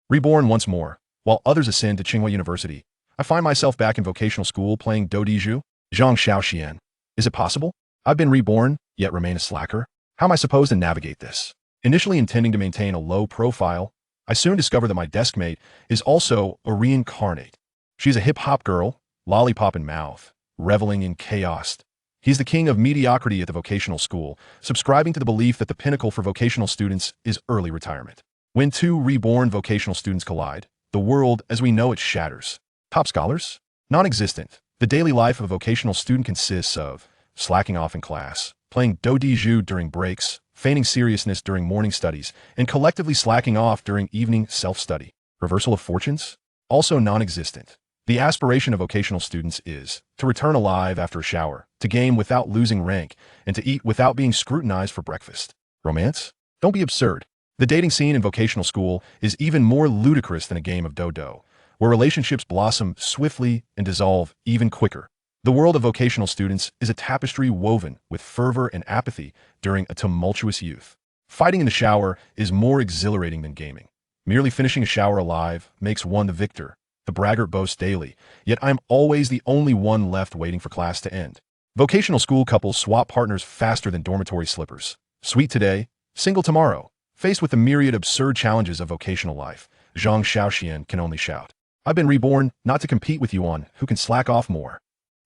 Reborn once more. While others ascend to Tsinghua University, I find myself back in vocational school playing Do Diju. Zhang Shaoxuan. Is it possible? I've been reborn, yet remain a slacker? How am I supposed to navigate this? Initially intending to maintain a low profile, I soon discover that my deskmate is also a reincarnate. She's a hip-hop girl, lollipop in mouth, reveling in chaos. He's the king of mediocrity at the vocational school, subscribing to the belief that the pinnacle for vocational students is early retirement. When two reborn vocational students collide, the world as we know it shatters. Top scholars? Non-existent. The daily life of a vocational student consists of slacking off in class, playing do diju during breaks, feigning seriousness during morning studies, and collectively slacking off during evening self-study. Reversal of fortunes? Also non-existent. The aspiration of vocational students is to return alive after a shower, to game without losing rank, and to eat without being scrutinized for breakfast. Romance? Don't be absurd. The dating scene in vocational school is even more ludicrous than a game of do-do, where relationships blossom swiftly and dissolve even quicker. The world of vocational students is a tapestry woven with fervor and apathy during a tumultuous youth. Fighting in the shower is more exhilarating than gaming. Merely finishing a shower alive makes one the victor. The braggart boasts daily, yet I'm always the only one left waiting for class to end. Vocational school couples swap partners faster than dormitory slippers. Sweet today, single tomorrow. Faced with the myriad absurd challenges of vocational life, Zhang Shaoxuan can only shout, I've been reborn not to compete with you on who can slack off more.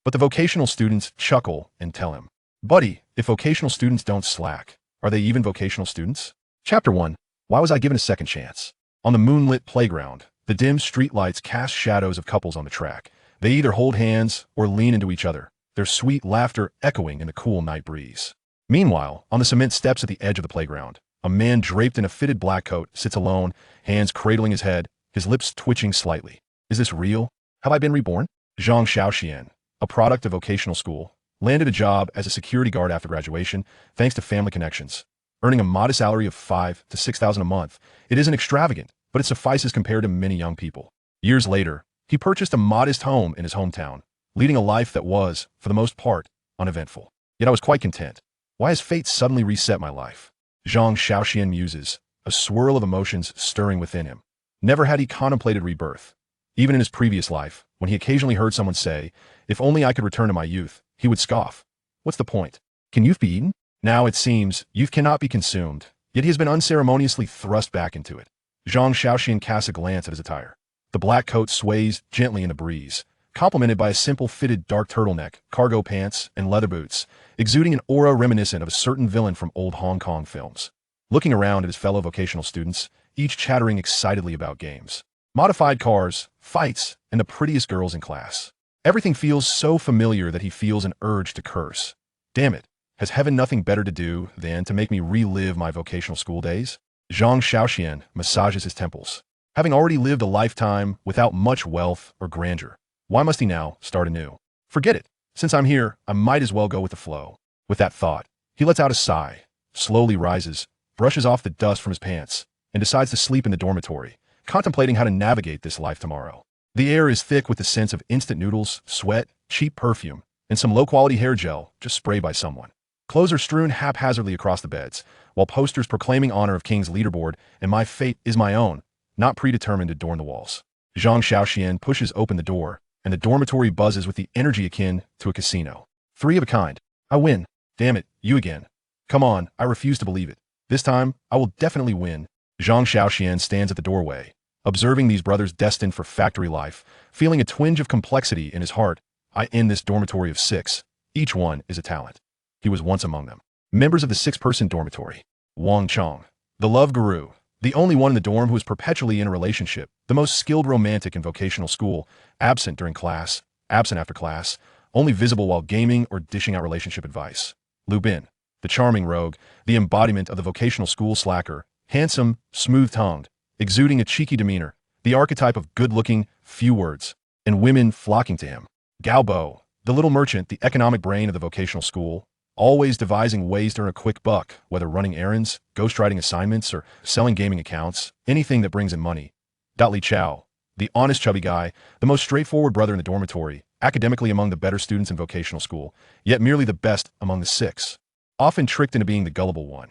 But the vocational students chuckle and tell him, buddy, if vocational students don't slack, are they even vocational students? Chapter 1. Why was I given a second chance? On the moonlit playground, the dim streetlights cast shadows of couples on the track. They either hold hands or lean into each other, their sweet laughter echoing in the cool night breeze. Meanwhile, on the cement steps at the edge of the playground, a man draped in a fitted black coat sits alone, hands cradling his head, his lips twitching slightly. Is this real? Have I been reborn? Zhang Shaoxuan, a product of vocational school, landed a job as a security guard after graduation, thanks to family connections. Earning a modest salary of $5,000 to $6,000 a month, it isn't extravagant, but it suffices compared to many young people. Years later, he purchased a modest home in his hometown, leading a life that was, for the most part, uneventful. Yet I was quite content. Why has fate suddenly reset my life? Zhang Shaoxuan muses, a swirl of emotions stirring within him. Never had he contemplated rebirth. Even in his previous life, when he occasionally heard someone say, if only I could return to my youth, he would scoff. What's the point? Can youth be eaten? Now it seems youth cannot be consumed, yet he has been unceremoniously thrust back into it. Zhang Shaoxuan casts a glance at his attire. The black coat sways gently in the breeze, complemented by a simple fitted dark turtleneck, cargo pants, and leather boots, exuding an aura reminiscent of a certain villain from old Hong Kong films. Looking around at his fellow vocational students, each chattering excitedly about games, modified cars, fights, and the prettiest girls in class. Everything feels so familiar that he feels an urge to curse. Damn it, has heaven nothing better to do than to make me relive my vocational school days? Zhang Shaoxuan massages his temples. Having already lived a lifetime without much wealth or grandeur, why must he now start anew? Forget it. Since I'm here, I might as well go with the flow. With that thought, he lets out a sigh, slowly rises, brushes off the dust from his pants, and decides to sleep in the dormitory, contemplating how to navigate this life tomorrow. The air is thick with the sense of instant noodles, sweat, cheap perfume, and some low-quality hair gel just sprayed by someone. Clothes are strewn haphazardly across the beds, while posters proclaiming honor of King's leaderboard and my fate is my own, not predetermined, adorn the walls. Zhang Shaoxuan pushes open the door, and the dormitory buzzes with the energy akin to a casino. 3 of a kind. I win. Damn it, you again. Come on, I refuse to believe it. This time, I will definitely win. Zhang Shaoxuan stands at the doorway, observing these brothers destined for factory life, feeling a twinge of complexity in his heart. I end this dormitory of 6. Each one is a talent. He was once among them. Members of the 6-person dormitory. Wang Chong, the love guru, the only one in the dorm who is perpetually in a relationship, the most skilled romantic in vocational school, absent during class, absent after class, only visible while gaming or dishing out relationship advice. Lu Bin, the charming rogue, the embodiment of the vocational school slacker, handsome, smooth-tongued, exuding a cheeky demeanor, the archetype of good-looking, few words, and women flocking to him. Gao Bo, the little merchant, the economic brain of the vocational school, always devising ways to earn a quick buck, whether running errands, ghostwriting assignments, or selling gaming accounts, anything that brings in money. Li Chao, the honest chubby guy, the most straightforward brother in the dormitory, academically among the better students in vocational school, yet merely the best among the 6, often tricked into being the gullible one.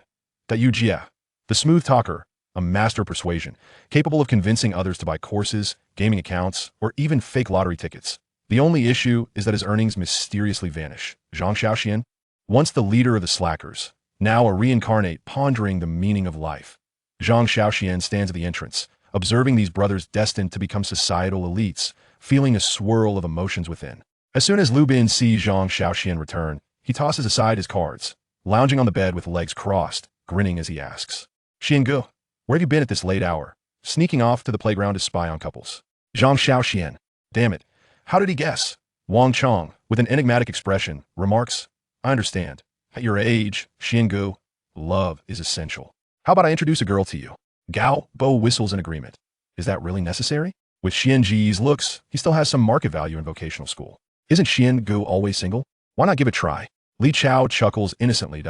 Yu Jia, the smooth talker, a master of persuasion, capable of convincing others to buy courses, gaming accounts, or even fake lottery tickets. The only issue is that his earnings mysteriously vanish. Zhang Shaoxuan, once the leader of the slackers, now a reincarnate pondering the meaning of life. Zhang Shaoxuan stands at the entrance, observing these brothers destined to become societal elites, feeling a swirl of emotions within. As soon as Lu Bin sees Zhang Shaoxuan return, he tosses aside his cards, lounging on the bed with legs crossed, grinning as he asks, "Xiangu, where have you been at this late hour?" Sneaking off to the playground to spy on couples. Zhang Shaoxuan, damn it, how did he guess? Wang Chong, with an enigmatic expression, remarks, "I understand. At your age, Xiangu, love is essential. How about I introduce a girl to you?" Gao Bo whistles in agreement. Is that really necessary? With Xianji's looks, he still has some market value in vocational school. Isn't Xiangu always single? Why not give it a try? Li Chao chuckles innocently.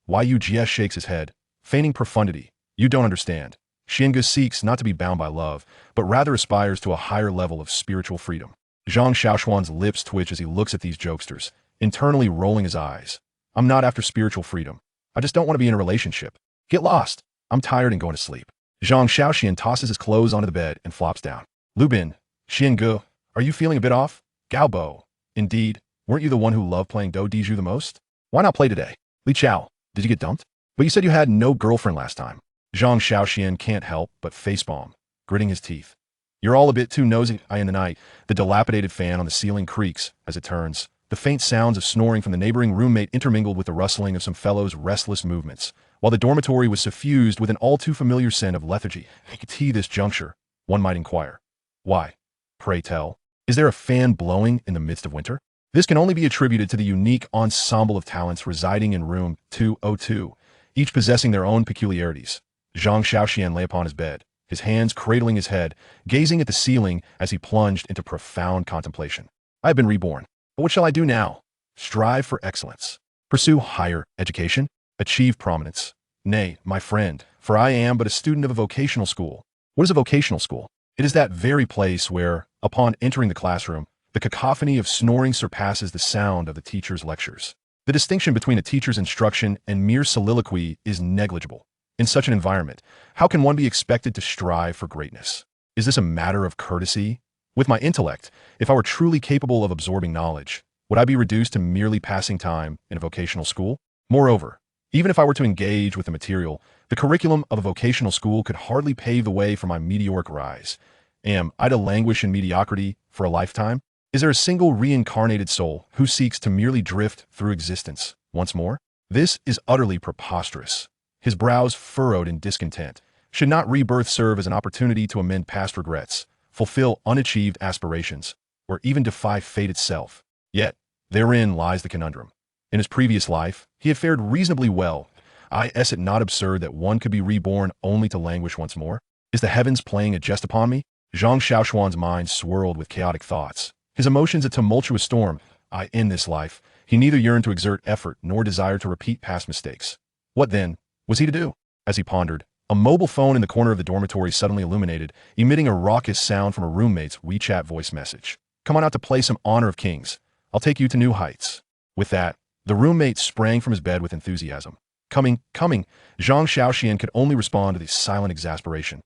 Yu Jie shakes his head, feigning profundity. You don't understand. Xiangu seeks not to be bound by love, but rather aspires to a higher level of spiritual freedom. Zhang Shaoxuan's lips twitch as he looks at these jokesters, internally rolling his eyes. I'm not after spiritual freedom. I just don't want to be in a relationship. Get lost. I'm tired and going to sleep. Zhang Shaoxuan tosses his clothes onto the bed and flops down. Lu Bin, Xiangu, are you feeling a bit off? Gao Bo, indeed, weren't you the one who loved playing Do Diju the most? Why not play today? Li Chao, did you get dumped? But you said you had no girlfriend last time. Zhang Shaoxuan can't help but facepalm, gritting his teeth. You're all a bit too nosy. In the night, the dilapidated fan on the ceiling creaks as it turns. The faint sounds of snoring from the neighboring roommate intermingled with the rustling of some fellow's restless movements, while the dormitory was suffused with an all-too-familiar scent of lethargy. At this juncture, one might inquire, why? Pray tell, is there a fan blowing in the midst of winter? This can only be attributed to the unique ensemble of talents residing in room 202, each possessing their own peculiarities. Zhang Shaoxuan lay upon his bed, his hands cradling his head, gazing at the ceiling as he plunged into profound contemplation. I have been reborn. But what shall I do now? Strive for excellence. Pursue higher education? Achieve prominence? Nay, my friend, for I am but a student of a vocational school. What is a vocational school? It is that very place where, upon entering the classroom, the cacophony of snoring surpasses the sound of the teacher's lectures. The distinction between a teacher's instruction and mere soliloquy is negligible. In such an environment, how can one be expected to strive for greatness? Is this a matter of courtesy? With my intellect, if I were truly capable of absorbing knowledge, would I be reduced to merely passing time in a vocational school? Moreover, even if I were to engage with the material, the curriculum of a vocational school could hardly pave the way for my meteoric rise. Am I to languish in mediocrity for a lifetime? Is there a single reincarnated soul who seeks to merely drift through existence once more? This is utterly preposterous. His brows furrowed in discontent. Should not rebirth serve as an opportunity to amend past regrets, fulfill unachieved aspirations, or even defy fate itself? Yet, therein lies the conundrum. In his previous life, he had fared reasonably well. Is it not absurd that one could be reborn only to languish once more? Is the heavens playing a jest upon me? Zhang Shaoxuan's mind swirled with chaotic thoughts, his emotions a tumultuous storm. In this life, he neither yearned to exert effort nor desired to repeat past mistakes. What, then, was he to do? As he pondered, a mobile phone in the corner of the dormitory suddenly illuminated, emitting a raucous sound from a roommate's WeChat voice message. Come on out to play some Honor of Kings. I'll take you to new heights. With that, the roommate sprang from his bed with enthusiasm. Coming. Zhang Shaoxuan could only respond to the silent exasperation.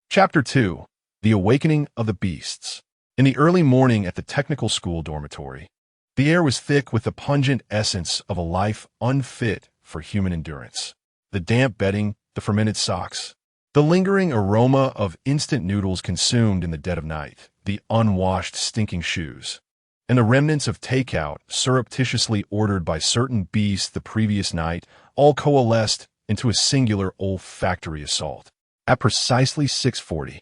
Chapter 2. The Awakening of the Beasts. In the early morning at the technical school dormitory, the air was thick with the pungent essence of a life unfit for human endurance. The damp bedding, the fermented socks, the lingering aroma of instant noodles consumed in the dead of night, the unwashed stinking shoes, and the remnants of takeout surreptitiously ordered by certain beasts the previous night all coalesced into a singular olfactory assault. At precisely 6:40,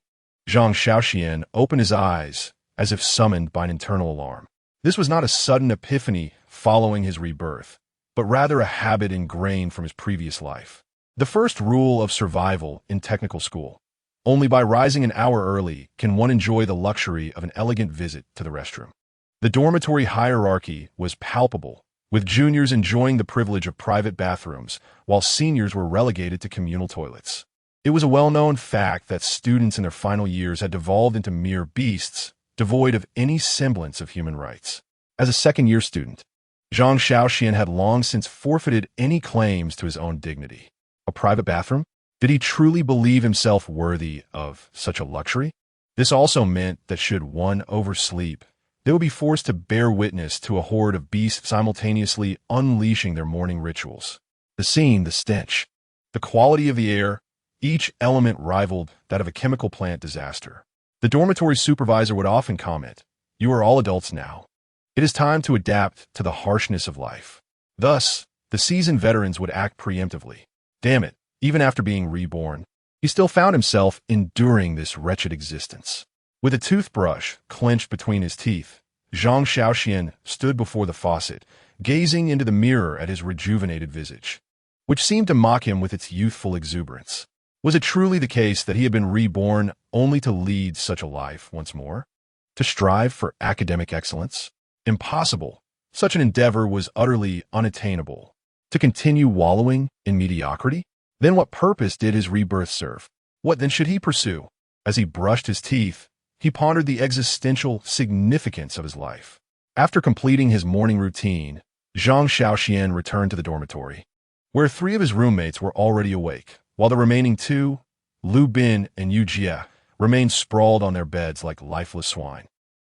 Zhang Shaoxuan opened his eyes as if summoned by an internal alarm. This was not a sudden epiphany following his rebirth, but rather a habit ingrained from his previous life. The first rule of survival in technical school: only by rising an hour early can one enjoy the luxury of an elegant visit to the restroom. The dormitory hierarchy was palpable, with juniors enjoying the privilege of private bathrooms, while seniors were relegated to communal toilets. It was a well-known fact that students in their final years had devolved into mere beasts, devoid of any semblance of human rights. As a second-year student, Zhang Shaoxuan had long since forfeited any claims to his own dignity. A private bathroom? Did he truly believe himself worthy of such a luxury? This also meant that should one oversleep, they would be forced to bear witness to a horde of beasts simultaneously unleashing their morning rituals. The scene, the stench, the quality of the air, each element rivaled that of a chemical plant disaster. The dormitory supervisor would often comment, "You are all adults now. It is time to adapt to the harshness of life." Thus, the seasoned veterans would act preemptively. Damn it, even after being reborn, he still found himself enduring this wretched existence. With a toothbrush clenched between his teeth, Zhang Shaoxuan stood before the faucet, gazing into the mirror at his rejuvenated visage, which seemed to mock him with its youthful exuberance. Was it truly the case that he had been reborn only to lead such a life once more? To strive for academic excellence? Impossible. Such an endeavor was utterly unattainable. To continue wallowing in mediocrity? Then what purpose did his rebirth serve? What then should he pursue? As he brushed his teeth, he pondered the existential significance of his life. After completing his morning routine, Zhang Shaoxuan returned to the dormitory, where 3 of his roommates were already awake, while the remaining 2, Lu Bin and Yu Jie, remained sprawled on their beds like lifeless swine.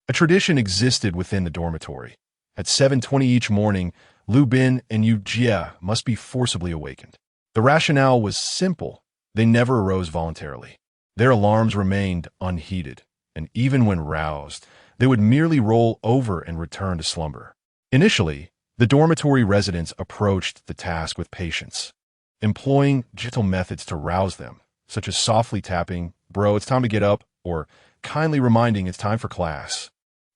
A tradition existed within the dormitory. At 7:20 each morning, Lu Bin and Yu Jie must be forcibly awakened. The rationale was simple. They never arose voluntarily. Their alarms remained unheeded, and even when roused, they would merely roll over and return to slumber. Initially, the dormitory residents approached the task with patience, employing gentle methods to rouse them, such as softly tapping, "Bro, it's time to get up," or kindly reminding, "It's time for class.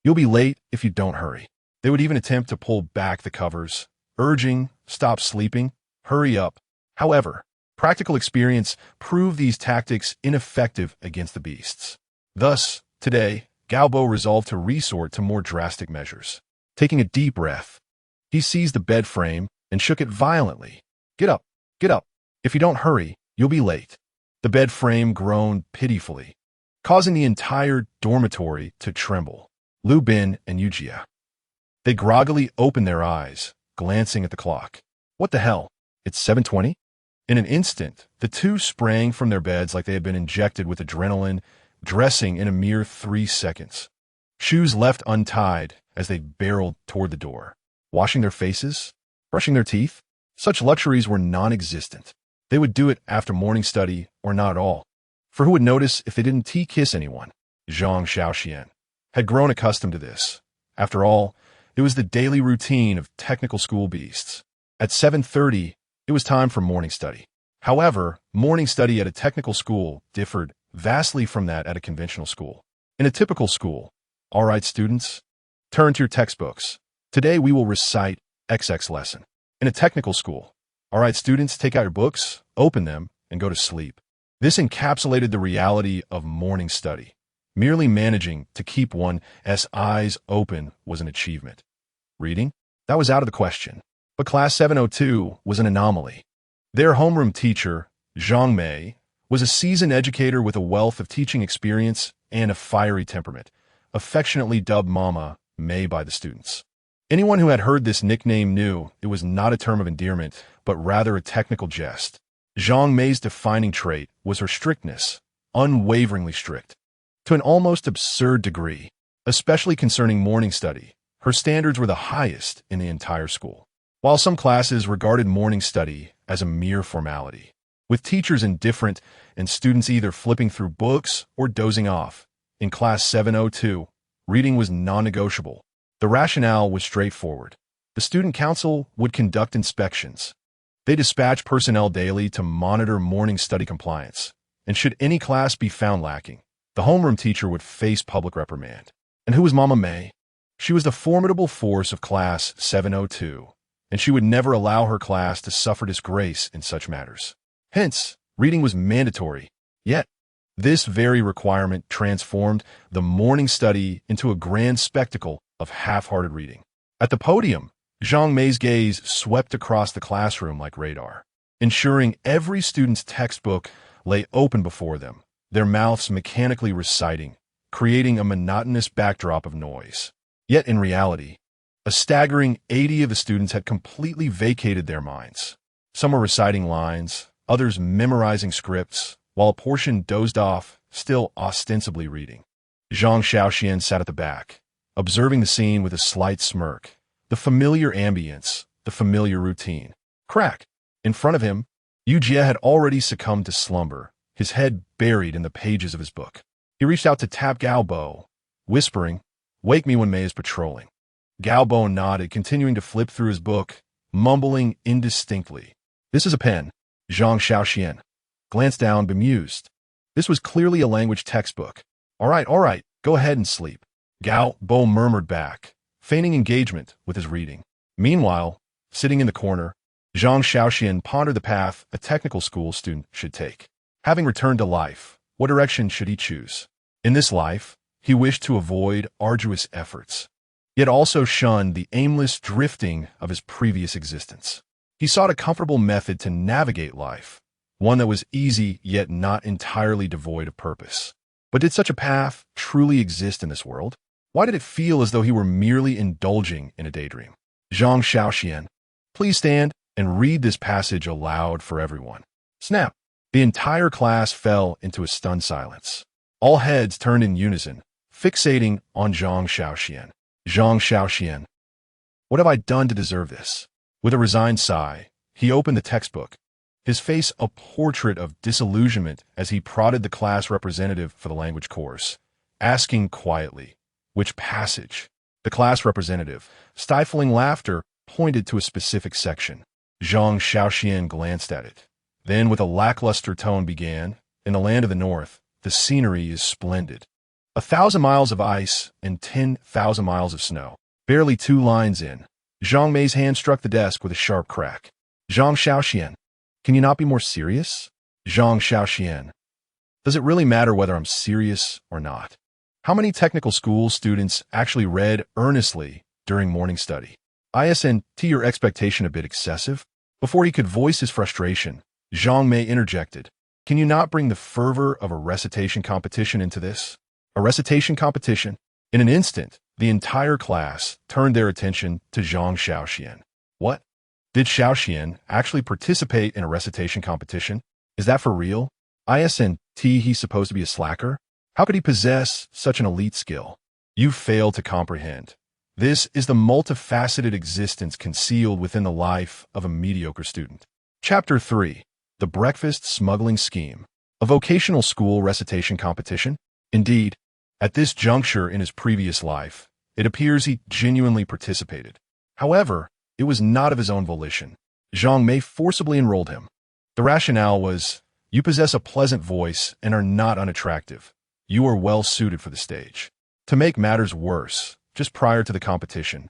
You'll be late if you don't hurry." They would even attempt to pull back the covers, urging, "Stop sleeping, hurry up." However, practical experience proved these tactics ineffective against the beasts. Thus, today, Galbo resolved to resort to more drastic measures. Taking a deep breath, he seized the bed frame and shook it violently. "Get up, get up. If you don't hurry, you'll be late." The bed frame groaned pitifully, causing the entire dormitory to tremble. Lu Bin and Yu Jie. They groggily opened their eyes, glancing at the clock. What the hell? It's 7:20? In an instant, the 2 sprang from their beds like they had been injected with adrenaline, dressing in a mere 3 seconds. Shoes left untied as they barreled toward the door. Washing their faces? Brushing their teeth? Such luxuries were non-existent. They would do it after morning study or not at all. For who would notice if they didn't tea-kiss anyone? Zhang Shaoxuan had grown accustomed to this. After all, it was the daily routine of technical school beasts. At 7:30, it was time for morning study. However, morning study at a technical school differed vastly from that at a conventional school. In a typical school, "All right, students, turn to your textbooks. Today we will recite XX lesson." In a technical school, "All right, students, take out your books, open them, and go to sleep." This encapsulated the reality of morning study. Merely managing to keep one's eyes open was an achievement. Reading? That was out of the question. But Class 702 was an anomaly. Their homeroom teacher, Zhang Mei, was a seasoned educator with a wealth of teaching experience and a fiery temperament, affectionately dubbed Mama Mei by the students. Anyone who had heard this nickname knew it was not a term of endearment, but rather a technical jest. Zhang Mei's defining trait was her strictness, unwaveringly strict, to an almost absurd degree, especially concerning morning study. Her standards were the highest in the entire school. While some classes regarded morning study as a mere formality, with teachers indifferent and students either flipping through books or dozing off, in Class 702, reading was non-negotiable. The rationale was straightforward. The student council would conduct inspections. They dispatched personnel daily to monitor morning study compliance, and should any class be found lacking, the homeroom teacher would face public reprimand. And who was Mama Mei? She was the formidable force of Class 702, and she would never allow her class to suffer disgrace in such matters. Hence, reading was mandatory. Yet, this very requirement transformed the morning study into a grand spectacle of half-hearted reading. At the podium, Zhang Mei's gaze swept across the classroom like radar, ensuring every student's textbook lay open before them, their mouths mechanically reciting, creating a monotonous backdrop of noise. Yet in reality, a staggering 80 of the students had completely vacated their minds. Some were reciting lines, others memorizing scripts, while a portion dozed off, still ostensibly reading. Zhang Shaoxuan sat at the back, observing the scene with a slight smirk. The familiar ambience, the familiar routine. Crack! In front of him, Yu Jie had already succumbed to slumber, his head buried in the pages of his book. He reached out to tap Gao Bo, whispering, "Wake me when Mei is patrolling." Gao Bo nodded, continuing to flip through his book, mumbling indistinctly. "This is a pen." Zhang Shaoxuan glanced down, bemused. This was clearly a language textbook. All right, go ahead and sleep." Gao Bo murmured back, feigning engagement with his reading. Meanwhile, sitting in the corner, Zhang Shaoxuan pondered the path a technical school student should take. Having returned to life, what direction should he choose? In this life, he wished to avoid arduous efforts, yet also shun the aimless drifting of his previous existence. He sought a comfortable method to navigate life, one that was easy yet not entirely devoid of purpose. But did such a path truly exist in this world? Why did it feel as though he were merely indulging in a daydream? Zhang Shaoxuan, please stand and read this passage aloud for everyone. Snap! The entire class fell into a stunned silence. All heads turned in unison, fixating on Zhang Shaoxuan. Zhang Shaoxuan, what have I done to deserve this? With a resigned sigh, he opened the textbook, his face a portrait of disillusionment as he prodded the class representative for the language course, asking quietly, "Which passage?" The class representative, stifling laughter, pointed to a specific section. Zhang Shaoxuan glanced at it, then with a lackluster tone began, "In the land of the north, the scenery is splendid. 1,000 miles of ice and 10,000 miles of snow." Barely 2 lines in, Zhang Mei's hand struck the desk with a sharp crack. "Zhang Shaoxuan, can you not be more serious?" Zhang Shaoxuan, does it really matter whether I'm serious or not? How many technical school students actually read earnestly during morning study? Isn't your expectation a bit excessive? Before he could voice his frustration, Zhang Mei interjected, "Can you not bring the fervor of a recitation competition into this?" A recitation competition? In an instant, the entire class turned their attention to Zhang Shaoxuan. What? Did Shaoxuan actually participate in a recitation competition? Is that for real? Isn't he supposed to be a slacker? How could he possess such an elite skill? You fail to comprehend. This is the multifaceted existence concealed within the life of a mediocre student. Chapter 3. The Breakfast Smuggling Scheme. A vocational school recitation competition? Indeed, at this juncture in his previous life, it appears he genuinely participated. However, it was not of his own volition. Zhang Mei forcibly enrolled him. The rationale was, "You possess a pleasant voice and are not unattractive. You are well suited for the stage." To make matters worse, just prior to the competition,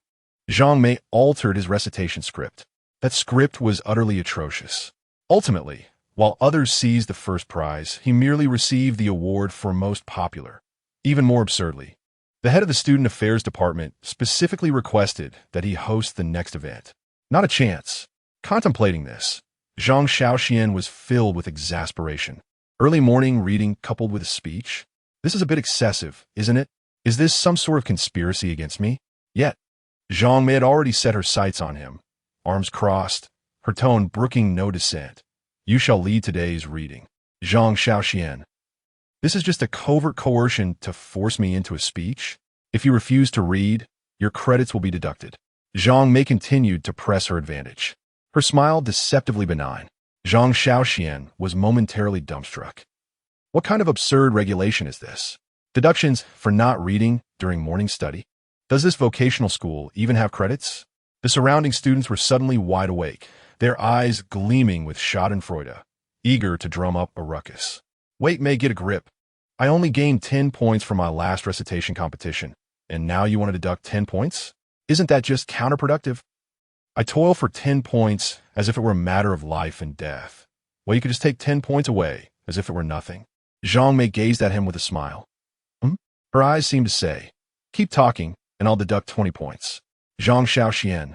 Zhang Mei altered his recitation script. That script was utterly atrocious. Ultimately, while others seized the first prize, he merely received the award for most popular. Even more absurdly, the head of the student affairs department specifically requested that he host the next event. Not a chance. Contemplating this, Zhang Shaoxuan was filled with exasperation. Early morning reading coupled with a speech? This is a bit excessive, isn't it? Is this some sort of conspiracy against me? Yet, Zhang Mei had already set her sights on him, arms crossed, her tone brooking no dissent. "You shall lead today's reading." Zhang Shaoxuan, this is just a covert coercion to force me into a speech? If you refuse to read, your credits will be deducted. Zhang Mei continued to press her advantage, her smile deceptively benign. Zhang Shaoxuan was momentarily dumbstruck. What kind of absurd regulation is this? Deductions for not reading during morning study? Does this vocational school even have credits? The surrounding students were suddenly wide awake, their eyes gleaming with schadenfreude, eager to drum up a ruckus. "Wait, May, get a grip. I only gained 10 points from my last recitation competition, and now you want to deduct 10 points? Isn't that just counterproductive? I toil for 10 points as if it were a matter of life and death. Well, you could just take 10 points away as if it were nothing." Zhang Mei gazed at him with a smile. Her eyes seemed to say, "Keep talking, and I'll deduct 20 points. Zhang Shaoxuan,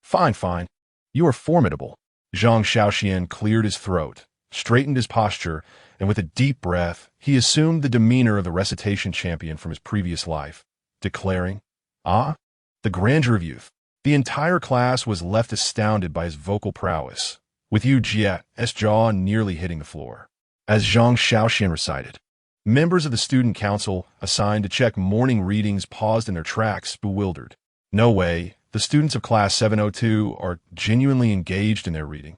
fine. You are formidable." Zhang Shaoxuan cleared his throat, straightened his posture, and with a deep breath, he assumed the demeanor of the recitation champion from his previous life, declaring, "Ah, the grandeur of youth." The entire class was left astounded by his vocal prowess, with Yu Jia's jaw nearly hitting the floor. As Zhang Shaoxuan recited, members of the student council assigned to check morning readings paused in their tracks, bewildered. No way, the students of Class 702 are genuinely engaged in their reading.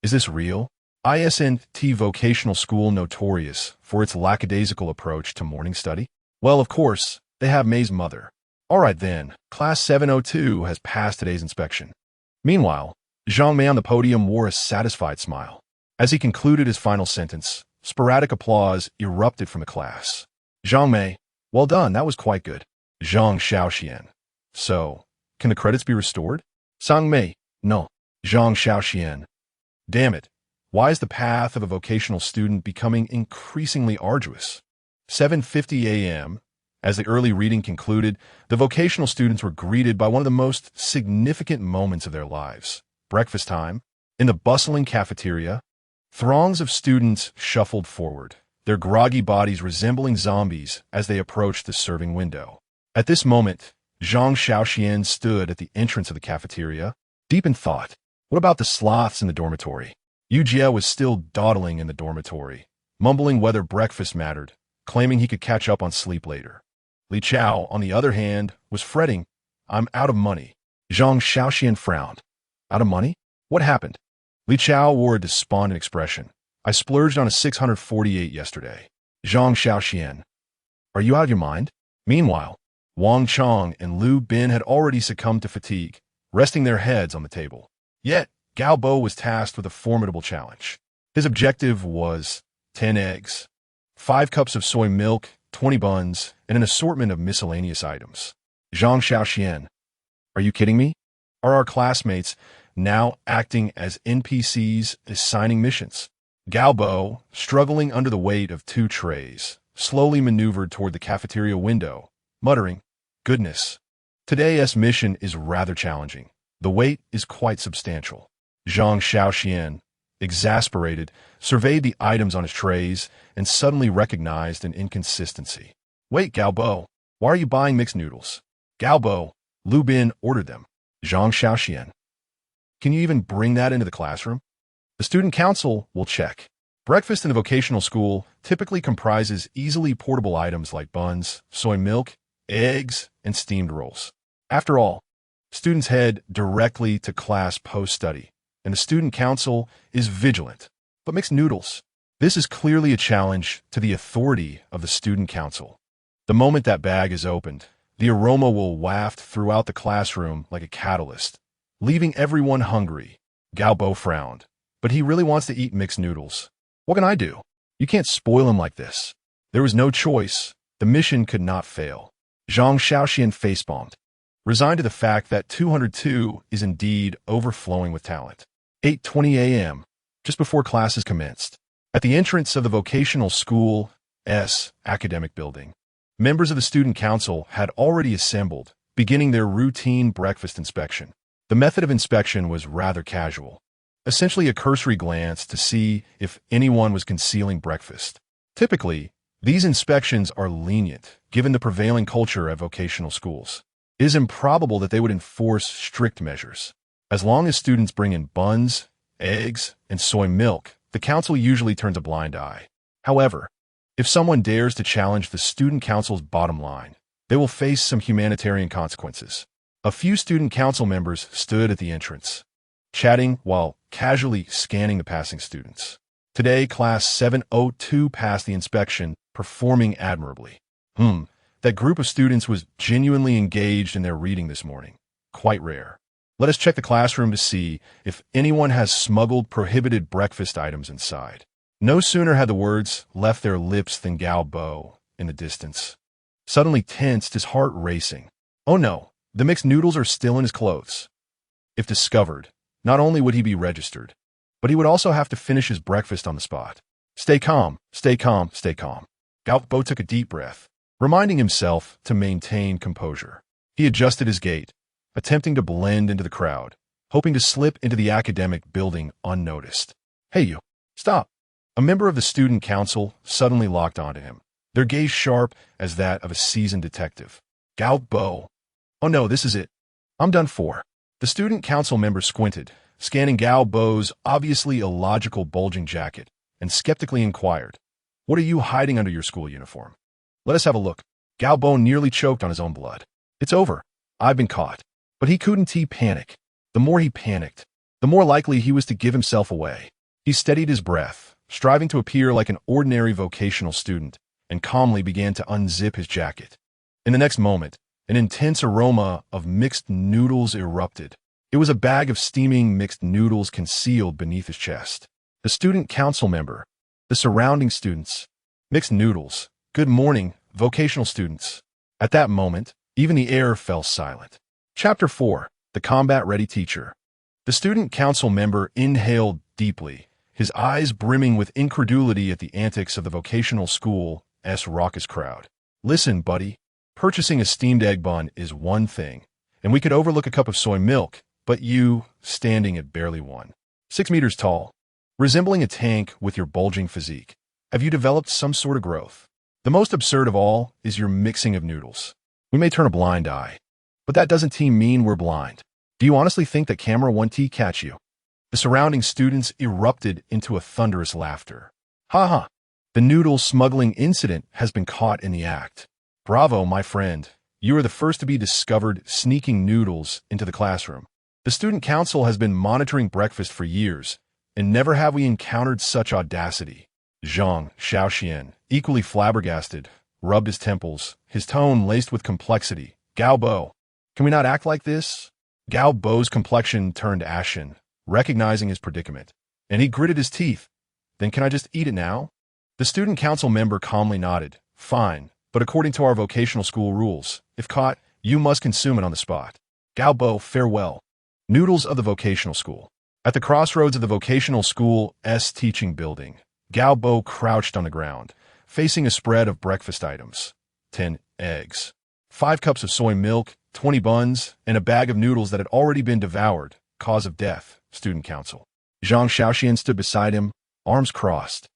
Is this real? Isn't vocational school notorious for its lackadaisical approach to morning study? Well, of course, they have May's mother. All right then, Class 702 has passed today's inspection. Meanwhile, Zhang Mei on the podium wore a satisfied smile. As he concluded his final sentence, sporadic applause erupted from the class. Zhang Mei, well done, that was quite good. Zhang Shaoxuan, so, can the credits be restored? Zhang Mei, no. Zhang Shaoxuan, damn it, why is the path of a vocational student becoming increasingly arduous? 7:50 a.m., as the early reading concluded, the vocational students were greeted by one of the most significant moments of their lives. Breakfast time. In the bustling cafeteria, throngs of students shuffled forward, their groggy bodies resembling zombies as they approached the serving window. At this moment, Zhang Shaoxuan stood at the entrance of the cafeteria, deep in thought. What about the sloths in the dormitory? Yu Jie was still dawdling in the dormitory, mumbling whether breakfast mattered, claiming he could catch up on sleep later. Li Chao, on the other hand, was fretting, I'm out of money. Zhang Shaoxuan frowned. Out of money? What happened? Li Chao wore a despondent expression. I splurged on a 648 yesterday. Zhang Shaoxuan. Are you out of your mind? Meanwhile, Wang Chong and Liu Bin had already succumbed to fatigue, resting their heads on the table. Yet, Gao Bo was tasked with a formidable challenge. His objective was 10 eggs, 5 cups of soy milk, 20 buns, and an assortment of miscellaneous items. Zhang Shaoxuan. Are you kidding me? Are our classmates now acting as NPCs assigning missions? Gao Bo, struggling under the weight of 2 trays, slowly maneuvered toward the cafeteria window, muttering, Goodness, today's mission is rather challenging. The weight is quite substantial. Zhang Shaoxuan, exasperated, surveyed the items on his trays and suddenly recognized an inconsistency. Wait, Gao Bo, why are you buying mixed noodles? Gao Bo, Liu Bin ordered them. Zhang Shaoxuan. Can you even bring that into the classroom? The student council will check. Breakfast in a vocational school typically comprises easily portable items like buns, soy milk, eggs, and steamed rolls. After all, students head directly to class post-study, and the student council is vigilant. But mixed noodles, this is clearly a challenge to the authority of the student council. The moment that bag is opened, the aroma will waft throughout the classroom like a catalyst, leaving everyone hungry. Gao Bo frowned, but he really wants to eat mixed noodles. What can I do? You can't spoil him like this. There was no choice. The mission could not fail. Zhang Shaoxuan facepalmed, resigned to the fact that 202 is indeed overflowing with talent. 8:20 a.m., just before classes commenced. At the entrance of the vocational school's academic building, members of the student council had already assembled, beginning their routine breakfast inspection. The method of inspection was rather casual, essentially a cursory glance to see if anyone was concealing breakfast. Typically, these inspections are lenient, given the prevailing culture at vocational schools. It is improbable that they would enforce strict measures. As long as students bring in buns, eggs, and soy milk, the council usually turns a blind eye. However, if someone dares to challenge the student council's bottom line, they will face some humanitarian consequences. A few student council members stood at the entrance, chatting while casually scanning the passing students. Today, Class 702 passed the inspection, performing admirably. That group of students was genuinely engaged in their reading this morning. Quite rare. Let us check the classroom to see if anyone has smuggled prohibited breakfast items inside. No sooner had the words left their lips than Gao Bo, in the distance, suddenly tensed, his heart racing. Oh no, the mixed noodles are still in his clothes. If discovered, not only would he be registered, but he would also have to finish his breakfast on the spot. Stay calm, stay calm, stay calm. Gao Bo took a deep breath, reminding himself to maintain composure. He adjusted his gait, attempting to blend into the crowd, hoping to slip into the academic building unnoticed. Hey you, stop! A member of the student council suddenly locked onto him, their gaze sharp as that of a seasoned detective. Gao Bo. Oh no, this is it. I'm done for. The student council member squinted, scanning Gao Bo's obviously illogical bulging jacket, and skeptically inquired, "What are you hiding under your school uniform? Let us have a look." Gao Bo nearly choked on his own blood. "It's over. I've been caught." But he couldn't panic. The more he panicked, the more likely he was to give himself away. He steadied his breath, striving to appear like an ordinary vocational student, and calmly began to unzip his jacket. In the next moment, an intense aroma of mixed noodles erupted. It was a bag of steaming mixed noodles concealed beneath his chest. The student council member, the surrounding students. Mixed noodles. Good morning, vocational students. At that moment, even the air fell silent. Chapter 4. The Combat-Ready Teacher. The student council member inhaled deeply, his eyes brimming with incredulity at the antics of the vocational school's raucous crowd. "Listen, buddy. Purchasing a steamed egg bun is one thing, and we could overlook a cup of soy milk, but you, standing at barely 6 meters tall, resembling a tank with your bulging physique, have you developed some sort of growth? The most absurd of all is your mixing of noodles. We may turn a blind eye, but that doesn't mean we're blind. Do you honestly think that camera 1T catch you?" The surrounding students erupted into a thunderous laughter. "Ha ha! The noodle smuggling incident has been caught in the act. Bravo, my friend. You are the first to be discovered sneaking noodles into the classroom. The student council has been monitoring breakfast for years, and never have we encountered such audacity." Zhang Shaoxuan, equally flabbergasted, rubbed his temples, his tone laced with complexity. "Gao Bo, can we not act like this?" Gao Bo's complexion turned ashen, recognizing his predicament, and he gritted his teeth. "Then can I just eat it now?" The student council member calmly nodded. "Fine, but according to our vocational school rules, if caught, you must consume it on the spot. Gao Bo, farewell." Noodles of the vocational school. At the crossroads of the vocational school's teaching building, Gao Bo crouched on the ground, facing a spread of breakfast items. 10 eggs, 5 cups of soy milk, 20 buns, and a bag of noodles that had already been devoured. Cause of death, student council. Zhang Shaoxian stood beside him, arms crossed,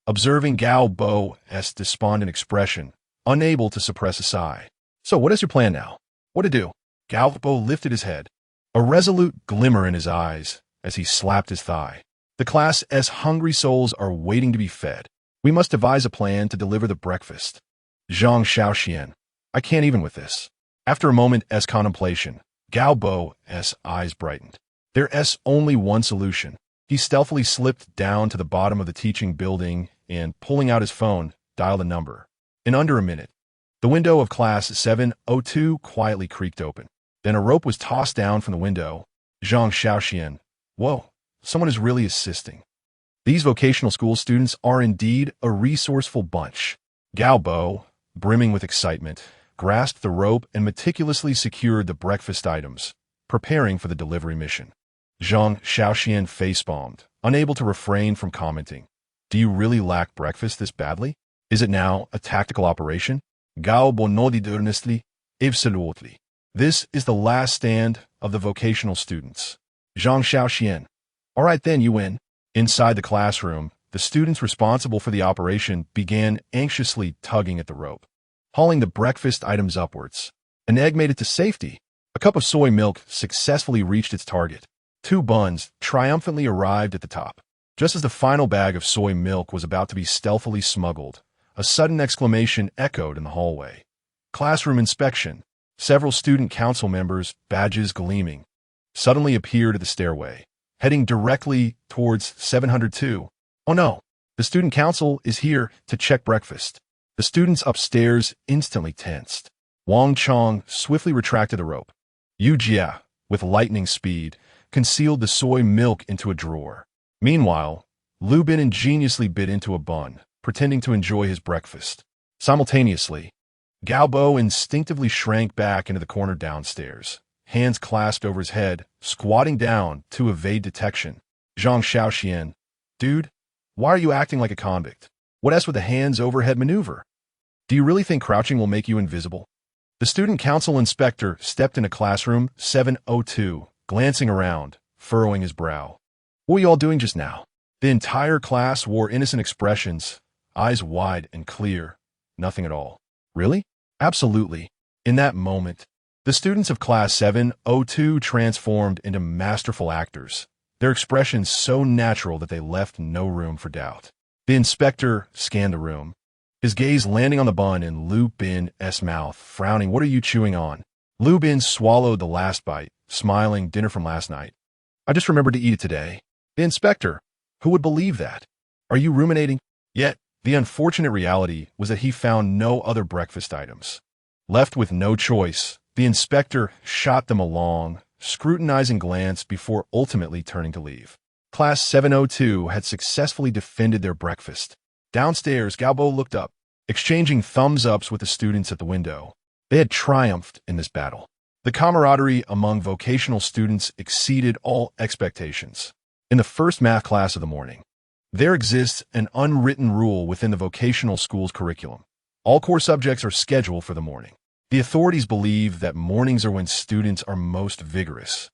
observing Gao Bo's despondent expression, unable to suppress a sigh. "So what is your plan now? What to do?" Gao Bo lifted his head, a resolute glimmer in his eyes as he slapped his thigh. "The class's hungry souls are waiting to be fed. We must devise a plan to deliver the breakfast." Zhang Shaoxian, "I can't even with this." After a moment's contemplation, Gao Bo's eyes brightened. There's only one solution. He stealthily slipped down to the bottom of the teaching building and, pulling out his phone, dialed a number. In under a minute, the window of class 702 quietly creaked open. Then a rope was tossed down from the window. Zhang Shaoxian, "Whoa, someone is really assisting. These vocational school students are indeed a resourceful bunch." Gao Bo, brimming with excitement, grasped the rope and meticulously secured the breakfast items, preparing for the delivery mission. Zhang Shaoxian facepalmed, unable to refrain from commenting, "Do you really lack breakfast this badly? Is it now a tactical operation?" Gao Bo nodded earnestly. "Absolutely. This is the last stand of the vocational students." Zhang Shaoxian, "All right then, you win." Inside the classroom, the students responsible for the operation began anxiously tugging at the rope, hauling the breakfast items upwards. An egg made it to safety. A cup of soy milk successfully reached its target. 2 buns triumphantly arrived at the top. Just as the final bag of soy milk was about to be stealthily smuggled, a sudden exclamation echoed in the hallway. Classroom inspection. Several student council members, badges gleaming, suddenly appeared at the stairway, heading directly towards 702. "Oh no, the student council is here to check breakfast." The students upstairs instantly tensed. Wang Chong swiftly retracted the rope. Yu Jia, with lightning speed, concealed the soy milk into a drawer. Meanwhile, Lu Bin ingeniously bit into a bun, pretending to enjoy his breakfast. Simultaneously, Gao Bo instinctively shrank back into the corner downstairs, hands clasped over his head, squatting down to evade detection. Zhang Shaoxian, "Dude, why are you acting like a convict? What else with the hands overhead maneuver? Do you really think crouching will make you invisible?" The student council inspector stepped into classroom 702, glancing around, furrowing his brow. "What were you all doing just now?" The entire class wore innocent expressions, eyes wide and clear. Nothing at all. "Really?" "Absolutely." In that moment, the students of class 702 transformed into masterful actors, their expressions so natural that they left no room for doubt. The inspector scanned the room, his gaze landing on the bun in Lu Bin's mouth, frowning. "What are you chewing on?" Lu Bin swallowed the last bite, smiling. "Dinner from last night. I just remembered to eat it today." The inspector, who would believe that? "Are you ruminating?" Yet, the unfortunate reality was that he found no other breakfast items. Left with no choice, the inspector shot them a long, scrutinizing glance before ultimately turning to leave. Class 702 had successfully defended their breakfast. Downstairs, Galbo looked up, exchanging thumbs-ups with the students at the window. They had triumphed in this battle. The camaraderie among vocational students exceeded all expectations. In the first math class of the morning, there exists an unwritten rule within the vocational school's curriculum. All core subjects are scheduled for the morning. The authorities believe that mornings are when students are most vigorous,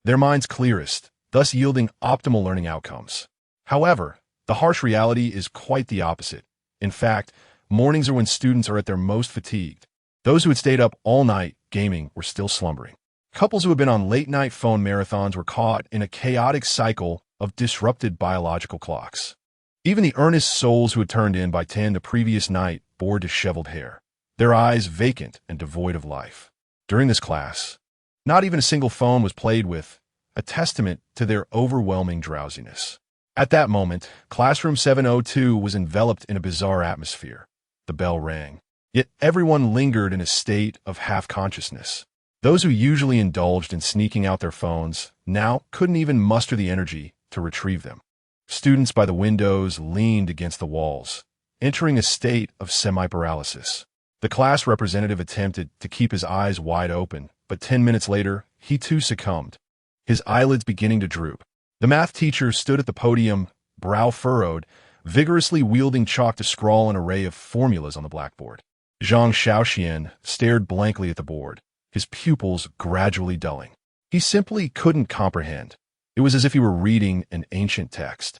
their minds clearest, thus yielding optimal learning outcomes. However, the harsh reality is quite the opposite. In fact, mornings are when students are at their most fatigued. Those who had stayed up all night gaming were still slumbering. Couples who had been on late-night phone marathons were caught in a chaotic cycle of disrupted biological clocks. Even the earnest souls who had turned in by 10 the previous night bore disheveled hair, their eyes vacant and devoid of life. During this class, not even a single phone was played with, a testament to their overwhelming drowsiness. At that moment, classroom 702 was enveloped in a bizarre atmosphere. The bell rang. Yet everyone lingered in a state of half-consciousness. Those who usually indulged in sneaking out their phones now couldn't even muster the energy to retrieve them. Students by the windows leaned against the walls, entering a state of semi-paralysis. The class representative attempted to keep his eyes wide open, but 10 minutes later, he too succumbed, his eyelids beginning to droop. The math teacher stood at the podium, brow furrowed, vigorously wielding chalk to scrawl an array of formulas on the blackboard. Zhang Shaoxuan stared blankly at the board, his pupils gradually dulling. He simply couldn't comprehend. It was as if he were reading an ancient text.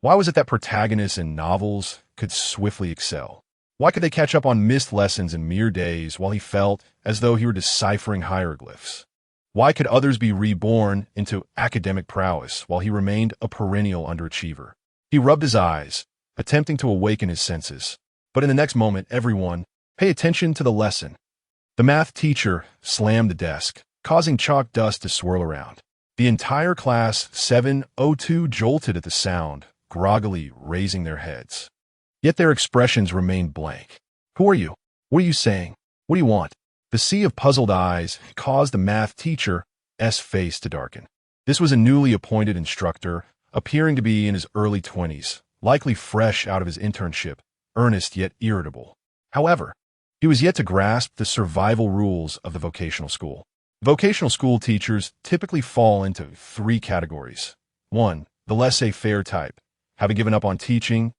Why was it that protagonists in novels could swiftly excel? Why could they catch up on missed lessons in mere days while he felt as though he were deciphering hieroglyphs? Why could others be reborn into academic prowess while he remained a perennial underachiever? He rubbed his eyes, attempting to awaken his senses. But in the next moment, everyone, pay attention to the lesson. The math teacher slammed the desk, causing chalk dust to swirl around. The entire class 702 jolted at the sound, groggily raising their heads. Yet their expressions remained blank. "Who are you? What are you saying? What do you want?" The sea of puzzled eyes caused the math teacher's face to darken. This was a newly appointed instructor, appearing to be in his early 20s, likely fresh out of his internship, earnest yet irritable. However, he was yet to grasp the survival rules of the vocational school. Vocational school teachers typically fall into 3 categories. 1. The laissez-faire type. Having given up on teaching,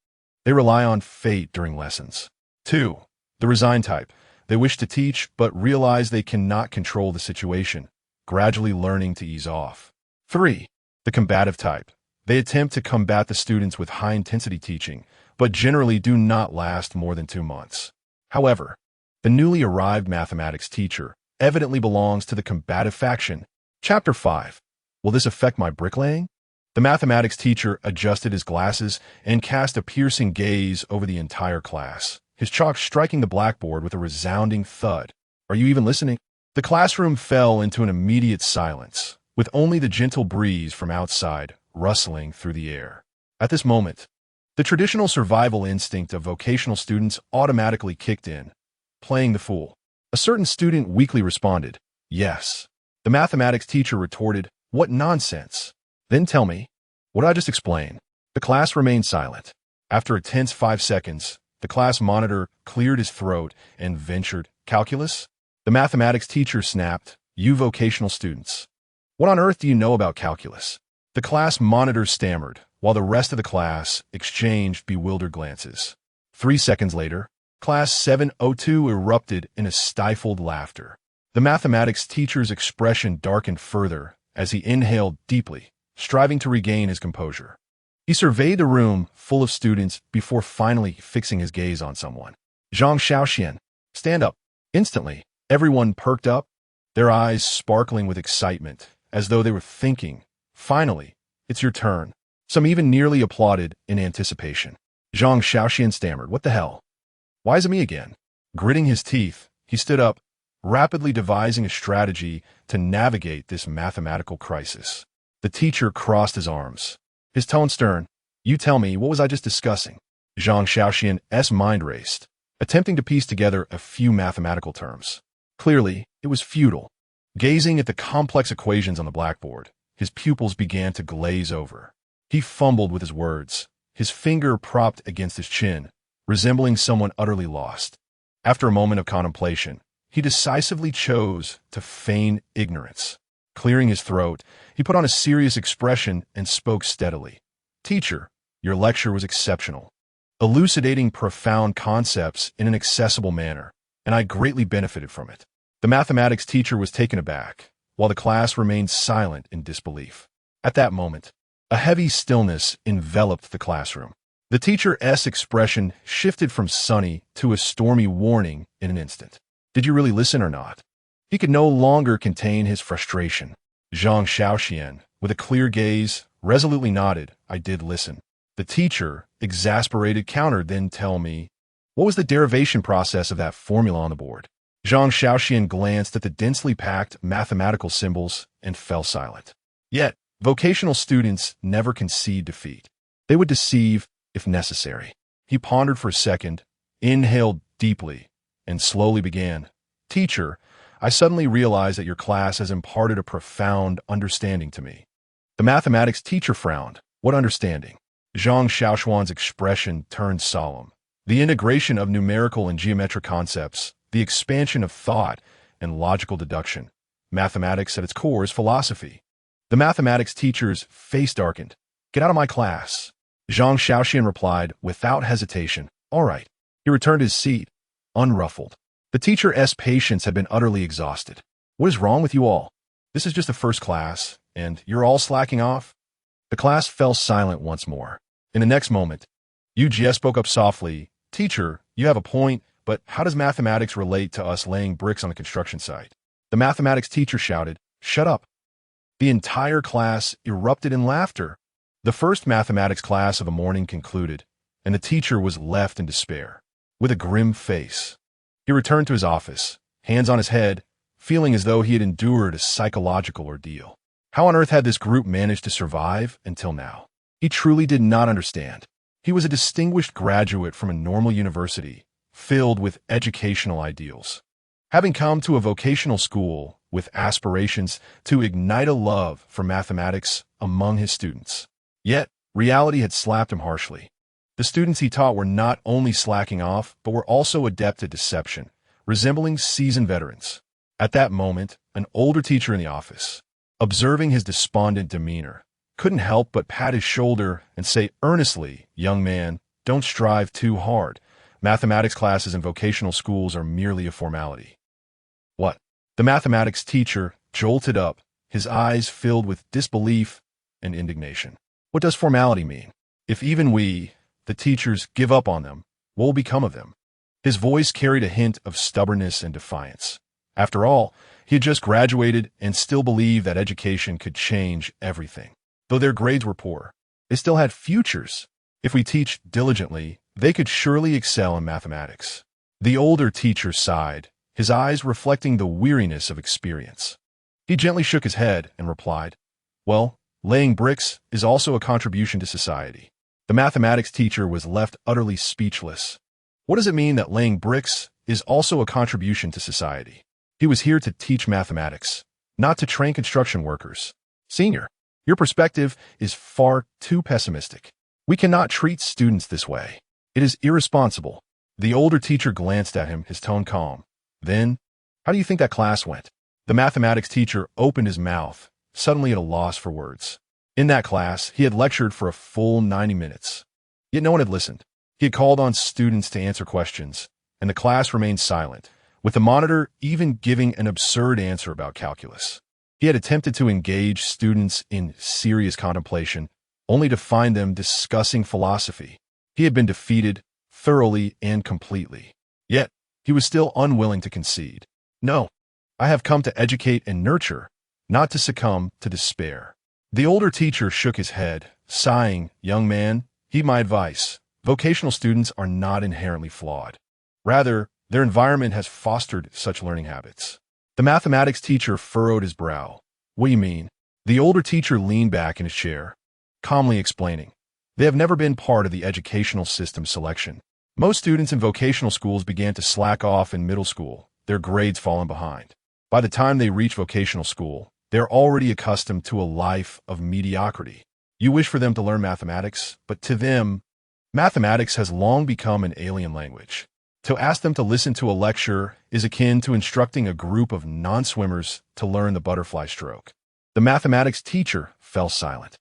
they rely on fate during lessons. 2. The resigned type. They wish to teach but realize they cannot control the situation, gradually learning to ease off. 3. The combative type. They attempt to combat the students with high-intensity teaching, but generally do not last more than 2 months. However, the newly arrived mathematics teacher evidently belongs to the combative faction. Chapter 5. Will this affect my bricklaying? The mathematics teacher adjusted his glasses and cast a piercing gaze over the entire class, his chalk striking the blackboard with a resounding thud. "Are you even listening?" The classroom fell into an immediate silence, with only the gentle breeze from outside rustling through the air. At this moment, the traditional survival instinct of vocational students automatically kicked in, playing the fool. A certain student weakly responded, "Yes." The mathematics teacher retorted, "What nonsense. Then tell me, what I just explained." The class remained silent. After a tense 5 seconds, the class monitor cleared his throat and ventured, "Calculus?" The mathematics teacher snapped, "You vocational students. What on earth do you know about calculus?" The class monitor stammered, while the rest of the class exchanged bewildered glances. 3 seconds later, Class 702 erupted in a stifled laughter. The mathematics teacher's expression darkened further as he inhaled deeply, striving to regain his composure. He surveyed the room full of students before finally fixing his gaze on someone. "Zhang Shaoxuan, stand up." Instantly, everyone perked up, their eyes sparkling with excitement, as though they were thinking, finally, it's your turn." Some even nearly applauded in anticipation. Zhang Shaoxuan stammered, "What the hell? Why is it me again?" Gritting his teeth, he stood up, rapidly devising a strategy to navigate this mathematical crisis. The teacher crossed his arms, his tone stern. "You tell me, what was I just discussing?" Zhang Shaoxuan's mind raced, attempting to piece together a few mathematical terms. Clearly, it was futile. Gazing at the complex equations on the blackboard, his pupils began to glaze over. He fumbled with his words, his finger propped against his chin, resembling someone utterly lost. After a moment of contemplation, he decisively chose to feign ignorance. Clearing his throat, he put on a serious expression and spoke steadily. "Teacher, your lecture was exceptional, elucidating profound concepts in an accessible manner, and I greatly benefited from it." The mathematics teacher was taken aback, while the class remained silent in disbelief. At that moment, a heavy stillness enveloped the classroom. The teacher's expression shifted from sunny to a stormy warning in an instant. Did you really listen or not? He could no longer contain his frustration. Zhang Shaoxuan, with a clear gaze, resolutely nodded. "I did listen." The teacher, exasperated, countered, "Then tell me, what was the derivation process of that formula on the board?" Zhang Shaoxuan glanced at the densely packed mathematical symbols and fell silent. Yet, vocational students never concede defeat. They would deceive if necessary. He pondered for a second, inhaled deeply, and slowly began. "Teacher, I suddenly realize that your class has imparted a profound understanding to me." The mathematics teacher frowned. "What understanding?" Zhang Shaoxuan's expression turned solemn. "The integration of numerical and geometric concepts, the expansion of thought and logical deduction. Mathematics at its core is philosophy." The mathematics teacher's face darkened. "Get out of my class." Zhang Shaoxuan replied without hesitation, "All right." He returned to his seat, unruffled. The teacher's patience had been utterly exhausted. "What is wrong with you all? This is just the first class, and you're all slacking off?" The class fell silent once more. In the next moment, Yu Jie spoke up softly. "Teacher, you have a point, but how does mathematics relate to us laying bricks on a construction site?" The mathematics teacher shouted, "Shut up." The entire class erupted in laughter. The first mathematics class of the morning concluded, and the teacher was left in despair. With a grim face, he returned to his office, hands on his head, feeling as though he had endured a psychological ordeal. How on earth had this group managed to survive until now? He truly did not understand. He was a distinguished graduate from a normal university, filled with educational ideals. Having come to a vocational school with aspirations to ignite a love for mathematics among his students. Yet, reality had slapped him harshly. The students he taught were not only slacking off, but were also adept at deception, resembling seasoned veterans. At that moment, an older teacher in the office, observing his despondent demeanor, couldn't help but pat his shoulder and say earnestly, "Young man, don't strive too hard. Mathematics classes in vocational schools are merely a formality." "What?" The mathematics teacher jolted up, his eyes filled with disbelief and indignation. "What does formality mean? If even we, the teachers, give up on them, what will become of them?" His voice carried a hint of stubbornness and defiance. After all, he had just graduated and still believed that education could change everything. Though their grades were poor, they still had futures. If we teach diligently, they could surely excel in mathematics. The older teacher sighed, his eyes reflecting the weariness of experience. He gently shook his head and replied, "Well, laying bricks is also a contribution to society." The mathematics teacher was left utterly speechless. What does it mean that laying bricks is also a contribution to society? He was here to teach mathematics, not to train construction workers. "Senior, your perspective is far too pessimistic. We cannot treat students this way. It is irresponsible." The older teacher glanced at him, his tone calm. "Then, how do you think that class went?" The mathematics teacher opened his mouth, suddenly at a loss for words. In that class, he had lectured for a full 90 minutes. Yet no one had listened. He had called on students to answer questions, and the class remained silent, with the monitor even giving an absurd answer about calculus. He had attempted to engage students in serious contemplation, only to find them discussing philosophy. He had been defeated thoroughly and completely. Yet, he was still unwilling to concede. "No, I have come to educate and nurture, not to succumb to despair." The older teacher shook his head, sighing, "Young man, heed my advice. Vocational students are not inherently flawed. Rather, their environment has fostered such learning habits." The mathematics teacher furrowed his brow. "What do you mean?" The older teacher leaned back in his chair, calmly explaining, "They have never been part of the educational system selection. Most students in vocational schools began to slack off in middle school, their grades falling behind. By the time they reach vocational school, they're already accustomed to a life of mediocrity. You wish for them to learn mathematics, but to them, mathematics has long become an alien language. To ask them to listen to a lecture is akin to instructing a group of non-swimmers to learn the butterfly stroke." The mathematics teacher fell silent.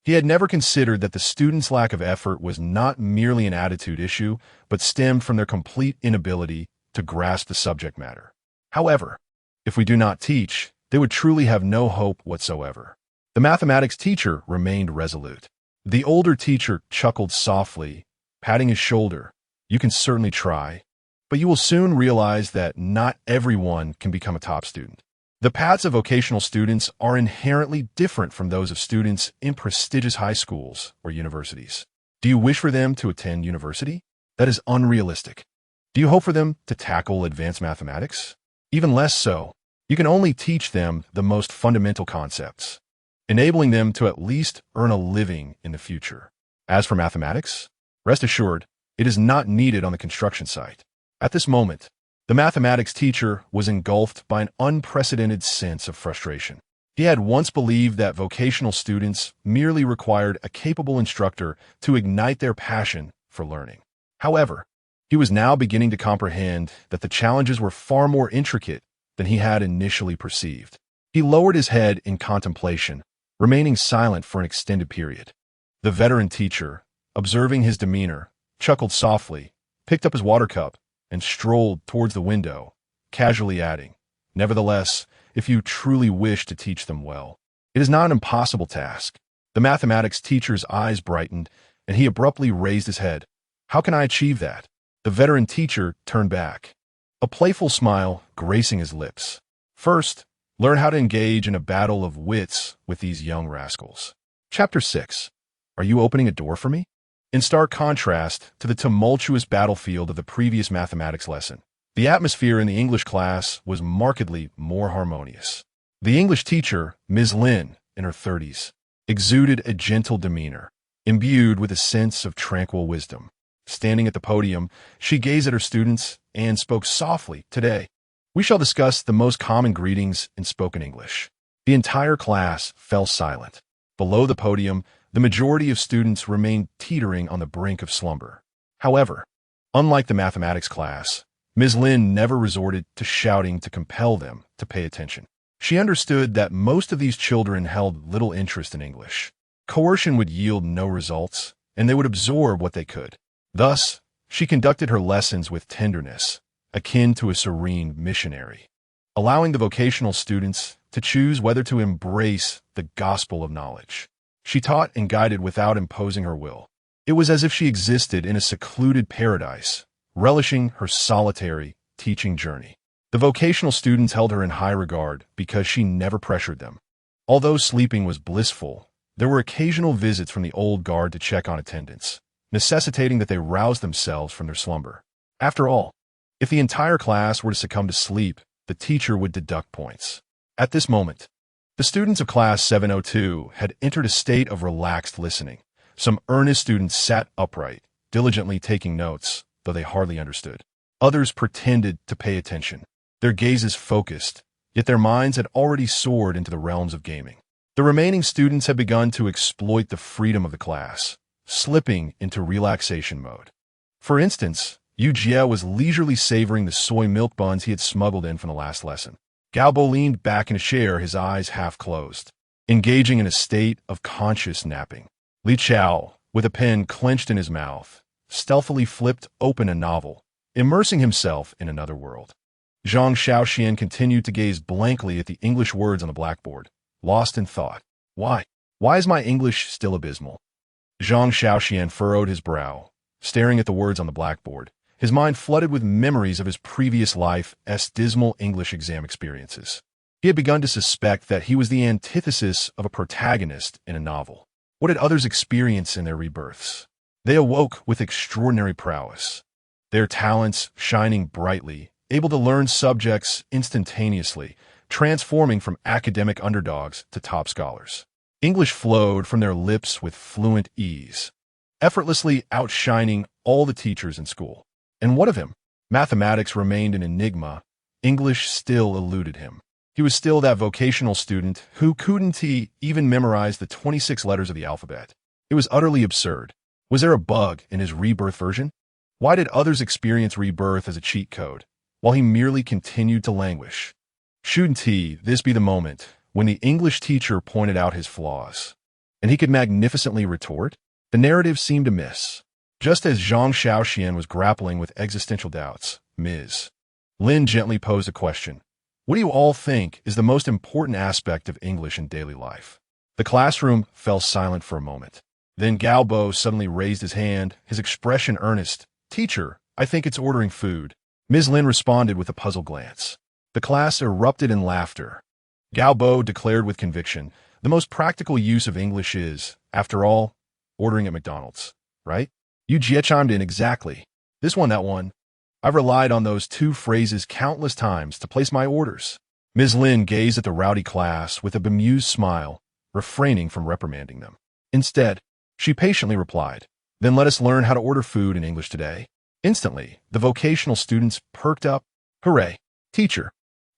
He had never considered that the students' lack of effort was not merely an attitude issue, but stemmed from their complete inability to grasp the subject matter. However, if we do not teach, they would truly have no hope whatsoever. The mathematics teacher remained resolute. The older teacher chuckled softly, patting his shoulder. "You can certainly try, but you will soon realize that not everyone can become a top student. The paths of vocational students are inherently different from those of students in prestigious high schools or universities. Do you wish for them to attend university? That is unrealistic. Do you hope for them to tackle advanced mathematics? Even less so. You can only teach them the most fundamental concepts, enabling them to at least earn a living in the future. As for mathematics, rest assured, it is not needed on the construction site." At this moment, the mathematics teacher was engulfed by an unprecedented sense of frustration. He had once believed that vocational students merely required a capable instructor to ignite their passion for learning. However, he was now beginning to comprehend that the challenges were far more intricate than he had initially perceived. He lowered his head in contemplation, remaining silent for an extended period. The veteran teacher, observing his demeanor, chuckled softly, picked up his water cup, and strolled towards the window, casually adding, "Nevertheless, if you truly wish to teach them well, it is not an impossible task." The mathematics teacher's eyes brightened, and he abruptly raised his head. "How can I achieve that?" The veteran teacher turned back, a playful smile gracing his lips. "First, learn how to engage in a battle of wits with these young rascals." Chapter 6. Are you opening a door for me? In stark contrast to the tumultuous battlefield of the previous mathematics lesson, the atmosphere in the English class was markedly more harmonious. The English teacher, Ms. Lin, in her 30s, exuded a gentle demeanor, imbued with a sense of tranquil wisdom. Standing at the podium, she gazed at her students and spoke softly. "Today, we shall discuss the most common greetings in spoken English." The entire class fell silent. Below the podium, the majority of students remained teetering on the brink of slumber. However, unlike the mathematics class, Ms. Lin never resorted to shouting to compel them to pay attention. She understood that most of these children held little interest in English. Coercion would yield no results, and they would absorb what they could. Thus, she conducted her lessons with tenderness, akin to a serene missionary, allowing the vocational students to choose whether to embrace the gospel of knowledge. She taught and guided without imposing her will. It was as if she existed in a secluded paradise, relishing her solitary teaching journey. The vocational students held her in high regard because she never pressured them. Although sleeping was blissful, there were occasional visits from the old guard to check on attendance, necessitating that they rouse themselves from their slumber. After all, if the entire class were to succumb to sleep, the teacher would deduct points. At this moment, the students of Class 702 had entered a state of relaxed listening. Some earnest students sat upright, diligently taking notes, though they hardly understood. Others pretended to pay attention, their gazes focused, yet their minds had already soared into the realms of gaming. The remaining students had begun to exploit the freedom of the class, slipping into relaxation mode. For instance, Yu Jie was leisurely savoring the soy milk buns he had smuggled in from the last lesson. Galbo leaned back in a chair, his eyes half closed, engaging in a state of conscious napping. Li Chao, with a pen clenched in his mouth, stealthily flipped open a novel, immersing himself in another world. Zhang Shaoxuan continued to gaze blankly at the English words on the blackboard, lost in thought. Why? Why is my English still abysmal? Zhang Shaoxuan furrowed his brow, staring at the words on the blackboard, his mind flooded with memories of his previous life's dismal English exam experiences. He had begun to suspect that he was the antithesis of a protagonist in a novel. What did others experience in their rebirths? They awoke with extraordinary prowess, their talents shining brightly, able to learn subjects instantaneously, transforming from academic underdogs to top scholars. English flowed from their lips with fluent ease, effortlessly outshining all the teachers in school. And what of him? Mathematics remained an enigma. English still eluded him. He was still that vocational student who couldn't even memorize the 26 letters of the alphabet. It was utterly absurd. Was there a bug in his rebirth version? Why did others experience rebirth as a cheat code, while he merely continued to languish? Shouldn't this be the moment when the English teacher pointed out his flaws, and he could magnificently retort? The narrative seemed amiss. Just as Zhang Shaoxuan was grappling with existential doubts, Ms. Lin gently posed a question. What do you all think is the most important aspect of English in daily life? The classroom fell silent for a moment. Then Galbo suddenly raised his hand, his expression earnest. Teacher, I think it's ordering food. Ms. Lin responded with a puzzled glance. The class erupted in laughter. Galbo declared with conviction, the most practical use of English is, after all, ordering at McDonald's, right? You chimed in exactly. This one, that one. I've relied on those two phrases countless times to place my orders. Ms. Lin gazed at the rowdy class with a bemused smile, refraining from reprimanding them. Instead, she patiently replied, then let us learn how to order food in English today. Instantly, the vocational students perked up. Hooray! Teacher,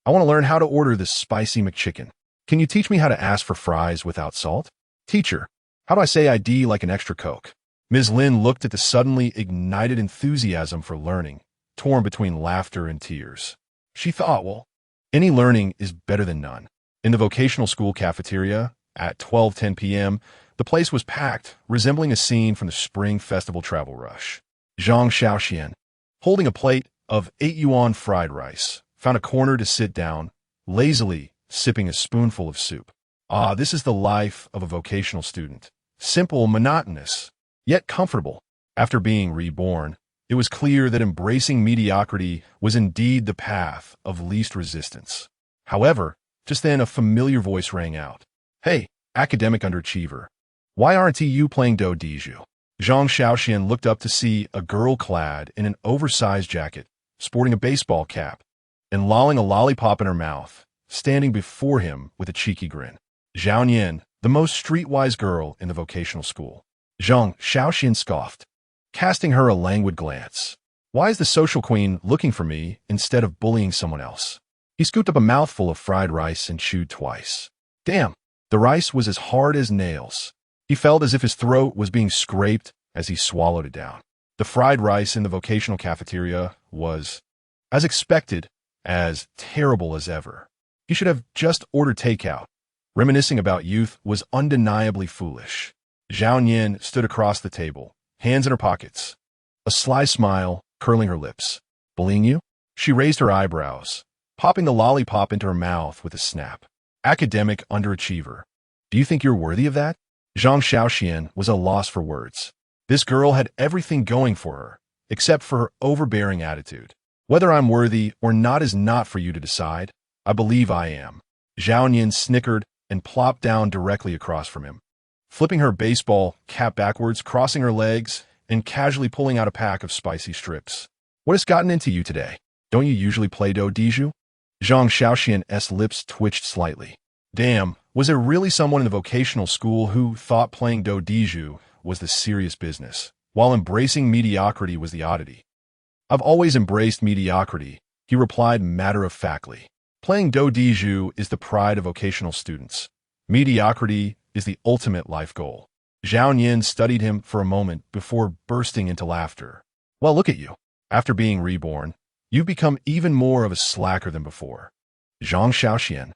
I want to learn how to order this spicy McChicken. Can you teach me how to ask for fries without salt? Teacher, how do I say ID like an extra Coke? Ms. Lin looked at the suddenly ignited enthusiasm for learning, torn between laughter and tears. She thought, well, any learning is better than none. In the vocational school cafeteria, at 12:10 p.m., the place was packed, resembling a scene from the Spring Festival travel rush. Zhang Shaoxuan, holding a plate of 8 yuan fried rice, found a corner to sit down, lazily sipping a spoonful of soup. Ah, this is the life of a vocational student. Simple, monotonous, yet comfortable. After being reborn, it was clear that embracing mediocrity was indeed the path of least resistance. However, just then a familiar voice rang out. Hey, academic underachiever. Why aren't you playing do diju? Zhang Shaoxuan looked up to see a girl clad in an oversized jacket, sporting a baseball cap, and lolling a lollipop in her mouth, standing before him with a cheeky grin. Zhao Nian, the most streetwise girl in the vocational school. Zhang Shaoxuan scoffed, casting her a languid glance. Why is the social queen looking for me instead of bullying someone else? He scooped up a mouthful of fried rice and chewed twice. Damn, the rice was as hard as nails. He felt as if his throat was being scraped as he swallowed it down. The fried rice in the vocational cafeteria was, as expected, as terrible as ever. He should have just ordered takeout. Reminiscing about youth was undeniably foolish. Zhao Nian stood across the table, hands in her pockets, a sly smile curling her lips. Bullying you? She raised her eyebrows, popping the lollipop into her mouth with a snap. Academic underachiever. Do you think you're worthy of that? Zhang Shaoxuan was at a loss for words. This girl had everything going for her, except for her overbearing attitude. Whether I'm worthy or not is not for you to decide. I believe I am. Zhao Nian snickered and plopped down directly across from him, flipping her baseball cap backwards, crossing her legs, and casually pulling out a pack of spicy strips. What has gotten into you today? Don't you usually play do diju? Zhang Shaoxuan's lips twitched slightly. Damn, was there really someone in the vocational school who thought playing do diju was the serious business, while embracing mediocrity was the oddity? I've always embraced mediocrity, he replied matter-of-factly. Playing do diju is the pride of vocational students. Mediocrity is the ultimate life goal. Zhao Nian studied him for a moment before bursting into laughter. Well, look at you. After being reborn, you've become even more of a slacker than before. Zhang Shaoxuan.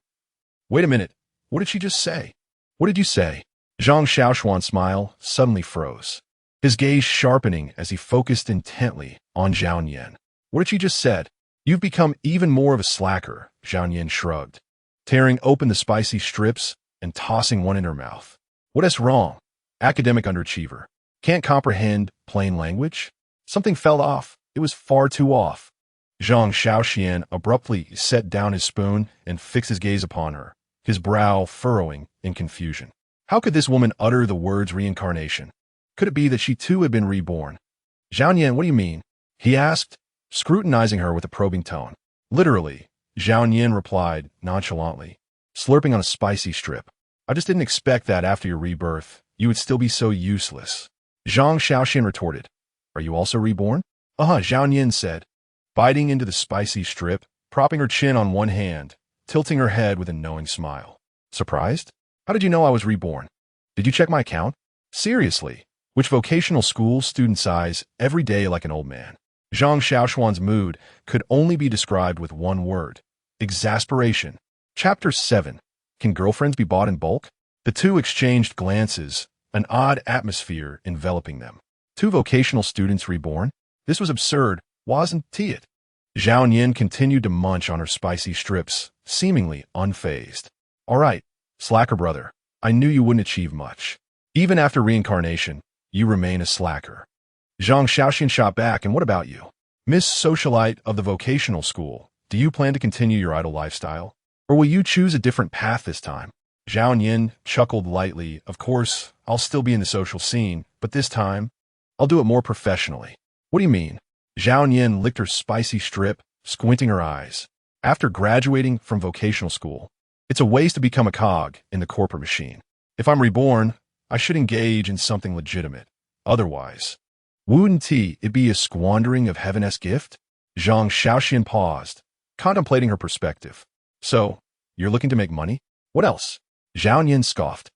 Wait a minute. What did she just say? What did you say? Zhang Shaoxuan's smile suddenly froze, his gaze sharpening as he focused intently on Zhao Nian. What did she just said? You've become even more of a slacker, Zhao Nian shrugged, tearing open the spicy strips and tossing one in her mouth. What is wrong? Academic underachiever. Can't comprehend plain language? Something fell off. It was far too off. Zhang Shaoxuan abruptly set down his spoon and fixed his gaze upon her, his brow furrowing in confusion. How could this woman utter the words reincarnation? Could it be that she too had been reborn? Zhao Nian, what do you mean? He asked, scrutinizing her with a probing tone. Literally, Zhao Nian replied nonchalantly, slurping on a spicy strip. I just didn't expect that after your rebirth, you would still be so useless. Zhang Shaoxuan retorted. Are you also reborn? Zhao Nian said, biting into the spicy strip, propping her chin on one hand, tilting her head with a knowing smile. Surprised? How did you know I was reborn? Did you check my account? Seriously, which vocational school students eyes every day like an old man? Zhang Shaoxuan's mood could only be described with one word: exasperation. Chapter 7. Can girlfriends be bought in bulk? The two exchanged glances, an odd atmosphere enveloping them. Two vocational students reborn? This was absurd, wasn't it? Zhao Nian continued to munch on her spicy strips, seemingly unfazed. All right, slacker brother, I knew you wouldn't achieve much. Even after reincarnation, you remain a slacker. Zhang Shaoxuan shot back, and what about you? Miss Socialite of the vocational school, do you plan to continue your idle lifestyle? Or will you choose a different path this time? Zhao Nian chuckled lightly. Of course, I'll still be in the social scene, but this time, I'll do it more professionally. What do you mean? Zhao Nian licked her spicy strip, squinting her eyes. After graduating from vocational school, it's a waste to become a cog in the corporate machine. If I'm reborn, I should engage in something legitimate. Otherwise, wouldn't it be a squandering of heaven's gift? Zhang Shaoxuan paused, contemplating her perspective. So, you're looking to make money? What else? Zhao Nian scoffed,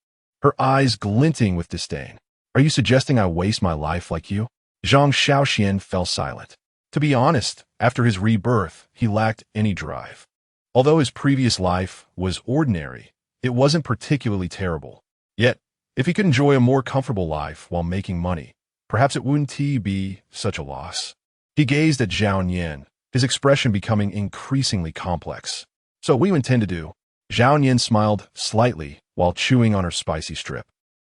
her eyes glinting with disdain. Are you suggesting I waste my life like you? Zhang Shaoxuan fell silent. To be honest, after his rebirth, he lacked any drive. Although his previous life was ordinary, it wasn't particularly terrible. Yet, if he could enjoy a more comfortable life while making money, perhaps it wouldn't be such a loss. He gazed at Zhao Nian, his expression becoming increasingly complex. So what do you intend to do? Zhao Nian smiled slightly while chewing on her spicy strip.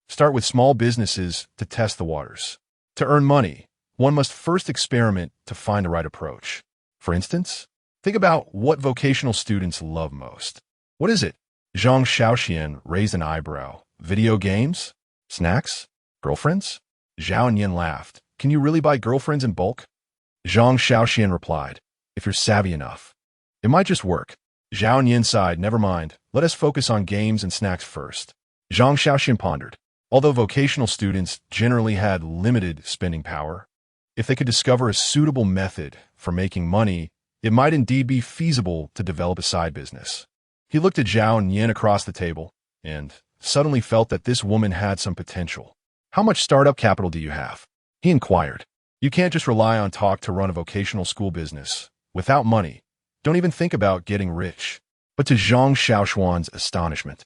Start with small businesses to test the waters. To earn money, one must first experiment to find the right approach. For instance, think about what vocational students love most. What is it? Zhang Shaoxuan raised an eyebrow. Video games? Snacks? Girlfriends? Zhao Nian laughed. Can you really buy girlfriends in bulk? Zhang Shaoxuan replied, if you're savvy enough. It might just work. Zhao Nian sighed. Never mind. Let us focus on games and snacks first. Zhang Shaoxuan pondered. Although vocational students generally had limited spending power, if they could discover a suitable method for making money, it might indeed be feasible to develop a side business. He looked at Zhao Nian across the table and suddenly felt that this woman had some potential. How much startup capital do you have? He inquired. You can't just rely on talk to run a vocational school business. Without money, don't even think about getting rich. But to Zhang Shaoxuan's astonishment,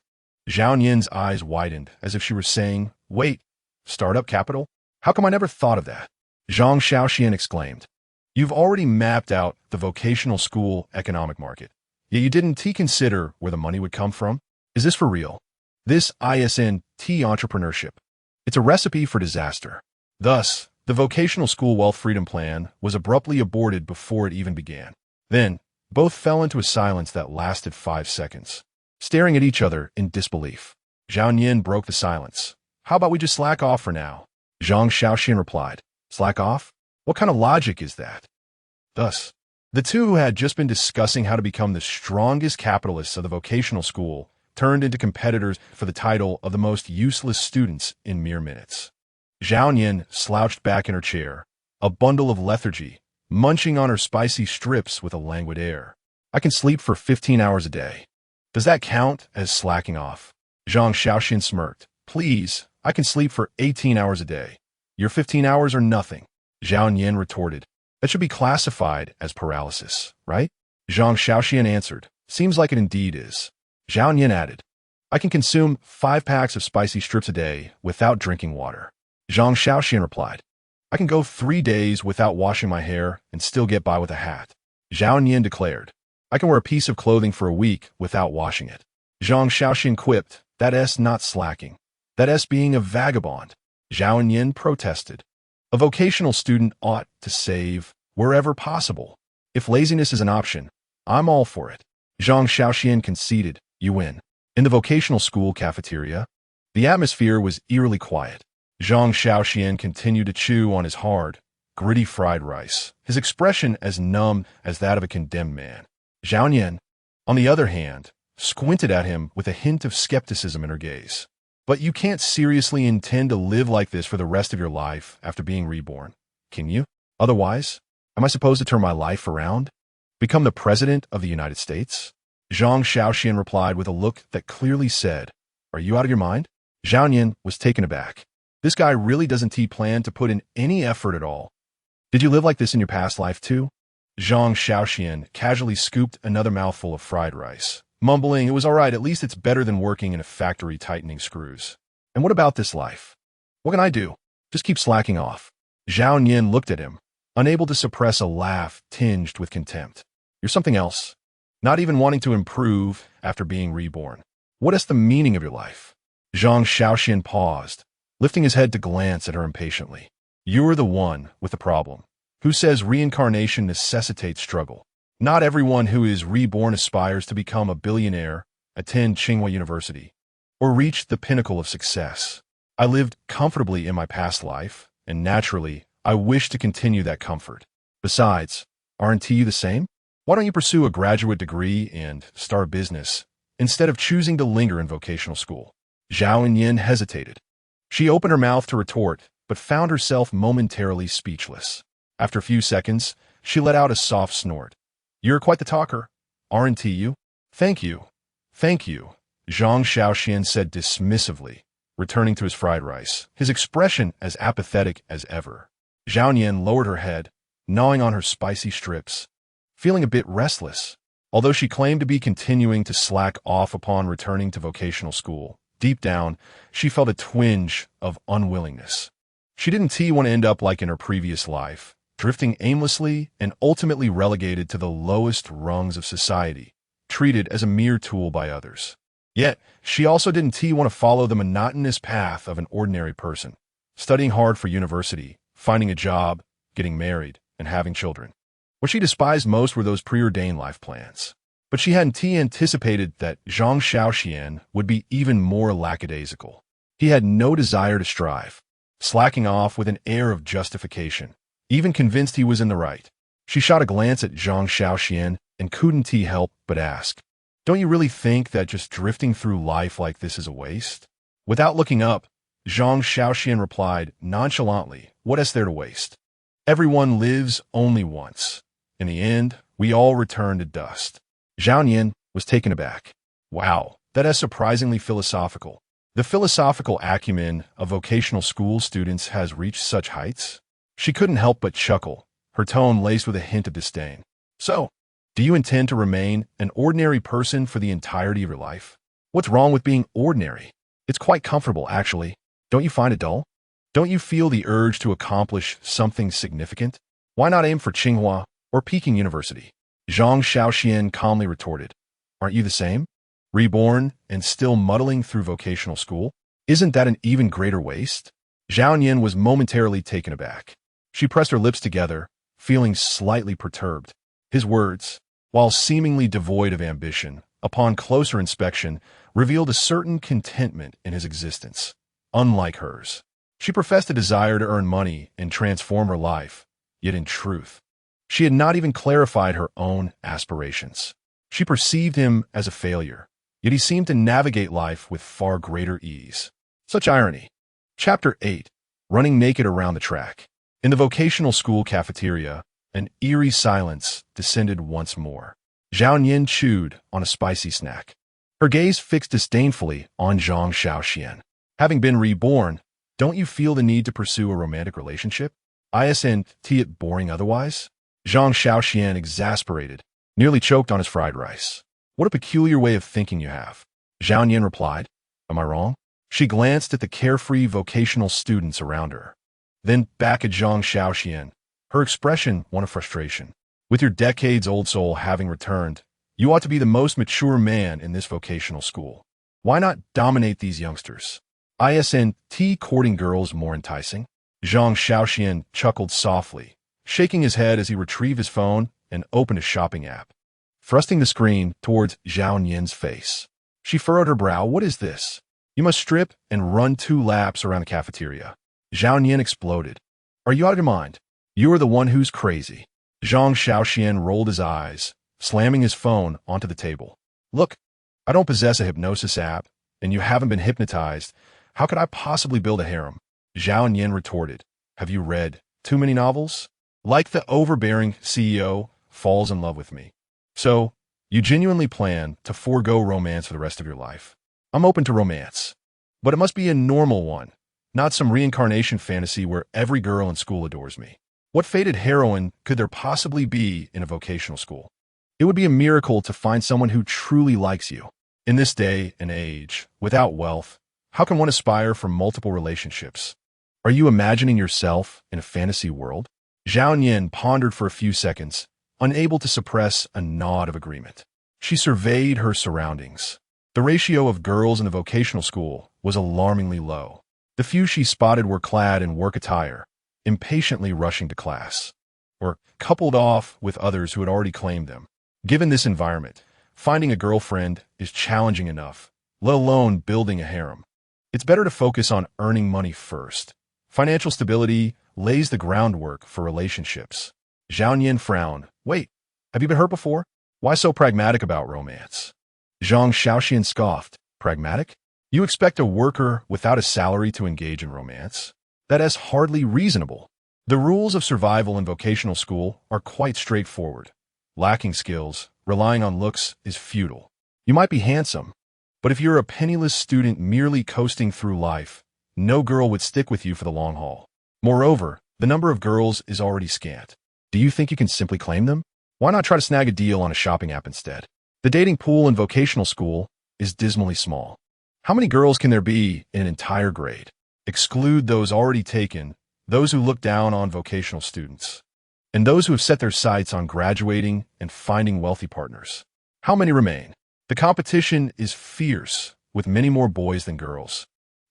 Zhao Nian's eyes widened as if she were saying, wait, startup capital? How come I never thought of that? Zhang Shaoxuan exclaimed. You've already mapped out the vocational school economic market, yet you didn't consider where the money would come from? Is this for real? This isn't entrepreneurship. It's a recipe for disaster. Thus, the vocational school wealth freedom plan was abruptly aborted before it even began. Then, both fell into a silence that lasted 5 seconds, staring at each other in disbelief. Zhao Nian broke the silence. How about we just slack off for now? Zhang Shaoxuan replied. Slack off? What kind of logic is that? Thus, the two who had just been discussing how to become the strongest capitalists of the vocational school turned into competitors for the title of the most useless students in mere minutes. Zhao Nian slouched back in her chair, a bundle of lethargy, munching on her spicy strips with a languid air. I can sleep for 15 hours a day. Does that count as slacking off? Zhang Shaoxuan smirked. Please, I can sleep for 18 hours a day. Your 15 hours are nothing. Zhao Nian retorted. That should be classified as paralysis, right? Zhang Shaoxuan answered. Seems like it indeed is. Zhao Nian added. I can consume 5 packs of spicy strips a day without drinking water. Zhang Shaoxuan replied. I can go 3 days without washing my hair and still get by with a hat. Zhao Nian declared. I can wear a piece of clothing for a week without washing it. Zhang Shaoxuan quipped. That's not slacking. That's being a vagabond. Zhao Nian protested. A vocational student ought to save wherever possible. If laziness is an option, I'm all for it. Zhang Shaoxuan conceded, you win. In the vocational school cafeteria, the atmosphere was eerily quiet. Zhang Shaoxuan continued to chew on his hard, gritty fried rice, his expression as numb as that of a condemned man. Zhao Nian, on the other hand, squinted at him with a hint of skepticism in her gaze. But you can't seriously intend to live like this for the rest of your life after being reborn, can you? Otherwise, am I supposed to turn my life around? Become the President of the United States? Zhang Shaoxuan replied with a look that clearly said, are you out of your mind? Zhao Nian was taken aback. This guy really doesn't plan to put in any effort at all. Did you live like this in your past life too? Zhang Shaoxuan casually scooped another mouthful of fried rice, mumbling it was all right, at least it's better than working in a factory tightening screws. And what about this life? What can I do? Just keep slacking off. Zhao Nian looked at him, unable to suppress a laugh tinged with contempt. You're something else. Not even wanting to improve after being reborn. What is the meaning of your life? Zhang Shaoxuan paused, lifting his head to glance at her impatiently. You're the one with the problem. Who says reincarnation necessitates struggle? Not everyone who is reborn aspires to become a billionaire, attend Tsinghua University, or reach the pinnacle of success. I lived comfortably in my past life, and naturally, I wish to continue that comfort. Besides, aren't you the same? Why don't you pursue a graduate degree and start a business, instead of choosing to linger in vocational school? Zhao Nian hesitated. She opened her mouth to retort, but found herself momentarily speechless. After a few seconds, she let out a soft snort. You're quite the talker, aren't you? Thank you. Thank you, Zhang Shaoxuan said dismissively, returning to his fried rice, his expression as apathetic as ever. Zhao Nian lowered her head, gnawing on her spicy strips, feeling a bit restless. Although she claimed to be continuing to slack off upon returning to vocational school, deep down, she felt a twinge of unwillingness. She didn't want to end up like in her previous life, drifting aimlessly and ultimately relegated to the lowest rungs of society, treated as a mere tool by others. Yet, she also didn't want to follow the monotonous path of an ordinary person, studying hard for university, finding a job, getting married, and having children. What she despised most were those preordained life plans. But she hadn't anticipated that Zhang Shaoxuan would be even more lackadaisical. He had no desire to strive, slacking off with an air of justification, even convinced he was in the right. She shot a glance at Zhang Shaoxuan and couldn't help but ask, don't you really think that just drifting through life like this is a waste? Without looking up, Zhang Shaoxuan replied nonchalantly, what is there to waste? Everyone lives only once. In the end, we all return to dust. Zhao Nian was taken aback. Wow, that is surprisingly philosophical. The philosophical acumen of vocational school students has reached such heights? She couldn't help but chuckle, her tone laced with a hint of disdain. So, do you intend to remain an ordinary person for the entirety of your life? What's wrong with being ordinary? It's quite comfortable, actually. Don't you find it dull? Don't you feel the urge to accomplish something significant? Why not aim for Tsinghua or Peking University? Zhang Shaoxuan calmly retorted. Aren't you the same? Reborn and still muddling through vocational school? Isn't that an even greater waste? Zhao Nian was momentarily taken aback. She pressed her lips together, feeling slightly perturbed. His words, while seemingly devoid of ambition, upon closer inspection, revealed a certain contentment in his existence, unlike hers. She professed a desire to earn money and transform her life, yet in truth, she had not even clarified her own aspirations. She perceived him as a failure, yet he seemed to navigate life with far greater ease. Such irony. Chapter 8. Running naked around the track. In the vocational school cafeteria, an eerie silence descended once more. Zhao Nian chewed on a spicy snack, her gaze fixed disdainfully on Zhang Shaoxuan. Having been reborn, don't you feel the need to pursue a romantic relationship? Isn't it boring otherwise? Zhang Shaoxuan, exasperated, nearly choked on his fried rice. What a peculiar way of thinking you have. Zhao Nian replied. Am I wrong? She glanced at the carefree vocational students around her, then back at Zhang Shaoxuan, her expression one of frustration. With your decades-old soul having returned, you ought to be the most mature man in this vocational school. Why not dominate these youngsters? Isn't courting girls more enticing? Zhang Shaoxuan chuckled softly, shaking his head as he retrieved his phone and opened a shopping app, thrusting the screen towards Zhao Yin's face. She furrowed her brow. What is this? You must strip and run 2 laps around the cafeteria. Zhao Yin exploded. Are you out of your mind? You are the one who's crazy. Zhang Shaoxuan rolled his eyes, slamming his phone onto the table. Look, I don't possess a hypnosis app, and you haven't been hypnotized. How could I possibly build a harem? Zhao Yin retorted. Have you read too many novels? Like the overbearing CEO falls in love with me. So, you genuinely plan to forego romance for the rest of your life. I'm open to romance, but it must be a normal one, not some reincarnation fantasy where every girl in school adores me. What fated heroine could there possibly be in a vocational school? It would be a miracle to find someone who truly likes you. In this day and age, without wealth, how can one aspire for multiple relationships? Are you imagining yourself in a fantasy world? Zhao Yin pondered for a few seconds, unable to suppress a nod of agreement. She surveyed her surroundings. The ratio of girls in the vocational school was alarmingly low. The few she spotted were clad in work attire, impatiently rushing to class, or coupled off with others who had already claimed them. Given this environment, finding a girlfriend is challenging enough, let alone building a harem. It's better to focus on earning money first. Financial stability lays the groundwork for relationships. Zhao Yin frowned. Wait, have you been hurt before? Why so pragmatic about romance? Zhang Shaoxuan scoffed. Pragmatic? You expect a worker without a salary to engage in romance? That is hardly reasonable. The rules of survival in vocational school are quite straightforward. Lacking skills, relying on looks is futile. You might be handsome, but if you're a penniless student merely coasting through life, no girl would stick with you for the long haul. Moreover, the number of girls is already scant. Do you think you can simply claim them? Why not try to snag a deal on a shopping app instead? The dating pool in vocational school is dismally small. How many girls can there be in an entire grade? Exclude those already taken, those who look down on vocational students, and those who have set their sights on graduating and finding wealthy partners. How many remain? The competition is fierce, with many more boys than girls.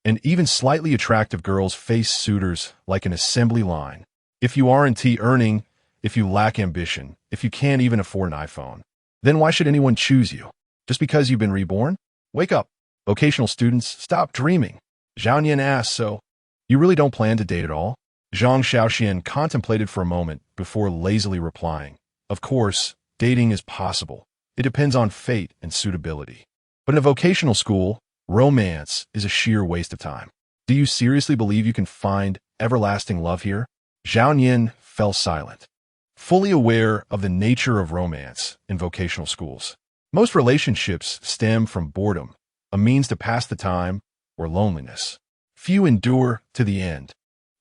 And even slightly attractive girls face suitors like an assembly line. If you aren't earning, if you lack ambition, if you can't even afford an iPhone, then why should anyone choose you? Just because you've been reborn? Wake up. Vocational students, stop dreaming. Zhao Yin asked, so, you really don't plan to date at all? Zhang Shaoxuan contemplated for a moment before lazily replying. Of course, dating is possible. It depends on fate and suitability. But in a vocational school, romance is a sheer waste of time. Do you seriously believe you can find everlasting love here? Zhao Yin fell silent, fully aware of the nature of romance in vocational schools. Most relationships stem from boredom, a means to pass the time, or loneliness. Few endure to the end.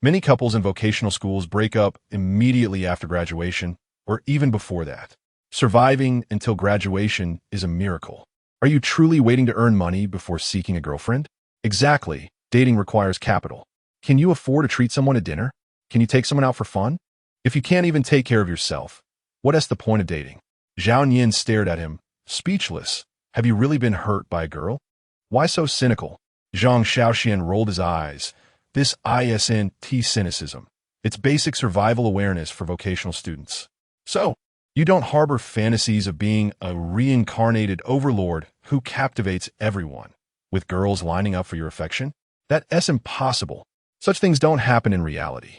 Many couples in vocational schools break up immediately after graduation, or even before that. Surviving until graduation is a miracle. Are you truly waiting to earn money before seeking a girlfriend? Exactly. Dating requires capital. Can you afford to treat someone to dinner? Can you take someone out for fun? If you can't even take care of yourself, what is the point of dating? Zhao Yin stared at him, speechless. Have you really been hurt by a girl? Why so cynical? Zhang Shaoxuan rolled his eyes. This isn't cynicism. It's basic survival awareness for vocational students. So, you don't harbor fantasies of being a reincarnated overlord who captivates everyone, with girls lining up for your affection? That's impossible. Such things don't happen in reality.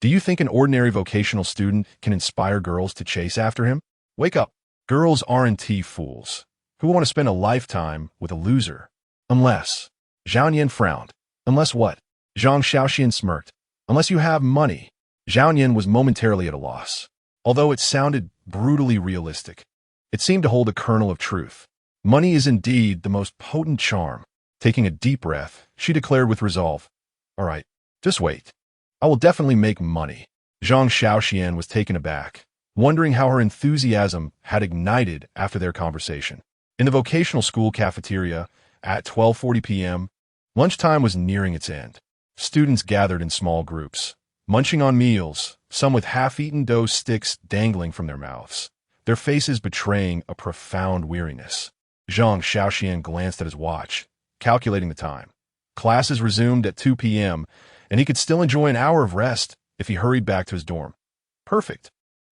Do you think an ordinary vocational student can inspire girls to chase after him? Wake up. Girls aren't fools who want to spend a lifetime with a loser. Unless. Zhao Yin frowned. Unless what? Zhang Shaoxuan smirked. Unless you have money. Zhao Yin was momentarily at a loss. Although it sounded brutally realistic, it seemed to hold a kernel of truth. Money is indeed the most potent charm. Taking a deep breath, she declared with resolve, all right, just wait. I will definitely make money. Zhang Shaoxuan was taken aback, wondering how her enthusiasm had ignited after their conversation. In the vocational school cafeteria, at 12:40 p.m., lunchtime was nearing its end. Students gathered in small groups, munching on meals, some with half-eaten dough sticks dangling from their mouths, their faces betraying a profound weariness. Zhang Shaoxuan glanced at his watch, calculating the time. Classes resumed at 2 p.m., and he could still enjoy an hour of rest if he hurried back to his dorm. Perfect.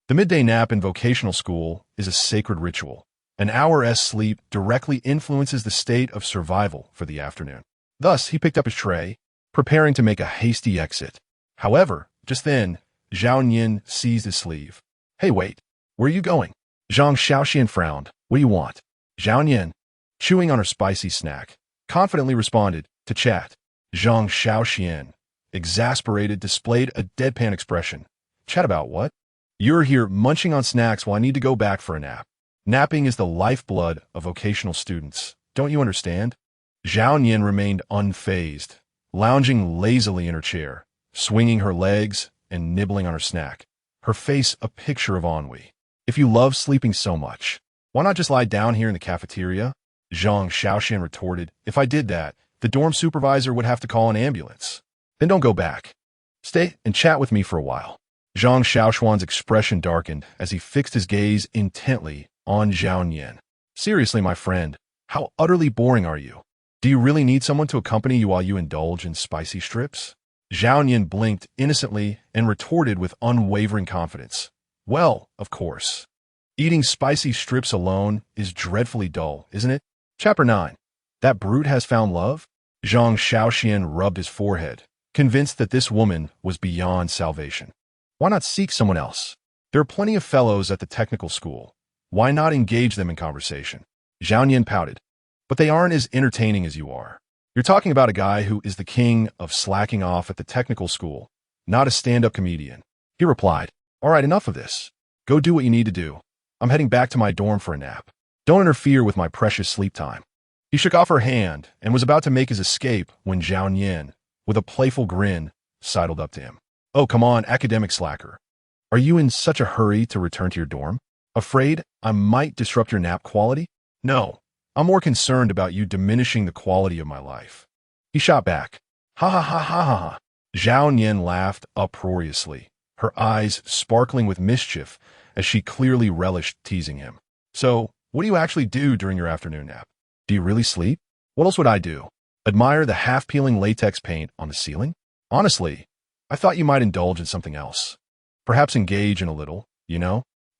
The midday nap in vocational school is a sacred ritual. An hour's sleep directly influences the state of survival for the afternoon. Thus, he picked up his tray, preparing to make a hasty exit. However, just then, Zhao Nian seized his sleeve. "Hey, wait. Where are you going?" Zhang Shaoxuan frowned. "What do you want?" Zhao Nian, chewing on her spicy snack, confidently responded, "To chat." Zhang Shaoxuan, exasperated, displayed a deadpan expression. "Chat about what?" "You're here munching on snacks while I need to go back for a nap. Napping is the lifeblood of vocational students. Don't you understand?" Zhao Nian remained unfazed, lounging lazily in her chair, swinging her legs and nibbling on her snack, her face a picture of ennui. "If you love sleeping so much, why not just lie down here in the cafeteria?" Zhang Shaoxuan retorted. "If I did that, the dorm supervisor would have to call an ambulance." "Then don't go back. Stay and chat with me for a while." Zhang Shaoxuan's expression darkened as he fixed his gaze intently on Zhao Nian. "Seriously, my friend, how utterly boring are you? Do you really need someone to accompany you while you indulge in spicy strips?" Zhao Nian blinked innocently and retorted with unwavering confidence. "Well, of course. Eating spicy strips alone is dreadfully dull, isn't it?" Chapter 9. That brute has found love? Zhang Shaoxuan rubbed his forehead, convinced that this woman was beyond salvation. Why not seek someone else? There are plenty of fellows at the technical school. Why not engage them in conversation? Zhao Nian pouted. "But they aren't as entertaining as you are. You're talking about a guy who is the king of slacking off at the technical school, not a stand-up comedian." He replied, "All right, enough of this. Go do what you need to do. I'm heading back to my dorm for a nap. Don't interfere with my precious sleep time." He shook off her hand and was about to make his escape when Zhao Nian, with a playful grin, sidled up to him. "Oh, come on, academic slacker. Are you in such a hurry to return to your dorm? Afraid I might disrupt your nap quality?" "No, I'm more concerned about you diminishing the quality of my life." He shot back. "Ha ha ha ha ha ha." Zhao Nian laughed uproariously, her eyes sparkling with mischief as she clearly relished teasing him. "So, what do you actually do during your afternoon nap? Do you really sleep? What else would I do? Admire the half-peeling latex paint on the ceiling? Honestly, I thought you might indulge in something else. Perhaps engage in a little,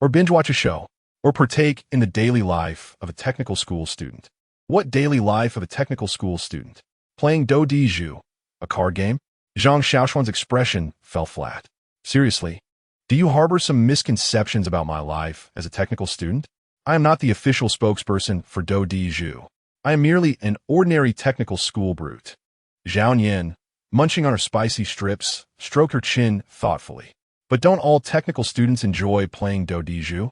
or binge-watch a show, or partake in the daily life of a technical school student." What daily life of a technical school student? Playing Do Di Zhu, a card game? Zhang Shaoxuan's expression fell flat. "Seriously, do you harbor some misconceptions about my life as a technical student? I am not the official spokesperson for Do Di Zhu. I am merely an ordinary technical school brute." Zhao Nian, munching on her spicy strips, stroked her chin thoughtfully. "But don't all technical students enjoy playing Do Di Zhu?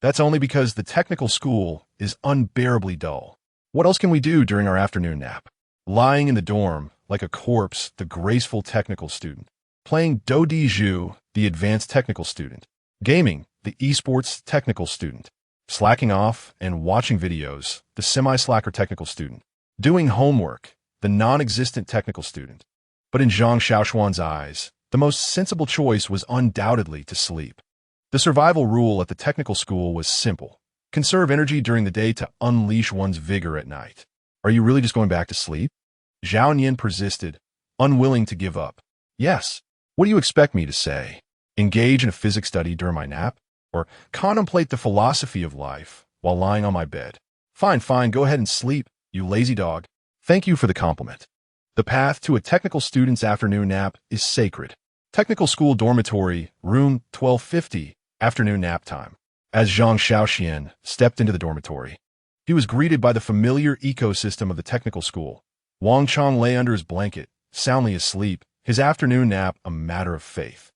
That's only because the technical school is unbearably dull. What else can we do during our afternoon nap? Lying in the dorm, like a corpse, the graceful technical student. Playing Do Di Zhu, the advanced technical student. Gaming, the esports technical student. Slacking off and watching videos, the semi-slacker technical student. Doing homework, the non-existent technical student." But in Zhang Shaoxuan's eyes, the most sensible choice was undoubtedly to sleep. The survival rule at the technical school was simple. Conserve energy during the day to unleash one's vigor at night. "Are you really just going back to sleep?" Zhao Nian persisted, unwilling to give up. "Yes. What do you expect me to say? Engage in a physics study during my nap? Or contemplate the philosophy of life while lying on my bed? Fine, go ahead and sleep, you lazy dog. Thank you for the compliment. The path to a technical student's afternoon nap is sacred. Technical school dormitory, room 1250, afternoon nap time." As Zhang Shaoxuan stepped into the dormitory, he was greeted by the familiar ecosystem of the technical school. Wang Chong lay under his blanket, soundly asleep, his afternoon nap a matter of faith.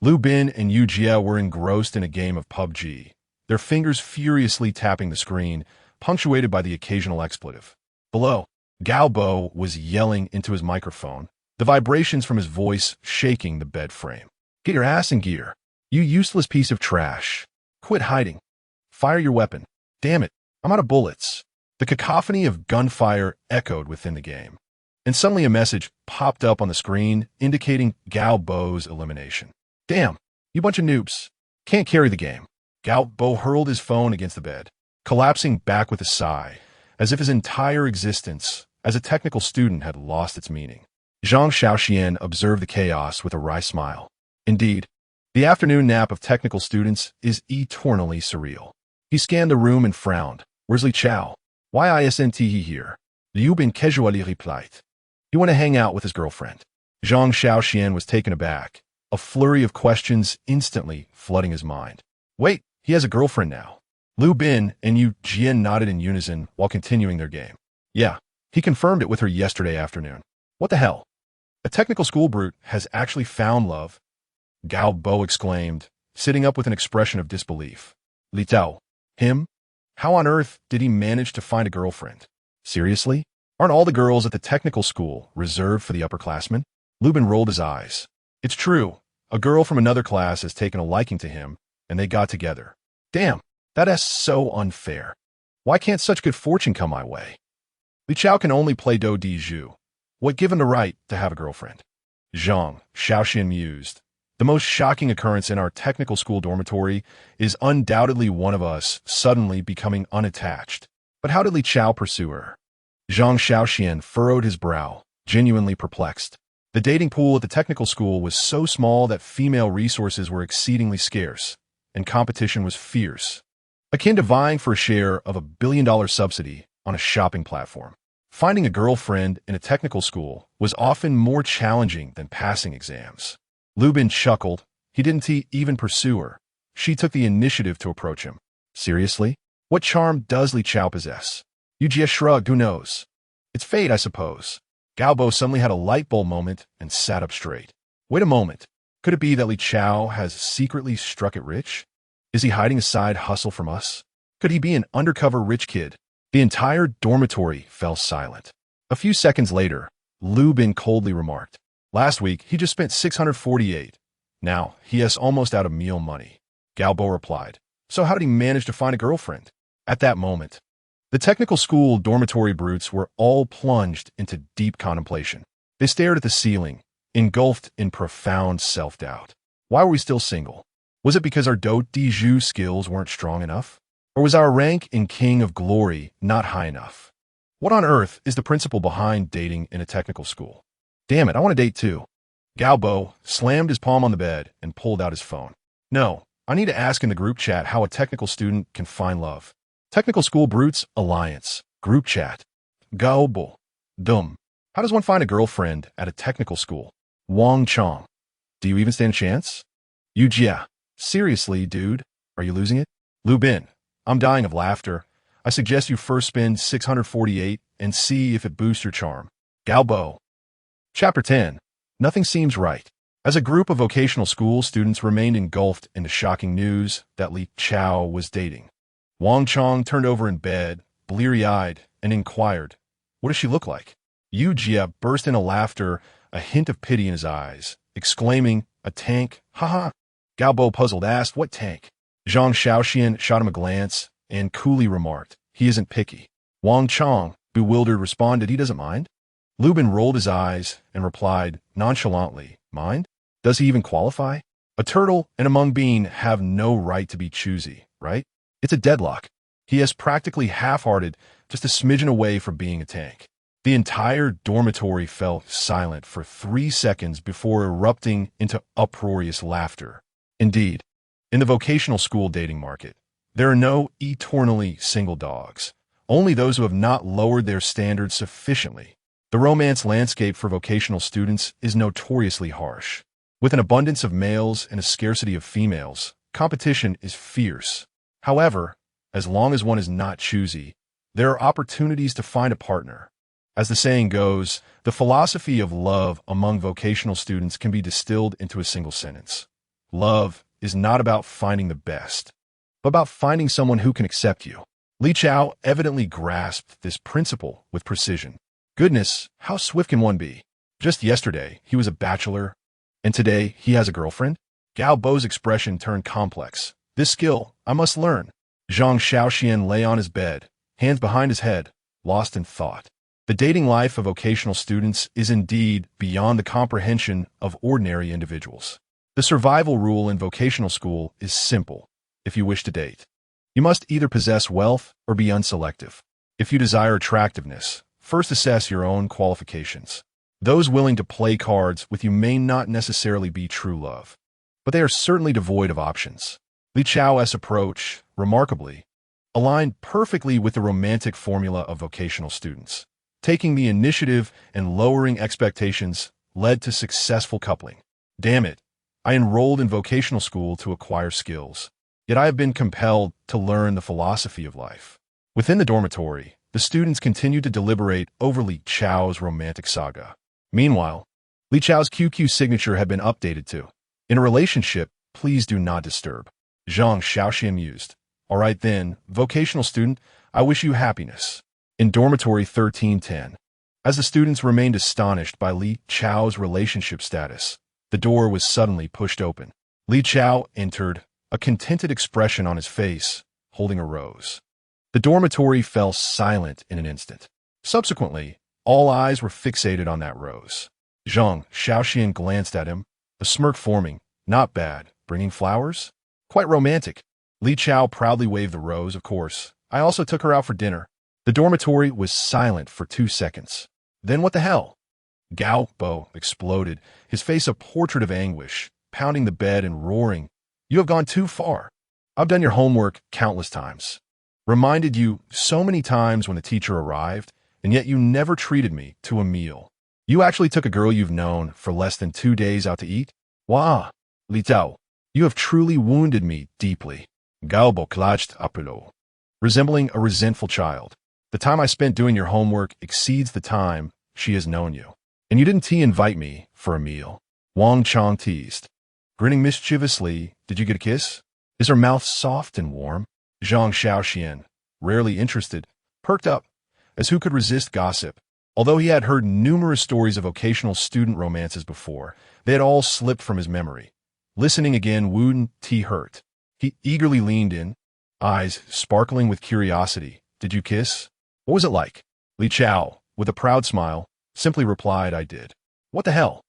Lu Bin and Yu Jie were engrossed in a game of PUBG, their fingers furiously tapping the screen, punctuated by the occasional expletive. Below, Gao Bo was yelling into his microphone, the vibrations from his voice shaking the bed frame. "Get your ass in gear, you useless piece of trash. Quit hiding. Fire your weapon. Damn it, I'm out of bullets." The cacophony of gunfire echoed within the game, and suddenly a message popped up on the screen indicating Gao Bo's elimination. "Damn, you bunch of noobs. Can't carry the game." Gao Bo hurled his phone against the bed, collapsing back with a sigh, as if his entire existence as a technical student had lost its meaning. Zhang Shaoxuan observed the chaos with a wry smile. Indeed, The afternoon nap of technical students is eternally surreal. He scanned the room and frowned. Where's Li Chao? Why isn't he here? Liu Bin casually replied. He went to hang out with his girlfriend. Zhang Shaoxuan was taken aback, a flurry of questions instantly flooding his mind. Wait, he has a girlfriend now. Liu Bin and Yu Jian nodded in unison while continuing their game. Yeah, he confirmed it with her yesterday afternoon. What the hell? A technical school brute has actually found love, Gao Bo exclaimed, sitting up with an expression of disbelief. Li Tao, him? How on earth did he manage to find a girlfriend? Seriously? Aren't all the girls at the technical school reserved for the upperclassmen? Lubin rolled his eyes. It's true. A girl from another class has taken a liking to him, and they got together. Damn, that is so unfair. Why can't such good fortune come my way? Li Chao can only play do di zhu. What give him the right to have a girlfriend? Zhang Shaoxuan mused. The most shocking occurrence in our technical school dormitory is undoubtedly one of us suddenly becoming unattached. But how did Li Chao pursue her? Zhang Shaoxian furrowed his brow, genuinely perplexed. The dating pool at the technical school was so small that female resources were exceedingly scarce, and competition was fierce, akin to vying for a share of $1 billion subsidy on a shopping platform. Finding a girlfriend in a technical school was often more challenging than passing exams. Lubin chuckled. He didn't even pursue her. She took the initiative to approach him. Seriously? What charm does Li Chao possess? Yu Jie shrugged. Who knows? It's fate, I suppose. Gao Bo suddenly had a light bulb moment and sat up straight. Wait a moment. Could it be that Li Chao has secretly struck it rich? Is he hiding a side hustle from us? Could he be an undercover rich kid? The entire dormitory fell silent. A few seconds later, Lubin coldly remarked. Last week, he just spent 648. Now, he is almost out of meal money. Gao Bo replied. So how did he manage to find a girlfriend? At that moment, the technical school dormitory brutes were all plunged into deep contemplation. They stared at the ceiling, engulfed in profound self-doubt. Why were we still single? Was it because our do di zhu skills weren't strong enough? Or was our rank in King of Glory not high enough? What on earth is the principle behind dating in a technical school? Damn it, I want to date too. Gao Bo slammed his palm on the bed and pulled out his phone. No, I need to ask in the group chat how a technical student can find love. Technical School Brutes Alliance. Group chat. Gao Bo. Dum. How does one find a girlfriend at a technical school? Wang Chong. Do you even stand a chance? Yu Jia. Seriously, dude, are you losing it? Lu Bin. I'm dying of laughter. I suggest you first spend 648 and see if it boosts your charm. Gao Bo. Chapter 10. Nothing seems right. As a group of vocational school students remained engulfed in the shocking news that Li Chao was dating, Wang Chong turned over in bed, bleary-eyed, and inquired, what does she look like? Yu Jia burst into laughter, a hint of pity in his eyes, exclaiming, a tank? Haha. Gao Bo puzzled asked, what tank? Zhang Shaoxian shot him a glance and coolly remarked, he isn't picky. Wang Chong, bewildered, responded, he doesn't mind. Lubin rolled his eyes and replied nonchalantly, mind? Does he even qualify? A turtle and a mung bean have no right to be choosy, right? It's a deadlock. He is practically half-hearted, just a smidgen away from being a tank. The entire dormitory fell silent for 3 seconds before erupting into uproarious laughter. Indeed, in the vocational school dating market, there are no eternally single dogs, only those who have not lowered their standards sufficiently. The romance landscape for vocational students is notoriously harsh. With an abundance of males and a scarcity of females, competition is fierce. However, as long as one is not choosy, there are opportunities to find a partner. As the saying goes, the philosophy of love among vocational students can be distilled into a single sentence. Love is not about finding the best, but about finding someone who can accept you. Li Chao evidently grasped this principle with precision. Goodness, how swift can one be? Just yesterday, he was a bachelor, and today he has a girlfriend? Gao Bo's expression turned complex. This skill, I must learn. Zhang Shaoxian lay on his bed, hands behind his head, lost in thought. The dating life of vocational students is indeed beyond the comprehension of ordinary individuals. The survival rule in vocational school is simple. If you wish to date, you must either possess wealth or be unselective. If you desire attractiveness, first assess your own qualifications. Those willing to play cards with you may not necessarily be true love. but they are certainly devoid of options. Li Chao's approach, remarkably, aligned perfectly with the romantic formula of vocational students. Taking the initiative and lowering expectations led to successful coupling. Damn it, I enrolled in vocational school to acquire skills, yet I have been compelled to learn the philosophy of life. Within the dormitory, the students continued to deliberate over Li Chao's romantic saga. Meanwhile, Li Chao's QQ signature had been updated to, "In a relationship, please do not disturb." Zhang Shaoxuan mused, "All right then, vocational student, I wish you happiness." In dormitory 1310, as the students remained astonished by Li Chao's relationship status, the door was suddenly pushed open. Li Chao entered, a contented expression on his face, holding a rose. The dormitory fell silent in an instant. Subsequently, all eyes were fixated on that rose. Zhang Shaoxuan glanced at him, a smirk forming. "Not bad. Bringing flowers? Quite romantic." Li Chao proudly waved the rose, "Of course. I also took her out for dinner." The dormitory was silent for 2 seconds. Then what the hell? Gao Bo exploded, his face a portrait of anguish, pounding the bed and roaring, "You have gone too far. I've done your homework countless times. Reminded you so many times when the teacher arrived, and yet you never treated me to a meal. You actually took a girl you've known for less than 2 days out to eat? Wah! Li Zhao, you have truly wounded me deeply." Gao Bo clutched Apollo, resembling a resentful child. "The time I spent doing your homework exceeds the time she has known you. And you didn't invite me for a meal." Wang Chong teased. Grinning mischievously, "Did you get a kiss? Is her mouth soft and warm?" Zhang Shaoxian, rarely interested, perked up, as who could resist gossip. Although he had heard numerous stories of vocational student romances before, they had all slipped from his memory. Listening again wouldn't hurt. He eagerly leaned in, eyes sparkling with curiosity. "Did you kiss? What was it like?" Li Chao, with a proud smile, simply replied, "I did." What the hell?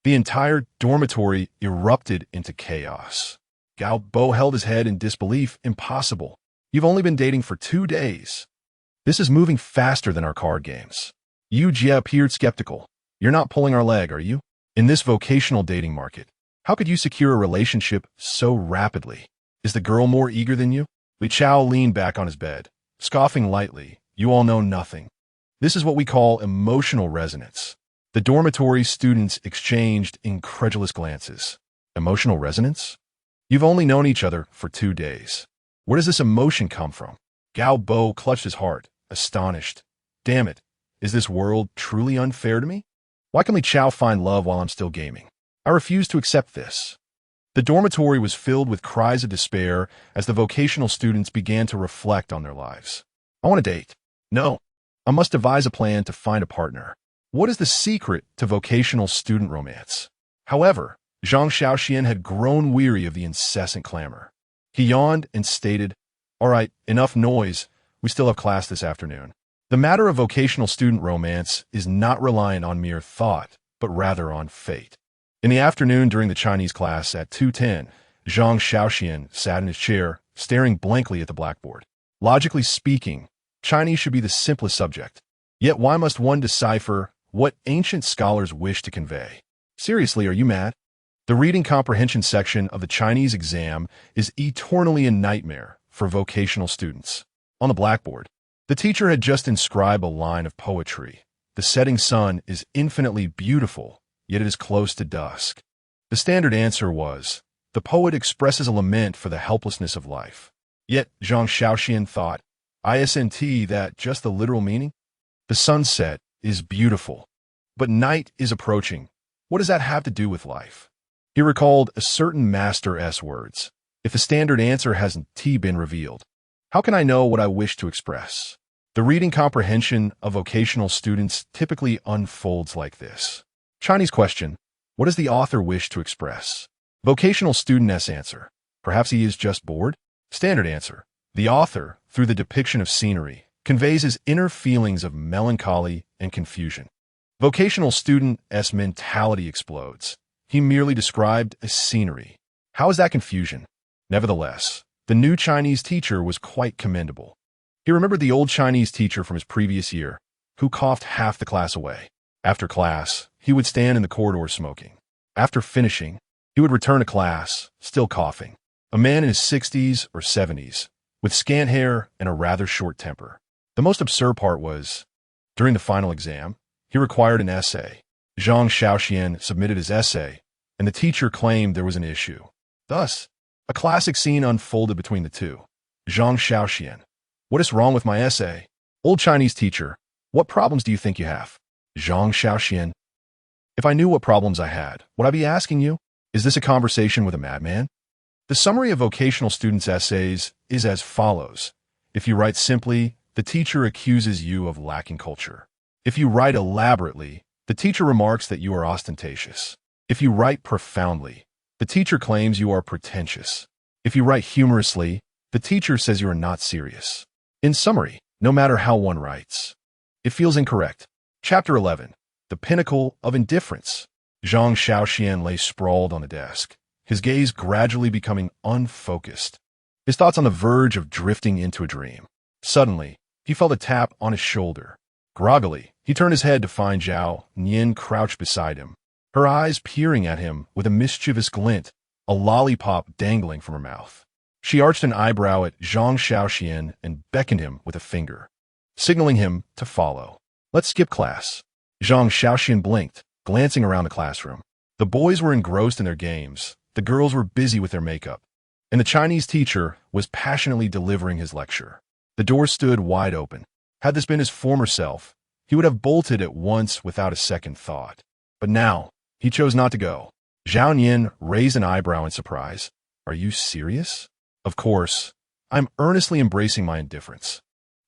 The entire dormitory erupted into chaos. Gao Bo held his head in disbelief. "Impossible. You've only been dating for 2 days. This is moving faster than our card games." Yu Jia appeared skeptical. "You're not pulling our leg, are you? In this vocational dating market, how could you secure a relationship so rapidly? Is the girl more eager than you?" Li Chao leaned back on his bed, scoffing lightly. "You all know nothing. This is what we call emotional resonance." The dormitory students exchanged incredulous glances. Emotional resonance? You've only known each other for 2 days. Where does this emotion come from? Gao Bo clutched his heart, astonished. Damn it, is this world truly unfair to me? Why can Li Chao find love while I'm still gaming? I refuse to accept this. The dormitory was filled with cries of despair as the vocational students began to reflect on their lives. I want to date. No, I must devise a plan to find a partner. What is the secret to vocational student romance? However, Zhang Shaoxuan had grown weary of the incessant clamor. He yawned and stated, "All right, enough noise. We still have class this afternoon." The matter of vocational student romance is not reliant on mere thought, but rather on fate. In the afternoon during the Chinese class at 2:10, Zhang Shaoxuan sat in his chair, staring blankly at the blackboard. Logically speaking, Chinese should be the simplest subject. Yet why must one decipher what ancient scholars wish to convey? Seriously, are you mad? The reading comprehension section of the Chinese exam is eternally a nightmare for vocational students. On the blackboard, the teacher had just inscribed a line of poetry. The setting sun is infinitely beautiful, yet it is close to dusk. The standard answer was, the poet expresses a lament for the helplessness of life. Yet Zhang Shaoxuan thought, isn't that just the literal meaning? The sunset is beautiful, but night is approaching. What does that have to do with life? He recalled a certain master's words. If the standard answer hasn't been revealed, how can I know what I wish to express? The reading comprehension of vocational students typically unfolds like this. Chinese question, what does the author wish to express? Vocational student's answer, perhaps he is just bored? Standard answer, the author, through the depiction of scenery, conveys his inner feelings of melancholy and confusion. Vocational student's mentality explodes. He merely described a scenery. How is that confusion? Nevertheless, the new Chinese teacher was quite commendable. He remembered the old Chinese teacher from his previous year, who coughed half the class away. After class, he would stand in the corridor smoking. After finishing, He would return to class, still coughing. A man in his 60s or 70s, with scant hair and a rather short temper. The most absurd part was, during the final exam, he required an essay. Zhang Shaoxuan submitted his essay, and the teacher claimed there was an issue. Thus, a classic scene unfolded between the two. Zhang Shaoxuan: "What is wrong with my essay?" Old Chinese teacher: "What problems do you think you have?" Zhang Shaoxuan: "If I knew what problems I had, would I be asking you? Is this a conversation with a madman?" The summary of vocational students' essays is as follows. If you write simply, the teacher accuses you of lacking culture. If you write elaborately, the teacher remarks that you are ostentatious. If you write profoundly, the teacher claims you are pretentious. If you write humorously, the teacher says you are not serious. In summary, no matter how one writes, it feels incorrect. Chapter 11. The Pinnacle of Indifference. Zhang Shaoxuan lay sprawled on the desk, his gaze gradually becoming unfocused, his thoughts on the verge of drifting into a dream. Suddenly, he felt a tap on his shoulder. Groggily, he turned his head to find Zhao Nian crouched beside him, her eyes peering at him with a mischievous glint, a lollipop dangling from her mouth. She arched an eyebrow at Zhang Shaoxuan and beckoned him with a finger, signaling him to follow. "Let's skip class." Zhang Shaoxuan blinked, glancing around the classroom. The boys were engrossed in their games, the girls were busy with their makeup, and the Chinese teacher was passionately delivering his lecture. The door stood wide open. Had this been his former self, he would have bolted at once without a second thought. But now, he chose not to go. Zhao Nian raised an eyebrow in surprise. "Are you serious?" "Of course. I'm earnestly embracing my indifference."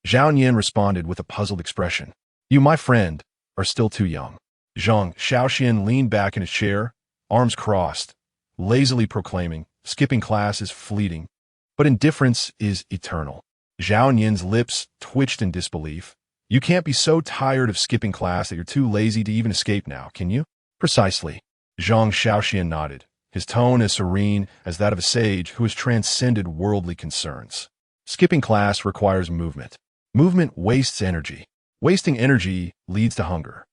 Zhao Nian responded with a puzzled expression. "You, my friend, are still too young." Zhang Shaoxuan leaned back in his chair, arms crossed, lazily proclaiming, "Skipping class is fleeting, but indifference is eternal." Zhao Nian's lips twitched in disbelief. "You can't be so tired of skipping class that you're too lazy to even escape now, can you?" "Precisely." Zhang Shaoxuan nodded, his tone as serene as that of a sage who has transcended worldly concerns. "Skipping class requires movement. Movement wastes energy. Wasting energy leads to hunger.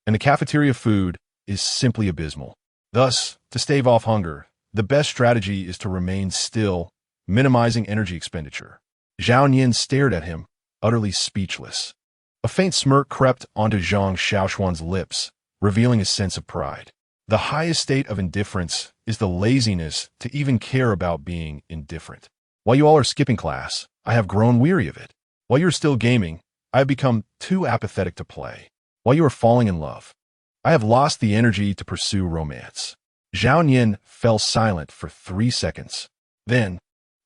And the cafeteria food is simply abysmal. Thus, to stave off hunger, the best strategy is to remain still, minimizing energy expenditure." Zhao Nian stared at him, utterly speechless. A faint smirk crept onto Zhang Shaoxuan's lips, revealing a sense of pride. The highest state of indifference is the laziness to even care about being indifferent. While you all are skipping class, I have grown weary of it. While you're still gaming, I have become too apathetic to play. While you are falling in love, I have lost the energy to pursue romance. Zhao Nian fell silent for 3 seconds. Then,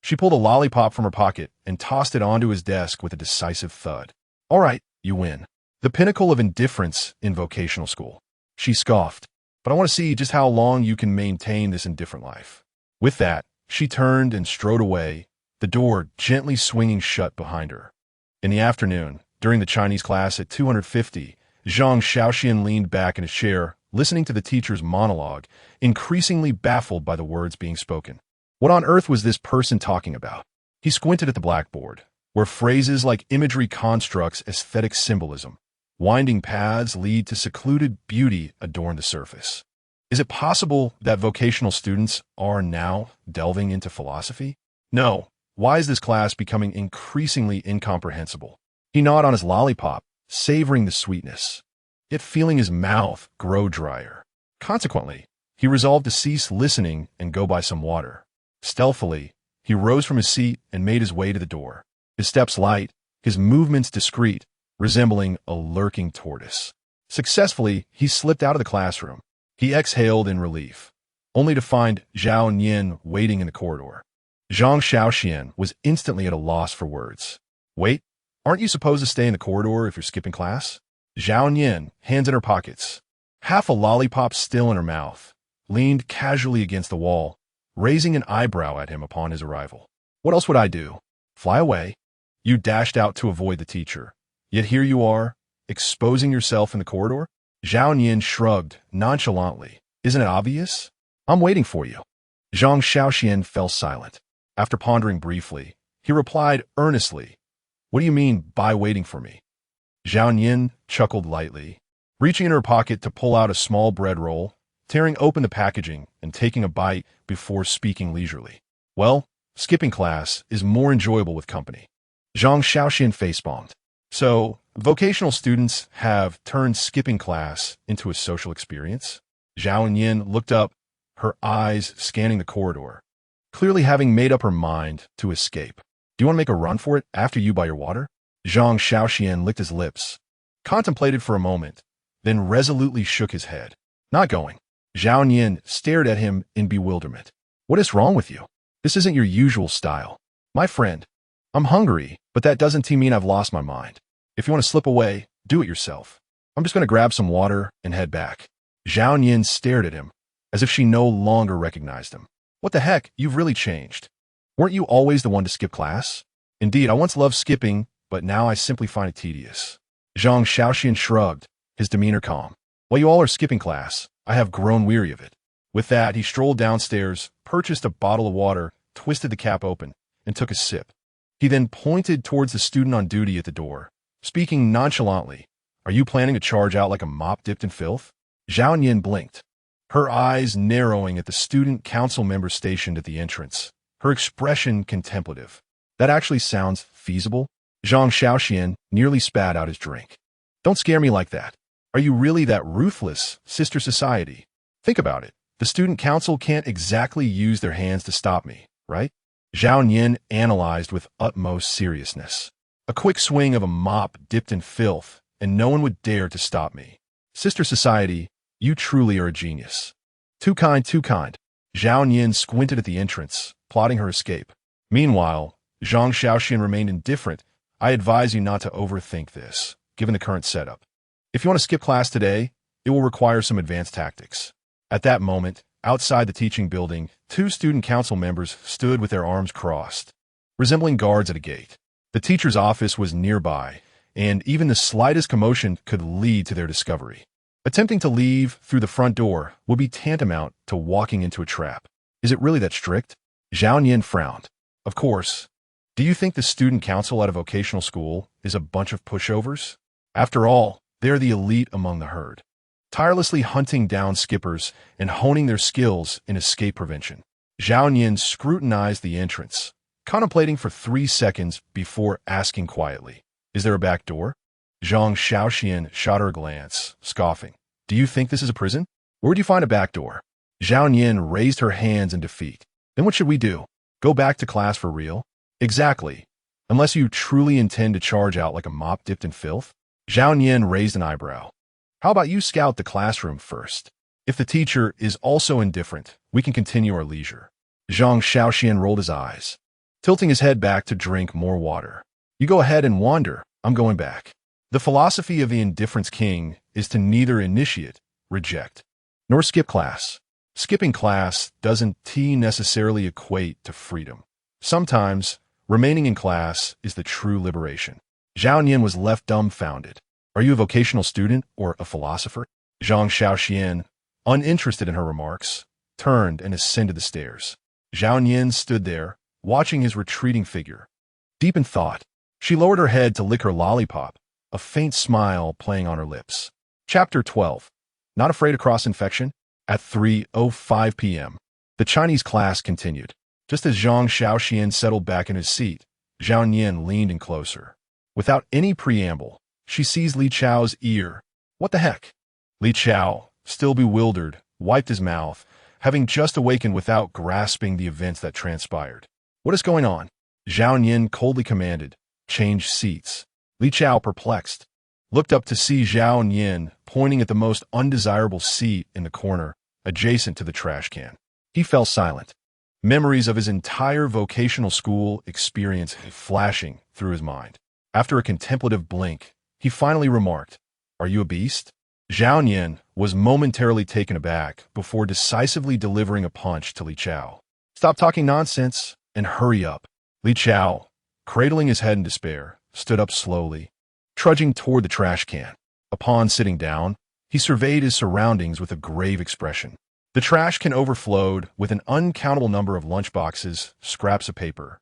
she pulled a lollipop from her pocket and tossed it onto his desk with a decisive thud. "All right, you win. The pinnacle of indifference in vocational school." She scoffed. "But I want to see just how long you can maintain this indifferent life." With that, she turned and strode away, the door gently swinging shut behind her. In the afternoon, during the Chinese class at 250, Zhang Shaoxuan leaned back in his chair, listening to the teacher's monologue, increasingly baffled by the words being spoken. What on earth was this person talking about? He squinted at the blackboard, where phrases like imagery constructs aesthetic symbolism. Winding paths lead to secluded beauty adorn the surface. Is it possible that vocational students are now delving into philosophy? No. Why is this class becoming increasingly incomprehensible? He gnawed on his lollipop, savoring the sweetness, yet feeling his mouth grow drier. Consequently, he resolved to cease listening and go buy some water. Stealthily, he rose from his seat and made his way to the door. His steps light, his movements discreet, resembling a lurking tortoise. Successfully, he slipped out of the classroom. He exhaled in relief, only to find Zhao Nian waiting in the corridor. Zhang Shaoxuan was instantly at a loss for words. "Wait, aren't you supposed to stay in the corridor if you're skipping class?" Zhao Nian, hands in her pockets, half a lollipop still in her mouth, leaned casually against the wall, raising an eyebrow at him upon his arrival. "What else would I do? Fly away?" You dashed out to avoid the teacher, yet here you are, exposing yourself in the corridor? Zhao Nian shrugged nonchalantly. "Isn't it obvious? I'm waiting for you." Zhang Shaoxuan fell silent. After pondering briefly, he replied earnestly, "What do you mean by waiting for me?" Zhao Nian chuckled lightly, reaching in her pocket to pull out a small bread roll. tearing open the packaging and taking a bite before speaking leisurely. Well, skipping class is more enjoyable with company. Zhang Shaoxuan facepalmed. So, vocational students have turned skipping class into a social experience? Zhao Yin looked up, her eyes scanning the corridor, clearly having made up her mind to escape. Do you want to make a run for it after you buy your water? Zhang Shaoxian licked his lips, contemplated for a moment, then resolutely shook his head. Not going. Zhao Yin stared at him in bewilderment. What is wrong with you? This isn't your usual style. My friend, I'm hungry, but that doesn't mean I've lost my mind. If you want to slip away, do it yourself. I'm just going to grab some water and head back. Zhao Yin stared at him, as if she no longer recognized him. What the heck, you've really changed. Weren't you always the one to skip class? Indeed, I once loved skipping, but now I simply find it tedious. Zhang Shaoxian shrugged, his demeanor calm. While you all are skipping class, I have grown weary of it. With that, he strolled downstairs, purchased a bottle of water, twisted the cap open, and took a sip. He then pointed towards the student on duty at the door, speaking nonchalantly. Are you planning to charge out like a mop dipped in filth? Zhao Yin blinked, her eyes narrowing at the student council member stationed at the entrance, her expression contemplative. That actually sounds feasible? Zhang Shaoxian nearly spat out his drink. Don't scare me like that. Are you really that ruthless, sister society? Think about it. The student council can't exactly use their hands to stop me, right? Zhao Yin analyzed with utmost seriousness. A quick swing of a mop dipped in filth, and no one would dare to stop me. Sister society, you truly are a genius. Too kind, too kind. Zhao Yin squinted at the entrance, plotting her escape. Meanwhile, Zhang Shaoxian remained indifferent. I advise you not to overthink this, given the current setup. If you want to skip class today, it will require some advanced tactics. At that moment, outside the teaching building, two student council members stood with their arms crossed, resembling guards at a gate. The teacher's office was nearby, and even the slightest commotion could lead to their discovery. Attempting to leave through the front door would be tantamount to walking into a trap. Is it really that strict? Zhao Yin frowned. Of course. Do you think the student council at a vocational school is a bunch of pushovers? After all, they are the elite among the herd, tirelessly hunting down skippers and honing their skills in escape prevention. Zhao Yin scrutinized the entrance, contemplating for 3 seconds before asking quietly, is there a back door? Zhang Shaoxian shot her a glance, scoffing. Do you think this is a prison? Where would you find a back door? Zhao Yin raised her hands in defeat. Then what should we do? Go back to class for real? Exactly. Unless you truly intend to charge out like a mop dipped in filth? Zhao Yin raised an eyebrow. How about you scout the classroom first? If the teacher is also indifferent, we can continue our leisure. Zhang Shaoxian rolled his eyes, tilting his head back to drink more water. You go ahead and wander. I'm going back. The philosophy of the indifference king is to neither initiate, reject, nor skip class. Skipping class doesn't necessarily equate to freedom. Sometimes, remaining in class is the true liberation. Zhao Yin was left dumbfounded. Are you a vocational student or a philosopher? Zhang Shaoxian, uninterested in her remarks, turned and ascended the stairs. Zhao Yin stood there, watching his retreating figure. Deep in thought, she lowered her head to lick her lollipop, a faint smile playing on her lips. Chapter 12. Not afraid of cross-infection? At 3:05 p.m., the Chinese class continued. Just as Zhang Shaoxian settled back in his seat, Zhao Yin leaned in closer. Without any preamble, she seized Li Chao's ear. What the heck? Li Chao, still bewildered, wiped his mouth, having just awakened without grasping the events that transpired. What is going on? Zhao Yin coldly commanded. Change seats. Li Chao, perplexed, looked up to see Zhao Yin pointing at the most undesirable seat in the corner, adjacent to the trash can. He fell silent, memories of his entire vocational school experience flashing through his mind. After a contemplative blink, he finally remarked, Are you a beast? Zhao Yin was momentarily taken aback before decisively delivering a punch to Li Chao. Stop talking nonsense and hurry up. Li Chao, cradling his head in despair, stood up slowly, trudging toward the trash can. Upon sitting down, he surveyed his surroundings with a grave expression. The trash can overflowed with an uncountable number of lunchboxes, scraps of paper,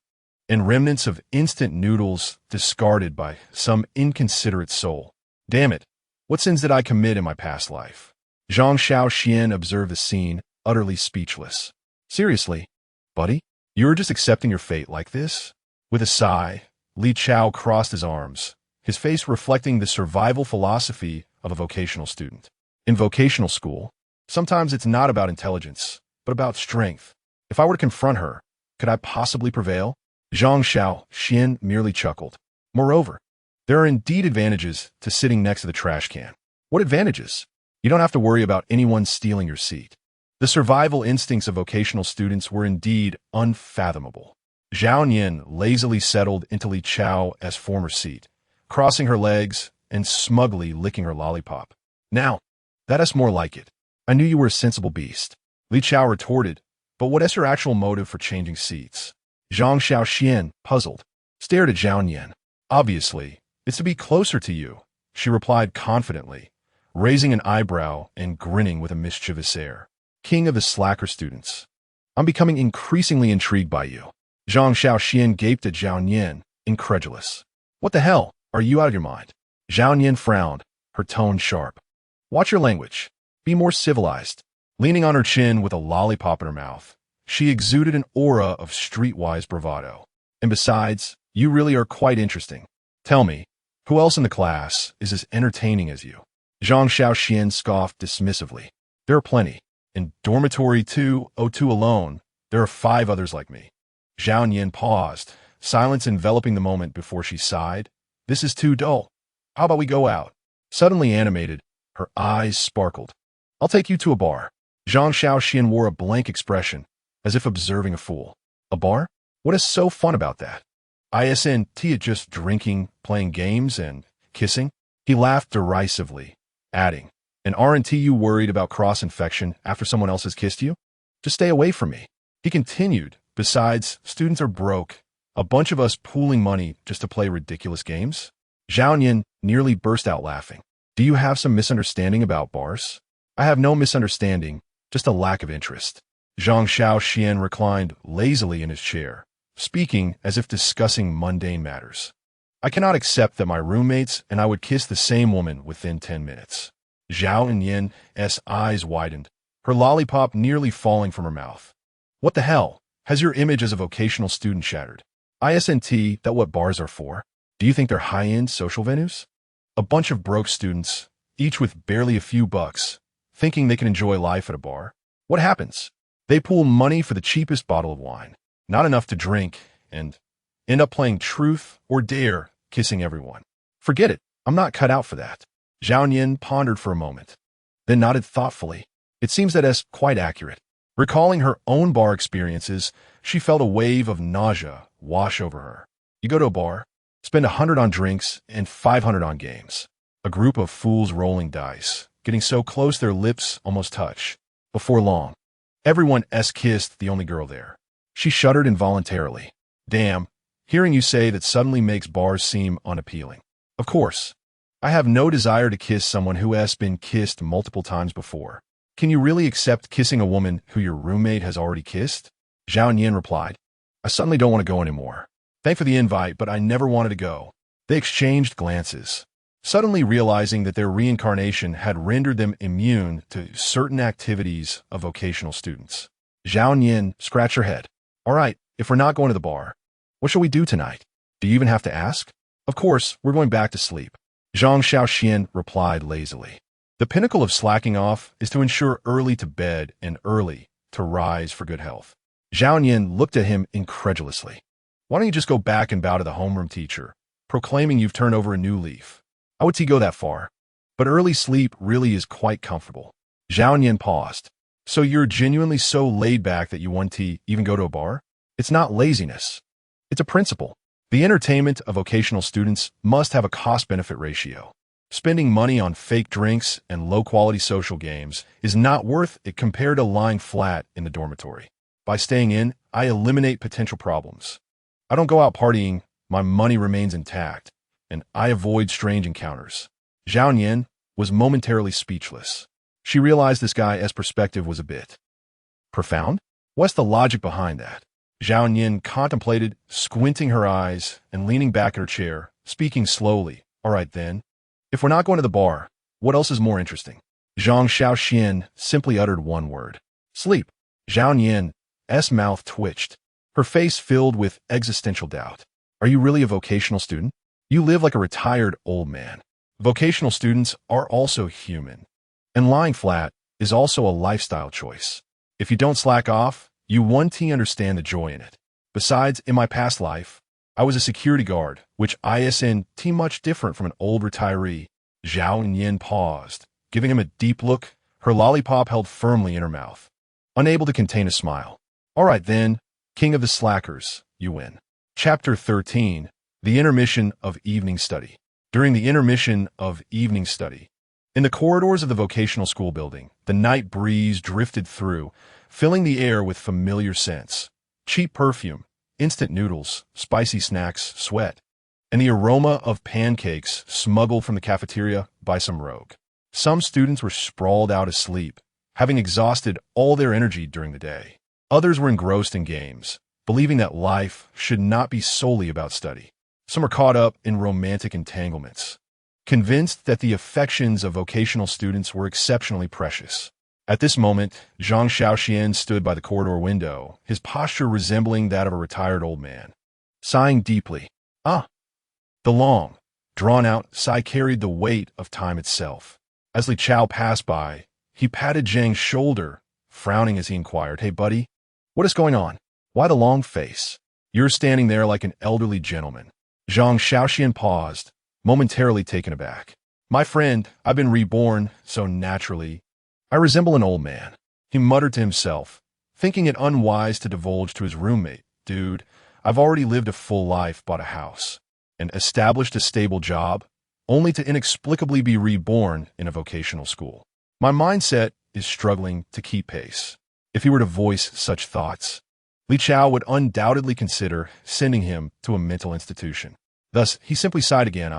and remnants of instant noodles discarded by some inconsiderate soul. Damn it, what sins did I commit in my past life? Zhang Shaoxuan observed the scene, utterly speechless. Seriously, buddy? You were just accepting your fate like this? With a sigh, Li Chao crossed his arms, his face reflecting the survival philosophy of a vocational student. In vocational school, sometimes it's not about intelligence, but about strength. If I were to confront her, could I possibly prevail? Zhang Shaoxuan merely chuckled. Moreover, there are indeed advantages to sitting next to the trash can. What advantages? You don't have to worry about anyone stealing your seat. The survival instincts of vocational students were indeed unfathomable. Zhao Nian lazily settled into Li Chao's former seat, crossing her legs and smugly licking her lollipop. Now, that is more like it. I knew you were a sensible beast. Li Chao retorted, but what is your actual motive for changing seats? Zhang Shaoxuan, puzzled, stared at Zhao Nian. Obviously, it's to be closer to you, she replied confidently, raising an eyebrow and grinning with a mischievous air. King of the slacker students. I'm becoming increasingly intrigued by you. Zhang Shaoxuan gaped at Zhao Nian, incredulous. What the hell? Are you out of your mind? Zhao Nian frowned, her tone sharp. Watch your language. Be more civilized. Leaning on her chin with a lollipop in her mouth, she exuded an aura of streetwise bravado. And besides, you really are quite interesting. Tell me, who else in the class is as entertaining as you? Zhang Shaoxuan scoffed dismissively. There are plenty. In dormitory 202 alone, there are 5 others like me. Zhao Nian paused, silence enveloping the moment before she sighed. This is too dull. How about we go out? Suddenly animated, her eyes sparkled. I'll take you to a bar. Zhang Shaoxuan wore a blank expression, as if observing a fool. A bar? What is so fun about that? Isn't it just drinking, playing games, and kissing? He laughed derisively, adding, and aren't you worried about cross-infection after someone else has kissed you? Just stay away from me. He continued, besides, students are broke. A bunch of us pooling money just to play ridiculous games? Zhao Nian nearly burst out laughing. Do you have some misunderstanding about bars? I have no misunderstanding, just a lack of interest. Zhang Shaoxuan reclined lazily in his chair, speaking as if discussing mundane matters. I cannot accept that my roommates and I would kiss the same woman within 10 minutes. Zhao Nian's eyes widened, her lollipop nearly falling from her mouth. What the hell? Has your image as a vocational student shattered? Isn't that what bars are for? Do you think they're high-end social venues? A bunch of broke students, each with barely a few bucks, thinking they can enjoy life at a bar? What happens? They pool money for the cheapest bottle of wine, not enough to drink, and end up playing truth or dare, kissing everyone. Forget it. I'm not cut out for that. Zhao Nian pondered for a moment, then nodded thoughtfully. It seems that is quite accurate. Recalling her own bar experiences, she felt a wave of nausea wash over her. You go to a bar, spend 100 on drinks and 500 on games. A group of fools rolling dice, getting so close their lips almost touch. Before long, everyone kissed the only girl there. She shuddered involuntarily. Damn, hearing you say that suddenly makes bars seem unappealing. Of course, I have no desire to kiss someone who has been kissed multiple times before. Can you really accept kissing a woman who your roommate has already kissed? Zhao Nian replied. I suddenly don't want to go anymore. Thanks for the invite, but I never wanted to go. They exchanged glances, suddenly realizing that their reincarnation had rendered them immune to certain activities of vocational students. Zhao Nian scratched her head. All right, if we're not going to the bar, what shall we do tonight? Do you even have to ask? Of course, we're going back to sleep. Zhang Shaoxuan replied lazily. The pinnacle of slacking off is to ensure early to bed and early to rise for good health. Zhao Nian looked at him incredulously. Why don't you just go back and bow to the homeroom teacher, proclaiming you've turned over a new leaf? How would he go that far? But early sleep really is quite comfortable. Zhao Nian paused. So you're genuinely so laid back that you want to even go to a bar? It's not laziness. It's a principle. The entertainment of vocational students must have a cost-benefit ratio. Spending money on fake drinks and low-quality social games is not worth it compared to lying flat in the dormitory. By staying in, I eliminate potential problems. I don't go out partying, my money remains intact, and I avoid strange encounters. Zhao Nian was momentarily speechless. She realized this guy's perspective was a bit profound. What's the logic behind that? Zhao Nian contemplated, squinting her eyes and leaning back in her chair, speaking slowly. All right then. If we're not going to the bar, what else is more interesting? Zhang Shaoxuan simply uttered one word. Sleep. Zhao Nian's mouth twitched. Her face filled with existential doubt. Are you really a vocational student? You live like a retired old man. Vocational students are also human. And lying flat is also a lifestyle choice. If you don't slack off, you won't understand the joy in it. Besides, in my past life, I was a security guard, which isn't much different from an old retiree. Zhao Nian paused, giving him a deep look, her lollipop held firmly in her mouth. Unable to contain a smile. All right then, king of the slackers, you win. Chapter 13. The Intermission of Evening Study. During the intermission of evening study, in the corridors of the vocational school building, the night breeze drifted through, filling the air with familiar scents. Cheap perfume, instant noodles, spicy snacks, sweat, and the aroma of pancakes smuggled from the cafeteria by some rogue. Some students were sprawled out asleep, having exhausted all their energy during the day. Others were engrossed in games, believing that life should not be solely about study. Some were caught up in romantic entanglements, convinced that the affections of vocational students were exceptionally precious. At this moment, Zhang Shaoxuan stood by the corridor window, his posture resembling that of a retired old man. Sighing deeply. The long, drawn-out sigh carried the weight of time itself. As Li Chao passed by, he patted Zhang's shoulder, frowning as he inquired, Hey, buddy, what is going on? Why the long face? You're standing there like an elderly gentleman. Zhang Shaoxuan paused, momentarily taken aback. My friend, I've been reborn, so naturally, I resemble an old man. He muttered to himself, thinking it unwise to divulge to his roommate. Dude, I've already lived a full life, bought a house, and established a stable job, only to inexplicably be reborn in a vocational school. My mindset is struggling to keep pace. If he were to voice such thoughts, Li Chao would undoubtedly consider sending him to a mental institution. Thus, he simply sighed again.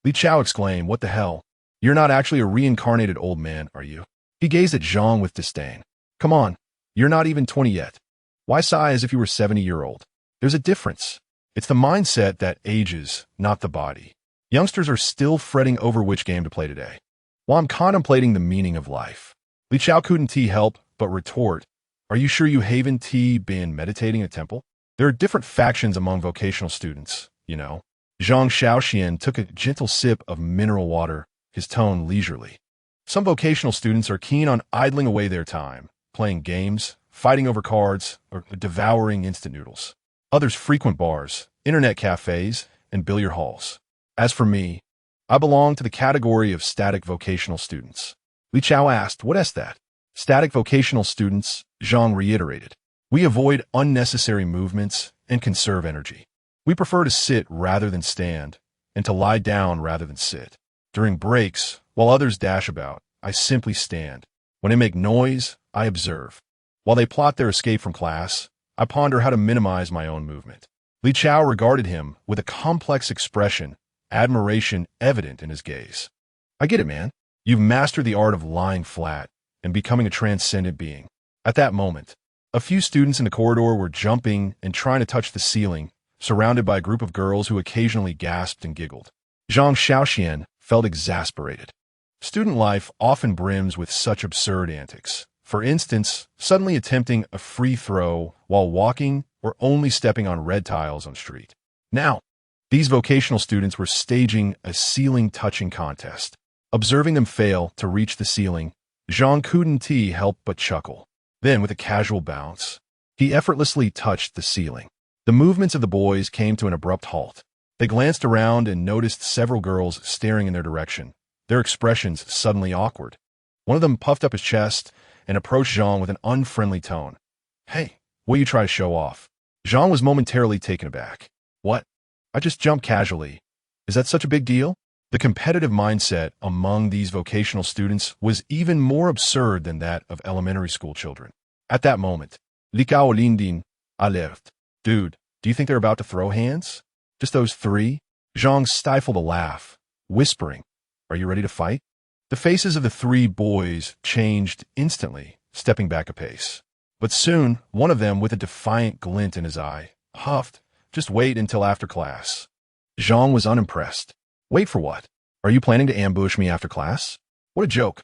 Li Chao exclaimed, What the hell? You're not actually a reincarnated old man, are you? He gazed at Zhang with disdain. Come on, you're not even 20 yet. Why sigh as if you were 70-year-old? There's a difference. It's the mindset that ages, not the body. Youngsters are still fretting over which game to play today, while I'm contemplating the meaning of life. Li Chao couldn't help but retort, Are you sure you haven't been meditating in a temple? There are different factions among vocational students, you know. Zhang Shaoxuan took a gentle sip of mineral water, his tone leisurely. Some vocational students are keen on idling away their time, playing games, fighting over cards, or devouring instant noodles. Others frequent bars, internet cafes, and billiard halls. As for me, I belong to the category of static vocational students. Li Chao asked, What is that? Static vocational students, Zhang reiterated. We avoid unnecessary movements and conserve energy. We prefer to sit rather than stand, and to lie down rather than sit. During breaks, while others dash about, I simply stand. When they make noise, I observe. While they plot their escape from class, I ponder how to minimize my own movement. Li Chao regarded him with a complex expression, admiration evident in his gaze. I get it, man. You've mastered the art of lying flat and becoming a transcendent being. At that moment, a few students in the corridor were jumping and trying to touch the ceiling, surrounded by a group of girls who occasionally gasped and giggled. Zhang Shaoxuan felt exasperated. Student life often brims with such absurd antics. For instance, suddenly attempting a free throw while walking or only stepping on red tiles on the street. Now, these vocational students were staging a ceiling-touching contest. Observing them fail to reach the ceiling, Zhang couldn't help but chuckle. Then, with a casual bounce, he effortlessly touched the ceiling. The movements of the boys came to an abrupt halt. They glanced around and noticed several girls staring in their direction, their expressions suddenly awkward. One of them puffed up his chest and approached Zhang with an unfriendly tone. Hey, what you try to show off? Zhang was momentarily taken aback. What? I just jumped casually. Is that such a big deal? The competitive mindset among these vocational students was even more absurd than that of elementary school children. At that moment, Li Kao Lindin, I left. Dude, do you think they're about to throw hands? Just those three? Zhang stifled a laugh, whispering, Are you ready to fight? The faces of the three boys changed instantly, stepping back a pace. But soon, one of them, with a defiant glint in his eye, huffed, Just wait until after class. Zhang was unimpressed. Wait for what? Are you planning to ambush me after class? What a joke.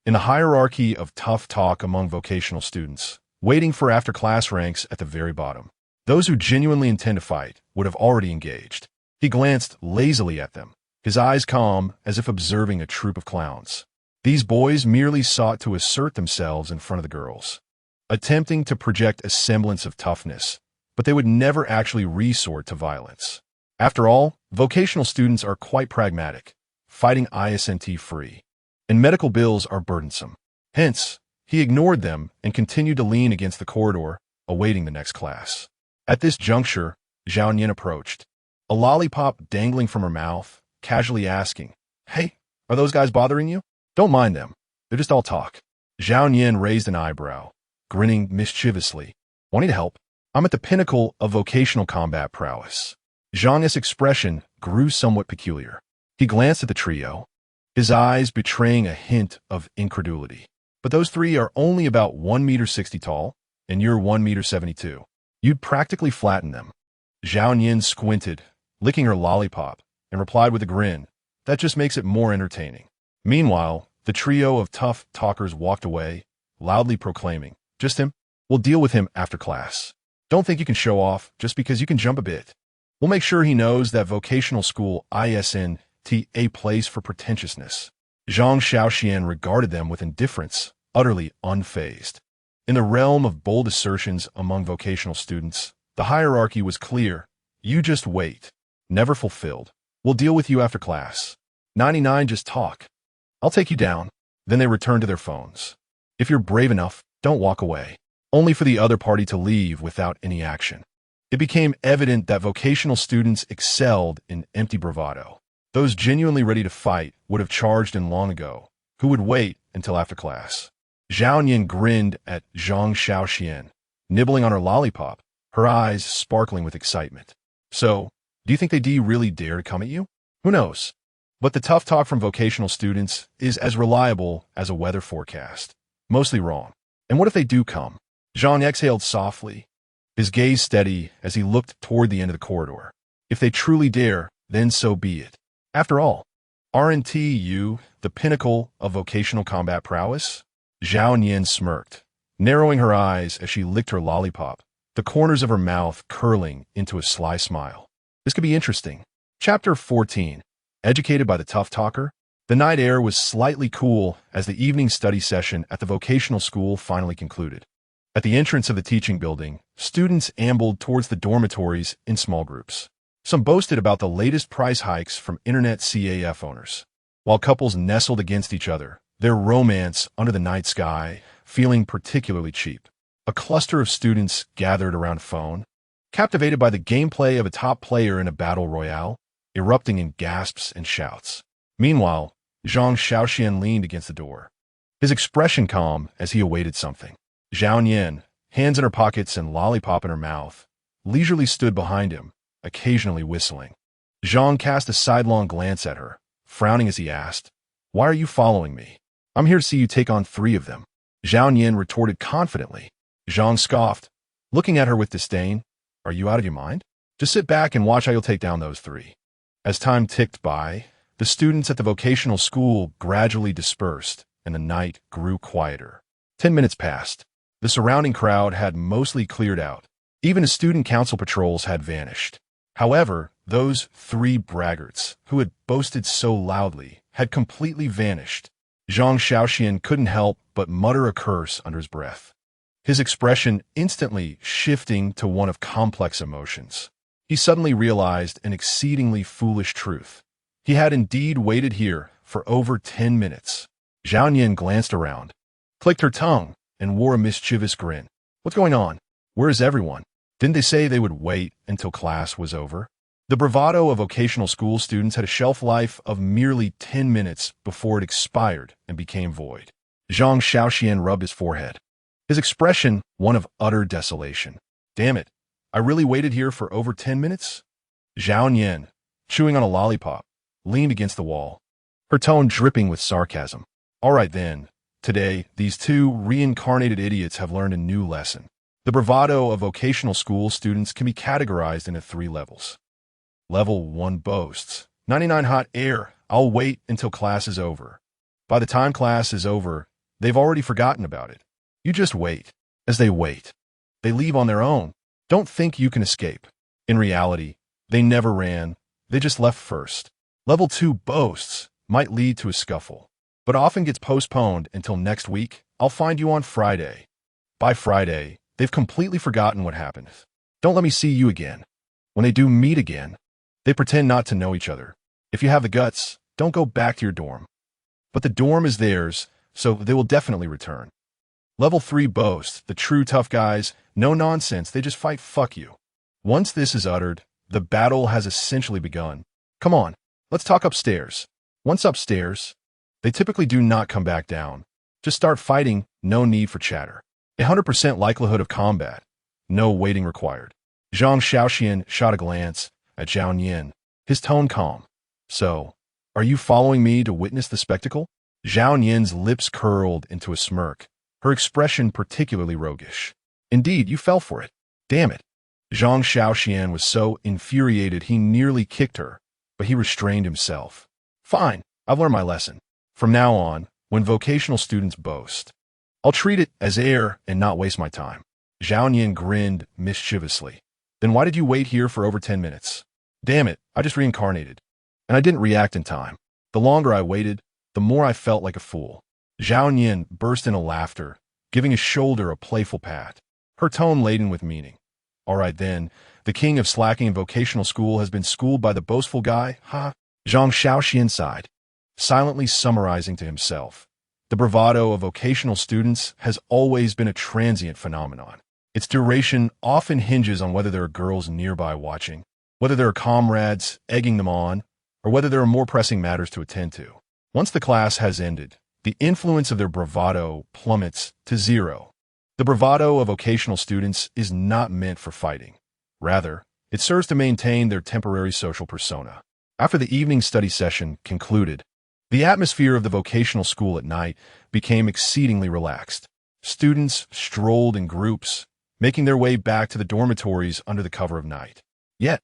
In the hierarchy of tough talk among vocational students, waiting for after-class ranks at the very bottom. Those who genuinely intend to fight would have already engaged. He glanced lazily at them, his eyes calm as if observing a troop of clowns. These boys merely sought to assert themselves in front of the girls, attempting to project a semblance of toughness, but they would never actually resort to violence. After all, vocational students are quite pragmatic, fighting ISNT-free, and medical bills are burdensome. Hence, he ignored them and continued to lean against the corridor, awaiting the next class. At this juncture, Zhao Yin approached, a lollipop dangling from her mouth, casually asking, "Hey, are those guys bothering you?" "Don't mind them. They're just all talk." Zhao Yin raised an eyebrow, grinning mischievously. "Wanting to help? I'm at the pinnacle of vocational combat prowess." Zhang's expression grew somewhat peculiar. He glanced at the trio, his eyes betraying a hint of incredulity. "But those three are only about 1 meter 60 tall, and you're 1 meter 72. You'd practically flatten them." Zhao Yin squinted, licking her lollipop, and replied with a grin. "That just makes it more entertaining." Meanwhile, the trio of tough talkers walked away, loudly proclaiming, "Just him? We'll deal with him after class. Don't think you can show off just because you can jump a bit. We'll make sure he knows that vocational school isn't a place for pretentiousness." Zhang Shaoxuan regarded them with indifference, utterly unfazed. In the realm of bold assertions among vocational students, the hierarchy was clear. You just wait. Never fulfilled. We'll deal with you after class. 99 just talk. I'll take you down. Then they returned to their phones. If you're brave enough, don't walk away. Only for the other party to leave without any action. It became evident that vocational students excelled in empty bravado. Those genuinely ready to fight would have charged in long ago, who would wait until after class. Zhao Yin grinned at Zhang Shaoxuan, nibbling on her lollipop, her eyes sparkling with excitement. "So, do you think they really dare to come at you? Who knows? But the tough talk from vocational students is as reliable as a weather forecast. Mostly wrong. And what if they do come?" Zhang exhaled softly, his gaze steady as he looked toward the end of the corridor. "If they truly dare, then so be it. After all, aren't you the pinnacle of vocational combat prowess?" Zhao Yin smirked, narrowing her eyes as she licked her lollipop, the corners of her mouth curling into a sly smile. This could be interesting. Chapter 14. Educated by the Tough Talker. The night air was slightly cool as the evening study session at the vocational school finally concluded. At the entrance of the teaching building, students ambled towards the dormitories in small groups. Some boasted about the latest price hikes from internet CAF owners, while couples nestled against each other, their romance under the night sky feeling particularly cheap. A cluster of students gathered around a phone, captivated by the gameplay of a top player in a battle royale, erupting in gasps and shouts. Meanwhile, Zhang Shaoxuan leaned against the door, his expression calm as he awaited something. Zhao Yin, hands in her pockets and lollipop in her mouth, leisurely stood behind him, occasionally whistling. Zhang cast a sidelong glance at her, frowning as he asked, "Why are you following me?" "I'm here to see you take on 3 of them." Zhao Yin retorted confidently. Zhang scoffed, looking at her with disdain. "Are you out of your mind? Just sit back and watch how you'll take down those 3. As time ticked by, the students at the vocational school gradually dispersed, and the night grew quieter. 10 minutes passed. The surrounding crowd had mostly cleared out. Even as student council patrols had vanished. However, those 3 braggarts, who had boasted so loudly, had completely vanished. Zhang Shaoxuan couldn't help but mutter a curse under his breath, his expression instantly shifting to one of complex emotions. He suddenly realized an exceedingly foolish truth. He had indeed waited here for over 10 minutes. Zhao Yin glanced around, clicked her tongue, and wore a mischievous grin. "What's going on? Where is everyone? Didn't they say they would wait until class was over?" The bravado of vocational school students had a shelf life of merely 10 minutes before it expired and became void. Zhang Shaoxuan rubbed his forehead, his expression one of utter desolation. "Damn it, I really waited here for over 10 minutes? Zhao Yin, chewing on a lollipop, leaned against the wall, her tone dripping with sarcasm. "All right then, today these 2 reincarnated idiots have learned a new lesson. The bravado of vocational school students can be categorized into 3 levels. Level 1 boasts, 99 hot air, I'll wait until class is over. By the time class is over, They've already forgotten about it. You just wait. As they wait, they leave on their own. Don't think you can escape. In reality, they never ran. They just left first. Level 2 boasts might lead to a scuffle, but often gets postponed until next week. I'll find you on Friday. By Friday, they've completely forgotten what happened. Don't let me see you again. When they do meet again, they pretend not to know each other. If you have the guts, don't go back to your dorm. But the dorm is theirs, so they will definitely return. Level 3 boasts, the true tough guys, no nonsense, they just fight fuck you. Once this is uttered, the battle has essentially begun. Come on, let's talk upstairs. Once upstairs, they typically do not come back down. Just start fighting, no need for chatter. 100% likelihood of combat, no waiting required. Zhang Shaoxuan shot a glance at Zhao Nian, his tone calm. So, are you following me to witness the spectacle? Zhao Nian's lips curled into a smirk, her expression particularly roguish. Indeed, you fell for it. Damn it. Zhang Shaoxuan was so infuriated he nearly kicked her, but he restrained himself. Fine, I've learned my lesson. From now on, when vocational students boast, I'll treat it as air and not waste my time. Zhao Nian grinned mischievously. Then why did you wait here for over 10 minutes? Damn it, I just reincarnated. And I didn't react in time. The longer I waited, the more I felt like a fool. Zhao Nian burst into laughter, giving his shoulder a playful pat, her tone laden with meaning. All right then, the king of slacking in vocational school has been schooled by the boastful guy, huh? Zhang Shaoxuan sighed, silently summarizing to himself. The bravado of vocational students has always been a transient phenomenon. Its duration often hinges on whether there are girls nearby watching, whether there are comrades egging them on, or whether there are more pressing matters to attend to. Once the class has ended, the influence of their bravado plummets to zero. The bravado of vocational students is not meant for fighting. Rather, it serves to maintain their temporary social persona. After the evening study session concluded, the atmosphere of the vocational school at night became exceedingly relaxed. Students strolled in groups, making their way back to the dormitories under the cover of night. Yet,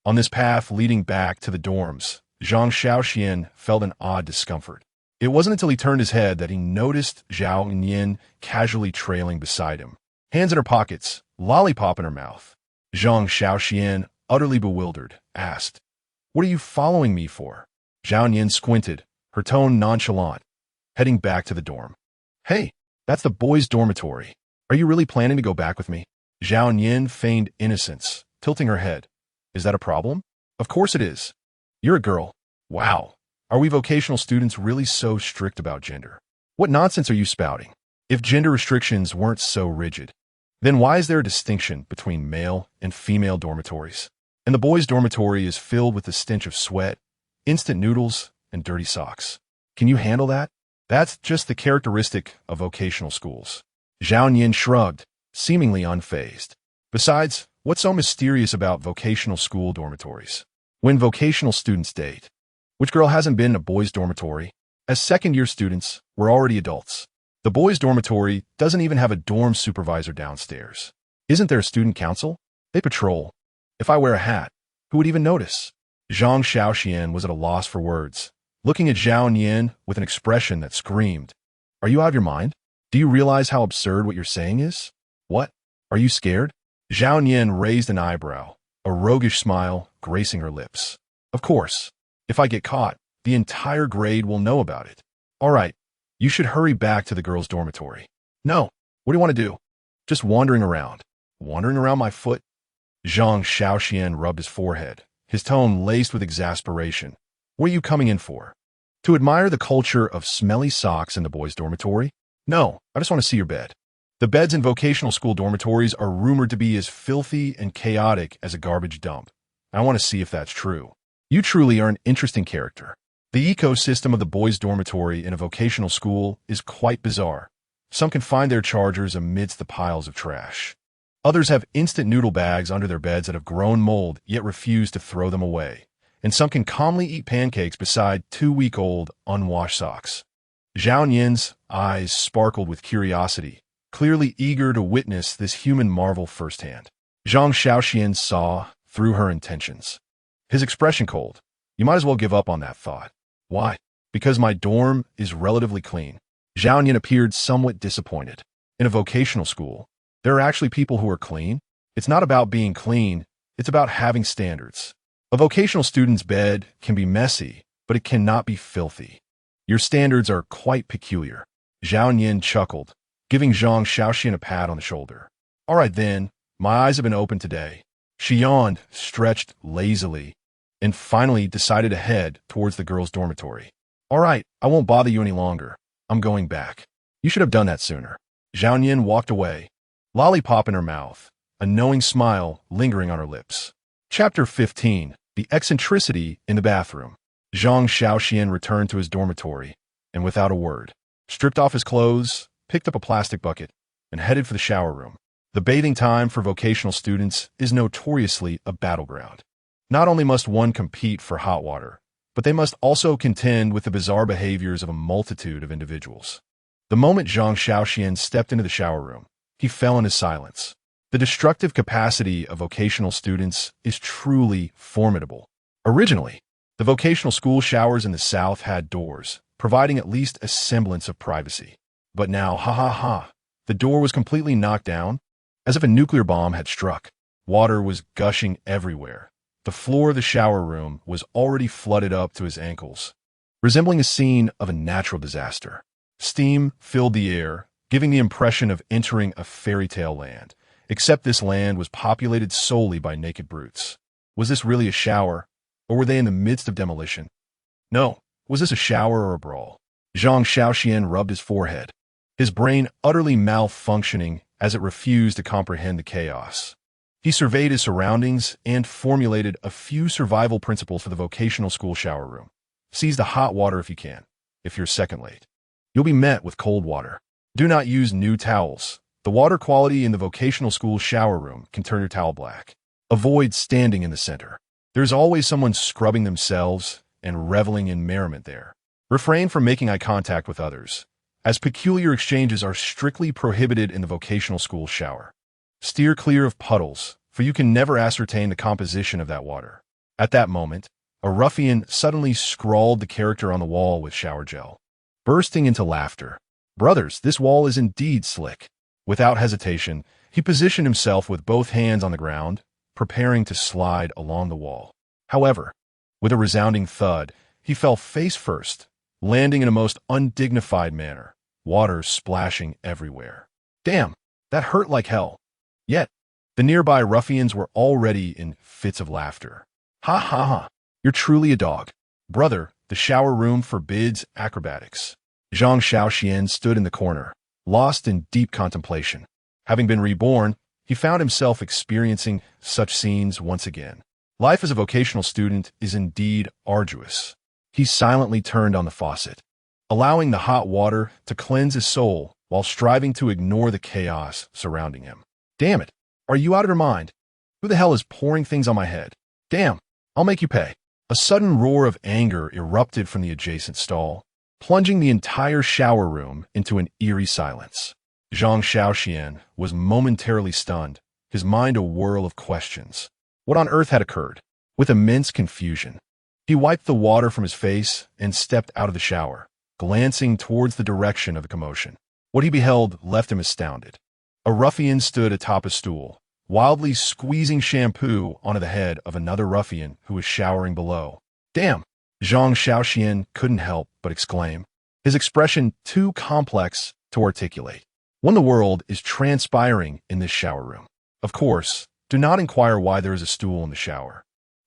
on this path leading back to the dorms, Zhang Shaoxuan felt an odd discomfort. It wasn't until he turned his head that he noticed Zhao Nian casually trailing beside him, hands in her pockets, lollipop in her mouth. Zhang Shaoxuan, utterly bewildered, asked, "What are you following me for?" Zhao Nian squinted, her tone nonchalant, heading back to the dorm. "Hey, that's the boys' dormitory. Are you really planning to go back with me?" Zhao Nian feigned innocence, tilting her head. "Is that a problem?" "Of course it is. You're a girl." "Wow. Are we vocational students really so strict about gender? What nonsense are you spouting? If gender restrictions weren't so rigid, then why is there a distinction between male and female dormitories? And the boys' dormitory is filled with the stench of sweat, instant noodles, and dirty socks. Can you handle that? That's just the characteristic of vocational schools." Zhao Nian shrugged, seemingly unfazed. Besides, what's so mysterious about vocational school dormitories? When vocational students date, which girl hasn't been in a boys' dormitory? As second-year students, we're already adults. The boys' dormitory doesn't even have a dorm supervisor downstairs. Isn't there a student council? They patrol. If I wear a hat, who would even notice? Zhang Shaoxuan was at a loss for words, looking at Zhao Nian with an expression that screamed, "Are you out of your mind? Do you realize how absurd what you're saying is? What? Are you scared?" Zhao Nian raised an eyebrow, a roguish smile gracing her lips. "Of course. If I get caught, the entire grade will know about it. All right, you should hurry back to the girls' dormitory." "No. What do you want to do?" "Just wandering around." "Wandering around my foot?" Zhang Shaoxuan rubbed his forehead, his tone laced with exasperation. "What are you coming in for? To admire the culture of smelly socks in the boys' dormitory? No, I just want to see your bed." The beds in vocational school dormitories are rumored to be as filthy and chaotic as a garbage dump. I want to see if that's true. You truly are an interesting character. The ecosystem of the boys' dormitory in a vocational school is quite bizarre. Some can find their chargers amidst the piles of trash. Others have instant noodle bags under their beds that have grown mold yet refuse to throw them away. And some can calmly eat pancakes beside 2-week-old unwashed socks. Zhao Nian's eyes sparkled with curiosity, clearly eager to witness this human marvel firsthand. Zhang Shaoxuan saw through her intentions. His expression cold. "You might as well give up on that thought." "Why?" "Because my dorm is relatively clean. Zhao Yan appeared somewhat disappointed. In a vocational school, there are actually people who are clean. It's not about being clean, it's about having standards. A vocational student's bed can be messy, but it cannot be filthy. Your standards are quite peculiar. Zhao Yan chuckled, giving Zhang Shaoxuan a pat on the shoulder. All right then, my eyes have been opened today. She yawned, stretched lazily, and finally decided to head towards the girls' dormitory. All right, I won't bother you any longer. I'm going back. You should have done that sooner. Zhao Yan walked away, lollipop in her mouth, a knowing smile lingering on her lips. Chapter 15. The Eccentricity in the Bathroom. Zhang Shaoxuan returned to his dormitory, and without a word, stripped off his clothes, picked up a plastic bucket, and headed for the shower room. The bathing time for vocational students is notoriously a battleground. Not only must one compete for hot water, but they must also contend with the bizarre behaviors of a multitude of individuals. The moment Zhang Shaoxuan stepped into the shower room, he fell into silence. The destructive capacity of vocational students is truly formidable. Originally, the vocational school showers in the South had doors, providing at least a semblance of privacy. But now, the door was completely knocked down, as if a nuclear bomb had struck. Water was gushing everywhere. The floor of the shower room was already flooded up to his ankles, resembling a scene of a natural disaster. Steam filled the air, giving the impression of entering a fairy tale land, except this land was populated solely by naked brutes. Was this really a shower, or were they in the midst of demolition? No, was this a shower or a brawl? Zhang Shaoxuan rubbed his forehead, his brain utterly malfunctioning as it refused to comprehend the chaos. He surveyed his surroundings and formulated a few survival principles for the vocational school shower room. Seize the hot water if you can. If you're second late, you'll be met with cold water. Do not use new towels. The water quality in the vocational school shower room can turn your towel black. Avoid standing in the center. There's always someone scrubbing themselves and reveling in merriment there. Refrain from making eye contact with others, as peculiar exchanges are strictly prohibited in the vocational school shower. Steer clear of puddles, for you can never ascertain the composition of that water. At that moment, a ruffian suddenly scrawled the character on the wall with shower gel, bursting into laughter. Brothers, this wall is indeed slick. Without hesitation, he positioned himself with both hands on the ground, preparing to slide along the wall. However, with a resounding thud, he fell face first, landing in a most undignified manner, water splashing everywhere. Damn, that hurt like hell. Yet, the nearby ruffians were already in fits of laughter. Ha ha ha, you're truly a dog. Brother, the shower room forbids acrobatics. Zhang Shaoxuan stood in the corner, lost in deep contemplation. Having been reborn, he found himself experiencing such scenes once again. Life as a vocational student is indeed arduous. He silently turned on the faucet, allowing the hot water to cleanse his soul while striving to ignore the chaos surrounding him. Damn it, are you out of your mind? Who the hell is pouring things on my head? Damn, I'll make you pay. A sudden roar of anger erupted from the adjacent stall, plunging the entire shower room into an eerie silence. Zhang Shaoxuan was momentarily stunned, his mind a whirl of questions. What on earth had occurred? With immense confusion, he wiped the water from his face and stepped out of the shower, glancing towards the direction of the commotion. What he beheld left him astounded. A ruffian stood atop a stool, wildly squeezing shampoo onto the head of another ruffian who was showering below. Damn! Zhang Shaoxuan couldn't help but exclaim, his expression too complex to articulate. When the world is transpiring in this shower room. Of course, do not inquire why there is a stool in the shower.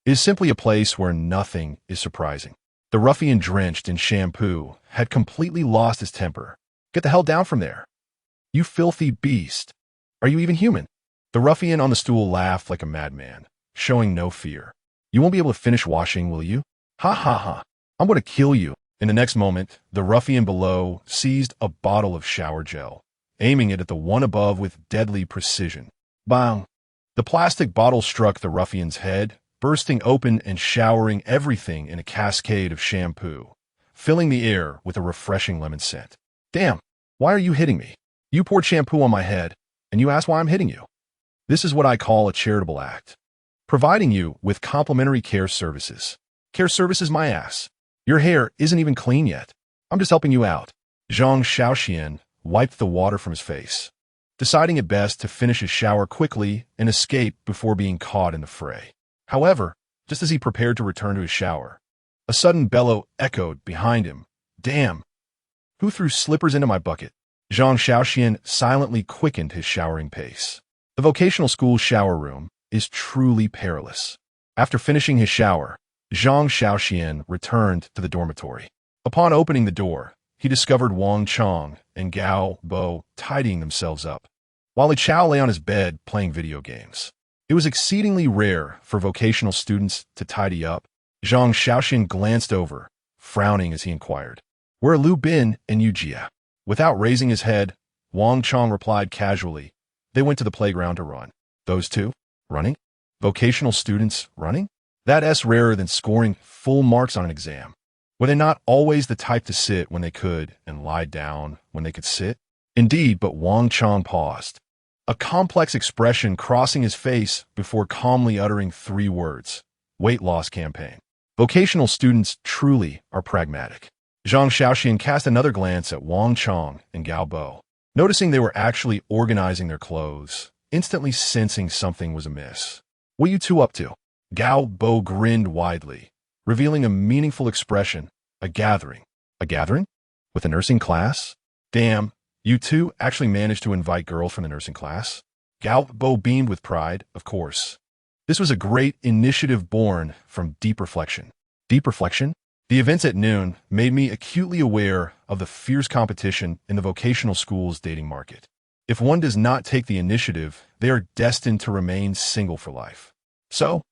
It is simply a place where nothing is surprising. The ruffian drenched in shampoo had completely lost his temper. Get the hell down from there. You filthy beast. Are you even human? The ruffian on the stool laughed like a madman, showing no fear. You won't be able to finish washing, will you? Ha ha ha. I'm going to kill you. In the next moment, the ruffian below seized a bottle of shower gel, aiming it at the one above with deadly precision. Bang! The plastic bottle struck the ruffian's head, bursting open and showering everything in a cascade of shampoo, filling the air with a refreshing lemon scent. Damn, why are you hitting me? You poured shampoo on my head, and you ask why I'm hitting you. This is what I call a charitable act. Providing you with complimentary care services. Care services my ass. Your hair isn't even clean yet. I'm just helping you out. Zhang Shaoxuan wiped the water from his face, deciding it best to finish his shower quickly and escape before being caught in the fray. However, just as he prepared to return to his shower, a sudden bellow echoed behind him. "Damn! Who threw slippers into my bucket?" Zhang Shaoxuan silently quickened his showering pace. The vocational school shower room is truly perilous. After finishing his shower, Zhang Shaoxuan returned to the dormitory. Upon opening the door, he discovered Wang Chong and Gao Bo tidying themselves up, while Li Chao lay on his bed playing video games. It was exceedingly rare for vocational students to tidy up. Zhang Shaoxuan glanced over, frowning as he inquired, "Where are Lu Bin and Yu Jia?" Without raising his head, Wang Chong replied casually, "They went to the playground to run." "Those two? Running? Vocational students running? That's rarer than scoring full marks on an exam. Were they not always the type to sit when they could and lie down when they could sit?" Indeed, but Wang Chong paused, a complex expression crossing his face before calmly uttering 3 words: "Weight loss campaign." Vocational students truly are pragmatic. Zhang Shaoxuan cast another glance at Wang Chong and Gao Bo, noticing they were actually organizing their clothes, instantly sensing something was amiss. "What are you two up to?" Gao Bo grinned widely, revealing a meaningful expression. "A gathering." "A gathering? With a nursing class? Damn, you two actually managed to invite girls from the nursing class?" Gao Bo beamed with pride, of course. This was a great initiative born from deep reflection. Deep reflection? The events at noon made me acutely aware of the fierce competition in the vocational school's dating market. If one does not take the initiative, they are destined to remain single for life. So,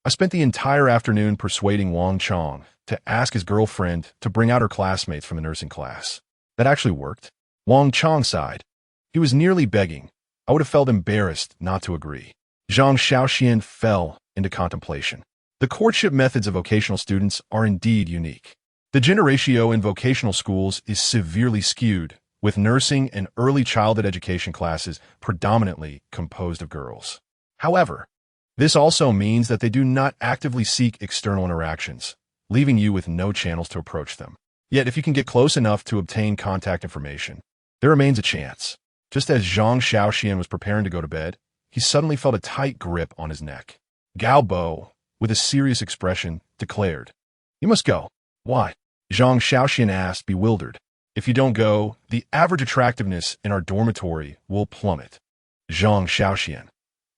I spent the entire afternoon persuading Wang Chong to ask his girlfriend to bring out her classmates from the nursing class. That actually worked. Wang Chong sighed. He was nearly begging. I would have felt embarrassed not to agree. Zhang Shaoxuan fell into contemplation. The courtship methods of vocational students are indeed unique. The gender ratio in vocational schools is severely skewed, with nursing and early childhood education classes predominantly composed of girls. However, this also means that they do not actively seek external interactions, leaving you with no channels to approach them. Yet if you can get close enough to obtain contact information, there remains a chance. Just as Zhang Shaoxuan was preparing to go to bed, he suddenly felt a tight grip on his neck. Gao Bo, with a serious expression, declared, "You must go." "Why?" Zhang Shaoxuan asked, bewildered. "If you don't go, the average attractiveness in our dormitory will plummet." Zhang Shaoxuan,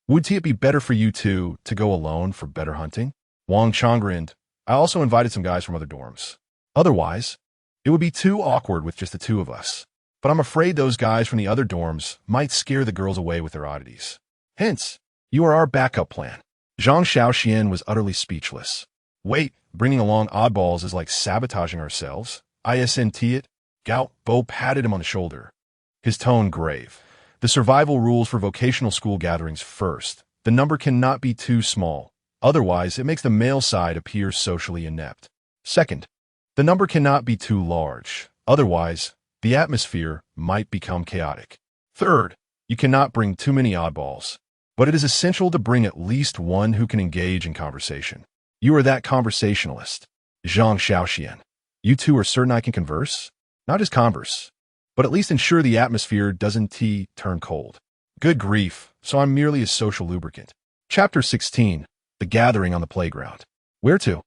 "Would it be better for you two to go alone for better hunting?" Wang Chong grinned. "I also invited some guys from other dorms. Otherwise, it would be too awkward with just the two of us. But I'm afraid those guys from the other dorms might scare the girls away with their oddities. Hence, you are our backup plan." Zhang Shaoxuan was utterly speechless. "Wait, bringing along oddballs is like sabotaging ourselves. Isn't it?" Gao Bo patted him on the shoulder, his tone grave. "The survival rules for vocational school gatherings first. The number cannot be too small. Otherwise, it makes the male side appear socially inept. Second, the number cannot be too large. Otherwise, the atmosphere might become chaotic. Third, you cannot bring too many oddballs. But it is essential to bring at least one who can engage in conversation. You are that conversationalist." Zhang Shaoxuan, "You two are certain I can converse? Not just converse, but at least ensure the atmosphere doesn't turn cold." "Good grief, so I'm merely a social lubricant." Chapter 16. The Gathering on the Playground. "Where to?"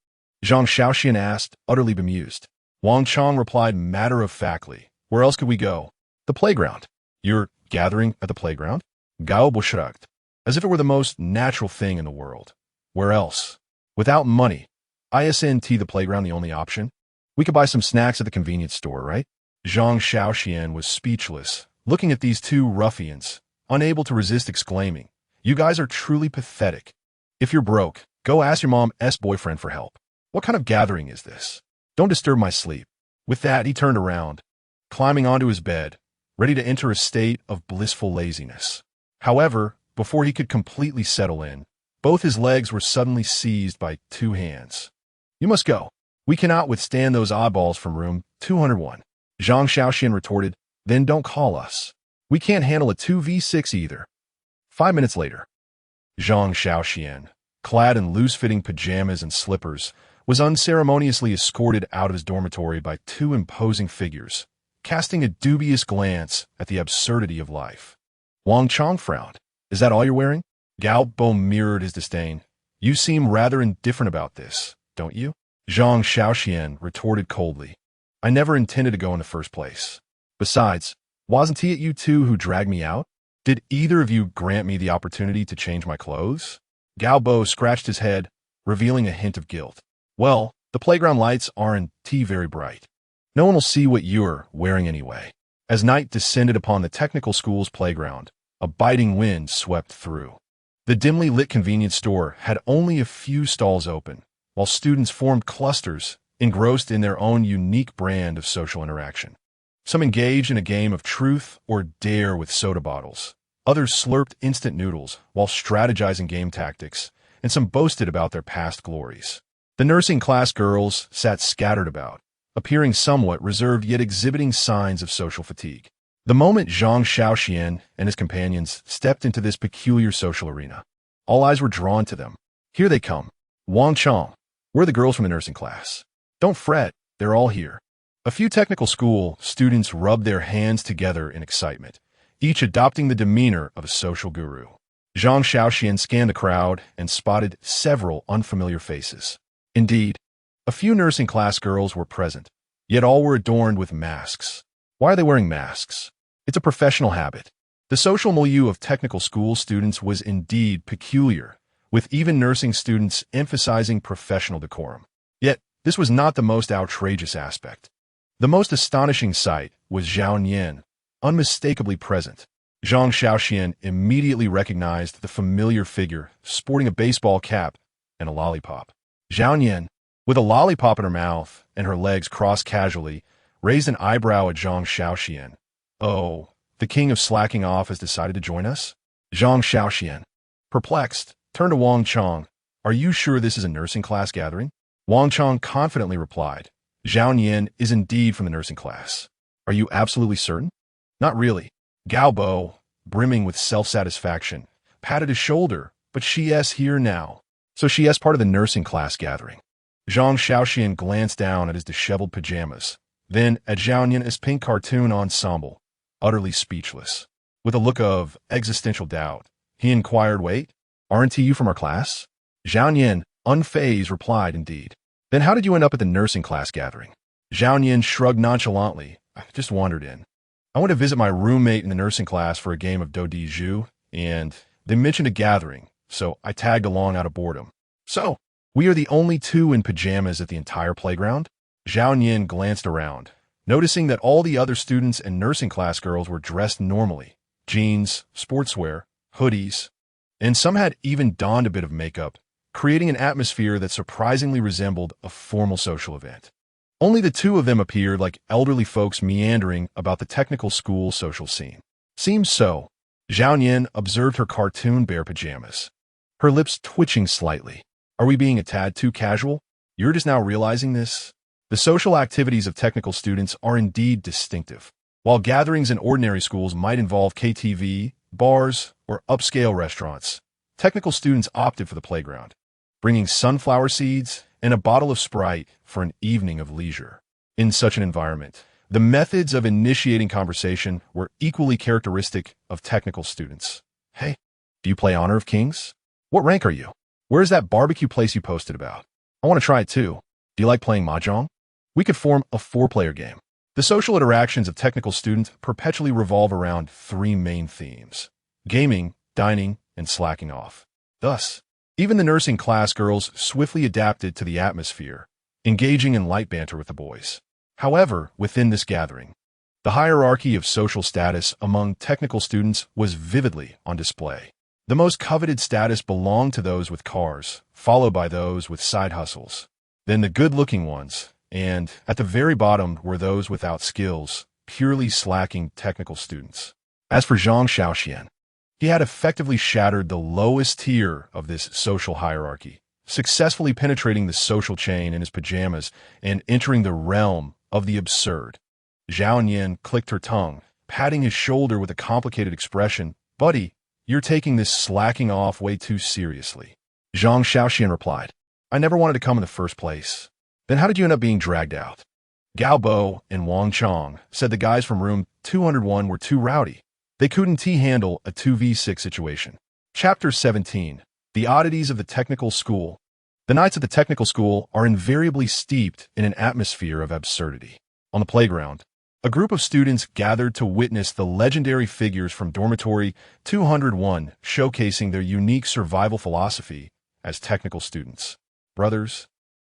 Zhang Shaoxuan asked, utterly bemused. Wang Chong replied matter-of-factly, "Where else could we go?" "The playground." "You're gathering at the playground?" Gao Bo shrugged, as if it were the most natural thing in the world. "Where else? Without money. Isn't the playground the only option? We could buy some snacks at the convenience store, right?" Zhang Shaoxuan was speechless, looking at these two ruffians, unable to resist exclaiming, "You guys are truly pathetic. If you're broke, go ask your mom's boyfriend for help. What kind of gathering is this? Don't disturb my sleep." With that, he turned around, climbing onto his bed, ready to enter a state of blissful laziness. However, before he could completely settle in, both his legs were suddenly seized by 2 hands. "You must go. We cannot withstand those oddballs from room 201. Zhang Shaoxuan retorted, "Then don't call us. We can't handle a 2v6 either." 5 minutes later, Zhang Shaoxuan, clad in loose-fitting pajamas and slippers, was unceremoniously escorted out of his dormitory by 2 imposing figures, casting a dubious glance at the absurdity of life. Wang Chong frowned. Is that all you're wearing? Gao Bo mirrored his disdain. You seem rather indifferent about this, don't you? Zhang Shaoxuan retorted coldly. I never intended to go in the first place. Besides, wasn't it you two who dragged me out? Did either of you grant me the opportunity to change my clothes? Gao Bo scratched his head, revealing a hint of guilt. Well, the playground lights aren't very bright. No one will see what you're wearing anyway. As night descended upon the technical school's playground, a biting wind swept through. The dimly lit convenience store had only a few stalls open, while students formed clusters, engrossed in their own unique brand of social interaction. Some engaged in a game of truth or dare with soda bottles. Others slurped instant noodles while strategizing game tactics, and some boasted about their past glories. The nursing class girls sat scattered about, appearing somewhat reserved yet exhibiting signs of social fatigue. The moment Zhang Shaoxuan and his companions stepped into this peculiar social arena, all eyes were drawn to them. Here they come. Wang Chong, we're the girls from the nursing class. Don't fret, they're all here. A few technical school students rubbed their hands together in excitement, each adopting the demeanor of a social guru. Zhang Shaoxuan scanned the crowd and spotted several unfamiliar faces. Indeed, a few nursing class girls were present, yet all were adorned with masks. Why are they wearing masks? It's a professional habit. The social milieu of technical school students was indeed peculiar, with even nursing students emphasizing professional decorum. Yet, this was not the most outrageous aspect. The most astonishing sight was Zhao Nian, unmistakably present. Zhang Shaoxuan immediately recognized the familiar figure sporting a baseball cap and a lollipop. Zhao Nian, with a lollipop in her mouth and her legs crossed casually, raised an eyebrow at Zhang Shaoxuan. Oh, the king of slacking off has decided to join us? Zhang Shaoxuan, perplexed, turned to Wang Chong. Are you sure this is a nursing class gathering? Wang Chong confidently replied. Zhao Nian is indeed from the nursing class. Are you absolutely certain? Not really. Gao Bo, brimming with self-satisfaction, patted his shoulder, but she's here now. So she's part of the nursing class gathering. Zhang Shaoxuan glanced down at his disheveled pajamas, then at Zhao Nian's pink cartoon ensemble, utterly speechless. With a look of existential doubt, he inquired, Wait, aren't you from our class? Zhao Nian, unfazed, replied, Indeed. Then how did you end up at the nursing class gathering? Zhao Nian shrugged nonchalantly. I just wandered in. I went to visit my roommate in the nursing class for a game of do Ju, and they mentioned a gathering, so I tagged along out of boredom. So, we are the only two in pajamas at the entire playground? Zhao Nian glanced around, noticing that all the other students and nursing class girls were dressed normally. Jeans, sportswear, hoodies, and some had even donned a bit of makeup, creating an atmosphere that surprisingly resembled a formal social event. Only the two of them appeared like elderly folks meandering about the technical school social scene. Seems so. Zhao Nian observed her cartoon bear pajamas, her lips twitching slightly. Are we being a tad too casual? You're just now realizing this? The social activities of technical students are indeed distinctive. While gatherings in ordinary schools might involve KTV, bars, or upscale restaurants, technical students opted for the playground, bringing sunflower seeds and a bottle of Sprite for an evening of leisure. In such an environment, the methods of initiating conversation were equally characteristic of technical students. Hey, do you play Honor of Kings? What rank are you? Where's that barbecue place you posted about? I want to try it too. Do you like playing mahjong? We could form a 4-player game. The social interactions of technical students perpetually revolve around 3 main themes: gaming, dining, and slacking off. Thus, even the nursing class girls swiftly adapted to the atmosphere, engaging in light banter with the boys. However, within this gathering, the hierarchy of social status among technical students was vividly on display. The most coveted status belonged to those with cars, followed by those with side hustles, then the good-looking ones, and at the very bottom were those without skills, purely slacking technical students. As for Zhang Shaoxuan, he had effectively shattered the lowest tier of this social hierarchy, successfully penetrating the social chain in his pajamas and entering the realm of the absurd. Zhao Nian clicked her tongue, patting his shoulder with a complicated expression. Buddy, you're taking this slacking off way too seriously. Zhang Shaoxuan replied, I never wanted to come in the first place. Then how did you end up being dragged out? Gao Bo and Wang Chong said the guys from room 201 were too rowdy. They couldn't handle a 2v6 situation. Chapter 17. The Oddities of the Technical School. The nights at the technical school are invariably steeped in an atmosphere of absurdity. On the playground, a group of students gathered to witness the legendary figures from dormitory 201 showcasing their unique survival philosophy as technical students. Brothers,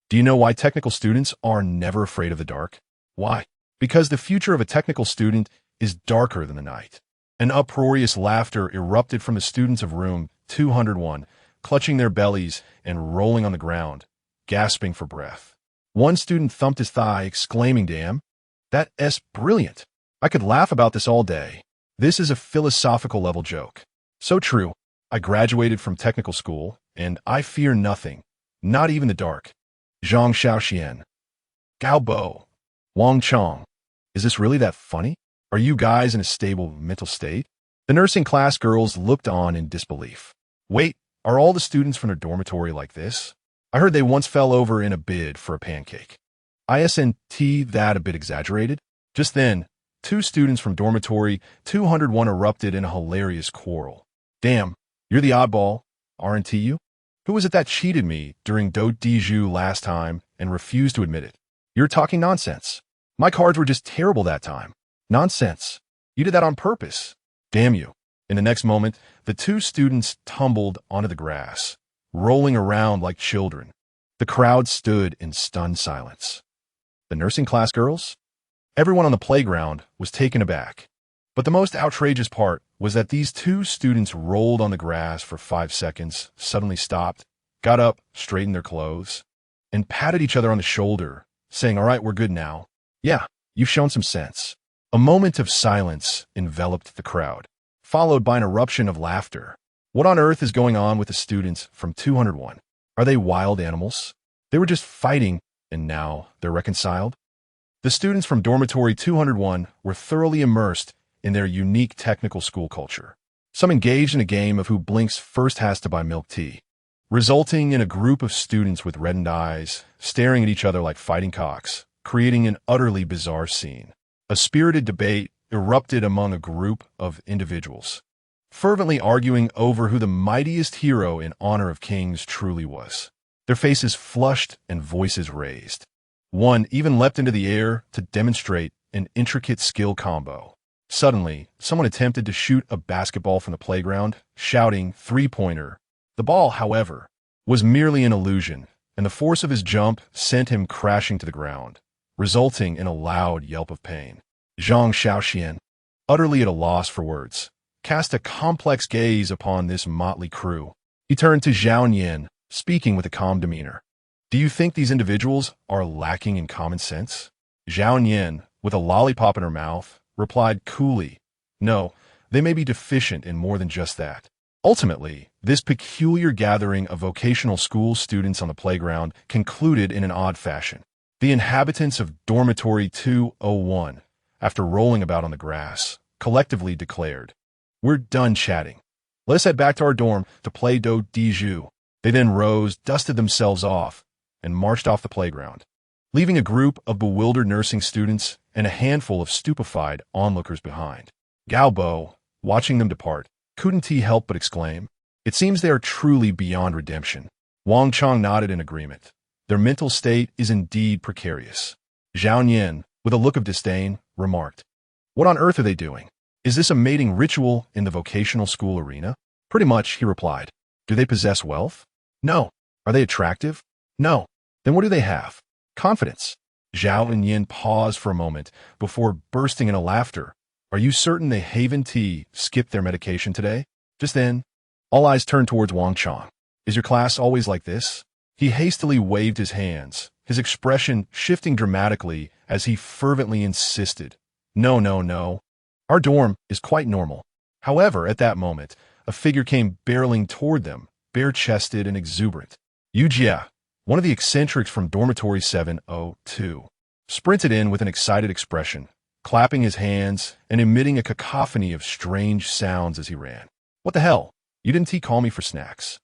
do you know why technical students are never afraid of the dark? Why? Because the future of a technical student is darker than the night. An uproarious laughter erupted from the students of room 201, clutching their bellies and rolling on the ground, gasping for breath. One student thumped his thigh, exclaiming, "Damn, that's brilliant. I could laugh about this all day. This is a philosophical level joke. So true. I graduated from technical school, and I fear nothing, not even the dark." Zhang Shaoxuan. Gao Bo. Wang Chong. Is this really that funny? Are you guys in a stable mental state? The nursing class girls looked on in disbelief. Wait, are all the students from their dormitory like this? I heard they once fell over in a bid for a pancake. Isn't that a bit exaggerated? Just then, two students from dormitory 201 erupted in a hilarious quarrel. Damn, you're the oddball, aren't you? Who was it that cheated me during Do Diju last time and refused to admit it? You're talking nonsense. My cards were just terrible that time. Nonsense. You did that on purpose. Damn you. In the next moment, the two students tumbled onto the grass, rolling around like children. The crowd stood in stunned silence. The nursing class girls? Everyone on the playground was taken aback. But the most outrageous part was that these two students rolled on the grass for 5 seconds, suddenly stopped, got up, straightened their clothes, and patted each other on the shoulder, saying, "All right, we're good now. Yeah, you've shown some sense." A moment of silence enveloped the crowd, followed by an eruption of laughter. What on earth is going on with the students from 201? Are they wild animals? They were just fighting, and now they're reconciled? The students from dormitory 201 were thoroughly immersed in their unique technical school culture. Some engaged in a game of who blinks first has to buy milk tea, resulting in a group of students with reddened eyes, staring at each other like fighting cocks, creating an utterly bizarre scene. A spirited debate erupted among a group of individuals, fervently arguing over who the mightiest hero in honor of kings truly was. Their faces flushed and voices raised. One even leapt into the air to demonstrate an intricate skill combo. Suddenly, someone attempted to shoot a basketball from the playground, shouting three-pointer. The ball, however, was merely an illusion, and the force of his jump sent him crashing to the ground, resulting in a loud yelp of pain. Zhang Shaoxuan, utterly at a loss for words, cast a complex gaze upon this motley crew. He turned to Zhao Yin, speaking with a calm demeanor. "Do you think these individuals are lacking in common sense?" Zhao Yin, with a lollipop in her mouth, replied coolly, "No, they may be deficient in more than just that." Ultimately, this peculiar gathering of vocational school students on the playground concluded in an odd fashion. The inhabitants of dormitory 201, after rolling about on the grass, collectively declared, "We're done chatting. Let's head back to our dorm to play Do Diju." They then rose, dusted themselves off, and marched off the playground, leaving a group of bewildered nursing students and a handful of stupefied onlookers behind. Gao Bo, watching them depart, couldn't he help but exclaim, "It seems they are truly beyond redemption." Wang Chong nodded in agreement. Their mental state is indeed precarious. Zhao Yin, with a look of disdain, remarked, "What on earth are they doing? Is this a mating ritual in the vocational school arena?" "Pretty much," he replied. "Do they possess wealth?" "No." "Are they attractive?" "No." "Then what do they have?" "Confidence." Zhao and Yin paused for a moment before bursting into laughter. "Are you certain they Haven Tea skipped their medication today?" Just then, all eyes turned towards Wang Chong. "Is your class always like this?" He hastily waved his hands, his expression shifting dramatically as he fervently insisted, "No, no, no. Our dorm is quite normal." However, at that moment, a figure came barreling toward them, bare-chested and exuberant. Yujia, one of the eccentrics from dormitory 702, sprinted in with an excited expression, clapping his hands and emitting a cacophony of strange sounds as he ran. "What the hell? You didn't call me for snacks.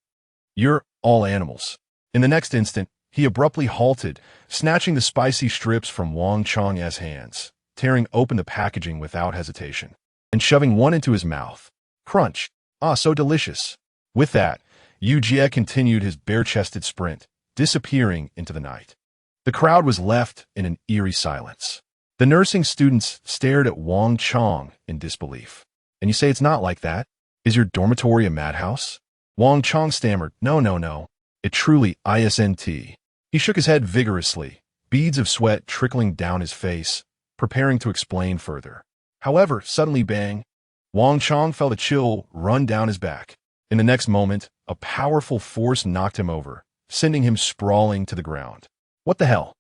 You're all animals." In the next instant, He abruptly halted, snatching the spicy strips from Wang Chang's hands, tearing open the packaging without hesitation, and shoving one into his mouth. Crunch! Ah, so delicious! With that, Yu Jie continued his bare-chested sprint, disappearing into the night. The crowd was left in an eerie silence. The nursing students stared at Wang Chang in disbelief. And you say it's not like that? Is your dormitory a madhouse? Wang Chang stammered, No. It truly isn't. He shook his head vigorously, beads of sweat trickling down his face, preparing to explain further. However, suddenly bang! Wang Chang felt a chill run down his back. In the next moment, a powerful force knocked him over, sending him sprawling to the ground. What the hell?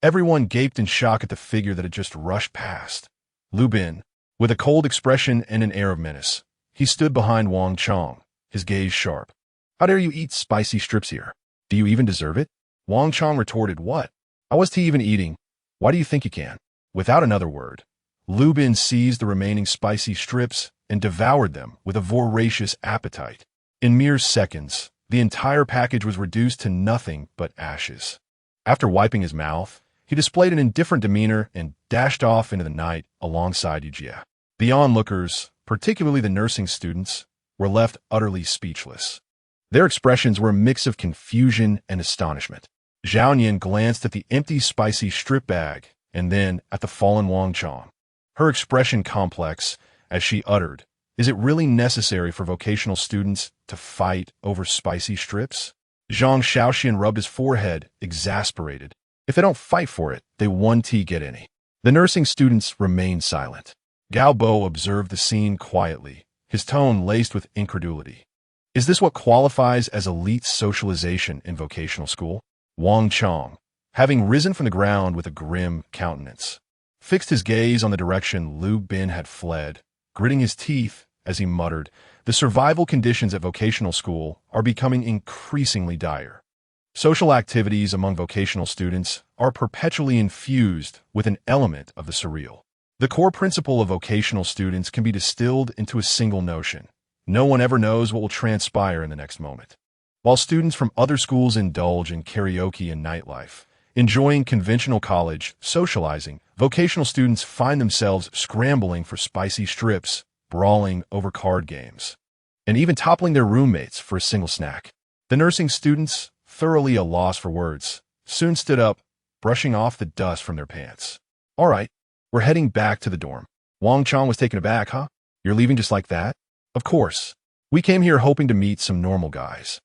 Everyone gaped in shock at the figure that had just rushed past. Lu Bin, with a cold expression and an air of menace, he stood behind Wang Chang, his gaze sharp. How dare you eat spicy strips here? Do you even deserve it? Wang Chang retorted, What? How was he even eating? Why do you think you can? Without another word, Lu Bin seized the remaining spicy strips and devoured them with a voracious appetite. In mere seconds, the entire package was reduced to nothing but ashes. After wiping his mouth, he displayed an indifferent demeanor and dashed off into the night alongside Yu Jie. The onlookers, particularly the nursing students, were left utterly speechless. Their expressions were a mix of confusion and astonishment. Zhao Nian glanced at the empty spicy strip bag and then at the fallen Wang Chang. Her expression complex as she uttered, Is it really necessary for vocational students to fight over spicy strips? Zhang Shaoxuan rubbed his forehead, exasperated. If they don't fight for it, they won't get any. The nursing students remained silent. Gao Bo observed the scene quietly, his tone laced with incredulity. Is this what qualifies as elite socialization in vocational school? Wang Chang, having risen from the ground with a grim countenance, fixed his gaze on the direction Lu Bin had fled, gritting his teeth as he muttered, The survival conditions at vocational school are becoming increasingly dire. Social activities among vocational students are perpetually infused with an element of the surreal. The core principle of vocational students can be distilled into a single notion. No one ever knows what will transpire in the next moment. While students from other schools indulge in karaoke and nightlife, enjoying conventional college, socializing, vocational students find themselves scrambling for spicy strips, brawling over card games, and even toppling their roommates for a single snack. The nursing students, thoroughly a loss for words, soon stood up, brushing off the dust from their pants. All right, we're heading back to the dorm. Wang Chang was taken aback, huh? You're leaving just like that? Of course. We came here hoping to meet some normal guys,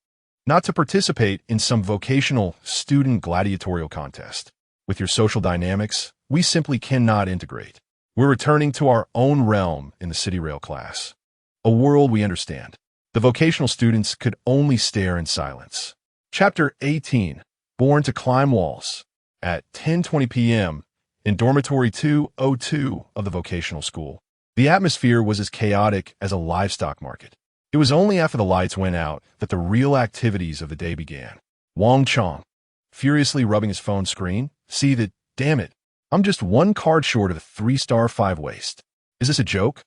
not to participate in some vocational student gladiatorial contest. With your social dynamics, we simply cannot integrate. We're returning to our own realm in the City Rail class, a world we understand. The vocational students could only stare in silence. Chapter 18, Born to Climb Walls. At 10:20 p.m., in Dormitory 202 of the vocational school, the atmosphere was as chaotic as a livestock market. It was only after the lights went out that the real activities of the day began. Wang Chang, furiously rubbing his phone screen, seethed, Damn it, I'm just one card short of a 3-star 5 waist. Is this a joke?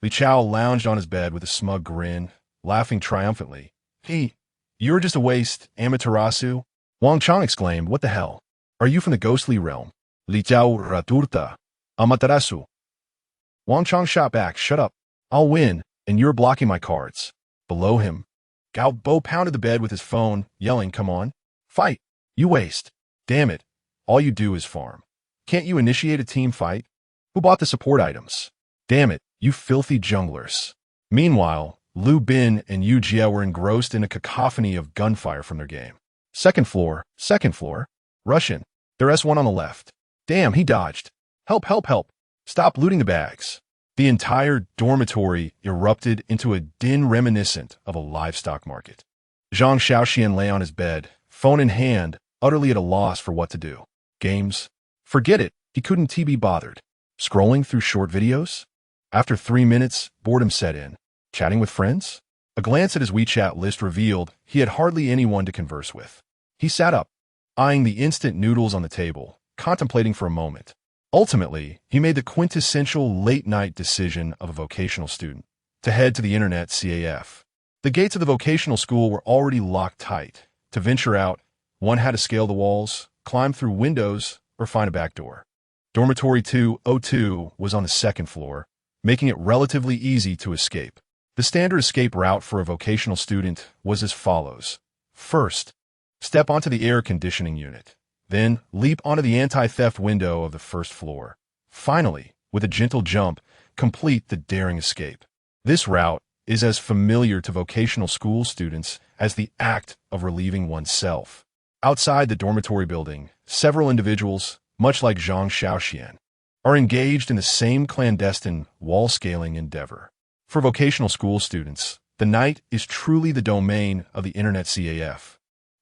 Li Chao lounged on his bed with a smug grin, laughing triumphantly. You're just a waste, Amaterasu. Wang Chang exclaimed, What the hell? Are you from the ghostly realm? Li Chao raturta. Amaterasu. Wang Chang shot back, Shut up. I'll win, and you're blocking my cards. Below him, Gao Bo pounded the bed with his phone, yelling, Come on. Fight. You waste. Damn it. All you do is farm. Can't you initiate a team fight? Who bought the support items? Damn it, you filthy junglers. Meanwhile, Lu Bin and Yu Jie were engrossed in a cacophony of gunfire from their game. Second floor. Russian. Their S1 on the left. Damn, he dodged. Help. Stop looting the bags. The entire dormitory erupted into a din reminiscent of a livestock market. Zhang Shaoxuan lay on his bed, phone in hand, utterly at a loss for what to do. Games? Forget it, he couldn't be bothered. Scrolling through short videos? After 3 minutes, boredom set in. Chatting with friends? A glance at his WeChat list revealed he had hardly anyone to converse with. He sat up, eyeing the instant noodles on the table, contemplating for a moment. Ultimately, he made the quintessential late-night decision of a vocational student, to head to the internet CAF. The gates of the vocational school were already locked tight. To venture out One had to scale the walls, climb through windows, or find a back door. Dormitory 202 was on the second floor, making it relatively easy to escape. The standard escape route for a vocational student was as follows. First, step onto the air conditioning unit. Then, leap onto the anti-theft window of the first floor. Finally, with a gentle jump, complete the daring escape. This route is as familiar to vocational school students as the act of relieving oneself. Outside the dormitory building, several individuals, much like Zhang Shaoxuan, are engaged in the same clandestine wall-scaling endeavor. For vocational school students, the night is truly the domain of the internet CAF.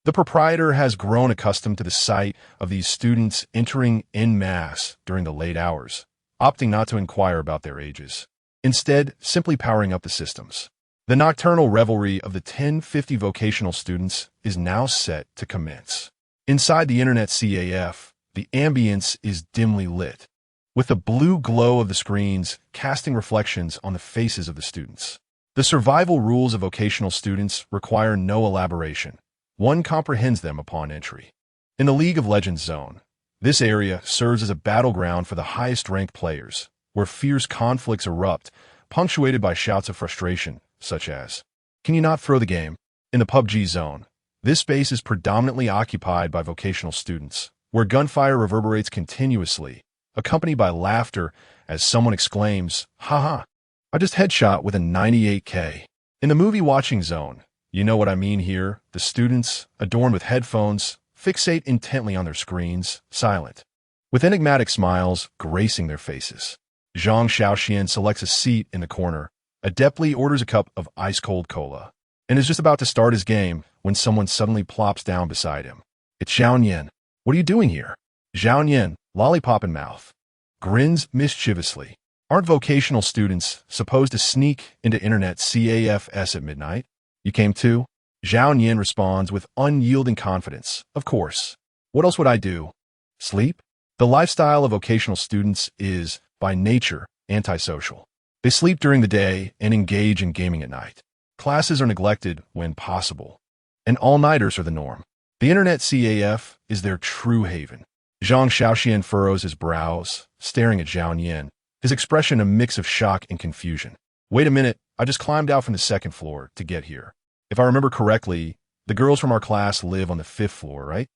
The proprietor has grown accustomed to the sight of these students entering en masse during the late hours, opting not to inquire about their ages, instead simply powering up the systems. The nocturnal revelry of the 1050 vocational students is now set to commence. Inside the internet CAF, the ambience is dimly lit, with the blue glow of the screens casting reflections on the faces of the students. The survival rules of vocational students require no elaboration. One comprehends them upon entry. In the League of Legends zone, this area serves as a battleground for the highest-ranked players, where fierce conflicts erupt, punctuated by shouts of frustration, such as, "Can you not throw the game?" In the PUBG zone, this space is predominantly occupied by vocational students, where gunfire reverberates continuously, accompanied by laughter as someone exclaims, "Haha, I just headshot with a 98K." In the movie-watching zone, you know what I mean here, the students, adorned with headphones, fixate intently on their screens, silent, with enigmatic smiles gracing their faces. Zhang Shaoxuan selects a seat in the corner, adeptly orders a cup of ice-cold cola, and is just about to start his game when someone suddenly plops down beside him. It's Zhao Nian. "What are you doing here?" Zhao Nian, lollipop in mouth, grins mischievously. Aren't vocational students supposed to sneak into internet CAFs at midnight? "You came too?" Zhao Nian responds with unyielding confidence. "Of course. What else would I do? Sleep?" The lifestyle of vocational students is, by nature, antisocial. They sleep during the day and engage in gaming at night. Classes are neglected when possible, and all-nighters are the norm. The internet CAF is their true haven. Zhang Shaoxian furrows his brows, staring at Zhao Nian, his expression a mix of shock and confusion. "Wait a minute, I just climbed out from the second floor to get here. If I remember correctly, the girls from our class live on the 5th floor, right?"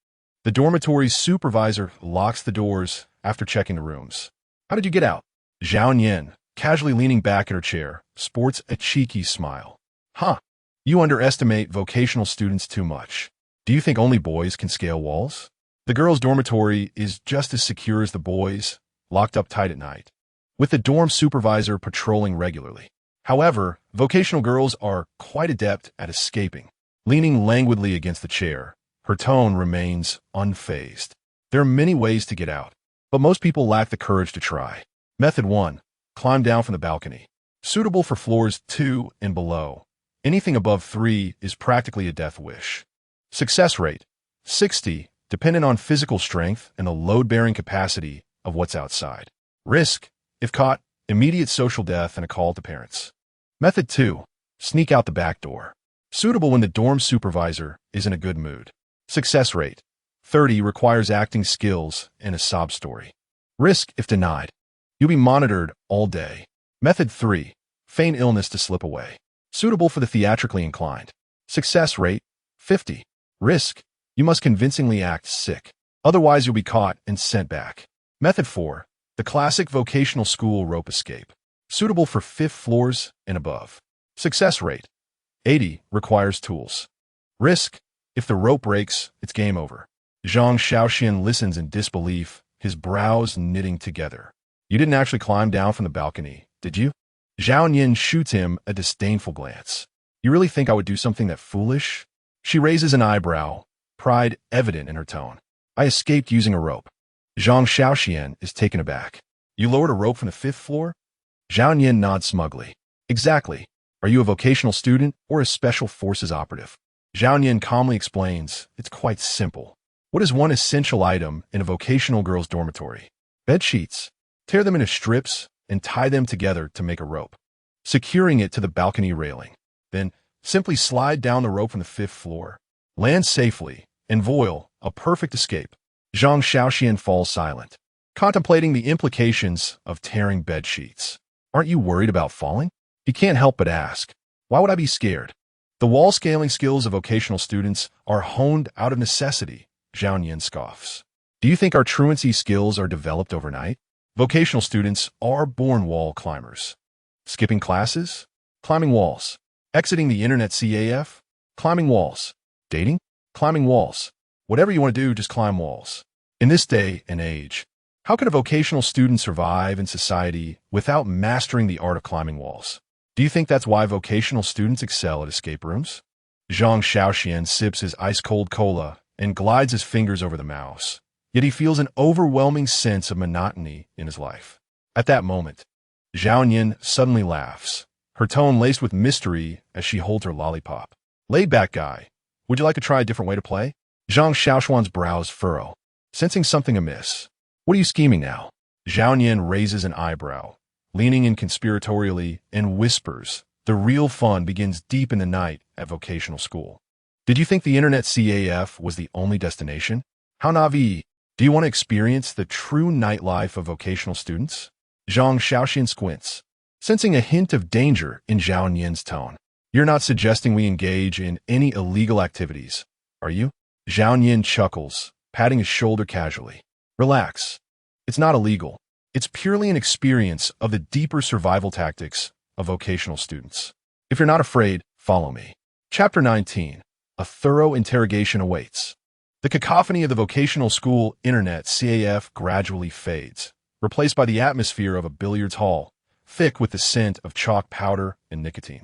The dormitory's supervisor locks the doors after checking the rooms. "How did you get out?" Zhao Nian, casually leaning back in her chair, sports a cheeky smile. "Huh, you underestimate vocational students too much. Do you think only boys can scale walls? The girls' dormitory is just as secure as the boys', locked up tight at night, with the dorm supervisor patrolling regularly. However, vocational girls are quite adept at escaping." Leaning languidly against the chair, her tone remains unfazed. "There are many ways to get out, but most people lack the courage to try. Method 1. Climb down from the balcony. Suitable for floors 2 and below. Anything above 3 is practically a death wish. Success rate, 60, dependent on physical strength and the load-bearing capacity of what's outside. Risk, if caught, immediate social death and a call to parents. Method 2. Sneak out the back door. Suitable when the dorm supervisor is in a good mood. Success rate, 30, requires acting skills and a sob story. Risk, if denied. You'll be monitored all day. Method 3. Feign illness to slip away. Suitable for the theatrically inclined. Success rate, 50. Risk, you must convincingly act sick. Otherwise, you'll be caught and sent back. Method 4. The classic vocational school rope escape. Suitable for 5th floors and above. Success rate, 80, requires tools. Risk, if the rope breaks, it's game over. Zhang Shaoxian listens in disbelief, his brows knitting together. "You didn't actually climb down from the balcony, did you?" Zhao Nian shoots him a disdainful glance. "You really think I would do something that foolish?" She raises an eyebrow, pride evident in her tone. "I escaped using a rope." Zhang Shaoxian is taken aback. "You lowered a rope from the 5th floor?" Zhao Nian nods smugly. "Exactly. Are you a vocational student or a special forces operative?" Zhao Nian calmly explains, "It's quite simple. What is one essential item in a vocational girls' dormitory? Bed sheets. Tear them into strips and tie them together to make a rope, securing it to the balcony railing. Then simply slide down the rope from the 5th floor. Land safely, and voile, a perfect escape. Zhang Shaoxuan falls silent, contemplating the implications of tearing bed sheets. Aren't you worried about falling? He can't help but ask. Why would I be scared? The wall scaling skills of vocational students are honed out of necessity, Zhao Yin scoffs. Do you think our truancy skills are developed overnight? Vocational students are born wall climbers. Skipping classes? Climbing walls. Exiting the internet CAF? Climbing walls. Dating? Climbing walls. Whatever you want to do, just climb walls. In this day and age, how can a vocational student survive in society without mastering the art of climbing walls? Do you think that's why vocational students excel at escape rooms? Zhang Shaoxuan sips his ice-cold cola and glides his fingers over the mouse. Yet he feels an overwhelming sense of monotony in his life. At that moment, Zhao Yin suddenly laughs, her tone laced with mystery as she holds her lollipop. Laid-back guy, would you like to try a different way to play? Zhang Shaoxuan's brows furrow, sensing something amiss. What are you scheming now? Zhao Yin raises an eyebrow, leaning in conspiratorially, and whispers, the real fun begins deep in the night at vocational school. Did you think the internet CAF was the only destination? How naive. Do you want to experience the true nightlife of vocational students? Zhang Shaoxuan squints, sensing a hint of danger in Zhao Yin's tone. You're not suggesting we engage in any illegal activities, are you? Zhao Yin chuckles, patting his shoulder casually. Relax. It's not illegal. It's purely an experience of the deeper survival tactics of vocational students. If you're not afraid, follow me. Chapter 19. A thorough interrogation awaits. The cacophony of the vocational school internet CAF gradually fades, replaced by the atmosphere of a billiards hall, thick with the scent of chalk powder and nicotine.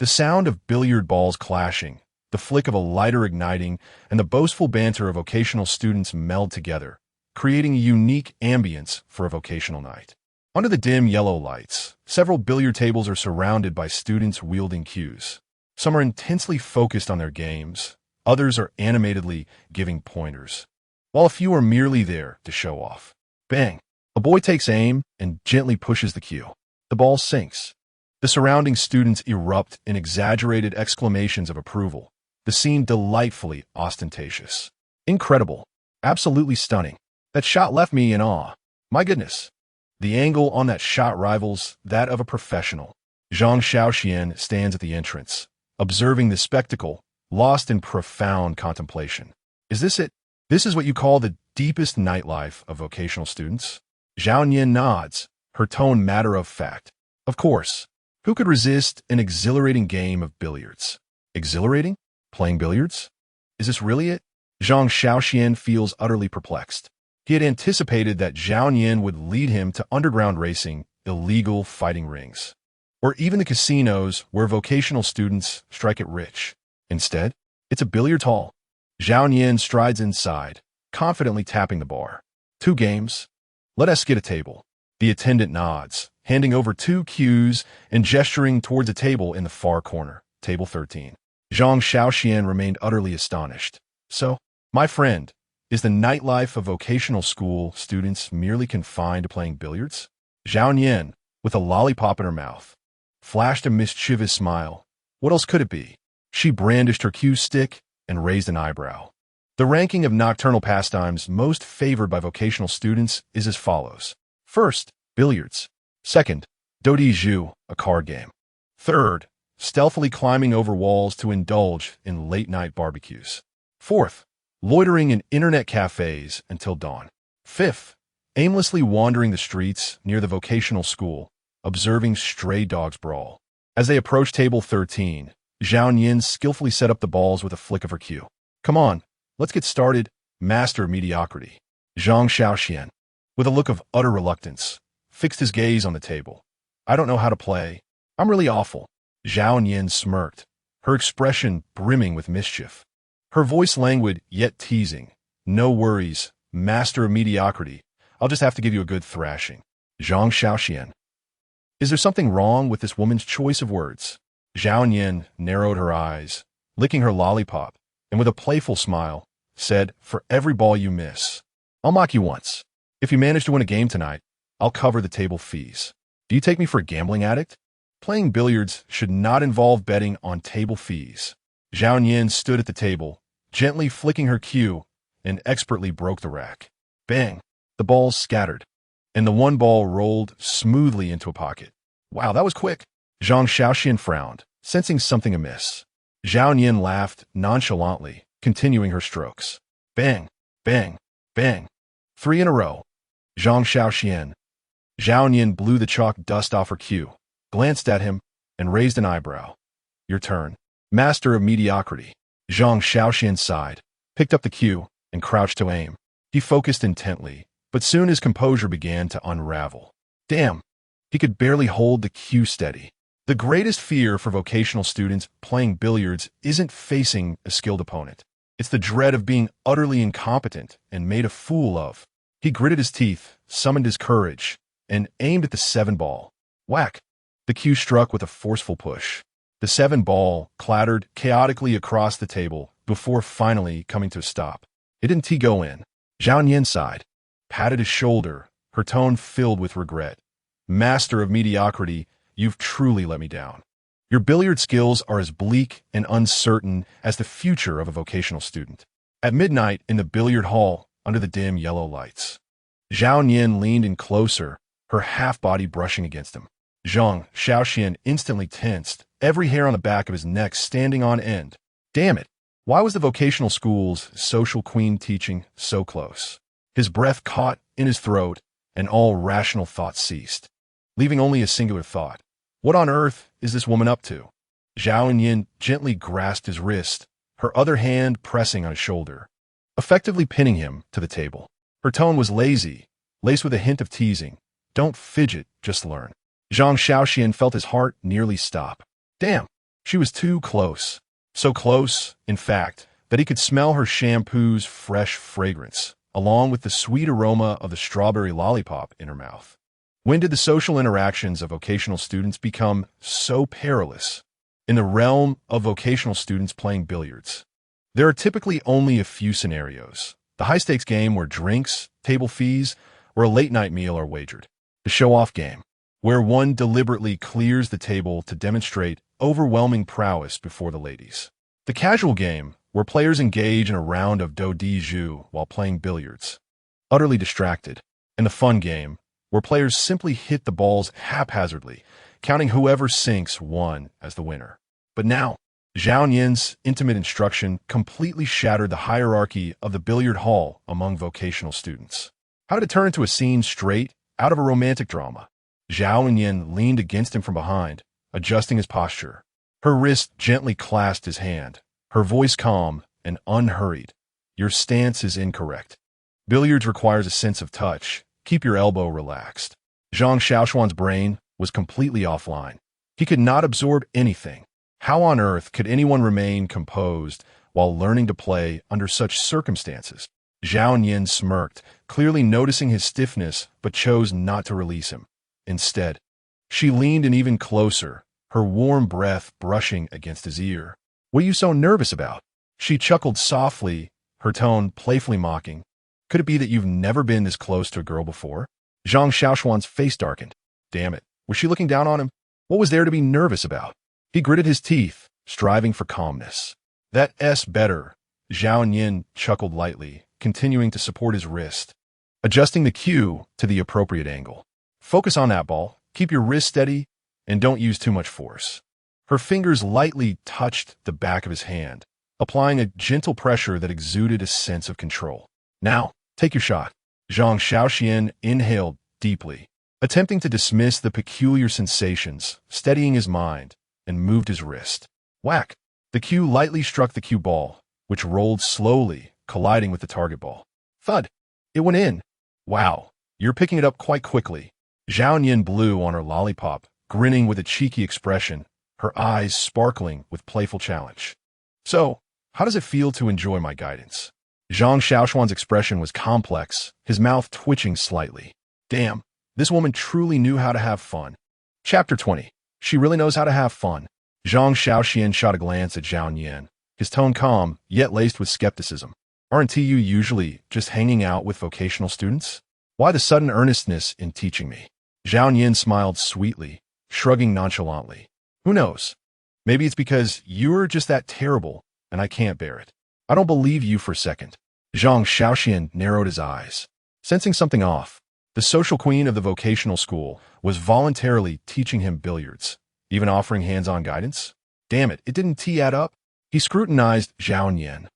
The sound of billiard balls clashing, the flick of a lighter igniting, and the boastful banter of vocational students meld together, creating a unique ambience for a vocational night. Under the dim yellow lights, several billiard tables are surrounded by students wielding cues. Some are intensely focused on their games, others are animatedly giving pointers, while a few are merely there to show off. Bang! A boy takes aim and gently pushes the cue. The ball sinks. The surrounding students erupt in exaggerated exclamations of approval, the scene delightfully ostentatious. Incredible. Absolutely stunning. That shot left me in awe. My goodness. The angle on that shot rivals that of a professional. Zhang Shaoxuan stands at the entrance, observing the spectacle, lost in profound contemplation. Is this it? This is what you call the deepest nightlife of vocational students? Zhao Yin nods, her tone matter of fact. Of course. Who could resist an exhilarating game of billiards? Exhilarating? Playing billiards? Is this really it? Zhang Shaoxuan feels utterly perplexed. He had anticipated that Zhao Yin would lead him to underground racing, illegal fighting rings, or even the casinos where vocational students strike it rich. Instead, it's a billiard hall. Zhao Yin strides inside, confidently tapping the bar. 2 games. Let us get a table. The attendant nods, handing over 2 cues and gesturing towards a table in the far corner, table 13. Zhang Shaoxuan remained utterly astonished. So, my friend, is the nightlife of vocational school students merely confined to playing billiards? Zhao Yin, with a lollipop in her mouth, flashed a mischievous smile. What else could it be? She brandished her cue stick and raised an eyebrow. The ranking of nocturnal pastimes most favored by vocational students is as follows. First, billiards. Second, dodiju, a card game. Third, stealthily climbing over walls to indulge in late-night barbecues. Fourth, loitering in internet cafes until dawn. Fifth, aimlessly wandering the streets near the vocational school, observing stray dogs brawl. As they approached table 13, Zhao Yin skillfully set up the balls with a flick of her cue. Come on, let's get started, master of mediocrity. Zhang Shaoxuan, with a look of utter reluctance, fixed his gaze on the table. I don't know how to play. I'm really awful. Zhao Yin smirked, her expression brimming with mischief. Her voice languid yet teasing. No worries, master of mediocrity. I'll just have to give you a good thrashing. Zhang Shaoxuan. Is there something wrong with this woman's choice of words? Zhao Yin narrowed her eyes, licking her lollipop, and with a playful smile, said, For every ball you miss, I'll mock you once. If you manage to win a game tonight, I'll cover the table fees. Do you take me for a gambling addict? Playing billiards should not involve betting on table fees. Zhao Yin stood at the table, gently flicking her cue, and expertly broke the rack. Bang! The balls scattered, and the one ball rolled smoothly into a pocket. Wow, that was quick. Zhang Shaoxuan frowned, sensing something amiss. Zhao Nian laughed nonchalantly, continuing her strokes. Bang! Bang! Bang! 3 in a row. Zhang Shaoxuan. Zhao Nian blew the chalk dust off her cue, glanced at him, and raised an eyebrow. Your turn. Master of mediocrity. Zhang Shaoxuan sighed, picked up the cue, and crouched to aim. He focused intently, but soon his composure began to unravel. Damn! He could barely hold the cue steady. The greatest fear for vocational students playing billiards isn't facing a skilled opponent. It's the dread of being utterly incompetent and made a fool of. He gritted his teeth, summoned his courage, and aimed at the 7 ball. Whack! The cue struck with a forceful push. The 7 ball clattered chaotically across the table before finally coming to a stop. It didn't go in. Zhao Nian sighed, patted his shoulder, her tone filled with regret. Master of mediocrity, you've truly let me down. Your billiard skills are as bleak and uncertain as the future of a vocational student. At midnight in the billiard hall, under the dim yellow lights, Zhao Nian leaned in closer, her half-body brushing against him. Zhang Shaoxuan instantly tensed, every hair on the back of his neck standing on end. Damn it! Why was the vocational school's social queen teaching so close? His breath caught in his throat, and all rational thought ceased, leaving only a singular thought. What on earth is this woman up to? Zhao Nian gently grasped his wrist, her other hand pressing on his shoulder, effectively pinning him to the table. Her tone was lazy, laced with a hint of teasing. Don't fidget, just learn. Zhang Shaoxuan felt his heart nearly stop. Damn, she was too close. So close, in fact, that he could smell her shampoo's fresh fragrance, along with the sweet aroma of the strawberry lollipop in her mouth. When did the social interactions of vocational students become so perilous? In the realm of vocational students playing billiards, there are typically only a few scenarios. The high-stakes game where drinks, table fees, or a late-night meal are wagered. The show-off game, where one deliberately clears the table to demonstrate overwhelming prowess before the ladies. The casual game, where players engage in a round of do di ju while playing billiards, utterly distracted. And the fun game, where players simply hit the balls haphazardly, counting whoever sinks one as the winner. But now, Zhao Nian's intimate instruction completely shattered the hierarchy of the billiard hall among vocational students. How did it turn into a scene straight out of a romantic drama? Zhao Nian leaned against him from behind, adjusting his posture. Her wrist gently clasped his hand, her voice calm and unhurried. Your stance is incorrect. Billiards requires a sense of touch. Keep your elbow relaxed. Zhang Shaoxuan's brain was completely offline. He could not absorb anything. How on earth could anyone remain composed while learning to play under such circumstances? Zhao Nian smirked, clearly noticing his stiffness, but chose not to release him. Instead, she leaned in even closer, her warm breath brushing against his ear. What are you so nervous about? She chuckled softly, her tone playfully mocking. Could it be that you've never been this close to a girl before? Zhang Shaoxuan's face darkened. Damn it, was she looking down on him? What was there to be nervous about? He gritted his teeth, striving for calmness. That's better. Zhao Nian chuckled lightly, continuing to support his wrist, adjusting the cue to the appropriate angle. Focus on that ball, keep your wrist steady, and don't use too much force. Her fingers lightly touched the back of his hand, applying a gentle pressure that exuded a sense of control. Now, take your shot. Zhang Shaoxuan inhaled deeply, attempting to dismiss the peculiar sensations, steadying his mind, and moved his wrist. Whack! The cue lightly struck the cue ball, which rolled slowly, colliding with the target ball. Thud! It went in. Wow, you're picking it up quite quickly. Zhao Nian blew on her lollipop, grinning with a cheeky expression, her eyes sparkling with playful challenge. So, how does it feel to enjoy my guidance? Zhang Shaoxuan's expression was complex, his mouth twitching slightly. Damn, this woman truly knew how to have fun. Chapter 20. She really knows how to have fun. Zhang Shaoxuan shot a glance at Zhao Nian, his tone calm, yet laced with skepticism. Aren't you usually just hanging out with vocational students? Why the sudden earnestness in teaching me? Zhao Nian smiled sweetly, shrugging nonchalantly. Who knows? Maybe it's because you're just that terrible, and I can't bear it. I don't believe you for a second. Zhang Shaoxuan narrowed his eyes. Sensing something off, the social queen of the vocational school was voluntarily teaching him billiards, even offering hands-on guidance. Damn it, it didn't add up. He scrutinized Zhao Nian,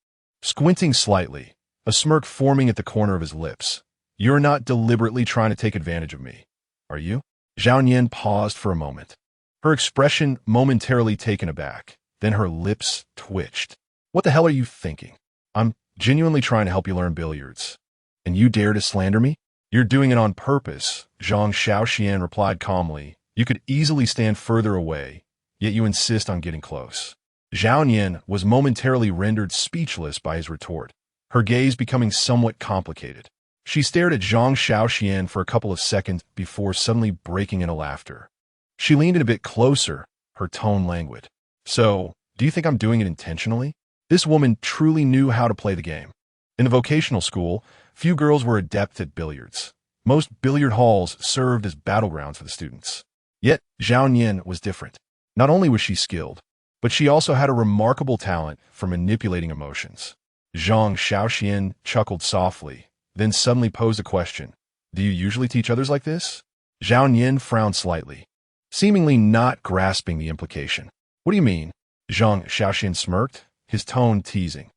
squinting slightly, a smirk forming at the corner of his lips. You're not deliberately trying to take advantage of me, are you? Zhao Nian paused for a moment, her expression momentarily taken aback. Then her lips twitched. What the hell are you thinking? I'm genuinely trying to help you learn billiards. And you dare to slander me? You're doing it on purpose, Zhang Shaoxuan replied calmly. You could easily stand further away, yet you insist on getting close. Zhao Nian was momentarily rendered speechless by his retort, her gaze becoming somewhat complicated. She stared at Zhang Shaoxuan for a couple of seconds before suddenly breaking into laughter. She leaned in a bit closer, her tone languid. So, do you think I'm doing it intentionally? This woman truly knew how to play the game. In the vocational school, few girls were adept at billiards. Most billiard halls served as battlegrounds for the students. Yet, Zhao Nian was different. Not only was she skilled, but she also had a remarkable talent for manipulating emotions. Zhang Shaoxuan chuckled softly, then suddenly posed a question. Do you usually teach others like this? Zhao Nian frowned slightly, seemingly not grasping the implication. What do you mean? Zhang Shaoxuan smirked, his tone teasing.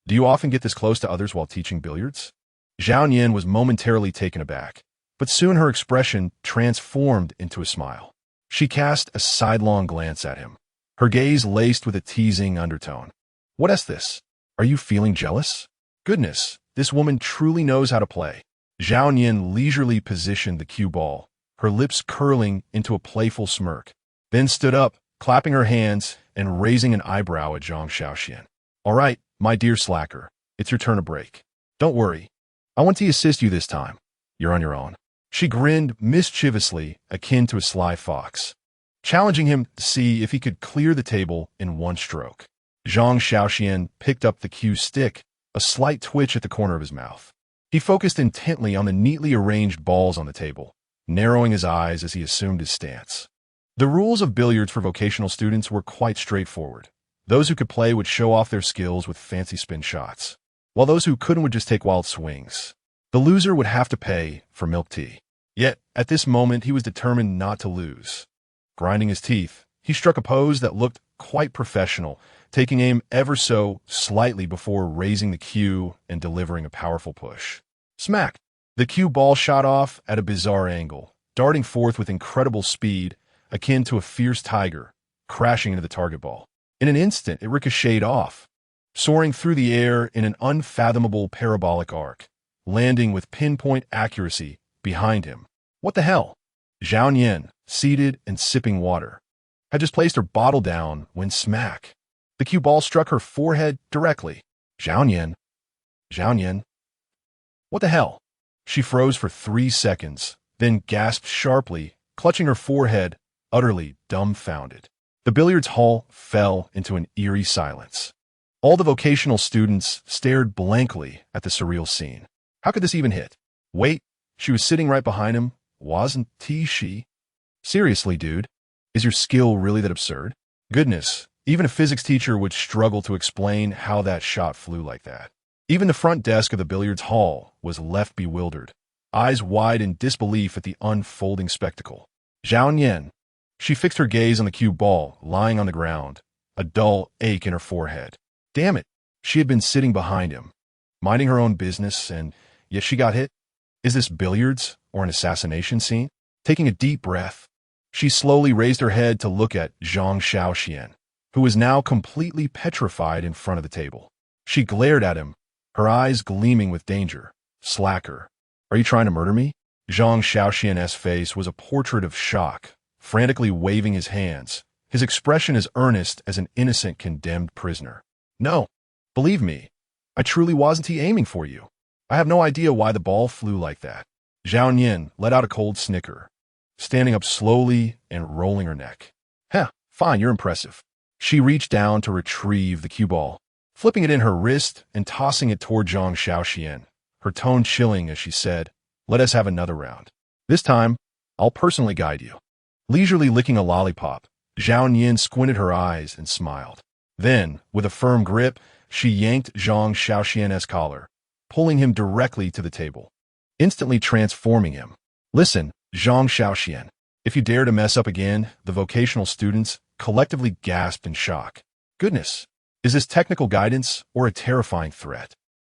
Do you often get this close to others while teaching billiards? Zhao Nian was momentarily taken aback, but soon her expression transformed into a smile. She cast a sidelong glance at him, her gaze laced with a teasing undertone. What is this? Are you feeling jealous? Goodness, this woman truly knows how to play. Zhao Nian leisurely positioned the cue ball, her lips curling into a playful smirk, then stood up, clapping her hands and raising an eyebrow at Zhang Shaoxuan. All right, my dear slacker, it's your turn to break. Don't worry, I want to assist you this time. You're on your own. She grinned mischievously, akin to a sly fox, challenging him to see if he could clear the table in one stroke. Zhang Shaoxuan picked up the cue stick, a slight twitch at the corner of his mouth. He focused intently on the neatly arranged balls on the table, narrowing his eyes as he assumed his stance. The rules of billiards for vocational students were quite straightforward. Those who could play would show off their skills with fancy spin shots, while those who couldn't would just take wild swings. The loser would have to pay for milk tea. Yet, at this moment, he was determined not to lose. Grinding his teeth, he struck a pose that looked quite professional, taking aim ever so slightly before raising the cue and delivering a powerful push. Smack! The cue ball shot off at a bizarre angle, darting forth with incredible speed, akin to a fierce tiger, crashing into the target ball. In an instant, it ricocheted off, soaring through the air in an unfathomable parabolic arc, landing with pinpoint accuracy behind him. What the hell? Zhao Nian, seated and sipping water, had just placed her bottle down when smack. The cue ball struck her forehead directly. Zhao Nian. Zhao Nian. What the hell? She froze for 3 seconds, then gasped sharply, clutching her forehead, utterly dumbfounded. The billiards hall fell into an eerie silence. All the vocational students stared blankly at the surreal scene. How could this even hit? Wait, she was sitting right behind him, wasn't she? Seriously, dude, is your skill really that absurd? Goodness, even a physics teacher would struggle to explain how that shot flew like that. Even the front desk of the billiards hall was left bewildered, eyes wide in disbelief at the unfolding spectacle. Zhao Nian. She fixed her gaze on the cue ball lying on the ground, a dull ache in her forehead. Damn it, she had been sitting behind him, minding her own business, and yet she got hit. Is this billiards or an assassination scene? Taking a deep breath, she slowly raised her head to look at Zhang Shaoxuan, who was now completely petrified in front of the table. She glared at him, her eyes gleaming with danger. Slacker, are you trying to murder me? Zhang Shaoxian's face was a portrait of shock, frantically waving his hands, his expression as earnest as an innocent condemned prisoner. No, believe me, I truly wasn't aiming for you. I have no idea why the ball flew like that. Zhao Nian let out a cold snicker, standing up slowly and rolling her neck. Heh, fine, you're impressive. She reached down to retrieve the cue ball, flipping it in her wrist and tossing it toward Zhang Shaoxuan, her tone chilling as she said, let us have another round. This time, I'll personally guide you. Leisurely licking a lollipop, Zhao Nian squinted her eyes and smiled. Then, with a firm grip, she yanked Zhang Shaoxuan's collar, pulling him directly to the table, instantly transforming him. "Listen, Zhang Shaoxuan, if you dare to mess up again," the vocational students collectively gasped in shock. Goodness, is this technical guidance or a terrifying threat?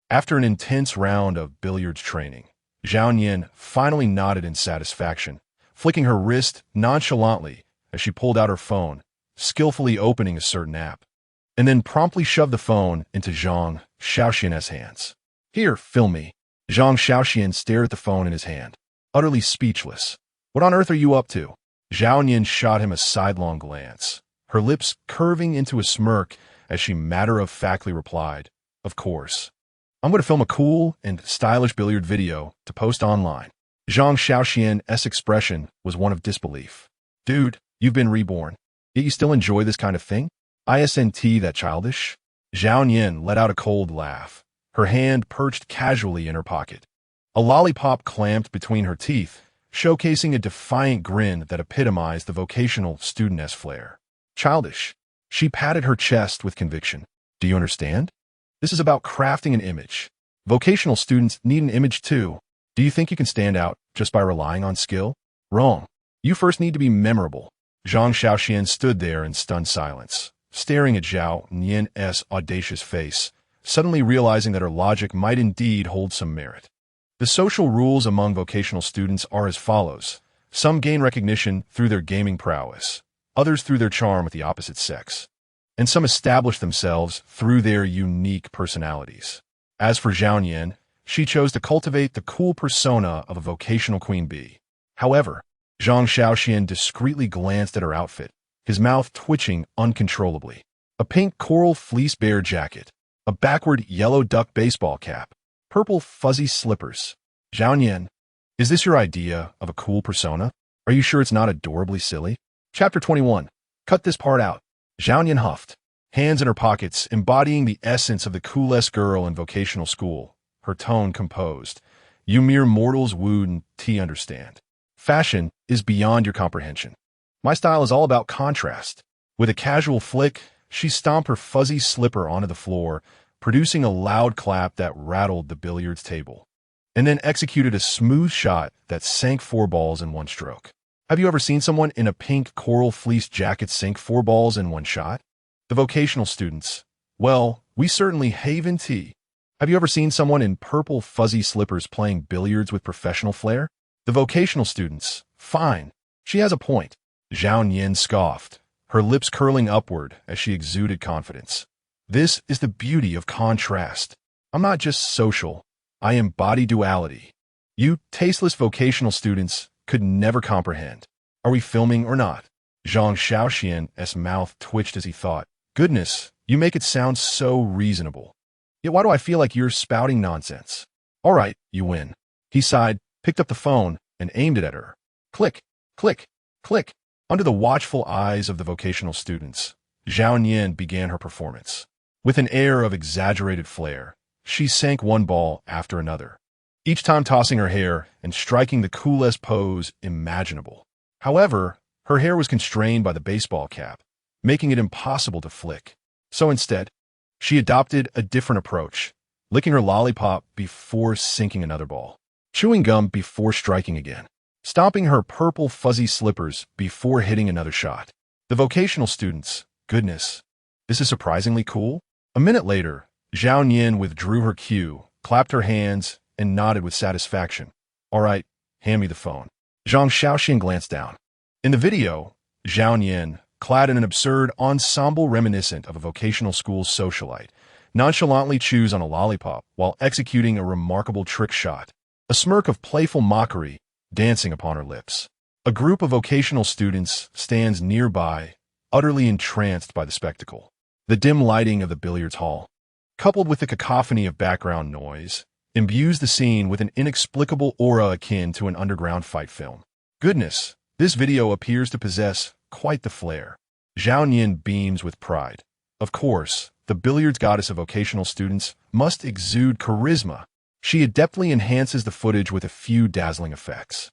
After an intense round of billiards training, Zhao Yan finally nodded in satisfaction, flicking her wrist nonchalantly as she pulled out her phone, skillfully opening a certain app, and then promptly shoved the phone into Zhang Shaoxuan's hands. "Here, film me." Zhang Shaoxuan stared at the phone in his hand, utterly speechless. "What on earth are you up to?" Zhao Yan shot him a sidelong glance, her lips curving into a smirk as she matter-of-factly replied, "Of course. I'm going to film a cool and stylish billiard video to post online." Zhang Shaoxuan's expression was one of disbelief. "Dude, you've been reborn, yet you still enjoy this kind of thing? Isn't that childish?" Zhao Yan let out a cold laugh, her hand perched casually in her pocket. A lollipop clamped between her teeth, showcasing a defiant grin that epitomized the vocational student's flair. "Childish." She patted her chest with conviction. "Do you understand? This is about crafting an image. Vocational students need an image too. Do you think you can stand out just by relying on skill? Wrong. You first need to be memorable." Zhang Shaoxuan stood there in stunned silence, staring at Zhao Yan's audacious face, suddenly realizing that her logic might indeed hold some merit. The social rules among vocational students are as follows. Some gain recognition through their gaming prowess, others through their charm with the opposite sex, and some establish themselves through their unique personalities. As for Zhao Yan, she chose to cultivate the cool persona of a vocational queen bee. However, Zhang Shaoxuan discreetly glanced at her outfit, his mouth twitching uncontrollably. A pink coral fleece bear jacket, a backward yellow duck baseball cap, purple fuzzy slippers. "Zhao Yan, is this your idea of a cool persona? Are you sure it's not adorably silly?" Chapter 21. Cut this part out. Zhao Yan huffed, hands in her pockets, embodying the essence of the coolest girl in vocational school, her tone composed. "You mere mortals wouldn't understand. Fashion is beyond your comprehension. My style is all about contrast." With a casual flick, she stomped her fuzzy slipper onto the floor, producing a loud clap that rattled the billiards table, and then executed a smooth shot that sank 4 balls in one stroke. Have you ever seen someone in a pink coral fleece jacket sink 4 balls in one shot? The vocational students. Well, we certainly haven't. Have you ever seen someone in purple fuzzy slippers playing billiards with professional flair? The vocational students. Fine. She has a point. Zhao Yan scoffed, her lips curling upward as she exuded confidence. "This is the beauty of contrast. I'm not just social. I embody duality. You tasteless vocational students could never comprehend. Are we filming or not?" Zhang Shaoxuan's mouth twitched as he thought. "Goodness, you make it sound so reasonable. Yet why do I feel like you're spouting nonsense?" "All right, you win." He sighed, picked up the phone, and aimed it at her. Click, click, click. Under the watchful eyes of the vocational students, Zhao Yan began her performance. With an air of exaggerated flair, she sank 1 ball after another, each time tossing her hair and striking the coolest pose imaginable. However, her hair was constrained by the baseball cap, making it impossible to flick. So instead, she adopted a different approach, licking her lollipop before sinking another ball, chewing gum before striking again, stomping her purple fuzzy slippers before hitting another shot. The vocational students. Goodness, this is surprisingly cool. A minute later, Zhao Yan withdrew her cue, clapped her hands, and nodded with satisfaction. "All right, hand me the phone." Zhang Shaoxuan glanced down. In the video, Zhao Yan, clad in an absurd ensemble reminiscent of a vocational school socialite, nonchalantly chews on a lollipop while executing a remarkable trick shot, a smirk of playful mockery dancing upon her lips. A group of vocational students stands nearby, utterly entranced by the spectacle. The dim lighting of the billiards hall, coupled with the cacophony of background noise, imbues the scene with an inexplicable aura akin to an underground fight film. Goodness, this video appears to possess quite the flair. Zhao Yan beams with pride. Of course, the billiards goddess of vocational students must exude charisma. She adeptly enhances the footage with a few dazzling effects,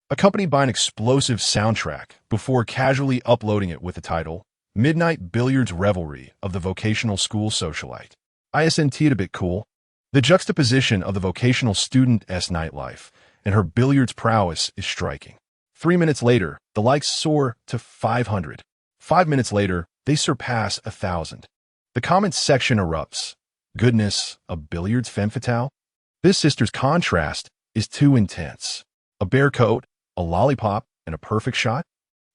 accompanied by an explosive soundtrack before casually uploading it with the title, "Midnight Billiards Revelry of the Vocational School Socialite." Isn't it a bit cool? The juxtaposition of the vocational student's nightlife and her billiards prowess is striking. 3 minutes later, the likes soar to 500. 5 minutes later, they surpass 1,000. The comments section erupts. Goodness, a billiards femme fatale? This sister's contrast is too intense. A bare coat, a lollipop, and a perfect shot?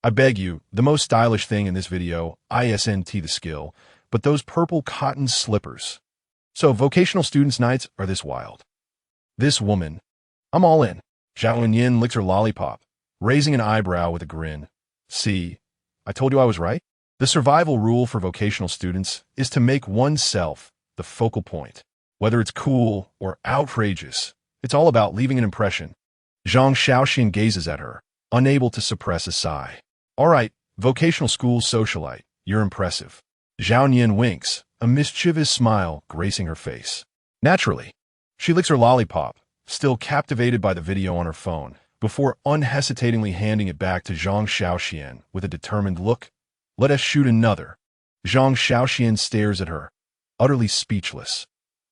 I beg you, the most stylish thing in this video isn't the skill, but those purple cotton slippers. So vocational students' nights are this wild. This woman, I'm all in. Zhao Yin licks her lollipop, raising an eyebrow with a grin. See, I told you I was right. The survival rule for vocational students is to make oneself the focal point. Whether it's cool or outrageous, it's all about leaving an impression. Zhang Shaoxuan gazes at her, unable to suppress a sigh. All right, vocational school socialite, you're impressive. Zhao Yin winks, a mischievous smile gracing her face. Naturally, she licks her lollipop, still captivated by the video on her phone, before unhesitatingly handing it back to Zhang Shaoxuan with a determined look. Let us shoot another. Zhang Shaoxuan stares at her, utterly speechless.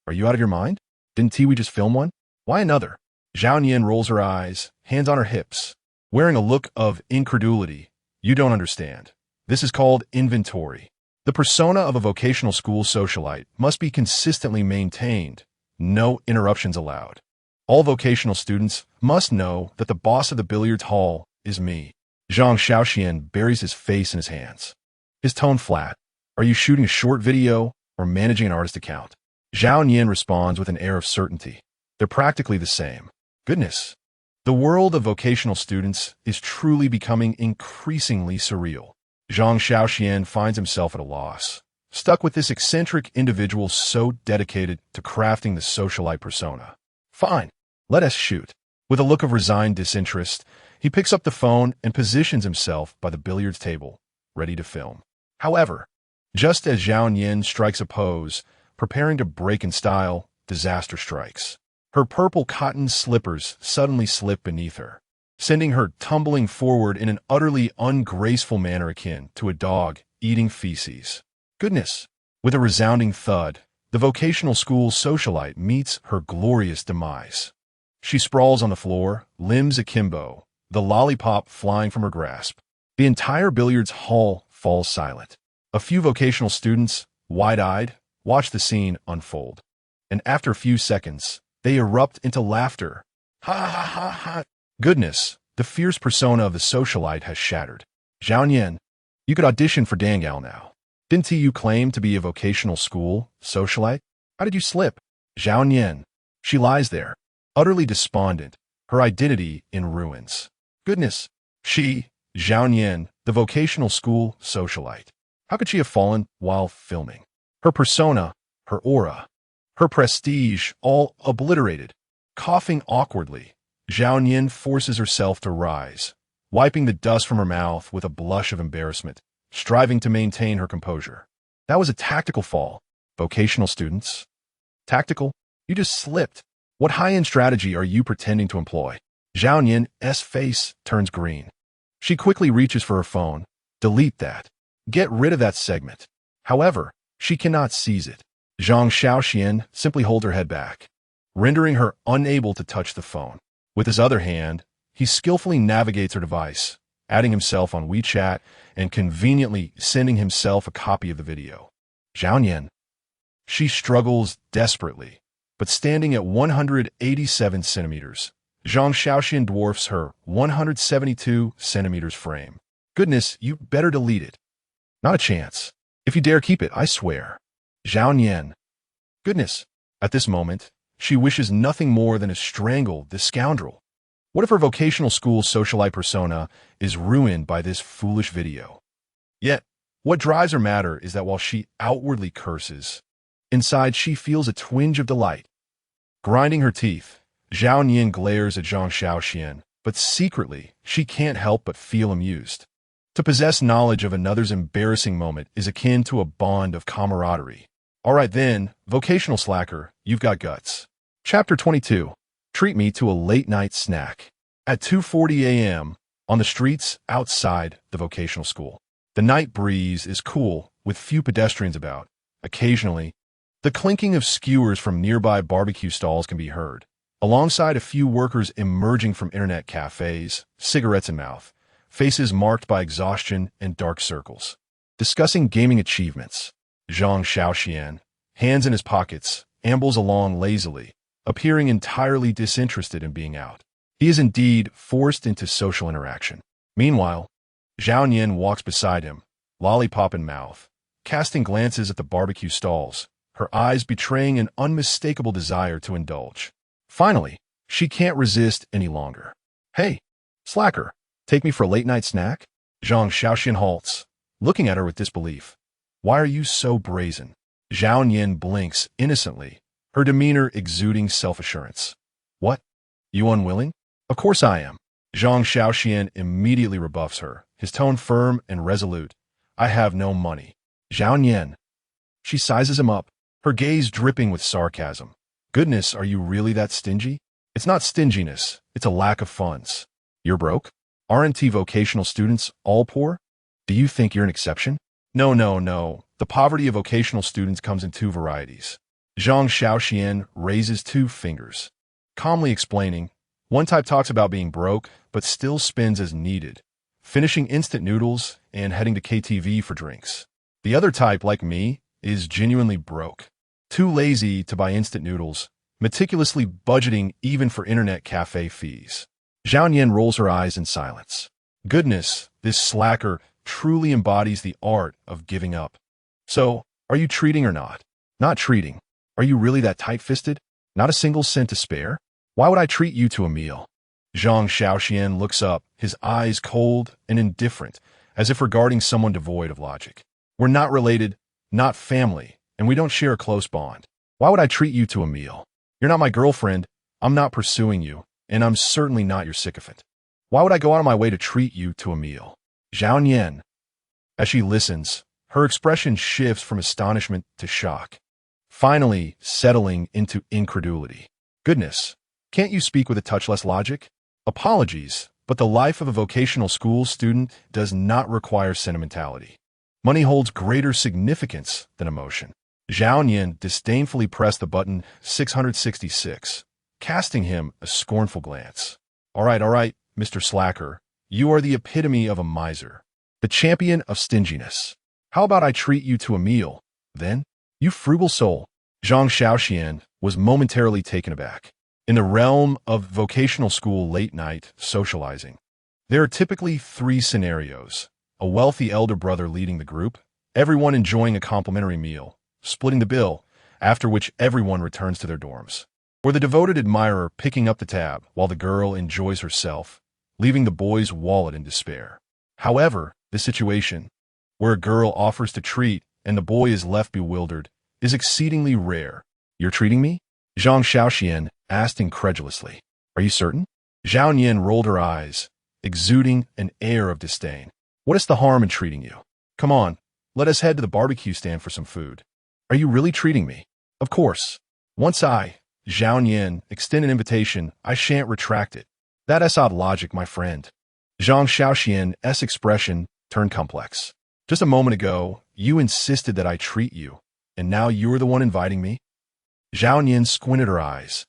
Are you out of your mind? Didn't we just film one? Why another? Zhao Yin rolls her eyes, hands on her hips, wearing a look of incredulity. You don't understand. This is called inventory. The persona of a vocational school socialite must be consistently maintained. No interruptions allowed. All vocational students must know that the boss of the billiards hall is me. Zhang Shaoxuan buries his face in his hands. His tone flat. Are you shooting a short video or managing an artist account? Zhao Yin responds with an air of certainty. They're practically the same. Goodness. The world of vocational students is truly becoming increasingly surreal. Zhang Shaoxuan finds himself at a loss, stuck with this eccentric individual so dedicated to crafting the socialite persona. Fine, let us shoot. With a look of resigned disinterest, he picks up the phone and positions himself by the billiards table, ready to film. However, just as Zhao Yin strikes a pose, preparing to break in style, disaster strikes. Her purple cotton slippers suddenly slip beneath her, sending her tumbling forward in an utterly ungraceful manner akin to a dog eating feces. Goodness! With a resounding thud, the vocational school socialite meets her glorious demise. She sprawls on the floor, limbs akimbo, the lollipop flying from her grasp. The entire billiards hall falls silent. A few vocational students, wide-eyed, watch the scene unfold. And after a few seconds, they erupt into laughter. Ha ha ha ha! Goodness, the fierce persona of the socialite has shattered. Zhao Yin, you could audition for Dangal now. Didn't you claim to be a vocational school socialite? How did you slip? Zhao Yin. She lies there, utterly despondent, her identity in ruins. Goodness, she, Zhao Yin, the vocational school socialite. How could she have fallen while filming? Her persona, her aura, her prestige, all obliterated. Coughing awkwardly, Zhao Yin forces herself to rise, wiping the dust from her mouth with a blush of embarrassment, striving to maintain her composure. That was a tactical fall. Vocational students. Tactical? You just slipped. What high-end strategy are you pretending to employ? Zhao Yin's face turns green. She quickly reaches for her phone. Delete that. Get rid of that segment. However, she cannot seize it. Zhang Shaoxuan simply holds her head back, rendering her unable to touch the phone. With his other hand, he skillfully navigates her device, adding himself on WeChat and conveniently sending himself a copy of the video. Zhao Yin. She struggles desperately, but standing at 187 centimeters, Zhang Shaoxuan dwarfs her 172 centimeters frame. Goodness, you better delete it. Not a chance. If you dare keep it, I swear. Zhao Yin. Goodness. At this moment, she wishes nothing more than to strangle this scoundrel. What if her vocational school socialite persona is ruined by this foolish video? Yet, what drives her matter is that while she outwardly curses, inside she feels a twinge of delight. Grinding her teeth, Zhao Yin glares at Zhang Shaoxuan, but secretly, she can't help but feel amused. To possess knowledge of another's embarrassing moment is akin to a bond of camaraderie. All right then, vocational slacker, you've got guts. Chapter 22. Treat me to a late-night snack. At 2:40 a.m., on the streets outside the vocational school. The night breeze is cool, with few pedestrians about. Occasionally, The clinking of skewers from nearby barbecue stalls can be heard, alongside a few workers emerging from internet cafes, cigarettes in mouth, faces marked by exhaustion and dark circles. Discussing gaming achievements, Zhang Shaoxuan, hands in his pockets, ambles along lazily, appearing entirely disinterested in being out. He is indeed forced into social interaction. Meanwhile, Zhao Nian walks beside him, lollipop in mouth, casting glances at the barbecue stalls, her eyes betraying an unmistakable desire to indulge. Finally, she can't resist any longer. "Hey, slacker, take me for a late-night snack?" Zhang Shaoxuan halts, looking at her with disbelief. "Why are you so brazen?" Zhao Nian blinks innocently, her demeanor exuding self-assurance. "What? You unwilling?" "Of course I am." Zhang Shaoxian immediately rebuffs her, his tone firm and resolute. "I have no money." "Zhao Nian." She sizes him up, her gaze dripping with sarcasm. "Goodness, are you really that stingy?" "It's not stinginess, it's a lack of funds." "You're broke? Aren't vocational students all poor? Do you think you're an exception?" No. The poverty of vocational students comes in two varieties." Zhang Shaoxian raises two fingers, calmly explaining. One type talks about being broke, but still spends as needed, finishing instant noodles and heading to KTV for drinks. The other type, like me, is genuinely broke, too lazy to buy instant noodles, meticulously budgeting even for internet cafe fees. Zhao Nian rolls her eyes in silence. Goodness, this slacker truly embodies the art of giving up. "So, are you treating or not?" "Not treating. Are you really that tight-fisted? Not a single cent to spare? Why would I treat you to a meal?" Zhang Shaoxian looks up, his eyes cold and indifferent, as if regarding someone devoid of logic. "We're not related, not family, and we don't share a close bond. Why would I treat you to a meal? You're not my girlfriend, I'm not pursuing you, and I'm certainly not your sycophant. Why would I go out of my way to treat you to a meal?" Zhao Nian. As she listens, her expression shifts from astonishment to shock, finally settling into incredulity. "Goodness, can't you speak with a touch less logic?" "Apologies, but the life of a vocational school student does not require sentimentality. Money holds greater significance than emotion." Zhao Nian disdainfully pressed the button 666, casting him a scornful glance. All right, Mr. Slacker, you are the epitome of a miser, the champion of stinginess. How about I treat you to a meal, then? You frugal soul." Zhang Shaoxian was momentarily taken aback. In the realm of vocational school late-night socializing, there are typically three scenarios: a wealthy elder brother leading the group, everyone enjoying a complimentary meal, splitting the bill, after which everyone returns to their dorms, or the devoted admirer picking up the tab while the girl enjoys herself, leaving the boy's wallet in despair. However, the situation, where a girl offers to treat and the boy is left bewildered, is exceedingly rare. "You're treating me?" Zhang Shaoxian asked incredulously. "Are you certain?" Zhao Nian rolled her eyes, exuding an air of disdain. "What is the harm in treating you? Come on, let us head to the barbecue stand for some food." "Are you really treating me?" "Of course. Once I, Zhao Nian, extend an invitation, I shan't retract it. That's odd logic, my friend." Zhang Shaoxian's expression turned complex. "Just a moment ago, you insisted that I treat you, and now you're the one inviting me?" Zhao Nian squinted her eyes,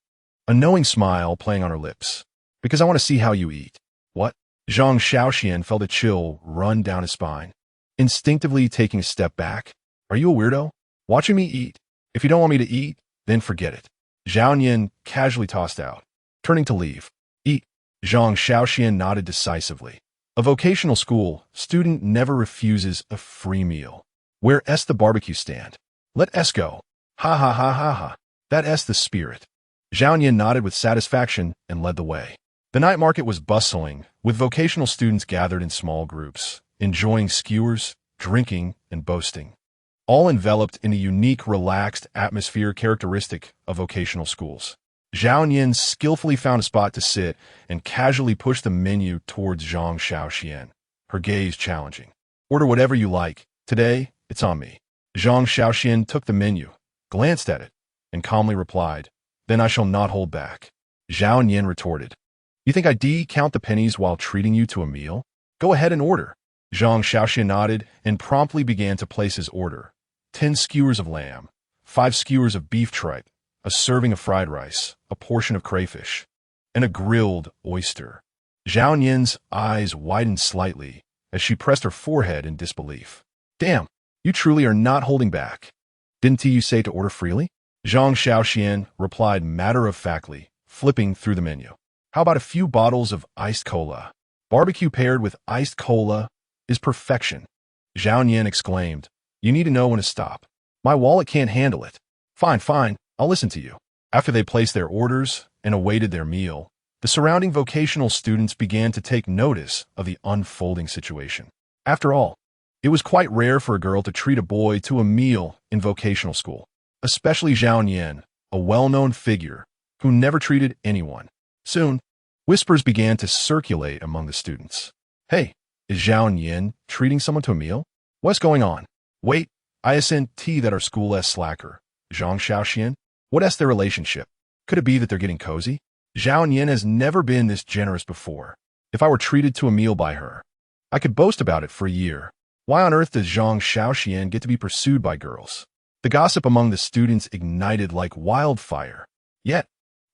a knowing smile playing on her lips. "Because I want to see how you eat." "What?" Zhang Shaoxian felt a chill run down his spine, instinctively taking a step back. "Are you a weirdo? Watching me eat? If you don't want me to eat, then forget it." Zhao Nian casually tossed out, turning to leave. "Eat." Zhang Shaoxian nodded decisively. A vocational school student never refuses a free meal. "Where's the barbecue stand?" "Let us go." "Ha ha ha ha ha. That's the spirit." Zhao Nian nodded with satisfaction and led the way. The night market was bustling, with vocational students gathered in small groups, enjoying skewers, drinking, and boasting, all enveloped in a unique, relaxed atmosphere characteristic of vocational schools. Zhao Nian skillfully found a spot to sit and casually pushed the menu towards Zhang Shaoxian, her gaze challenging. "Order whatever you like. Today, it's on me." Zhang Shaoxian took the menu, glanced at it, and calmly replied, "Then I shall not hold back." Zhao Nian retorted, "You think I count the pennies while treating you to a meal? Go ahead and order." Zhang Shaoxian nodded and promptly began to place his order: 10 skewers of lamb, 5 skewers of beef tripe, a serving of fried rice, a portion of crayfish, and a grilled oyster. Zhao Yin's eyes widened slightly as she pressed her forehead in disbelief. Damn, you truly are not holding back. Didn't you say to order freely? Zhang Shaoxuan replied matter-of-factly, flipping through the menu. How about a few bottles of iced cola? Barbecue paired with iced cola is perfection. Zhao Yin exclaimed. You need to know when to stop. My wallet can't handle it. Fine, fine, I'll listen to you. After they placed their orders and awaited their meal, the surrounding vocational students began to take notice of the unfolding situation. After all, it was quite rare for a girl to treat a boy to a meal in vocational school, especially Zhao Yin, a well-known figure who never treated anyone. Soon, whispers began to circulate among the students. Hey, is Zhao Yin treating someone to a meal? What's going on? Wait, I sent tea that our school S slacker. Zhang Shaoxuan? What is their relationship? Could it be that they're getting cozy? Zhao Yin has never been this generous before. If I were treated to a meal by her, I could boast about it for a year. Why on earth does Zhang Shaoxuan get to be pursued by girls? The gossip among the students ignited like wildfire. Yet,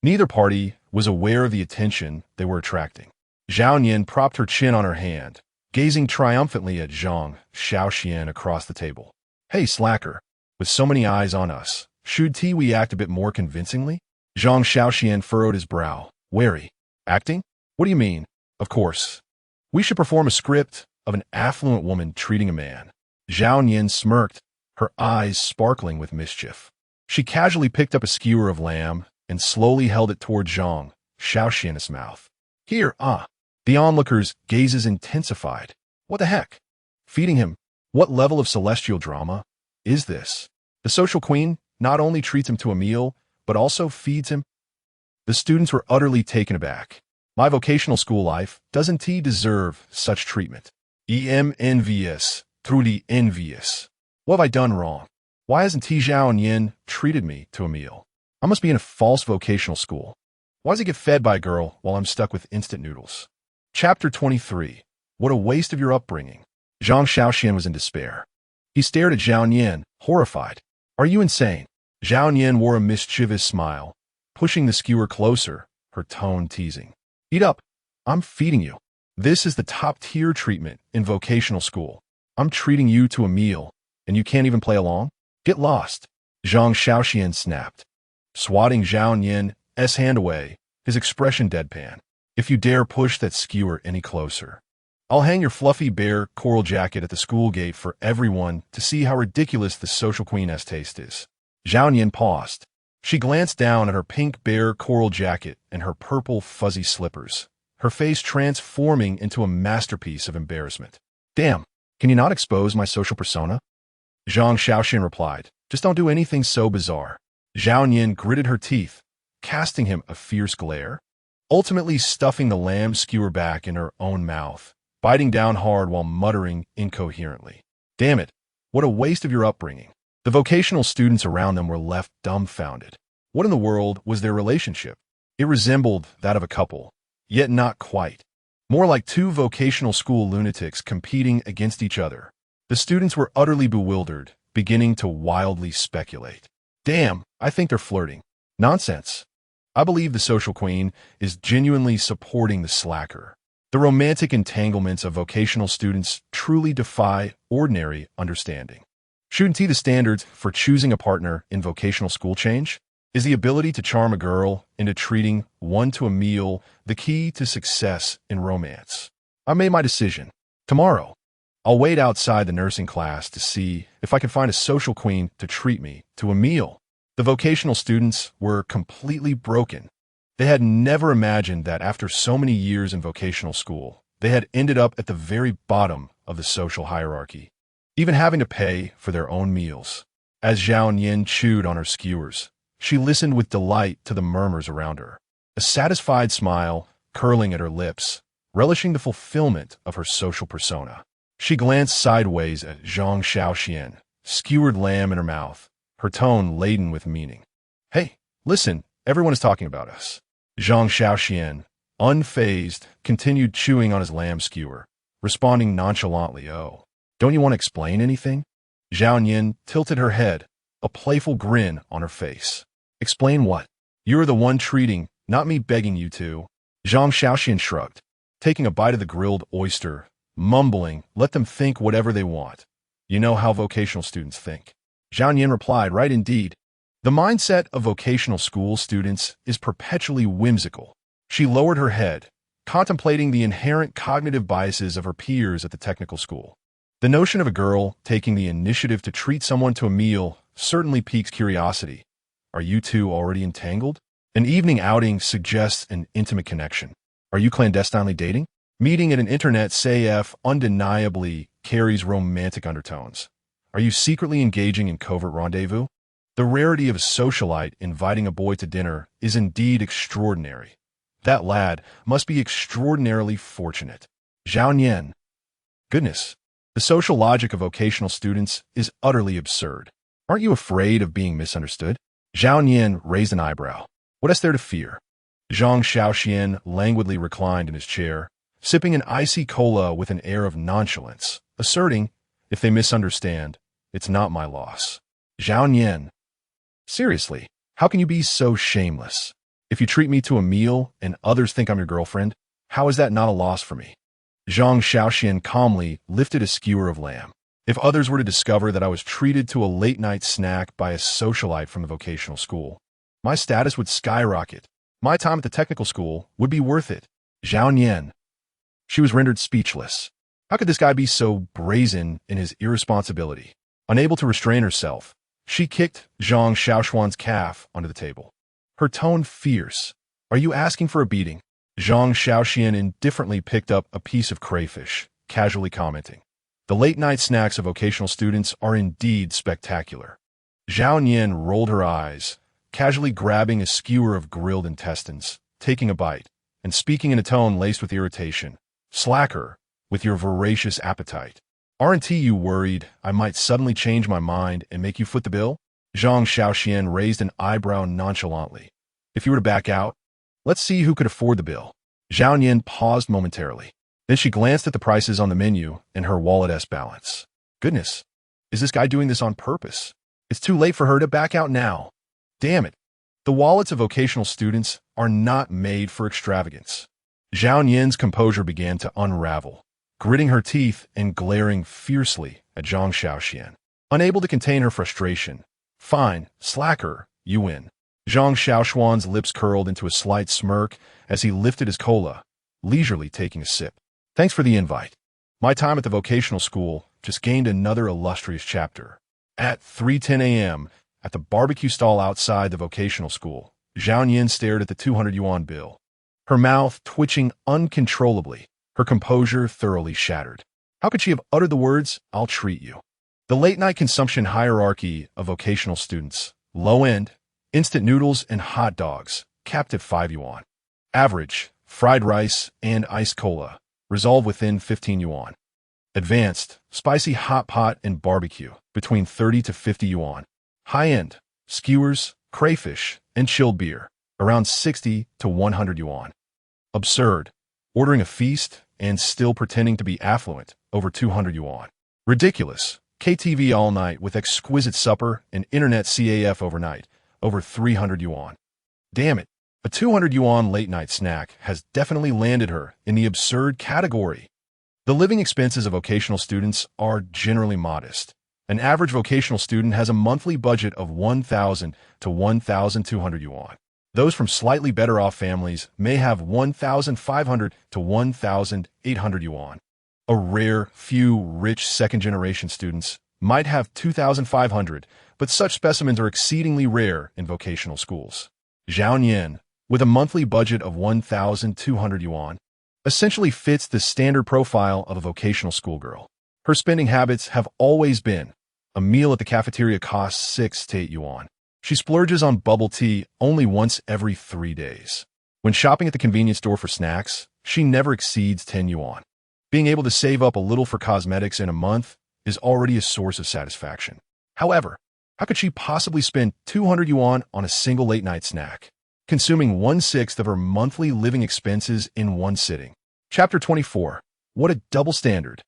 neither party was aware of the attention they were attracting. Zhao Yin propped her chin on her hand, gazing triumphantly at Zhang Shaoxuan across the table. Hey, slacker, with so many eyes on us, should we act a bit more convincingly? Zhang Shaoxuan furrowed his brow, wary. Acting? What do you mean? Of course. We should perform a script of an affluent woman treating a man. Zhao Yin smirked, her eyes sparkling with mischief. She casually picked up a skewer of lamb and slowly held it toward Zhang Shaoxuan's mouth. Here, The onlookers' gazes intensified. What the heck? Feeding him? What level of celestial drama is this? The social queen not only treats him to a meal, but also feeds him? The students were utterly taken aback. My vocational school life doesn't deserve such treatment. Envious, truly envious. What have I done wrong? Why hasn't Zhao Yin treated me to a meal? I must be in a false vocational school. Why does he get fed by a girl while I'm stuck with instant noodles? Chapter 23. What a waste of your upbringing. Zhang Shaoxuan was in despair. He stared at Zhao Yin, horrified. Are you insane? Zhao Yin wore a mischievous smile, pushing the skewer closer, her tone teasing. Eat up. I'm feeding you. This is the top-tier treatment in vocational school. I'm treating you to a meal, and you can't even play along? Get lost. Zhang Shaoxuan snapped, swatting Zhao Yin's hand away, his expression deadpan. If you dare push that skewer any closer, I'll hang your fluffy bear coral jacket at the school gate for everyone to see how ridiculous the social queen's taste is. Zhao Yin paused. She glanced down at her pink bear coral jacket and her purple fuzzy slippers, her face transforming into a masterpiece of embarrassment. Damn, can you not expose my social persona? Zhang Shaoxuan replied. Just don't do anything so bizarre. Zhao Yin gritted her teeth, casting him a fierce glare, ultimately stuffing the lamb skewer back in her own mouth, biting down hard while muttering incoherently. Damn it, what a waste of your upbringing. The vocational students around them were left dumbfounded. What in the world was their relationship? It resembled that of a couple, yet not quite. More like two vocational school lunatics competing against each other. The students were utterly bewildered, beginning to wildly speculate. Damn, I think they're flirting. Nonsense. I believe the social queen is genuinely supporting the slacker. The romantic entanglements of vocational students truly defy ordinary understanding. Shouldn't the standards for choosing a partner in vocational school change? Is the ability to charm a girl into treating one to a meal the key to success in romance? I made my decision. Tomorrow, I'll wait outside the nursing class to see if I can find a social queen to treat me to a meal. The vocational students were completely broken. They had never imagined that after so many years in vocational school, they had ended up at the very bottom of the social hierarchy, even having to pay for their own meals. As Zhao Yin chewed on her skewers, she listened with delight to the murmurs around her, a satisfied smile curling at her lips, relishing the fulfillment of her social persona. She glanced sideways at Zhang Shaoxuan, skewered lamb in her mouth, her tone laden with meaning. Hey, listen, everyone is talking about us. Zhang Shaoxuan, unfazed, continued chewing on his lamb skewer, responding nonchalantly, Oh, don't you want to explain anything? Zhao Yin tilted her head, a playful grin on her face. Explain what? You're the one treating, not me begging you to. Zhang Shaoxuan shrugged, taking a bite of the grilled oyster, mumbling, let them think whatever they want. You know how vocational students think. Zhang Yin replied, right indeed. The mindset of vocational school students is perpetually whimsical. She lowered her head, contemplating the inherent cognitive biases of her peers at the technical school. The notion of a girl taking the initiative to treat someone to a meal certainly piques curiosity. Are you two already entangled? An evening outing suggests an intimate connection. Are you clandestinely dating? Meeting at an internet CF undeniably carries romantic undertones. Are you secretly engaging in covert rendezvous? The rarity of a socialite inviting a boy to dinner is indeed extraordinary. That lad must be extraordinarily fortunate. Zhao Nian. Goodness, the social logic of vocational students is utterly absurd. Aren't you afraid of being misunderstood? Zhao Nian raised an eyebrow. What is there to fear? Zhang Shaoxuan languidly reclined in his chair, sipping an icy cola with an air of nonchalance, asserting, if they misunderstand, it's not my loss. Zhao Nian. Seriously, how can you be so shameless? If you treat me to a meal and others think I'm your girlfriend, how is that not a loss for me? Zhang Shaoxuan calmly lifted a skewer of lamb. If others were to discover that I was treated to a late-night snack by a socialite from the vocational school, my status would skyrocket. My time at the technical school would be worth it. Zhao Nian. She was rendered speechless. How could this guy be so brazen in his irresponsibility? Unable to restrain herself, she kicked Zhang Shaoxuan's calf onto the table. Her tone fierce. Are you asking for a beating? Zhang Shaoxuan indifferently picked up a piece of crayfish, casually commenting. The late-night snacks of vocational students are indeed spectacular. Zhao Nian rolled her eyes, casually grabbing a skewer of grilled intestines, taking a bite, and speaking in a tone laced with irritation. Slacker, with your voracious appetite. Aren't you worried I might suddenly change my mind and make you foot the bill? Zhang Shaoxuan raised an eyebrow nonchalantly. If you were to back out, let's see who could afford the bill. Zhao Nian paused momentarily. Then she glanced at the prices on the menu and her wallet-esque balance. Goodness, is this guy doing this on purpose? It's too late for her to back out now. Damn it. The wallets of vocational students are not made for extravagance. Zhao Nian's composure began to unravel, gritting her teeth and glaring fiercely at Zhang Shaoxuan. Unable to contain her frustration. Fine, slacker, you win. Zhang Shaoxuan's lips curled into a slight smirk as he lifted his cola, leisurely taking a sip. Thanks for the invite. My time at the vocational school just gained another illustrious chapter. At 3:10 a.m., at the barbecue stall outside the vocational school, Zhao Nian stared at the 200 yuan bill, her mouth twitching uncontrollably, her composure thoroughly shattered. How could she have uttered the words, I'll treat you? The late-night consumption hierarchy of vocational students, low-end, instant noodles and hot dogs, capped at 5 yuan. Average, fried rice and iced cola, resolve within 15 yuan. Advanced, spicy hot pot and barbecue, between 30 to 50 yuan. High-end, skewers, crayfish, and chilled beer, around 60 to 100 yuan. Absurd, ordering a feast and still pretending to be affluent, over 200 yuan. Ridiculous, KTV all night with exquisite supper and internet CAF overnight, over 300 yuan. Damn it, a 200 yuan late-night snack has definitely landed her in the absurd category. The living expenses of vocational students are generally modest. An average vocational student has a monthly budget of 1,000 to 1,200 yuan. Those from slightly better off families may have 1,500 to 1,800 yuan. A rare few rich second-generation students might have 2,500, but such specimens are exceedingly rare in vocational schools. Zhao Nian, with a monthly budget of 1,200 yuan, essentially fits the standard profile of a vocational schoolgirl. Her spending habits have always been, a meal at the cafeteria costs 6 to 8 yuan. She splurges on bubble tea only once every 3 days. When shopping at the convenience store for snacks, she never exceeds 10 yuan. Being able to save up a little for cosmetics in a month is already a source of satisfaction. However, how could she possibly spend 200 yuan on a single late-night snack, consuming 1/6 of her monthly living expenses in one sitting? Chapter 24. What a double standard.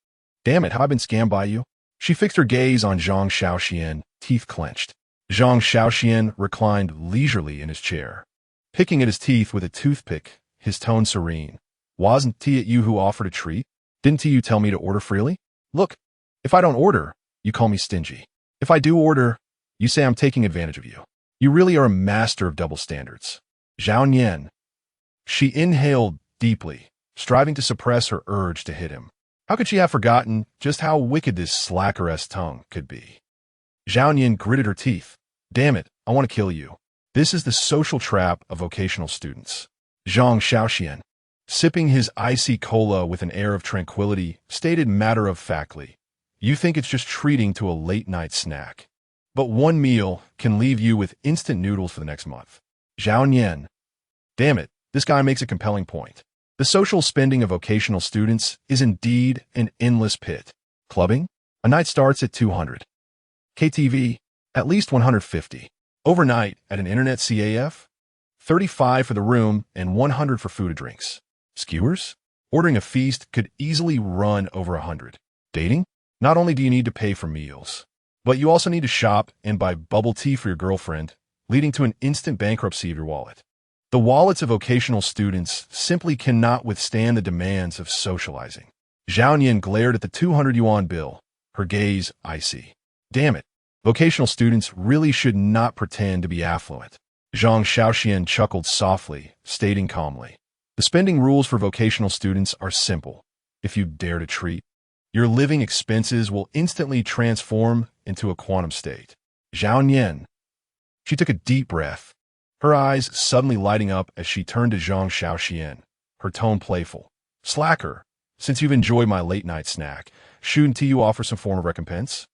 Damn it, have I been scammed by you? She fixed her gaze on Zhang Shaoxuan, teeth clenched. Zhang Shaoxuan reclined leisurely in his chair, picking at his teeth with a toothpick, his tone serene. Wasn't it you who offered a treat? Didn't you tell me to order freely? Look, if I don't order, you call me stingy. If I do order, you say I'm taking advantage of you. You really are a master of double standards. Zhao Nian. She inhaled deeply, striving to suppress her urge to hit him. How could she have forgotten just how wicked this slacker's tongue could be? Zhao Nian gritted her teeth. Damn it, I want to kill you. This is the social trap of vocational students. Zhang Shaoxuan, sipping his icy cola with an air of tranquility, stated matter-of-factly, you think it's just treating to a late-night snack. But one meal can leave you with instant noodles for the next month. Zhao Nian. Damn it, this guy makes a compelling point. The social spending of vocational students is indeed an endless pit. Clubbing? A night starts at 200. KTV? At least 150. Overnight at an internet CAF? 35 for the room and 100 for food and drinks. Skewers? Ordering a feast could easily run over 100. Dating? Not only do you need to pay for meals, but you also need to shop and buy bubble tea for your girlfriend, leading to an instant bankruptcy of your wallet. The wallets of vocational students simply cannot withstand the demands of socializing. Zhao Nian glared at the 200 yuan bill, her gaze icy. Damn it, vocational students really should not pretend to be affluent. Zhang Shaoxuan chuckled softly, stating calmly, the spending rules for vocational students are simple. If you dare to treat, your living expenses will instantly transform into a quantum state. Zhao Nian. She took a deep breath, her eyes suddenly lighting up as she turned to Zhang Shaoxuan, her tone playful. Slacker, since you've enjoyed my late-night snack, shouldn't you offer some form of recompense?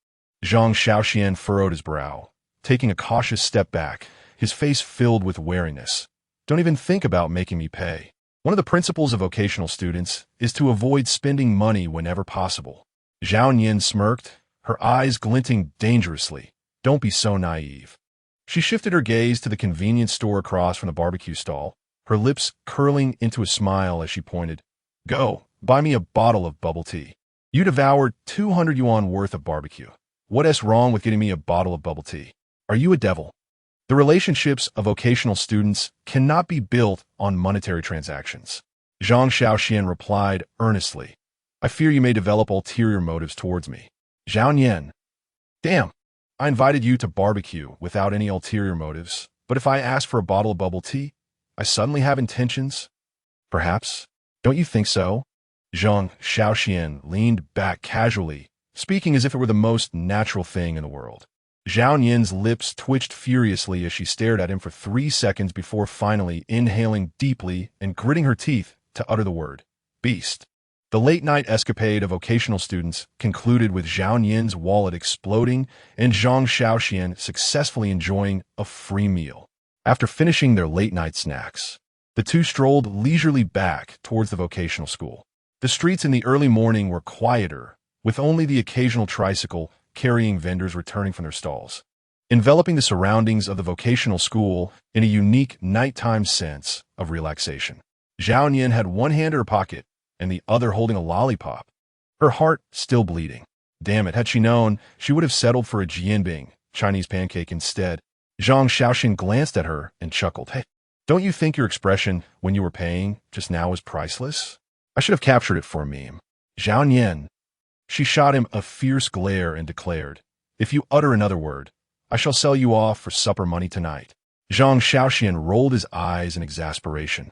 Zhang Shaoxuan furrowed his brow, taking a cautious step back, his face filled with wariness. Don't even think about making me pay. One of the principles of vocational students is to avoid spending money whenever possible. Zhao Nian smirked, her eyes glinting dangerously. Don't be so naive. She shifted her gaze to the convenience store across from the barbecue stall, her lips curling into a smile as she pointed. Go, buy me a bottle of bubble tea. You devoured 200 yuan worth of barbecue. What's wrong with getting me a bottle of bubble tea? Are you a devil? The relationships of vocational students cannot be built on monetary transactions. Zhang Shaoxuan replied earnestly. I fear you may develop ulterior motives towards me. Zhao Nian. Damn. I invited you to barbecue without any ulterior motives, but if I ask for a bottle of bubble tea, I suddenly have intentions? Perhaps. Don't you think so? Zhang Shaoxuan leaned back casually, speaking as if it were the most natural thing in the world. Zhao Nian's lips twitched furiously as she stared at him for 3 seconds before finally inhaling deeply and gritting her teeth to utter the word, beast. The late-night escapade of vocational students concluded with Zhao Nian's wallet exploding and Zhang Shaoxuan successfully enjoying a free meal. After finishing their late-night snacks, the two strolled leisurely back towards the vocational school. The streets in the early morning were quieter, with only the occasional tricycle carrying vendors returning from their stalls, enveloping the surroundings of the vocational school in a unique nighttime sense of relaxation. Zhao Nian had one hand in her pocket, and the other holding a lollipop, her heart still bleeding. Damn it, had she known, she would have settled for a jianbing, Chinese pancake instead. Zhang Shaoxuan glanced at her and chuckled. Hey, don't you think your expression when you were paying just now was priceless? I should have captured it for a meme. Zhao Nian. She shot him a fierce glare and declared, if you utter another word, I shall sell you off for supper money tonight. Zhang Shaoxuan rolled his eyes in exasperation,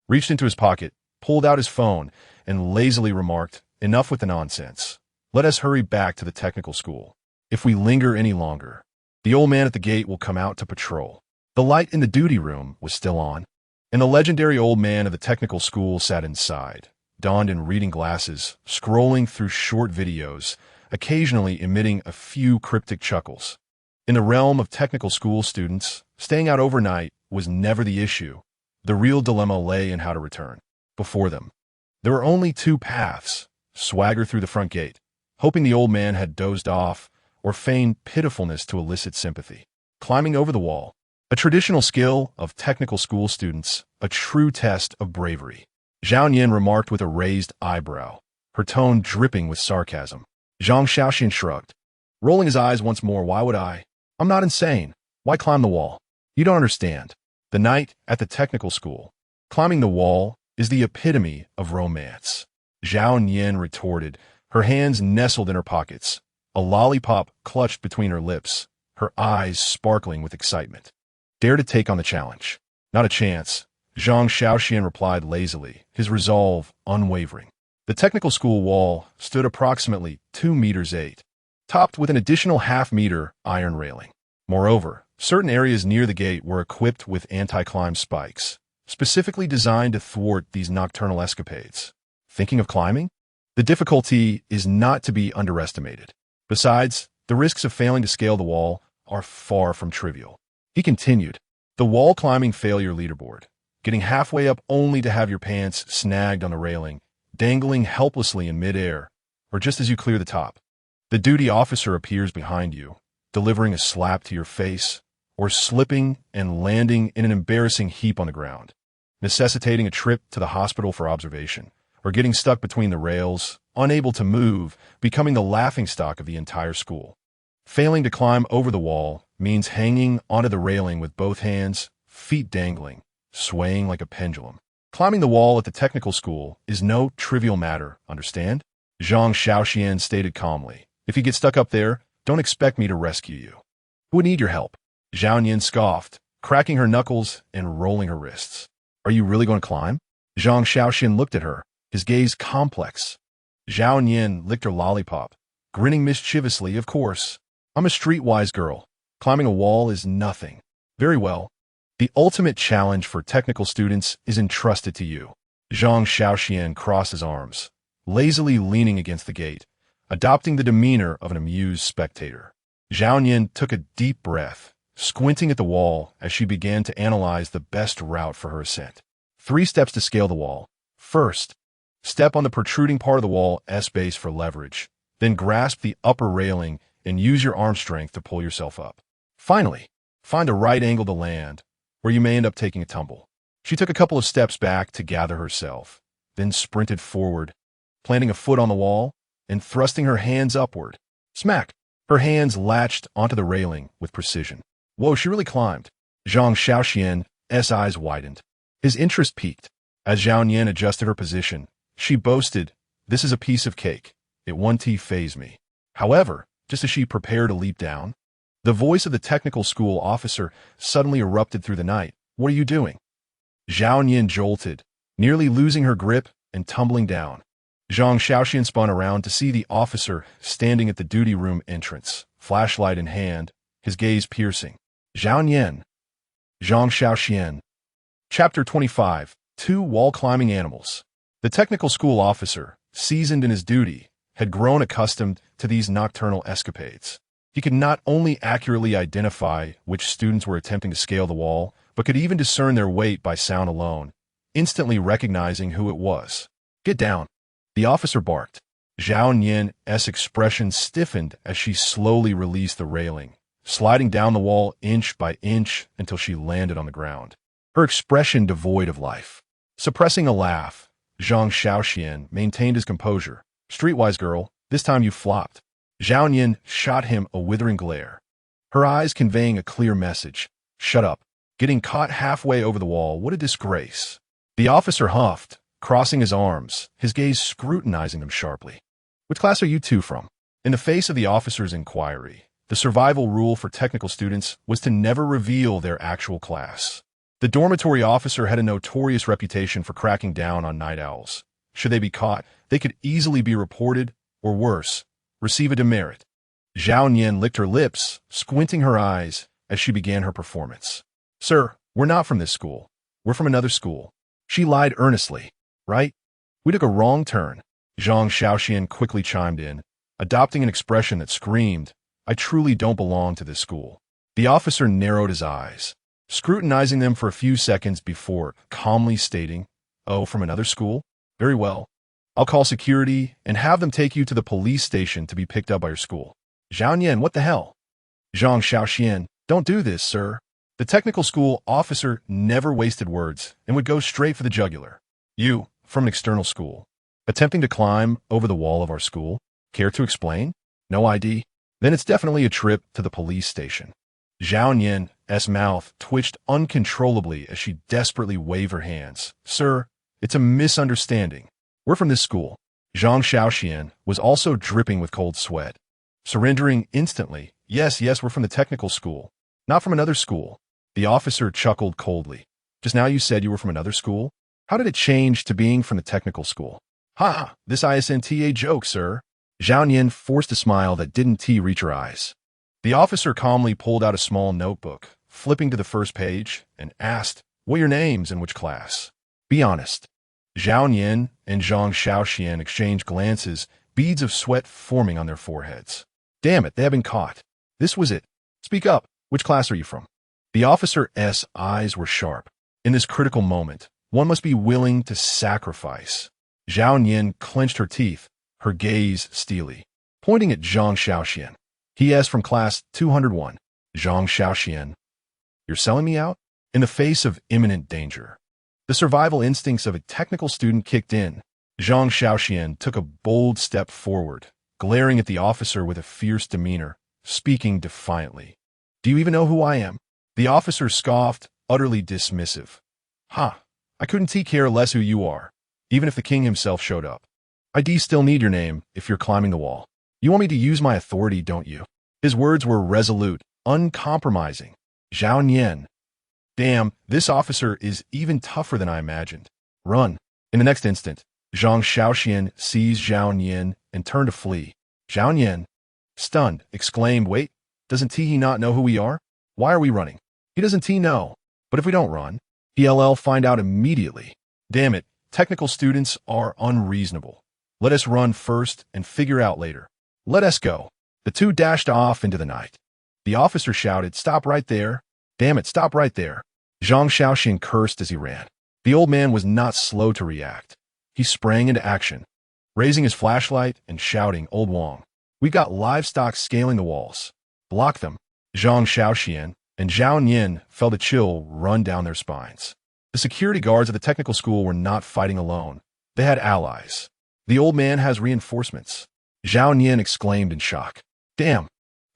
reached into his pocket, pulled out his phone, and lazily remarked, enough with the nonsense. Let us hurry back to the technical school. If we linger any longer, the old man at the gate will come out to patrol. The light in the duty room was still on, and the legendary old man of the technical school sat inside, donned in reading glasses, scrolling through short videos, occasionally emitting a few cryptic chuckles. In the realm of technical school students, staying out overnight was never the issue. The real dilemma lay in how to return. Before them, there were only 2 paths: swagger through the front gate, hoping the old man had dozed off, or feign pitifulness to elicit sympathy. Climbing over the wall, a traditional skill of technical school students, a true test of bravery. Zhao Nian remarked with a raised eyebrow, her tone dripping with sarcasm. Zhang Shaoxuan shrugged, rolling his eyes once more. Why would I? I'm not insane. Why climb the wall? You don't understand. The night at the technical school. Climbing the wall is the epitome of romance. Zhao Nian retorted, her hands nestled in her pockets, a lollipop clutched between her lips, her eyes sparkling with excitement. Dare to take on the challenge. Not a chance, Zhang Shaoxuan replied lazily, his resolve unwavering. The technical school wall stood approximately 2 meters 8, topped with an additional half-meter iron railing. Moreover, certain areas near the gate were equipped with anti-climb spikes, specifically designed to thwart these nocturnal escapades. Thinking of climbing? The difficulty is not to be underestimated. Besides, the risks of failing to scale the wall are far from trivial. He continued, the wall climbing failure leaderboard, getting halfway up only to have your pants snagged on the railing, dangling helplessly in midair, or just as you clear the top. The duty officer appears behind you, delivering a slap to your face, or slipping and landing in an embarrassing heap on the ground, necessitating a trip to the hospital for observation, or getting stuck between the rails, unable to move, becoming the laughingstock of the entire school. Failing to climb over the wall means hanging onto the railing with both hands, feet dangling, swaying like a pendulum. Climbing the wall at the technical school is no trivial matter, understand? Zhang Shaoxuan stated calmly. If you get stuck up there, don't expect me to rescue you. Who would need your help? Zhao Nian scoffed, cracking her knuckles and rolling her wrists. Are you really going to climb? Zhang Shaoxuan looked at her, his gaze complex. Zhao Nian licked her lollipop, grinning mischievously, of course. I'm a streetwise girl. Climbing a wall is nothing. Very well. The ultimate challenge for technical students is entrusted to you. Zhang Shaoxuan crossed his arms, lazily leaning against the gate, adopting the demeanor of an amused spectator. Zhao Nian took a deep breath, squinting at the wall as she began to analyze the best route for her ascent. 3 steps to scale the wall. First, step on the protruding part of the wall S-base for leverage, then grasp the upper railing and use your arm strength to pull yourself up. Finally, find a right angle to land, where you may end up taking a tumble. She took a couple of steps back to gather herself, then sprinted forward, planting a foot on the wall and thrusting her hands upward. Smack! Her hands latched onto the railing with precision. Whoa, she really climbed. Zhang Shaoxian's eyes widened. His interest peaked. As Zhao Nian adjusted her position, she boasted, this is a piece of cake. It won't faze me. However, just as she prepared to leap down, the voice of the technical school officer suddenly erupted through the night. What are you doing? Zhao Nian jolted, nearly losing her grip and tumbling down. Zhang Shaoxuan spun around to see the officer standing at the duty room entrance, flashlight in hand, his gaze piercing. Zhao Nian. Zhang Shaoxuan. Chapter 25. 2 Wall-climbing animals. The technical school officer, seasoned in his duty, had grown accustomed to these nocturnal escapades. He could not only accurately identify which students were attempting to scale the wall, but could even discern their weight by sound alone, instantly recognizing who it was. Get down. The officer barked. Zhao Nian's expression stiffened as she slowly released the railing, sliding down the wall inch by inch until she landed on the ground, her expression devoid of life. Suppressing a laugh, Zhang Shaoxuan maintained his composure. Streetwise girl, this time you flopped. Zhao Nian shot him a withering glare, her eyes conveying a clear message. Shut up. Getting caught halfway over the wall, what a disgrace. The officer huffed, crossing his arms, his gaze scrutinizing them sharply. Which class are you 2 from? In the face of the officer's inquiry, the survival rule for technical students was to never reveal their actual class. The dormitory officer had a notorious reputation for cracking down on night owls. Should they be caught, they could easily be reported, or worse, receive a demerit. Zhao Nian licked her lips, squinting her eyes as she began her performance. Sir, we're not from this school. We're from another school. She lied earnestly. Right? We took a wrong turn. Zhang Shaoxuan quickly chimed in, adopting an expression that screamed, I truly don't belong to this school. The officer narrowed his eyes, scrutinizing them for a few seconds before calmly stating, Oh, from another school? Very well. I'll call security and have them take you to the police station to be picked up by your school. Zhao Nian, what the hell? Zhang Shaoxuan, don't do this, sir. The technical school officer never wasted words and would go straight for the jugular. You, from an external school, attempting to climb over the wall of our school? Care to explain? No ID? Then it's definitely a trip to the police station. Zhao Yan's mouth twitched uncontrollably as she desperately waved her hands. Sir, it's a misunderstanding. We're from this school. Zhang Shaoxuan was also dripping with cold sweat. Surrendering instantly. Yes, we're from the technical school. Not from another school. The officer chuckled coldly. Just now you said you were from another school? How did it change to being from the technical school? Ha! This isn't a joke, sir. Zhao Yan forced a smile that didn't reach her eyes. The officer calmly pulled out a small notebook, flipping to the first page, and asked, what are your names and which class? Be honest. Zhao Yan and Zhang Shaoxuan exchanged glances, beads of sweat forming on their foreheads. Damn it, they have been caught. This was it. Speak up. Which class are you from? The officer's eyes were sharp. In this critical moment, one must be willing to sacrifice. Zhao Yan clenched her teeth, her gaze steely, pointing at Zhang Shaoxuan. He asked from class 201. Zhang Shaoxuan. You're selling me out? In the face of imminent danger. The survival instincts of a technical student kicked in. Zhang Shaoxuan took a bold step forward, glaring at the officer with a fierce demeanor, speaking defiantly. Do you even know who I am? The officer scoffed, utterly dismissive. Ha! I couldn't care less who you are, even if the king himself showed up. I still need your name if you're climbing the wall. You want me to use my authority, don't you? His words were resolute, uncompromising. Zhao Yan. Damn, this officer is even tougher than I imagined. Run. In the next instant, Zhang Shaoxuan seized Zhao Yan and turned to flee. Zhao Yan, stunned, exclaimed, wait, doesn't he not know who we are? Why are we running? He doesn't know. But if we don't run, he'll find out immediately. Damn it, technical students are unreasonable. Let us run first and figure out later. Let us go. The two dashed off into the night. The officer shouted, stop right there. Damn it, stop right there. Zhang Shaoxuan cursed as he ran. The old man was not slow to react. He sprang into action, raising his flashlight and shouting, Old Wong, we've got livestock scaling the walls. Block them. Zhang Shaoxuan and Zhao Yan felt a chill run down their spines. The security guards of the technical school were not fighting alone. They had allies. The old man has reinforcements. Zhao Yan exclaimed in shock. Damn,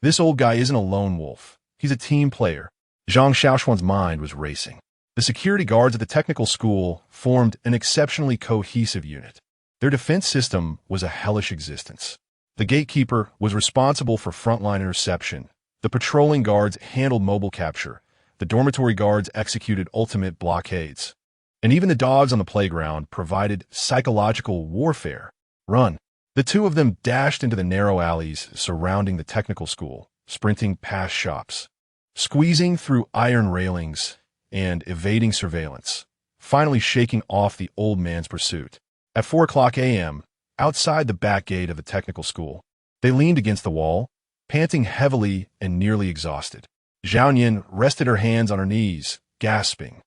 this old guy isn't a lone wolf. He's a team player. Zhang Shaoxuan's mind was racing. The security guards at the technical school formed an exceptionally cohesive unit. Their defense system was a hellish existence. The gatekeeper was responsible for frontline interception. The patrolling guards handled mobile capture. The dormitory guards executed ultimate blockades. And even the dogs on the playground provided psychological warfare. Run. The two of them dashed into the narrow alleys surrounding the technical school, sprinting past shops, squeezing through iron railings, and evading surveillance, finally shaking off the old man's pursuit. At 4:00 a.m., outside the back gate of the technical school, they leaned against the wall, panting heavily and nearly exhausted. Zhao Yan rested her hands on her knees, gasping.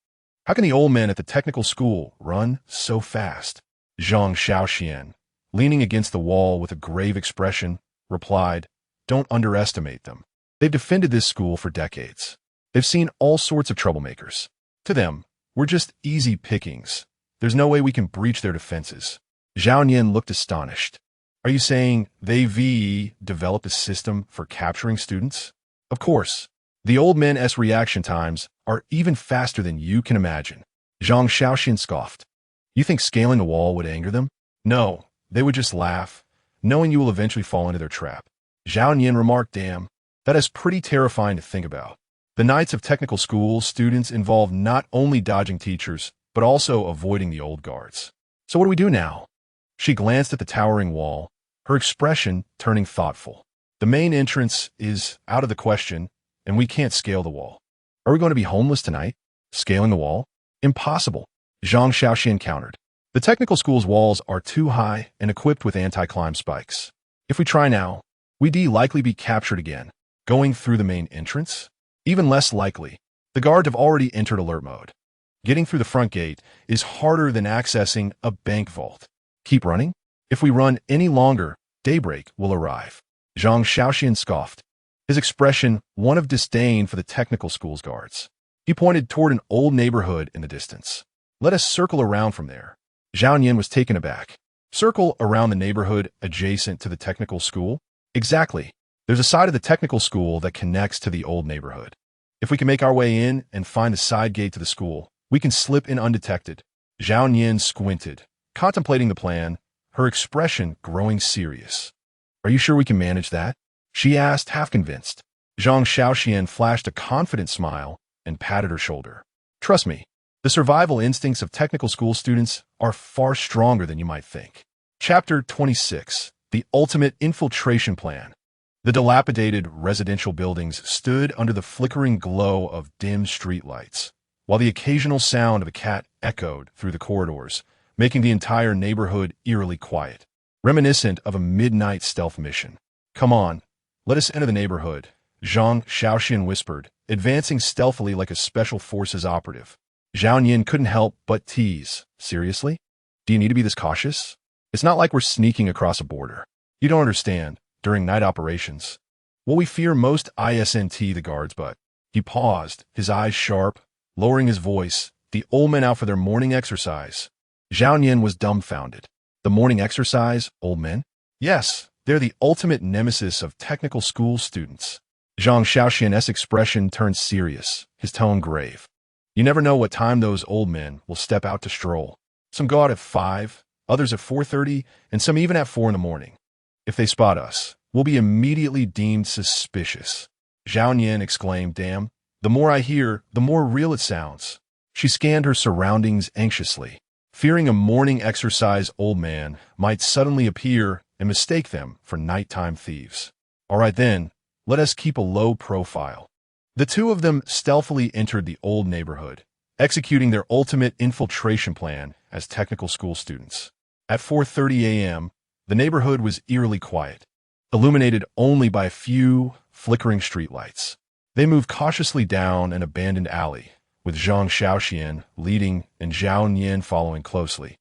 How can the old man at the technical school run so fast? Zhang Shaoxuan, leaning against the wall with a grave expression, replied, Don't underestimate them. They've defended this school for decades. They've seen all sorts of troublemakers. To them, we're just easy pickings. There's no way we can breach their defenses. Zhao Yan looked astonished. Are you saying they've developed a system for capturing students? Of course. The old men's reaction times are even faster than you can imagine. Zhang Shaoxuan scoffed. You think scaling the wall would anger them? No, they would just laugh, knowing you will eventually fall into their trap. Zhao Yan remarked, Damn, that is pretty terrifying to think about. The nights of technical school students involve not only dodging teachers, but also avoiding the old guards. So what do we do now? She glanced at the towering wall, her expression turning thoughtful. The main entrance is out of the question, and we can't scale the wall. Are we going to be homeless tonight? Scaling the wall? Impossible, Zhang Shaoxuan countered. The technical school's walls are too high and equipped with anti-climb spikes. If we try now, we'd likely be captured again. Going through the main entrance? Even less likely. The guards have already entered alert mode. Getting through the front gate is harder than accessing a bank vault. Keep running? If we run any longer, daybreak will arrive. Zhang Shaoxuan scoffed, his expression one of disdain for the technical school's guards. He pointed toward an old neighborhood in the distance. Let us circle around from there. Zhao Yan was taken aback. Circle around the neighborhood adjacent to the technical school? Exactly. There's a side of the technical school that connects to the old neighborhood. If we can make our way in and find the side gate to the school, we can slip in undetected. Zhao Nian squinted, contemplating the plan, her expression growing serious. Are you sure we can manage that? She asked, half convinced. Zhang Shaoxuan flashed a confident smile and patted her shoulder. Trust me, the survival instincts of technical school students are far stronger than you might think. Chapter 26. The Ultimate Infiltration Plan. The dilapidated residential buildings stood under the flickering glow of dim streetlights, while the occasional sound of a cat echoed through the corridors, making the entire neighborhood eerily quiet, reminiscent of a midnight stealth mission. Come on, let us enter the neighborhood, Zhang Shaoxuan whispered, advancing stealthily like a special forces operative. Zhao Nian couldn't help but tease. Seriously? Do you need to be this cautious? It's not like we're sneaking across a border. You don't understand. During night operations, well, we fear most isn't the guards, but... He paused, his eyes sharp, lowering his voice. The old men out for their morning exercise. Zhao Nian was dumbfounded. The morning exercise, old men? Yes, they're the ultimate nemesis of technical school students. Zhang Shaoxian's expression turned serious, his tone grave. You never know what time those old men will step out to stroll. Some go out at 5, others at 4:30, and some even at 4 in the morning. If they spot us, we'll be immediately deemed suspicious. Zhao Nian exclaimed, damn, the more I hear, the more real it sounds. She scanned her surroundings anxiously, fearing a morning exercise old man might suddenly appear and mistake them for nighttime thieves. All right then, let us keep a low profile. The two of them stealthily entered the old neighborhood, executing their ultimate infiltration plan as technical school students. At 4:30 a.m., the neighborhood was eerily quiet, illuminated only by a few flickering streetlights. They moved cautiously down an abandoned alley, with Zhang Shaoxuan leading and Zhao Nian following closely,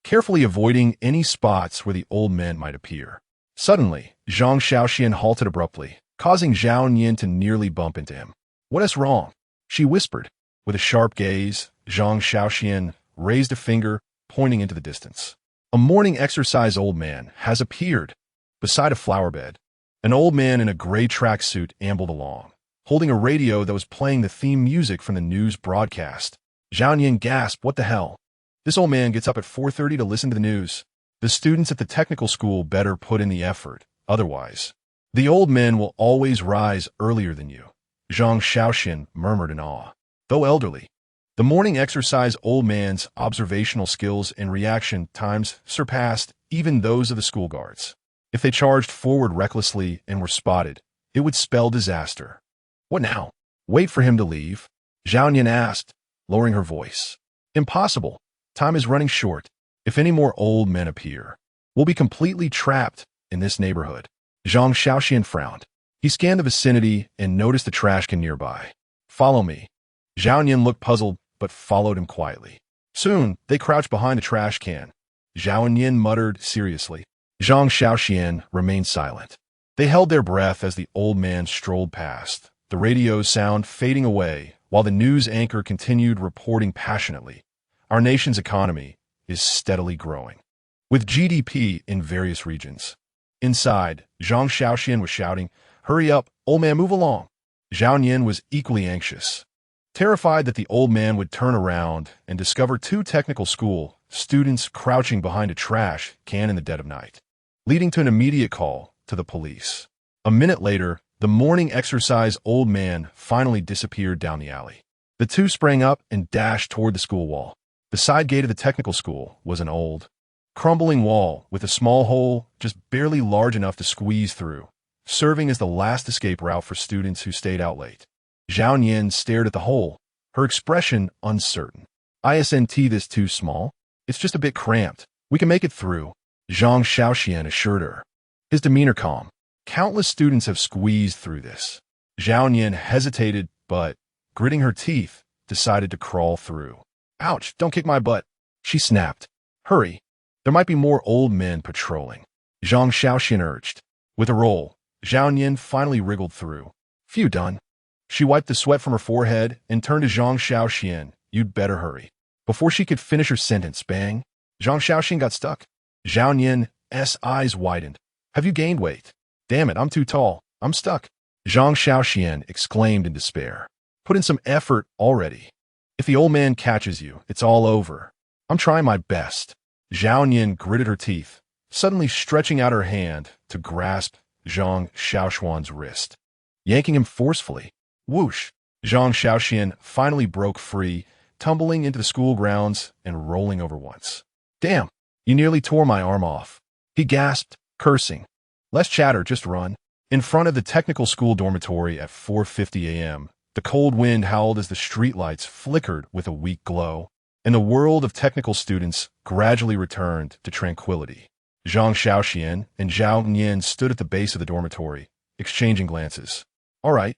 carefully avoiding any spots where the old men might appear. Suddenly, Zhang Shaoxuan halted abruptly, causing Zhao Nian to nearly bump into him. What is wrong? She whispered. With a sharp gaze, Zhang Shaoxuan raised a finger, pointing into the distance. A morning exercise old man has appeared. Beside a flower bed, an old man in a gray tracksuit ambled along, holding a radio that was playing the theme music from the news broadcast. Zhao Nian gasped, what the hell? This old man gets up at 4:30 to listen to the news. The students at the technical school better put in the effort, otherwise. The old men will always rise earlier than you, Zhang Shaoxuan murmured in awe. Though elderly, the morning exercise old man's observational skills and reaction times surpassed even those of the school guards. If they charged forward recklessly and were spotted, it would spell disaster. What now? Wait for him to leave? Zhao Nian asked, lowering her voice. Impossible. Time is running short. If any more old men appear, we'll be completely trapped in this neighborhood. Zhang Shaoxuan frowned. He scanned the vicinity and noticed the trash can nearby. Follow me. Zhao Nian looked puzzled, but followed him quietly. Soon, they crouched behind the trash can. Zhao Nian muttered seriously. Zhang Shaoxuan remained silent. They held their breath as the old man strolled past, the radio's sound fading away while the news anchor continued reporting passionately. Our nation's economy is steadily growing, with GDP in various regions. Inside, Zhang Shaoxuan was shouting, hurry up, old man, move along. Zhao Nian was equally anxious, terrified that the old man would turn around and discover two technical school students crouching behind a trash can in the dead of night, leading to an immediate call to the police. A minute later, the morning exercise old man finally disappeared down the alley. The two sprang up and dashed toward the school wall. The side gate of the technical school was an old, crumbling wall with a small hole just barely large enough to squeeze through, serving as the last escape route for students who stayed out late. Zhao Nian stared at the hole, her expression uncertain. Isn't this too small? It's just a bit cramped. We can make it through, Zhang Shaoxuan assured her, his demeanor calm. Countless students have squeezed through this. Zhao Nian hesitated, but, gritting her teeth, decided to crawl through. Ouch, don't kick my butt, she snapped. Hurry, there might be more old men patrolling, Zhang Shaoxuan urged. With a roll, Zhao Nian finally wriggled through. Phew, done. She wiped the sweat from her forehead and turned to Zhang Shaoxuan. You'd better hurry. Before she could finish her sentence, bang, Zhang Shaoxuan got stuck. Zhao Nian's eyes widened. Have you gained weight? Damn it, I'm too tall. I'm stuck. Zhang Shaoxuan exclaimed in despair. Put in some effort already. If the old man catches you, it's all over. I'm trying my best. Zhao Nian gritted her teeth, suddenly stretching out her hand to grasp Zhang Shaoxuan's wrist. Yanking him forcefully. Whoosh! Zhang Shaoxuan finally broke free, tumbling into the school grounds and rolling over once. Damn! You nearly tore my arm off. He gasped, cursing. Less chatter, just run. In front of the technical school dormitory at 4:50 a.m., the cold wind howled as the streetlights flickered with a weak glow, and the world of technical students gradually returned to tranquility. Zhang Shaoxuan and Zhao Nian stood at the base of the dormitory, exchanging glances. All right,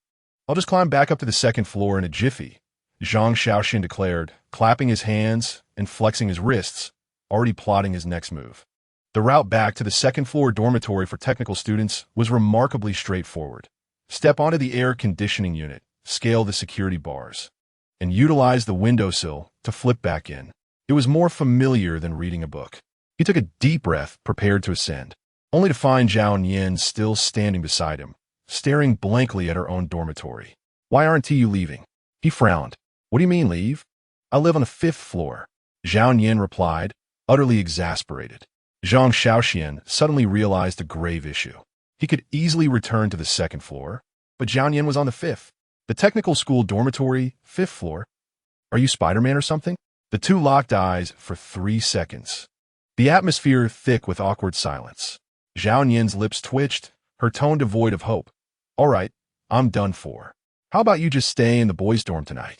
I'll just climb back up to the second floor in a jiffy, Zhang Shaoxuan declared, clapping his hands and flexing his wrists, already plotting his next move. The route back to the second-floor dormitory for technical students was remarkably straightforward. Step onto the air conditioning unit, scale the security bars, and utilize the windowsill to flip back in. It was more familiar than reading a book. He took a deep breath, prepared to ascend, only to find Zhao Nian still standing beside him, staring blankly at her own dormitory. Why aren't you leaving? He frowned. What do you mean, leave? I live on the 5th floor. Zhao Nian replied, utterly exasperated. Zhang Shaoxuan suddenly realized a grave issue. He could easily return to the 2nd floor, but Zhao Nian was on the 5th. The technical school dormitory, 5th floor. Are you Spider-Man or something? The two locked eyes for 3 seconds. The atmosphere thick with awkward silence. Zhao Nian's lips twitched, her tone devoid of hope. All right, I'm done for. How about you just stay in the boys' dorm tonight?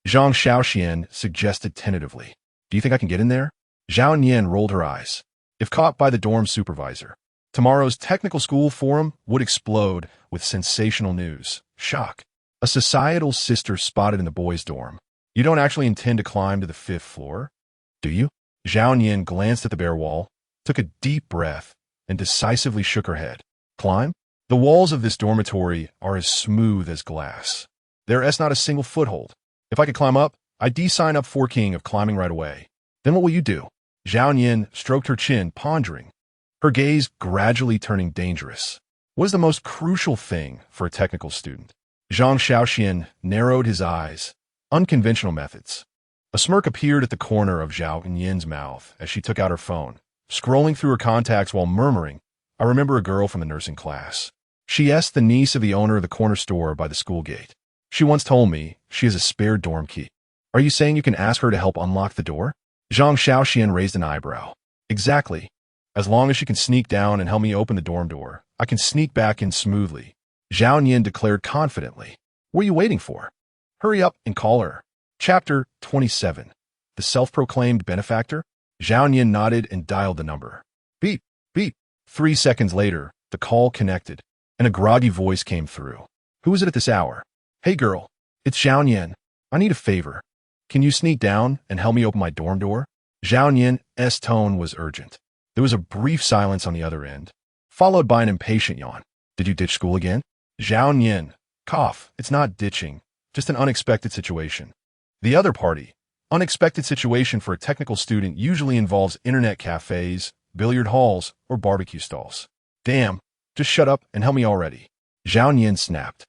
Zhang Shaoxuan suggested tentatively. Do you think I can get in there? Zhao Nian rolled her eyes. If caught by the dorm supervisor, tomorrow's technical school forum would explode with sensational news. Shock. A societal sister spotted in the boys' dorm. You don't actually intend to climb to the 5th floor, do you? Zhao Nian glanced at the bare wall, took a deep breath, and decisively shook her head. Climb? The walls of this dormitory are as smooth as glass. There is not a single foothold. If I could climb up, I'd sign up for king of climbing right away. Then what will you do? Zhao Nian stroked her chin, pondering, her gaze gradually turning dangerous. What is the most crucial thing for a technical student? Zhang Shaoxuan narrowed his eyes. Unconventional methods. A smirk appeared at the corner of Zhao Nian's mouth as she took out her phone, scrolling through her contacts while murmuring, I remember a girl from the nursing class. She asked the niece of the owner of the corner store by the school gate. She once told me she has a spare dorm key. Are you saying you can ask her to help unlock the door? Zhang Shaoxuan raised an eyebrow. Exactly. As long as she can sneak down and help me open the dorm door, I can sneak back in smoothly. Zhao Nian declared confidently. What are you waiting for? Hurry up and call her. Chapter 27. The self-proclaimed benefactor? Zhao Nian nodded and dialed the number. Beep, beep. 3 seconds later, the call connected, and a groggy voice came through. Who is it at this hour? Hey girl, it's Zhao Nian. I need a favor. Can you sneak down and help me open my dorm door? Zhao Nian's tone was urgent. There was a brief silence on the other end, followed by an impatient yawn. Did you ditch school again? Zhao Nian. Cough. It's not ditching, just an unexpected situation. The other party. Unexpected situation for a technical student usually involves internet cafes, billiard halls, or barbecue stalls. Damn. Just shut up and help me already. Zhao Nian snapped.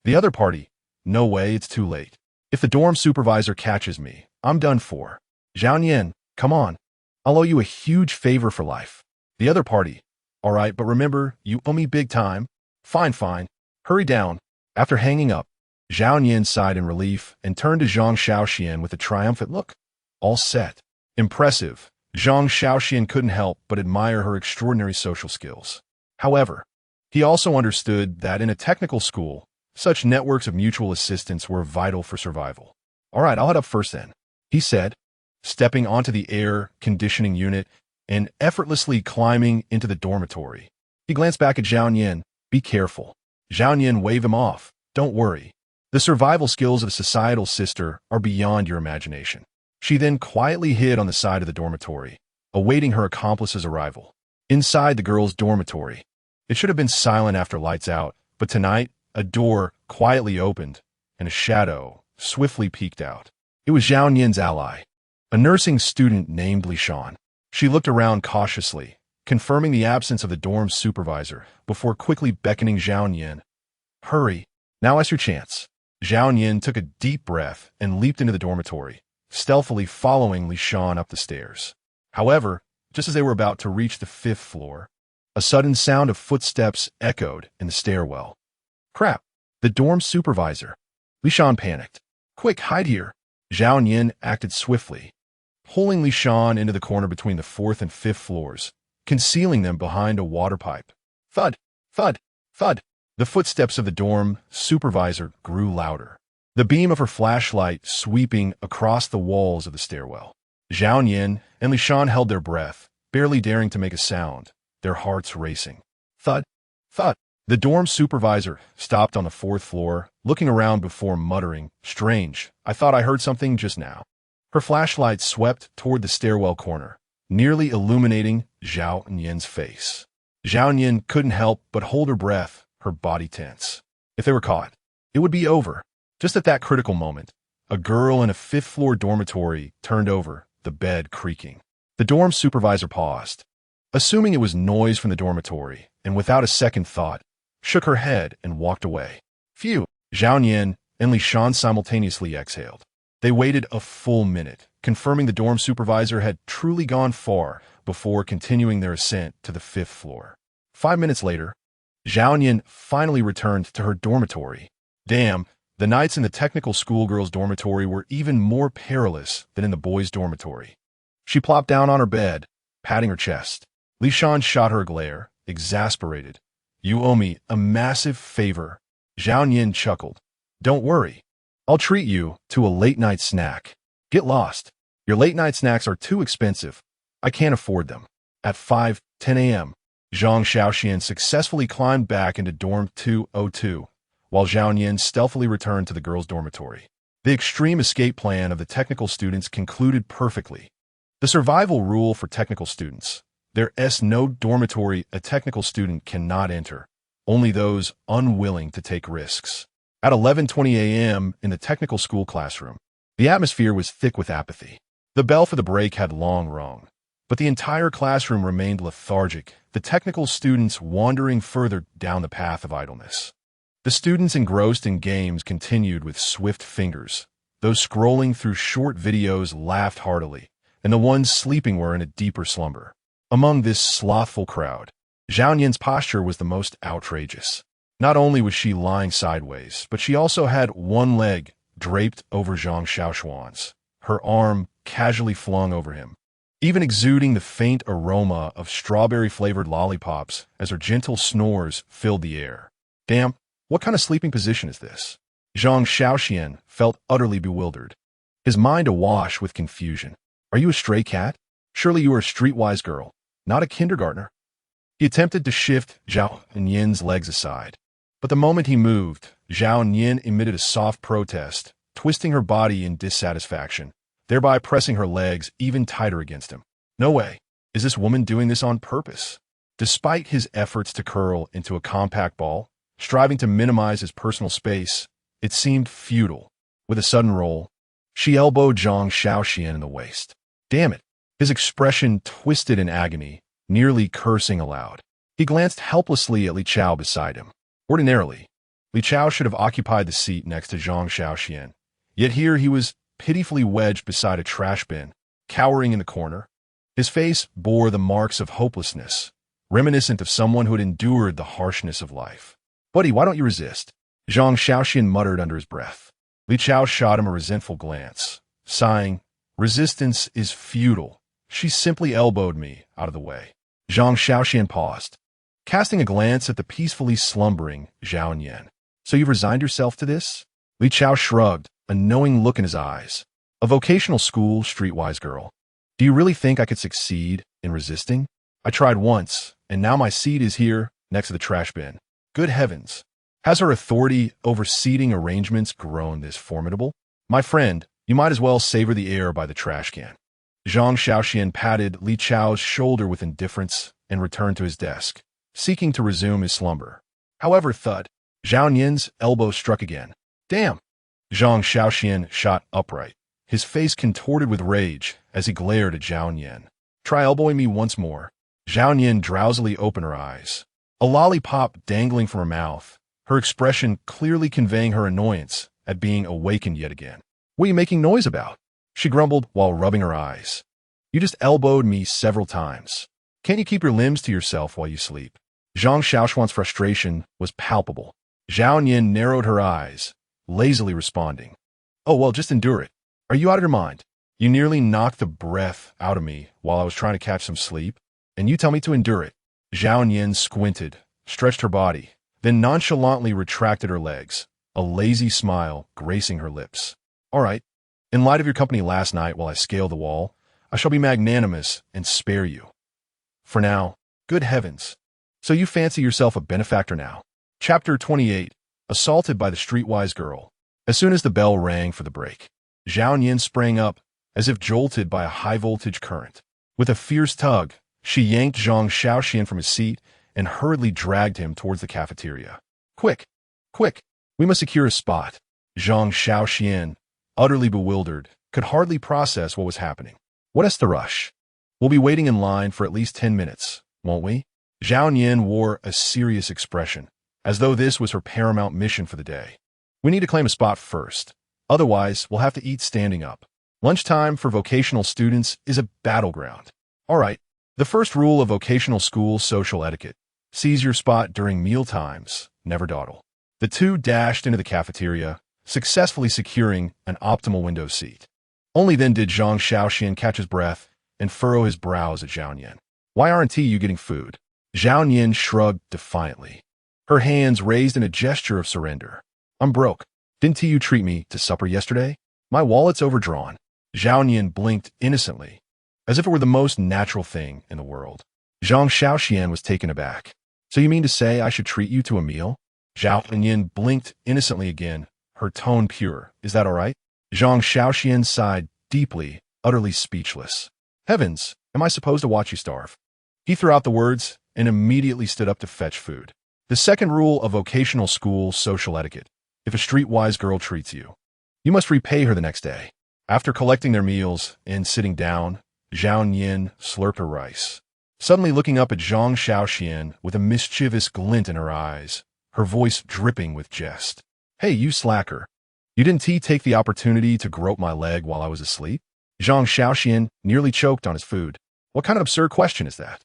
The other party. No way, it's too late. If the dorm supervisor catches me, I'm done for. Zhao Nian, come on. I'll owe you a huge favor for life. The other party. All right, but remember, you owe me big time. Fine, fine. Hurry down. After hanging up, Zhao Nian sighed in relief and turned to Zhang Shaoxuan with a triumphant look. All set. Impressive. Zhang Shaoxuan couldn't help but admire her extraordinary social skills. However, he also understood that in a technical school, such networks of mutual assistance were vital for survival. All right, I'll head up first then, he said, stepping onto the air conditioning unit and effortlessly climbing into the dormitory. He glanced back at Zhao Nian. Be careful. Zhao Nian waved him off. Don't worry. The survival skills of a societal sister are beyond your imagination. She then quietly hid on the side of the dormitory, awaiting her accomplice's arrival. Inside the girls' dormitory, it should have been silent after lights out, but tonight, a door quietly opened, and a shadow swiftly peeked out. It was Zhao Nian's ally, a nursing student named Lishan. She looked around cautiously, confirming the absence of the dorm supervisor before quickly beckoning Zhao Nian. Hurry, now is your chance. Zhao Yin took a deep breath and leaped into the dormitory, stealthily following Li Shan up the stairs. However, just as they were about to reach the 5th floor, a sudden sound of footsteps echoed in the stairwell. Crap! The dorm supervisor. Li Shan panicked. Quick, hide here! Zhao Yin acted swiftly, pulling Li Shan into the corner between the 4th and 5th floors, concealing them behind a water pipe. Thud! Thud! Thud! The footsteps of the dorm supervisor grew louder, the beam of her flashlight sweeping across the walls of the stairwell. Zhao Yin and Li Shan held their breath, barely daring to make a sound, their hearts racing. Thud! Thud! The dorm supervisor stopped on the 4th floor, looking around before muttering, "Strange, I thought I heard something just now." Her flashlight swept toward the stairwell corner, nearly illuminating Zhao Yin's face. Zhao Yin couldn't help but hold her breath, her body tense. If they were caught, it would be over. Just at that critical moment, a girl in a 5th-floor dormitory turned over, the bed creaking. The dorm supervisor paused, assuming it was noise from the dormitory, and without a second thought, shook her head and walked away. Phew! Zhao Yin and Li Shan simultaneously exhaled. They waited a full minute, confirming the dorm supervisor had truly gone far before continuing their ascent to the 5th floor. 5 minutes later, Zhao Yin finally returned to her dormitory. Damn, the nights in the technical schoolgirls' dormitory were even more perilous than in the boys' dormitory. She plopped down on her bed, patting her chest. Li Shan shot her a glare, exasperated. You owe me a massive favor. Zhao Yin chuckled. Don't worry. I'll treat you to a late-night snack. Get lost. Your late-night snacks are too expensive. I can't afford them. At 5:10 a.m., Zhang Shaoxuan successfully climbed back into dorm 202, while Zhao Yin stealthily returned to the girls' dormitory. The extreme escape plan of the technical students concluded perfectly. The survival rule for technical students. There's no dormitory a technical student cannot enter, only those unwilling to take risks. At 11:20 a.m. in the technical school classroom, the atmosphere was thick with apathy. The bell for the break had long rung, but the entire classroom remained lethargic, the technical students wandering further down the path of idleness. The students engrossed in games continued with swift fingers. Those scrolling through short videos laughed heartily, and the ones sleeping were in a deeper slumber. Among this slothful crowd, Zhao Yin's posture was the most outrageous. Not only was she lying sideways, but she also had one leg draped over Zhang Shaoxuan's, her arm casually flung over him, even exuding the faint aroma of strawberry-flavored lollipops as her gentle snores filled the air. Damn, what kind of sleeping position is this? Zhang Shaoxuan felt utterly bewildered, his mind awash with confusion. Are you a stray cat? Surely you are a streetwise girl, not a kindergartner. He attempted to shift Zhao Yin's legs aside, but the moment he moved, Zhao Yin emitted a soft protest, twisting her body in dissatisfaction, thereby pressing her legs even tighter against him. No way. Is this woman doing this on purpose? Despite his efforts to curl into a compact ball, striving to minimize his personal space, it seemed futile. With a sudden roll, she elbowed Zhang Shaoxuan in the waist. Damn it. His expression twisted in agony, nearly cursing aloud. He glanced helplessly at Li Chao beside him. Ordinarily, Li Chao should have occupied the seat next to Zhang Shaoxuan, yet here he was pitifully wedged beside a trash bin, cowering in the corner. His face bore the marks of hopelessness, reminiscent of someone who had endured the harshness of life. Buddy, why don't you resist? Zhang Shaoxuan muttered under his breath. Li Chao shot him a resentful glance, sighing, resistance is futile. She simply elbowed me out of the way. Zhang Shaoxuan paused, casting a glance at the peacefully slumbering Zhao Yin. So you've resigned yourself to this? Li Chao shrugged, a knowing look in his eyes. A vocational school streetwise girl. Do you really think I could succeed in resisting? I tried once, and now my seat is here next to the trash bin. Good heavens. Has her authority over seating arrangements grown this formidable? My friend, you might as well savor the air by the trash can. Zhang Shaoxuan patted Li Chao's shoulder with indifference and returned to his desk, seeking to resume his slumber. However, thud. Zhao Yin's elbow struck again. Damn! Zhang Shaoxuan shot upright, his face contorted with rage as he glared at Zhao Yin. Try elbowing me once more. Zhao Yin drowsily opened her eyes, a lollipop dangling from her mouth, her expression clearly conveying her annoyance at being awakened yet again. What are you making noise about? She grumbled while rubbing her eyes. You just elbowed me several times. Can't you keep your limbs to yourself while you sleep? Zhang Shaoxuan's frustration was palpable. Zhao Yin narrowed her eyes, lazily responding. Oh, well, just endure it. Are you out of your mind? You nearly knocked the breath out of me while I was trying to catch some sleep, and you tell me to endure it. Zhao Yin squinted, stretched her body, then nonchalantly retracted her legs, a lazy smile gracing her lips. All right, in light of your company last night while I scale the wall, I shall be magnanimous and spare you. For now, good heavens. So you fancy yourself a benefactor now. Chapter 28, Assaulted by the Streetwise Girl. As soon as the bell rang for the break, Zhao Yin sprang up, as if jolted by a high-voltage current. With a fierce tug, she yanked Zhang Shaoxuan from his seat and hurriedly dragged him towards the cafeteria. Quick! Quick! We must secure a spot. Zhang Shaoxuan, utterly bewildered, could hardly process what was happening. What is the rush? We'll be waiting in line for at least 10 minutes, won't we? Zhao Yin wore a serious expression, as though this was her paramount mission for the day. We need to claim a spot first. Otherwise, we'll have to eat standing up. Lunchtime for vocational students is a battleground. All right, the first rule of vocational school social etiquette. Seize your spot during meal times, never dawdle. The two dashed into the cafeteria, successfully securing an optimal window seat. Only then did Zhang Shaoxuan catch his breath and furrow his brows at Zhao Yin. Why aren't you getting food? Zhao Yin shrugged defiantly, her hands raised in a gesture of surrender. I'm broke. Didn't you treat me to supper yesterday? My wallet's overdrawn. Zhao Yin blinked innocently, as if it were the most natural thing in the world. Zhang Shaoxuan was taken aback. So you mean to say I should treat you to a meal? Zhao Yin blinked innocently again, her tone pure. Is that all right? Zhang Shaoxuan sighed deeply, utterly speechless. Heavens, am I supposed to watch you starve? He threw out the words and immediately stood up to fetch food. The second rule of vocational school social etiquette. If a streetwise girl treats you, you must repay her the next day. After collecting their meals and sitting down, Zhao Yin slurped her rice, suddenly looking up at Zhang Shaoxuan with a mischievous glint in her eyes, her voice dripping with jest. Hey, you slacker. You didn't take the opportunity to grope my leg while I was asleep? Zhang Shaoxuan nearly choked on his food. What kind of absurd question is that?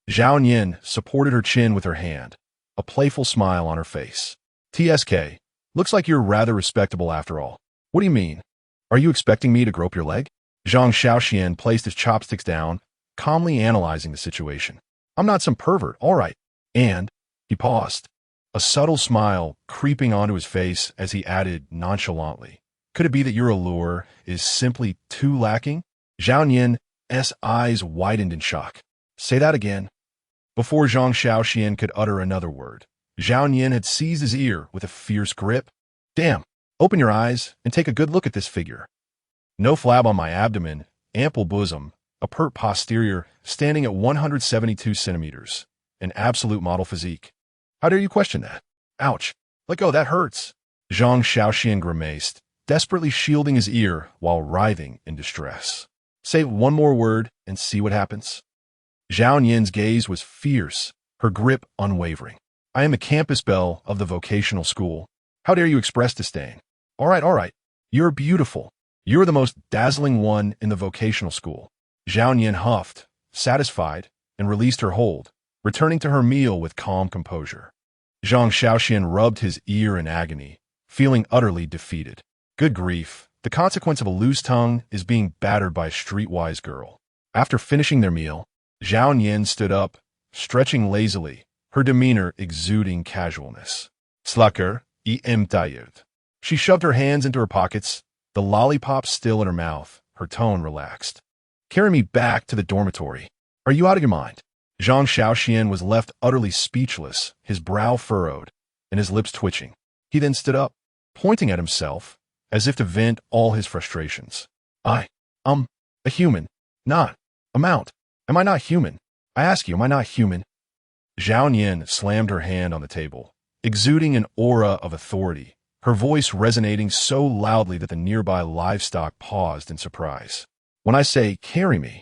Zhao Yin supported her chin with her hand, a playful smile on her face. TSK, looks like you're rather respectable after all. What do you mean? Are you expecting me to grope your leg? Zhang Shaoxuan placed his chopsticks down, calmly analyzing the situation. I'm not some pervert, all right. And, he paused, a subtle smile creeping onto his face as he added nonchalantly, could it be that your allure is simply too lacking? Zhao Yin's eyes widened in shock. Say that again. Before Zhang Shaoxuan could utter another word, Zhao Yin had seized his ear with a fierce grip. Damn, open your eyes and take a good look at this figure. No flab on my abdomen, ample bosom, a pert posterior standing at 172 centimeters, an absolute model physique. How dare you question that? Ouch. Let go, that hurts. Zhang Shaoxuan grimaced, desperately shielding his ear while writhing in distress. Say one more word and see what happens. Zhao Yin's gaze was fierce, her grip unwavering. I am the campus belle of the vocational school. How dare you express disdain? All right. You're beautiful. You're the most dazzling one in the vocational school. Zhao Yin huffed, satisfied, and released her hold, returning to her meal with calm composure. Zhang Shaoxuan rubbed his ear in agony, feeling utterly defeated. Good grief, the consequence of a loose tongue is being battered by a streetwise girl. After finishing their meal, Zhao Yin stood up, stretching lazily, her demeanor exuding casualness. Slacker, I'm tired. She shoved her hands into her pockets, the lollipop still in her mouth, her tone relaxed. Carry me back to the dormitory. Are you out of your mind? Zhang Shaoxuan was left utterly speechless, his brow furrowed, and his lips twitching. He then stood up, pointing at himself, as if to vent all his frustrations. I'm a human, not a mount. Am I not human? I ask you, am I not human? Zhao Yin slammed her hand on the table, exuding an aura of authority, her voice resonating so loudly that the nearby livestock paused in surprise. When I say, carry me,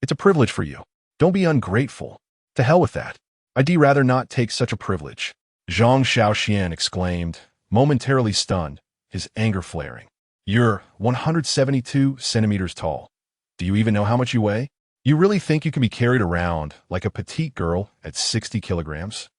it's a privilege for you. Don't be ungrateful. To hell with that. I'd rather not take such a privilege. Zhang Shaoxuan exclaimed, momentarily stunned, his anger flaring. You're 172 centimeters tall. Do you even know how much you weigh? You really think you can be carried around like a petite girl at 60 kilograms?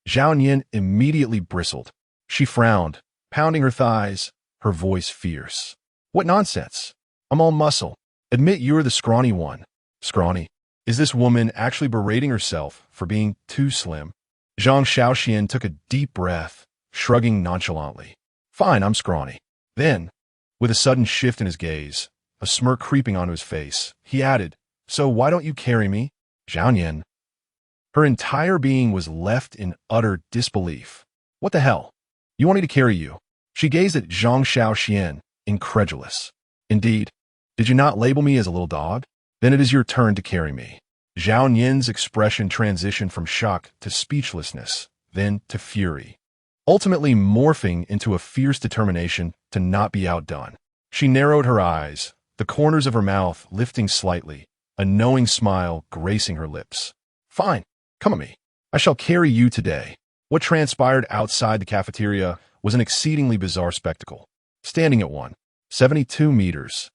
Zhao Yin immediately bristled. She frowned, pounding her thighs, her voice fierce. What nonsense! I'm all muscle. Admit you're the scrawny one. Scrawny? Is this woman actually berating herself for being too slim? Zhang Shaoxuan took a deep breath, shrugging nonchalantly. Fine, I'm scrawny. Then, with a sudden shift in his gaze, a smirk creeping onto his face, he added, So why don't you carry me? Zhao Yin. Her entire being was left in utter disbelief. What the hell? You want me to carry you? She gazed at Zhang Shaoxuan, incredulous. Indeed, did you not label me as a little dog? Then it is your turn to carry me. Zhao Yin's expression transitioned from shock to speechlessness, then to fury, ultimately morphing into a fierce determination to not be outdone. She narrowed her eyes, the corners of her mouth lifting slightly, a knowing smile gracing her lips. Fine, come at me. I shall carry you today. What transpired outside the cafeteria was an exceedingly bizarre spectacle. Standing at 172 meters,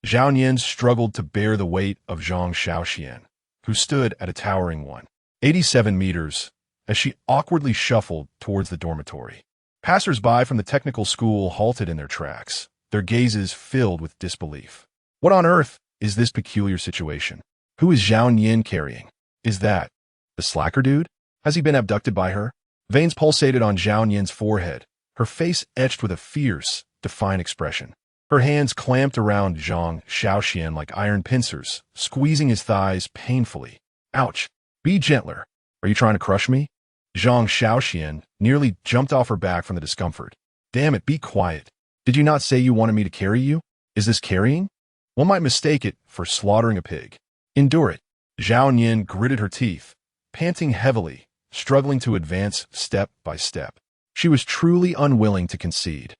Zhao Yin struggled to bear the weight of Zhang Shaoxuan, who stood at a towering 187 meters, as she awkwardly shuffled towards the dormitory. Passers-by from the technical school halted in their tracks, their gazes filled with disbelief. What on earth is this peculiar situation? Who is Zhao Yin carrying? Is that the slacker dude? Has he been abducted by her? Veins pulsated on Zhao Yin's forehead, her face etched with a fierce, defiant expression. Her hands clamped around Zhang Shaoxuan like iron pincers, squeezing his thighs painfully. Ouch! Be gentler. Are you trying to crush me? Zhang Shaoxuan nearly jumped off her back from the discomfort. Damn it, be quiet. Did you not say you wanted me to carry you? Is this carrying? One might mistake it for slaughtering a pig. Endure it. Zhao Yin gritted her teeth, panting heavily, struggling to advance step by step. She was truly unwilling to concede.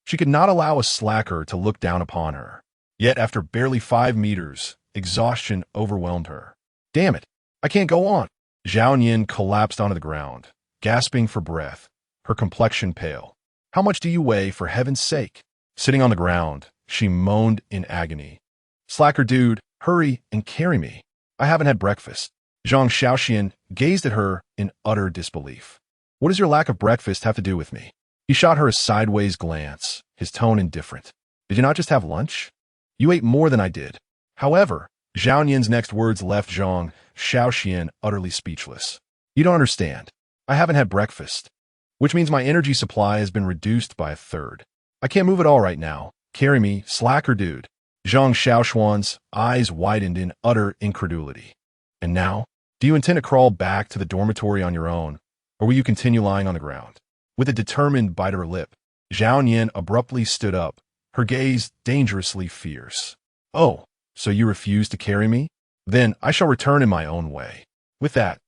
She could not allow a slacker to look down upon her. Yet after barely 5 meters, exhaustion overwhelmed her. Damn it, I can't go on. Zhao Yin collapsed onto the ground, gasping for breath, her complexion pale. How much do you weigh, for heaven's sake? Sitting on the ground, she moaned in agony. Slacker dude, hurry and carry me. I haven't had breakfast. Zhang Shaoxuan gazed at her in utter disbelief. What does your lack of breakfast have to do with me? He shot her a sideways glance, his tone indifferent. Did you not just have lunch? You ate more than I did. However, Zhao Yin's next words left Zhang Shaoxuan utterly speechless. You don't understand. I haven't had breakfast, which means my energy supply has been reduced by a third. I can't move at all right now. Carry me, slacker dude. Zhang Shaoxuan's eyes widened in utter incredulity. And now, do you intend to crawl back to the dormitory on your own, or will you continue lying on the ground? With a determined bite of her lip, Zhao Yin abruptly stood up, her gaze dangerously fierce. Oh, so you refuse to carry me? Then I shall return in my own way. With that,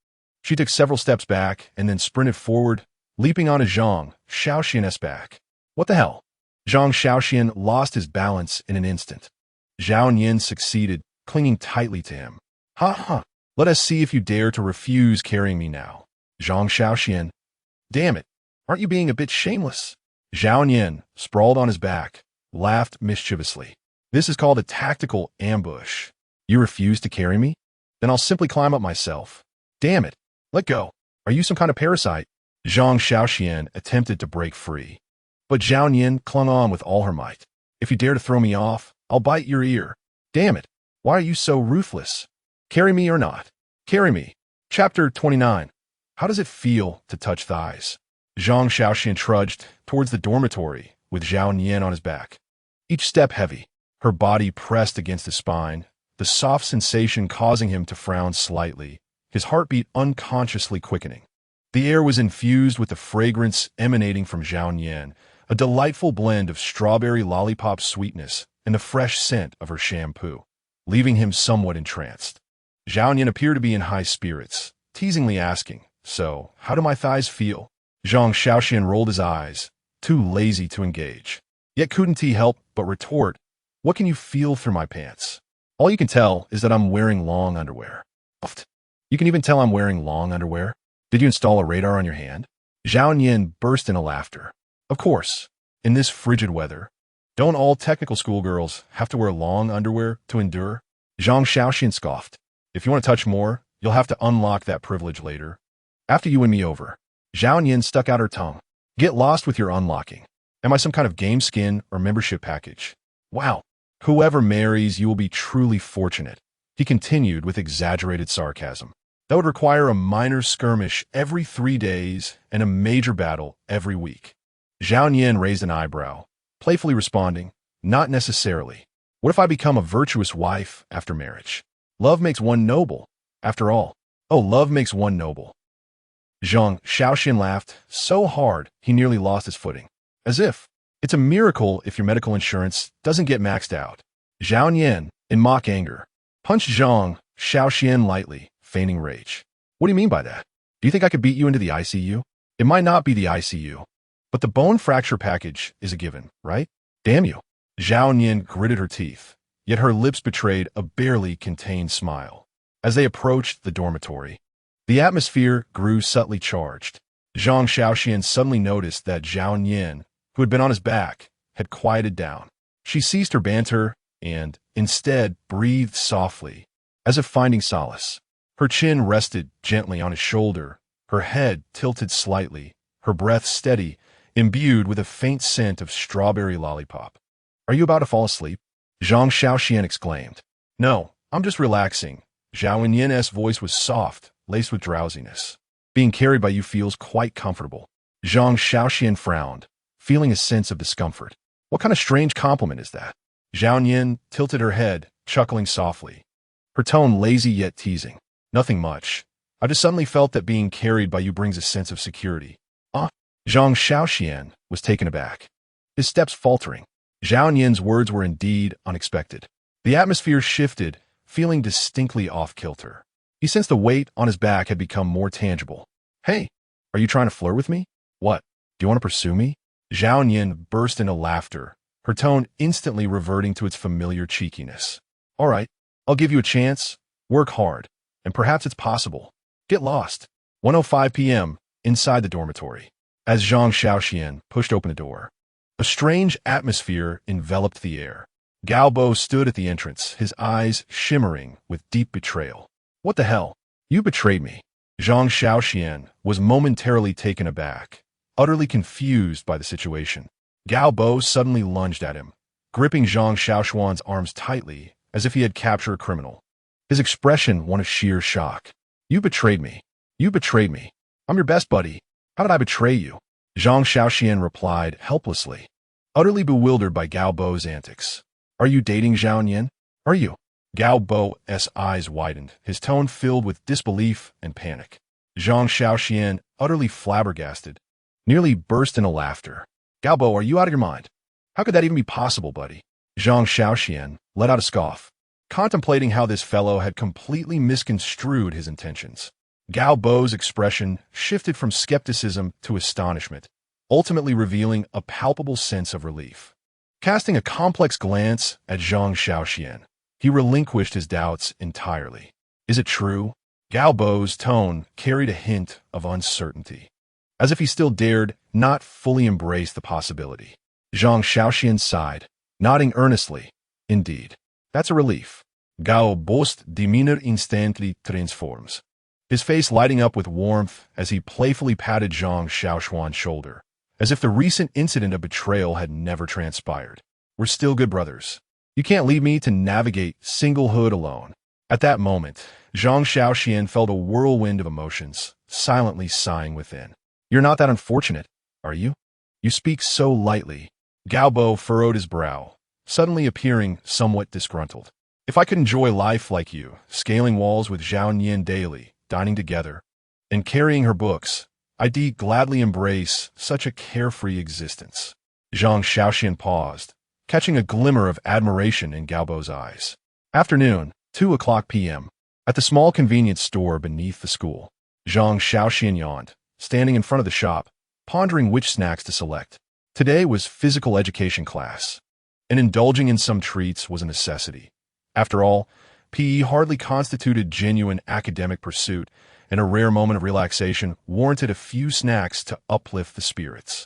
she took several steps back and then sprinted forward, leaping onto Zhang Shaoxuan's back. What the hell? Zhang Shaoxuan lost his balance in an instant. Zhao Yin succeeded, clinging tightly to him. Ha ha! Let us see if you dare to refuse carrying me now. Zhang Shaoxuan. Damn it! Aren't you being a bit shameless? Zhao Yin, sprawled on his back, laughed mischievously. This is called a tactical ambush. You refuse to carry me? Then I'll simply climb up myself. Damn it! Let go. Are you some kind of parasite? Zhang Shaoxuan attempted to break free, but Zhao Yin clung on with all her might. If you dare to throw me off, I'll bite your ear. Damn it! Why are you so ruthless? Carry me or not? Carry me. Chapter 29. How does it feel to touch thighs? Zhang Shaoxuan trudged towards the dormitory with Zhao Yin on his back. Each step heavy, her body pressed against his spine, the soft sensation causing him to frown slightly, his heartbeat unconsciously quickening. The air was infused with the fragrance emanating from Zhao Yin, a delightful blend of strawberry lollipop sweetness and the fresh scent of her shampoo, leaving him somewhat entranced. Zhao Yin appeared to be in high spirits, teasingly asking, So, how do my thighs feel? Zhang Shaoxuan rolled his eyes, too lazy to engage. Yet couldn't he help but retort, What can you feel through my pants? All you can tell is that I'm wearing long underwear. You can even tell I'm wearing long underwear? Did you install a radar on your hand? Zhao Yin burst into laughter. Of course. in this frigid weather? Don't all technical schoolgirls have to wear long underwear to endure? Zhang Shaoxuan scoffed. If you want to touch more, you'll have to unlock that privilege later. After you win me over. Zhao Yin stuck out her tongue. Get lost with your unlocking. Am I some kind of game skin or membership package? Wow. Whoever marries you will be truly fortunate, he continued with exaggerated sarcasm. That would require a minor skirmish every 3 days and a major battle every week. Zhao Yin raised an eyebrow, playfully responding, not necessarily. What if I become a virtuous wife after marriage? Love makes one noble. After all, love makes one noble. Zhang Shaoxuan laughed so hard he nearly lost his footing. As if, it's a miracle if your medical insurance doesn't get maxed out. Zhao Yin, in mock anger, punched Zhang Shaoxuan lightly, feigning rage. What do you mean by that? Do you think I could beat you into the ICU? It might not be the ICU, but the bone fracture package is a given, right? Damn you. Zhao Yin gritted her teeth, yet her lips betrayed a barely contained smile. As they approached the dormitory, the atmosphere grew subtly charged. Zhang Shaoxuan suddenly noticed that Zhao Yin, who had been on his back, had quieted down. She ceased her banter and, instead, breathed softly, as if finding solace. Her chin rested gently on his shoulder, her head tilted slightly, her breath steady, imbued with a faint scent of strawberry lollipop. Are you about to fall asleep? Zhang Shaoxuan exclaimed. No, I'm just relaxing. Zhao Yin's voice was soft, laced with drowsiness. Being carried by you feels quite comfortable. Zhang Shaoxuan frowned, feeling a sense of discomfort. What kind of strange compliment is that? Zhao Yin tilted her head, chuckling softly, her tone lazy yet teasing. Nothing much. I just suddenly felt that being carried by you brings a sense of security. Zhang Shaoxuan was taken aback, his steps faltering. Zhao Yin's words were indeed unexpected. The atmosphere shifted, feeling distinctly off-kilter. He sensed the weight on his back had become more tangible. Hey, are you trying to flirt with me? What? Do you want to pursue me? Zhao Yin burst into laughter, her tone instantly reverting to its familiar cheekiness. All right, I'll give you a chance. Work hard, and perhaps it's possible. Get lost. 1:05 p.m., inside the dormitory. As Zhang Shaoxuan pushed open the door, a strange atmosphere enveloped the air. Gao Bo stood at the entrance, his eyes shimmering with deep betrayal. What the hell? You betrayed me. Zhang Shaoxuan was momentarily taken aback, utterly confused by the situation. Gao Bo suddenly lunged at him, gripping Zhang Shaoxuan's arms tightly as if he had captured a criminal. His expression one of sheer shock. You betrayed me. You betrayed me. I'm your best buddy. How did I betray you? Zhang Shaoxuan replied helplessly, utterly bewildered by Gao Bo's antics. Are you dating Zhao Yin? Are you? Gao Bo's eyes widened, his tone filled with disbelief and panic. Zhang Shaoxuan, utterly flabbergasted, nearly burst into laughter. Gao Bo, are you out of your mind? How could that even be possible, buddy? Zhang Shaoxuan let out a scoff, contemplating how this fellow had completely misconstrued his intentions. Gao Bo's expression shifted from skepticism to astonishment, ultimately revealing a palpable sense of relief. Casting a complex glance at Zhang Shaoxuan, he relinquished his doubts entirely. Is it true? Gao Bo's tone carried a hint of uncertainty, as if he still dared not fully embrace the possibility. Zhang Shaoxuan sighed, nodding earnestly. Indeed, that's a relief. Gao Bo's demeanor instantly transforms, his face lighting up with warmth as he playfully patted Zhang Shaoxuan's shoulder, as if the recent incident of betrayal had never transpired. We're still good brothers. You can't leave me to navigate singlehood alone. At that moment, Zhang Shaoxuan felt a whirlwind of emotions, silently sighing within. You're not that unfortunate, are you? You speak so lightly. Gao Bo furrowed his brow, suddenly appearing somewhat disgruntled. If I could enjoy life like you, scaling walls with Zhao Yin daily, dining together, and carrying her books, I'd gladly embrace such a carefree existence. Zhang Shaoxuan paused, catching a glimmer of admiration in Gao Bo's eyes. Afternoon, 2:00 p.m. At the small convenience store beneath the school, Zhang Shaoxuan yawned, standing in front of the shop, pondering which snacks to select. Today was physical education class, and indulging in some treats was a necessity. After all, PE hardly constituted genuine academic pursuit, and a rare moment of relaxation warranted a few snacks to uplift the spirits.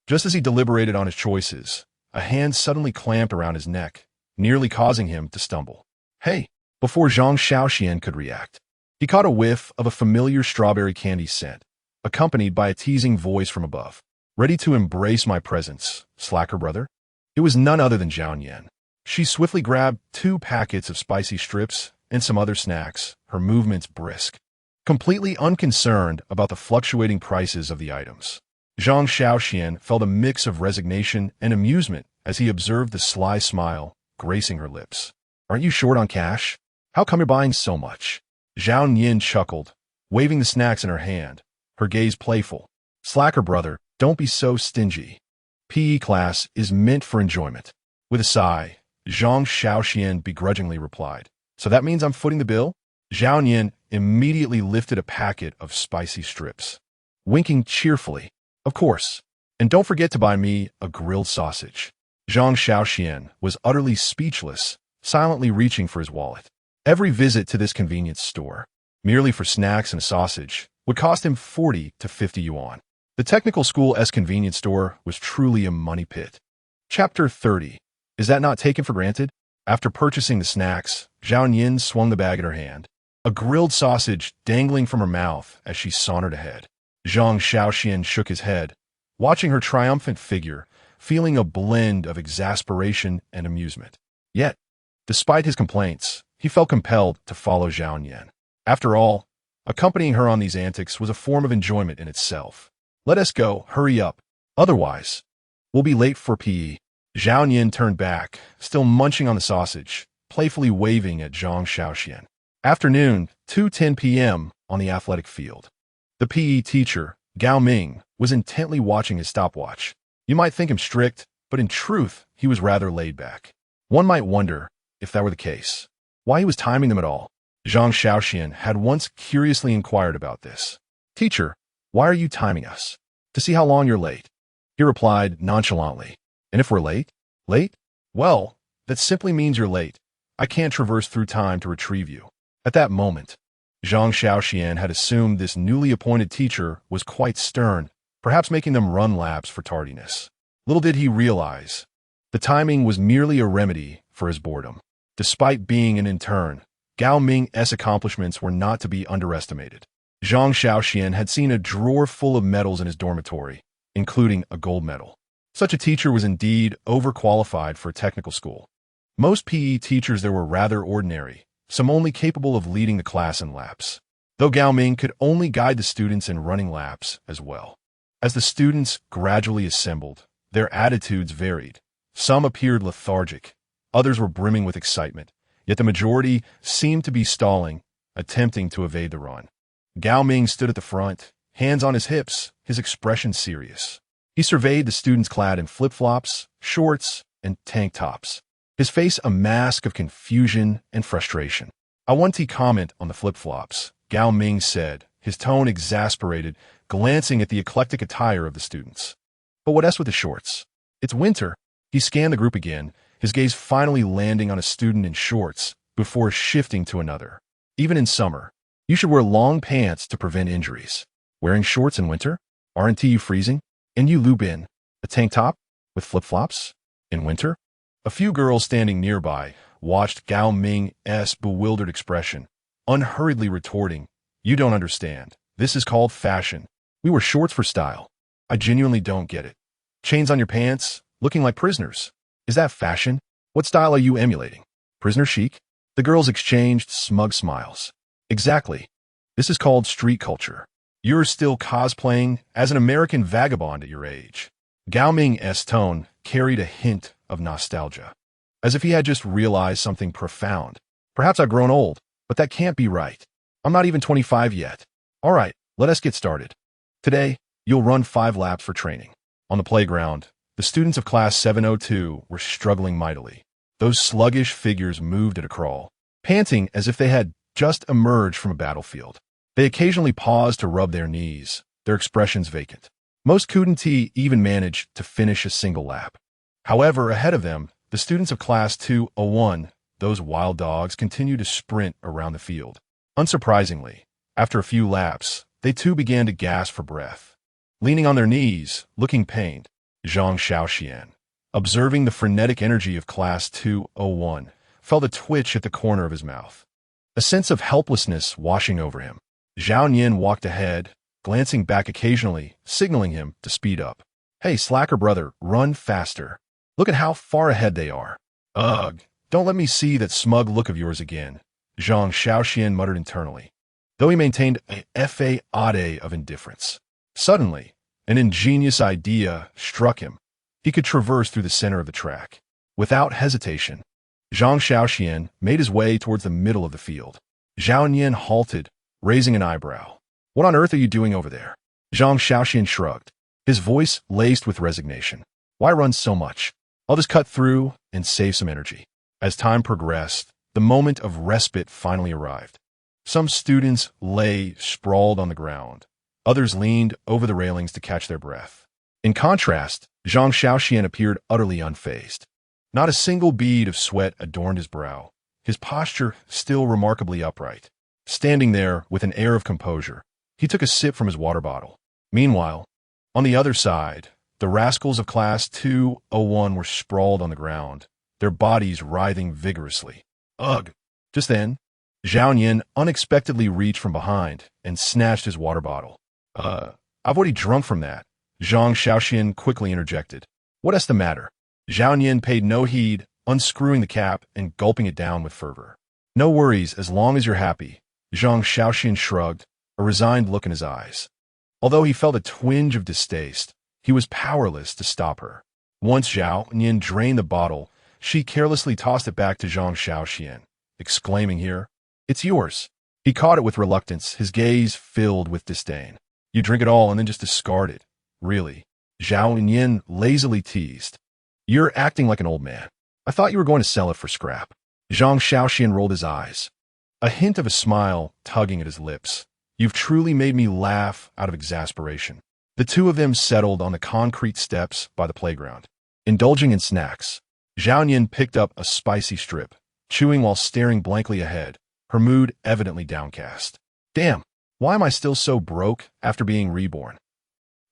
Just as he deliberated on his choices, a hand suddenly clamped around his neck, nearly causing him to stumble. Hey! Before Zhang Shaoxuan could react, he caught a whiff of a familiar strawberry candy scent, accompanied by a teasing voice from above. Ready to embrace my presence, slacker brother? It was none other than Zhao Yan. She swiftly grabbed 2 packets of spicy strips and some other snacks, her movements brisk, completely unconcerned about the fluctuating prices of the items. Zhang Shaoxuan felt a mix of resignation and amusement as he observed the sly smile gracing her lips. Aren't you short on cash? How come you're buying so much? Zhao Yin chuckled, waving the snacks in her hand, her gaze playful. Slacker brother, don't be so stingy. PE class is meant for enjoyment. With a sigh, Zhang Shaoxuan begrudgingly replied. So that means I'm footing the bill? Zhao Yin immediately lifted a packet of spicy strips, winking cheerfully. Of course. And don't forget to buy me a grilled sausage. Zhang Shaoxuan was utterly speechless, silently reaching for his wallet. Every visit to this convenience store, merely for snacks and a sausage, would cost him 40 to 50 yuan. The technical school's convenience store was truly a money pit. Chapter 30. Is that not taken for granted? After purchasing the snacks, Zhao Yin swung the bag in her hand, a grilled sausage dangling from her mouth as she sauntered ahead. Zhang Shaoxuan shook his head, watching her triumphant figure, feeling a blend of exasperation and amusement. Yet, despite his complaints, he felt compelled to follow Zhao Yin. After all, accompanying her on these antics was a form of enjoyment in itself. Let us go, hurry up. Otherwise, we'll be late for PE. Zhao Yin turned back, still munching on the sausage, playfully waving at Zhang Shaoxuan. Afternoon, 2:10 p.m. on the athletic field. The PE teacher, Gao Ming, was intently watching his stopwatch. You might think him strict, but in truth, he was rather laid back. One might wonder, if that were the case, why he was timing them at all. Zhang Shaoxuan had once curiously inquired about this. Teacher, why are you timing us? To see how long you're late. He replied nonchalantly. And if we're late? Late? Well, that simply means you're late. I can't traverse through time to retrieve you. At that moment, Zhang Shaoxuan had assumed this newly appointed teacher was quite stern, perhaps making them run laps for tardiness. Little did he realize, the timing was merely a remedy for his boredom. Despite being an intern, Gao Ming's accomplishments were not to be underestimated. Zhang Shaoxuan had seen a drawer full of medals in his dormitory, including a gold medal. Such a teacher was indeed overqualified for a technical school. Most PE teachers there were rather ordinary, some only capable of leading the class in laps, though Gao Ming could only guide the students in running laps as well. As the students gradually assembled, their attitudes varied. Some appeared lethargic, others were brimming with excitement, yet the majority seemed to be stalling, attempting to evade the run. Gao Ming stood at the front, hands on his hips, his expression serious. He surveyed the students clad in flip-flops, shorts, and tank tops, his face a mask of confusion and frustration. I want to comment on the flip-flops, Gao Ming said, his tone exasperated, glancing at the eclectic attire of the students. But what else with the shorts? It's winter. He scanned the group again, his gaze finally landing on a student in shorts before shifting to another. Even in summer, you should wear long pants to prevent injuries. Wearing shorts in winter? Aren't you freezing? And you Lubin, a tank top with flip-flops? In winter? A few girls standing nearby watched Gao Ming's bewildered expression, unhurriedly retorting, You don't understand. This is called fashion. We wear shorts for style. I genuinely don't get it. Chains on your pants, looking like prisoners. Is that fashion? What style are you emulating? Prisoner chic? The girls exchanged smug smiles. Exactly. This is called street culture. You're still cosplaying as an American vagabond at your age. Gao Ming's tone carried a hint of nostalgia, as if he had just realized something profound. Perhaps I've grown old, but that can't be right. I'm not even 25 yet. All right, let us get started. Today, you'll run 5 laps for training. On the playground, the students of class 702 were struggling mightily. Those sluggish figures moved at a crawl, panting as if they had just emerged from a battlefield. They occasionally paused to rub their knees, their expressions vacant. Most couldn't even manage to finish a single lap. However, ahead of them, the students of class 201, those wild dogs, continued to sprint around the field. Unsurprisingly, after a few laps, they too began to gasp for breath. Leaning on their knees, looking pained, Zhang Shaoxuan, observing the frenetic energy of Class 201, felt a twitch at the corner of his mouth. A sense of helplessness washing over him. Zhao Nian walked ahead, glancing back occasionally, signaling him to speed up. Hey, slacker brother, run faster. Look at how far ahead they are. Ugh, don't let me see that smug look of yours again, Zhang Shaoxuan muttered internally, though he maintained a facade of indifference. Suddenly, an ingenious idea struck him. He could traverse through the center of the track. Without hesitation, Zhang Shaoxuan made his way towards the middle of the field. Zhao Nian halted, raising an eyebrow. What on earth are you doing over there? Zhang Shaoxuan shrugged, his voice laced with resignation. Why run so much? I'll just cut through and save some energy. As time progressed, the moment of respite finally arrived. Some students lay sprawled on the ground. Others leaned over the railings to catch their breath. In contrast, Zhang Shaoxuan appeared utterly unfazed. Not a single bead of sweat adorned his brow, his posture still remarkably upright. Standing there with an air of composure, he took a sip from his water bottle. Meanwhile, on the other side, the rascals of Class 201 were sprawled on the ground, their bodies writhing vigorously. Ugh! Just then, Zhao Nian unexpectedly reached from behind and snatched his water bottle. I've already drunk from that, Zhang Shaoxuan quickly interjected. What's the matter? Zhao Nian paid no heed, unscrewing the cap and gulping it down with fervor. No worries as long as you're happy, Zhang Shaoxuan shrugged, a resigned look in his eyes. Although he felt a twinge of distaste, he was powerless to stop her. Once Zhao Nian drained the bottle, she carelessly tossed it back to Zhang Shaoxuan, exclaiming here, "It's yours." He caught it with reluctance, his gaze filled with disdain. You drink it all and then just discard it. Really? Zhao Nian lazily teased. You're acting like an old man. I thought you were going to sell it for scrap. Zhang Shaoxuan rolled his eyes, a hint of a smile tugging at his lips. You've truly made me laugh out of exasperation. The two of them settled on the concrete steps by the playground. Indulging in snacks, Zhao Nian picked up a spicy strip, chewing while staring blankly ahead, her mood evidently downcast. Damn, why am I still so broke after being reborn?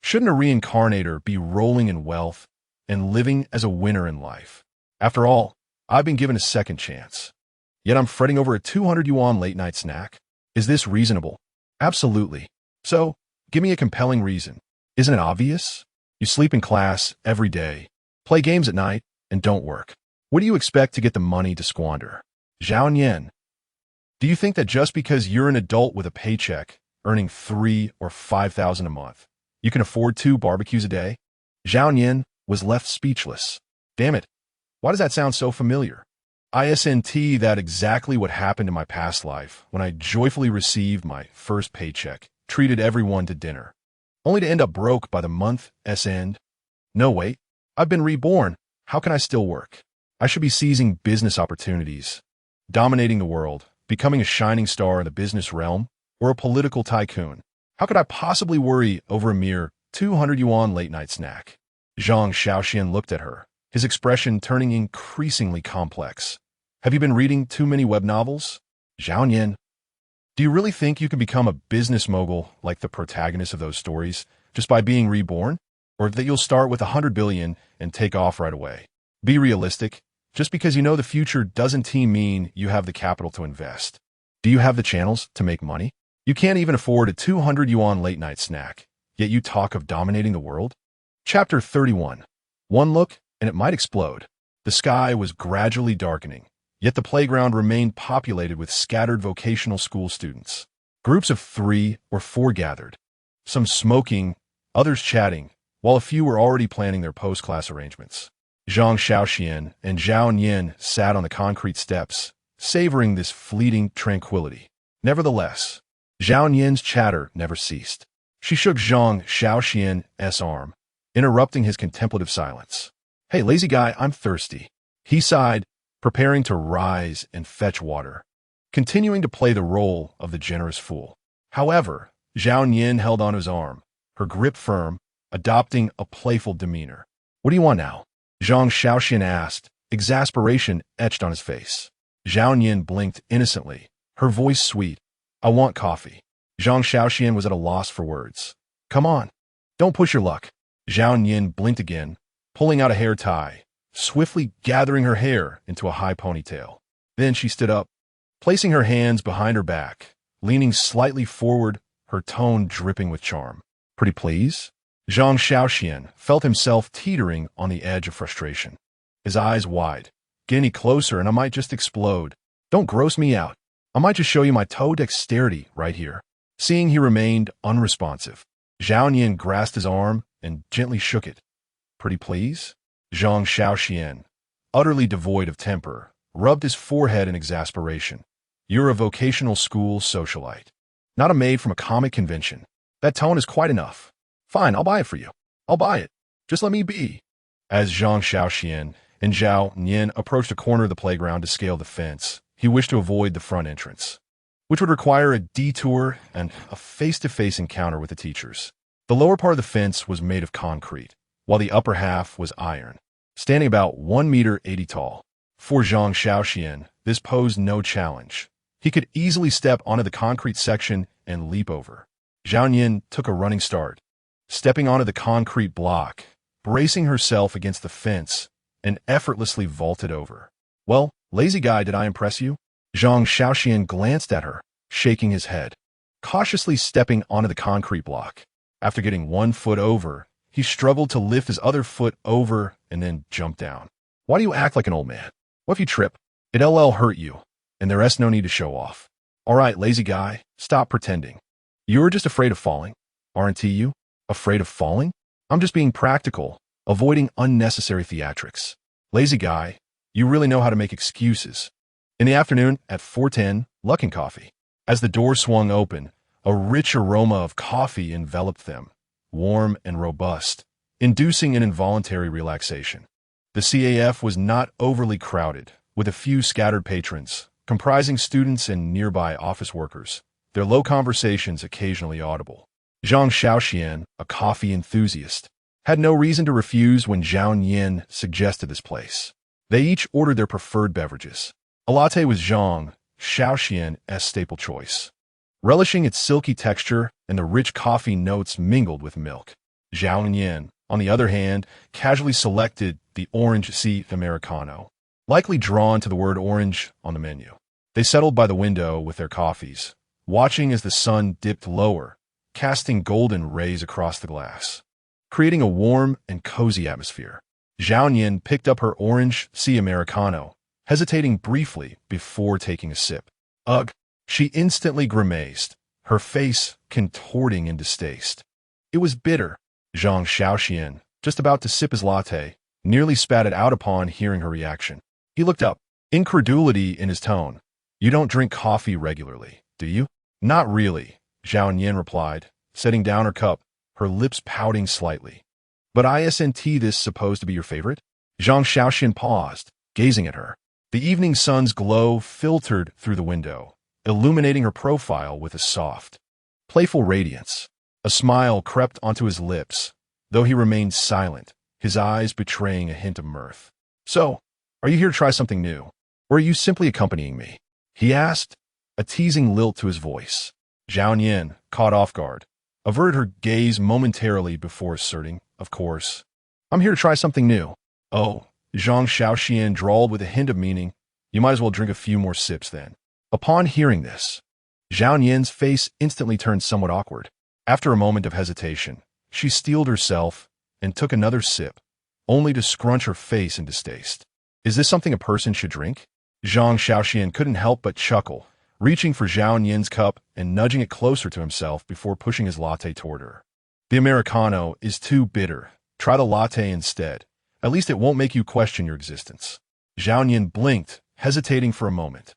Shouldn't a reincarnator be rolling in wealth and living as a winner in life? After all, I've been given a second chance. Yet I'm fretting over a 200 yuan late-night snack. Is this reasonable? Absolutely. So, give me a compelling reason. Isn't it obvious? You sleep in class every day, play games at night, and don't work. What do you expect to get the money to squander? Zhao Nian, do you think that just because you're an adult with a paycheck, earning 3,000 or 5,000 a month, you can afford 2 barbecues a day? Zhao Nian was left speechless. Damn it. Why does that sound so familiar? Isn't that exactly what happened in my past life when I joyfully received my first paycheck, treated everyone to dinner, only to end up broke by the month's end? No, wait. I've been reborn. How can I still work? I should be seizing business opportunities, dominating the world, becoming a shining star in the business realm, or a political tycoon. How could I possibly worry over a mere 200 yuan late-night snack? Zhang Shaoxuan looked at her, his expression turning increasingly complex. Have you been reading too many web novels? Zhao Nian, do you really think you can become a business mogul like the protagonist of those stories just by being reborn? Or that you'll start with 100 billion and take off right away? Be realistic. Just because you know the future doesn't mean you have the capital to invest. Do you have the channels to make money? You can't even afford a 200 yuan late-night snack, yet you talk of dominating the world? Chapter 31. One look, and it might explode. The sky was gradually darkening, yet the playground remained populated with scattered vocational school students. Groups of 3 or 4 gathered, some smoking, others chatting, while a few were already planning their post-class arrangements. Zhang Shaoxuan and Zhao Nian sat on the concrete steps, savoring this fleeting tranquility. Nevertheless, Zhao Nian's chatter never ceased. She shook Zhang Shaoxian's arm, interrupting his contemplative silence. Hey, lazy guy, I'm thirsty. He sighed, preparing to rise and fetch water, continuing to play the role of the generous fool. However, Zhao Nian held on his arm, her grip firm, adopting a playful demeanor. What do you want now? Zhang Shaoxuan asked, exasperation etched on his face. Zhao Nian blinked innocently, her voice sweet. I want coffee. Zhang Shaoxuan was at a loss for words. Come on. Don't push your luck. Zhao Nian blinked again, pulling out a hair tie, swiftly gathering her hair into a high ponytail. Then she stood up, placing her hands behind her back, leaning slightly forward, her tone dripping with charm. Pretty please? Zhang Shaoxuan felt himself teetering on the edge of frustration. His eyes wide. Get any closer and I might just explode. Don't gross me out. I might just show you my toe dexterity right here. Seeing he remained unresponsive, Zhao Nian grasped his arm and gently shook it. Pretty please? Zhang Shaoxuan, utterly devoid of temper, rubbed his forehead in exasperation. You're a vocational school socialite, not a maid from a comic convention. That tone is quite enough. Fine, I'll buy it for you. I'll buy it. Just let me be. As Zhang Shaoxuan and Zhao Nian approached a corner of the playground to scale the fence, he wished to avoid the front entrance, which would require a detour and a face-to-face encounter with the teachers. The lower part of the fence was made of concrete, while the upper half was iron, standing about 1.80 meters tall. For Zhang Shaoxuan, this posed no challenge. He could easily step onto the concrete section and leap over. Zhao Nian took a running start, stepping onto the concrete block, bracing herself against the fence, and effortlessly vaulted over. Well, lazy guy, did I impress you? Zhang Shaoxuan glanced at her, shaking his head, cautiously stepping onto the concrete block. After getting 1 foot over, he struggled to lift his other foot over and then jump down. Why do you act like an old man? What if you trip? It'll hurt you, and there's no need to show off. All right, lazy guy, stop pretending. You're just afraid of falling, aren't you? Afraid of falling? I'm just being practical, avoiding unnecessary theatrics. Lazy guy, you really know how to make excuses. In the afternoon, at 4:10, Luckin Coffee. As the door swung open, a rich aroma of coffee enveloped them, warm and robust, inducing an involuntary relaxation. The CAF was not overly crowded, with a few scattered patrons, comprising students and nearby office workers, their low conversations occasionally audible. Zhang Shaoxuan, a coffee enthusiast, had no reason to refuse when Zhao Nian suggested this place. They each ordered their preferred beverages. A latte was Zhang Shaoxuan's staple choice, relishing its silky texture and the rich coffee notes mingled with milk. Zhao Nian, on the other hand, casually selected the orange sea Americano, likely drawn to the word orange on the menu. They settled by the window with their coffees, watching as the sun dipped lower, casting golden rays across the glass, creating a warm and cozy atmosphere. Zhao Nian picked up her orange sea Americano, hesitating briefly before taking a sip. Ugh! She instantly grimaced, her face contorting in distaste. It was bitter. Zhang Shaoxuan, just about to sip his latte, nearly spat it out upon hearing her reaction. He looked up, incredulity in his tone. You don't drink coffee regularly, do you? Not really, Zhao Nian replied, setting down her cup, her lips pouting slightly. But isn't this supposed to be your favorite? Zhang Shaoxuan paused, gazing at her. The evening sun's glow filtered through the window, illuminating her profile with a soft, playful radiance. A smile crept onto his lips, though he remained silent, his eyes betraying a hint of mirth. So, are you here to try something new, or are you simply accompanying me? He asked, a teasing lilt to his voice. Zhao Nian, caught off guard, averted her gaze momentarily before asserting, of course. I'm here to try something new. Oh, Zhang Shaoxuan drawled with a hint of meaning. You might as well drink a few more sips then. Upon hearing this, Zhao Nian's face instantly turned somewhat awkward. After a moment of hesitation, she steeled herself and took another sip, only to scrunch her face in distaste. Is this something a person should drink? Zhang Shaoxuan couldn't help but chuckle, reaching for Zhao Nian's cup and nudging it closer to himself before pushing his latte toward her. The Americano is too bitter. Try the latte instead. At least it won't make you question your existence. Zhao Nian blinked, hesitating for a moment,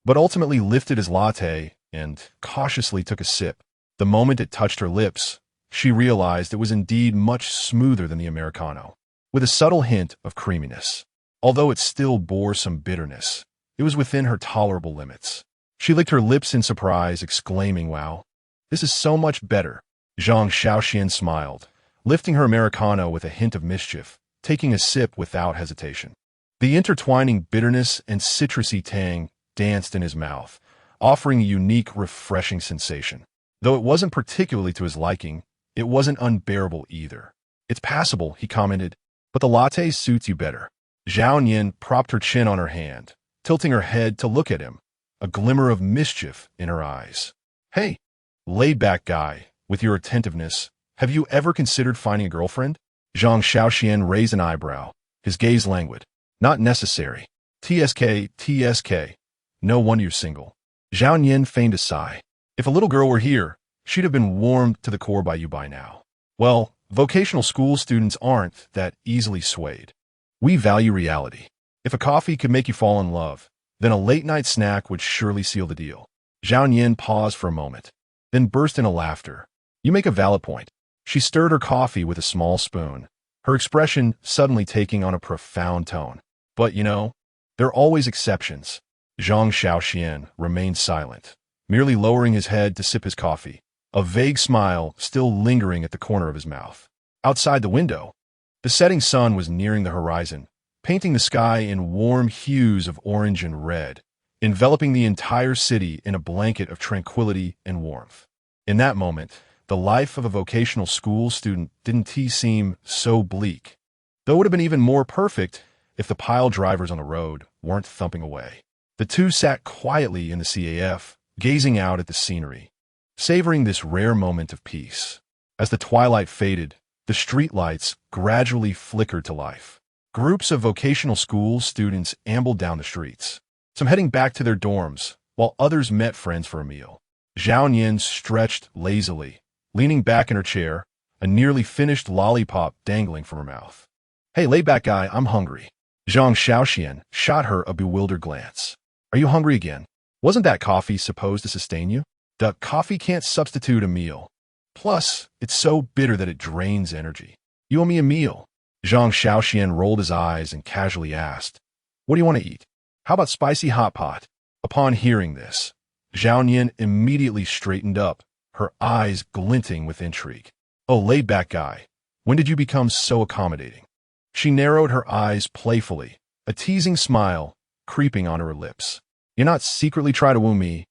but ultimately lifted his latte and cautiously took a sip. The moment it touched her lips, she realized it was indeed much smoother than the Americano, with a subtle hint of creaminess. Although it still bore some bitterness, it was within her tolerable limits. She licked her lips in surprise, exclaiming, wow, this is so much better. Zhang Shaoxuan smiled, lifting her Americano with a hint of mischief, taking a sip without hesitation. The intertwining bitterness and citrusy tang danced in his mouth, offering a unique, refreshing sensation. Though it wasn't particularly to his liking, it wasn't unbearable either. It's passable, he commented, but the latte suits you better. Zhao Nian propped her chin on her hand, tilting her head to look at him, a glimmer of mischief in her eyes. Hey, laid-back guy, with your attentiveness, have you ever considered finding a girlfriend? Zhang Shaoxuan raised an eyebrow, his gaze languid. Not necessary. TSK, TSK. No wonder you're single. Zhao Nian feigned a sigh. If a little girl were here, she'd have been warmed to the core by you by now. Well, vocational school students aren't that easily swayed. We value reality. If a coffee could make you fall in love, then a late-night snack would surely seal the deal. Zhao Nian paused for a moment, then burst into laughter. You make a valid point. She stirred her coffee with a small spoon, her expression suddenly taking on a profound tone. But, there are always exceptions. Zhang Shaoxuan remained silent, merely lowering his head to sip his coffee, a vague smile still lingering at the corner of his mouth. Outside the window, the setting sun was nearing the horizon, painting the sky in warm hues of orange and red, enveloping the entire city in a blanket of tranquility and warmth. In that moment, the life of a vocational school student didn't seem so bleak, though it would have been even more perfect if the pile drivers on the road weren't thumping away. The two sat quietly in the CAF, gazing out at the scenery, savoring this rare moment of peace. As the twilight faded, the streetlights gradually flickered to life. Groups of vocational school students ambled down the streets, some heading back to their dorms, while others met friends for a meal. Zhao Nian stretched lazily, leaning back in her chair, a nearly finished lollipop dangling from her mouth. Hey, laid-back guy, I'm hungry. Zhang Shaoxuan shot her a bewildered glance. Are you hungry again? Wasn't that coffee supposed to sustain you? The coffee can't substitute a meal. Plus, it's so bitter that it drains energy. You owe me a meal. Zhang Shaoxuan rolled his eyes and casually asked, What do you want to eat? How about spicy hot pot? Upon hearing this, Zhao Nian immediately straightened up, her eyes glinting with intrigue. Oh, laid-back guy, when did you become so accommodating? She narrowed her eyes playfully, a teasing smile creeping on her lips. You're not secretly trying to woo me,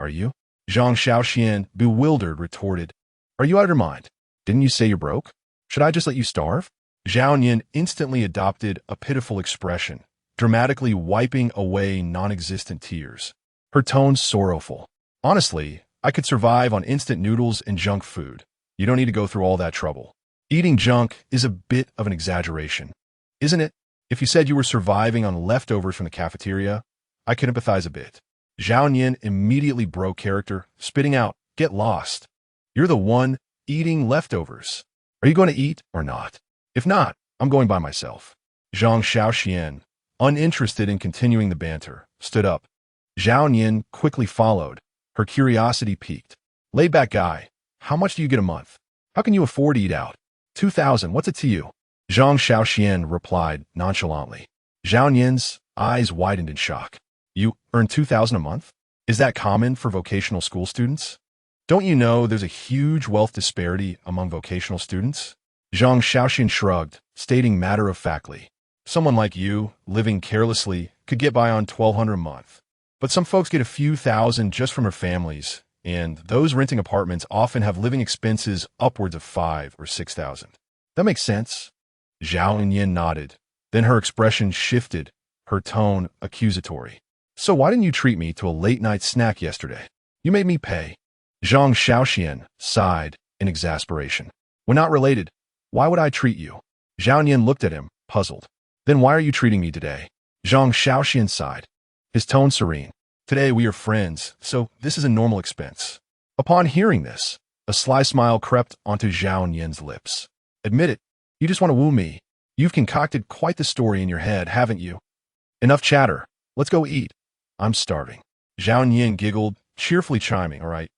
are you? Zhang Shaoxuan, bewildered, retorted. Are you out of your mind? Didn't you say you're broke? Should I just let you starve? Zhao Nian instantly adopted a pitiful expression, dramatically wiping away non-existent tears. Her tone sorrowful. Honestly, I could survive on instant noodles and junk food. You don't need to go through all that trouble. Eating junk is a bit of an exaggeration, isn't it? If you said you were surviving on leftovers from the cafeteria, I could empathize a bit. Zhao Nian immediately broke character, spitting out, Get lost. You're the one eating leftovers. Are you going to eat or not? If not, I'm going by myself. Zhang Shaoxuan, uninterested in continuing the banter, stood up. Zhao Nian quickly followed, her curiosity piqued. Laid-back guy, how much do you get a month? How can you afford to eat out? 2,000, what's it to you? Zhang Shaoxuan replied nonchalantly. Zhao Nian's eyes widened in shock. You earn 2,000 a month? Is that common for vocational school students? Don't you know there's a huge wealth disparity among vocational students? Zhang Shaoxuan shrugged, stating matter-of-factly. Someone like you, living carelessly, could get by on 1,200 a month. But some folks get a few thousand just from their families, and those renting apartments often have living expenses upwards of 5,000 or 6,000. That makes sense. Zhao Nian nodded. Then her expression shifted, her tone accusatory. So why didn't you treat me to a late-night snack yesterday? You made me pay. Zhang Shaoxuan sighed in exasperation. We're not related. Why would I treat you? Zhao Nian looked at him, puzzled. Then why are you treating me today? Zhang Shaoxuan sighed, his tone serene. Today we are friends, so this is a normal expense. Upon hearing this, a sly smile crept onto Zhao Nian's lips. Admit it, you just want to woo me. You've concocted quite the story in your head, haven't you? Enough chatter. Let's go eat. I'm starving. Zhao Nian giggled, cheerfully chiming, all right.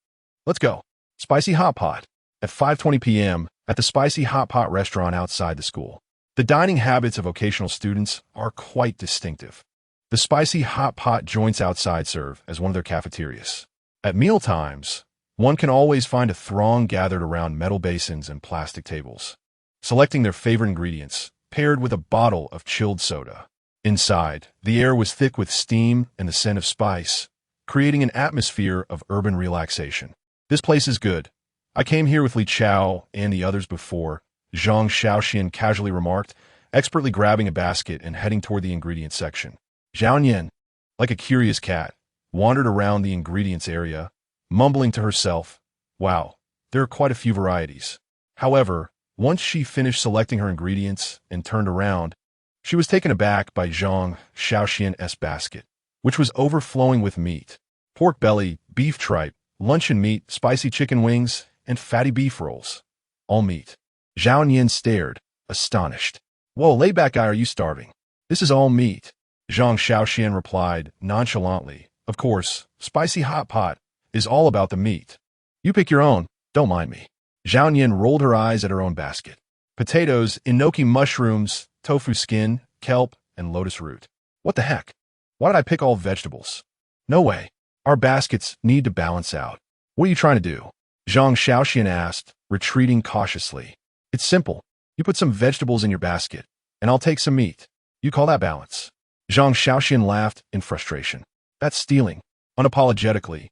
Let's go. Spicy hot pot. At 5:20 p.m., at the Spicy Hot Pot restaurant outside the school. The dining habits of vocational students are quite distinctive. The Spicy Hot Pot joints outside serve as one of their cafeterias. At meal times, one can always find a throng gathered around metal basins and plastic tables, selecting their favorite ingredients, paired with a bottle of chilled soda. Inside, the air was thick with steam and the scent of spice, creating an atmosphere of urban relaxation. This place is good. I came here with Li Chao and the others before, Zhang Shaoxuan casually remarked, expertly grabbing a basket and heading toward the ingredients section. Zhao Nian, like a curious cat, wandered around the ingredients area, mumbling to herself, "Wow, there are quite a few varieties." However, once she finished selecting her ingredients and turned around, she was taken aback by Zhang Shaoxuan's basket, which was overflowing with meat. Pork belly, beef tripe, luncheon meat, spicy chicken wings, and fatty beef rolls. All meat. Zhao Nian stared, astonished. "Whoa, lay back guy, are you starving? This is all meat." Zhang Shaoxuan replied nonchalantly, "Of course, spicy hot pot is all about the meat. You pick your own, don't mind me." Zhao Nian rolled her eyes at her own basket. Potatoes, enoki mushrooms, tofu skin, kelp, and lotus root. What the heck? Why did I pick all vegetables? No way. Our baskets need to balance out. What are you trying to do? Zhang Shaoxuan asked, retreating cautiously. It's simple. You put some vegetables in your basket, and I'll take some meat. You call that balance? Zhang Shaoxuan laughed in frustration. That's stealing. Unapologetically,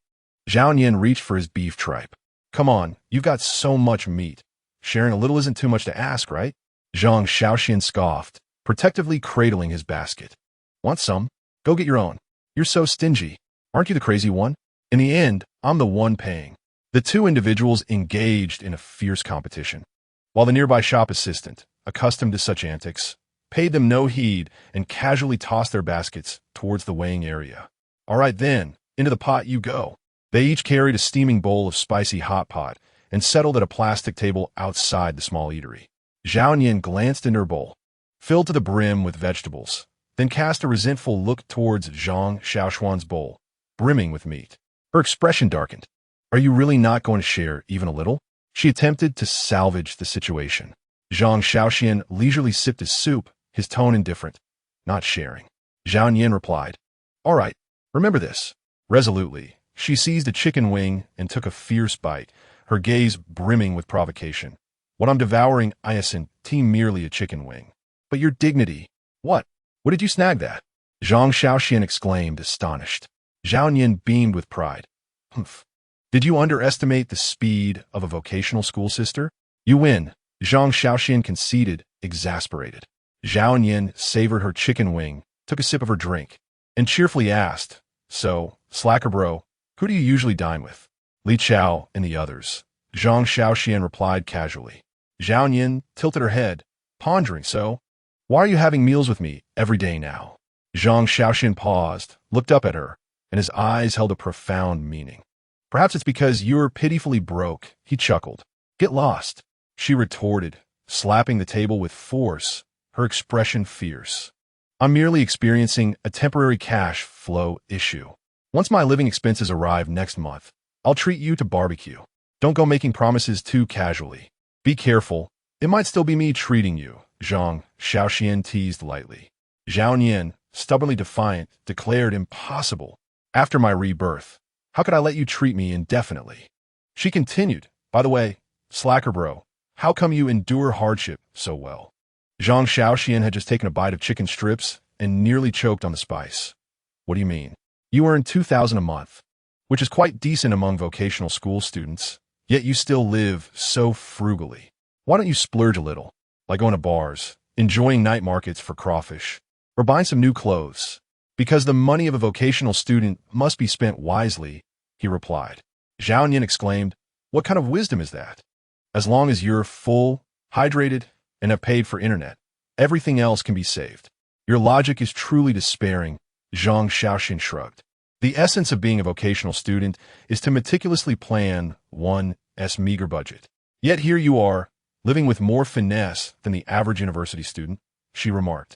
Zhao Nian reached for his beef tripe. Come on, you've got so much meat. Sharing a little isn't too much to ask, right? Zhang Shaoxuan scoffed, protectively cradling his basket. Want some? Go get your own. You're so stingy. Aren't you the crazy one? In the end, I'm the one paying. The two individuals engaged in a fierce competition, while the nearby shop assistant, accustomed to such antics, paid them no heed and casually tossed their baskets towards the weighing area. All right then, into the pot you go. They each carried a steaming bowl of spicy hot pot and settled at a plastic table outside the small eatery. Zhao Nian glanced into her bowl, filled to the brim with vegetables, then cast a resentful look towards Zhang Shaoxuan's bowl, brimming with meat. Her expression darkened. Are you really not going to share even a little? She attempted to salvage the situation. Zhang Shaoxuan leisurely sipped his soup, his tone indifferent. Not sharing. Zhao Nian replied, All right, remember this. Resolutely, she seized a chicken wing and took a fierce bite, her gaze brimming with provocation. What I'm devouring isn't merely a chicken wing. But your dignity. What? Where did you snag that? Zhang Shaoxuan exclaimed, astonished. Zhao Nian beamed with pride. Humph. Did you underestimate the speed of a vocational school sister? You win. Zhang Shaoxuan conceded, exasperated. Zhao Nian savored her chicken wing, took a sip of her drink, and cheerfully asked, So, slacker bro, who do you usually dine with? Li Chao and the others. Zhang Shaoxuan replied casually. Zhao Nian tilted her head, pondering, So, why are you having meals with me every day now? Zhang Shaoxuan paused, looked up at her, and his eyes held a profound meaning. Perhaps it's because you're pitifully broke, he chuckled. Get lost, she retorted, slapping the table with force, her expression fierce. I'm merely experiencing a temporary cash flow issue. Once my living expenses arrive next month, I'll treat you to barbecue. Don't go making promises too casually. Be careful, it might still be me treating you, Zhang Shaoxuan teased lightly. Zhao Nian, stubbornly defiant, declared impossible. After my rebirth, how could I let you treat me indefinitely? She continued, By the way, slacker bro, how come you endure hardship so well? Zhang Shaoxuan had just taken a bite of chicken strips and nearly choked on the spice. What do you mean? You earn $2,000 a month, which is quite decent among vocational school students, yet you still live so frugally. Why don't you splurge a little, like going to bars, enjoying night markets for crawfish, or buying some new clothes? Because the money of a vocational student must be spent wisely, he replied. Zhao Nian exclaimed, What kind of wisdom is that? As long as you're full, hydrated, and have paid for internet, everything else can be saved. Your logic is truly despairing, Zhang Shaoxuan shrugged. The essence of being a vocational student is to meticulously plan one's meager budget. Yet here you are, living with more finesse than the average university student, she remarked.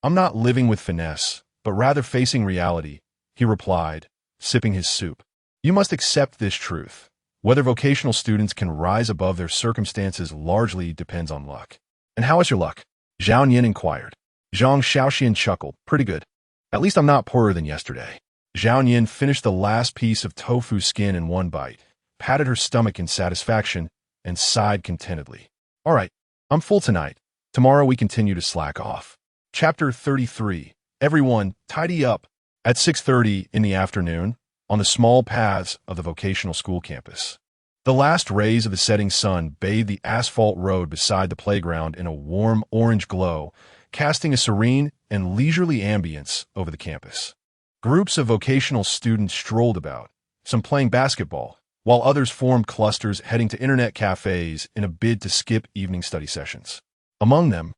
I'm not living with finesse, but rather facing reality, he replied, sipping his soup. You must accept this truth. Whether vocational students can rise above their circumstances largely depends on luck. And how is your luck? Zhao Nian inquired. Zhang Shaoxuan chuckled. Pretty good. At least I'm not poorer than yesterday. Zhao Nian finished the last piece of tofu skin in one bite, patted her stomach in satisfaction, and sighed contentedly. All right, I'm full tonight. Tomorrow we continue to slack off. Chapter 33. Everyone, tidy up. At 6:30 in the afternoon, on the small paths of the vocational school campus, the last rays of the setting sun bathed the asphalt road beside the playground in a warm orange glow, casting a serene and leisurely ambience over the campus. Groups of vocational students strolled about, some playing basketball, while others formed clusters heading to internet cafes in a bid to skip evening study sessions. Among them,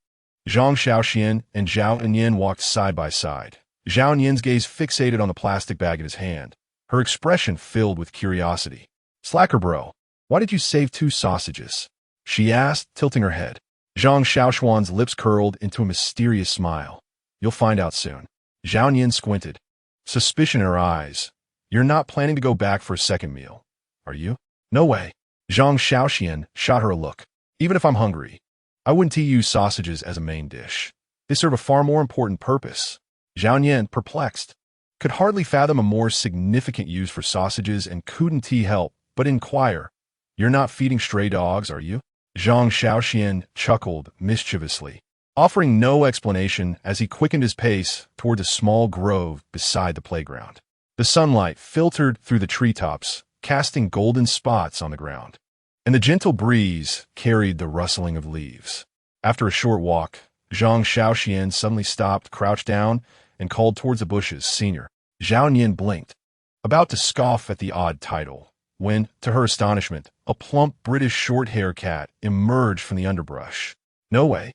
Zhang Shaoxuan and Zhao Enyan walked side by side. Zhao Enyan's gaze fixated on the plastic bag in his hand, her expression filled with curiosity. "Slacker bro, why did you save 2 sausages?" she asked, tilting her head. Zhang Shaoxuan's lips curled into a mysterious smile. "You'll find out soon." Zhao Enyan squinted, suspicion in her eyes. "You're not planning to go back for a second meal, are you?" "No way." Zhang Shaoxuan shot her a look. "Even if I'm hungry, I wouldn't use sausages as a main dish. They serve a far more important purpose." Zhao Enyan, perplexed, could hardly fathom a more significant use for sausages and couldn't help but inquire, "You're not feeding stray dogs, are you?" Zhang Shaoxuan chuckled mischievously, offering no explanation as he quickened his pace toward a small grove beside the playground. The sunlight filtered through the treetops, casting golden spots on the ground, and the gentle breeze carried the rustling of leaves. After a short walk, Zhang Shaoxuan suddenly stopped, crouched down, and called towards the bushes, "Senior." Zhao Enyan blinked, about to scoff at the odd title, when, to her astonishment, a plump British short-haired cat emerged from the underbrush. "No way.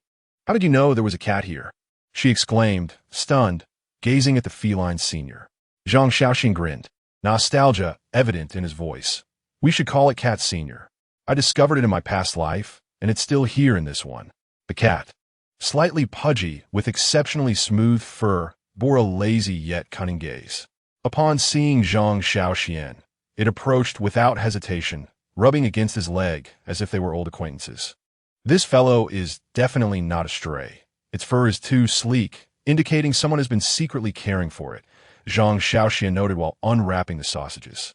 How did you know there was a cat here?" she exclaimed, stunned, gazing at the feline senior. Zhang Shaoxuan grinned, nostalgia evident in his voice. "We should call it Cat Senior. I discovered it in my past life, and it's still here in this one." The cat, slightly pudgy with exceptionally smooth fur, bore a lazy yet cunning gaze. Upon seeing Zhang Shaoxuan, it approached without hesitation, rubbing against his leg as if they were old acquaintances. "This fellow is definitely not a stray. Its fur is too sleek, indicating someone has been secretly caring for it," Zhang Shaoxuan noted while unwrapping the sausages.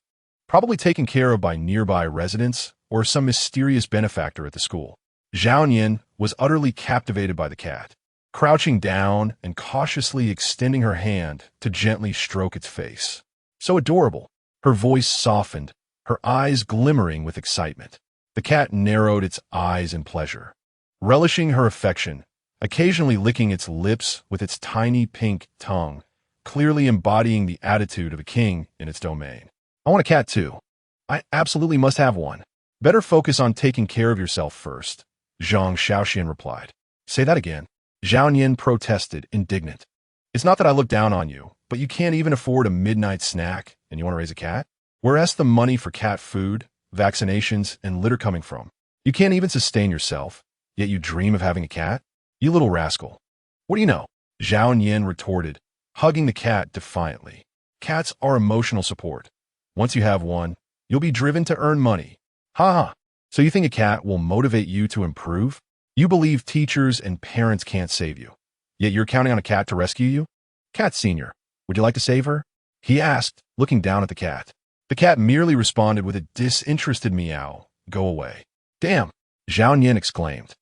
"Probably taken care of by nearby residents or some mysterious benefactor at the school." Zhao Enyan was utterly captivated by the cat, crouching down and cautiously extending her hand to gently stroke its face. "So adorable." Her voice softened, her eyes glimmering with excitement. The cat narrowed its eyes in pleasure, relishing her affection, occasionally licking its lips with its tiny pink tongue, clearly embodying the attitude of a king in its domain. "I want a cat too. I absolutely must have one." "Better focus on taking care of yourself first," Zhang Shaoxuan replied. "Say that again." Zhao Enyan protested, indignant. "It's not that I look down on you, but you can't even afford a midnight snack, and you want to raise a cat? Where's the money for cat food, vaccinations, and litter coming from? You can't even sustain yourself, yet you dream of having a cat? You little rascal." "What do you know?" Zhao Enyan retorted, hugging the cat defiantly. "Cats are emotional support. Once you have one, you'll be driven to earn money." "Ha ha. So you think a cat will motivate you to improve? You believe teachers and parents can't save you, yet you're counting on a cat to rescue you?" "Cat Senior, would you like to save her?" he asked, looking down at the cat. The cat merely responded with a disinterested meow. "Go away." "Damn!" Zhao Enyan exclaimed.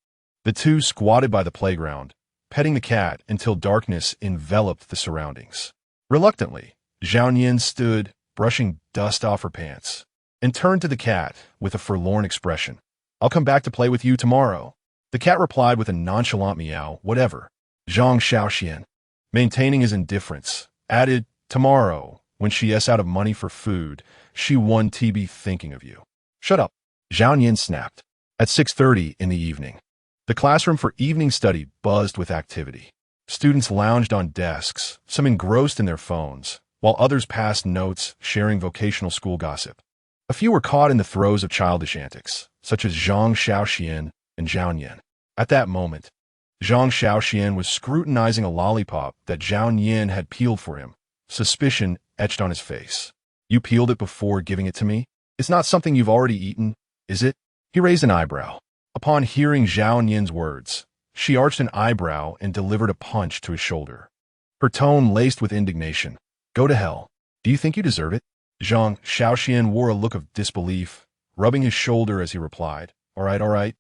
The two squatted by the playground, petting the cat until darkness enveloped the surroundings. Reluctantly, Zhao Enyan stood, brushing dust off her pants, and turned to the cat with a forlorn expression. "I'll come back to play with you tomorrow." The cat replied with a nonchalant meow, "Whatever." Zhang Shaoxuan, maintaining his indifference, added, "Tomorrow, when she asks out of money for food, she won't be thinking of you." "Shut up," Zhao Enyan snapped. At 6:30 in the evening, the classroom for evening study buzzed with activity. Students lounged on desks, some engrossed in their phones, while others passed notes, sharing vocational school gossip. A few were caught in the throes of childish antics, such as Zhang Shaoxuan and Zhao Enyan. At that moment, Zhang Shaoxuan was scrutinizing a lollipop that Zhao Enyan had peeled for him, suspicion etched on his face. "You peeled it before giving it to me? It's not something you've already eaten, is it?" He raised an eyebrow. Upon hearing Zhao Enyan's words, she arched an eyebrow and delivered a punch to his shoulder, her tone laced with indignation. "Go to hell. Do you think you deserve it?" Zhang Shaoxuan wore a look of disbelief, rubbing his shoulder as he replied, all right.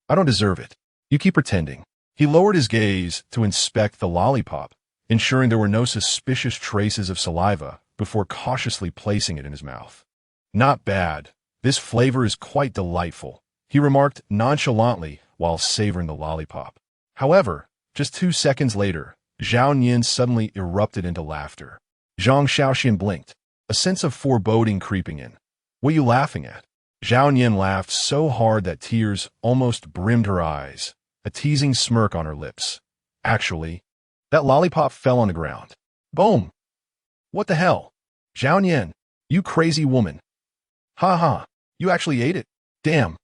I don't deserve it. You keep pretending." He lowered his gaze to inspect the lollipop, ensuring there were no suspicious traces of saliva before cautiously placing it in his mouth. "Not bad. This flavor is quite delightful," he remarked nonchalantly while savoring the lollipop. "However, Just 2 seconds later, Zhao Nian suddenly erupted into laughter. Zhang Shaoxuan blinked, a sense of foreboding creeping in. What are you laughing at? Zhao Nian laughed so hard that tears almost brimmed her eyes, a teasing smirk on her lips. Actually, that lollipop fell on the ground. Boom! What the hell? Zhao Nian, you crazy woman. Ha ha, you actually ate it. Damn,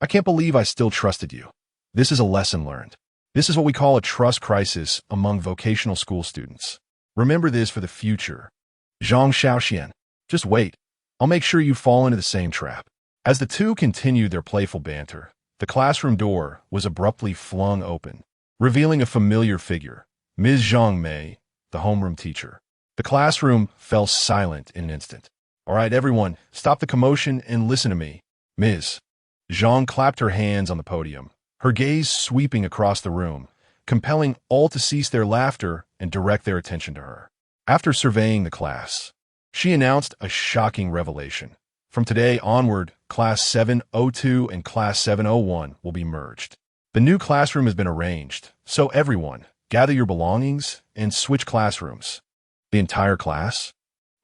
I can't believe I still trusted you. This is a lesson learned. This is what we call a trust crisis among vocational school students. Remember this for the future. Zhang Shaoxuan, just wait. I'll make sure you fall into the same trap. As the two continued their playful banter, the classroom door was abruptly flung open, revealing a familiar figure, Ms. Zhang Mei, the homeroom teacher. The classroom fell silent in an instant. All right, everyone, stop the commotion and listen to me. Ms. Zhang clapped her hands on the podium, her gaze sweeping across the room, compelling all to cease their laughter and direct their attention to her. After surveying the class, she announced a shocking revelation. From today onward, Class 702 and Class 701 will be merged. The new classroom has been arranged, so everyone, gather your belongings and switch classrooms. The entire class?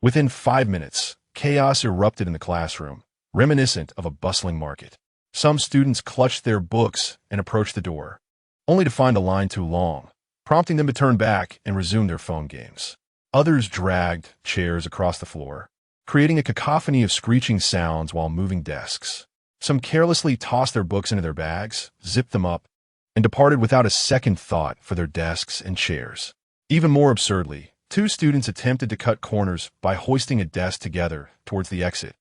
Within 5 minutes, chaos erupted in the classroom, reminiscent of a bustling market. Some students clutched their books and approached the door, only to find the line too long, prompting them to turn back and resume their phone games. Others dragged chairs across the floor, creating a cacophony of screeching sounds while moving desks. Some carelessly tossed their books into their bags, zipped them up, and departed without a second thought for their desks and chairs. Even more absurdly, 2 students attempted to cut corners by hoisting a desk together towards the exit,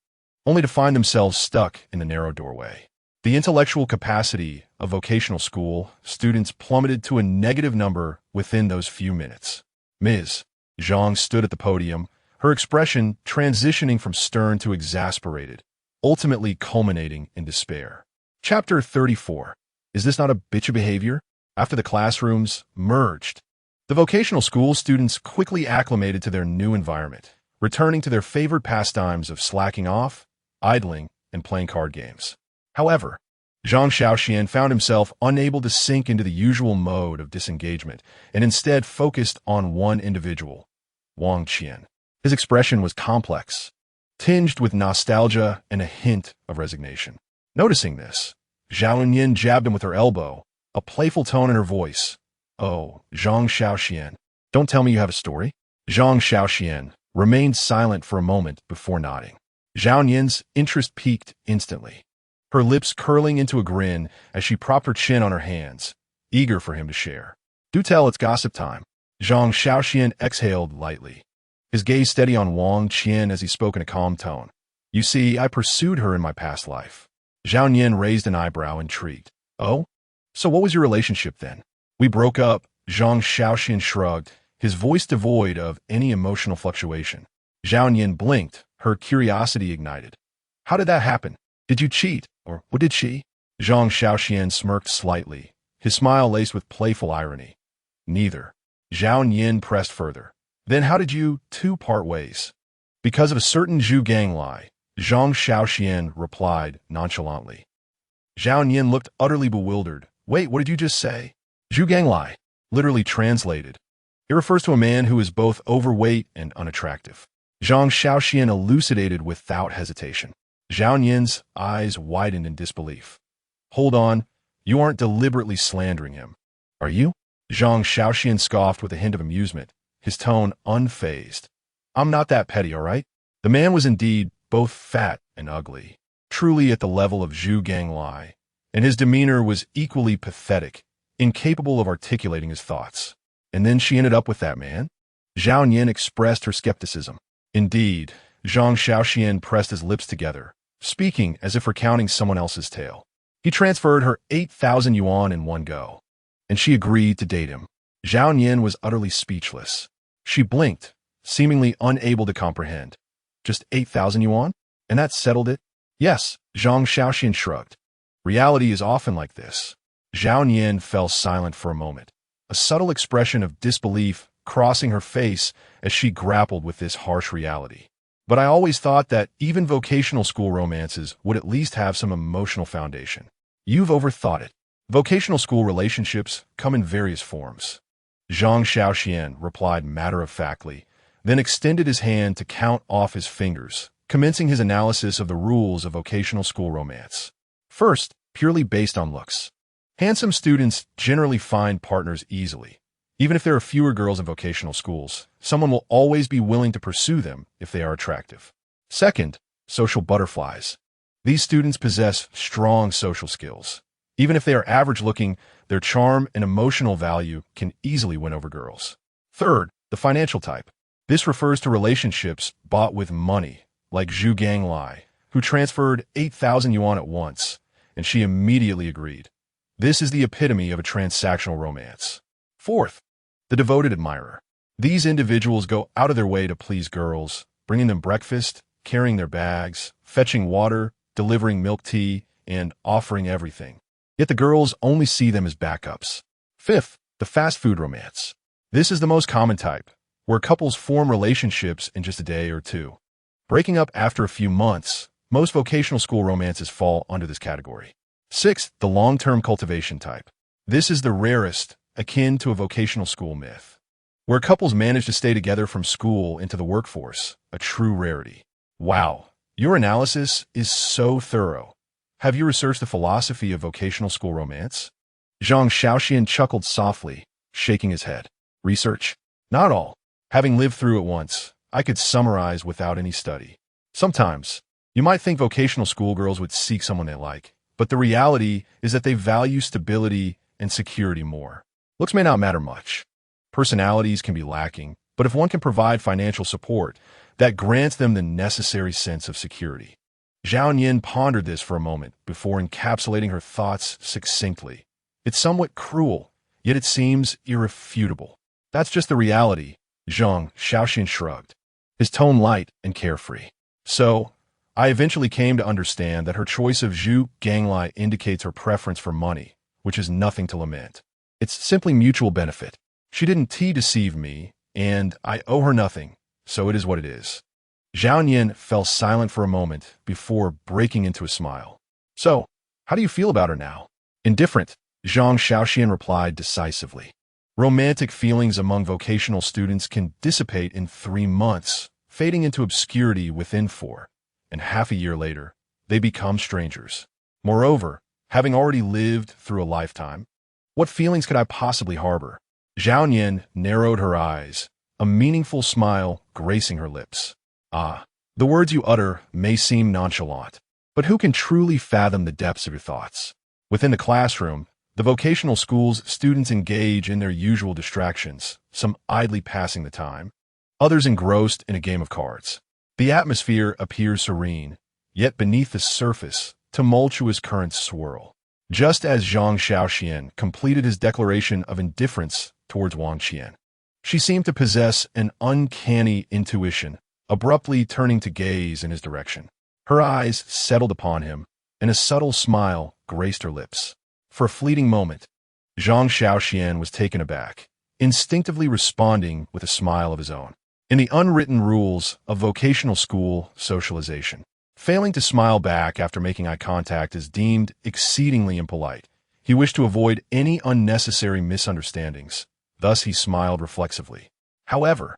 only to find themselves stuck in the narrow doorway. The intellectual capacity of vocational school students plummeted to a negative number within those few minutes. Ms. Zhang stood at the podium, her expression transitioning from stern to exasperated, ultimately culminating in despair. Chapter 34. Is this not a bitch of behavior? After the classrooms merged, the vocational school students quickly acclimated to their new environment, returning to their favorite pastimes of slacking off, idling, and playing card games. However, Zhang Shaoxuan found himself unable to sink into the usual mode of disengagement and instead focused on one individual, Wang Qian. His expression was complex, tinged with nostalgia and a hint of resignation. Noticing this, Zhao Nian jabbed him with her elbow, a playful tone in her voice. Oh, Zhang Shaoxuan, don't tell me you have a story? Zhang Shaoxuan remained silent for a moment before nodding. Zhao Nian's interest peaked instantly, her lips curling into a grin as she propped her chin on her hands, eager for him to share. Do tell, it's gossip time. Zhang Shaoxuan exhaled lightly, his gaze steady on Wang Qian as he spoke in a calm tone. You see, I pursued her in my past life. Zhao Nian raised an eyebrow, intrigued. Oh? So what was your relationship then? We broke up, Zhang Shaoxuan shrugged, his voice devoid of any emotional fluctuation. Zhao Nian blinked, her curiosity ignited. How did that happen? Did you cheat? Or what did she? Zhang Shaoxuan smirked slightly, his smile laced with playful irony. Neither. Zhao Nian pressed further. Then how did you two part ways? Because of a certain Zhu Gang lie, Zhang Shaoxuan replied nonchalantly. Zhao Nian looked utterly bewildered. Wait, what did you just say? Zhu Gang lie, literally translated. It refers to a man who is both overweight and unattractive. Zhang Shaoxuan elucidated without hesitation. Zhao Nian's eyes widened in disbelief. Hold on, you aren't deliberately slandering him, are you? Zhang Shaoxuan scoffed with a hint of amusement, his tone unfazed. I'm not that petty, all right? The man was indeed both fat and ugly, truly at the level of Zhu Gang Lai, and his demeanor was equally pathetic, incapable of articulating his thoughts. And then she ended up with that man? Zhao Nian expressed her skepticism. Indeed, Zhang Shaoxuan pressed his lips together, speaking as if recounting someone else's tale. He transferred her 8,000 yuan in one go, and she agreed to date him. Zhao Nian was utterly speechless. She blinked, seemingly unable to comprehend. Just 8,000 yuan? And that settled it? Yes, Zhang Shaoxuan shrugged. Reality is often like this. Zhao Nian fell silent for a moment, a subtle expression of disbelief crossing her face as she grappled with this harsh reality. But I always thought that even vocational school romances would at least have some emotional foundation. You've overthought it. Vocational school relationships come in various forms. Zhang Shaoxuan replied matter-of-factly, then extended his hand to count off his fingers, commencing his analysis of the rules of vocational school romance. First, purely based on looks. Handsome students generally find partners easily. Even if there are fewer girls in vocational schools, someone will always be willing to pursue them if they are attractive. Second, social butterflies. These students possess strong social skills. Even if they are average-looking, their charm and emotional value can easily win over girls. Third, the financial type. This refers to relationships bought with money, like Zhu Ganglai, who transferred 8,000 yuan at once, and she immediately agreed. This is the epitome of a transactional romance. Fourth, the devoted admirer. These individuals go out of their way to please girls, bringing them breakfast, carrying their bags, fetching water, delivering milk tea, and offering everything. Yet the girls only see them as backups. Fifth, the fast food romance. This is the most common type, where couples form relationships in just a day or two. Breaking up after a few months, most vocational school romances fall under this category. Sixth, the long-term cultivation type. This is the rarest, akin to a vocational school myth, where couples manage to stay together from school into the workforce, a true rarity. Wow, your analysis is so thorough. Have you researched the philosophy of vocational school romance? Zhang Shaoxuan chuckled softly, shaking his head. Research? Not all. Having lived through it once, I could summarize without any study. Sometimes, you might think vocational schoolgirls would seek someone they like, but the reality is that they value stability and security more. Looks may not matter much. Personalities can be lacking, but if one can provide financial support, that grants them the necessary sense of security. Zhao Yin pondered this for a moment before encapsulating her thoughts succinctly. It's somewhat cruel, yet it seems irrefutable. That's just the reality, Zhang Shaoxuan shrugged, his tone light and carefree. So, I eventually came to understand that her choice of Zhu Ganglai indicates her preference for money, which is nothing to lament. It's simply mutual benefit. She didn't deceive me, and I owe her nothing, so it is what it is. Zhao Yin fell silent for a moment before breaking into a smile. So, how do you feel about her now? Indifferent, Zhang Shaoxuan replied decisively. Romantic feelings among vocational students can dissipate in 3 months, fading into obscurity within 4, and half a year later, they become strangers. Moreover, having already lived through a lifetime, what feelings could I possibly harbor? Zhao Yin narrowed her eyes, a meaningful smile gracing her lips. Ah, the words you utter may seem nonchalant, but who can truly fathom the depths of your thoughts? Within the classroom, the vocational school's students engage in their usual distractions, some idly passing the time, others engrossed in a game of cards. The atmosphere appears serene, yet beneath the surface, tumultuous currents swirl. Just as Zhang Shaoxuan completed his declaration of indifference towards Wang Qian, she seemed to possess an uncanny intuition, abruptly turning to gaze in his direction. Her eyes settled upon him, and a subtle smile graced her lips. For a fleeting moment, Zhang Shaoxuan was taken aback, instinctively responding with a smile of his own. In the unwritten rules of vocational school socialization, failing to smile back after making eye contact is deemed exceedingly impolite. He wished to avoid any unnecessary misunderstandings, thus he smiled reflexively. However,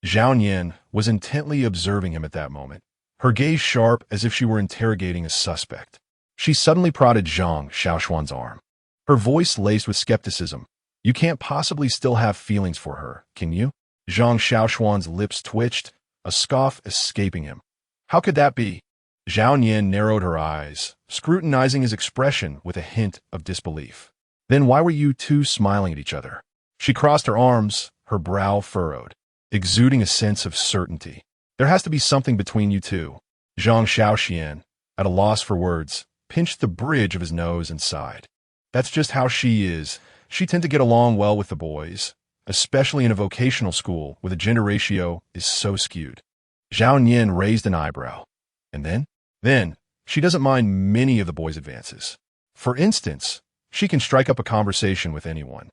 Zhao Yin was intently observing him at that moment, her gaze sharp as if she were interrogating a suspect. She suddenly prodded Zhang Shaoxuan's arm, her voice laced with skepticism. You can't possibly still have feelings for her, can you? Zhang Shaoxuan's lips twitched, a scoff escaping him. How could that be? Zhao Yin narrowed her eyes, scrutinizing his expression with a hint of disbelief. Then why were you two smiling at each other? She crossed her arms, her brow furrowed, exuding a sense of certainty. There has to be something between you two. Zhang Shaoxuan, at a loss for words, pinched the bridge of his nose and sighed. That's just how she is. She tend to get along well with the boys, especially in a vocational school where the gender ratio is so skewed. Zhao Yin raised an eyebrow. And then? Then, she doesn't mind many of the boys' advances. For instance, she can strike up a conversation with anyone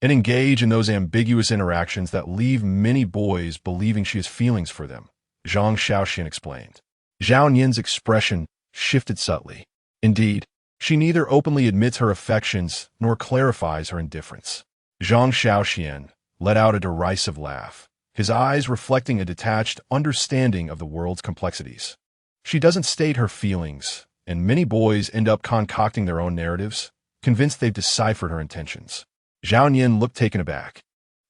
and engage in those ambiguous interactions that leave many boys believing she has feelings for them, Zhang Shaoxuan explained. Zhao Yin's expression shifted subtly. Indeed, She neither openly admits her affections nor clarifies her indifference. Zhang Shaoxuan let out a derisive laugh, his eyes reflecting a detached understanding of the world's complexities. She doesn't state her feelings, and many boys end up concocting their own narratives, convinced they've deciphered her intentions. Zhao Nian looked taken aback,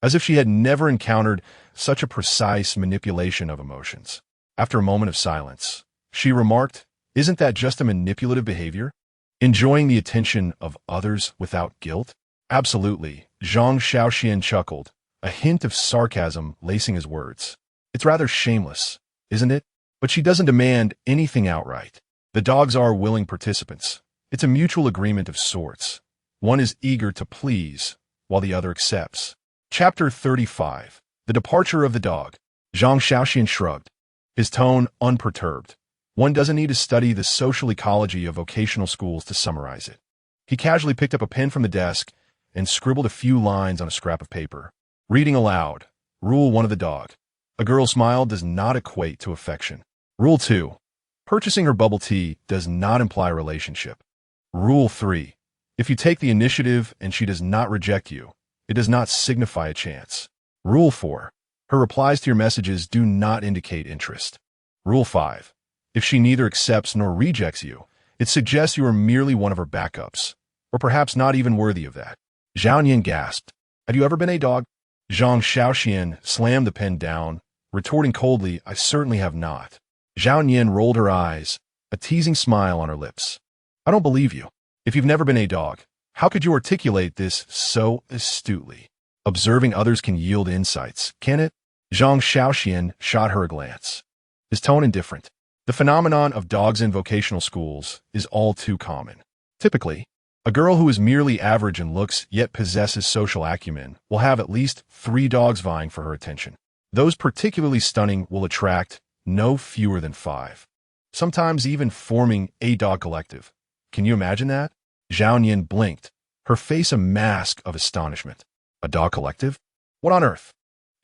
as if she had never encountered such a precise manipulation of emotions. After a moment of silence, she remarked, "Isn't that just a manipulative behavior? Enjoying the attention of others without guilt?" "Absolutely," Zhang Shaoxian chuckled, a hint of sarcasm lacing his words. "It's rather shameless, isn't it? But she doesn't demand anything outright. The dogs are willing participants. It's a mutual agreement of sorts. One is eager to please, while the other accepts." Chapter 35. The Departure of the Dog. Zhang Shaoxian shrugged, his tone unperturbed. One doesn't need to study the social ecology of vocational schools to summarize it. He casually picked up a pen from the desk and scribbled a few lines on a scrap of paper. Reading aloud, Rule 1 of the dog. A girl's smile does not equate to affection. Rule 2. Purchasing her bubble tea does not imply a relationship. Rule 3. If you take the initiative and she does not reject you, it does not signify a chance. Rule 4. Her replies to your messages do not indicate interest. Rule 5. If she neither accepts nor rejects you, it suggests you are merely one of her backups, or perhaps not even worthy of that. Zhao Nian gasped. "Have you ever been a dog?" Zhang Shaoxian slammed the pen down, retorting coldly, "I certainly have not." Zhao Nian rolled her eyes, a teasing smile on her lips. "I don't believe you. If you've never been a dog, how could you articulate this so astutely? Observing others can yield insights, can it?" Zhang Shaoxian shot her a glance, his tone indifferent. The phenomenon of dogs in vocational schools is all too common. Typically, a girl who is merely average in looks yet possesses social acumen will have at least 3 dogs vying for her attention. Those particularly stunning will attract no fewer than 5, sometimes even forming a dog collective. Can you imagine that? Zhao Nian blinked, her face a mask of astonishment. A dog collective? What on earth?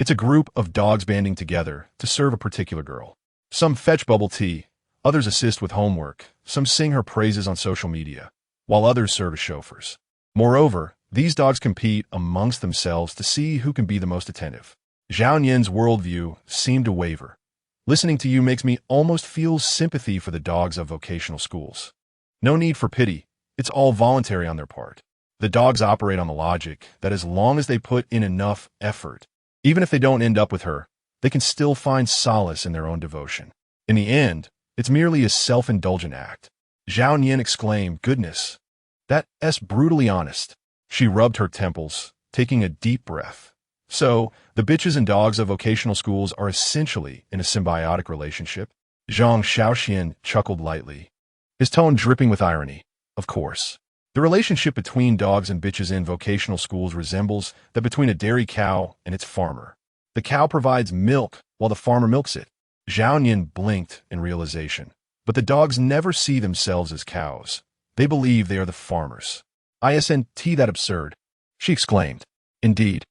It's a group of dogs banding together to serve a particular girl. Some fetch bubble tea, others assist with homework, some sing her praises on social media, while others serve as chauffeurs. Moreover, these dogs compete amongst themselves to see who can be the most attentive. Zhao Nian's worldview seemed to waver. "Listening to you makes me almost feel sympathy for the dogs of vocational schools. No need for pity, it's all voluntary on their part. The dogs operate on the logic that as long as they put in enough effort, even if they don't end up with her, they can still find solace in their own devotion. In the end, it's merely a self-indulgent act." Zhao Nian exclaimed, "Goodness, that's brutally honest." She rubbed her temples, taking a deep breath. "So, the bitches and dogs of vocational schools are essentially in a symbiotic relationship?" Zhang Shaoxian chuckled lightly, his tone dripping with irony. "Of course. The relationship between dogs and bitches in vocational schools resembles that between a dairy cow and its farmer. The cow provides milk while the farmer milks it." Zhao Nian blinked in realization. But the dogs never see themselves as cows. They believe they are the farmers. "Isn't that absurd?" she exclaimed. "Indeed.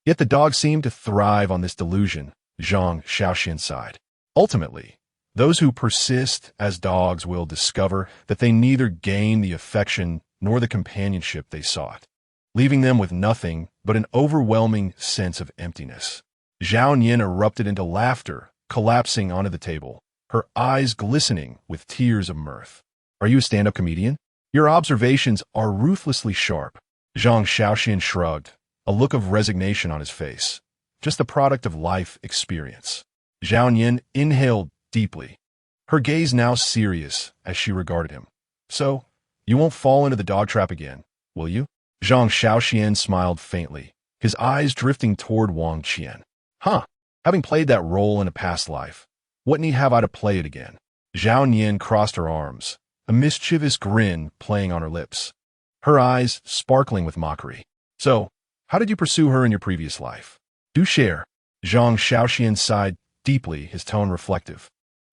Yet the dogs seem to thrive on this delusion," Zhang Shaoxian sighed. "Ultimately, those who persist as dogs will discover that they neither gain the affection nor the companionship they sought, leaving them with nothing but an overwhelming sense of emptiness." Zhao Nian erupted into laughter, collapsing onto the table, her eyes glistening with tears of mirth. "Are you a stand-up comedian? Your observations are ruthlessly sharp." Zhang Shaoxian shrugged, a look of resignation on his face. "Just the product of life experience." Zhao Nian inhaled deeply, her gaze now serious as she regarded him. "So, you won't fall into the dog trap again, will you?" Zhang Shaoxian smiled faintly, his eyes drifting toward Wang Qian. "Huh, having played that role in a past life, what need have I to play it again?" Zhao Nian crossed her arms, a mischievous grin playing on her lips, her eyes sparkling with mockery. "So, how did you pursue her in your previous life? Do share." Zhang Shaoxian sighed deeply, his tone reflective,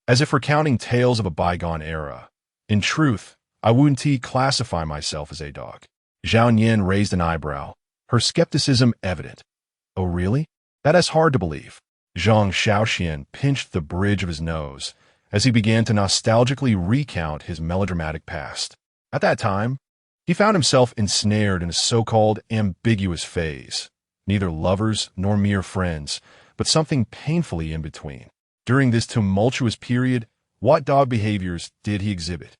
as if recounting tales of a bygone era. "In truth, I wouldn't classify myself as a dog." Zhao Nian raised an eyebrow, her skepticism evident. "Oh really? That is hard to believe." Zhang Shaoxian pinched the bridge of his nose as he began to nostalgically recount his melodramatic past. At that time, he found himself ensnared in a so-called ambiguous phase, neither lovers nor mere friends, but something painfully in between. During this tumultuous period, what dog behaviors did he exhibit?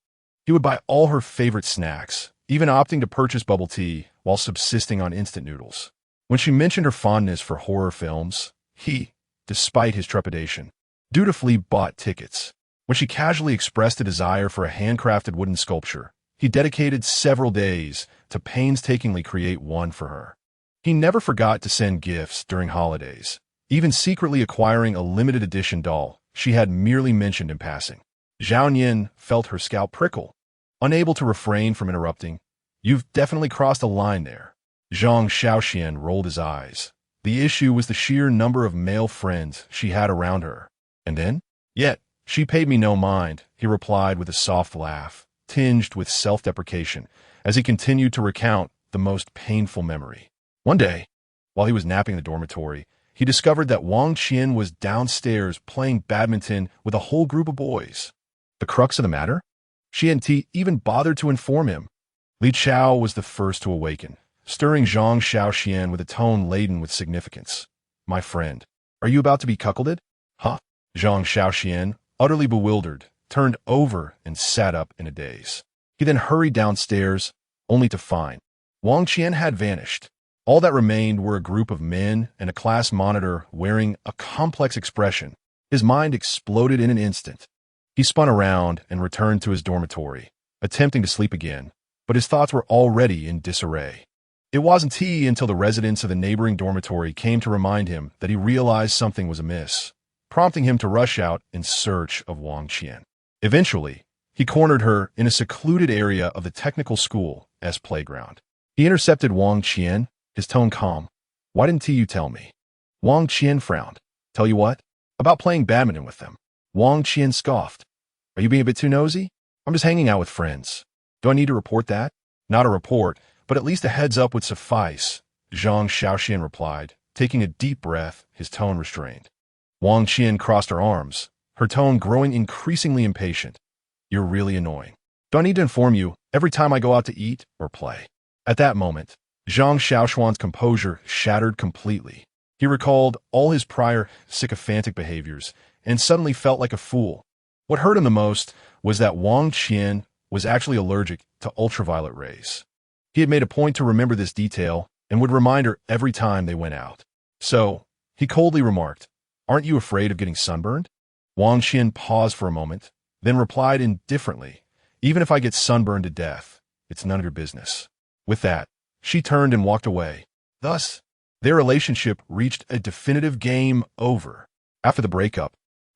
He would buy all her favorite snacks, even opting to purchase bubble tea while subsisting on instant noodles. When she mentioned her fondness for horror films, he, despite his trepidation, dutifully bought tickets. When she casually expressed a desire for a handcrafted wooden sculpture, he dedicated several days to painstakingly create one for her. He never forgot to send gifts during holidays, even secretly acquiring a limited edition doll she had merely mentioned in passing. Zhao Yin felt her scalp prickle. Unable to refrain from interrupting, "You've definitely crossed a line there." Zhang Shaoxuan rolled his eyes. The issue was the sheer number of male friends she had around her. And then? Yet, she paid me no mind, he replied with a soft laugh, tinged with self-deprecation, as he continued to recount the most painful memory. One day, while he was napping in the dormitory, he discovered that Wang Qian was downstairs playing badminton with a whole group of boys. The crux of the matter? She hadn't even bothered to inform him. Li Chao was the first to awaken, stirring Zhang Shaoxian with a tone laden with significance. "My friend, are you about to be cuckolded?" "Huh?" Zhang Shaoxian, utterly bewildered, turned over and sat up in a daze. He then hurried downstairs, only to find Wang Qian had vanished. All that remained were a group of men and a class monitor wearing a complex expression. His mind exploded in an instant. He spun around and returned to his dormitory, attempting to sleep again, but his thoughts were already in disarray. It wasn't until the residents of the neighboring dormitory came to remind him that he realized something was amiss, prompting him to rush out in search of Wang Qian. Eventually, he cornered her in a secluded area of the technical school as playground. He intercepted Wang Qian, his tone calm. "Why didn't you tell me?" Wang Qian frowned. "Tell you what? About playing badminton with them." Wang Qian scoffed. "Are you being a bit too nosy? I'm just hanging out with friends. Do I need to report that?" "Not a report, but at least a heads up would suffice," Zhang Shaoxian replied, taking a deep breath, his tone restrained. Wang Qian crossed her arms, her tone growing increasingly impatient. "You're really annoying. Do I need to inform you every time I go out to eat or play?" At that moment, Zhang Shaoxuan's composure shattered completely. He recalled all his prior sycophantic behaviors and suddenly felt like a fool. What hurt him the most was that Wang Qian was actually allergic to ultraviolet rays. He had made a point to remember this detail and would remind her every time they went out. So, he coldly remarked, "Aren't you afraid of getting sunburned?" Wang Qian paused for a moment, then replied indifferently, "Even if I get sunburned to death, it's none of your business." With that, she turned and walked away. Thus, their relationship reached a definitive game over. After the breakup,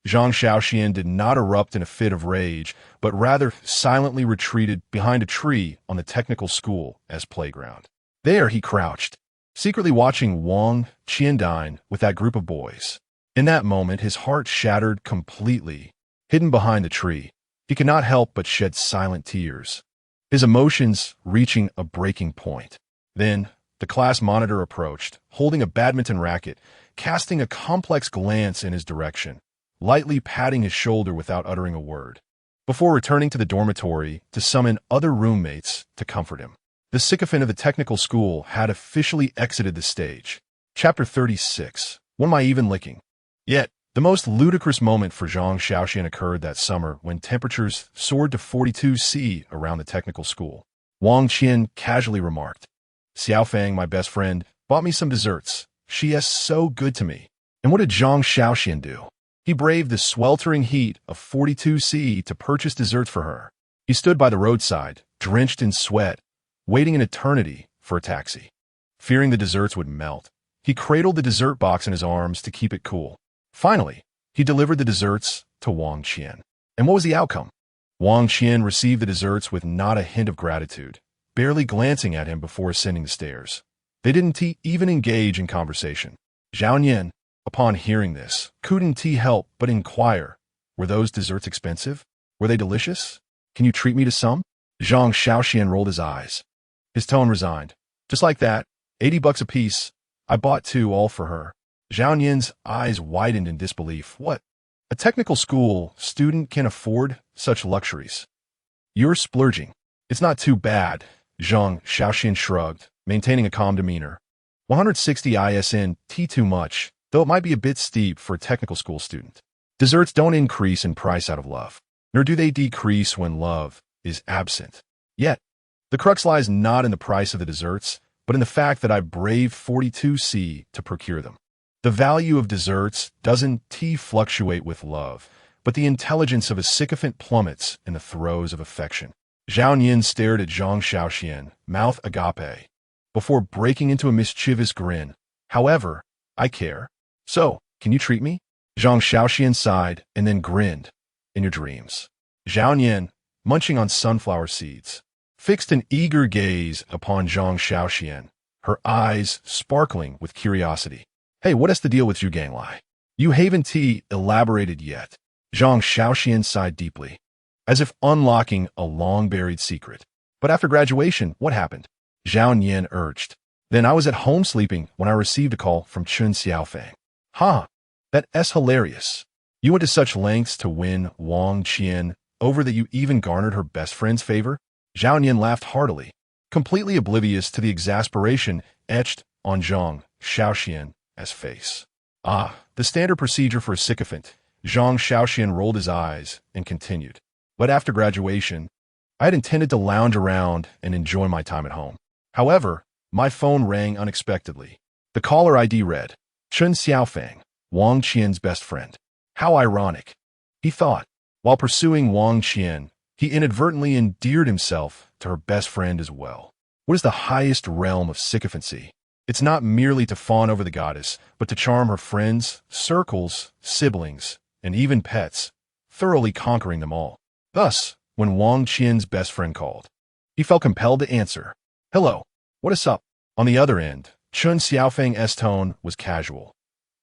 Zhang Shaoxian did not erupt in a fit of rage, but rather silently retreated behind a tree on the technical school as playground. There he crouched, secretly watching Wang Qian dine with that group of boys. In that moment, his heart shattered completely. Hidden behind the tree, he could not help but shed silent tears, his emotions reaching a breaking point. Then, the class monitor approached, holding a badminton racket, casting a complex glance in his direction, lightly patting his shoulder without uttering a word, before returning to the dormitory to summon other roommates to comfort him. The sycophant of the technical school had officially exited the stage. Chapter 36. When am I even licking? Yet, the most ludicrous moment for Zhang Shaoxian occurred that summer when temperatures soared to 42°C around the technical school. Wang Qian casually remarked, "Xiaofang, my best friend, bought me some desserts. She is so good to me." And what did Zhang Shaoxian do? He braved the sweltering heat of 42°C to purchase desserts for her. He stood by the roadside, drenched in sweat, waiting an eternity for a taxi. Fearing the desserts would melt, he cradled the dessert box in his arms to keep it cool. Finally, he delivered the desserts to Wang Qian. And what was the outcome? Wang Qian received the desserts with not a hint of gratitude, barely glancing at him before ascending the stairs. They didn't even engage in conversation. Zhao Yin, upon hearing this, couldn't help but inquire, "Were those desserts expensive? Were they delicious? Can you treat me to some?" Zhang Shaoxian rolled his eyes. His tone resigned. "Just like that, $80 a piece. I bought two, all for her." Zhao Yin's eyes widened in disbelief. "What? A technical school student can afford such luxuries?" "You're splurging." It's not too bad, Zhang Shaoxuan shrugged, maintaining a calm demeanor. 160 ISN too much, though it might be a bit steep for a technical school student. Desserts don't increase in price out of love, nor do they decrease when love is absent. Yet, the crux lies not in the price of the desserts, but in the fact that I braved 42C to procure them. The value of desserts doesn't fluctuate with love, but the intelligence of a sycophant plummets in the throes of affection. Zhao Yin stared at Zhang Shaoxian, mouth agape, before breaking into a mischievous grin. However, I care. So, can you treat me? Zhang Shaoxian sighed and then grinned. In your dreams. Zhao Yin, munching on sunflower seeds, fixed an eager gaze upon Zhang Shaoxian, her eyes sparkling with curiosity. Hey, what is the deal with Zhu Ganglai? You haven't elaborated yet. Zhang Shaoxian sighed deeply, as if unlocking a long-buried secret. But after graduation, what happened? Zhao Yin urged. Then I was at home sleeping when I received a call from Chun Xiaofang. Huh, that's hilarious. You went to such lengths to win Wang Qian over that you even garnered her best friend's favor? Zhao Yin laughed heartily, completely oblivious to the exasperation etched on Zhang Shaoxian's face. Ah, the standard procedure for a sycophant. Zhang Shaoxian rolled his eyes and continued. But after graduation, I had intended to lounge around and enjoy my time at home. However, my phone rang unexpectedly. The caller ID read, Chun Xiaofang, Wang Qian's best friend. How ironic, he thought. While pursuing Wang Qian, he inadvertently endeared himself to her best friend as well. What is the highest realm of sycophancy? It's not merely to fawn over the goddess, but to charm her friends, circles, siblings, and even pets, thoroughly conquering them all. Thus, when Wang Qian's best friend called, he felt compelled to answer. Hello, what is up? On the other end, Chun Xiaofang's tone was casual.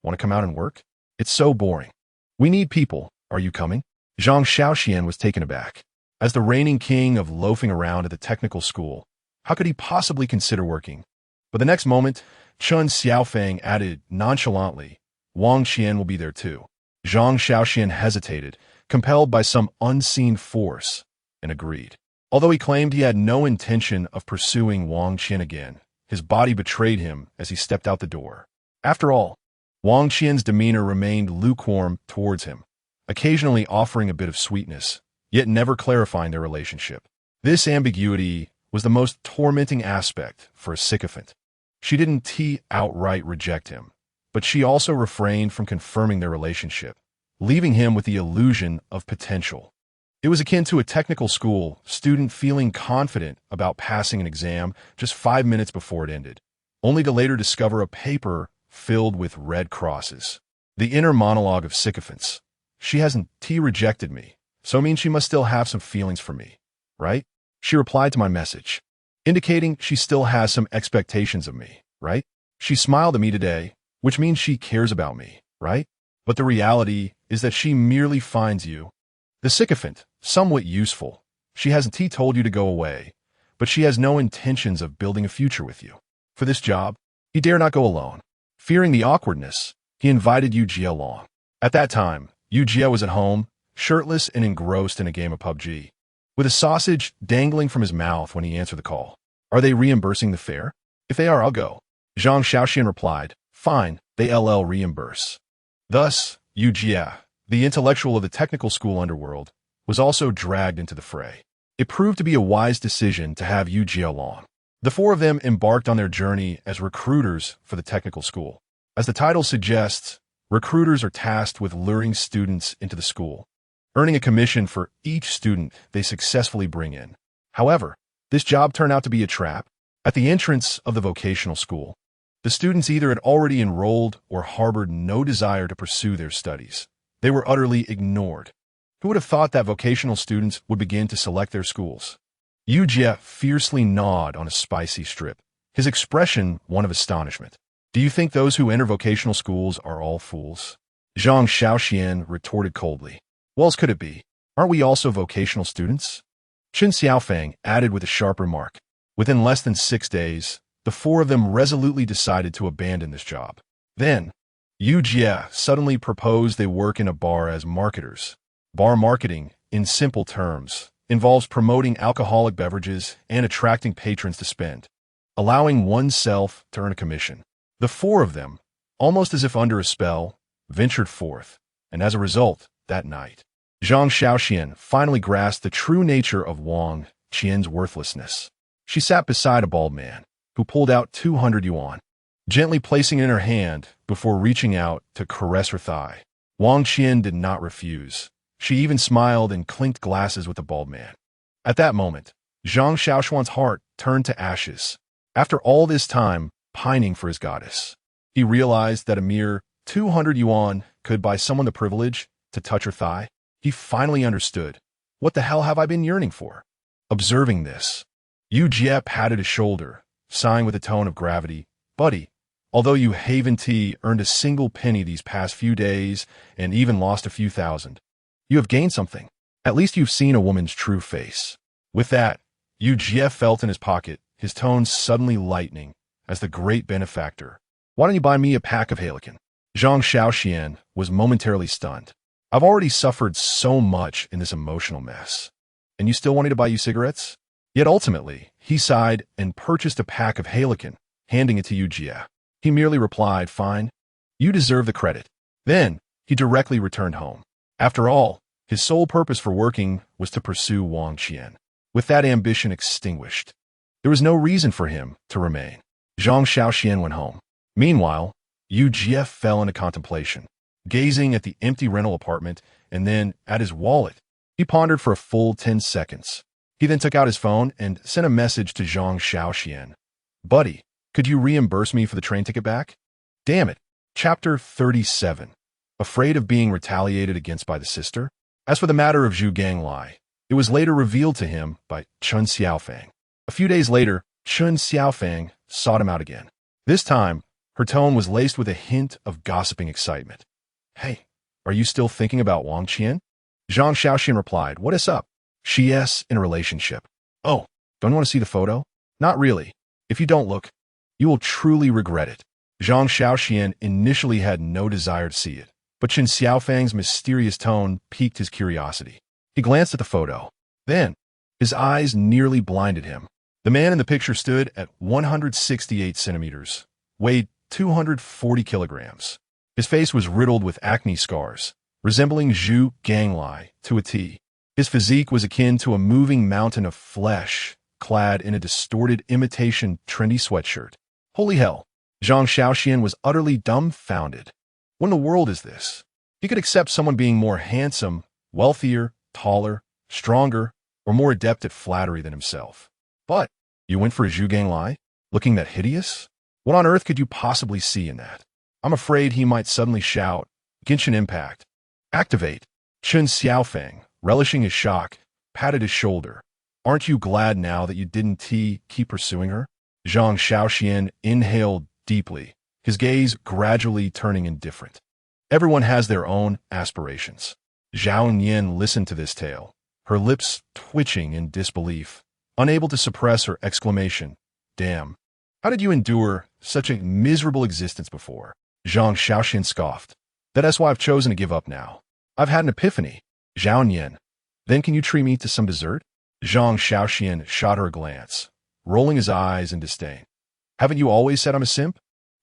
Want to come out and work? It's so boring. We need people. Are you coming? Zhang Shaoxian was taken aback. As the reigning king of loafing around at the technical school, how could he possibly consider working? But the next moment, Chun Xiaofang added nonchalantly, Wang Qian will be there too. Zhang Shaoxian hesitated, compelled by some unseen force, and agreed. Although he claimed he had no intention of pursuing Wang Qian again, his body betrayed him as he stepped out the door. After all, Wang Qian's demeanor remained lukewarm towards him, occasionally offering a bit of sweetness, yet never clarifying their relationship. This ambiguity was the most tormenting aspect for a sycophant. She didn't outright reject him, but she also refrained from confirming their relationship, leaving him with the illusion of potential. It was akin to a technical school student feeling confident about passing an exam just 5 minutes before it ended, only to later discover a paper filled with red crosses. The inner monologue of sycophants. She hasn't rejected me, so it means she must still have some feelings for me, right? She replied to my message, indicating she still has some expectations of me, right? She smiled at me today, which means she cares about me, right? But the reality is that she merely finds you, the sycophant, somewhat useful. She hasn't told you to go away, but she has no intentions of building a future with you. For this job, he dare not go alone. Fearing the awkwardness, he invited Yu Jie along. At that time, Yu Jie was at home, shirtless and engrossed in a game of PUBG, with a sausage dangling from his mouth when he answered the call. Are they reimbursing the fare? If they are, I'll go. Zhang Shaoxian replied, fine, they reimburse. Thus, Yu Jie, the intellectual of the technical school underworld, was also dragged into the fray. It proved to be a wise decision to have Yu Jie along. The four of them embarked on their journey as recruiters for the technical school. As the title suggests, recruiters are tasked with luring students into the school, earning a commission for each student they successfully bring in. However, this job turned out to be a trap. At the entrance of the vocational school, the students either had already enrolled or harbored no desire to pursue their studies. They were utterly ignored. Who would have thought that vocational students would begin to select their schools? Yu Jie fiercely gnawed on a spicy strip, his expression one of astonishment. Do you think those who enter vocational schools are all fools? Zhang Shaoxian retorted coldly. What else could it be? Aren't we also vocational students? Chun Xiaofang added with a sharp remark. Within less than 6 days, the four of them resolutely decided to abandon this job. Then, Yu Jie suddenly proposed they work in a bar as marketers. Bar marketing, in simple terms, involves promoting alcoholic beverages and attracting patrons to spend, allowing oneself to earn a commission. The four of them, almost as if under a spell, ventured forth, and as a result, that night, Zhang Shaoxuan finally grasped the true nature of Wang Qian's worthlessness. She sat beside a bald man, who pulled out 200 yuan, gently placing it in her hand before reaching out to caress her thigh. Wang Qian did not refuse. She even smiled and clinked glasses with the bald man. At that moment, Zhang Shaoxuan's heart turned to ashes. After all this time pining for his goddess, he realized that a mere 200 yuan could buy someone the privilege to touch her thigh. He finally understood. What the hell have I been yearning for? Observing this, Yu Jie patted his shoulder, sighing with a tone of gravity. Buddy, although you haven't earned a single penny these past few days and even lost a few thousand, you have gained something. At least you've seen a woman's true face. With that, Yu Jie felt in his pocket, his tone suddenly lightening, as the great benefactor. Why don't you buy me a pack of Halican? Zhang Shaoxuan was momentarily stunned. I've already suffered so much in this emotional mess. And you still want me to buy you cigarettes? Yet ultimately, he sighed and purchased a pack of Halican, handing it to Yu Jie. He merely replied, fine, you deserve the credit. Then, he directly returned home. After all, his sole purpose for working was to pursue Wang Qian. With that ambition extinguished, there was no reason for him to remain. Zhang Shaoxuan went home. Meanwhile, Yu Jie fell into contemplation, gazing at the empty rental apartment and then at his wallet. He pondered for a full 10 seconds. He then took out his phone and sent a message to Zhang Shaoxuan. Buddy, could you reimburse me for the train ticket back? Damn it. Chapter 37. Afraid of being retaliated against by the sister? As for the matter of Zhu Ganglai, it was later revealed to him by Chun Xiaofang. A few days later, Chun Xiaofang sought him out again. This time, her tone was laced with a hint of gossiping excitement. Hey, are you still thinking about Wang Qian? Zhang Shaoxuan replied, what is up? She's in a relationship. Oh, don't you want to see the photo? Not really. If you don't look, you will truly regret it. Zhang Shaoxuan initially had no desire to see it, but Chun Xiaofang's mysterious tone piqued his curiosity. He glanced at the photo. Then, his eyes nearly blinded him. The man in the picture stood at 168 centimeters, weighed 240 kilograms. His face was riddled with acne scars, resembling Zhu Ganglai to a T. His physique was akin to a moving mountain of flesh, clad in a distorted imitation trendy sweatshirt. Holy hell! Zhang Shaoxuan was utterly dumbfounded. What in the world is this? He could accept someone being more handsome, wealthier, taller, stronger, or more adept at flattery than himself. But you went for a Zhu Ganglai? Looking that hideous? What on earth could you possibly see in that? I'm afraid he might suddenly shout, Genshin Impact. Activate. Chun Xiaofang, relishing his shock, patted his shoulder. Aren't you glad now that you didn't keep pursuing her? Zhang Shaoxuan inhaled deeply, his gaze gradually turning indifferent. Everyone has their own aspirations. Zhao Nian listened to this tale, her lips twitching in disbelief, unable to suppress her exclamation. Damn. How did you endure such a miserable existence before? Zhang Shaoxuan scoffed. That's why I've chosen to give up now. I've had an epiphany. Zhao Nian. Then can you treat me to some dessert? Zhang Shaoxuan shot her a glance, rolling his eyes in disdain. Haven't you always said I'm a simp?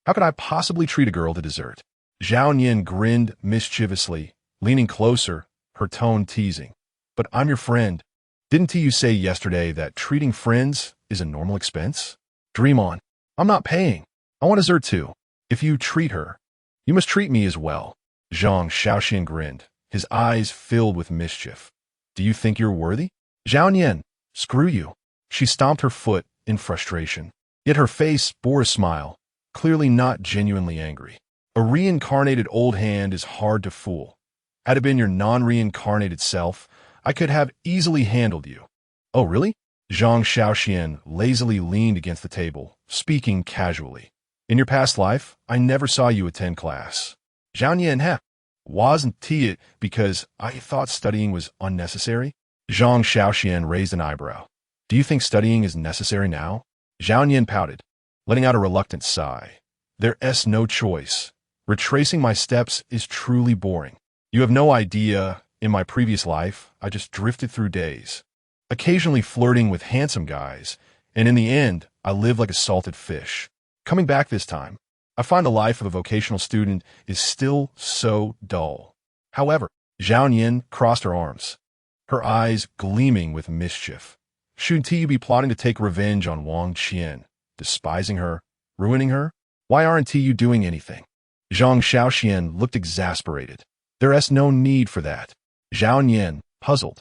How could I possibly treat a girl to dessert? Zhao Nian grinned mischievously, leaning closer, her tone teasing. But I'm your friend. Didn't you say yesterday that treating friends is a normal expense? Dream on. I'm not paying. I want dessert too. If you treat her, you must treat me as well. Zhang Shaoxuan grinned, his eyes filled with mischief. Do you think you're worthy? Zhao Nian, screw you. She stomped her foot in frustration. Yet her face bore a smile, clearly not genuinely angry. A reincarnated old hand is hard to fool. Had it been your non-reincarnated self, I could have easily handled you. Oh, really? Zhang Shaoxuan lazily leaned against the table, speaking casually. In your past life, I never saw you attend class. Zhao Nian, wasn't it because I thought studying was unnecessary? Zhang Shaoxuan raised an eyebrow. Do you think studying is necessary now? Zhao Nian pouted, letting out a reluctant sigh. There's no choice. Retracing my steps is truly boring. You have no idea, in my previous life, I just drifted through days. occasionally flirting with handsome guys, and in the end, I live like a salted fish. Coming back this time, I find the life of a vocational student is still so dull. However, Zhao Yin crossed her arms, her eyes gleaming with mischief. Shouldn't you be plotting to take revenge on Wang Qian, despising her, ruining her? Why aren't you doing anything? Zhang Shaoxuan looked exasperated. There's no need for that. Zhao Yin, puzzled.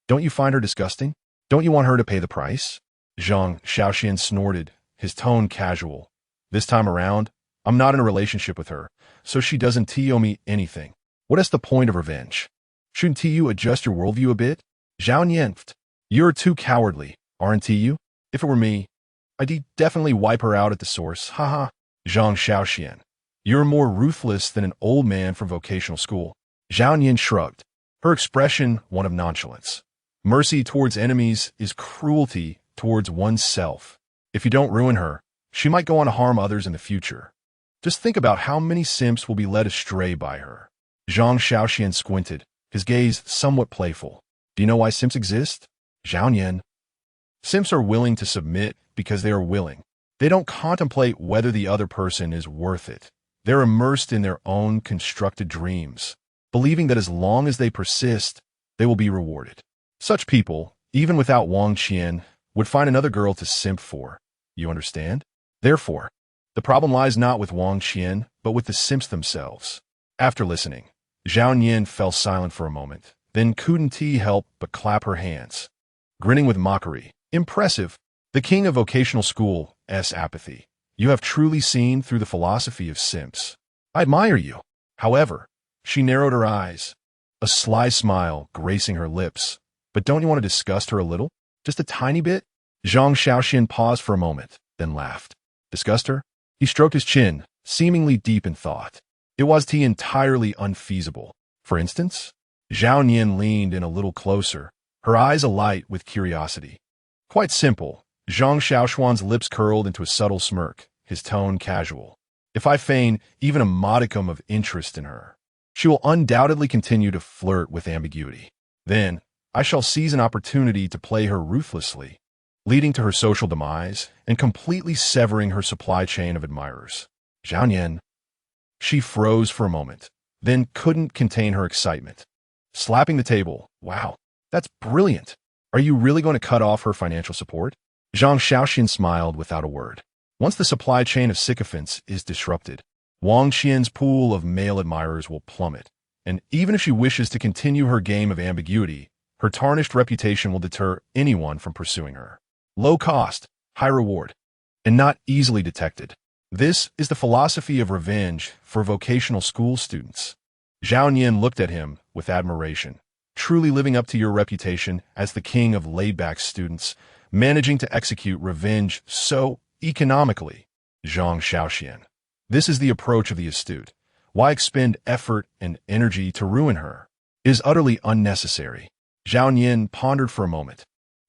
Don't you find her disgusting? Don't you want her to pay the price? Zhang Shaoxuan snorted, his tone casual. This time around, I'm not in a relationship with her, so she doesn't owe me anything. What is the point of revenge? Shouldn't you adjust your worldview a bit? Zhao Yin, you're too cowardly, aren't you? If it were me, I'd definitely wipe her out at the source, haha. Zhang Shaoxian, you're more ruthless than an old man from vocational school. Zhao Yin shrugged, her expression one of nonchalance. Mercy towards enemies is cruelty towards oneself. If you don't ruin her, she might go on to harm others in the future. Just think about how many simps will be led astray by her. Zhang Shaoxian squinted, his gaze somewhat playful. Do you know why simps exist? Zhao Yin. Simps are willing to submit because they are willing. They don't contemplate whether the other person is worth it. They're immersed in their own constructed dreams, believing that as long as they persist, they will be rewarded. Such people, even without Wang Qian, would find another girl to simp for. You understand? Therefore, the problem lies not with Wang Qian, but with the simps themselves. After listening, Zhao Yin fell silent for a moment, then couldn't help but clap her hands, grinning with mockery. Impressive. The king of vocational school's apathy. You have truly seen through the philosophy of simps. I admire you. However, she narrowed her eyes, a sly smile gracing her lips. But don't you want to disgust her a little? Just a tiny bit? Zhang Shaoxian paused for a moment, then laughed. Disgust her? He stroked his chin, seemingly deep in thought. It was entirely unfeasible. For instance? Zhao Yin leaned in a little closer, her eyes alight with curiosity. Quite simple. Zhang Shaoxuan's lips curled into a subtle smirk, his tone casual. If I feign even a modicum of interest in her, she will undoubtedly continue to flirt with ambiguity. Then, I shall seize an opportunity to play her ruthlessly, leading to her social demise and completely severing her supply chain of admirers. Zhao Yin. She froze for a moment, then couldn't contain her excitement. Slapping the table, wow, that's brilliant. Are you really going to cut off her financial support? Zhang Shaoxian smiled without a word. Once the supply chain of sycophants is disrupted, Wang Qian's pool of male admirers will plummet, and even if she wishes to continue her game of ambiguity, her tarnished reputation will deter anyone from pursuing her. Low cost, high reward, and not easily detected. This is the philosophy of revenge for vocational school students. Zhao Yin looked at him with admiration, truly living up to your reputation as the king of laid-back students, managing to execute revenge so economically. Zhang Shaoxian. This is the approach of the astute. Why expend effort and energy to ruin her? It is utterly unnecessary. Zhao Yin pondered for a moment,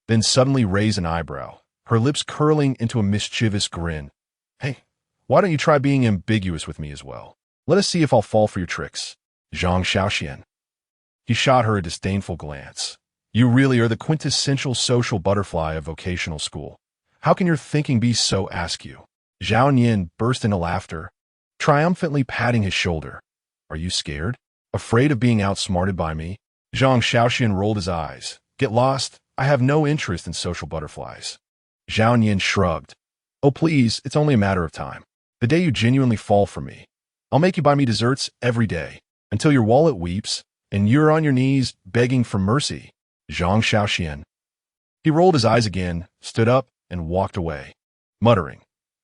then suddenly raised an eyebrow, her lips curling into a mischievous grin. Hey, why don't you try being ambiguous with me as well? Let us see if I'll fall for your tricks. Zhang Shaoxian. He shot her a disdainful glance. You really are the quintessential social butterfly of vocational school. How can your thinking be so askew? Zhao Yin burst into laughter, triumphantly patting his shoulder. Are you scared? Afraid of being outsmarted by me? Zhang Shaoxian rolled his eyes. Get lost. I have no interest in social butterflies. Zhao Yin shrugged. Oh please, it's only a matter of time. The day you genuinely fall for me, I'll make you buy me desserts every day, until your wallet weeps, and you're on your knees begging for mercy. Zhang Shaoxian. He rolled his eyes again, stood up, and walked away, muttering,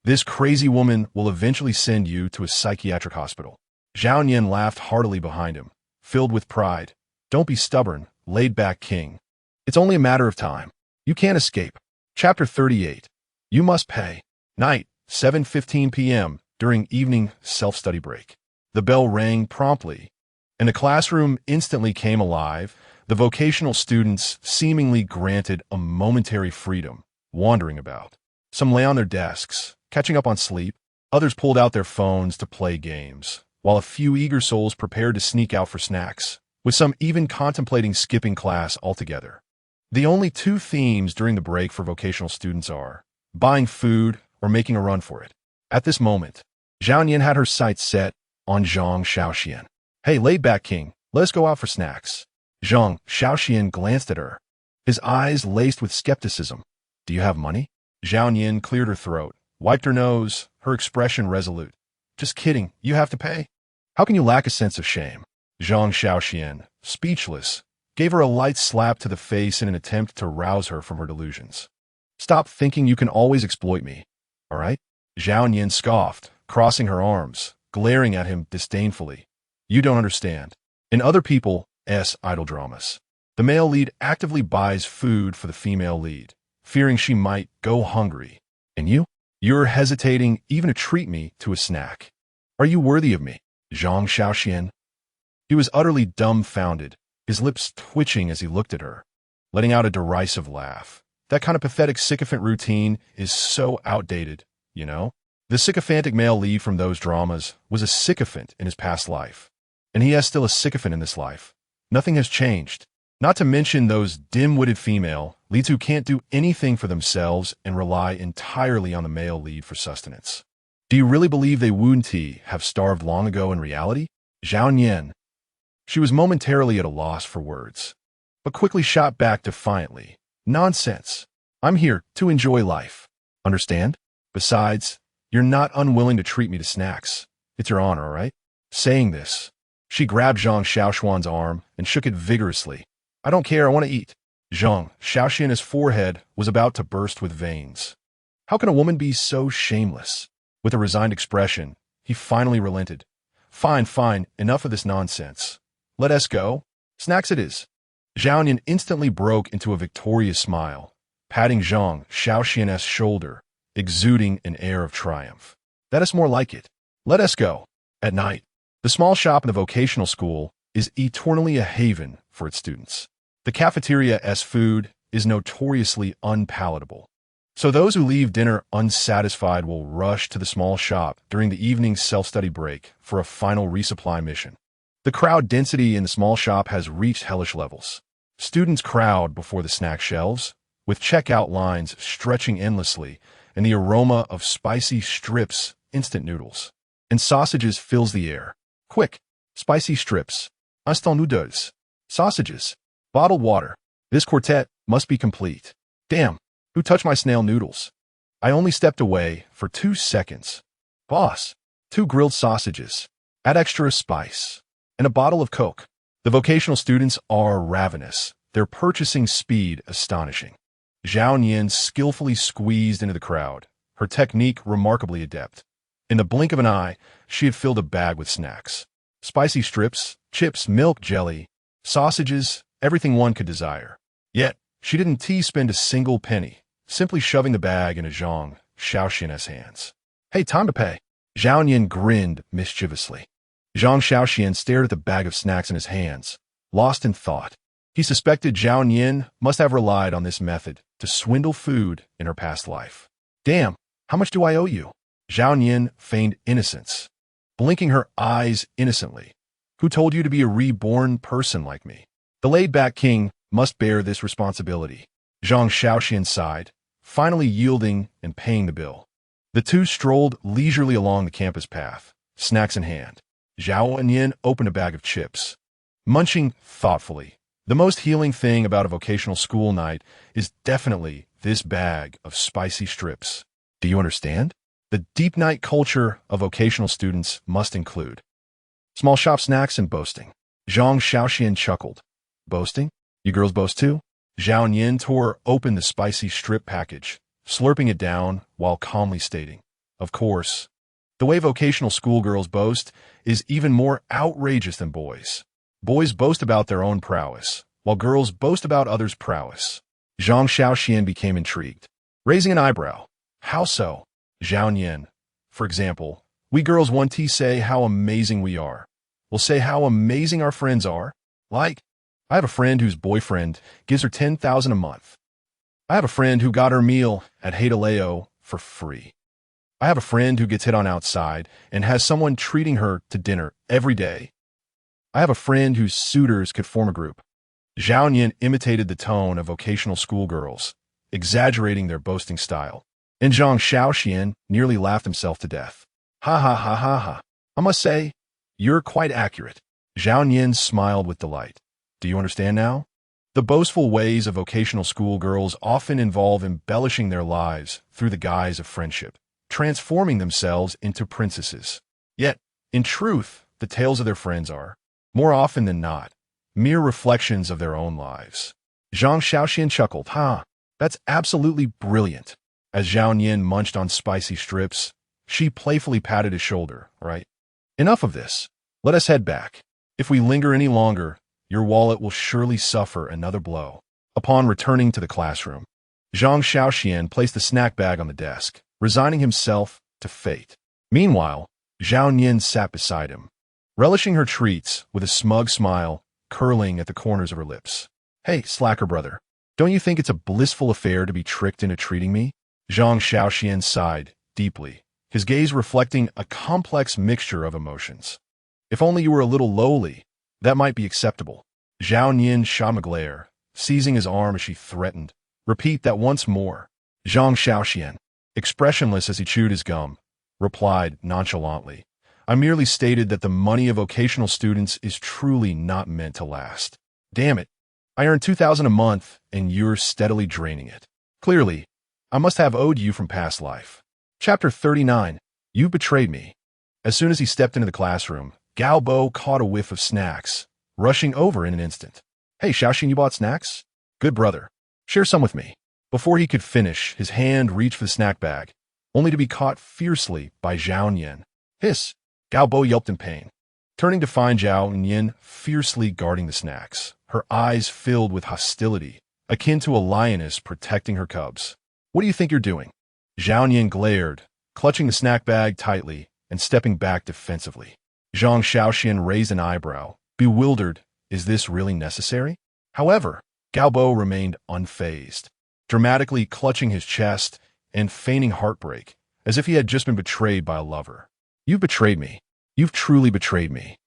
This crazy woman will eventually send you to a psychiatric hospital. Zhao Yin laughed heartily behind him, filled with pride. Don't be stubborn, laid-back king. It's only a matter of time. You can't escape. Chapter 38. You must pay. Night, 7:15 p.m., during evening self-study break. The bell rang promptly, and the classroom instantly came alive, the vocational students seemingly granted a momentary freedom, wandering about. Some lay on their desks, catching up on sleep. Others pulled out their phones to play games, while a few eager souls prepared to sneak out for snacks, with some even contemplating skipping class altogether. The only two themes during the break for vocational students are buying food or making a run for it. At this moment, Zhao Yan had her sights set on Zhang Shaoxuan. Hey, laid-back king, let us go out for snacks. Zhang Shaoxuan glanced at her, his eyes laced with skepticism. Do you have money? Zhao Yan cleared her throat, wiped her nose, her expression resolute. Just kidding, you have to pay. How can you lack a sense of shame? Zhang Shaoxuan, speechless, gave her a light slap to the face in an attempt to rouse her from her delusions. Stop thinking you can always exploit me, all right? Zhao Yan scoffed, crossing her arms, glaring at him disdainfully. You don't understand. In other people's idol dramas, the male lead actively buys food for the female lead, fearing she might go hungry. And you're hesitating even to treat me to a snack. Are you worthy of me? Zhang Shaoxuan. He was utterly dumbfounded, his lips twitching as he looked at her, letting out a derisive laugh. That kind of pathetic sycophant routine is so outdated, you know? The sycophantic male lead from those dramas was a sycophant in his past life, and he is still a sycophant in this life. Nothing has changed. Not to mention those dim-witted female leads who can't do anything for themselves and rely entirely on the male lead for sustenance. Do you really believe they wouldn't have starved long ago in reality? Zhao Yan. She was momentarily at a loss for words, but quickly shot back defiantly. Nonsense. I'm here to enjoy life. Understand? Besides, you're not unwilling to treat me to snacks. It's your honor, all right? Saying this, she grabbed Zhang Shaoxuan's arm and shook it vigorously. I don't care, I want to eat. Zhang Shaoxuan's forehead was about to burst with veins. How can a woman be so shameless? With a resigned expression, he finally relented. Fine, enough of this nonsense. Let us go. Snacks it is. Zhao Yan instantly broke into a victorious smile, patting Zhang Shaoxuan's shoulder, exuding an air of triumph. That is more like it. Let us go. At night, the small shop in the vocational school is eternally a haven for its students. The cafeteria's food is notoriously unpalatable, so those who leave dinner unsatisfied will rush to the small shop during the evening's self-study break for a final resupply mission. The crowd density in the small shop has reached hellish levels. Students crowd before the snack shelves, with checkout lines stretching endlessly and the aroma of spicy strips, instant noodles, and sausages fills the air. Quick, spicy strips, instant noodles, sausages, bottled water. This quartet must be complete. Damn, who touched my snail noodles? I only stepped away for 2 seconds. Boss, 2 grilled sausages, add extra spice, and a bottle of Coke. The vocational students are ravenous, their purchasing speed astonishing. Zhao Yan skillfully squeezed into the crowd, her technique remarkably adept. In the blink of an eye, she had filled a bag with snacks. Spicy strips, chips, milk, jelly, sausages, everything one could desire. Yet, she didn't spend a single penny, simply shoving the bag into Zhang Shaoxuan's hands. Hey, time to pay. Zhao Yan grinned mischievously. Zhang Shaoxuan stared at the bag of snacks in his hands, lost in thought. He suspected Zhao Yan must have relied on this method to swindle food in her past life. Damn, how much do I owe you? Zhao Yan feigned innocence, blinking her eyes innocently. Who told you to be a reborn person like me? The laid-back king must bear this responsibility. Zhang Shaoxuan sighed, finally yielding and paying the bill. The two strolled leisurely along the campus path, snacks in hand. Zhao Yan opened a bag of chips, munching thoughtfully. The most healing thing about a vocational school night is definitely this bag of spicy strips. Do you understand? The deep night culture of vocational students must include small shop snacks and boasting. Zhang Shaoxuan chuckled. Boasting? You girls boast too? Zhao Yan tore open the spicy strip package, slurping it down while calmly stating, of course. The way vocational schoolgirls boast is even more outrageous than boys. Boys boast about their own prowess, while girls boast about others' prowess. Zhang Shaoxuan became intrigued, raising an eyebrow. How so? Zhao Yan. For example, we girls want to say how amazing we are. We'll say how amazing our friends are. Like, I have a friend whose boyfriend gives her $10,000 a month. I have a friend who got her meal at Haidaleo for free. I have a friend who gets hit on outside and has someone treating her to dinner every day. I have a friend whose suitors could form a group. Zhao Nian imitated the tone of vocational schoolgirls, exaggerating their boasting style. And Zhang Shaoxuan nearly laughed himself to death. Ha ha ha ha ha. I must say, you're quite accurate. Zhao Nian smiled with delight. Do you understand now? The boastful ways of vocational schoolgirls often involve embellishing their lives through the guise of friendship, transforming themselves into princesses. Yet, in truth, the tales of their friends are, more often than not, mere reflections of their own lives. Zhang Shaoxuan chuckled. That's absolutely brilliant. As Zhao Nian munched on spicy strips, she playfully patted his shoulder. Right? Enough of this. Let us head back. If we linger any longer, your wallet will surely suffer another blow. Upon returning to the classroom, Zhang Shaoxuan placed the snack bag on the desk, resigning himself to fate. Meanwhile, Zhao Nian sat beside him, relishing her treats with a smug smile curling at the corners of her lips. Hey, slacker brother, don't you think it's a blissful affair to be tricked into treating me? Zhang Shaoxuan sighed deeply, his gaze reflecting a complex mixture of emotions. If only you were a little lowly, that might be acceptable. Zhao Nian shot him a glare, seizing his arm as she threatened. Repeat that once more. Zhang Shaoxuan, expressionless as he chewed his gum, replied nonchalantly. I merely stated that the money of vocational students is truly not meant to last. Damn it. I earn $2,000 a month, and you're steadily draining it. Clearly, I must have owed you from past life. Chapter 39. You betrayed me. As soon as he stepped into the classroom, Gao Bo caught a whiff of snacks, rushing over in an instant. Hey, Shaoxuan, you bought snacks? Good brother. Share some with me. Before he could finish, his hand reached for the snack bag, only to be caught fiercely by Zhao Nian. Hiss! Gao Bo yelped in pain, turning to find Zhao Nian fiercely guarding the snacks, her eyes filled with hostility, akin to a lioness protecting her cubs. What do you think you're doing? Zhao Nian glared, clutching the snack bag tightly and stepping back defensively. Zhang Shaoxuan raised an eyebrow, bewildered. Is this really necessary? However, Gao Bo remained unfazed, dramatically clutching his chest and feigning heartbreak, as if he had just been betrayed by a lover. You've betrayed me. You've truly betrayed me.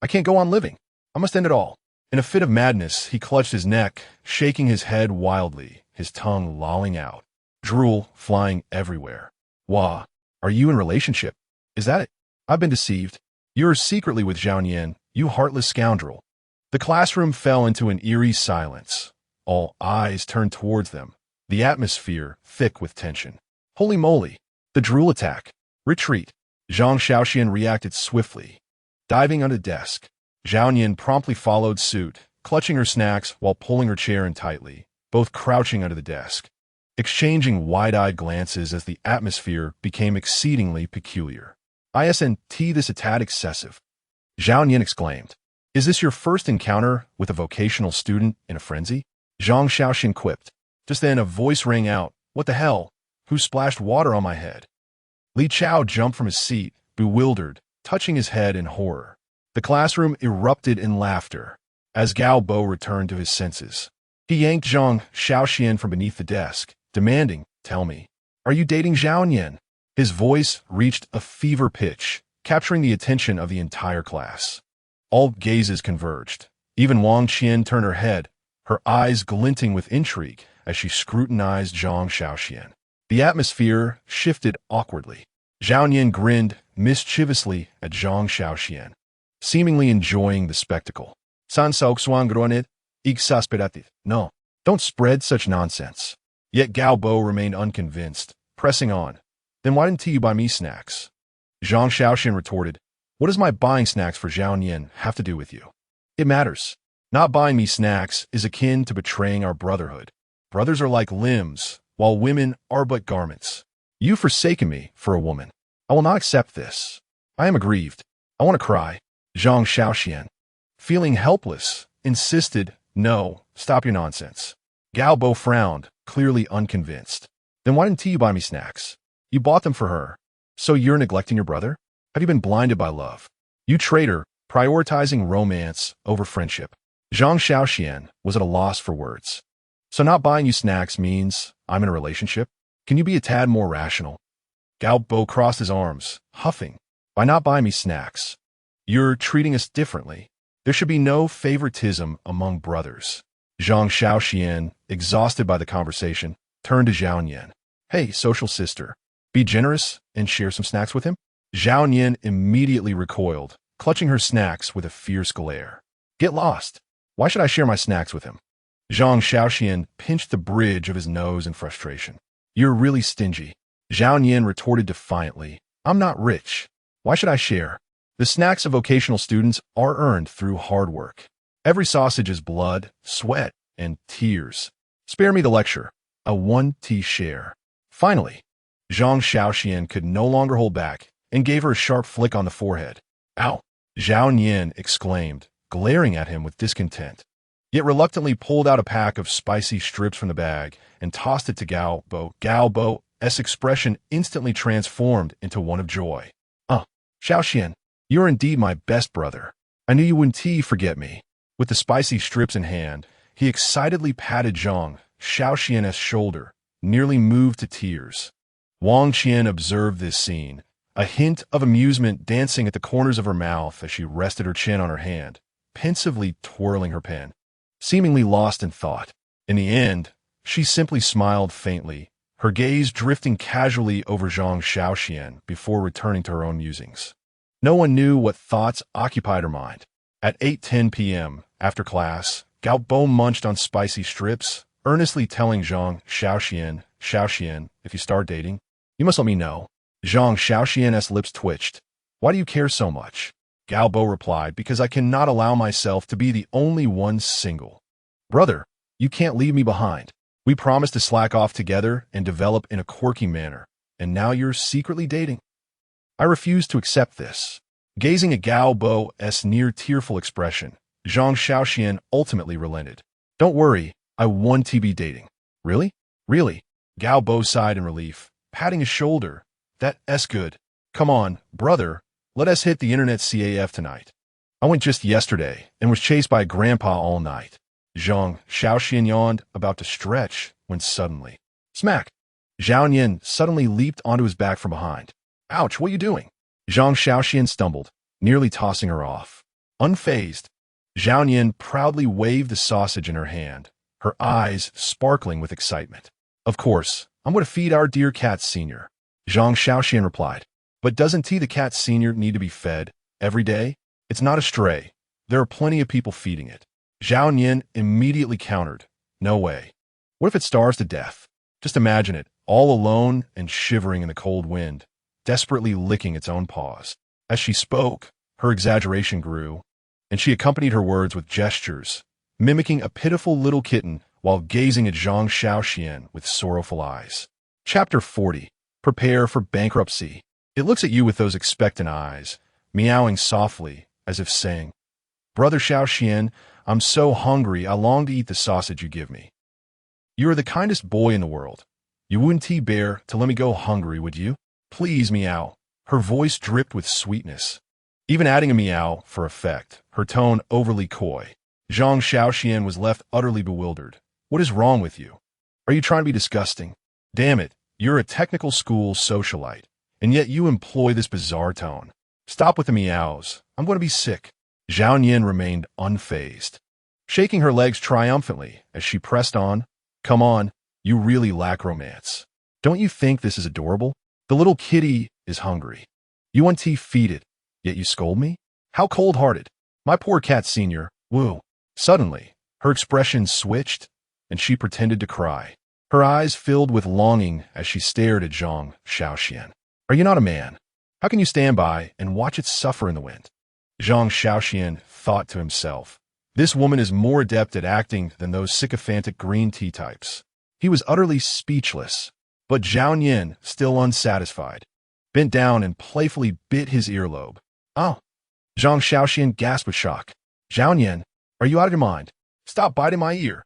I can't go on living. I must end it all. In a fit of madness, he clutched his neck, shaking his head wildly, his tongue lolling out, drool flying everywhere. Wah, are you in a relationship? Is that it? I've been deceived. You're secretly with Zhao Nian, you heartless scoundrel. The classroom fell into an eerie silence. All eyes turned towards them, the atmosphere thick with tension. Holy moly! The drool attack. Retreat. Zhang Shaoxuan reacted swiftly, diving under the desk. Zhao Nian promptly followed suit, clutching her snacks while pulling her chair in tightly, both crouching under the desk, exchanging wide-eyed glances as the atmosphere became exceedingly peculiar. Isn't this a tad excessive? Zhao Nian exclaimed. Is this your first encounter with a vocational student in a frenzy? Zhang Shaoxuan quipped. Just then a voice rang out. What the hell? Who splashed water on my head? Li Chao jumped from his seat, bewildered, touching his head in horror. The classroom erupted in laughter as Gao Bo returned to his senses. He yanked Zhang Shaoxuan from beneath the desk, demanding, Tell me, are you dating Zhao Nian? His voice reached a fever pitch, capturing the attention of the entire class. All gazes converged. Even Wang Qian turned her head, her eyes glinting with intrigue as she scrutinized Zhang Shaoxuan. The atmosphere shifted awkwardly. Zhao Nian grinned mischievously at Zhang Shaoxuan, seemingly enjoying the spectacle. Zhang Shaoxuan groaned, exasperated. No, don't spread such nonsense. Yet Gao Bo remained unconvinced, pressing on. Then why didn't you buy me snacks? Zhang Shaoxuan retorted, What does my buying snacks for Zhao Nian have to do with you? It matters. Not buying me snacks is akin to betraying our brotherhood. Brothers are like limbs, while women are but garments. You've forsaken me for a woman. I will not accept this. I am aggrieved. I want to cry. Zhang Shaoxuan, feeling helpless, insisted, No, stop your nonsense. Gao Bo frowned, clearly unconvinced. Then why didn't you buy me snacks? You bought them for her. So you're neglecting your brother? Have you been blinded by love? You traitor, prioritizing romance over friendship. Zhang Shaoxuan was at a loss for words. So not buying you snacks means I'm in a relationship? Can you be a tad more rational? Gao Bo crossed his arms, huffing. By not buying me snacks, you're treating us differently. There should be no favoritism among brothers. Zhang Shaoxuan, exhausted by the conversation, turned to Zhao Nian. Hey, social sister, be generous and share some snacks with him? Zhao Nian immediately recoiled, clutching her snacks with a fierce glare. Get lost. Why should I share my snacks with him? Zhang Shaoxuan pinched the bridge of his nose in frustration. You're really stingy. Zhao Nian retorted defiantly. I'm not rich. Why should I share? The snacks of vocational students are earned through hard work. Every sausage is blood, sweat, and tears. Spare me the lecture. A 1T share. Finally, Zhang Shaoxuan could no longer hold back and gave her a sharp flick on the forehead. Ow! Zhao Nian exclaimed, glaring at him with discontent, yet reluctantly pulled out a pack of spicy strips from the bag and tossed it to Gao Bo. Gao Bo's expression instantly transformed into one of joy. Shaoxian, you're indeed my best brother. I knew you wouldn't forget me. With the spicy strips in hand, he excitedly patted Zhang Shaoxian's shoulder, nearly moved to tears. Wang Qian observed this scene, a hint of amusement dancing at the corners of her mouth as she rested her chin on her hand, pensively twirling her pen, seemingly lost in thought. In the end, she simply smiled faintly, her gaze drifting casually over Zhang Shaoxian before returning to her own musings. No one knew what thoughts occupied her mind. At 8:10 p.m., after class, Gao Bo munched on spicy strips, earnestly telling Zhang Shaoxian, if you start dating, you must let me know. Zhang Shaoxian's lips twitched. Why do you care so much? Gao Bo replied, because I cannot allow myself to be the only one single. Brother, you can't leave me behind. We promised to slack off together and develop in a quirky manner, and now you're secretly dating. I refuse to accept this. Gazing at Gao Bo's near-tearful expression, Zhang Shaoxian ultimately relented. Don't worry, I want to be dating. Really? Really? Gao Bo sighed in relief, patting his shoulder. That's good. Come on, brother, let us hit the internet CAF tonight. I went just yesterday and was chased by Grandpa all night. Zhang Shaoxian yawned, about to stretch, when suddenly, smack! Zhao Nian suddenly leaped onto his back from behind. Ouch, what are you doing? Zhang Shaoxian stumbled, nearly tossing her off. Unfazed, Zhao Nian proudly waved the sausage in her hand, her eyes sparkling with excitement. Of course, I'm going to feed our dear cat senior. Zhang Shaoxian replied. But doesn't the cat senior need to be fed every day? It's not a stray. There are plenty of people feeding it. Zhao Nian immediately countered. No way. What if it starves to death? Just imagine it, all alone and shivering in the cold wind, desperately licking its own paws. As she spoke, her exaggeration grew, and she accompanied her words with gestures, mimicking a pitiful little kitten while gazing at Zhang Shaoxian with sorrowful eyes. Chapter 40. Prepare for bankruptcy. It looks at you with those expectant eyes, meowing softly, as if saying, Brother Shaoxian, I'm so hungry I long to eat the sausage you give me. You are the kindest boy in the world. You wouldn't bear to let me go hungry, would you? Please, meow. Her voice dripped with sweetness, even adding a meow for effect, her tone overly coy. Zhang Shaoxian was left utterly bewildered. What is wrong with you? Are you trying to be disgusting? Damn it, you're a technical school socialite, and yet you employ this bizarre tone. Stop with the meows. I'm going to be sick. Zhao Nian remained unfazed, shaking her legs triumphantly as she pressed on. Come on, you really lack romance. Don't you think this is adorable? The little kitty is hungry. You want to feed it, yet you scold me? How cold-hearted. My poor cat senior, woo. Suddenly, her expression switched, and she pretended to cry. Her eyes filled with longing as she stared at Zhang Shaoxian. Are you not a man? How can you stand by and watch it suffer in the wind? Zhang Shaoxian thought to himself. This woman is more adept at acting than those sycophantic green tea types. He was utterly speechless, but Zhao Nian, still unsatisfied, bent down and playfully bit his earlobe. Oh! Zhang Shaoxian gasped with shock. Zhao Nian, are you out of your mind? Stop biting my ear.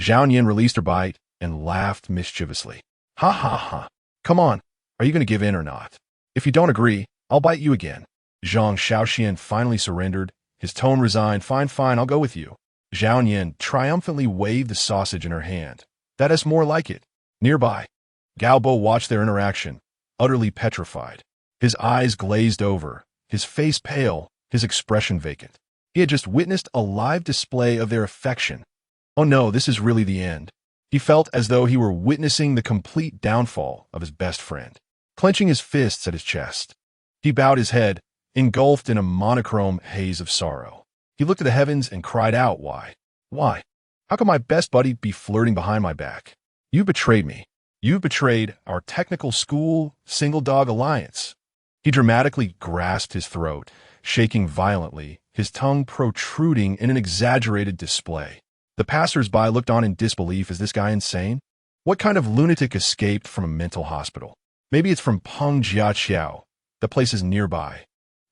Zhao Nian released her bite and laughed mischievously. Ha ha ha. Come on, are you going to give in or not? If you don't agree, I'll bite you again. Zhang Shaoxian finally surrendered, his tone resigned. Fine, I'll go with you. Zhao Nian triumphantly waved the sausage in her hand. That is more like it. Nearby, Gao Bo watched their interaction, utterly petrified. His eyes glazed over, his face pale, his expression vacant. He had just witnessed a live display of their affection, Oh no, this is really the end. He felt as though he were witnessing the complete downfall of his best friend. Clenching his fists at his chest, he bowed his head, engulfed in a monochrome haze of sorrow. He looked at the heavens and cried out, why? Why? How could my best buddy be flirting behind my back? You betrayed me. You betrayed our technical school single-dog alliance. He dramatically grasped his throat, shaking violently, his tongue protruding in an exaggerated display. The passers-by looked on in disbelief. Is this guy insane? What kind of lunatic escaped from a mental hospital? Maybe it's from Pengjiaqiao. The place is nearby.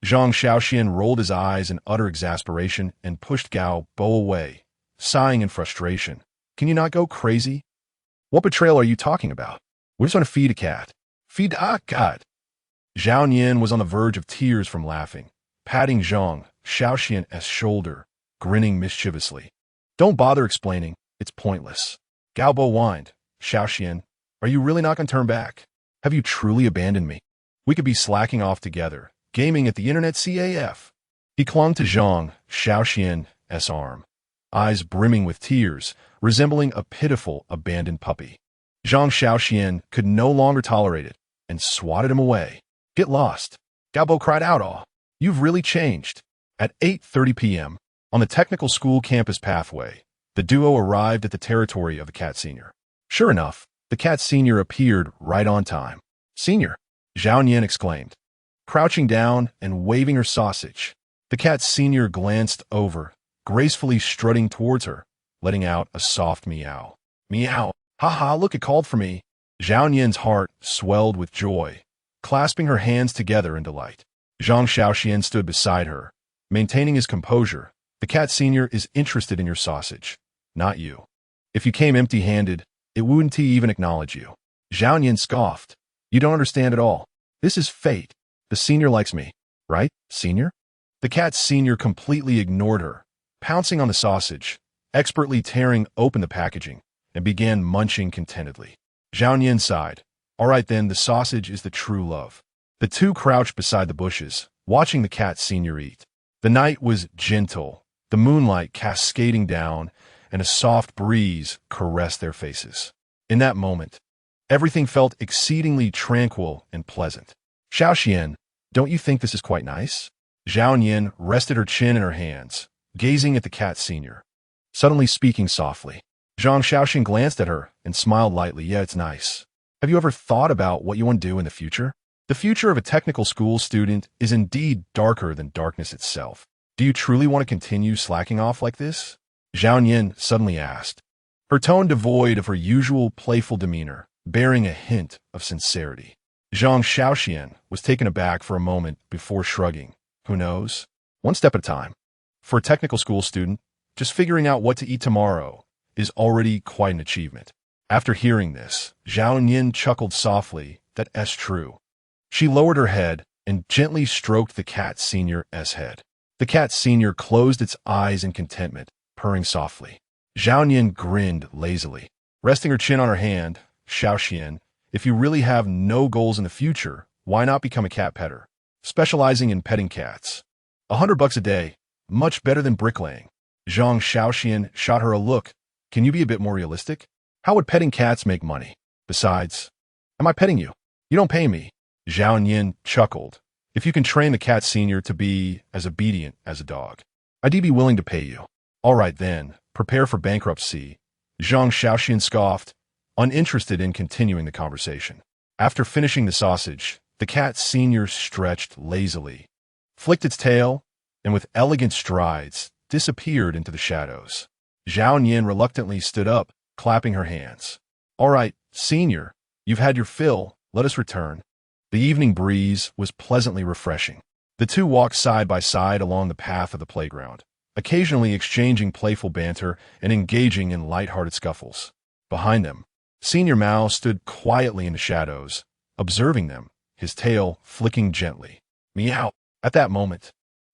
Zhang Shaoxuan rolled his eyes in utter exasperation and pushed Gao Bo away, sighing in frustration. Can you not go crazy? What betrayal are you talking about? We just want to feed a cat. Feed a cat. Zhao Nian was on the verge of tears from laughing, patting Zhang Shaoxian's shoulder, grinning mischievously. Don't bother explaining. It's pointless. Gao Bo whined. Shaoxian, are you really not going to turn back? Have you truly abandoned me? We could be slacking off together, gaming at the internet CAF. He clung to Zhang Shaoxian's arm, eyes brimming with tears, resembling a pitiful, abandoned puppy. Zhang Shaoxian could no longer tolerate it and swatted him away. Get lost. Gao Bo cried out, aw, you've really changed. At 8:30 p.m., on the technical school campus pathway, the duo arrived at the territory of the Cat Senior. Sure enough, the Cat Senior appeared right on time. Senior, Zhao Nian exclaimed, crouching down and waving her sausage. The Cat Senior glanced over, gracefully strutting towards her, letting out a soft meow. Meow. Ha, look, it called for me. Zhao Nian's heart swelled with joy, clasping her hands together in delight. Zhang Shaoxian stood beside her, maintaining his composure. The Cat Senior is interested in your sausage, not you. If you came empty-handed, it wouldn't even acknowledge you. Zhao Nian scoffed. You don't understand at all. This is fate. The Senior likes me, right, Senior? The Cat Senior completely ignored her, pouncing on the sausage, expertly tearing open the packaging, and began munching contentedly. Zhao Nian sighed. All right then, the sausage is the true love. The two crouched beside the bushes, watching the Cat Senior eat. The night was gentle, the moonlight cascading down, and a soft breeze caressed their faces. In that moment, everything felt exceedingly tranquil and pleasant. Shaoxian, don't you think this is quite nice? Zhao Nian rested her chin in her hands, gazing at the Cat Senior, suddenly speaking softly. Zhang Shaoxian glanced at her and smiled lightly. Yeah, it's nice. Have you ever thought about what you want to do in the future? The future of a technical school student is indeed darker than darkness itself. Do you truly want to continue slacking off like this? Zhao Nian suddenly asked, her tone devoid of her usual playful demeanor, bearing a hint of sincerity. Zhang Shaoxian was taken aback for a moment before shrugging. Who knows? One step at a time. For a technical school student, just figuring out what to eat tomorrow is already quite an achievement. After hearing this, Zhao Nian chuckled softly. That's true. She lowered her head and gently stroked the Cat Senior's head. The Cat Senior closed its eyes in contentment, purring softly. Zhao Nian grinned lazily. Resting her chin on her hand, Shaoxian, if you really have no goals in the future, why not become a cat petter, specializing in petting cats? $100 a day, much better than bricklaying. Zhang Shaoxian shot her a look. Can you be a bit more realistic? How would petting cats make money? Besides, am I petting you? You don't pay me. Zhao Nian chuckled. If you can train the Cat Senior to be as obedient as a dog, I'd be willing to pay you. All right then, prepare for bankruptcy. Zhang Shaoxian scoffed, uninterested in continuing the conversation. After finishing the sausage, the Cat Senior stretched lazily, flicked its tail, and with elegant strides, disappeared into the shadows. Zhao Nian reluctantly stood up, clapping her hands. All right, Senior, you've had your fill. Let us return. The evening breeze was pleasantly refreshing. The two walked side by side along the path of the playground, occasionally exchanging playful banter and engaging in light-hearted scuffles. Behind them, Senior Mao stood quietly in the shadows, observing them, his tail flicking gently. Meow. At that moment,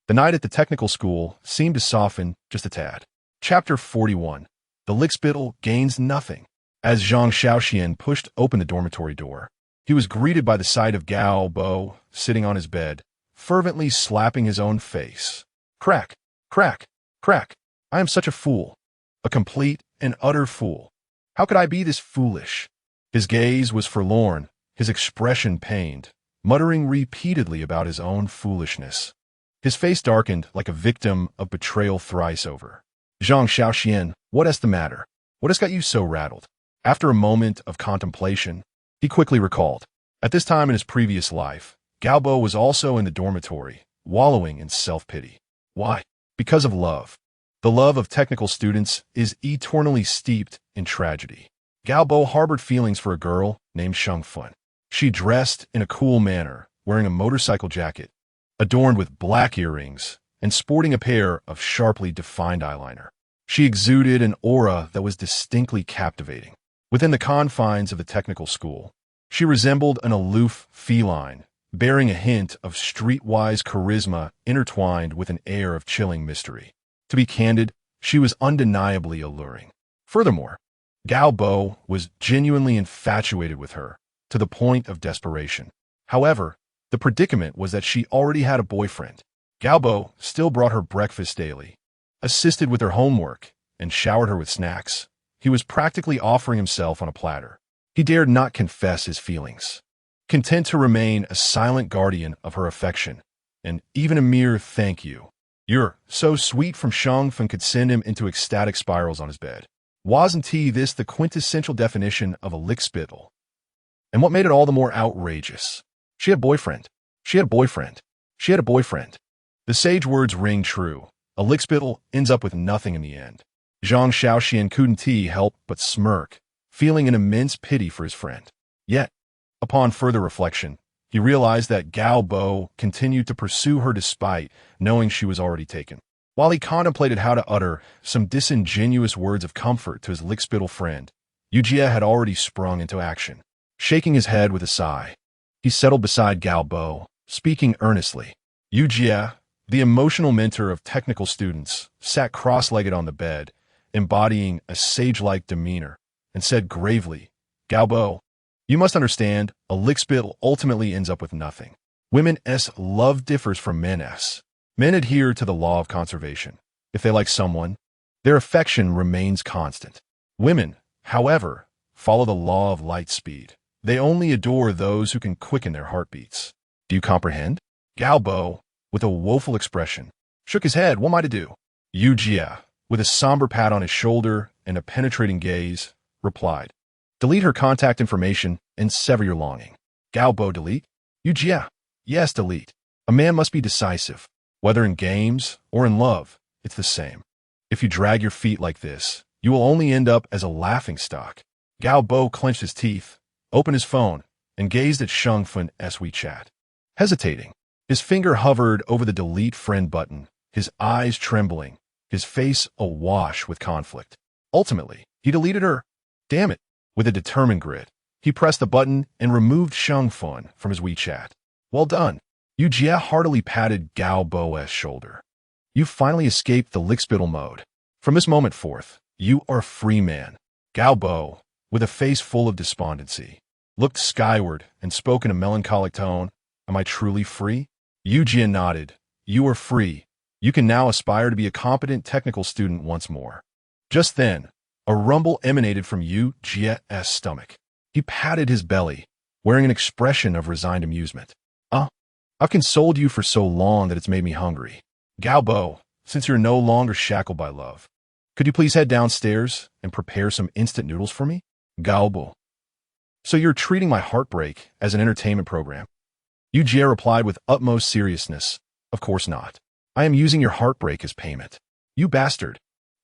the night at the technical school seemed to soften just a tad. Chapter 41. The lickspittle gains nothing. As Zhang Shaoxian pushed open the dormitory door, he was greeted by the sight of Gao Bo sitting on his bed, fervently slapping his own face. Crack, crack, crack. I am such a fool. A complete an utter fool. How could I be this foolish? His gaze was forlorn, his expression pained, muttering repeatedly about his own foolishness. His face darkened like a victim of betrayal thrice over. Zhang Shaoxuan, what is the matter? What has got you so rattled? After a moment of contemplation, he quickly recalled. At this time in his previous life, Galbo was also in the dormitory, wallowing in self-pity. Why? Because of love. The love of technical students is eternally steeped in tragedy. Galbo harbored feelings for a girl named Shengfun. She dressed in a cool manner, wearing a motorcycle jacket, adorned with black earrings, and sporting a pair of sharply defined eyeliner. She exuded an aura that was distinctly captivating. Within the confines of the technical school, she resembled an aloof feline, bearing a hint of streetwise charisma intertwined with an air of chilling mystery. To be candid, she was undeniably alluring. Furthermore, Galbo was genuinely infatuated with her, to the point of desperation. However, the predicament was that she already had a boyfriend. Galbo still brought her breakfast daily, assisted with her homework, and showered her with snacks. He was practically offering himself on a platter. He dared not confess his feelings, content to remain a silent guardian of her affection, and even a mere thank you. "You're so sweet" from Shengfun could send him into ecstatic spirals on his bed. Wasn't this the quintessential definition of a lickspittle? And what made it all the more outrageous? She had a boyfriend. She had a boyfriend. She had a boyfriend. The sage words ring true. A lickspittle ends up with nothing in the end. Zhang Shaoxuan couldn't help but smirk, feeling an immense pity for his friend. Yet, upon further reflection, he realized that Galbo continued to pursue her despite knowing she was already taken. While he contemplated how to utter some disingenuous words of comfort to his lickspittle friend, Yujia had already sprung into action. Shaking his head with a sigh, he settled beside Galbo, speaking earnestly. Yujia, the emotional mentor of technical students, sat cross-legged on the bed, embodying a sage-like demeanor, and said gravely, "Galbo, you must understand, a lickspittle ultimately ends up with nothing. Women's love differs from men's. Men adhere to the law of conservation. If they like someone, their affection remains constant. Women, however, follow the law of light speed. They only adore those who can quicken their heartbeats. Do you comprehend?" Galbo, with a woeful expression, shook his head. "What am I to do?" Yujia, with a somber pat on his shoulder and a penetrating gaze, replied, "Delete her contact information and sever your longing." Galbo, delete? Yujia, yes, delete. A man must be decisive. Whether in games or in love, it's the same. If you drag your feet like this, you will only end up as a laughingstock. Galbo clenched his teeth, opened his phone, and gazed at Shengfun's WeChat. Hesitating, his finger hovered over the delete friend button, his eyes trembling, his face awash with conflict. Ultimately, he deleted her. Damn it! With a determined grit, he pressed the button and removed Shengfun from his WeChat. Well done. Yujia heartily patted Galbo's shoulder. You finally escaped the lickspittle mode. From this moment forth, you are a free man. Galbo, with a face full of despondency, looked skyward and spoke in a melancholic tone. Am I truly free? Yujia nodded. You are free. You can now aspire to be a competent technical student once more. Just then, a rumble emanated from Yujia's stomach. He patted his belly, wearing an expression of resigned amusement. I've consoled you for so long that it's made me hungry. Galbo, since you're no longer shackled by love, could you please head downstairs and prepare some instant noodles for me? Galbo. So you're treating my heartbreak as an entertainment program? Yujia replied with utmost seriousness. Of course not. I am using your heartbreak as payment. You bastard.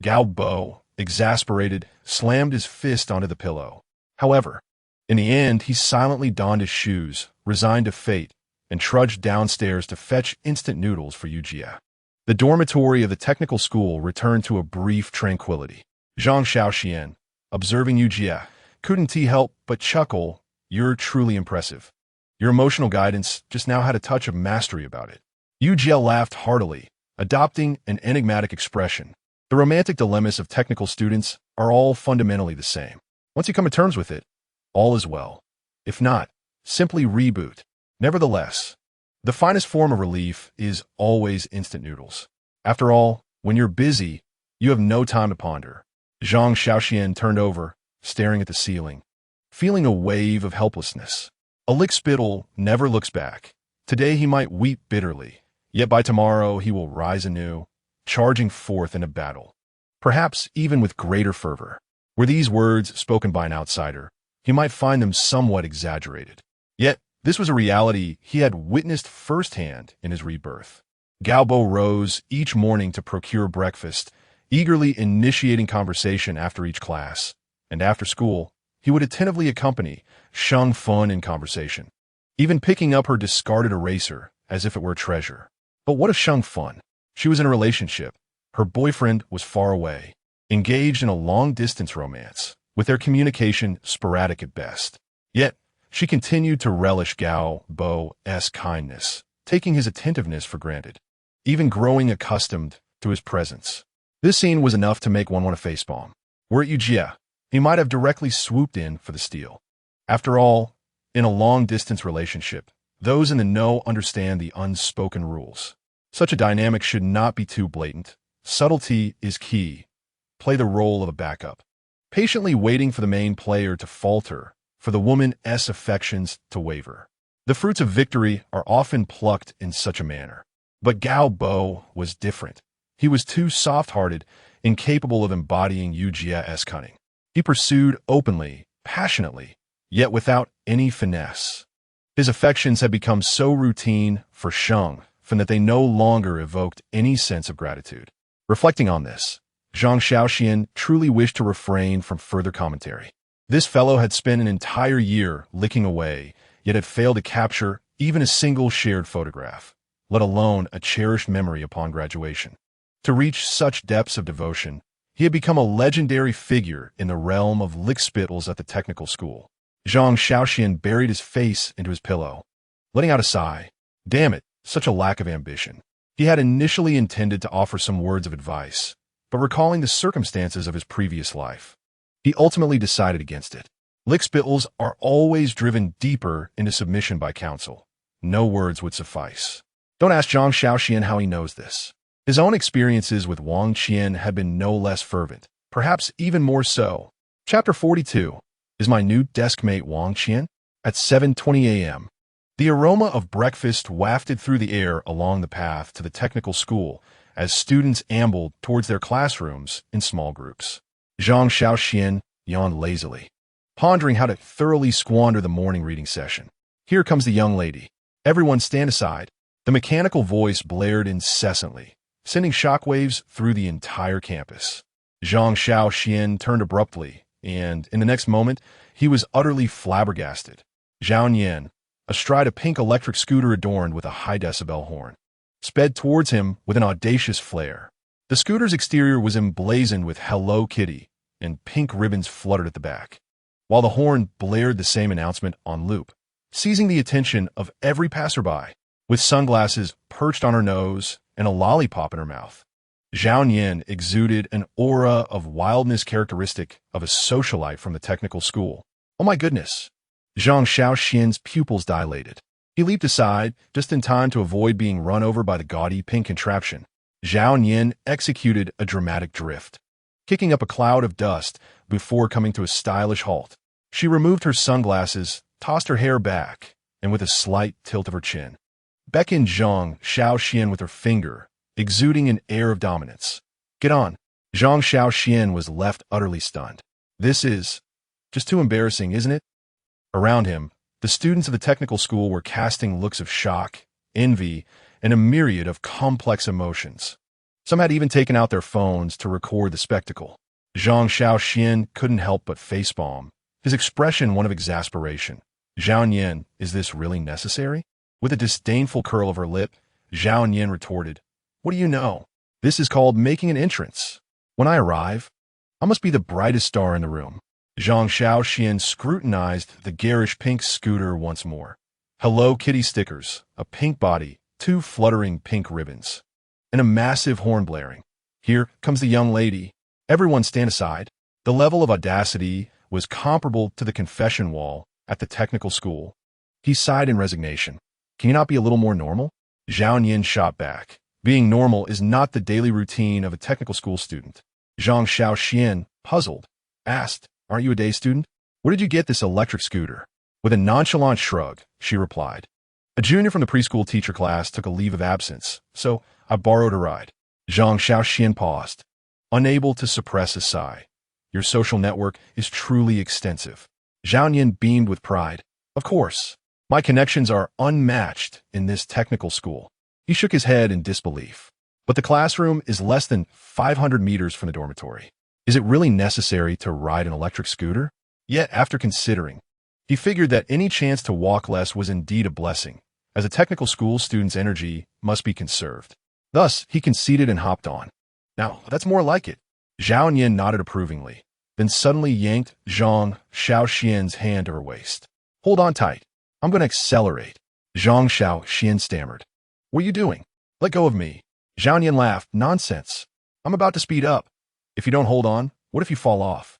Galbo, exasperated, slammed his fist onto the pillow. However, in the end, he silently donned his shoes, resigned to fate, and trudged downstairs to fetch instant noodles for Yujia. The dormitory of the technical school returned to a brief tranquility. Zhang Shaoxuan, observing Yujia, couldn't help but chuckle. You're truly impressive. Your emotional guidance just now had a touch of mastery about it. Yujia laughed heartily, adopting an enigmatic expression. The romantic dilemmas of technical students are all fundamentally the same. Once you come to terms with it, all is well. If not, simply reboot. Nevertheless, the finest form of relief is always instant noodles. After all, when you're busy, you have no time to ponder. Zhang Shaoxuan turned over, staring at the ceiling, feeling a wave of helplessness. A lickspittle never looks back. Today he might weep bitterly, yet by tomorrow he will rise anew, charging forth in a battle, perhaps even with greater fervor. Were these words spoken by an outsider, he might find them somewhat exaggerated. Yet, this was a reality he had witnessed firsthand in his rebirth. Gaobo rose each morning to procure breakfast, eagerly initiating conversation after each class, and after school, he would attentively accompany Sheng Fun in conversation, even picking up her discarded eraser as if it were a treasure. But what of Sheng Fun? She was in a relationship. Her boyfriend was far away, engaged in a long-distance romance, with their communication sporadic at best. Yet, she continued to relish Gao Bo's kindness, taking his attentiveness for granted, even growing accustomed to his presence. This scene was enough to make one want to facepalm. Were it Yujie, he might have directly swooped in for the steal. After all, in a long-distance relationship, those in the know understand the unspoken rules. Such a dynamic should not be too blatant. Subtlety is key. Play the role of a backup, patiently waiting for the main player to falter, for the woman's affections to waver. The fruits of victory are often plucked in such a manner. But Gao Bo was different. He was too soft-hearted, incapable of embodying Yujie's cunning. He pursued openly, passionately, yet without any finesse. His affections had become so routine for Sheng Fun that they no longer evoked any sense of gratitude. Reflecting on this, Zhang Shaoxuan truly wished to refrain from further commentary. This fellow had spent an entire year licking away, yet had failed to capture even a single shared photograph, let alone a cherished memory upon graduation. To reach such depths of devotion, he had become a legendary figure in the realm of lickspittles at the technical school. Zhang Shaoxuan buried his face into his pillow, letting out a sigh. Damn it, such a lack of ambition. He had initially intended to offer some words of advice, but recalling the circumstances of his previous life, he ultimately decided against it. Lickspittles are always driven deeper into submission by counsel. No words would suffice. Don't ask Zhang Shaoxuan how he knows this. His own experiences with Wang Qian had been no less fervent, perhaps even more so. Chapter 42. Is my new deskmate Wang Qian? At 7:20 a.m. The aroma of breakfast wafted through the air along the path to the technical school as students ambled towards their classrooms in small groups. Zhang Shaoxuan yawned lazily, pondering how to thoroughly squander the morning reading session. Here comes the young lady. Everyone stand aside. The mechanical voice blared incessantly, sending shockwaves through the entire campus. Zhang Shaoxuan turned abruptly, and in the next moment, he was utterly flabbergasted. Zhao Nian, astride a pink electric scooter adorned with a high-decibel horn, sped towards him with an audacious flair. The scooter's exterior was emblazoned with Hello Kitty, and pink ribbons fluttered at the back, while the horn blared the same announcement on loop, seizing the attention of every passerby. With sunglasses perched on her nose and a lollipop in her mouth, Zhao Nian exuded an aura of wildness characteristic of a socialite from the technical school. Oh my goodness! Zhang Shaoxuan's pupils dilated. He leaped aside, just in time to avoid being run over by the gaudy pink contraption. Zhao Nian executed a dramatic drift, kicking up a cloud of dust before coming to a stylish halt. She removed her sunglasses, tossed her hair back, and with a slight tilt of her chin, beckoned Zhang Shaoxuan with her finger, exuding an air of dominance. Get on. Zhang Shaoxuan was left utterly stunned. This is just too embarrassing, isn't it? Around him, the students of the technical school were casting looks of shock, envy, and a myriad of complex emotions. Some had even taken out their phones to record the spectacle. Zhang Shaoxuan couldn't help but facepalm, his expression one of exasperation. Zhao Nian, is this really necessary? With a disdainful curl of her lip, Zhao Nian retorted, What do you know? This is called making an entrance. When I arrive, I must be the brightest star in the room. Zhang Shaoxuan scrutinized the garish pink scooter once more. Hello Kitty stickers, a pink body, 2 fluttering pink ribbons, and a massive horn blaring. Here comes the young lady. Everyone stand aside. The level of audacity was comparable to the confession wall at the technical school. He sighed in resignation. Can you not be a little more normal? Zhao Nian shot back. Being normal is not the daily routine of a technical school student. Zhang Shaoxuan puzzled, asked, "Aren't you a day student? Where did you get this electric scooter?" With a nonchalant shrug, she replied, "A junior from the preschool teacher class took a leave of absence, so I borrowed a ride." Zhang Shaoxuan paused, unable to suppress a sigh. "Your social network is truly extensive." Zhao Yin beamed with pride. "Of course. My connections are unmatched in this technical school." He shook his head in disbelief. "But the classroom is less than 500 meters from the dormitory. Is it really necessary to ride an electric scooter?" Yet, after considering, he figured that any chance to walk less was indeed a blessing, as a technical school student's energy must be conserved. Thus, he conceded and hopped on. "Now, that's more like it." Zhao Yin nodded approvingly, then suddenly yanked Zhang Shaoxian's hand to her waist. "Hold on tight. I'm going to accelerate." Zhang Shaoxian stammered. "What are you doing? Let go of me." Zhao Yin laughed. "Nonsense. I'm about to speed up. If you don't hold on, what if you fall off?"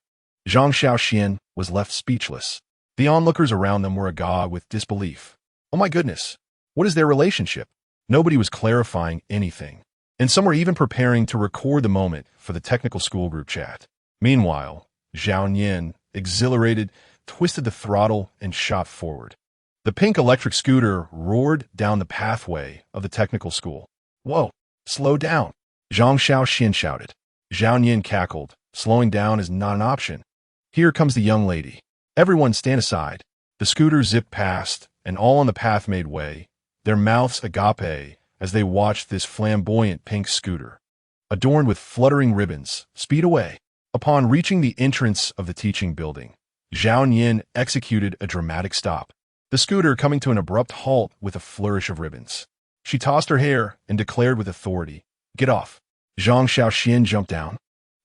Zhang Shaoxian was left speechless. The onlookers around them were agog with disbelief. Oh my goodness, what is their relationship? Nobody was clarifying anything, and some were even preparing to record the moment for the technical school group chat. Meanwhile, Zhao Yin, exhilarated, twisted the throttle and shot forward. The pink electric scooter roared down the pathway of the technical school. "Whoa, slow down," Zhang Shaoxian shouted. Zhao Yin cackled. "Slowing down is not an option. Here comes the young lady. Everyone stand aside." The scooter zipped past, and all on the path made way, their mouths agape as they watched this flamboyant pink scooter, adorned with fluttering ribbons, speed away. Upon reaching the entrance of the teaching building, Zhao Yin executed a dramatic stop, the scooter coming to an abrupt halt with a flourish of ribbons. She tossed her hair and declared with authority, "Get off." Zhang Shaoxian jumped down,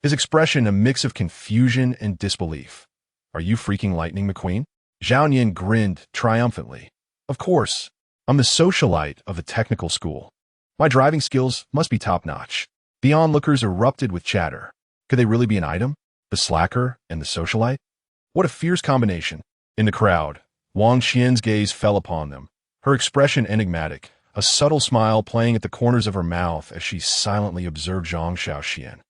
his expression a mix of confusion and disbelief. "Are you freaking Lightning McQueen?" Zhao Yin grinned triumphantly. "Of course. I'm the socialite of the technical school. My driving skills must be top-notch." The onlookers erupted with chatter. Could they really be an item? The slacker and the socialite? What a fierce combination. In the crowd, Wang Qian's gaze fell upon them, her expression enigmatic, a subtle smile playing at the corners of her mouth as she silently observed Zhang Shaoxian.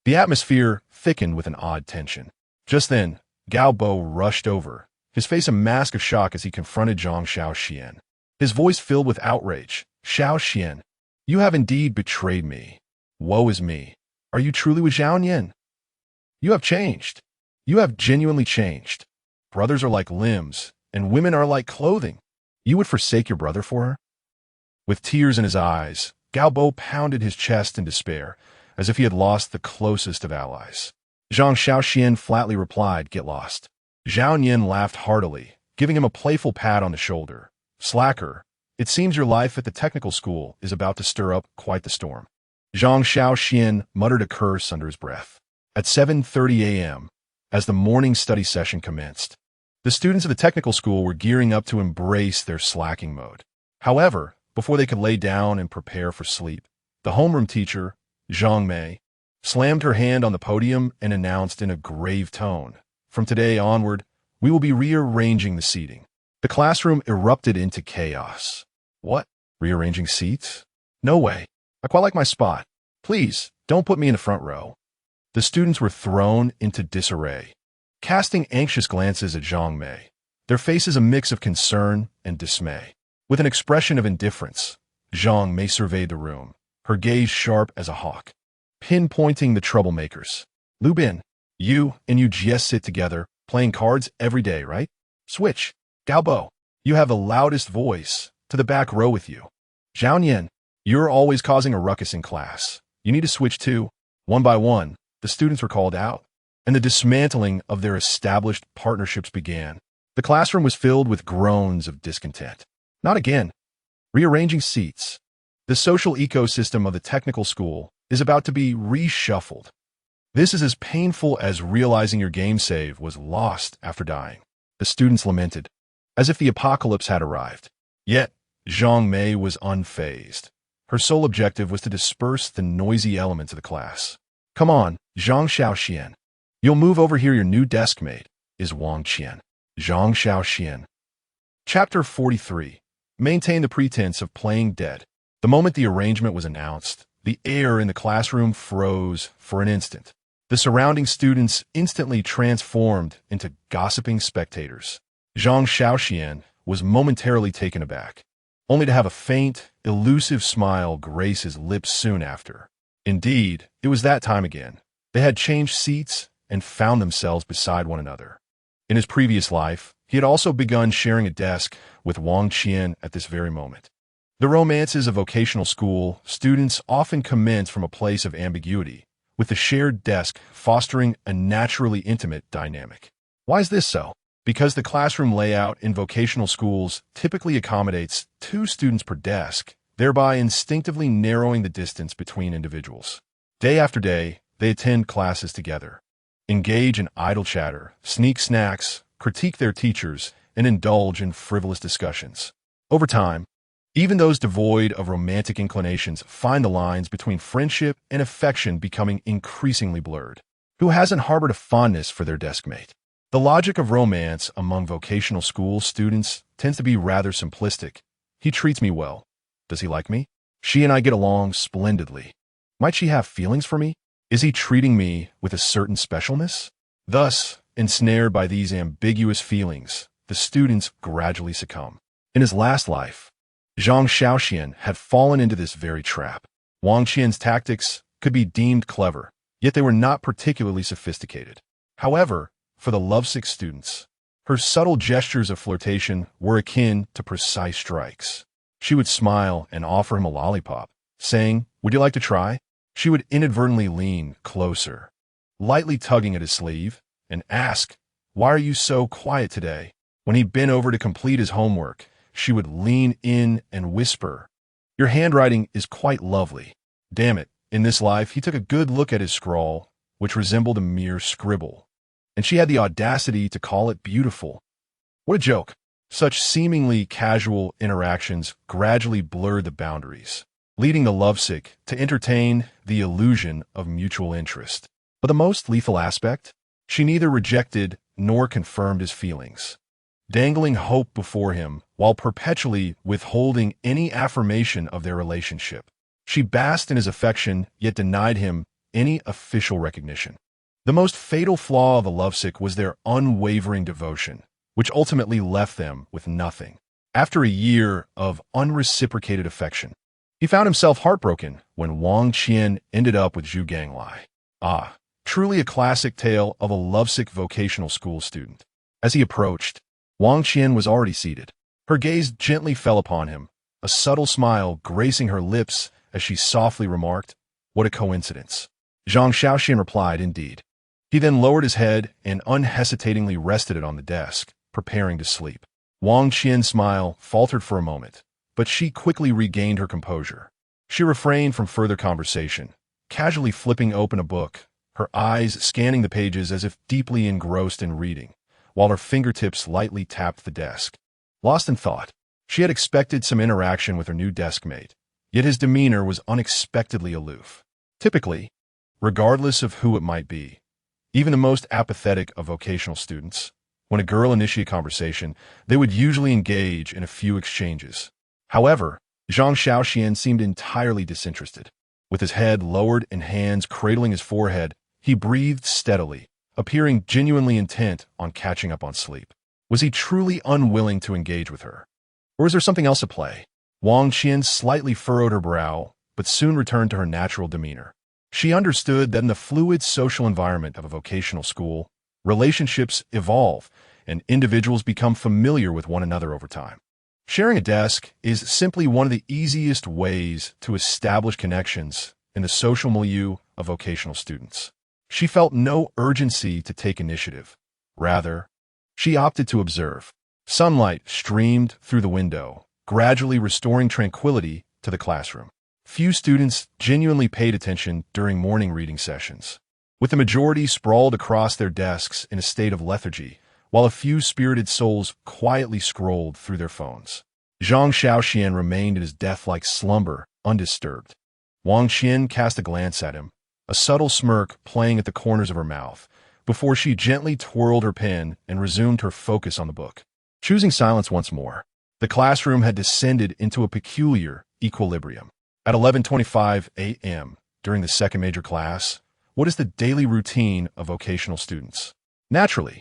The atmosphere thickened with an odd tension. Just then, Gao Bo rushed over, his face a mask of shock as he confronted Zhang Shaoxian. His voice filled with outrage. "Shaoxian, you have indeed betrayed me. Woe is me. Are you truly with Zhao Yin? You have changed. You have genuinely changed. Brothers are like limbs, and women are like clothing. You would forsake your brother for her?" With tears in his eyes, Gao Bo pounded his chest in despair, as if he had lost the closest of allies. Zhang Shaoxian flatly replied, "Get lost." Zhao Yin laughed heartily, giving him a playful pat on the shoulder. "Slacker, it seems your life at the technical school is about to stir up quite the storm." Zhang Shaoxian muttered a curse under his breath. At 7:30 a.m., as the morning study session commenced, the students of the technical school were gearing up to embrace their slacking mode. However, before they could lay down and prepare for sleep, the homeroom teacher, Zhang Mei, slammed her hand on the podium and announced in a grave tone, "From today onward, we will be rearranging the seating." The classroom erupted into chaos. "What? Rearranging seats? No way. I quite like my spot. Please, don't put me in the front row." The students were thrown into disarray, casting anxious glances at Zhang Mei, their faces a mix of concern and dismay. With an expression of indifference, Zhang Mei surveyed the room, her gaze sharp as a hawk, pinpointing the troublemakers. "Lu Bin, you and you just sit together, playing cards every day, right? Switch. Gao Bo, you have the loudest voice. To the back row with you. Zhao Yin, you're always causing a ruckus in class. You need to switch too." One by one, the students were called out, and the dismantling of their established partnerships began. The classroom was filled with groans of discontent. Not again. Rearranging seats. The social ecosystem of the technical school is about to be reshuffled. This is as painful as realizing your game save was lost after dying. The students lamented, as if the apocalypse had arrived. Yet, Zhang Mei was unfazed. Her sole objective was to disperse the noisy elements of the class. "Come on, Zhang Shaoxian. You'll move over here. Your new deskmate is Wang Qian." Zhang Shaoxian. Chapter 43. Maintain the pretense of playing dead. The moment the arrangement was announced, the air in the classroom froze for an instant. The surrounding students instantly transformed into gossiping spectators. Zhang Shaoxuan was momentarily taken aback, only to have a faint, elusive smile grace his lips soon after. Indeed, it was that time again. They had changed seats and found themselves beside one another. In his previous life, he had also begun sharing a desk with Wang Qian at this very moment. The romances of vocational school students often commence from a place of ambiguity, with the shared desk fostering a naturally intimate dynamic. Why is this so? Because the classroom layout in vocational schools typically accommodates 2 students per desk, thereby instinctively narrowing the distance between individuals. Day after day, they attend classes together, engage in idle chatter, sneak snacks, critique their teachers, and indulge in frivolous discussions. Over time, even those devoid of romantic inclinations find the lines between friendship and affection becoming increasingly blurred. Who hasn't harbored a fondness for their deskmate? The logic of romance among vocational school students tends to be rather simplistic. He treats me well. Does he like me? She and I get along splendidly. Might she have feelings for me? Is he treating me with a certain specialness? Thus, ensnared by these ambiguous feelings, the students gradually succumb. In his last life, Zhang Shaoxuan had fallen into this very trap. Wang Qian's tactics could be deemed clever, yet they were not particularly sophisticated. However, for the lovesick students, her subtle gestures of flirtation were akin to precise strikes. She would smile and offer him a lollipop, saying, "Would you like to try?" She would inadvertently lean closer, lightly tugging at his sleeve, and ask, "Why are you so quiet today?" When he bent over to complete his homework, she would lean in and whisper, "Your handwriting is quite lovely." Damn it, in this life he took a good look at his scrawl, which resembled a mere scribble, and she had the audacity to call it beautiful. What a joke! Such seemingly casual interactions gradually blurred the boundaries, leading the lovesick to entertain the illusion of mutual interest. But the most lethal aspect? She neither rejected nor confirmed his feelings, dangling hope before him while perpetually withholding any affirmation of their relationship. She basked in his affection, yet denied him any official recognition. The most fatal flaw of a lovesick was their unwavering devotion, which ultimately left them with nothing. After a year of unreciprocated affection, he found himself heartbroken when Wang Qian ended up with Zhu Ganglai. Ah, truly a classic tale of a lovesick vocational school student. As he approached, Wang Qian was already seated. Her gaze gently fell upon him, a subtle smile gracing her lips as she softly remarked, "What a coincidence." Zhang Shaoxuan replied, "Indeed." He then lowered his head and unhesitatingly rested it on the desk, preparing to sleep. Wang Qian's smile faltered for a moment, but she quickly regained her composure. She refrained from further conversation, casually flipping open a book, her eyes scanning the pages as if deeply engrossed in reading, while her fingertips lightly tapped the desk. Lost in thought, she had expected some interaction with her new deskmate, yet his demeanor was unexpectedly aloof. Typically, regardless of who it might be, even the most apathetic of vocational students, when a girl initiated conversation, they would usually engage in a few exchanges. However, Zhang Shaoxuan seemed entirely disinterested. With his head lowered and hands cradling his forehead, he breathed steadily, appearing genuinely intent on catching up on sleep. Was he truly unwilling to engage with her? Or was there something else at play? Wang Qian slightly furrowed her brow, but soon returned to her natural demeanor. She understood that in the fluid social environment of a vocational school, relationships evolve and individuals become familiar with one another over time. Sharing a desk is simply one of the easiest ways to establish connections in the social milieu of vocational students. She felt no urgency to take initiative. Rather, she opted to observe. Sunlight streamed through the window, gradually restoring tranquility to the classroom. Few students genuinely paid attention during morning reading sessions, with the majority sprawled across their desks in a state of lethargy, while a few spirited souls quietly scrolled through their phones. Zhang Shaoxuan remained in his death-like slumber, undisturbed. Wang Qian cast a glance at him, a subtle smirk playing at the corners of her mouth, before she gently twirled her pen and resumed her focus on the book. Choosing silence once more, the classroom had descended into a peculiar equilibrium. At 11:25 a.m., during the second major class, What is the daily routine of vocational students? Naturally,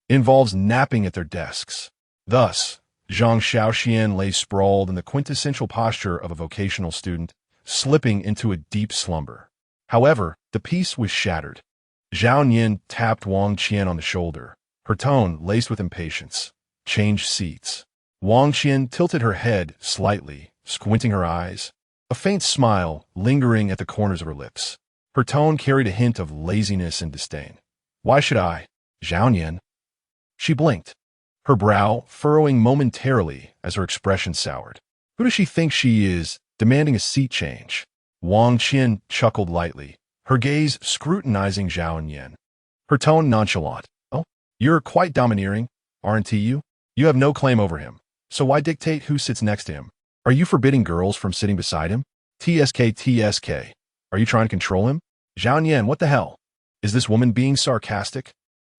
it involves napping at their desks. Thus, Zhang Shaoxuan lay sprawled in the quintessential posture of a vocational student, slipping into a deep slumber. However, the peace was shattered. Zhao Nian tapped Wang Qian on the shoulder, her tone laced with impatience. Change seats. Wang Qian tilted her head slightly, squinting her eyes, a faint smile lingering at the corners of her lips. Her tone carried a hint of laziness and disdain. Why should I? Zhao Nian. She blinked, her brow furrowing momentarily as her expression soured. Who does she think she is, demanding a seat change? Wang Qian chuckled lightly, her gaze scrutinizing Zhao Nian. Her tone nonchalant. Oh, you're quite domineering, aren't you? You have no claim over him, so why dictate who sits next to him? Are you forbidding girls from sitting beside him? TSK. Are you trying to control him? Zhao Nian, what the hell? Is this woman being sarcastic?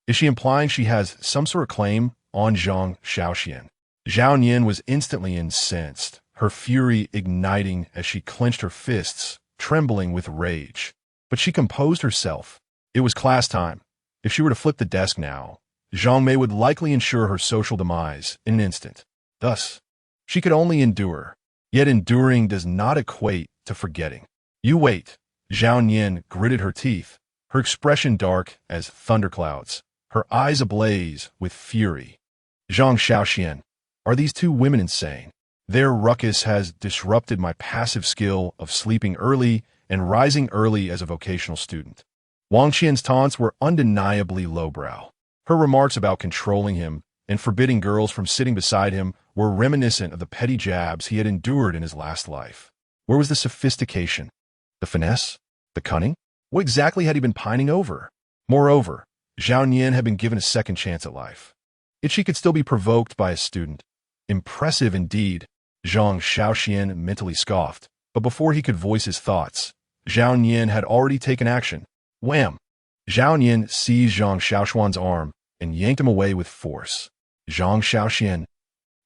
Is she implying she has some sort of claim on Zhang Shaoxuan? Zhao Nian was instantly incensed, her fury igniting as she clenched her fists, trembling with rage. But she composed herself. It was class time. If she were to flip the desk now, Zhang Mei would likely ensure her social demise in an instant. Thus, she could only endure. Yet enduring does not equate to forgetting. You wait. Zhao Nian gritted her teeth, her expression dark as thunderclouds, her eyes ablaze with fury. Zhang Shaoxuan, are these two women insane? Their ruckus has disrupted my passive skill of sleeping early and rising early as a vocational student. Wang Qian's taunts were undeniably lowbrow. Her remarks about controlling him and forbidding girls from sitting beside him were reminiscent of the petty jabs he had endured in his last life. Where was the sophistication? The finesse? The cunning? What exactly had he been pining over? Moreover, Zhao Nian had been given a second chance at life. Yet she could still be provoked by a student. Impressive indeed, Zhang Shaoxuan mentally scoffed, but before he could voice his thoughts, Zhao Nian had already taken action. Wham! Zhao Nian seized Zhang Shaoxuan's arm and yanked him away with force. Zhang Shaoxuan.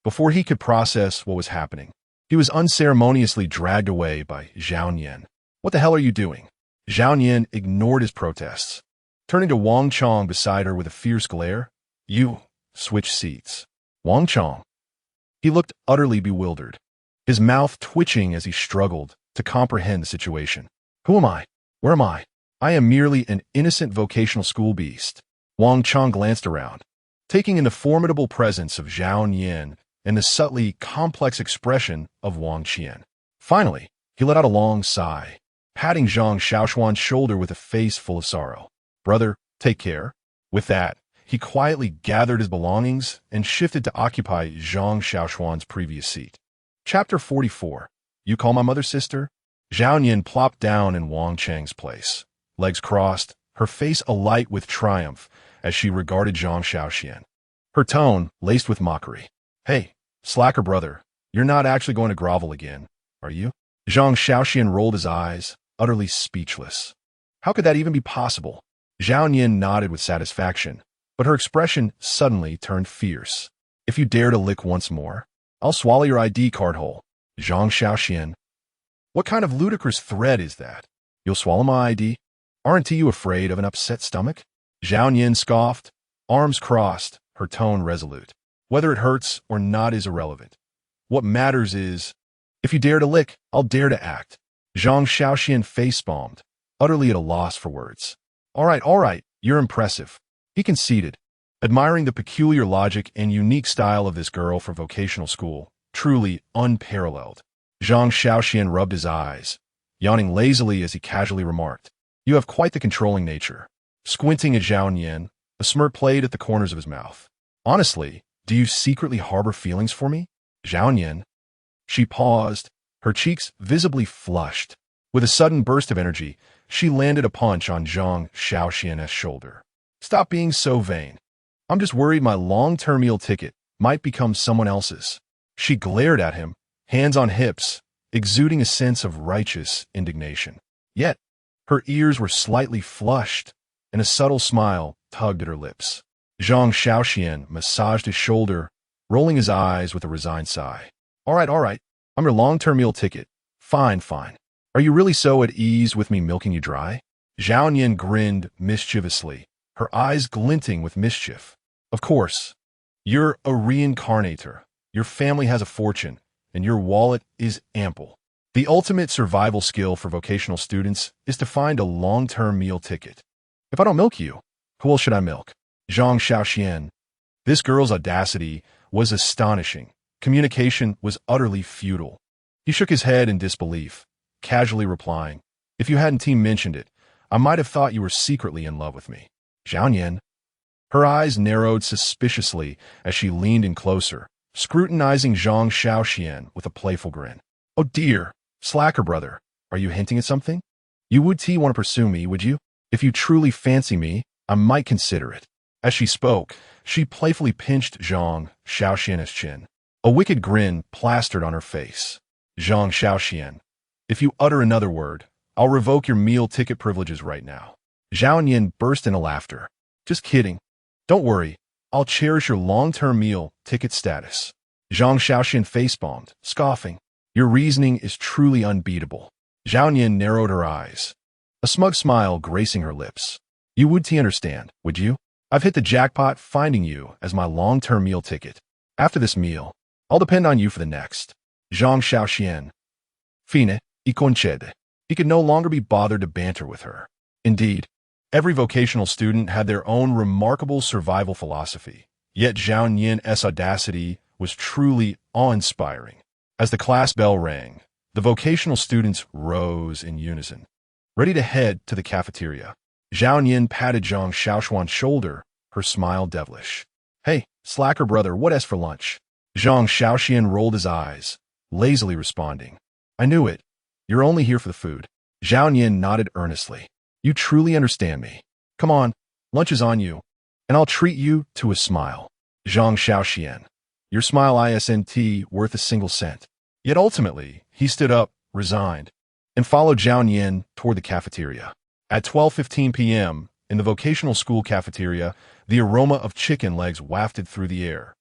Before he could process what was happening, he was unceremoniously dragged away by Zhao Nian. What the hell are you doing? Zhao Nian ignored his protests, turning to Wang Chong beside her with a fierce glare. You, switch seats. Wang Chong. He looked utterly bewildered, his mouth twitching as he struggled to comprehend the situation. Who am I? Where am I? I am merely an innocent vocational school beast. Wang Chong glanced around, taking in the formidable presence of Zhao Nian and the subtly complex expression of Wang Qian. Finally, he let out a long sigh, patting Zhang Shaoxuan's shoulder with a face full of sorrow. Brother, take care. With that, he quietly gathered his belongings and shifted to occupy Zhang Shaoxuan's previous seat. Chapter 44. You call my mother sister? Zhao Nian plopped down in Wang Chang's place, legs crossed, her face alight with triumph as she regarded Zhang Shaoxuan. Her tone laced with mockery. Hey, slacker brother, you're not actually going to grovel again, are you? Zhang Shaoxuan rolled his eyes, utterly speechless. How could that even be possible? Zhao Nian nodded with satisfaction, but her expression suddenly turned fierce. If you dare to lick once more, I'll swallow your ID card whole. Zhang Shaoxuan. What kind of ludicrous threat is that? You'll swallow my ID? Aren't you afraid of an upset stomach? Zhao Nian scoffed, arms crossed, her tone resolute. Whether it hurts or not is irrelevant. What matters is, if you dare to lick, I'll dare to act. Zhang Shaoxuan face-palmed, utterly at a loss for words. All right, you're impressive. He conceded, admiring the peculiar logic and unique style of this girl for vocational school, truly unparalleled. Zhang Shaoxuan rubbed his eyes, yawning lazily as he casually remarked, You have quite the controlling nature. Squinting at Zhao Nian, a smirk played at the corners of his mouth. Honestly, do you secretly harbor feelings for me? Zhao Nian. She paused, her cheeks visibly flushed. With a sudden burst of energy, she landed a punch on Zhang Shaoxuan's shoulder. Stop being so vain. I'm just worried my long-term meal ticket might become someone else's. She glared at him, hands on hips, exuding a sense of righteous indignation. Yet, her ears were slightly flushed, and a subtle smile tugged at her lips. Zhang Shaoxuan massaged his shoulder, rolling his eyes with a resigned sigh. All right. I'm your long-term meal ticket. Fine. Are you really so at ease with me milking you dry? Zhao Nian grinned mischievously, her eyes glinting with mischief. Of course. You're a reincarnator. Your family has a fortune, and your wallet is ample. The ultimate survival skill for vocational students is to find a long-term meal ticket. If I don't milk you, who else should I milk? Zhang Shaoxuan. This girl's audacity was astonishing. Communication was utterly futile. He shook his head in disbelief, casually replying, "If you hadn't mentioned it, I might have thought you were secretly in love with me." Zhao Nian. Her eyes narrowed suspiciously as she leaned in closer, scrutinizing Zhang Shaoxuan with a playful grin. "Oh dear, slacker brother, are you hinting at something? You would want to pursue me, would you? If you truly fancy me, I might consider it." As she spoke, she playfully pinched Zhang Shaoxuan's chin. A wicked grin plastered on her face. "Zhang Shaoxuan, if you utter another word, I'll revoke your meal ticket privileges right now." Zhao Nian burst into laughter. "Just kidding. Don't worry, I'll cherish your long-term meal ticket status." Zhang Shaoxuan facepalmed, scoffing. "Your reasoning is truly unbeatable." Zhao Nian narrowed her eyes, a smug smile gracing her lips. "You would understand, would you? I've hit the jackpot finding you as my long-term meal ticket. After this meal, I'll depend on you for the next." Zhang Shaoxuan. Fine, y concede. He could no longer be bothered to banter with her. Indeed, every vocational student had their own remarkable survival philosophy, yet Zhao Nian's audacity was truly awe-inspiring. As the class bell rang, the vocational students rose in unison, ready to head to the cafeteria. Zhao Nian patted Zhang Shaoxuan's shoulder, her smile devilish. "Hey, slacker brother, what as for lunch?" Zhang Shaoxuan rolled his eyes, lazily responding, "I knew it. You're only here for the food." Zhao Nian nodded earnestly. "You truly understand me. Come on, lunch is on you, and I'll treat you to a smile." Zhang Shaoxuan. Your smile isn't worth a single cent. Yet ultimately, he stood up, resigned, and followed Zhao Nian toward the cafeteria. At 12:15 p.m., in the vocational school cafeteria, the aroma of chicken legs wafted through the air.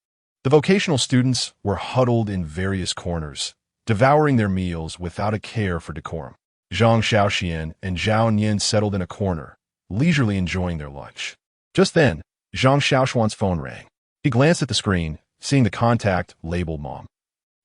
The vocational students were huddled in various corners, devouring their meals without a care for decorum. Zhang Shaoxuan and Zhao Nian settled in a corner, leisurely enjoying their lunch. Just then, Zhang Shaoxuan's phone rang. He glanced at the screen, seeing the contact labeled Mom.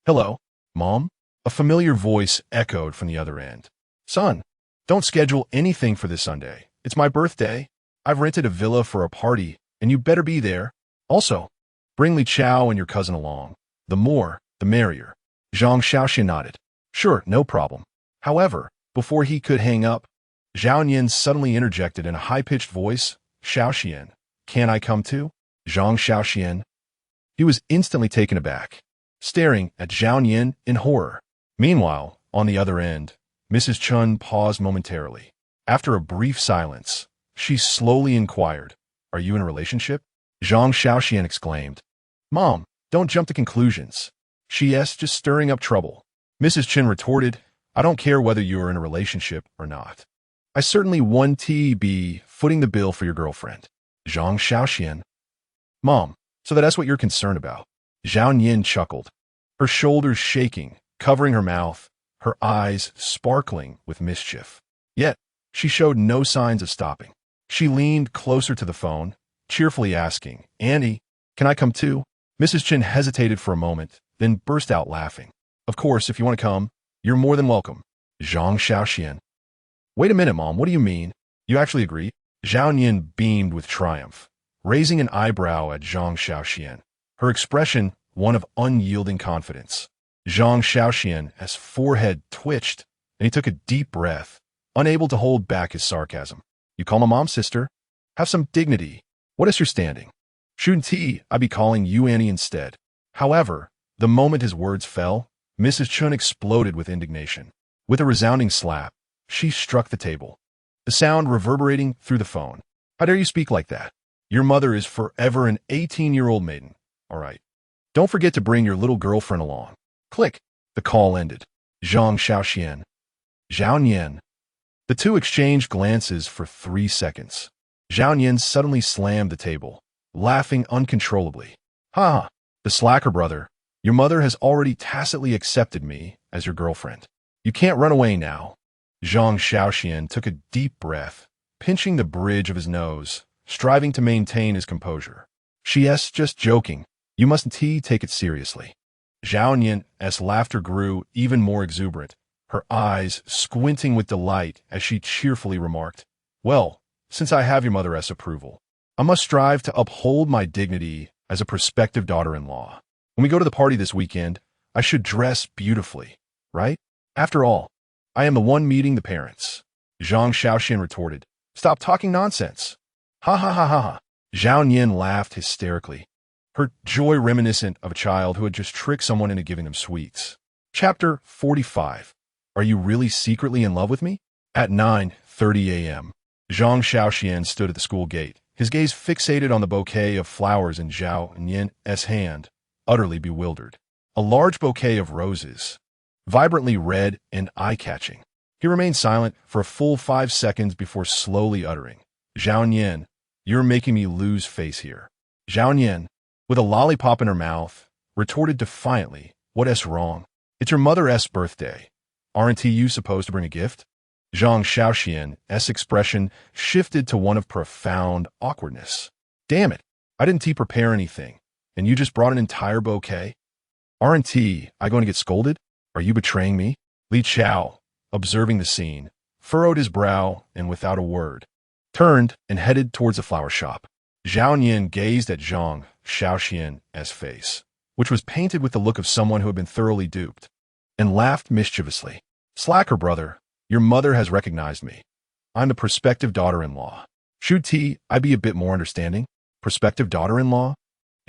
"Hello, Mom?" A familiar voice echoed from the other end. "Son, don't schedule anything for this Sunday. It's my birthday. I've rented a villa for a party, and you better be there. Also, bring Li Chao and your cousin along. The more, the merrier." Zhang Shaoxuan nodded. "Sure, no problem." However, before he could hang up, Zhao Nian suddenly interjected in a high-pitched voice, "Shaoxuan, can I come too?" Zhang Shaoxuan. He was instantly taken aback, staring at Zhao Nian in horror. Meanwhile, on the other end, Mrs. Chun paused momentarily. After a brief silence, she slowly inquired, "Are you in a relationship?" Zhang Shaoxuan exclaimed, "Mom, don't jump to conclusions. She's just stirring up trouble." Mrs. Chin retorted, "I don't care whether you are in a relationship or not. I certainly want to be footing the bill for your girlfriend." Zhang Shaoxuan. "Mom, so that's what you're concerned about." Zhao Nian chuckled, her shoulders shaking, covering her mouth, her eyes sparkling with mischief. Yet, she showed no signs of stopping. She leaned closer to the phone, cheerfully asking, "Andy, can I come too?" Mrs. Chin hesitated for a moment, then burst out laughing. "Of course, if you want to come, you're more than welcome." Zhang Shaoxuan. "Wait a minute, Mom, what do you mean? You actually agree?" Zhao Nian beamed with triumph, raising an eyebrow at Zhang Shaoxuan, her expression one of unyielding confidence. Zhang Shaoxuan's forehead twitched, and he took a deep breath, unable to hold back his sarcasm. "You call my mom sister? Have some dignity. What is your standing? Shouldn't I be calling you Annie instead?" However, the moment his words fell, Mrs. Chun exploded with indignation. With a resounding slap, she struck the table, the sound reverberating through the phone. "How dare you speak like that? Your mother is forever an 18-year-old maiden. All right. Don't forget to bring your little girlfriend along." Click. The call ended. Zhang Shaoxuan. Zhao Nian. The two exchanged glances for 3 seconds. Zhao Nian suddenly slammed the table, laughing uncontrollably. "Ha ha, the slacker brother. Your mother has already tacitly accepted me as your girlfriend. You can't run away now." Zhang Shaoxuan took a deep breath, pinching the bridge of his nose, striving to maintain his composure. She's just joking. You mustn't take it seriously. Zhao Nian's laughter grew even more exuberant, her eyes squinting with delight as she cheerfully remarked, "Well, since I have your mother's approval, I must strive to uphold my dignity as a prospective daughter-in-law. When we go to the party this weekend, I should dress beautifully, right? After all, I am the one meeting the parents." Zhang Shaoxuan retorted, "Stop talking nonsense." "Ha ha ha ha ha." Zhao Nian laughed hysterically, her joy reminiscent of a child who had just tricked someone into giving them sweets. Chapter 45. Are you really secretly in love with me? At 9:30 a.m., Zhang Shaoxian stood at the school gate, his gaze fixated on the bouquet of flowers in Zhao Nian's hand, utterly bewildered. A large bouquet of roses, vibrantly red and eye-catching. He remained silent for a full 5 seconds before slowly uttering, "Zhao Nian, you're making me lose face here." Zhao Nian, with a lollipop in her mouth, retorted defiantly, "What's wrong? It's your mother's birthday. Aren't you supposed to bring a gift?" Zhang Shaoxian's expression shifted to one of profound awkwardness. "Damn it, I didn't prepare anything, and you just brought an entire bouquet? Aren't I going to get scolded? Are you betraying me?" Li Chao, observing the scene, furrowed his brow and without a word, turned and headed towards the flower shop. Zhao Nian gazed at Zhang Shaoxian's face, which was painted with the look of someone who had been thoroughly duped, and laughed mischievously. "Slacker, brother, your mother has recognized me. I'm the prospective daughter-in-law. Should I be a bit more understanding? Prospective daughter-in-law?"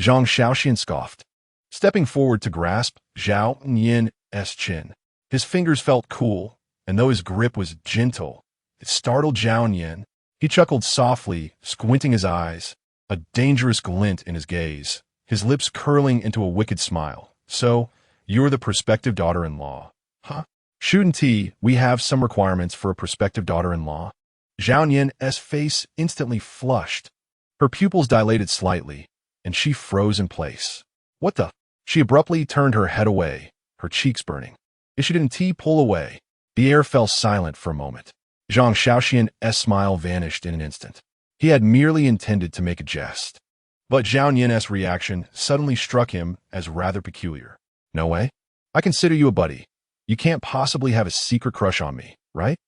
Zhang Shaoxian scoffed, stepping forward to grasp Zhao Nian's chin. His fingers felt cool, and though his grip was gentle, it startled Zhao Nian. He chuckled softly, squinting his eyes, a dangerous glint in his gaze, his lips curling into a wicked smile. "So, you're the prospective daughter-in-law, huh? Shouldn't we have some requirements for a prospective daughter-in-law?" Zhao Nian's face instantly flushed. Her pupils dilated slightly, and she froze in place. "What the?" She abruptly turned her head away, her cheeks burning. If she didn't pull away, the air fell silent for a moment. Zhang Shaoxian's smile vanished in an instant. He had merely intended to make a jest. But Zhao Nian's reaction suddenly struck him as rather peculiar. "No way. I consider you a buddy. You can't possibly have a secret crush on me, right?"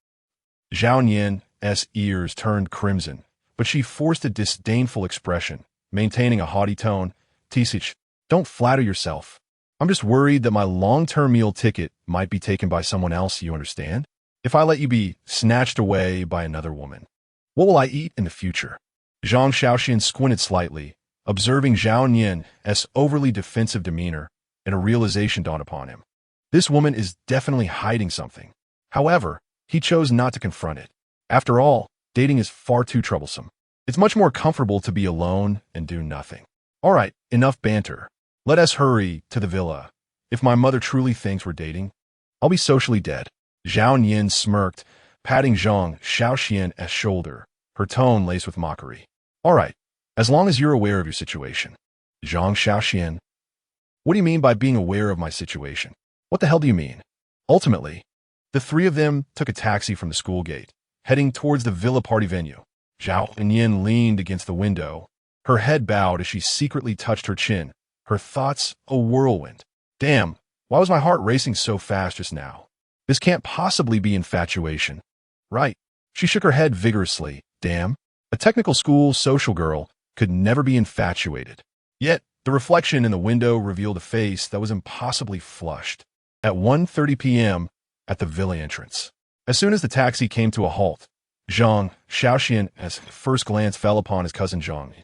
Zhao Nian's ears turned crimson, but she forced a disdainful expression, maintaining a haughty tone. "Tisich, don't flatter yourself. I'm just worried that my long-term meal ticket might be taken by someone else, you understand? If I let you be snatched away by another woman, what will I eat in the future?" Zhang Shaoxian squinted slightly, observing Zhao Nian's overly defensive demeanor, and a realization dawned upon him. This woman is definitely hiding something. However, he chose not to confront it. After all, dating is far too troublesome. It's much more comfortable to be alone and do nothing. All right, enough banter. Let us hurry to the villa. If my mother truly thinks we're dating, I'll be socially dead. Zhao Nian smirked, patting Zhang Shaoxian's shoulder, her tone laced with mockery. "All right, as long as you're aware of your situation." Zhang Shaoxian, "What do you mean by being aware of my situation? What the hell do you mean?" Ultimately, the three of them took a taxi from the school gate, heading towards the villa party venue. Zhao Nian leaned against the window, her head bowed as she secretly touched her chin, her thoughts a whirlwind. "Damn, why was my heart racing so fast just now? This can't possibly be infatuation, right?" She shook her head vigorously. Damn, a technical school social girl could never be infatuated. Yet, the reflection in the window revealed a face that was impossibly flushed. At 1:30 p.m., at the villa entrance. As soon as the taxi came to a halt, Zhang Shaoxian's first glance fell upon his cousin Zhang,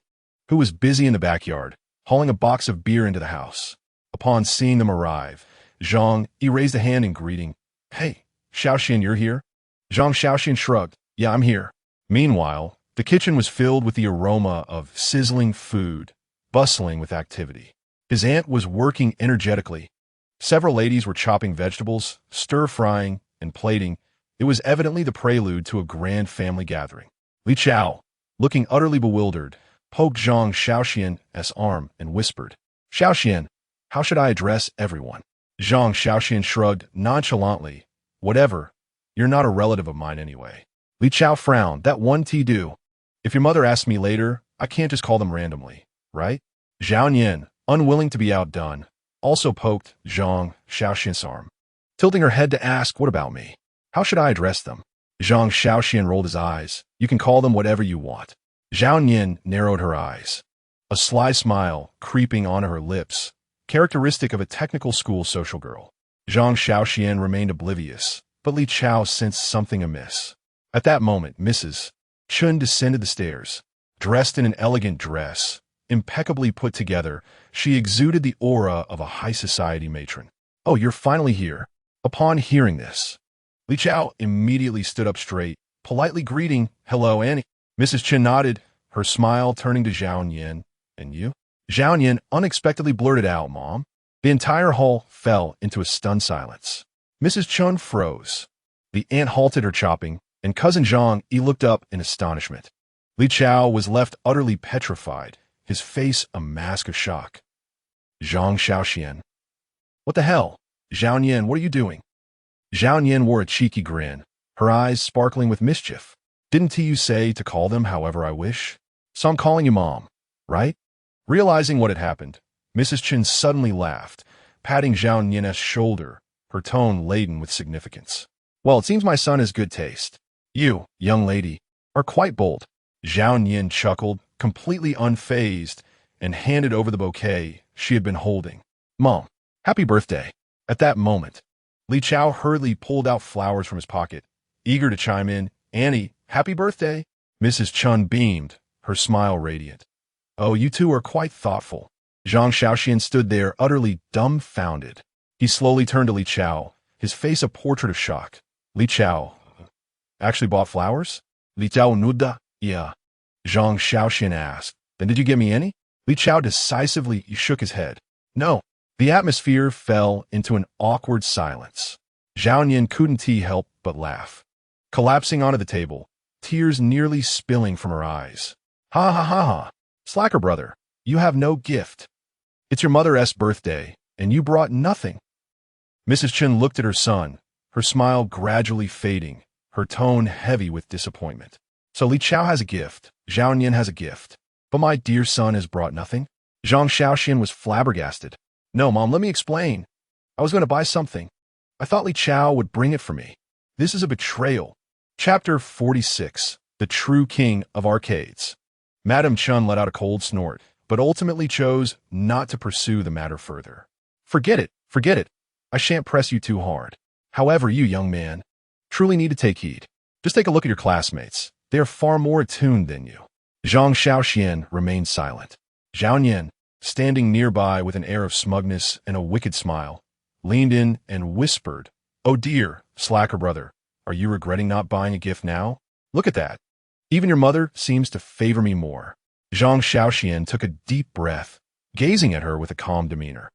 who was busy in the backyard, hauling a box of beer into the house. Upon seeing them arrive, Zhang raised a hand in greeting. "Hey, Shaoxian, you're here?" Zhang Shaoxian shrugged. "Yeah, I'm here." Meanwhile, the kitchen was filled with the aroma of sizzling food, bustling with activity. His aunt was working energetically. Several ladies were chopping vegetables, stir-frying, and plating. It was evidently the prelude to a grand family gathering. Li Chao, looking utterly bewildered, poked Zhang Shaoxian's arm and whispered, "Shaoxian, how should I address everyone?" Zhang Shaoxian shrugged nonchalantly. "Whatever. You're not a relative of mine anyway." Li Chao frowned. That one tea do. If your mother asks me later, I can't just call them randomly, right? Zhao Yin, unwilling to be outdone, also poked Zhang Shaoxuan's arm, tilting her head to ask, what about me? How should I address them? Zhang Shaoxuan rolled his eyes. You can call them whatever you want. Zhao Yin narrowed her eyes, a sly smile creeping onto her lips, characteristic of a technical school social girl. Zhang Shaoxuan remained oblivious, but Li Chao sensed something amiss. At that moment, Mrs. Chun descended the stairs. Dressed in an elegant dress, impeccably put together, she exuded the aura of a high society matron. Oh, you're finally here. Upon hearing this, Li Chao immediately stood up straight, politely greeting, hello, Annie. Mrs. Chen nodded, her smile turning to Zhao Yin. And you? Zhao Yin unexpectedly blurted out, Mom. The entire hall fell into a stunned silence. Mrs. Chun froze. The aunt halted her chopping, and Cousin Zhang looked up in astonishment. Li Chao was left utterly petrified, his face a mask of shock. Zhang Shaoxuan. What the hell? Zhao Yin, what are you doing? Zhao Yin wore a cheeky grin, her eyes sparkling with mischief. Didn't you say to call them however I wish? So I'm calling you Mom, right? Realizing what had happened, Mrs. Chen suddenly laughed, patting Zhao Yin's shoulder, her tone laden with significance. Well, it seems my son has good taste. You, young lady, are quite bold. Zhao Yin chuckled, completely unfazed, and handed over the bouquet she had been holding. Mom, happy birthday. At that moment, Li Chao hurriedly pulled out flowers from his pocket, eager to chime in, Annie, happy birthday. Mrs. Chun beamed, her smile radiant. Oh, you two are quite thoughtful. Zhang Shaoxuan stood there utterly dumbfounded. He slowly turned to Li Chao, his face a portrait of shock. Li Chao actually bought flowers? Li Chao nuda? Yeah. Zhang Shaoxuan asked. Then did you get me any? Li Chao decisively shook his head. No. The atmosphere fell into an awkward silence. Zhao Yin couldn't help but laugh, collapsing onto the table, tears nearly spilling from her eyes. Ha ha ha ha. Slacker brother, you have no gift. It's your mother's birthday, and you brought nothing. Mrs. Chen looked at her son, her smile gradually fading, her tone heavy with disappointment. So Li Chao has a gift, Zhao Yin has a gift, but my dear son has brought nothing? Zhang Shaoxuan was flabbergasted. No, Mom, let me explain. I was going to buy something. I thought Li Chao would bring it for me. This is a betrayal. Chapter 46, The True King of Arcades. Madame Chun let out a cold snort, but ultimately chose not to pursue the matter further. Forget it. I shan't press you too hard. However, you, young man, truly need to take heed. Just take a look at your classmates. They are far more attuned than you. Zhang Shaoxuan remained silent. Zhao Yin, standing nearby with an air of smugness and a wicked smile, leaned in and whispered, Oh dear, slacker brother, are you regretting not buying a gift now? Look at that. Even your mother seems to favor me more. Zhang Shaoxuan took a deep breath, gazing at her with a calm demeanor.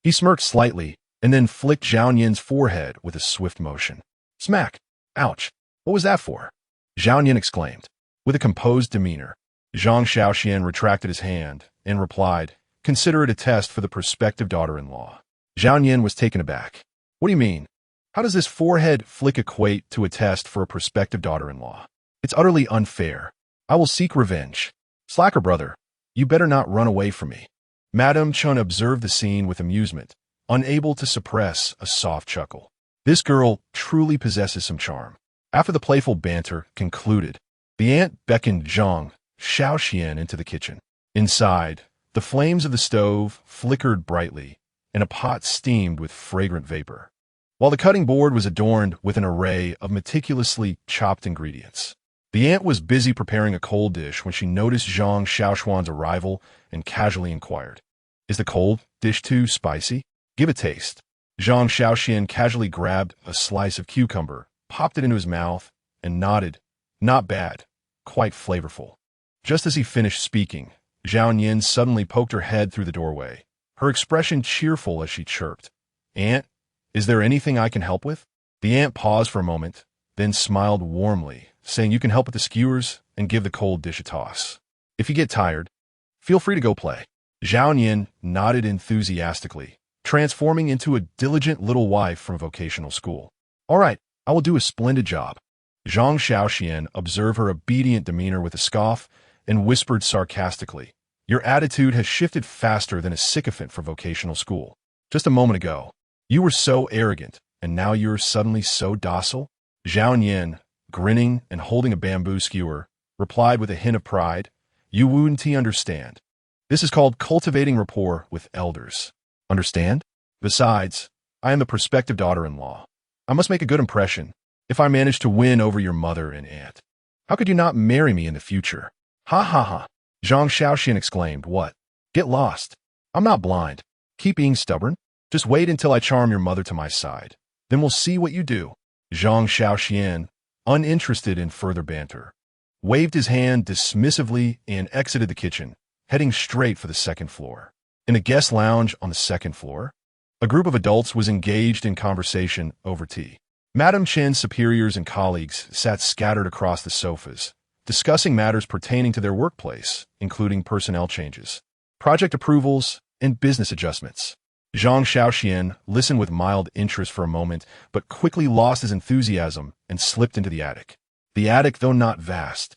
He smirked slightly and then flicked Zhao Yin's forehead with a swift motion. Smack! Ouch! What was that for? Zhao Yin exclaimed. With a composed demeanor, Zhang Shaoxuan retracted his hand and replied, Consider it a test for the prospective daughter-in-law. Zhao Yin was taken aback. What do you mean? How does this forehead flick equate to a test for a prospective daughter-in-law? It's utterly unfair. I will seek revenge. Slacker brother, you better not run away from me. Madame Chun observed the scene with amusement, unable to suppress a soft chuckle. This girl truly possesses some charm. After the playful banter concluded, the aunt beckoned Zhang Shaoxuan into the kitchen. Inside, the flames of the stove flickered brightly, and a pot steamed with fragrant vapor, while the cutting board was adorned with an array of meticulously chopped ingredients. The aunt was busy preparing a cold dish when she noticed Zhang Shaoxuan's arrival and casually inquired, Is the cold dish too spicy? Give a taste. Zhang Shaoxuan casually grabbed a slice of cucumber, popped it into his mouth, and nodded. Not bad. Quite flavorful. Just as he finished speaking, Zhao Yin suddenly poked her head through the doorway, her expression cheerful as she chirped. Aunt, is there anything I can help with? The aunt paused for a moment, then smiled warmly, saying you can help with the skewers and give the cold dish a toss. If you get tired, feel free to go play. Zhao Yin nodded enthusiastically, transforming into a diligent little wife from vocational school. All right, I will do a splendid job. Zhang Shaoxuan observed her obedient demeanor with a scoff and whispered sarcastically, "Your attitude has shifted faster than a sycophant for vocational school. Just a moment ago, you were so arrogant, and now you're suddenly so docile?" Zhao Nian, grinning and holding a bamboo skewer, replied with a hint of pride, "You wouldn't understand. This is called cultivating rapport with elders. Understand? Besides, I am the prospective daughter-in-law. I must make a good impression if I manage to win over your mother and aunt. How could you not marry me in the future?" "Ha ha ha!" Zhang Shaoxuan exclaimed. "What? Get lost. I'm not blind. Keep being stubborn. Just wait until I charm your mother to my side. Then we'll see what you do." Zhang Shaoxuan, uninterested in further banter, waved his hand dismissively and exited the kitchen, heading straight for the second floor. In a guest lounge on the second floor, a group of adults was engaged in conversation over tea. Madame Chen's superiors and colleagues sat scattered across the sofas, discussing matters pertaining to their workplace, including personnel changes, project approvals, and business adjustments. Zhang Shaoxuan listened with mild interest for a moment, but quickly lost his enthusiasm and slipped into the attic. The attic, though not vast,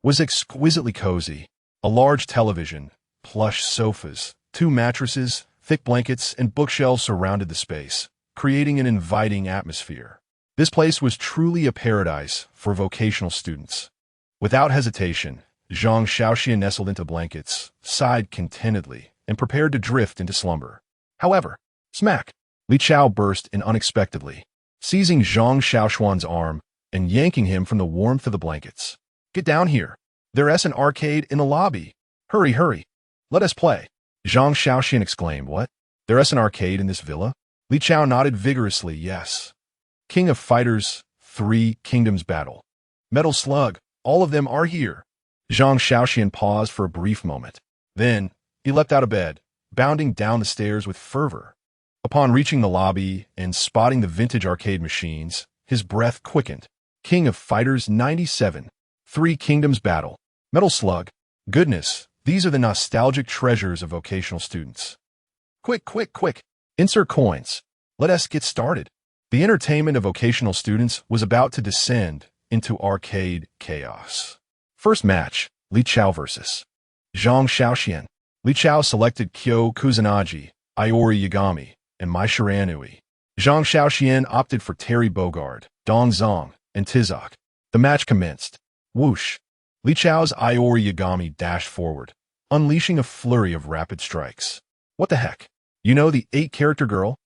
was exquisitely cozy. A large television, plush sofas, 2 mattresses, thick blankets, and bookshelves surrounded the space, creating an inviting atmosphere. This place was truly a paradise for vocational students. Without hesitation, Zhang Shaoxuan nestled into blankets, sighed contentedly, and prepared to drift into slumber. However, smack! Li Chao burst in unexpectedly, seizing Zhang Shaoxuan's arm and yanking him from the warmth of the blankets. "Get down here. There's an arcade in the lobby. Hurry, hurry. Let us play." Zhang Shaoxuan exclaimed. "What? There's an arcade in this villa?" Li Chao nodded vigorously. "Yes. King of Fighters 3 Kingdoms Battle. Metal Slug, all of them are here." Zhang Shaoxuan paused for a brief moment. Then, he leapt out of bed, bounding down the stairs with fervor. Upon reaching the lobby and spotting the vintage arcade machines, his breath quickened. King of Fighters 97, 3 Kingdoms Battle, Metal Slug. Goodness, these are the nostalgic treasures of vocational students. Quick, quick, quick. Insert coins. Let us get started. The entertainment of vocational students was about to descend into arcade chaos. First match, Li Chao versus Zhang Shaoxuan. Li Chao selected Kyo Kusanagi, Iori Yagami, and Mai Shiranui. Zhang Shaoxuan opted for Terry Bogard, Dong Zong, and Tizok. The match commenced. Whoosh! Li Chao's Iori Yagami dashed forward, unleashing a flurry of rapid strikes. What the heck? You know the 8-character girl?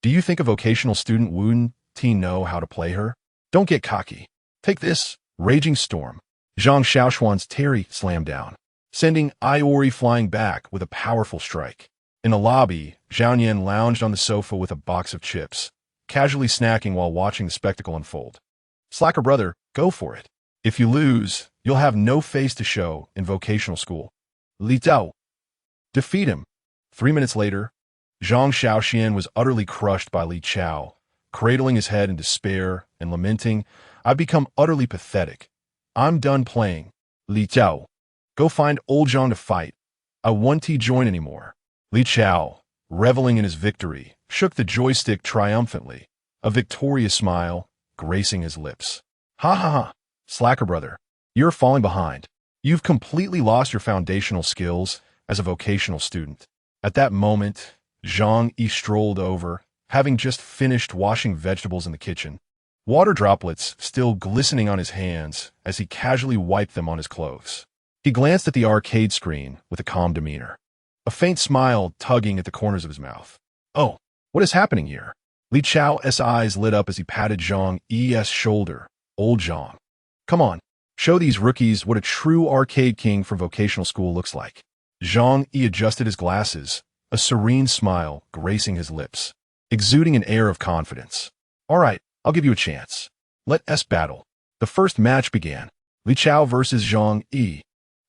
Do you think a vocational student wouldn't know how to play her? Don't get cocky. Take this, Raging Storm. Zhang Shaoxuan's Terry slammed down, sending Iori flying back with a powerful strike. In the lobby, Zhao Nian lounged on the sofa with a box of chips, casually snacking while watching the spectacle unfold. Slacker brother, go for it. If you lose, you'll have no face to show in vocational school. Li Zhao. Defeat him. 3 minutes later, Zhang Shaoxuan was utterly crushed by Li Chao, cradling his head in despair and lamenting, "I've become utterly pathetic. I'm done playing. Li Chao, go find old Zhang to fight. I won't join anymore." Li Chao, reveling in his victory, shook the joystick triumphantly, a victorious smile gracing his lips. "Ha ha ha, slacker brother, you're falling behind. You've completely lost your foundational skills as a vocational student." At that moment, Zhang Yi strolled over, having just finished washing vegetables in the kitchen, water droplets still glistening on his hands as he casually wiped them on his clothes. He glanced at the arcade screen with a calm demeanor, a faint smile tugging at the corners of his mouth. "Oh, what is happening here?" Li Chao's eyes lit up as he patted Zhang Yi's shoulder. "Old Zhang, come on, show these rookies what a true arcade king from vocational school looks like." Zhang Yi adjusted his glasses, a serene smile gracing his lips, exuding an air of confidence. "All right, I'll give you a chance. Let us battle." The first match began. Li Chao versus Zhang Yi.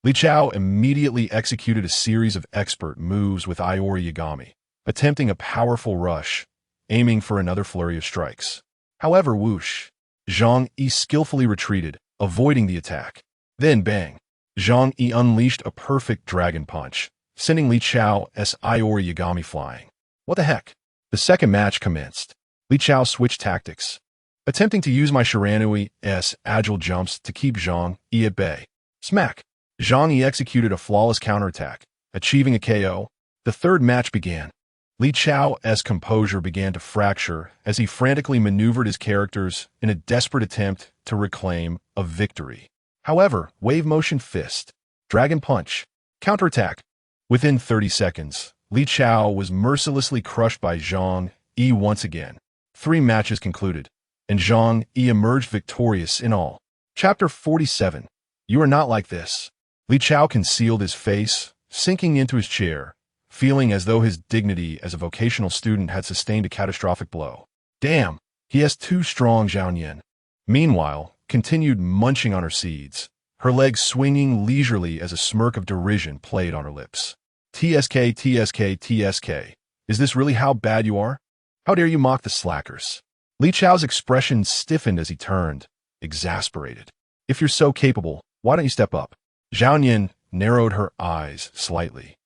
Li Chao immediately executed a series of expert moves with Iori Yagami, attempting a powerful rush, aiming for another flurry of strikes. However, whoosh! Zhang Yi skillfully retreated, avoiding the attack. Then bang! Zhang Yi unleashed a perfect dragon punch, sending Li Chao's Iori Yagami flying. What the heck? The second match commenced. Li Chao switched tactics, attempting to use my Shiranui's agile jumps to keep Zhang Yi at bay. Smack! Zhang Yi executed a flawless counterattack, achieving a KO. The third match began. Li Chao's composure began to fracture as he frantically maneuvered his characters in a desperate attempt to reclaim a victory. However, wave motion fist, dragon punch, counterattack. Within 30 seconds, Li Chao was mercilessly crushed by Zhang Yi once again. 3 matches concluded, and Zhang Yi emerged victorious in all. Chapter 47. You are not like this. Li Chao concealed his face, sinking into his chair, feeling as though his dignity as a vocational student had sustained a catastrophic blow. Damn, he has too strong. Zhao Yan, meanwhile, continued munching on her seeds, her legs swinging leisurely as a smirk of derision played on her lips. TSK, TSK, TSK. Is this really how bad you are? How dare you mock the slackers? Li Chao's expression stiffened as he turned, exasperated. If you're so capable, why don't you step up? Zhao Yan narrowed her eyes slightly,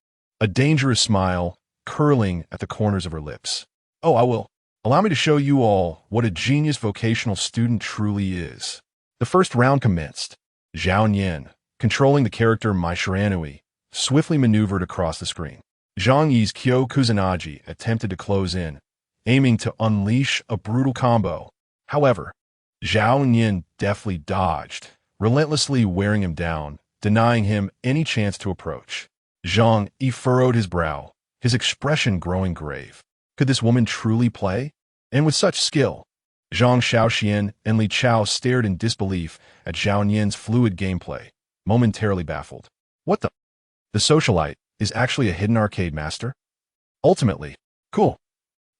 a dangerous smile curling at the corners of her lips. Oh, I will. Allow me to show you all what a genius vocational student truly is. The first round commenced. Zhao Yan, controlling the character Mai Shiranui, swiftly maneuvered across the screen. Zhang Yi's Kyo Kusanagi attempted to close in, aiming to unleash a brutal combo. However, Zhao Yan deftly dodged, relentlessly wearing him down, denying him any chance to approach. Zhang Yi furrowed his brow, his expression growing grave. Could this woman truly play? And with such skill? Zhang Shaoxuan and Li Chao stared in disbelief at Zhao Yan's fluid gameplay, momentarily baffled. What the? The socialite is actually a hidden arcade master? Ultimately, cool.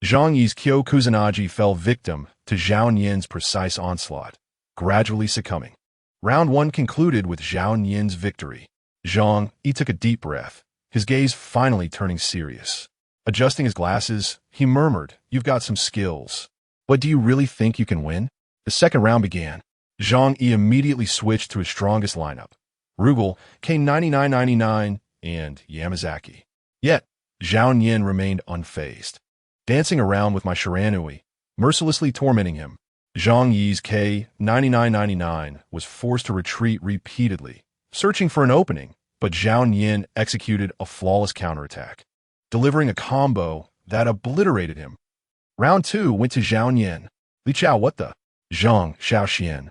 Zhang Yi's Kyo Kusanagi fell victim to Zhao Yan's precise onslaught, gradually succumbing. Round 1 concluded with Zhao Yan's victory. Zhang Yi took a deep breath, his gaze finally turning serious. Adjusting his glasses, he murmured, "You've got some skills. But do you really think you can win?" The second round began. Zhang Yi immediately switched to his strongest lineup: Rugal, K9999, and Yamazaki. Yet, Zhao Yan remained unfazed, dancing around with my Shiranui, mercilessly tormenting him. Zhang Yi's K9999 was forced to retreat repeatedly, searching for an opening, but Zhao Yan executed a flawless counterattack, delivering a combo that obliterated him. Round 2 went to Zhao Yan. Li Chao, what the? Zhang Shaoxuan.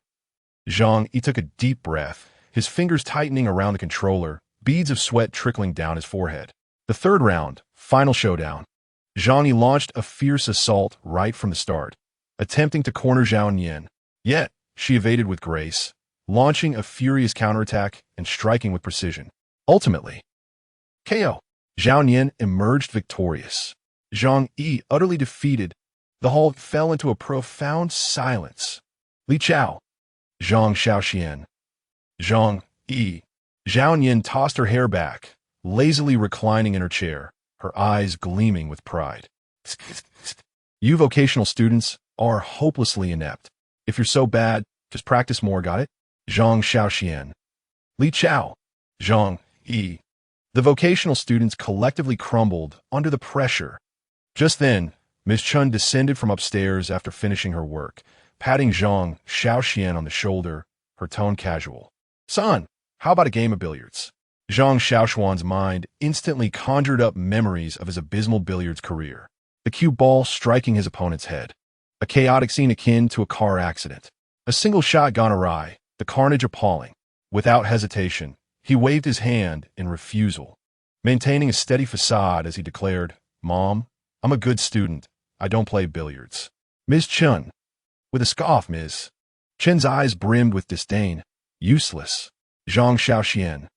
Zhang Yi took a deep breath, his fingers tightening around the controller, beads of sweat trickling down his forehead. The third round, final showdown. Zhang Yi launched a fierce assault right from the start, attempting to corner Zhao Yan. Yet, she evaded with grace, launching a furious counterattack and striking with precision. Ultimately, KO. Zhao Yan emerged victorious. Zhang Yi utterly defeated. The hall fell into a profound silence. Li Chao. Zhang Shaoxian. Zhang Yi. Zhao Yan tossed her hair back, lazily reclining in her chair, her eyes gleaming with pride. You vocational students are hopelessly inept. If you're so bad, just practice more, got it? Zhang Shaoxian. Li Chao. Zhang Yi. The vocational students collectively crumbled under the pressure. Just then, Ms. Chun descended from upstairs after finishing her work, patting Zhang Shaoxian on the shoulder, her tone casual. Son, how about a game of billiards? Zhang Shaoxuan's mind instantly conjured up memories of his abysmal billiards career. The cue ball striking his opponent's head. A chaotic scene akin to a car accident. A single shot gone awry, the carnage appalling. Without hesitation, he waved his hand in refusal, maintaining a steady facade as he declared, "Mom, I'm a good student. I don't play billiards." Ms. Chun. With a scoff, Ms. Chen's eyes brimmed with disdain. Useless. Zhang Shaoxian.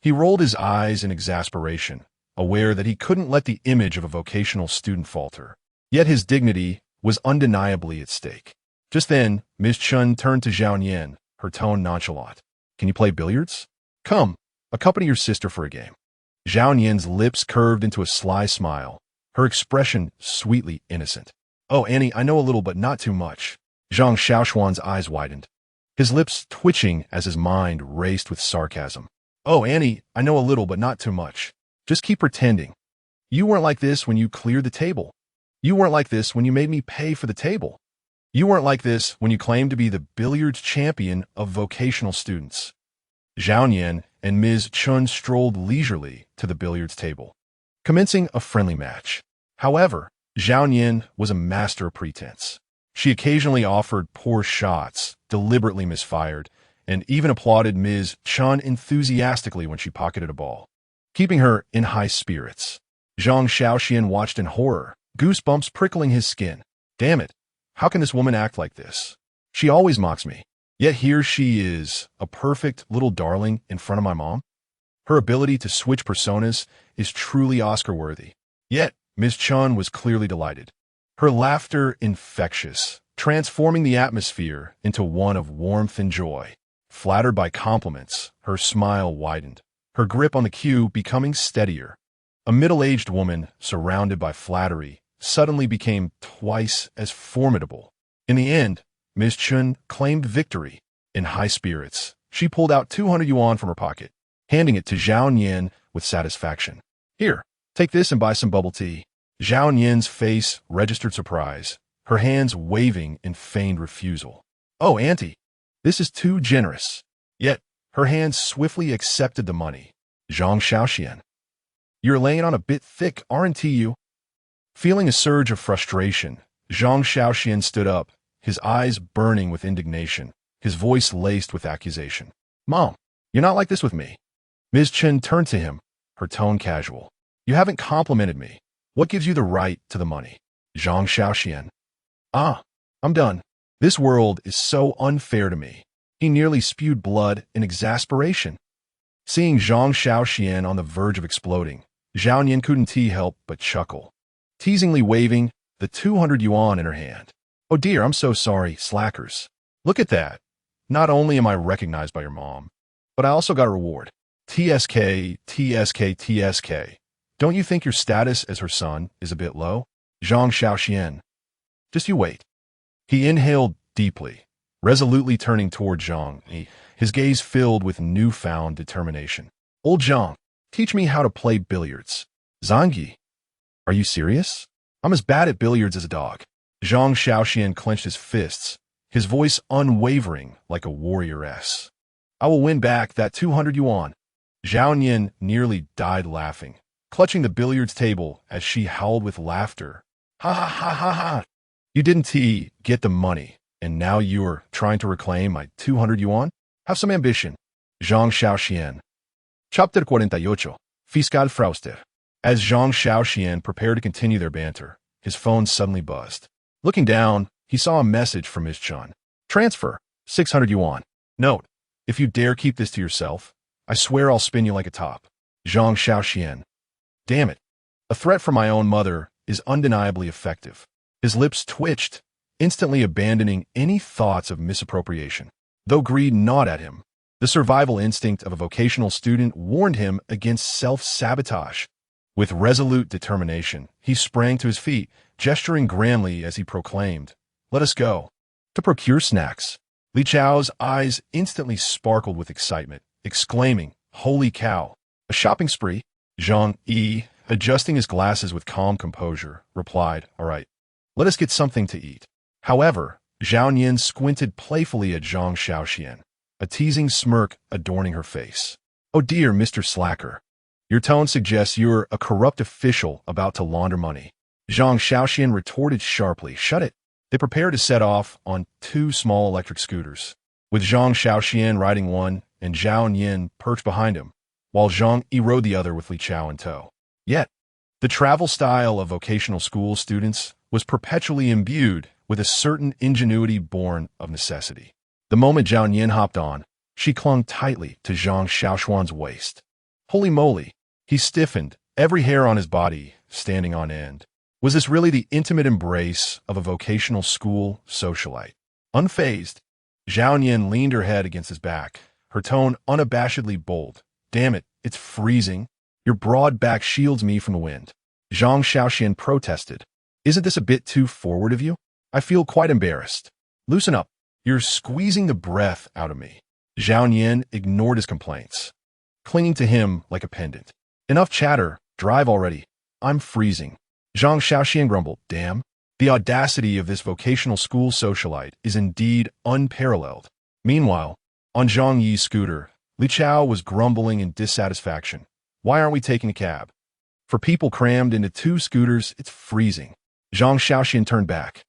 He rolled his eyes in exasperation, aware that he couldn't let the image of a vocational student falter. Yet his dignity was undeniably at stake. Just then, Ms. Chun turned to Zhao Yan, her tone nonchalant. "Can you play billiards? Come, accompany your sister for a game." Zhao Yan's lips curved into a sly smile, her expression sweetly innocent. "Oh, Annie, I know a little but not too much." Zhang Shaoxuan's eyes widened, his lips twitching as his mind raced with sarcasm. "Oh, Annie, I know a little but not too much. Just keep pretending. You weren't like this when you cleared the table. You weren't like this when you made me pay for the table." You weren't like this when you claimed to be the billiards champion of vocational students. Zhao Yan and Ms. Chun strolled leisurely to the billiards table, commencing a friendly match. However, Zhao Yan was a master of pretense. She occasionally offered poor shots, deliberately misfired, and even applauded Ms. Chun enthusiastically when she pocketed a ball, keeping her in high spirits. Zhang Shaoxuan watched in horror, goosebumps prickling his skin. Damn it, how can this woman act like this? She always mocks me. Yet here she is, a perfect little darling in front of my mom. Her ability to switch personas is truly Oscar-worthy. Yet, Ms. Chun was clearly delighted. Her laughter infectious, transforming the atmosphere into one of warmth and joy. Flattered by compliments, her smile widened, her grip on the cue becoming steadier. A middle-aged woman, surrounded by flattery, suddenly became twice as formidable. In the end, Ms. Chun claimed victory. In high spirits, she pulled out 200 yuan from her pocket, handing it to Zhao Yan with satisfaction. Here, take this and buy some bubble tea. Zhao Yan's face registered surprise, her hands waving in feigned refusal. Oh, auntie, this is too generous. Yet, her hands swiftly accepted the money. Zhang Shaoxuan, you're laying on a bit thick, aren't you? Feeling a surge of frustration, Zhang Shaoxuan stood up, his eyes burning with indignation, his voice laced with accusation. Mom, you're not like this with me. Ms. Chen turned to him, her tone casual. You haven't complimented me. What gives you the right to the money? Zhang Shaoxuan. I'm done. This world is so unfair to me. He nearly spewed blood in exasperation. Seeing Zhang Shaoxuan on the verge of exploding, Zhao Yan couldn't help but chuckle, teasingly waving the 200 yuan in her hand. Oh dear, I'm so sorry, slackers. Look at that. Not only am I recognized by your mom, but I also got a reward. TSK, TSK, TSK. Don't you think your status as her son is a bit low? Zhang Shaoxuan. Just you wait. He inhaled deeply, resolutely turning toward Zhang, his gaze filled with newfound determination. Old Zhang, teach me how to play billiards. Zhangyi, are you serious? I'm as bad at billiards as a dog. Zhang Shaoxuan clenched his fists, his voice unwavering like a warrioress. I will win back that 200 yuan. Zhao Yan nearly died laughing, clutching the billiards table as she howled with laughter. Ha ha ha ha ha! You didn't get the money, and now you're trying to reclaim my 200 yuan? Have some ambition. Zhang Shaoxuan. Chapter 48. Fiscal Frauster. As Zhang Shaoxuan prepared to continue their banter, his phone suddenly buzzed. Looking down, he saw a message from Ms. Chun. Transfer, 600 yuan. Note, if you dare keep this to yourself, I swear I'll spin you like a top. Zhang Shaoxuan. Damn it. A threat from my own mother is undeniably effective. His lips twitched, instantly abandoning any thoughts of misappropriation. Though greed gnawed at him, the survival instinct of a vocational student warned him against self-sabotage. With resolute determination, he sprang to his feet, gesturing grandly as he proclaimed, Let us go. To procure snacks. Li Chao's eyes instantly sparkled with excitement, exclaiming, Holy cow! A shopping spree? Zhang Yi, adjusting his glasses with calm composure, replied, All right, let us get something to eat. However, Zhao Yan squinted playfully at Zhang Shaoxuan, a teasing smirk adorning her face. Oh dear, Mr. Slacker. Your tone suggests you're a corrupt official about to launder money. Zhang Shaoxuan retorted sharply, Shut it. They prepared to set off on 2 small electric scooters, with Zhang Shaoxuan riding one and Zhao Yan perched behind him, while Zhang Yi rode the other with Li Chao in tow. Yet, the travel style of vocational school students was perpetually imbued with a certain ingenuity born of necessity. The moment Zhao Yan hopped on, she clung tightly to Zhang Shaoxuan's waist. Holy moly, he stiffened, every hair on his body standing on end. Was this really the intimate embrace of a vocational school socialite? Unfazed, Zhao Yan leaned her head against his back, her tone unabashedly bold. Damn it, it's freezing. Your broad back shields me from the wind. Zhang Shaoxuan protested. Isn't this a bit too forward of you? I feel quite embarrassed. Loosen up. You're squeezing the breath out of me. Zhao Yan ignored his complaints, clinging to him like a pendant. Enough chatter. Drive already. I'm freezing. Zhang Shaoxuan grumbled. Damn. The audacity of this vocational school socialite is indeed unparalleled. Meanwhile, on Zhang Yi's scooter, Li Chao was grumbling in dissatisfaction. Why aren't we taking a cab? For people crammed into 2 scooters, it's freezing. Zhang Shaoxuan turned back,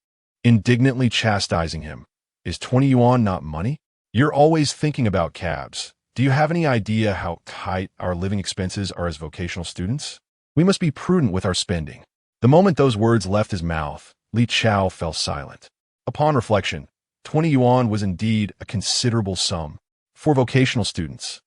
indignantly chastising him. Is 20 yuan not money? You're always thinking about cabs. Do you have any idea how tight our living expenses are as vocational students? We must be prudent with our spending. The moment those words left his mouth, Li Chao fell silent. Upon reflection, 20 yuan was indeed a considerable sum for vocational students.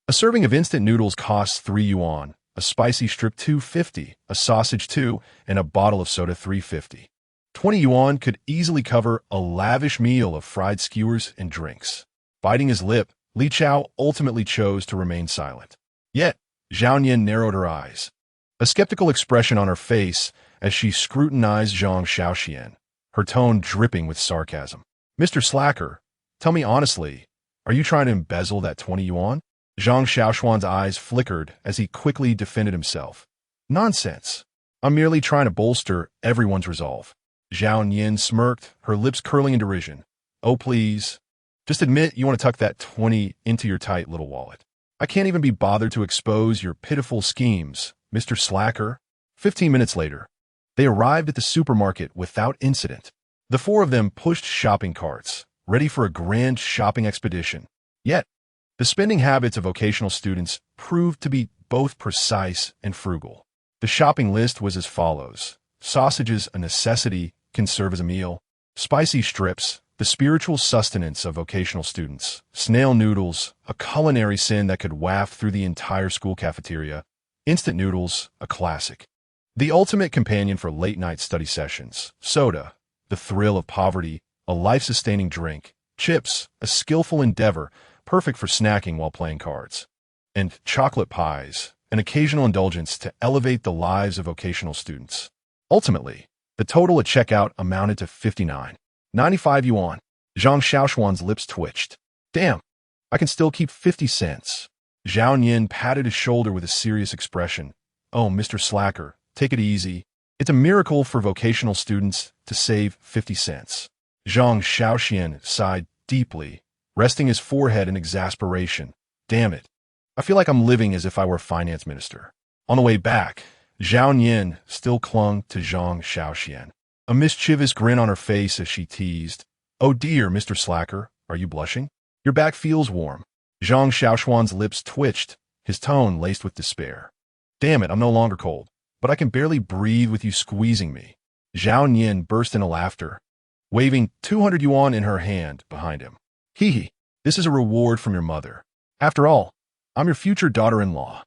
A serving of instant noodles costs 3 yuan, a spicy strip 2.50, a sausage 2, and a bottle of soda 3.50. 20 yuan could easily cover a lavish meal of fried skewers and drinks. Biting his lip, Li Chao ultimately chose to remain silent. Yet, Zhao Nian narrowed her eyes, a skeptical expression on her face as she scrutinized Zhang Shaoxuan, her tone dripping with sarcasm. Mr. Slacker, tell me honestly, are you trying to embezzle that 20 yuan? Zhang Shaoxuan's eyes flickered as he quickly defended himself. Nonsense. I'm merely trying to bolster everyone's resolve. Zhao Nian smirked, her lips curling in derision. Oh, please. Just admit you want to tuck that 20 into your tight little wallet. I can't even be bothered to expose your pitiful schemes, Mr. Slacker. 15 minutes later, they arrived at the supermarket without incident. The 4 of them pushed shopping carts, ready for a grand shopping expedition. Yet, the spending habits of vocational students proved to be both precise and frugal. The shopping list was as follows. Sausages, a necessity, can serve as a meal. Spicy strips, the spiritual sustenance of vocational students. Snail noodles, a culinary sin that could waft through the entire school cafeteria. Instant noodles, a classic. The ultimate companion for late-night study sessions. Soda, the thrill of poverty, a life-sustaining drink. Chips, a skillful endeavor, perfect for snacking while playing cards. And chocolate pies, an occasional indulgence to elevate the lives of vocational students. Ultimately, the total at checkout amounted to 59.95 yuan. Zhang Shaoxuan's lips twitched. Damn, I can still keep 50 cents. Zhao Nian patted his shoulder with a serious expression. Oh, Mr. Slacker, take it easy. It's a miracle for vocational students to save 50 cents. Zhang Shaoxuan sighed deeply, resting his forehead in exasperation. Damn it. I feel like I'm living as if I were a finance minister. On the way back, Zhao Nian still clung to Zhang Shaoxuan, a mischievous grin on her face as she teased. Oh dear, Mr. Slacker, are you blushing? Your back feels warm. Zhang Shaoxuan's lips twitched, his tone laced with despair. Damn it, I'm no longer cold, but I can barely breathe with you squeezing me. Zhao Nian burst into laughter, waving 200 yuan in her hand behind him. Hee hee, this is a reward from your mother. After all, I'm your future daughter-in-law.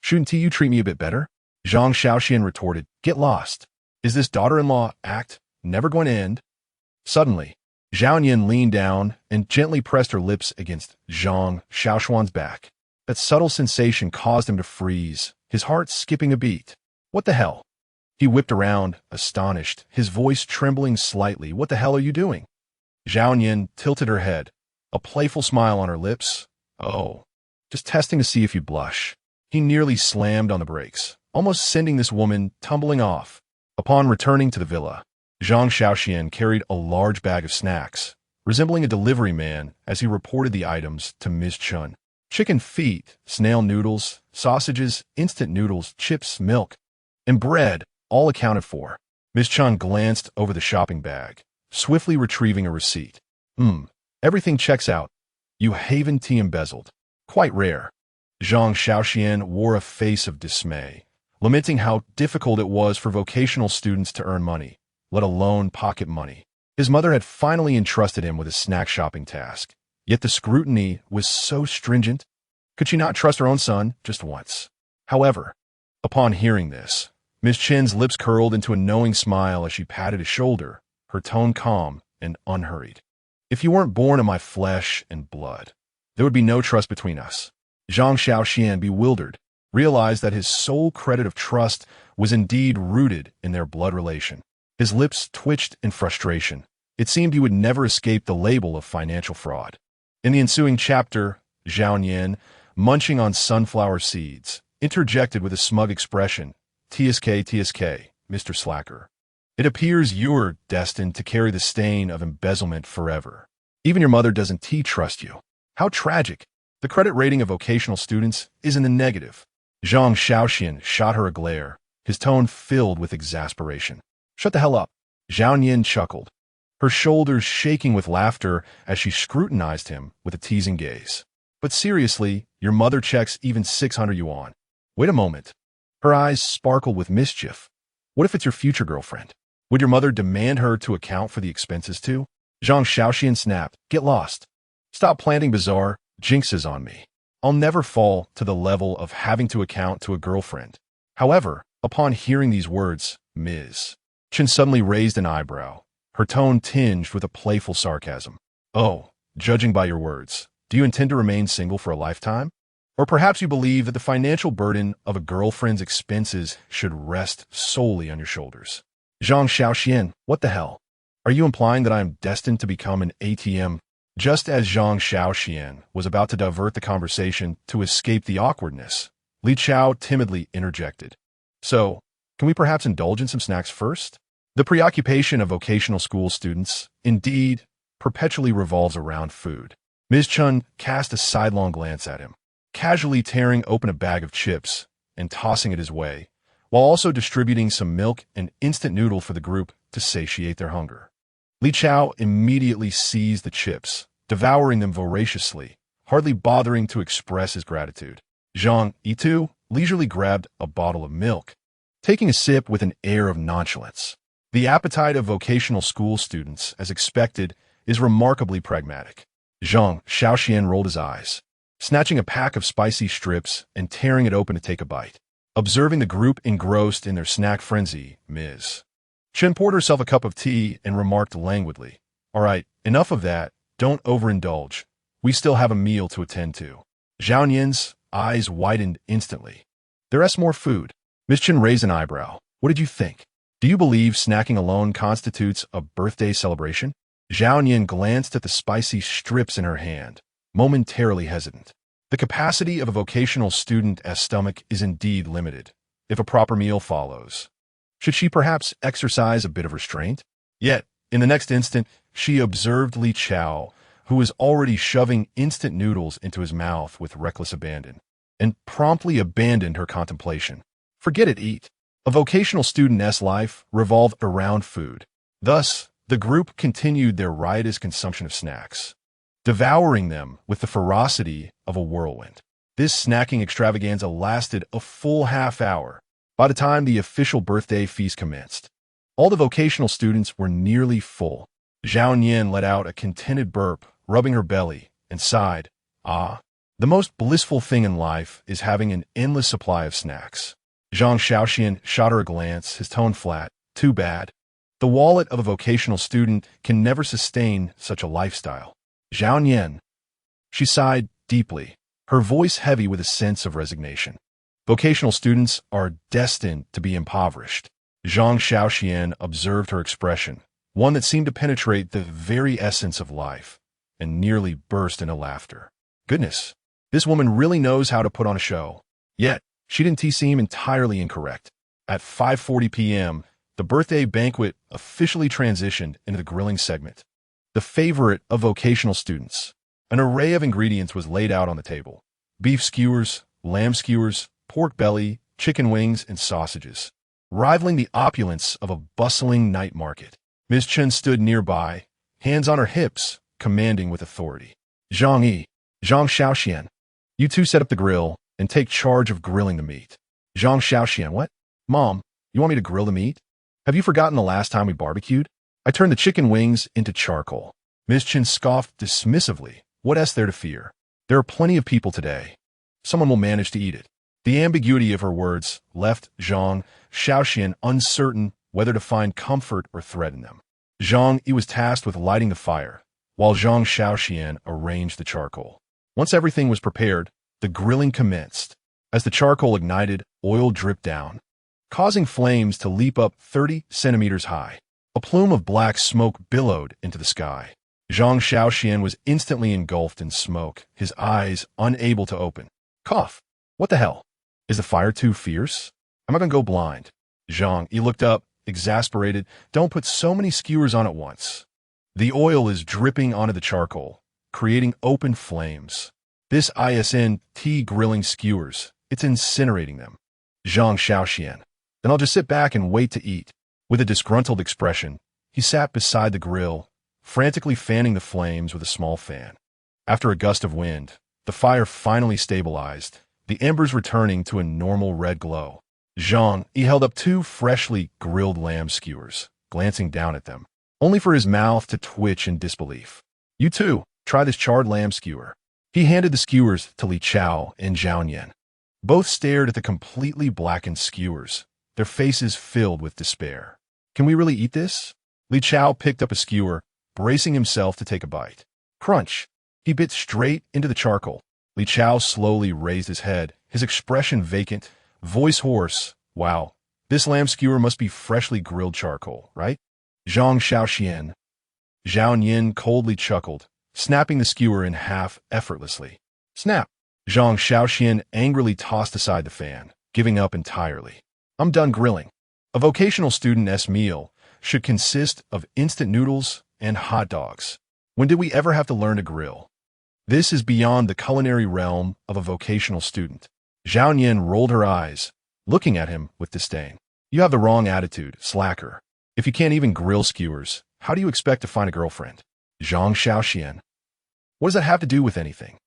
Shouldn't you treat me a bit better? Zhang Shaoxuan retorted, Get lost. Is this daughter-in-law act never going to end? Suddenly, Zhao Nian leaned down and gently pressed her lips against Zhang Shaoxuan's back. That subtle sensation caused him to freeze, his heart skipping a beat. What the hell? He whipped around, astonished, his voice trembling slightly. What the hell are you doing? Zhao Nian tilted her head, a playful smile on her lips. Oh, just testing to see if you'd blush. He nearly slammed on the brakes, almost sending this woman tumbling off. Upon returning to the villa, Zhang Shaoxuan carried a large bag of snacks, resembling a delivery man as he reported the items to Ms. Chun. Chicken feet, snail noodles, sausages, instant noodles, chips, milk, and bread, all accounted for. Ms. Chun glanced over the shopping bag, swiftly retrieving a receipt. Everything checks out. You haven't embezzled. Quite rare. Zhang Shaoxuan wore a face of dismay, lamenting how difficult it was for vocational students to earn money, let alone pocket money. His mother had finally entrusted him with a snack shopping task, yet the scrutiny was so stringent. Could she not trust her own son just once? However, upon hearing this, Miss Chen's lips curled into a knowing smile as she patted his shoulder, her tone calm and unhurried. If you weren't born of my flesh and blood, there would be no trust between us. Zhang Shaoxuan, bewildered, realized that his sole credit of trust was indeed rooted in their blood relation. His lips twitched in frustration. It seemed he would never escape the label of financial fraud. In the ensuing chapter, Zhao Nian, munching on sunflower seeds, interjected with a smug expression, TSK, Mr. Slacker. It appears you're destined to carry the stain of embezzlement forever. Even your mother doesn't trust you. How tragic. The credit rating of vocational students is in the negative. Zhang Shaoxuan shot her a glare, his tone filled with exasperation. Shut the hell up. Zhao Yin chuckled, her shoulders shaking with laughter as she scrutinized him with a teasing gaze. But seriously, your mother checks even 600 yuan. Wait a moment. Her eyes sparkled with mischief. What if it's your future girlfriend? Would your mother demand her to account for the expenses too? Zhang Shaoxian snapped. Get lost. Stop planting bizarre jinxes on me. I'll never fall to the level of having to account to a girlfriend. However, upon hearing these words, Ms. Chen suddenly raised an eyebrow, her tone tinged with a playful sarcasm. Oh, judging by your words, do you intend to remain single for a lifetime? Or perhaps you believe that the financial burden of a girlfriend's expenses should rest solely on your shoulders. Zhang Shaoxian, what the hell? Are you implying that I am destined to become an ATM? Just as Zhang Shaoxian was about to divert the conversation to escape the awkwardness, Li Chao timidly interjected. So, can we perhaps indulge in some snacks first? The preoccupation of vocational school students, indeed, perpetually revolves around food. Ms. Chun cast a sidelong glance at him, casually tearing open a bag of chips and tossing it his way, while also distributing some milk and instant noodle for the group to satiate their hunger. Li Chao immediately seized the chips, devouring them voraciously, hardly bothering to express his gratitude. Zhang Yitu leisurely grabbed a bottle of milk, taking a sip with an air of nonchalance. The appetite of vocational school students, as expected, is remarkably pragmatic. Zhang Shaoxian rolled his eyes, snatching a pack of spicy strips and tearing it open to take a bite. Observing the group engrossed in their snack frenzy, Ms. Chen poured herself a cup of tea and remarked languidly, All right, enough of that. Don't overindulge. We still have a meal to attend to. Zhao Yin's eyes widened instantly. There's more food. Ms. Chen raised an eyebrow. What did you think? Do you believe snacking alone constitutes a birthday celebration? Zhao Yin glanced at the spicy strips in her hand, momentarily hesitant. The capacity of a vocational student's stomach is indeed limited, if a proper meal follows. Should she perhaps exercise a bit of restraint? Yet, in the next instant, she observed Li Chao, who was already shoving instant noodles into his mouth with reckless abandon, and promptly abandoned her contemplation. Forget it, eat. A vocational student's life revolved around food. Thus, the group continued their riotous consumption of snacks, devouring them with the ferocity of a whirlwind. This snacking extravaganza lasted a full half hour. By the time the official birthday feast commenced, all the vocational students were nearly full. Zhao Yin let out a contented burp, rubbing her belly, and sighed. Ah, the most blissful thing in life is having an endless supply of snacks. Zhang Shaoxian shot her a glance, his tone flat. Too bad. The wallet of a vocational student can never sustain such a lifestyle. Zhao Yin. She sighed deeply, her voice heavy with a sense of resignation. Vocational students are destined to be impoverished. Zhang Shaoxian observed her expression, one that seemed to penetrate the very essence of life, and nearly burst into laughter. Goodness, this woman really knows how to put on a show. Yet, she didn't seem entirely incorrect. At 5:40 p.m., the birthday banquet officially transitioned into the grilling segment, the favorite of vocational students. An array of ingredients was laid out on the table. Beef skewers, lamb skewers, pork belly, chicken wings, and sausages, rivaling the opulence of a bustling night market. Ms. Chen stood nearby, hands on her hips, commanding with authority. Zhang Shaoxian, you two set up the grill and take charge of grilling the meat. Zhang Shaoxian, what? Mom, you want me to grill the meat? Have you forgotten the last time we barbecued? I turned the chicken wings into charcoal. Ms. Chen scoffed dismissively. What is there to fear? There are plenty of people today. Someone will manage to eat it. The ambiguity of her words left Zhang Shaoxian uncertain whether to find comfort or threat in them. Zhang Yi was tasked with lighting the fire, while Zhang Shaoxian arranged the charcoal. Once everything was prepared, the grilling commenced. As the charcoal ignited, oil dripped down, causing flames to leap up 30 centimeters high. A plume of black smoke billowed into the sky. Zhang Shaoxian was instantly engulfed in smoke, his eyes unable to open. Cough. What the hell? Is the fire too fierce? Am I going to go blind? Zhang Yi looked up, exasperated. Don't put so many skewers on at once. The oil is dripping onto the charcoal, creating open flames. This isn't grilling skewers, it's incinerating them. Zhang Shaoxuan. Then I'll just sit back and wait to eat. With a disgruntled expression, he sat beside the grill, frantically fanning the flames with a small fan. After a gust of wind, the fire finally stabilized, the embers returning to a normal red glow. Zhang, he held up 2 freshly grilled lamb skewers, glancing down at them, only for his mouth to twitch in disbelief. You too, try this charred lamb skewer. He handed the skewers to Li Chao and Zhao Yan. Both stared at the completely blackened skewers, their faces filled with despair. Can we really eat this? Li Chao picked up a skewer, bracing himself to take a bite. Crunch! He bit straight into the charcoal. Li Chao slowly raised his head, his expression vacant, voice hoarse. Wow, this lamb skewer must be freshly grilled charcoal, right? Zhang Shaoxuan. Zhao Yan coldly chuckled, snapping the skewer in half effortlessly. Snap! Zhang Shaoxuan angrily tossed aside the fan, giving up entirely. I'm done grilling. A vocational student's meal should consist of instant noodles and hot dogs. When did we ever have to learn to grill? This is beyond the culinary realm of a vocational student. Zhao Yan rolled her eyes, looking at him with disdain. You have the wrong attitude, slacker. If you can't even grill skewers, how do you expect to find a girlfriend? Zhang Shaoxuan. What does that have to do with anything?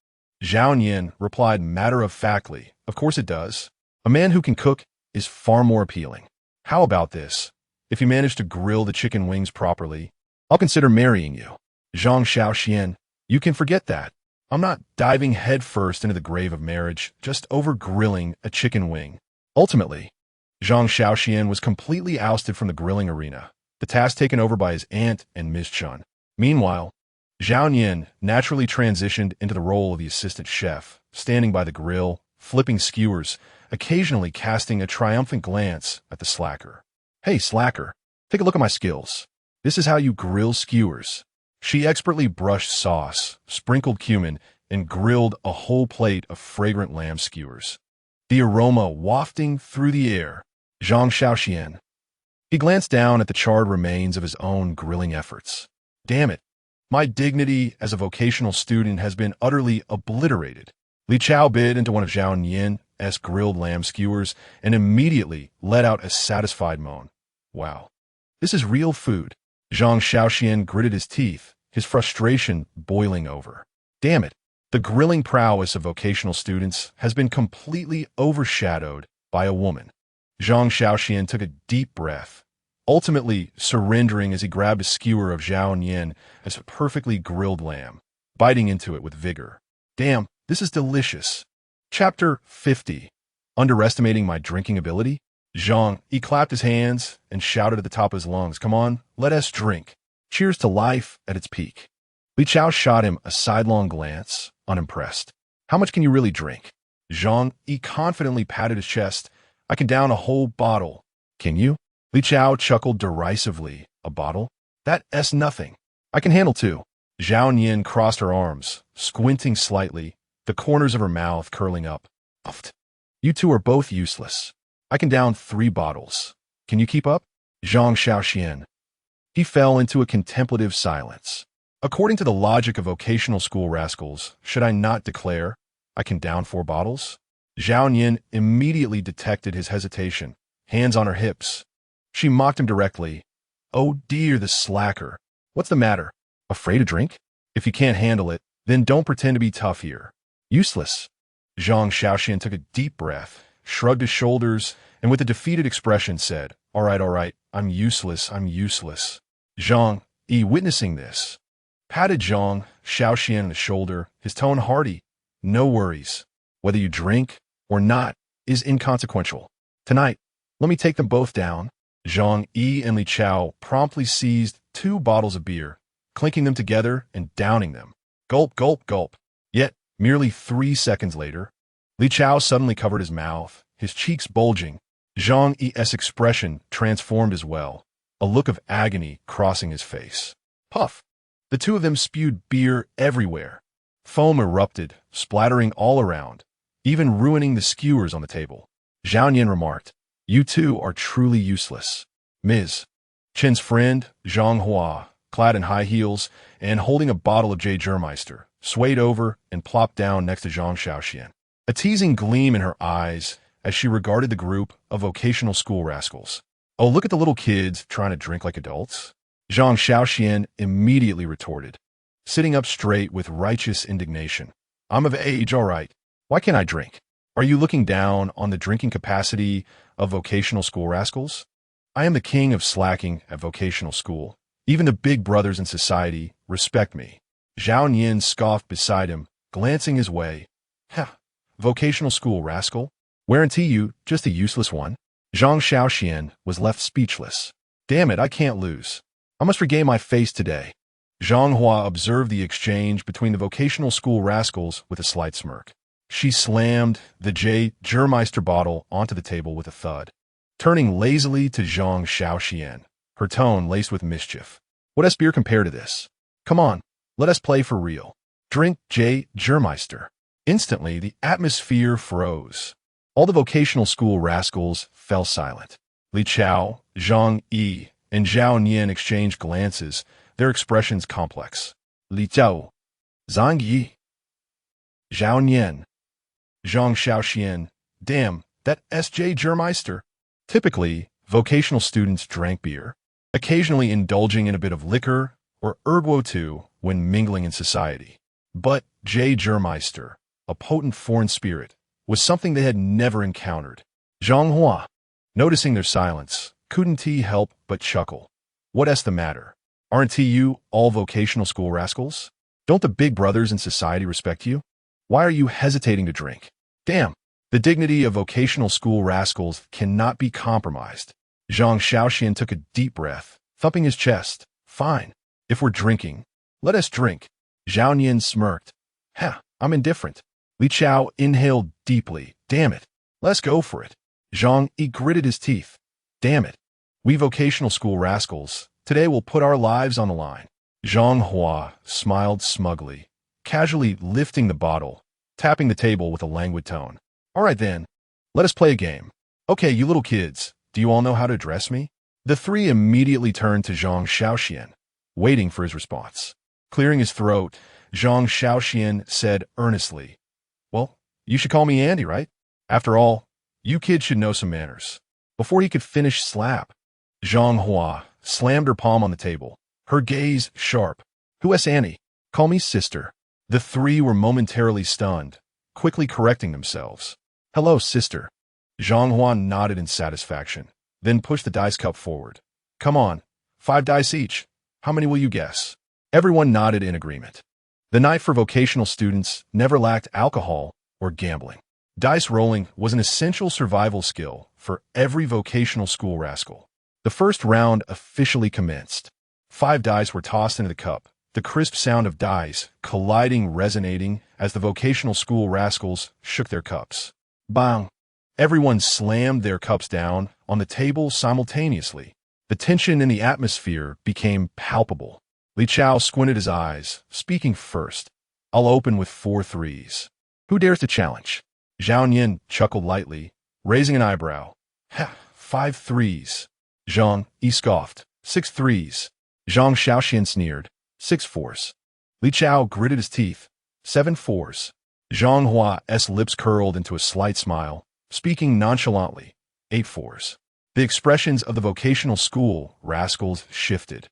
Zhao Yan replied matter-of-factly, of course it does. A man who can cook is far more appealing. How about this? If you manage to grill the chicken wings properly, I'll consider marrying you. Zhang Shaoxuan, you can forget that. I'm not diving headfirst into the grave of marriage just over grilling a chicken wing. Ultimately, Zhang Shaoxuan was completely ousted from the grilling arena, the task taken over by his aunt and Ms. Chun. Meanwhile, Zhao Yan naturally transitioned into the role of the assistant chef, standing by the grill, flipping skewers, occasionally casting a triumphant glance at the slacker. Hey, slacker, take a look at my skills. This is how you grill skewers. She expertly brushed sauce, sprinkled cumin, and grilled a whole plate of fragrant lamb skewers. The aroma wafting through the air. Zhang Shaoxuan. He glanced down at the charred remains of his own grilling efforts. Damn it. My dignity as a vocational student has been utterly obliterated. Li Chao bit into one of Zhao Yan's grilled lamb skewers and immediately let out a satisfied moan. Wow. This is real food. Zhang Shaoxuan gritted his teeth, his frustration boiling over. Damn it. The grilling prowess of vocational students has been completely overshadowed by a woman. Zhang Shaoxuan took a deep breath, ultimately surrendering as he grabbed a skewer of Zhao Yan as a perfectly grilled lamb, biting into it with vigor. Damn, this is delicious. Chapter 50. Underestimating my drinking ability? Zhang, he clapped his hands and shouted at the top of his lungs, come on, let us drink. Cheers to life at its peak. Li Chao shot him a sidelong glance, unimpressed. How much can you really drink? Zhang, he confidently patted his chest. I can down a whole bottle. Can you? Li Chao chuckled derisively. A bottle? That's nothing. I can handle 2. Zhao Yan crossed her arms, squinting slightly, the corners of her mouth curling up. Uffed. You two are both useless. I can down 3 bottles. Can you keep up? Zhang Shaoxuan. He fell into a contemplative silence. According to the logic of vocational school rascals, should I not declare I can down 4 bottles? Zhao Yan immediately detected his hesitation, hands on her hips. She mocked him directly. Oh dear, the slacker. What's the matter? Afraid to drink? If you can't handle it, then don't pretend to be tough here. Useless. Zhang Shaoxuan took a deep breath, shrugged his shoulders, and with a defeated expression said, all right, I'm useless. Zhang, witnessing this, patted Zhang Shaoxuan on the shoulder, his tone hearty. No worries. Whether you drink or not is inconsequential. Tonight, let me take them both down. Zhang and Li Chao promptly seized 2 bottles of beer, clinking them together and downing them. Gulp, gulp, gulp. Yet, merely 3 seconds later, Li Chao suddenly covered his mouth, his cheeks bulging. Zhang's expression transformed as well, a look of agony crossing his face. Puff! The 2 of them spewed beer everywhere. Foam erupted, splattering all around, even ruining the skewers on the table. Zhao Yan remarked, you two are truly useless. Ms. Chen's friend, Zhang Hua, clad in high heels and holding a bottle of Jägermeister, swayed over and plopped down next to Zhang Shaoxuan, a teasing gleam in her eyes as she regarded the group of vocational school rascals. "Oh, look at the little kids trying to drink like adults," Zhang Shaoxuan immediately retorted, sitting up straight with righteous indignation. "I'm of age, all right. Why can't I drink? Are you looking down on the drinking capacity of vocational school rascals? I am the king of slacking at vocational school. Even the big brothers in society respect me." Zhao Nian scoffed beside him, glancing his way. "Ha, vocational school rascal? Guarantee you just a useless one?" Zhang Shaoxian was left speechless. "Damn it, I can't lose. I must regain my face today." Zhang Hua observed the exchange between the vocational school rascals with a slight smirk. She slammed the Jägermeister bottle onto the table with a thud, turning lazily to Zhang Shaoxian, her tone laced with mischief. "What does beer compare to this? Come on, let us play for real. Drink Jägermeister." Instantly, the atmosphere froze. All the vocational school rascals fell silent. Li Chao, Zhang Yi, and Zhao Nian exchanged glances, their expressions complex. Li Chao, Zhang Yi, Zhao Nian, Zhang Shaoxian. Damn, that S.J. Jägermeister. Typically, vocational students drank beer, occasionally indulging in a bit of liquor or ergo too when mingling in society. But Jägermeister, a potent foreign spirit, was something they had never encountered. Zhang Hua, noticing their silence, couldn't he help but chuckle. "What's the matter? Aren't you all vocational school rascals? Don't the big brothers in society respect you? Why are you hesitating to drink? Damn, the dignity of vocational school rascals cannot be compromised." Zhang Shaoxian took a deep breath, thumping his chest. "Fine. If we're drinking, let us drink." Zhao Nian smirked. "Ha, I'm indifferent." Li Chao inhaled deeply. "Damn it. Let's go for it." Zhang Yi gritted his teeth. "Damn it. We vocational school rascals, today we'll put our lives on the line." Zhang Hua smiled smugly, casually lifting the bottle, tapping the table with a languid tone. "All right then, let us play a game. Okay, you little kids, do you all know how to address me?" The three immediately turned to Zhang Shaoxian, waiting for his response. Clearing his throat, Zhang Shaoxian said earnestly, "Well, you should call me Andy, right? After all, you kids should know some manners." Before he could finish slap, Zhang Hua slammed her palm on the table, her gaze sharp. "Who's Annie? Call me sister." The three were momentarily stunned, quickly correcting themselves. "Hello, sister." Zhang Hua nodded in satisfaction, then pushed the dice cup forward. "Come on, 5 dice each. How many will you guess?" Everyone nodded in agreement. The night for vocational students never lacked alcohol or gambling. Dice rolling was an essential survival skill for every vocational school rascal. The first round officially commenced. 5 dice were tossed into the cup, the crisp sound of dice colliding resonating as the vocational school rascals shook their cups. Bang! Everyone slammed their cups down on the table simultaneously. The tension in the atmosphere became palpable. Li Chao squinted his eyes, speaking first. "I'll open with 4 threes. Who dares to challenge?" Zhao Nian chuckled lightly, raising an eyebrow. "Ha, 5 threes. Zhang Yi scoffed. 6 threes. Zhang Shaoxian sneered. 6 fours. Li Chao gritted his teeth. 7 fours. Zhang Hua's lips curled into a slight smile, speaking nonchalantly. 8 fours. The expressions of the vocational school rascals shifted.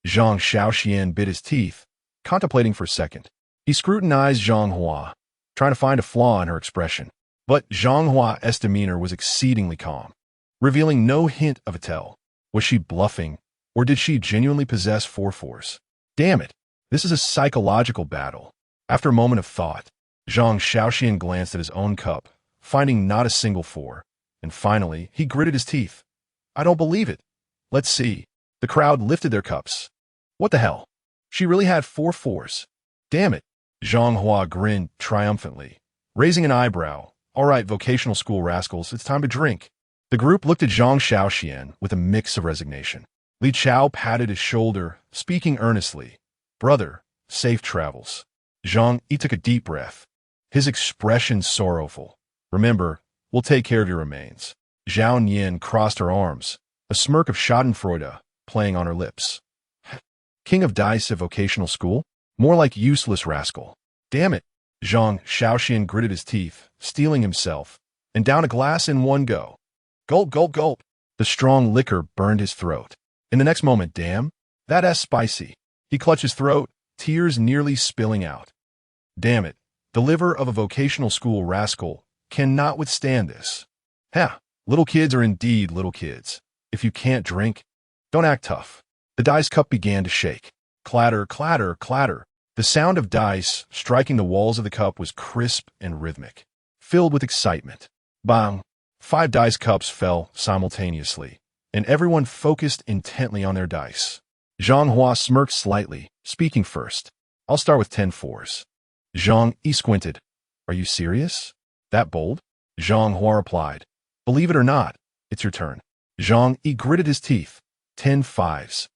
Zhang Shaoxian bit his teeth, contemplating for a second. He scrutinized Zhang Hua, trying to find a flaw in her expression. But Zhang Hua's demeanor was exceedingly calm, revealing no hint of a tell. Was she bluffing, or did she genuinely possess 4 fours? Damn it, this is a psychological battle. After a moment of thought, Zhang Shaoxian glanced at his own cup, finding not a single 4, and finally he gritted his teeth. "I don't believe it. Let's see." The crowd lifted their cups. "What the hell? She really had 4 fours. Damn it." Zhang Hua grinned triumphantly, raising an eyebrow. "All right, vocational school rascals, it's time to drink." The group looked at Zhang Shaoxian with a mix of resignation. Li Chao patted his shoulder, speaking earnestly. "Brother, safe travels." Zhang Yi took a deep breath, his expression sorrowful. "Remember, we'll take care of your remains." Zhao Nian crossed her arms. a smirk of schadenfreude playing on her lips. King of dice at vocational school? More like useless rascal. Damn it. Zhang Shaoxuan gritted his teeth, steeling himself, and down a glass in one go. Gulp, gulp, gulp. The strong liquor burned his throat. In the next moment, damn, that's spicy. He clutched his throat, tears nearly spilling out. Damn it. The liver of a vocational school rascal cannot withstand this. Ha! Little kids are indeed little kids. If you can't drink, don't act tough. The dice cup began to shake. Clatter, clatter, clatter. The sound of dice striking the walls of the cup was crisp and rhythmic, filled with excitement. Bang! 5 dice cups fell simultaneously, and everyone focused intently on their dice. Zhang Hua smirked slightly, speaking first. I'll start with 10 fours. Zhang Yi squinted. Are you serious? That bold? Zhang Hua replied. Believe it or not, it's your turn. Zhang Yi gritted his teeth. 10 fives.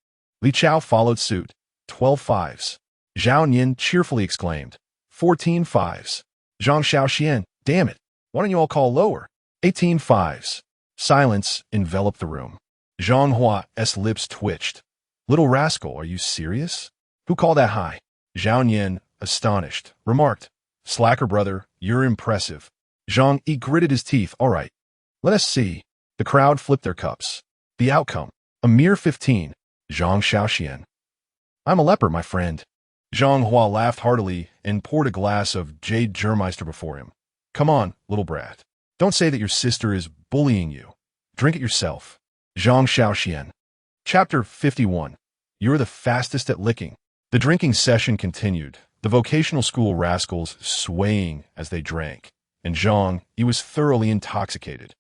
Li Chao followed suit. 12 fives. Zhao Nian cheerfully exclaimed. 14 fives. Zhang Shaoxuan, damn it, why don't you all call lower? 18 fives. Silence enveloped the room. Zhang Hua's lips twitched. Little rascal, are you serious? Who called that high? Zhao Nian, astonished, remarked. Slacker brother, you're impressive. Zhang Yi gritted his teeth. All right, let us see. The crowd flipped their cups. The outcome, a mere 15. Zhang Shaoxuan. I'm a leper, my friend. Zhang Hua laughed heartily and poured a glass of Jade Germeister before him. Come on, little brat. Don't say that your sister is bullying you. Drink it yourself. Zhang Shaoxuan. Chapter 51. You're the fastest at licking. The drinking session continued, the vocational school rascals swaying as they drank, and Zhang, he was thoroughly intoxicated.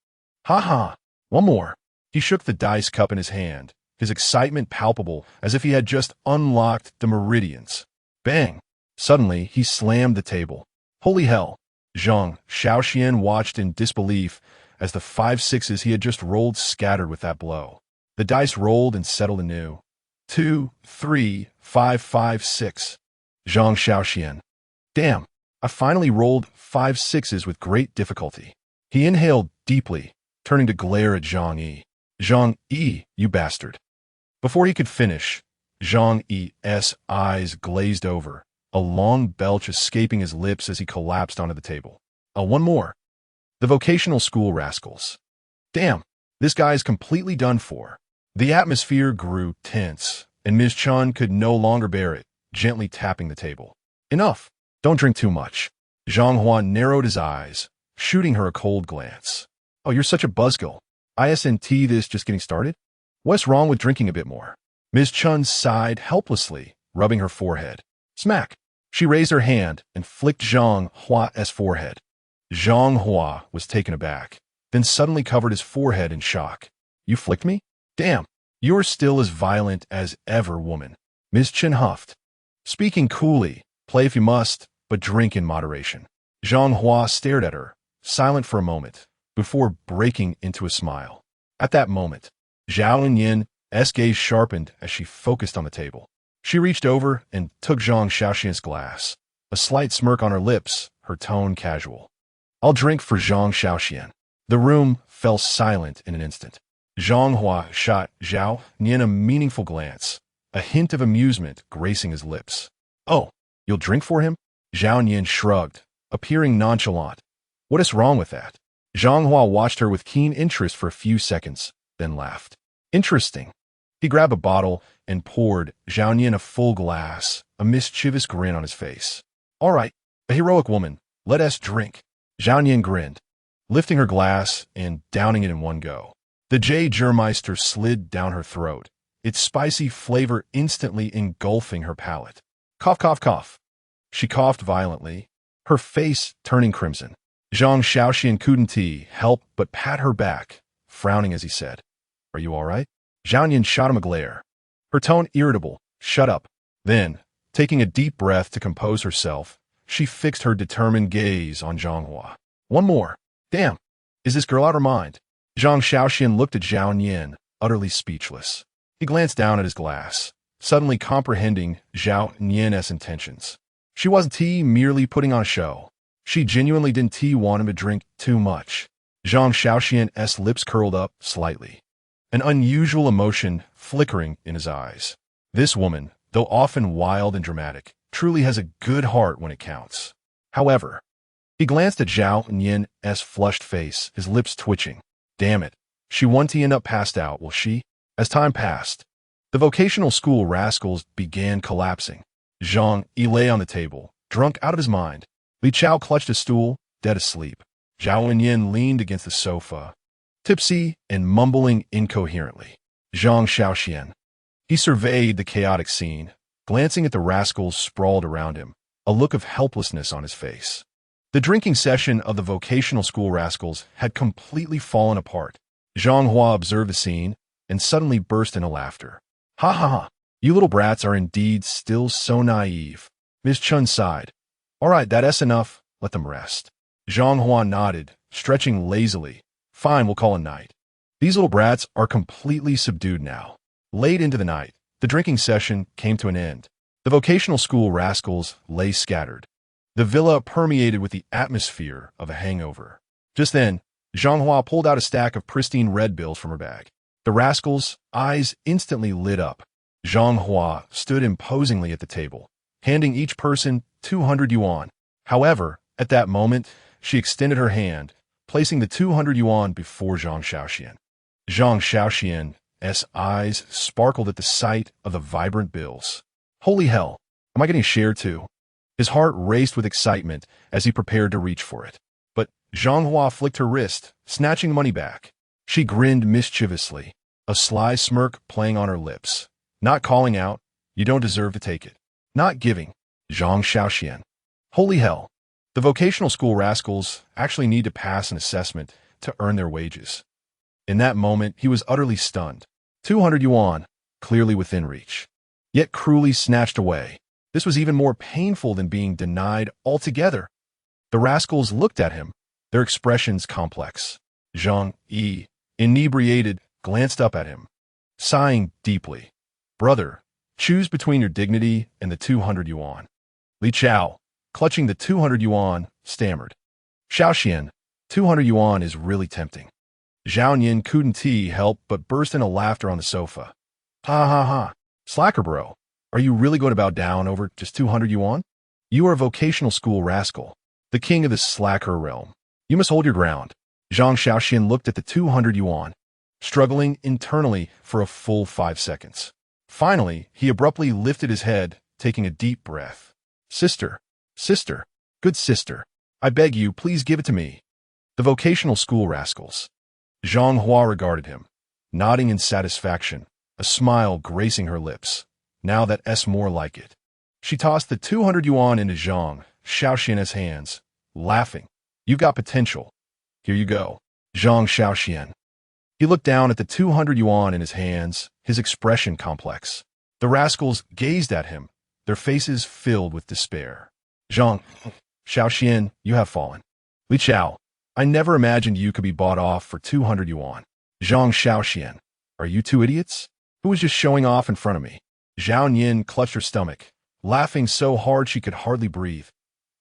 Ha ha! One more. He shook the dice cup in his hand, his excitement palpable as if he had just unlocked the meridians. Bang! Suddenly, he slammed the table. Holy hell! Zhang Shaoxuan watched in disbelief as the 5 sixes he had just rolled scattered with that blow. The dice rolled and settled anew. 2, 3, 5, 5, 6. Zhang Shaoxuan. Damn! I finally rolled 5 sixes with great difficulty. He inhaled deeply, turning to glare at Zhang Yi. Zhang Yi, you bastard. Before he could finish, Zhang Yi's eyes glazed over, a long belch escaping his lips as he collapsed onto the table. One more. The vocational school rascals. Damn, this guy is completely done for. The atmosphere grew tense, and Ms. Chun could no longer bear it, gently tapping the table. Enough. Don't drink too much. Zhang Hua narrowed his eyes, shooting her a cold glance. Oh, you're such a buzzkill. Isn't this just getting started? What's wrong with drinking a bit more? Ms. Chun sighed helplessly, rubbing her forehead. Smack! She raised her hand and flicked Zhang Hua's forehead. Zhang Hua was taken aback, then suddenly covered his forehead in shock. You flicked me? Damn, you're still as violent as ever, woman. Ms. Chen huffed. Speaking coolly, play if you must, but drink in moderation. Zhang Hua stared at her, silent for a moment, before breaking into a smile. At that moment, Zhao Yin's gaze sharpened as she focused on the table. She reached over and took Zhang Shaoxuan's glass, a slight smirk on her lips, her tone casual. I'll drink for Zhang Shaoxuan. The room fell silent in an instant. Zhang Hua shot Zhao Nian a meaningful glance, a hint of amusement gracing his lips. Oh, you'll drink for him? Zhao Nian shrugged, appearing nonchalant. What is wrong with that? Zhang Hua watched her with keen interest for a few seconds, then laughed. Interesting. He grabbed a bottle and poured Zhao Nian a full glass, a mischievous grin on his face. All right, a heroic woman, let us drink. Zhao Nian grinned, lifting her glass and downing it in one go. The Jade Germeister slid down her throat, its spicy flavor instantly engulfing her palate. Cough, cough, cough. She coughed violently, her face turning crimson. Zhang Shaoxuan couldn't help but pat her back, frowning as he said, Are you all right? Zhao Nian shot him a glare, her tone irritable. Shut up. Then, taking a deep breath to compose herself, she fixed her determined gaze on Zhang Hua. One more. Damn, is this girl out of her mind? Zhang Shaoxuan looked at Zhao Nian, utterly speechless. He glanced down at his glass, suddenly comprehending Zhao Nian's intentions. She wasn't merely putting on a show. She genuinely didn't want him to drink too much. Zhang Shaoxuan's lips curled up slightly. an unusual emotion flickering in his eyes. This woman, though often wild and dramatic, truly has a good heart when it counts. However, he glanced at Zhao Yin's flushed face, his lips twitching. Damn it, she won't end up passed out, will she? As time passed, the vocational school rascals began collapsing. Zhang Yi lay on the table, drunk out of his mind. Li Chao clutched a stool, dead asleep. Zhao Yin leaned against the sofa, tipsy and mumbling incoherently. Zhang Shaoxuan. He surveyed the chaotic scene, glancing at the rascals sprawled around him, a look of helplessness on his face. The drinking session of the vocational school rascals had completely fallen apart. Zhang Hua observed the scene and suddenly burst into laughter. Ha ha ha, you little brats are indeed still so naive. Ms. Chun sighed. All right, that's enough, let them rest. Zhang Hua nodded, stretching lazily. Fine, we'll call it night. These little brats are completely subdued now. Late into the night, the drinking session came to an end. The vocational school rascals lay scattered. The villa permeated with the atmosphere of a hangover. Just then, Zhang Hua pulled out a stack of pristine red bills from her bag. The rascals' eyes instantly lit up. Zhang Hua stood imposingly at the table, handing each person 200 yuan. However, at that moment, she extended her hand, placing the 200 yuan before Zhang Shaoxuan. Zhang Shaoxuan's eyes sparkled at the sight of the vibrant bills. Holy hell, am I getting shared too? His heart raced with excitement as he prepared to reach for it. But Zhang Hua flicked her wrist, snatching the money back. She grinned mischievously, a sly smirk playing on her lips. Not calling out, you don't deserve to take it. Not giving. Zhang Shaoxuan. Holy hell. The vocational school rascals actually need to pass an assessment to earn their wages. In that moment, he was utterly stunned. 200 yuan, clearly within reach. Yet cruelly snatched away. This was even more painful than being denied altogether. The rascals looked at him, their expressions complex. Zhang Yi, inebriated, glanced up at him, sighing deeply. Brother, choose between your dignity and the 200 yuan. Li Chao, clutching the 200 yuan, stammered. Shaoxian, 200 yuan is really tempting. Zhao Yin couldn't help but burst into laughter on the sofa. Ha ha ha. Slacker bro, are you really going to bow down over just 200 yuan? You are a vocational school rascal, the king of the slacker realm. You must hold your ground. Zhang Shaoxuan looked at the 200 yuan, struggling internally for a full 5 seconds. Finally, he abruptly lifted his head, taking a deep breath. Sister, good sister, I beg you, please give it to me. The vocational school rascals. Zhang Hua regarded him, nodding in satisfaction, a smile gracing her lips. Now that's more like it. She tossed the 200 yuan into Zhang Shaoxian's hands, laughing. You've got potential. Here you go. Zhang Shaoxian. He looked down at the 200 yuan in his hands, his expression complex. The rascals gazed at him, their faces filled with despair. Zhang Shaoxian, you have fallen. Li Chao, I never imagined you could be bought off for 200 yuan. Zhang Shaoxian, are you two idiots? Who was just showing off in front of me? Zhao Yin clutched her stomach, laughing so hard she could hardly breathe.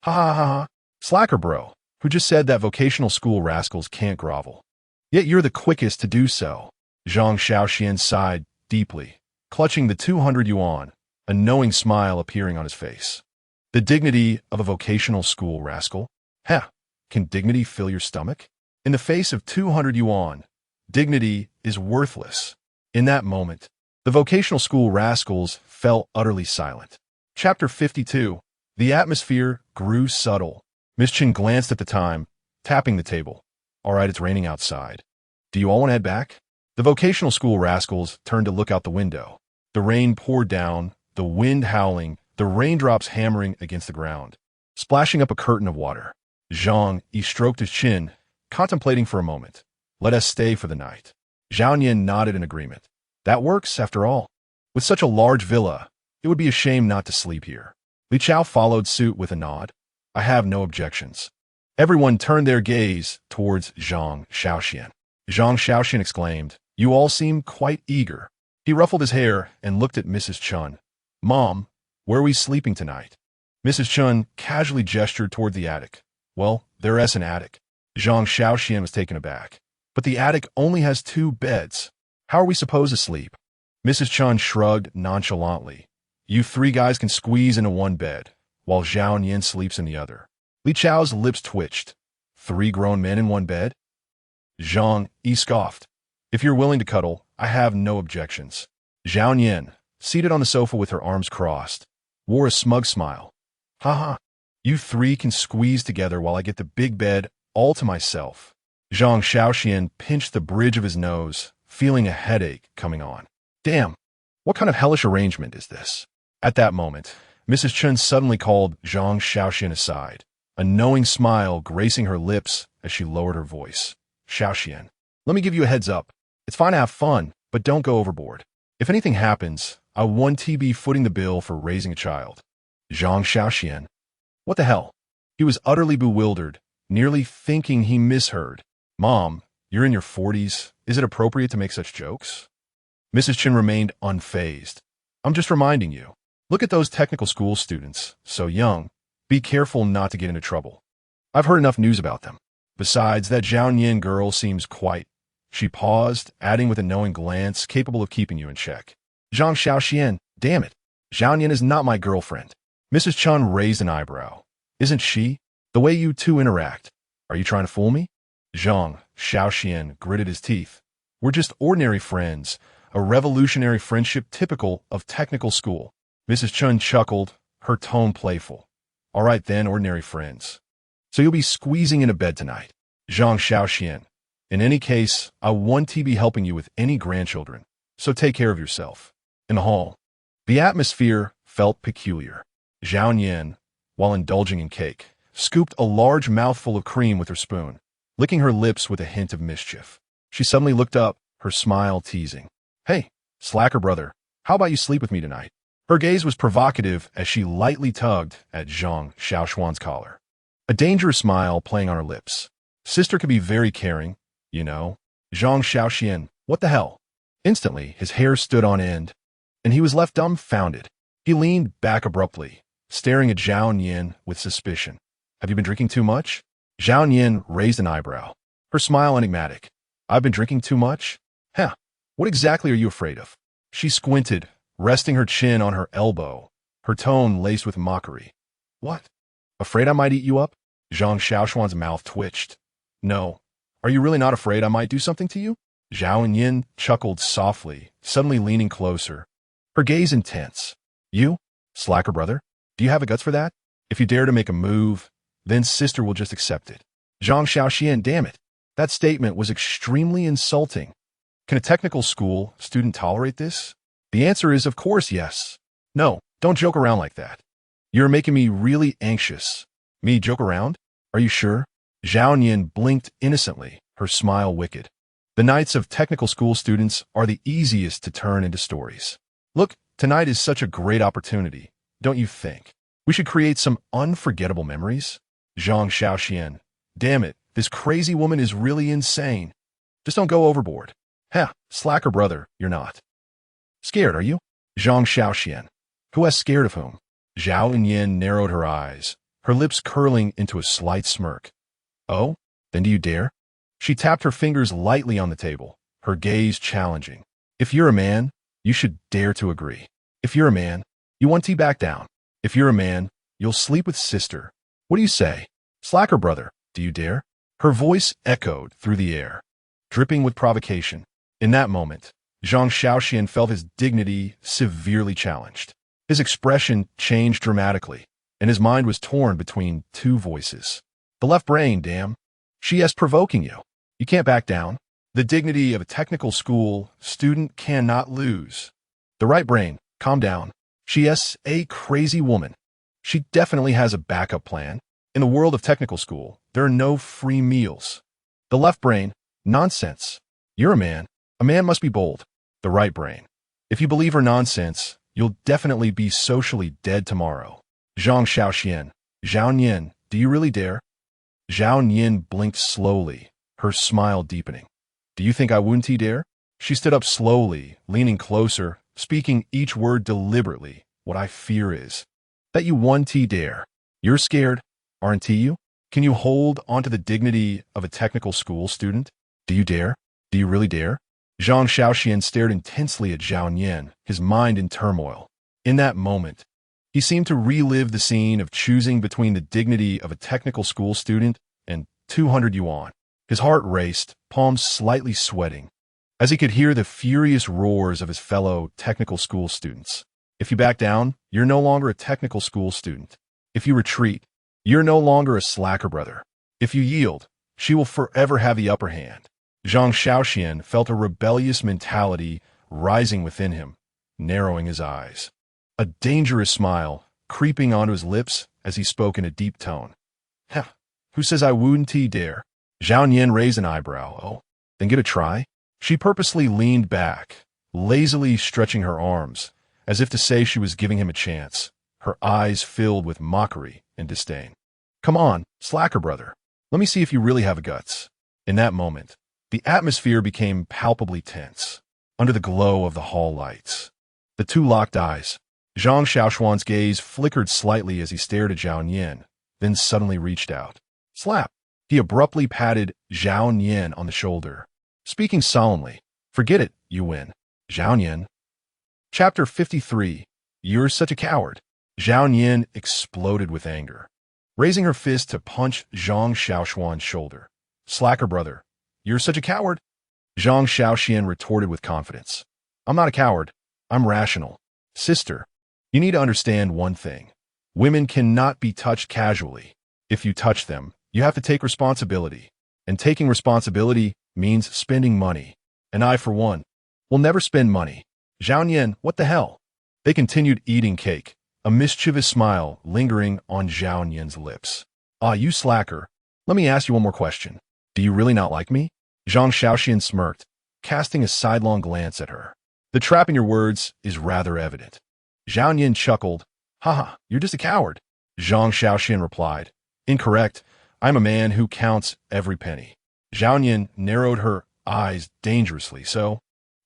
Ha ha ha ha, slacker bro, who just said that vocational school rascals can't grovel. Yet you're the quickest to do so. Zhang Shaoxian sighed deeply, clutching the 200 yuan, a knowing smile appearing on his face. The dignity of a vocational school rascal? Heh, can dignity fill your stomach? In the face of 200 yuan, dignity is worthless. In that moment, the vocational school rascals fell utterly silent. Chapter 52. The atmosphere grew subtle. Miss Chen glanced at the time, tapping the table. All right, it's raining outside. Do you all want to head back? The vocational school rascals turned to look out the window. The rain poured down, the wind howling, the raindrops hammering against the ground, splashing up a curtain of water. Zhang Yi stroked his chin, contemplating for a moment. Let us stay for the night. Zhao Yin nodded in agreement. That works, after all. With such a large villa, it would be a shame not to sleep here. Li Chao followed suit with a nod. I have no objections. Everyone turned their gaze towards Zhang Shaoxian. Zhang Shaoxian exclaimed, You all seem quite eager. He ruffled his hair and looked at Mrs. Chun. Mom, where are we sleeping tonight? Mrs. Chun casually gestured toward the attic. Well, there's an attic. Zhang Shaoxian was taken aback. But the attic only has 2 beds. How are we supposed to sleep? Mrs. Chun shrugged nonchalantly. You three guys can squeeze into one bed, while Zhao Yin sleeps in the other. Li Chao's lips twitched. 3 grown men in one bed? Zhang Yi scoffed. If you're willing to cuddle, I have no objections. Zhao Yin, seated on the sofa with her arms crossed, wore a smug smile. Haha, you three can squeeze together while I get the big bed all to myself. Zhang Shaoxuan pinched the bridge of his nose, feeling a headache coming on. Damn, what kind of hellish arrangement is this? At that moment, Mrs. Chun suddenly called Zhang Shaoxuan aside, a knowing smile gracing her lips as she lowered her voice. Shaoxian, let me give you a heads up. It's fine to have fun, but don't go overboard. If anything happens, I won't be footing the bill for raising a child. Zhang Shaoxian. What the hell? He was utterly bewildered, nearly thinking he misheard. Mom, you're in your 40s. Is it appropriate to make such jokes? Mrs. Chin remained unfazed. I'm just reminding you. Look at those technical school students, so young. Be careful not to get into trouble. I've heard enough news about them. Besides, that Zhao Yin girl seems quite... She paused, adding with a knowing glance capable of keeping you in check. Zhang Shaoxian, damn it. Zhao Yin is not my girlfriend. Mrs. Chun raised an eyebrow. Isn't she? The way you two interact. Are you trying to fool me? Zhang Shaoxian gritted his teeth. We're just ordinary friends, a revolutionary friendship typical of technical school. Mrs. Chun chuckled, her tone playful. All right then, ordinary friends. So you'll be squeezing into bed tonight. Zhang Shaoxian. In any case, I won't be helping you with any grandchildren, so take care of yourself. In the hall, the atmosphere felt peculiar. Zhao Yin, while indulging in cake, scooped a large mouthful of cream with her spoon, licking her lips with a hint of mischief. She suddenly looked up, her smile teasing. Hey, slacker brother, how about you sleep with me tonight? Her gaze was provocative as she lightly tugged at Zhang Shaoxuan's collar. A dangerous smile playing on her lips. Sister could be very caring, you know. Zhang Shaoxian, what the hell? Instantly, his hair stood on end, and he was left dumbfounded. He leaned back abruptly, staring at Zhao Yin with suspicion. Have you been drinking too much? Zhao Yin raised an eyebrow, her smile enigmatic. I've been drinking too much? Huh, what exactly are you afraid of? She squinted, resting her chin on her elbow, her tone laced with mockery. What? Afraid I might eat you up? Zhang Shaoxuan's mouth twitched. No. Are you really not afraid I might do something to you? Zhao Yin chuckled softly, suddenly leaning closer, her gaze intense. You? Slacker brother? Do you have the guts for that? If you dare to make a move, then sister will just accept it. Zhang Shaoxian, damn it. That statement was extremely insulting. Can a technical school student tolerate this? The answer is, of course, yes. No, don't joke around like that. You're making me really anxious. Me joke around? Are you sure? Zhao Yin blinked innocently, her smile wicked. The nights of technical school students are the easiest to turn into stories. Look, tonight is such a great opportunity, don't you think? We should create some unforgettable memories? Zhang Shaoxian. Damn it, this crazy woman is really insane. Just don't go overboard. Heh, slacker brother, you're not. Scared, are you? Zhang Shaoxian. Who has scared of whom? Zhao Yin narrowed her eyes, her lips curling into a slight smirk. Oh, then do you dare? She tapped her fingers lightly on the table, her gaze challenging. If you're a man, you should dare to agree. If you're a man, you want to back down. If you're a man, you'll sleep with sister. What do you say? Slacker brother, do you dare? Her voice echoed through the air, dripping with provocation. In that moment, Zhang Shaoxian felt his dignity severely challenged. His expression changed dramatically, and his mind was torn between two voices. The left brain, damn. She is provoking you. You can't back down. The dignity of a technical school student cannot lose. The right brain, calm down. She is a crazy woman. She definitely has a backup plan. In the world of technical school, there are no free meals. The left brain, nonsense. You're a man. A man must be bold. The right brain. If you believe her nonsense, you'll definitely be socially dead tomorrow. Zhang Shaoxian. Zhao Yin, do you really dare? Zhao Yin blinked slowly, her smile deepening. Do you think I wouldn't dare? She stood up slowly, leaning closer, speaking each word deliberately. What I fear is that you won't dare. You're scared, aren't you? Can you hold onto the dignity of a technical school student? Do you dare? Do you really dare? Zhang Shaoxuan stared intensely at Zhao Nian, his mind in turmoil. In that moment, he seemed to relive the scene of choosing between the dignity of a technical school student and 200 yuan. His heart raced, palms slightly sweating, as he could hear the furious roars of his fellow technical school students. If you back down, you're no longer a technical school student. If you retreat, you're no longer a slacker brother. If you yield, she will forever have the upper hand. Zhang Shaoxuan felt a rebellious mentality rising within him, narrowing his eyes. A dangerous smile creeping onto his lips as he spoke in a deep tone. Heh, who says I wouldn't dare? Zhao Nian raised an eyebrow. Oh, then give it a try? She purposely leaned back, lazily stretching her arms, as if to say she was giving him a chance, her eyes filled with mockery and disdain. Come on, slacker brother. Let me see if you really have guts. In that moment, the atmosphere became palpably tense, under the glow of the hall lights. The two locked eyes. Zhang Shaoxuan's gaze flickered slightly as he stared at Zhao Nian, then suddenly reached out. Slap! He abruptly patted Zhao Nian on the shoulder, speaking solemnly. Forget it, you win. Zhao Nian. Chapter 53. You're such a coward. Zhao Nian exploded with anger, raising her fist to punch Zhang Shaoxuan's shoulder. Slacker brother, you're such a coward. Zhang Shaoxuan retorted with confidence. I'm not a coward. I'm rational. Sister, you need to understand one thing. Women cannot be touched casually. If you touch them, you have to take responsibility. And taking responsibility means spending money. And I, for one, will never spend money. Zhao Nian, what the hell? They continued eating cake, a mischievous smile lingering on Zhao Nian's lips. Ah, you slacker. Let me ask you one more question. Do you really not like me? Zhang Shaoxuan smirked, casting a sidelong glance at her. The trap in your words is rather evident. Zhao Nian chuckled. Haha, you're just a coward. Zhang Shaoxuan replied. Incorrect. I'm a man who counts every penny. Zhao Nian narrowed her eyes dangerously. So,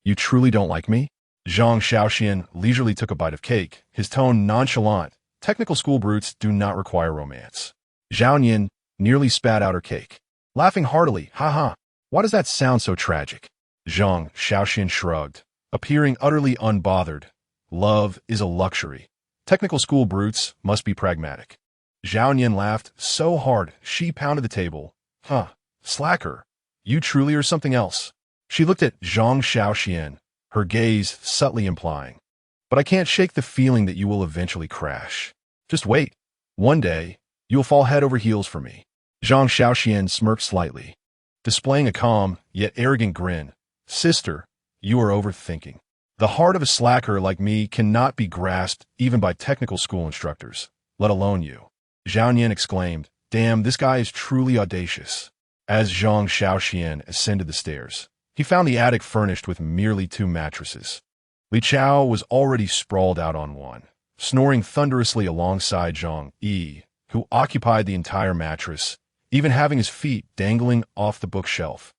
you truly don't like me? Zhang Shaoxuan leisurely took a bite of cake, his tone nonchalant. Technical school brutes do not require romance. Zhao Nian nearly spat out her cake, laughing heartily. Haha, why does that sound so tragic? Zhang Shaoxuan shrugged, appearing utterly unbothered. Love is a luxury. Technical school brutes must be pragmatic. Zhao Nian laughed so hard she pounded the table. Huh, slacker. You truly are something else. She looked at Zhang Shaoxuan, her gaze subtly implying, but I can't shake the feeling that you will eventually crash. Just wait. One day, you'll fall head over heels for me. Zhang Shaoxuan smirked slightly, displaying a calm yet arrogant grin. Sister, you are overthinking. The heart of a slacker like me cannot be grasped even by technical school instructors, let alone you. Zhao Nian exclaimed, damn, this guy is truly audacious. As Zhang Shaoxuan ascended the stairs, he found the attic furnished with merely 2 mattresses. Li Chao was already sprawled out on one, snoring thunderously alongside Zhang Yi, who occupied the entire mattress, even having his feet dangling off the bookshelf.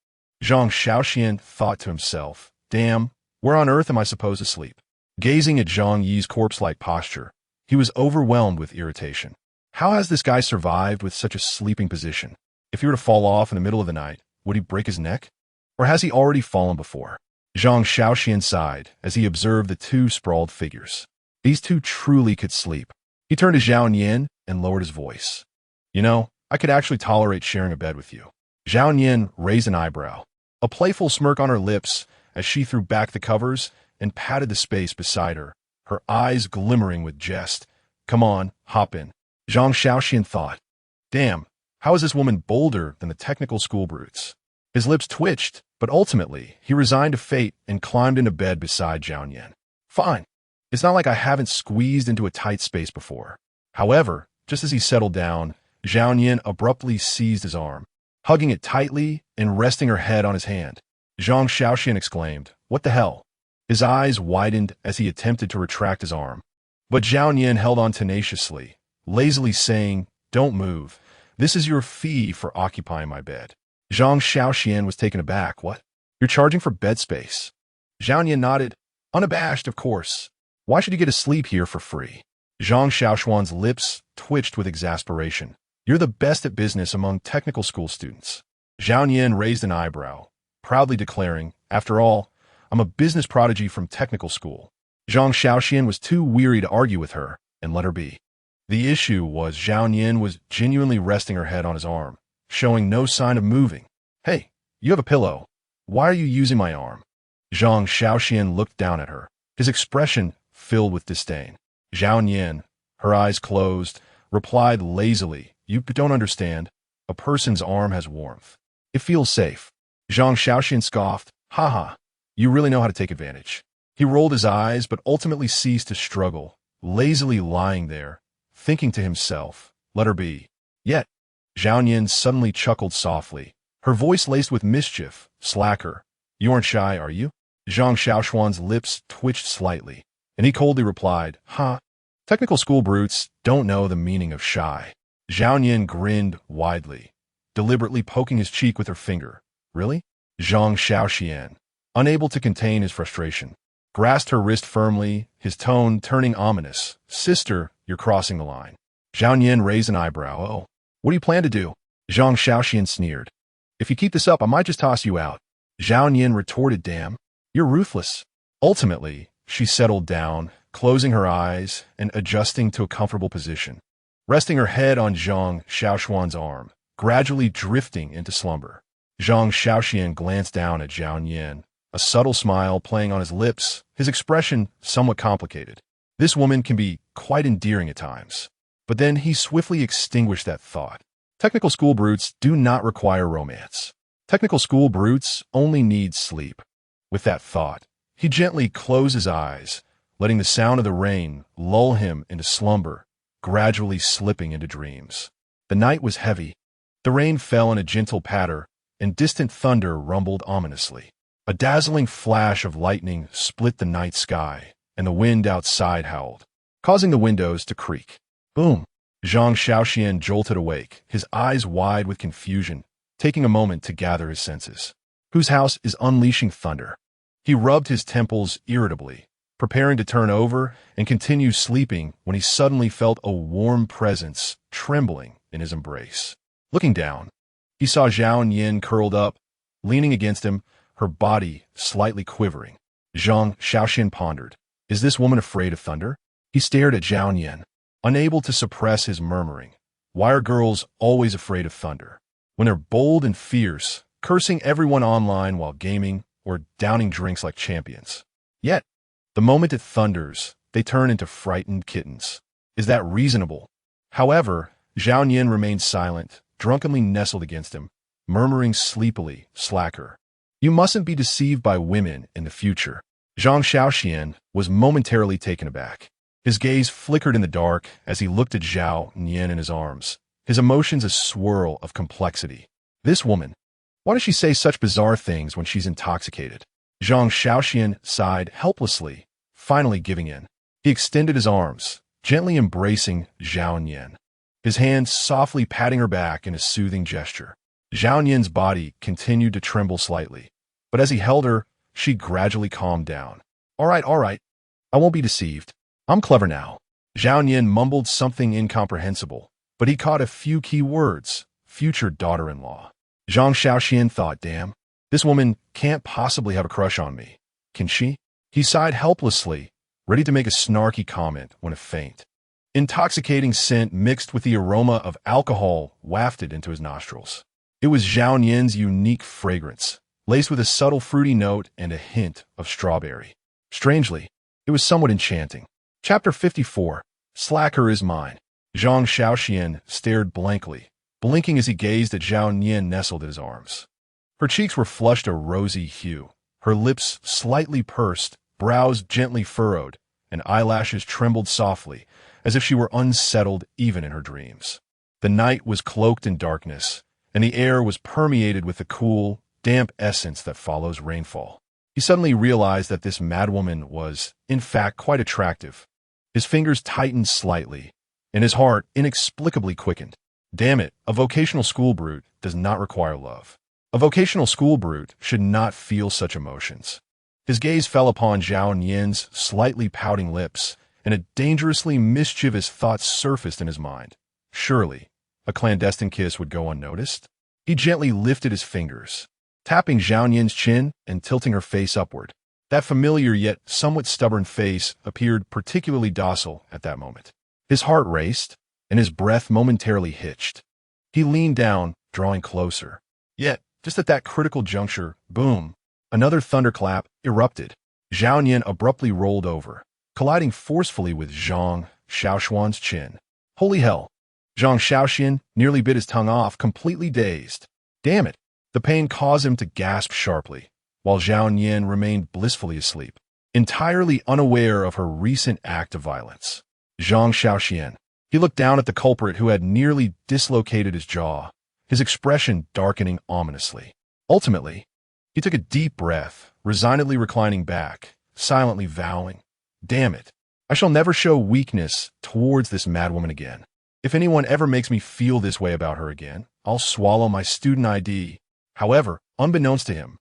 Zhang Shaoxuan thought to himself, damn, where on earth am I supposed to sleep? Gazing at Zhang Yi's corpse-like posture, he was overwhelmed with irritation. How has this guy survived with such a sleeping position? If he were to fall off in the middle of the night, would he break his neck? Or has he already fallen before? Zhang Shaoxuan sighed as he observed the 2 sprawled figures. These 2 truly could sleep. He turned to Zhao Nian and lowered his voice. You know, I could actually tolerate sharing a bed with you. Zhao Nian raised an eyebrow, a playful smirk on her lips as she threw back the covers and patted the space beside her, her eyes glimmering with jest. Come on, hop in. Zhang Shaoxuan thought. Damn, how is this woman bolder than the technical school brutes? His lips twitched, but ultimately, he resigned to fate and climbed into bed beside Zhao Nian. Fine. It's not like I haven't squeezed into a tight space before. However, just as he settled down, Zhao Nian abruptly seized his arm, hugging it tightly and resting her head on his hand. Zhang Shaoxuan exclaimed, what the hell? His eyes widened as he attempted to retract his arm. But Zhao Nian held on tenaciously, lazily saying, don't move. This is your fee for occupying my bed. Zhang Shaoxuan was taken aback. What? You're charging for bed space? Zhao Nian nodded. Unabashed, of course. Why should you get to sleep here for free? Zhang Shaoxuan's lips twitched with exasperation. You're the best at business among technical school students. Zhao Nian raised an eyebrow, proudly declaring, after all, I'm a business prodigy from technical school. Zhang Shaoxuan was too weary to argue with her and let her be. The issue was Zhao Nian was genuinely resting her head on his arm, showing no sign of moving. Hey, you have a pillow. Why are you using my arm? Zhang Shaoxuan looked down at her, his expression filled with disdain. Zhao Nian, her eyes closed, replied lazily, You don't understand. A person's arm has warmth. It feels safe. Zhang Shaoxuan scoffed, Haha, you really know how to take advantage. He rolled his eyes but ultimately ceased to struggle, lazily lying there, thinking to himself, Let her be. Yet, Zhao Nian suddenly chuckled softly, her voice laced with mischief, Slacker. You aren't shy, are you? Zhang Shaoxuan's lips twitched slightly, and he coldly replied, Technical school brutes don't know the meaning of shy. Zhao Nian grinned widely, deliberately poking his cheek with her finger. Really? Zhang Shaoxuan, unable to contain his frustration, grasped her wrist firmly, his tone turning ominous. Sister, you're crossing the line. Zhao Nian raised an eyebrow. Oh, what do you plan to do? Zhang Shaoxuan sneered. If you keep this up, I might just toss you out. Zhao Nian retorted, Damn, you're ruthless. Ultimately, she settled down, closing her eyes and adjusting to a comfortable position, resting her head on Zhang Shaoxuan's arm, gradually drifting into slumber. Zhang Shaoxuan glanced down at Zhao Nian, a subtle smile playing on his lips, his expression somewhat complicated. This woman can be quite endearing at times. But then he swiftly extinguished that thought. Technical school brutes do not require romance. Technical school brutes only need sleep. With that thought, he gently closed his eyes, letting the sound of the rain lull him into slumber, gradually slipping into dreams. The night was heavy. The rain fell in a gentle patter, and distant thunder rumbled ominously. A dazzling flash of lightning split the night sky, and the wind outside howled, causing the windows to creak. Boom! Zhang Shaoxuan jolted awake, his eyes wide with confusion, taking a moment to gather his senses. Whose house is unleashing thunder? He rubbed his temples irritably, preparing to turn over and continue sleeping when he suddenly felt a warm presence trembling in his embrace. Looking down, he saw Zhao Nian curled up, leaning against him, her body slightly quivering. Zhang Shaoxuan pondered, Is this woman afraid of thunder? He stared at Zhao Nian, unable to suppress his murmuring. Why are girls always afraid of thunder? When they're bold and fierce, cursing everyone online while gaming or downing drinks like champions. Yet, the moment it thunders, they turn into frightened kittens. Is that reasonable? However, Zhao Nian remained silent, drunkenly nestled against him, murmuring sleepily, Slacker. You mustn't be deceived by women in the future. Zhang Shaoxuan was momentarily taken aback. His gaze flickered in the dark as he looked at Zhao Nian in his arms, his emotions a swirl of complexity. This woman, why does she say such bizarre things when she's intoxicated? Zhang Shaoxuan sighed helplessly, finally giving in. He extended his arms, gently embracing Zhao Nian, his hands softly patting her back in a soothing gesture. Zhao Nian's body continued to tremble slightly, but as he held her, she gradually calmed down. All right, I won't be deceived. I'm clever now. Zhao Nian mumbled something incomprehensible, but he caught a few key words, future daughter-in-law. Zhang Shaoxuan thought, Damn, this woman can't possibly have a crush on me. Can she? He sighed helplessly, ready to make a snarky comment when a faint, intoxicating scent mixed with the aroma of alcohol wafted into his nostrils. It was Zhao Nian's unique fragrance, laced with a subtle fruity note and a hint of strawberry. Strangely, it was somewhat enchanting. Chapter 54. Slacker is mine. Zhang Shaoxuan stared blankly, blinking as he gazed at Zhao Nian nestled in his arms. Her cheeks were flushed a rosy hue, her lips slightly pursed, brows gently furrowed, and eyelashes trembled softly, as if she were unsettled even in her dreams. The night was cloaked in darkness, and the air was permeated with the cool, damp essence that follows rainfall. He suddenly realized that this madwoman was, in fact, quite attractive. His fingers tightened slightly, and his heart inexplicably quickened. Damn it, a vocational school brute does not require love. A vocational school brute should not feel such emotions. His gaze fell upon Zhao Nian's slightly pouting lips, and a dangerously mischievous thought surfaced in his mind. Surely, a clandestine kiss would go unnoticed? He gently lifted his fingers, tapping Zhao Nian's chin and tilting her face upward. That familiar yet somewhat stubborn face appeared particularly docile at that moment. His heart raced, and his breath momentarily hitched. He leaned down, drawing closer. Yet, just at that critical juncture, boom, another thunderclap erupted. Zhao Nian abruptly rolled over, colliding forcefully with Zhang Shaoxuan's chin. Holy hell! Zhang Shaoxuan nearly bit his tongue off, completely dazed. Damn it! The pain caused him to gasp sharply, while Zhao Nian remained blissfully asleep, entirely unaware of her recent act of violence. Zhang Shaoxuan. He looked down at the culprit who had nearly dislocated his jaw, his expression darkening ominously. Ultimately, he took a deep breath, resignedly reclining back, silently vowing, "Damn it, I shall never show weakness towards this madwoman again. If anyone ever makes me feel this way about her again, I'll swallow my student ID." However, unbeknownst to him,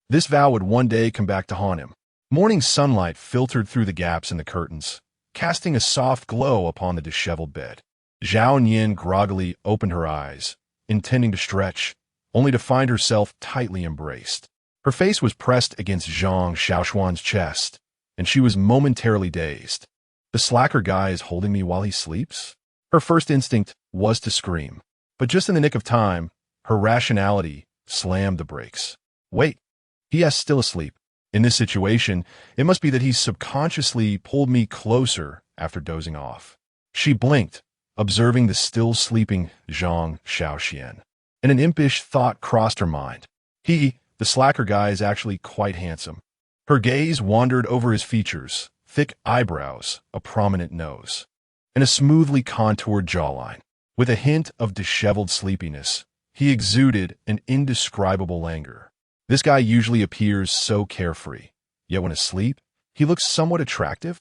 this vow would one day come back to haunt him. Morning sunlight filtered through the gaps in the curtains, casting a soft glow upon the disheveled bed. Zhao Nian groggily opened her eyes, intending to stretch, only to find herself tightly embraced. Her face was pressed against Zhang Shaoxuan's chest, and she was momentarily dazed. The slacker guy is holding me while he sleeps? Her first instinct was to scream, but just in the nick of time, her rationality slammed the brakes. Wait, he is still asleep. In this situation, it must be that he subconsciously pulled me closer after dozing off. She blinked, observing the still sleeping Zhang Shaoxuan, and an impish thought crossed her mind. The slacker guy, is actually quite handsome. Her gaze wandered over his features, thick eyebrows, a prominent nose, and a smoothly contoured jawline. With a hint of disheveled sleepiness, he exuded an indescribable languor. This guy usually appears so carefree, yet when asleep, he looks somewhat attractive.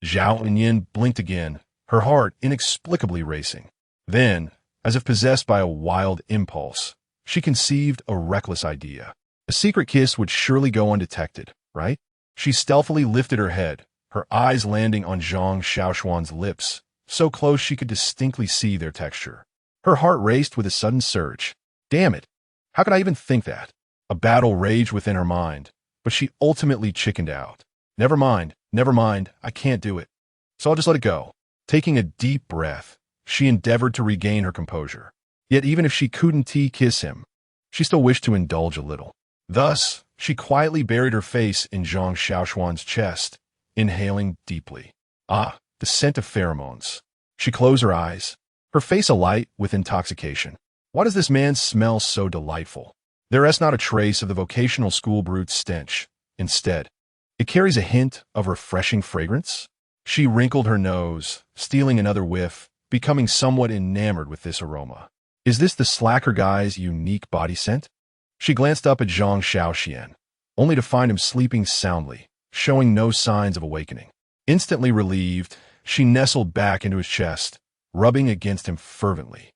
Zhao Nian blinked again, her heart inexplicably racing. Then, as if possessed by a wild impulse, she conceived a reckless idea. A secret kiss would surely go undetected, right? She stealthily lifted her head, her eyes landing on Zhang Shaoxuan's lips, so close she could distinctly see their texture. Her heart raced with a sudden surge. Damn it! How could I even think that? A battle raged within her mind, but she ultimately chickened out. Never mind, I can't do it. So I'll just let it go. Taking a deep breath, she endeavored to regain her composure. Yet even if she couldn't kiss him, she still wished to indulge a little. Thus, she quietly buried her face in Zhang Shaoxuan's chest, inhaling deeply. Ah, the scent of pheromones. She closed her eyes, her face alight with intoxication. Why does this man smell so delightful? There is not a trace of the vocational school brute's stench. Instead, it carries a hint of refreshing fragrance. She wrinkled her nose, stealing another whiff, becoming somewhat enamored with this aroma. Is this the slacker guy's unique body scent? She glanced up at Zhang Shaoxuan, only to find him sleeping soundly, showing no signs of awakening. Instantly relieved, she nestled back into his chest, rubbing against him fervently.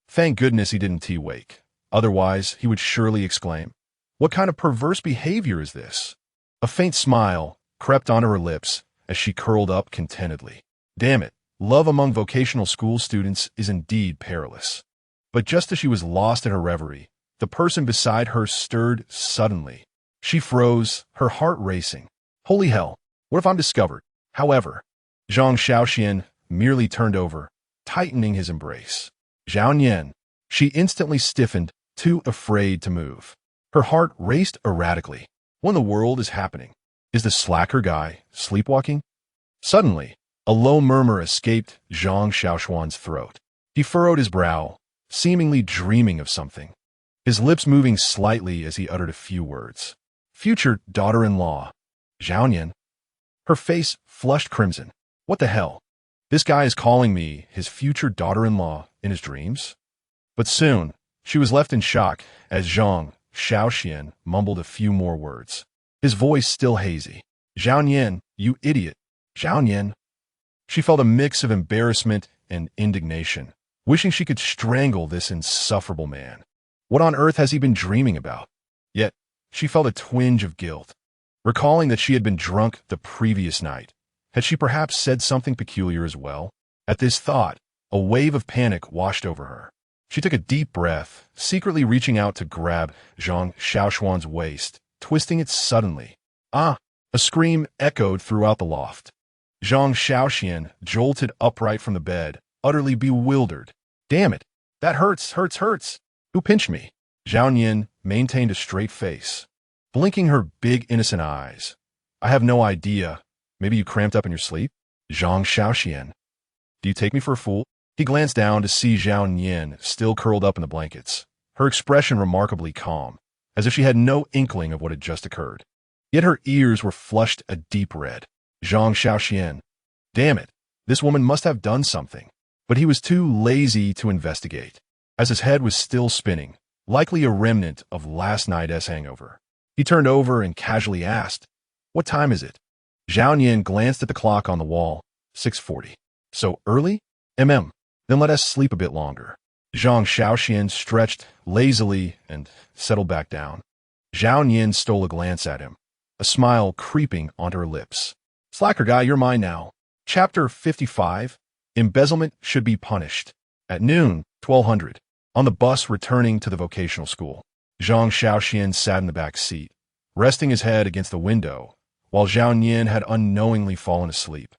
Thank goodness he didn't wake. Otherwise, he would surely exclaim, "What kind of perverse behavior is this?" A faint smile crept onto her lips as she curled up contentedly. Damn it, love among vocational school students is indeed perilous. But just as she was lost in her reverie, the person beside her stirred suddenly. She froze, her heart racing. Holy hell, what if I'm discovered? However, Zhang Shaoxuan merely turned over, tightening his embrace. Zhao Nian. She instantly stiffened, too afraid to move. Her heart raced erratically. What in the world is happening? Is the slacker guy sleepwalking? Suddenly, a low murmur escaped Zhang Shaoxuan's throat. He furrowed his brow, seemingly dreaming of something, his lips moving slightly as he uttered a few words. Future daughter-in-law. Zhao Nian. Her face flushed crimson. What the hell? This guy is calling me his future daughter-in-law in his dreams? But soon, she was left in shock as Zhang Shaoxuan mumbled a few more words, his voice still hazy. Zhao Nian, you idiot. Zhao Nian. She felt a mix of embarrassment and indignation, wishing she could strangle this insufferable man. What on earth has he been dreaming about? Yet, she felt a twinge of guilt, recalling that she had been drunk the previous night. Had she perhaps said something peculiar as well? At this thought, a wave of panic washed over her. She took a deep breath, secretly reaching out to grab Zhang Shaoxuan's waist, twisting it suddenly. Ah, A scream echoed throughout the loft. Zhang Shaoxuan jolted upright from the bed, utterly bewildered. Damn it! That hurts! Who pinched me? Zhao Yin maintained a straight face, blinking her big innocent eyes. I have no idea. Maybe you cramped up in your sleep? Zhang Shaoxuan. Do you take me for a fool? He glanced down to see Zhao Yin still curled up in the blankets, her expression remarkably calm, as if she had no inkling of what had just occurred. Yet her ears were flushed a deep red. Zhang Shaoxuan. Damn it, this woman must have done something. But he was too lazy to investigate, as his head was still spinning, likely a remnant of last night's hangover. He turned over and casually asked, "What time is it?" Zhao Yin glanced at the clock on the wall. 6:40. So early? Then let us sleep a bit longer. Zhang Shaoxuan stretched lazily and settled back down. Zhao Yin stole a glance at him, a smile creeping onto her lips. Slacker guy, you're mine now. Chapter 55. Embezzlement should be punished. At noon, 1200, on the bus returning to the vocational school, Zhang Shaoxuan sat in the back seat, resting his head against the window, while Zhao Yin had unknowingly fallen asleep,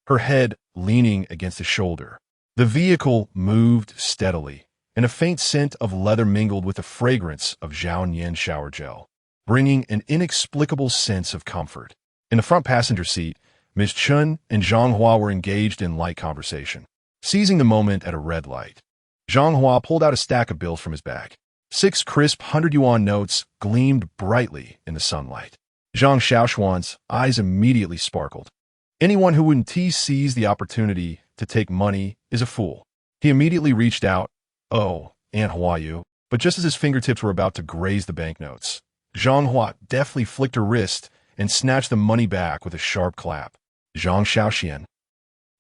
her head leaning against his shoulder. The vehicle moved steadily, and a faint scent of leather mingled with the fragrance of Zhao Yin's shower gel, bringing an inexplicable sense of comfort. In the front passenger seat, Ms. Chun and Zhang Hua were engaged in light conversation, seizing the moment at a red light. Zhang Hua pulled out a stack of bills from his bag. 6 crisp 100-yuan notes gleamed brightly in the sunlight. Zhang Shaoxuan's eyes immediately sparkled. Anyone who wouldn't seize the opportunity to take money is a fool. He immediately reached out. Oh, Aunt Hua, you. But just as his fingertips were about to graze the banknotes, Zhang Hua deftly flicked her wrist and snatched the money back with a sharp clap. Zhang Shaoxuan.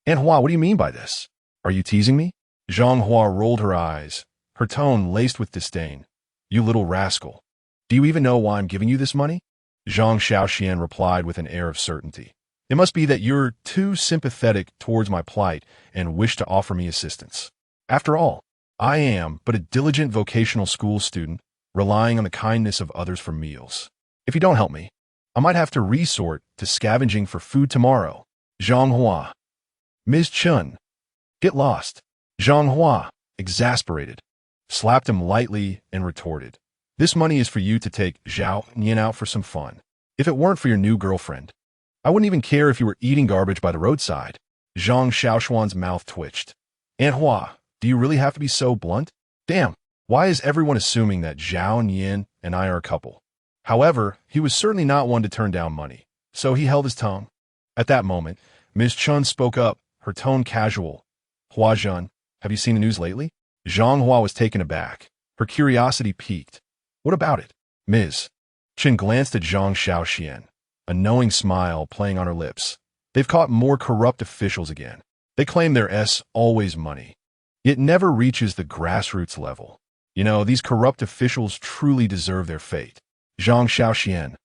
Aunt Hua, what do you mean by this? Are you teasing me? Zhang Hua rolled her eyes, her tone laced with disdain. You little rascal. Do you even know why I'm giving you this money? Zhang Shaoxuan replied with an air of certainty. It must be that you're too sympathetic towards my plight and wish to offer me assistance. After all, I am but a diligent vocational school student, relying on the kindness of others for meals. If you don't help me, I might have to resort to scavenging for food tomorrow. Zhang Hua. Ms. Chun. Get lost. Zhang Hua, exasperated, slapped him lightly and retorted. This money is for you to take Zhao Yin out for some fun. If it weren't for your new girlfriend, I wouldn't even care if you were eating garbage by the roadside. Zhang Shaoxuan's mouth twitched. Aunt Hua, do you really have to be so blunt? Damn, why is everyone assuming that Zhao Yin and I are a couple? However, he was certainly not one to turn down money, so he held his tongue. At that moment, Ms. Chun spoke up, her tone casual. Hua Zhen, have you seen the news lately? Zhang Hua was taken aback, her curiosity piqued. What about it? Ms. Chun glanced at Zhang Shaoxuan, a knowing smile playing on her lips. They've caught more corrupt officials again. They claim their always money. It never reaches the grassroots level. You know, these corrupt officials truly deserve their fate. Zhang Shaoxuan.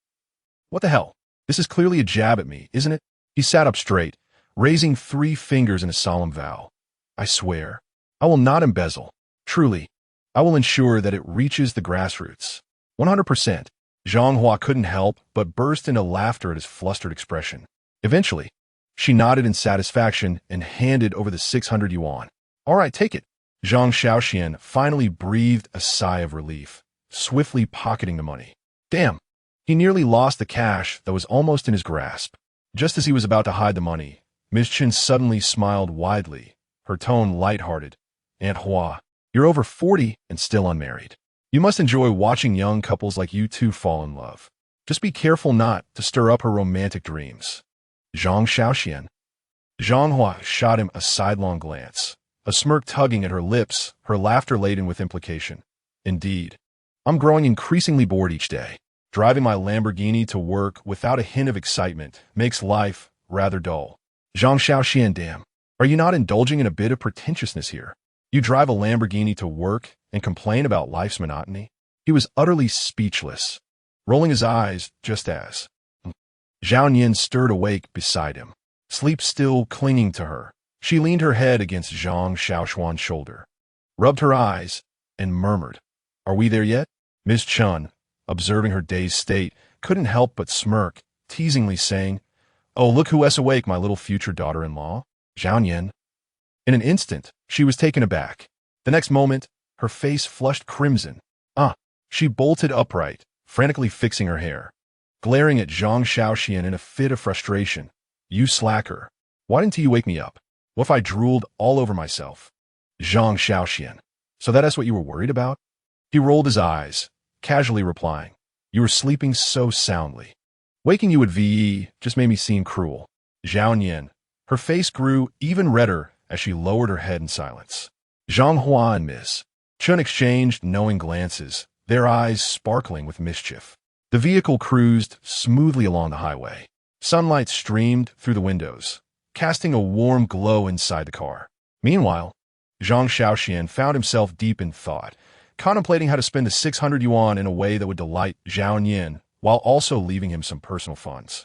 What the hell? This is clearly a jab at me, isn't it? He sat up straight, raising 3 fingers in a solemn vow. I swear, I will not embezzle. Truly, I will ensure that it reaches the grassroots. 100%. Zhang Hua couldn't help but burst into laughter at his flustered expression. Eventually, she nodded in satisfaction and handed over the 600 yuan. All right, take it. Zhang Shaoxuan finally breathed a sigh of relief, swiftly pocketing the money. Damn, he nearly lost the cash that was almost in his grasp. Just as he was about to hide the money, Ms. Chin suddenly smiled widely, her tone lighthearted. Aunt Hua, you're over 40 and still unmarried. You must enjoy watching young couples like you two fall in love. Just be careful not to stir up her romantic dreams. Zhang Shaoxuan. Zhang Hua shot him a sidelong glance, a smirk tugging at her lips, her laughter laden with implication. Indeed, I'm growing increasingly bored each day. Driving my Lamborghini to work without a hint of excitement makes life rather dull. Zhang Shaoxuan, damn. Are you not indulging in a bit of pretentiousness here? You drive a Lamborghini to work and complain about life's monotony? He was utterly speechless, rolling his eyes just as Zhao Yin stirred awake beside him, sleep still clinging to her. She leaned her head against Zhang Shaoxuan's shoulder, rubbed her eyes, and murmured, Are we there yet? Ms. Chun, observing her dazed state, couldn't help but smirk, teasingly saying, "Oh, look who's awake, my little future daughter-in-law, Zhao Yan." In an instant, she was taken aback. The next moment, her face flushed crimson. She bolted upright, frantically fixing her hair, glaring at Zhang Shaoxuan in a fit of frustration. "You slacker. Why didn't you wake me up? What if I drooled all over myself?" Zhang Shaoxuan. "So that's what you were worried about?" He rolled his eyes, casually replying, "You were sleeping so soundly. Waking you at VE just made me seem cruel." Zhao Yan. Her face grew even redder as she lowered her head in silence. Zhang Hua and Miss Chun exchanged knowing glances, their eyes sparkling with mischief. The vehicle cruised smoothly along the highway. Sunlight streamed through the windows, casting a warm glow inside the car. Meanwhile, Zhang Shaoxuan found himself deep in thought, contemplating how to spend the 600 yuan in a way that would delight Zhao Yan while also leaving him some personal funds.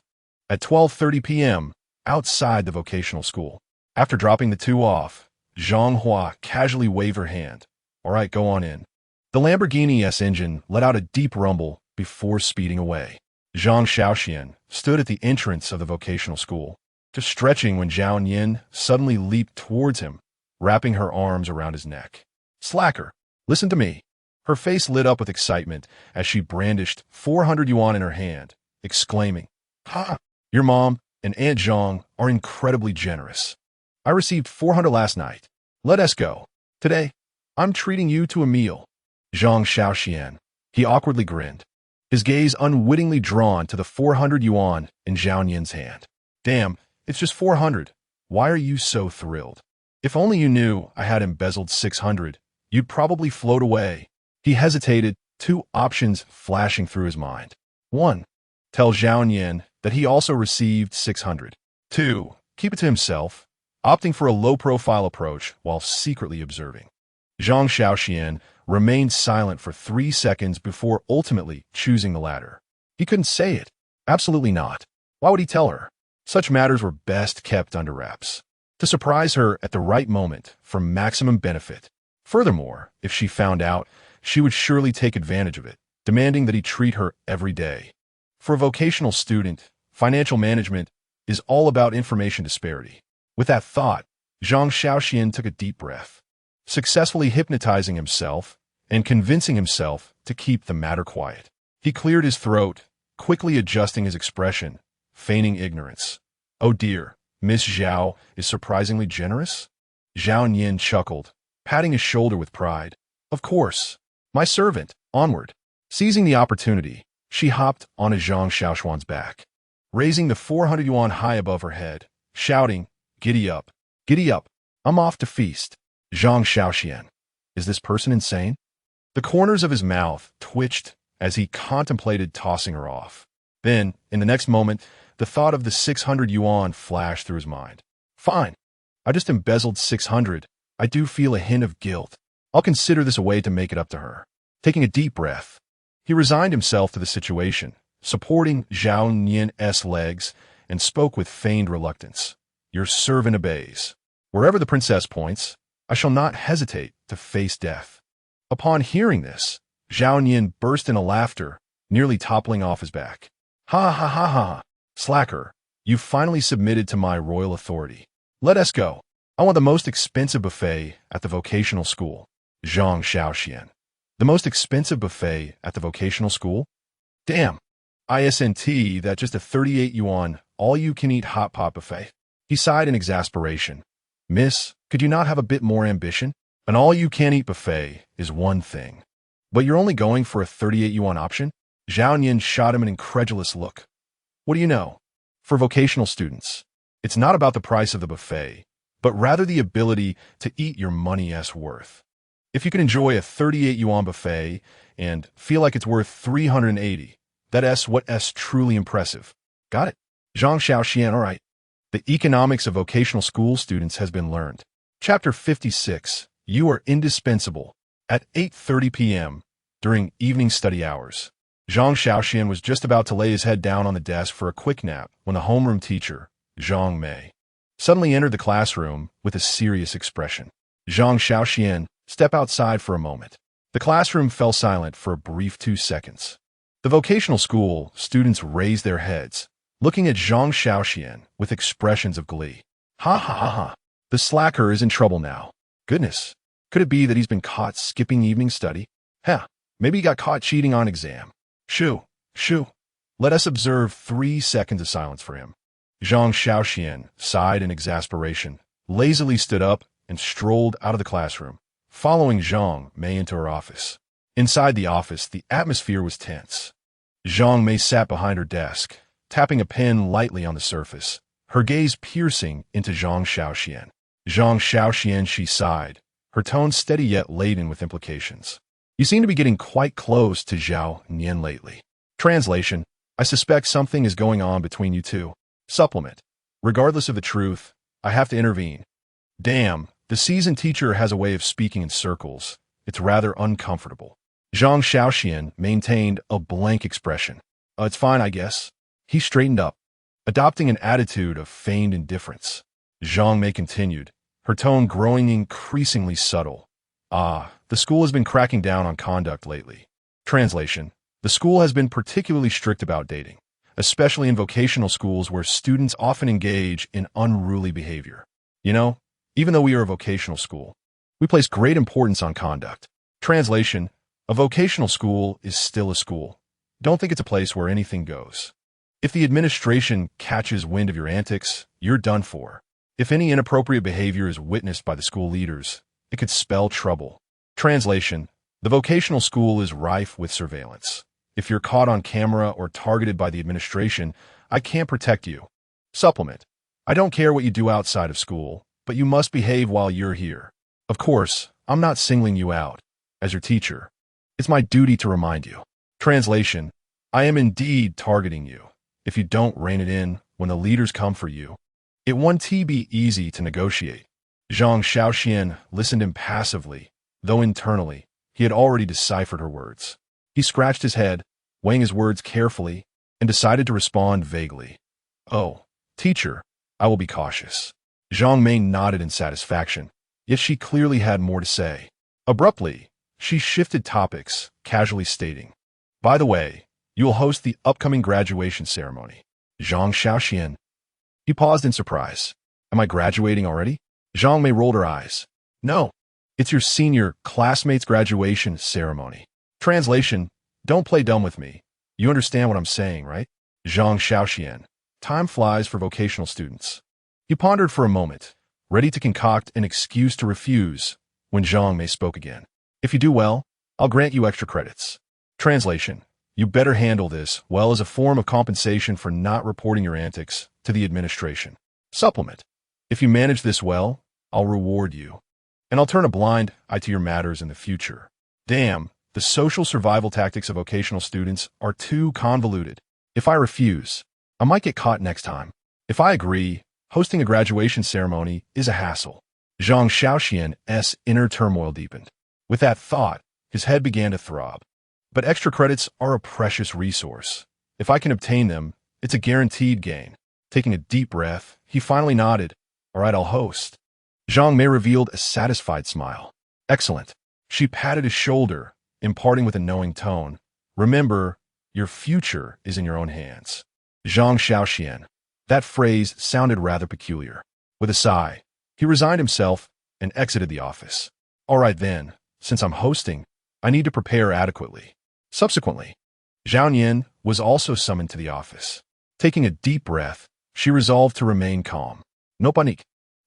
At 12:30 p.m., outside the vocational school, after dropping the two off, Zhang Hua casually waved her hand. "All right, go on in." The Lamborghini S engine let out a deep rumble before speeding away. Zhang Shaoxuan stood at the entrance of the vocational school, just stretching when Zhao Yan suddenly leaped towards him, wrapping her arms around his neck. "Slacker, listen to me." Her face lit up with excitement as she brandished 400 yuan in her hand, exclaiming, "Ha! Your mom and Aunt Zhang are incredibly generous. I received 400 last night. Let us go. Today, I'm treating you to a meal." Zhang Shaoxuan. He awkwardly grinned, his gaze unwittingly drawn to the 400 yuan in Zhao Yan's hand. "Damn, it's just 400. Why are you so thrilled? If only you knew I had embezzled 600, you'd probably float away." He hesitated, two options flashing through his mind. 1. Tell Zhao Yan that he also received 600. 2. Keep it to himself, opting for a low-profile approach while secretly observing. Zhang Shaoxuan remained silent for 3 seconds before ultimately choosing the latter. He couldn't say it. Absolutely not. Why would he tell her? Such matters were best kept under wraps, to surprise her at the right moment for maximum benefit. Furthermore, if she found out, she would surely take advantage of it, demanding that he treat her every day. For a vocational student, financial management is all about information disparity. With that thought, Zhang Shaoxuan took a deep breath, successfully hypnotizing himself and convincing himself to keep the matter quiet. He cleared his throat, quickly adjusting his expression, feigning ignorance. "Oh dear, Miss Zhao is surprisingly generous?" Zhao Yan chuckled, patting his shoulder with pride. "Of course. My servant, onward." Seizing the opportunity, she hopped onto Zhang Shaoxuan's back, raising the 400 yuan high above her head, shouting, "Giddy up, giddy up, I'm off to feast." Zhang Shaoxuan. Is this person insane? The corners of his mouth twitched as he contemplated tossing her off. Then, in the next moment, the thought of the 600 yuan flashed through his mind. "Fine. I just embezzled 600. I do feel a hint of guilt. I'll consider this a way to make it up to her." Taking a deep breath, he resigned himself to the situation, supporting Zhao Yan's legs, and spoke with feigned reluctance. "Your servant obeys. Wherever the princess points, I shall not hesitate to face death." Upon hearing this, Zhao Yan burst into laughter, nearly toppling off his back. "Ha ha ha ha! Slacker, you've finally submitted to my royal authority. Let us go. I want the most expensive buffet at the vocational school." Zhang Shaoxuan. The most expensive buffet at the vocational school? Damn. ISNT, that just a 38 yuan, all-you-can-eat hot pot buffet. He sighed in exasperation. "Miss, could you not have a bit more ambition? An all-you-can-eat buffet is one thing, but you're only going for a 38 yuan option?" Zhao Yan shot him an incredulous look. "What do you know? For vocational students, it's not about the price of the buffet, but rather the ability to eat your money's worth. If you can enjoy a 38 yuan buffet and feel like it's worth 380, that's what's truly impressive." Got it. Zhang Shaoxuan, all right. The economics of vocational school students has been learned. Chapter 56. You are indispensable. At 8:30 p.m., during evening study hours, Zhang Shaoxuan was just about to lay his head down on the desk for a quick nap when the homeroom teacher, Zhang Mei, suddenly entered the classroom with a serious expression. "Zhang Shaoxuan, step outside for a moment." The classroom fell silent for a brief 2 seconds. The vocational school students raised their heads, looking at Zhang Shaoxuan with expressions of glee. Ha ha ha ha. The slacker is in trouble now. Goodness. Could it be that he's been caught skipping evening study? Heh. Maybe he got caught cheating on exam. Shoo. Shoo. Let us observe 3 seconds of silence for him. Zhang Shaoxuan sighed in exasperation, lazily stood up, and strolled out of the classroom, following Zhang Mei into her office. Inside the office, the atmosphere was tense. Zhang Mei sat behind her desk, tapping a pen lightly on the surface, her gaze piercing into Zhang Shaoxuan. Zhang Shaoxuan, she sighed, her tone steady yet laden with implications. You seem to be getting quite close to Zhao Nian lately. Translation: I suspect something is going on between you two. Supplement: regardless of the truth, I have to intervene. Damn, the seasoned teacher has a way of speaking in circles. It's rather uncomfortable. Zhang Shaoxuan maintained a blank expression. It's fine, I guess. He straightened up, adopting an attitude of feigned indifference. Zhang Mei continued, her tone growing increasingly subtle. The school has been cracking down on conduct lately. Translation: the school has been particularly strict about dating, especially in vocational schools where students often engage in unruly behavior. You know, even though we are a vocational school, we place great importance on conduct. Translation: a vocational school is still a school. Don't think it's a place where anything goes. If the administration catches wind of your antics, you're done for. If any inappropriate behavior is witnessed by the school leaders, it could spell trouble. Translation: the vocational school is rife with surveillance. If you're caught on camera or targeted by the administration, I can't protect you. Supplement: I don't care what you do outside of school, but you must behave while you're here. Of course, I'm not singling you out. As your teacher, it's my duty to remind you. Translation: I am indeed targeting you. If you don't rein it in when the leaders come for you, it won't be easy to negotiate. Zhang Shaoxuan listened impassively, though internally, he had already deciphered her words. He scratched his head, weighing his words carefully, and decided to respond vaguely. Oh, teacher, I will be cautious. Zhang Mei nodded in satisfaction, yet she clearly had more to say. Abruptly, she shifted topics, casually stating, by the way, you will host the upcoming graduation ceremony. Zhang Shaoxuan. He paused in surprise. Am I graduating already? Zhang Mei rolled her eyes. No, it's your senior classmates' graduation ceremony. Translation: don't play dumb with me. You understand what I'm saying, right? Zhang Shaoxuan. Time flies for vocational students. He pondered for a moment, ready to concoct an excuse to refuse, when Zhang Mei spoke again. If you do well, I'll grant you extra credits. Translation: you better handle this well as a form of compensation for not reporting your antics to the administration. Supplement: if you manage this well, I'll reward you, and I'll turn a blind eye to your matters in the future. Damn, the social survival tactics of vocational students are too convoluted. If I refuse, I might get caught next time. If I agree, hosting a graduation ceremony is a hassle. Zhang Shaoxuan's inner turmoil deepened. With that thought, his head began to throb. But extra credits are a precious resource. If I can obtain them, it's a guaranteed gain. Taking a deep breath, he finally nodded. All right, I'll host. Zhang Mei revealed a satisfied smile. Excellent. She patted his shoulder, imparting with a knowing tone. Remember, your future is in your own hands. Zhang Shaoxuan. That phrase sounded rather peculiar. With a sigh, he resigned himself and exited the office. All right then, since I'm hosting, I need to prepare adequately. Subsequently, Zhao Nian was also summoned to the office. Taking a deep breath, she resolved to remain calm. No panique.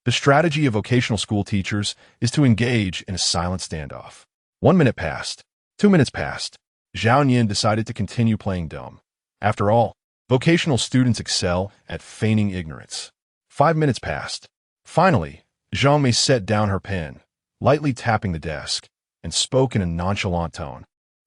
The strategy of vocational school teachers is to engage in a silent standoff. 1 minute passed. 2 minutes passed. Zhao Nian decided to continue playing dumb. After all, vocational students excel at feigning ignorance. 5 minutes passed. Finally, Zhang Mei set down her pen, lightly tapping the desk, and spoke in a nonchalant tone.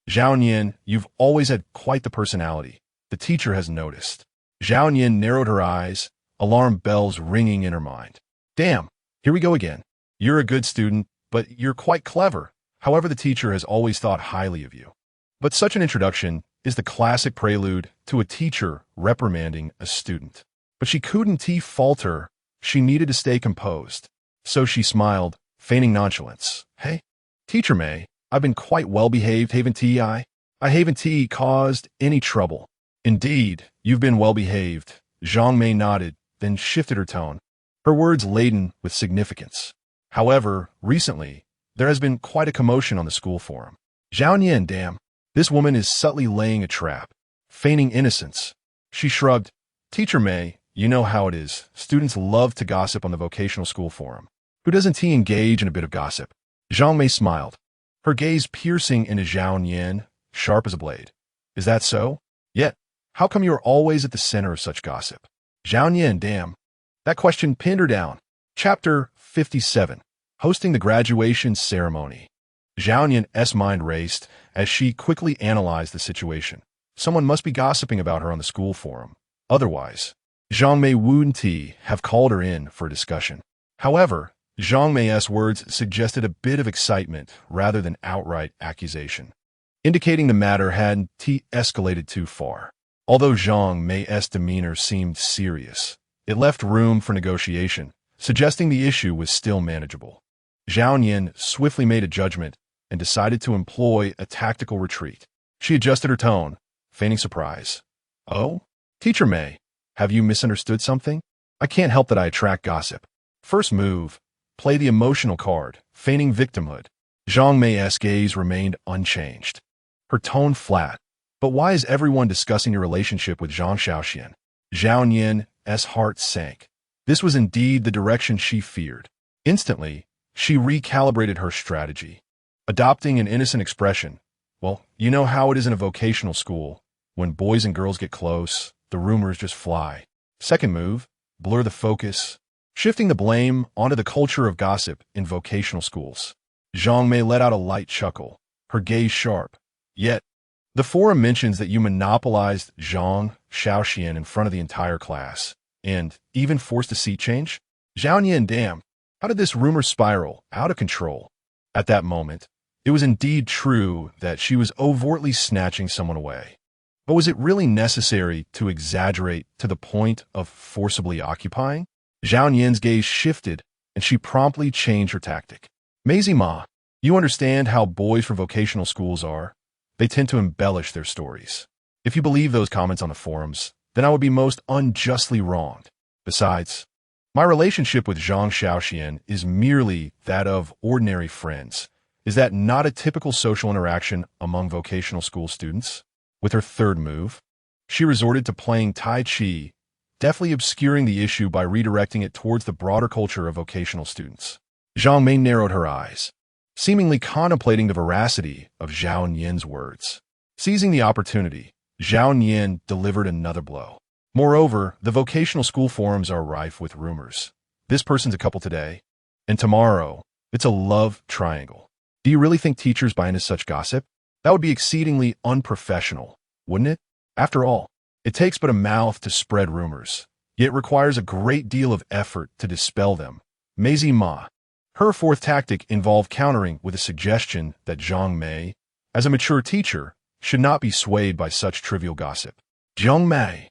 Zhao Nian, you've always had quite the personality. The teacher has noticed. Zhao Nian narrowed her eyes, alarm bells ringing in her mind. Damn, here we go again. You're a good student, but you're quite clever. However, the teacher has always thought highly of you. But such an introduction is the classic prelude to a teacher reprimanding a student. But she couldn't falter. She needed to stay composed. So she smiled, feigning nonchalance. Hey, Teacher Mei, I've been quite well-behaved, haven't I? I haven't caused any trouble. Indeed, you've been well-behaved, Zhang Mei nodded, then shifted her tone, her words laden with significance. However, recently, there has been quite a commotion on the school forum. Zhao Nian, damn. This woman is subtly laying a trap, feigning innocence. She shrugged. Teacher Mei, you know how it is. Students love to gossip on the vocational school forum. Who doesn't he engage in a bit of gossip? Zhang Mei smiled, her gaze piercing into Zhao Nian, sharp as a blade. Is that so? Yet, how come you are always at the center of such gossip? Zhao Nian, damn. That question pinned her down. Chapter 57. Hosting the graduation ceremony. Zhao Nian's mind raced as she quickly analyzed the situation. Someone must be gossiping about her on the school forum. Otherwise, Zhang Mei wouldn't have called her in for a discussion. However, Zhang Mei's words suggested a bit of excitement rather than outright accusation, indicating the matter hadn't escalated too far. Although Zhang Mei's demeanor seemed serious, it left room for negotiation, suggesting the issue was still manageable. Zhao Nian swiftly made a judgment and decided to employ a tactical retreat. She adjusted her tone, feigning surprise. Oh? Teacher Mei, have you misunderstood something? I can't help that I attract gossip. First move, play the emotional card, feigning victimhood. Zhang Mei's gaze remained unchanged, her tone flat. But why is everyone discussing your relationship with Zhang Shaoxuan? Zhao Nian's heart sank. This was indeed the direction she feared. Instantly, she recalibrated her strategy, adopting an innocent expression. Well, you know how it is in a vocational school. When boys and girls get close, the rumors just fly. Second move, blur the focus, shifting the blame onto the culture of gossip in vocational schools. Zhang Mei let out a light chuckle, her gaze sharp. Yet, the forum mentions that you monopolized Zhang Shaoxuan in front of the entire class, and even forced a seat change? Zhao Nian, damn. How did this rumor spiral out of control? At that moment, it was indeed true that she was overtly snatching someone away. But was it really necessary to exaggerate to the point of forcibly occupying? Zhao Nian's gaze shifted, and she promptly changed her tactic. Maisie Ma, you understand how boys from vocational schools are. They tend to embellish their stories. If you believe those comments on the forums, then I would be most unjustly wronged. Besides, my relationship with Zhang Shaoxuan is merely that of ordinary friends. Is that not a typical social interaction among vocational school students? With her third move, she resorted to playing Tai Chi, deftly obscuring the issue by redirecting it towards the broader culture of vocational students. Zhang Mei narrowed her eyes, seemingly contemplating the veracity of Zhao Nian's words. Seizing the opportunity, Zhao Nian delivered another blow. Moreover, the vocational school forums are rife with rumors. This person's a couple today, and tomorrow, it's a love triangle. Do you really think teachers buy into such gossip? That would be exceedingly unprofessional, wouldn't it? After all, it takes but a mouth to spread rumors, yet it requires a great deal of effort to dispel them. Maisie Ma. Her fourth tactic involved countering with a suggestion that Zhang Mei, as a mature teacher, should not be swayed by such trivial gossip. Zhang Mei.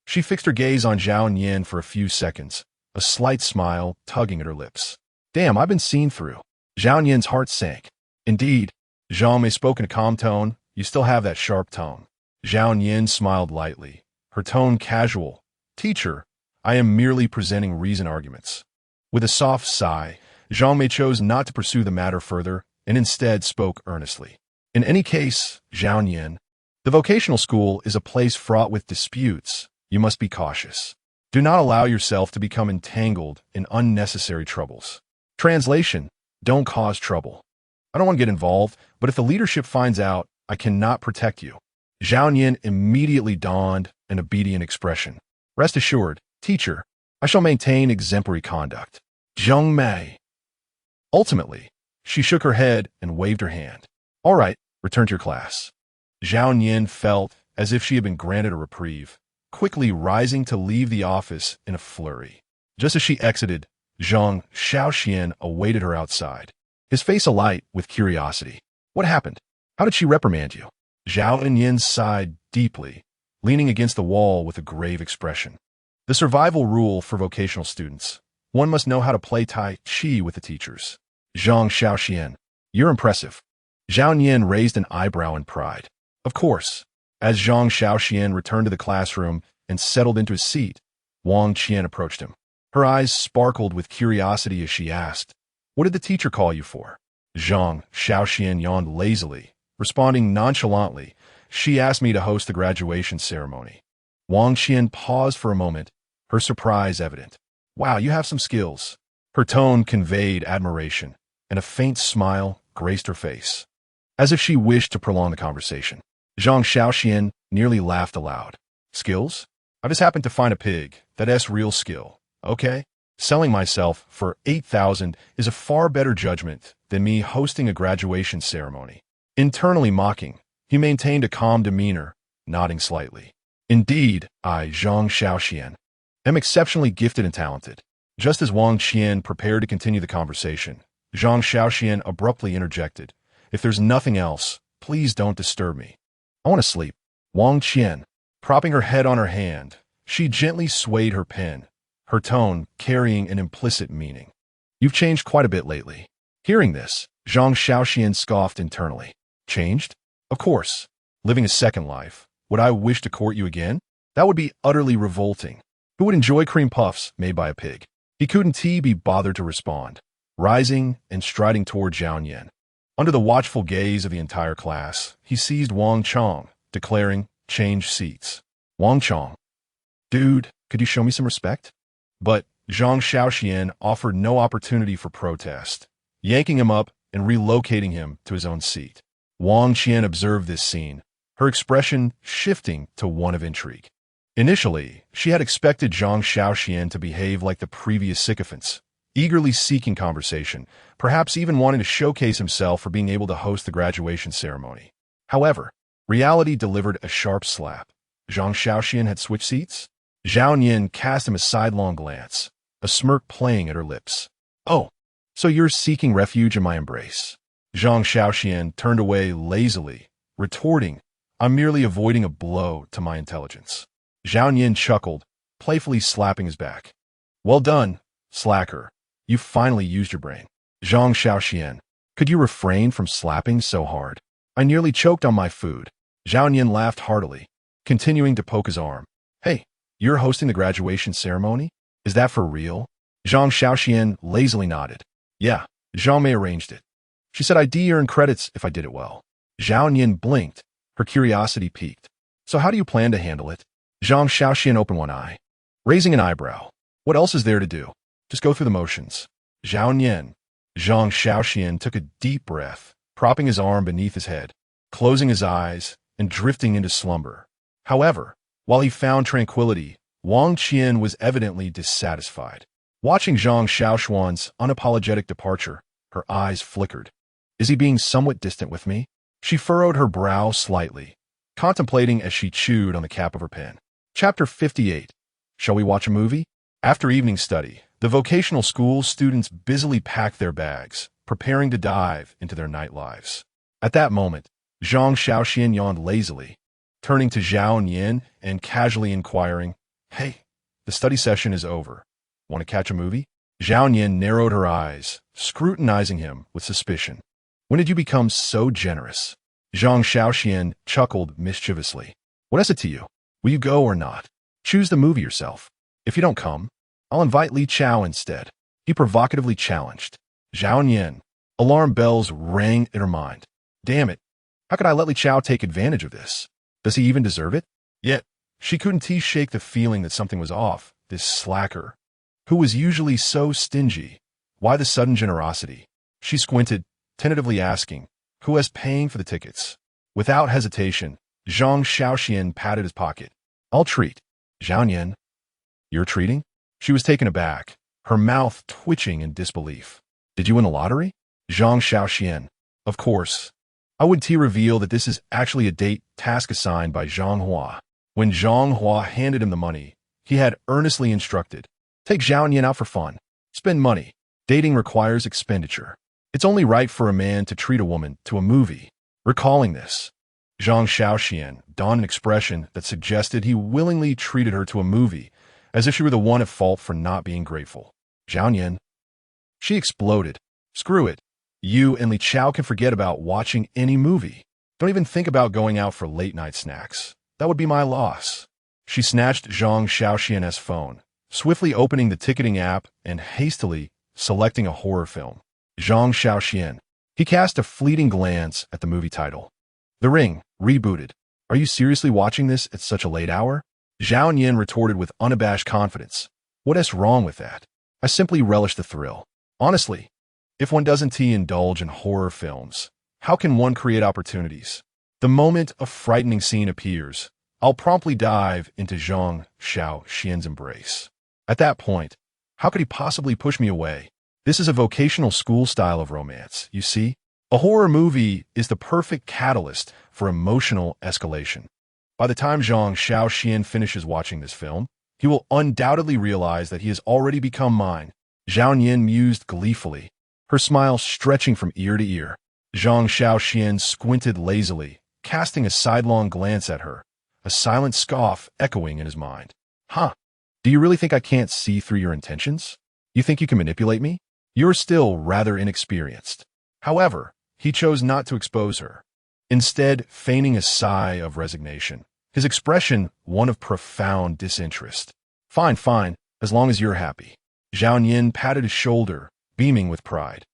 She fixed her gaze on Zhao Nian for a few seconds, a slight smile tugging at her lips. Damn, I've been seen through. Zhao Nian's heart sank. Indeed, Zhang Mei spoke in a calm tone. You still have that sharp tone. Zhao Nian smiled lightly, her tone casual. Teacher, I am merely presenting reasoned arguments. With a soft sigh, Zhang Mei chose not to pursue the matter further and instead spoke earnestly. In any case, Zhao Nian, the vocational school is a place fraught with disputes. You must be cautious. Do not allow yourself to become entangled in unnecessary troubles. Translation, don't cause trouble. I don't want to get involved, but if the leadership finds out, I cannot protect you. Zhao Nian immediately donned an obedient expression. Rest assured, teacher, I shall maintain exemplary conduct. Zhang Mei. Ultimately, she shook her head and waved her hand. All right, return to your class. Zhao Nian felt as if she had been granted a reprieve, quickly rising to leave the office in a flurry. Just as she exited, Zhang Shaoxuan awaited her outside, his face alight with curiosity. What happened? How did she reprimand you? Zhao Nian sighed deeply, leaning against the wall with a grave expression. The survival rule for vocational students. One must know how to play Tai Chi with the teachers. Zhang Shaoxuan, you're impressive. Zhao Nian raised an eyebrow in pride. Of course. As Zhang Shaoxuan returned to the classroom, and settled into his seat, Wang Qian approached him. Her eyes sparkled with curiosity as she asked, "What did the teacher call you for?" Zhang Shaoxuan yawned lazily, responding nonchalantly, "She asked me to host the graduation ceremony." Wang Qian paused for a moment, her surprise evident. "Wow, you have some skills." Her tone conveyed admiration, and a faint smile graced her face, as if she wished to prolong the conversation. Zhang Shaoxuan nearly laughed aloud. "Skills? I just happened to find a pig. That's real skill, okay? Selling myself for 8,000 is a far better judgment than me hosting a graduation ceremony." Internally mocking, he maintained a calm demeanor, nodding slightly. "Indeed, I, Zhang Shaoxuan, am exceptionally gifted and talented." Just as Wang Qian prepared to continue the conversation, Zhang Shaoxuan abruptly interjected, "If there's nothing else, please don't disturb me. I want to sleep." Wang Qian, propping her head on her hand, she gently swayed her pen, her tone carrying an implicit meaning. "You've changed quite a bit lately." Hearing this, Zhang Shaoxuan scoffed internally. "Changed? Of course. Living a second life. Would I wish to court you again? That would be utterly revolting. Who would enjoy cream puffs made by a pig?" He couldn't be bothered to respond, rising and striding toward Zhao Yan. Under the watchful gaze of the entire class, he seized Wang Chong, declaring, "Change seats." "Wang Chong, dude, could you show me some respect?" But Zhang Shaoxuan offered no opportunity for protest, yanking him up and relocating him to his own seat. Wang Qian observed this scene, her expression shifting to one of intrigue. Initially, she had expected Zhang Shaoxuan to behave like the previous sycophants, eagerly seeking conversation, perhaps even wanting to showcase himself for being able to host the graduation ceremony. However, reality delivered a sharp slap. Zhang Shaoxuan had switched seats? Zhao Yan cast him a sidelong glance, a smirk playing at her lips. "Oh, so you're seeking refuge in my embrace?" Zhang Shaoxuan turned away lazily, retorting, "I'm merely avoiding a blow to my intelligence." Zhao Yan chuckled, playfully slapping his back. "Well done, slacker. You finally used your brain." Zhang Shaoxuan, could you refrain from slapping so hard? I nearly choked on my food. Zhao Yan laughed heartily, continuing to poke his arm. "Hey, you're hosting the graduation ceremony? Is that for real?" Zhang Shaoxuan lazily nodded. "Yeah, Zhang Mei arranged it. She said I'd earn credits if I did it well." Zhao Yan blinked, her curiosity piqued. "So how do you plan to handle it?" Zhang Shaoxuan opened one eye, raising an eyebrow. "What else is there to do? Just go through the motions." Zhao Yan. Zhang Shaoxuan took a deep breath, propping his arm beneath his head, closing his eyes, and drifting into slumber. However, while he found tranquility, Wang Qian was evidently dissatisfied. Watching Zhang Shaoxuan's unapologetic departure, her eyes flickered. "Is he being somewhat distant with me?" She furrowed her brow slightly, contemplating as she chewed on the cap of her pen. Chapter 58. Shall we watch a movie? After evening study, the vocational school students busily packed their bags, preparing to dive into their night lives. At that moment, Zhang Shaoxuan yawned lazily, turning to Zhao Yan and casually inquiring, "Hey, the study session is over. Want to catch a movie?" Zhao Yan narrowed her eyes, scrutinizing him with suspicion. "When did you become so generous?" Zhang Shaoxuan chuckled mischievously. "What is it to you? Will you go or not? Choose the movie yourself. If you don't come, I'll invite Li Chao instead," he provocatively challenged. Zhao Yan. Alarm bells rang in her mind. Damn it. How could I let Li Chao take advantage of this? Does he even deserve it? Yet, she couldn't shake the feeling that something was off, this slacker, who was usually so stingy. Why the sudden generosity? She squinted, tentatively asking, "Who is paying for the tickets?" Without hesitation, Zhang Shaoxuan patted his pocket. "I'll treat." Zhao Yan. "You're treating?" She was taken aback, her mouth twitching in disbelief. "Did you win the lottery?" Zhang Shaoxuan. "Of course." I would reveal that this is actually a date task assigned by Zhang Hua. When Zhang Hua handed him the money, he had earnestly instructed, "Take Zhao Yan out for fun. Spend money. Dating requires expenditure. It's only right for a man to treat a woman to a movie." Recalling this, Zhang Shaoxuan donned an expression that suggested he willingly treated her to a movie, as if she were the one at fault for not being grateful. Zhao Yan. She exploded. "Screw it. You and Li Chao can forget about watching any movie. Don't even think about going out for late-night snacks. That would be my loss." She snatched Zhang Shaoxuan's phone, swiftly opening the ticketing app and hastily selecting a horror film. Zhang Shaoxuan. He cast a fleeting glance at the movie title. The Ring, rebooted. Are you seriously watching this at such a late hour? Zhao Yin retorted with unabashed confidence. What's wrong with that? I simply relish the thrill. Honestly, if one doesn't indulge in horror films, how can one create opportunities? The moment a frightening scene appears, I'll promptly dive into Zhang Shaoxuan's embrace. At that point, how could he possibly push me away? This is a vocational school style of romance, you see? A horror movie is the perfect catalyst for emotional escalation. By the time Zhang Shaoxuan finishes watching this film, he will undoubtedly realize that he has already become mine. Zhao Yin mused gleefully, her smile stretching from ear to ear. Zhang Shaoxuan squinted lazily, casting a sidelong glance at her, a silent scoff echoing in his mind. Huh? Do you really think I can't see through your intentions? You think you can manipulate me? You're still rather inexperienced. However, he chose not to expose her, instead feigning a sigh of resignation, his expression one of profound disinterest. Fine, fine, as long as you're happy. Zhao Yin patted his shoulder, beaming with pride.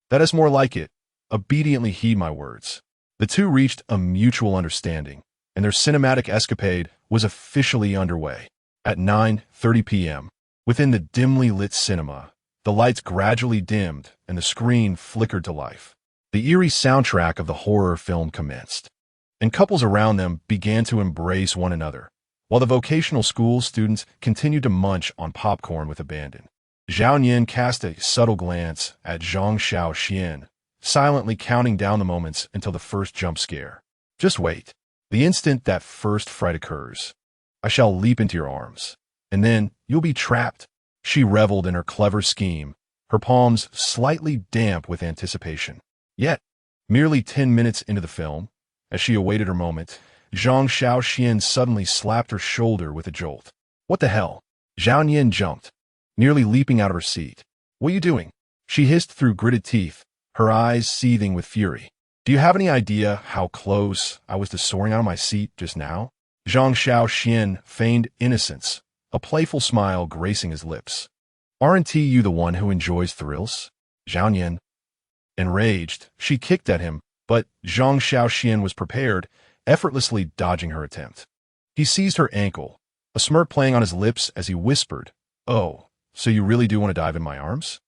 That is more like it. Obediently heed my words. The two reached a mutual understanding, and their cinematic escapade was officially underway. At 9:30 p.m., within the dimly lit cinema, the lights gradually dimmed and the screen flickered to life. The eerie soundtrack of the horror film commenced, and couples around them began to embrace one another, while the vocational school students continued to munch on popcorn with abandon. Zhao Yin cast a subtle glance at Zhang Shaoxuan, silently counting down the moments until the first jump scare. Just wait. The instant that first fright occurs, I shall leap into your arms, and then you'll be trapped. She reveled in her clever scheme, her palms slightly damp with anticipation. Yet, merely 10 minutes into the film, as she awaited her moment, Zhang Shaoxuan suddenly slapped her shoulder with a jolt. What the hell? Zhao Yin jumped, nearly leaping out of her seat. What are you doing? She hissed through gritted teeth, her eyes seething with fury. Do you have any idea how close I was to soaring out of my seat just now? Zhang Shaoxuan feigned innocence, a playful smile gracing his lips. Aren't you the one who enjoys thrills? Zhao Yin. Enraged, she kicked at him, but Zhang Shaoxuan was prepared, effortlessly dodging her attempt. He seized her ankle, a smirk playing on his lips as he whispered, "Oh, so you really do want to dive in my arms?"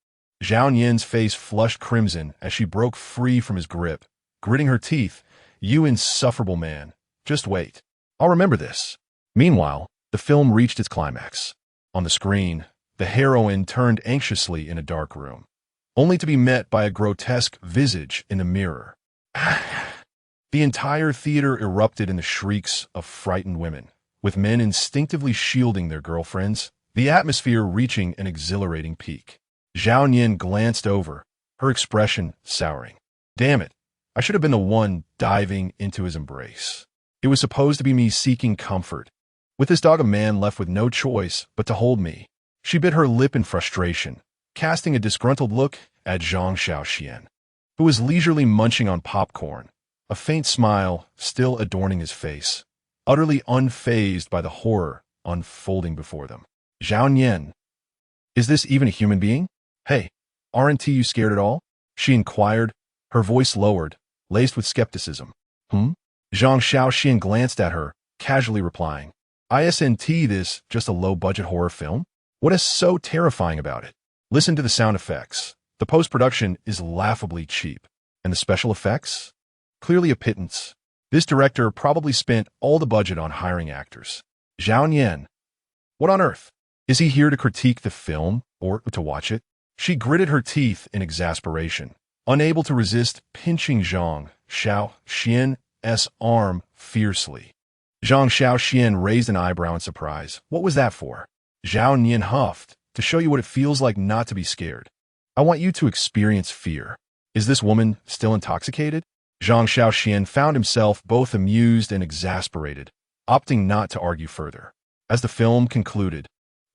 Zhao Yin's face flushed crimson as she broke free from his grip, gritting her teeth. You insufferable man. Just wait. I'll remember this. Meanwhile, the film reached its climax. On the screen, the heroine turned anxiously in a dark room, only to be met by a grotesque visage in the mirror. The entire theater erupted in the shrieks of frightened women, with men instinctively shielding their girlfriends, the atmosphere reaching an exhilarating peak. Zhao Yin glanced over, her expression souring. Damn it, I should have been the one diving into his embrace. It was supposed to be me seeking comfort, with this dog a man left with no choice but to hold me. She bit her lip in frustration, casting a disgruntled look at Zhang Shaoxuan, who was leisurely munching on popcorn, a faint smile still adorning his face, utterly unfazed by the horror unfolding before them. Zhao Yin, is this even a human being? Hey, aren't you scared at all? She inquired, her voice lowered, laced with skepticism. Zhang Shaoxuan glanced at her, casually replying, Isn't this just a low-budget horror film? What is so terrifying about it? Listen to the sound effects. The post-production is laughably cheap. And the special effects? Clearly a pittance. This director probably spent all the budget on hiring actors. Zhao Yin. What on earth? Is he here to critique the film or to watch it? She gritted her teeth in exasperation, unable to resist pinching Zhang Shaoxuan's arm fiercely. Zhang Shaoxuan raised an eyebrow in surprise. What was that for? Zhao Yin huffed, to show you what it feels like not to be scared. I want you to experience fear. Is this woman still intoxicated? Zhang Shaoxuan found himself both amused and exasperated, opting not to argue further. As the film concluded,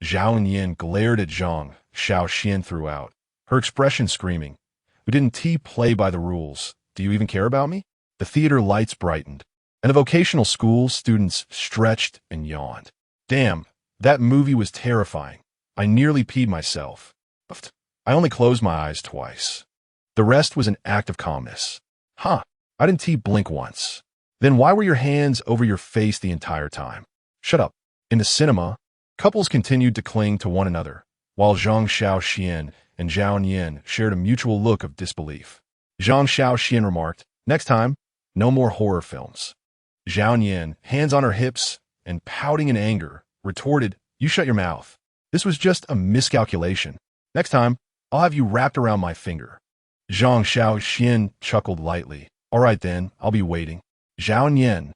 Zhao Yin glared at Zhang Shaoxuan throughout, her expression screaming, "We didn't play by the rules. Do you even care about me?" The theater lights brightened, and the vocational school students stretched and yawned. Damn, that movie was terrifying. I nearly peed myself. I only closed my eyes twice. The rest was an act of calmness. Huh, I didn't blink once. Then why were your hands over your face the entire time? Shut up. In the cinema, couples continued to cling to one another, while Zhang Shaoxuan and Zhao Yin shared a mutual look of disbelief. Zhang Shaoxuan remarked, "Next time, no more horror films." Zhao Yin, hands on her hips and pouting in anger, retorted, "You shut your mouth. This was just a miscalculation. Next time, I'll have you wrapped around my finger." Zhang Shaoxuan chuckled lightly. "All right then, I'll be waiting." Zhao Yin.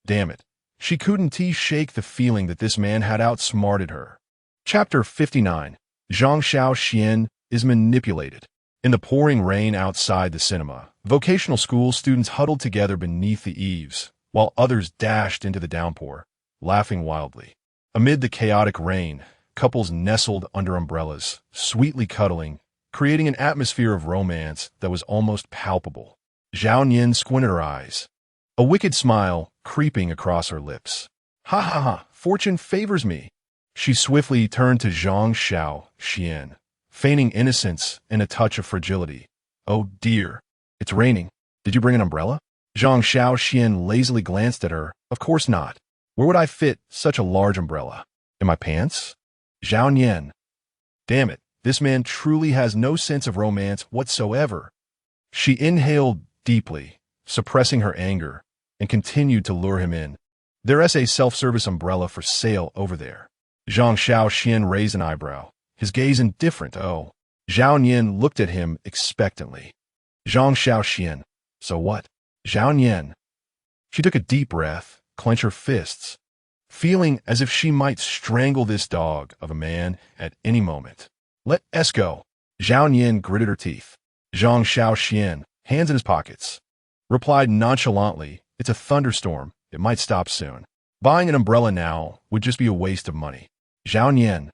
Damn it. She couldn't shake the feeling that this man had outsmarted her. Chapter 59. Zhang Shaoxuan is manipulated. In the pouring rain outside the cinema, vocational school students huddled together beneath the eaves, while others dashed into the downpour, laughing wildly. Amid the chaotic rain, couples nestled under umbrellas, sweetly cuddling, creating an atmosphere of romance that was almost palpable. Zhao Yin squinted her eyes, a wicked smile creeping across her lips. "Ha ha ha, fortune favors me." She swiftly turned to Zhang Shaoxuan, feigning innocence and a touch of fragility. "Oh dear, it's raining. Did you bring an umbrella?" Zhang Shaoxuan lazily glanced at her. "Of course not. Where would I fit such a large umbrella? In my pants?" Zhao Yin. Damn it, this man truly has no sense of romance whatsoever. She inhaled deeply, suppressing her anger, and continued to lure him in. "There's a self-service umbrella for sale over there." Zhang Shaoxuan raised an eyebrow, his gaze indifferent. "Oh." Zhao Yin looked at him expectantly. Zhang Shaoxuan. "So what?" Zhao Yin. She took a deep breath, clenched her fists, feeling as if she might strangle this dog of a man at any moment. "Let us go." Zhao Yin gritted her teeth. Zhang Shaoxuan, hands in his pockets, replied nonchalantly, "It's a thunderstorm. It might stop soon. Buying an umbrella now would just be a waste of money." Zhao Yin.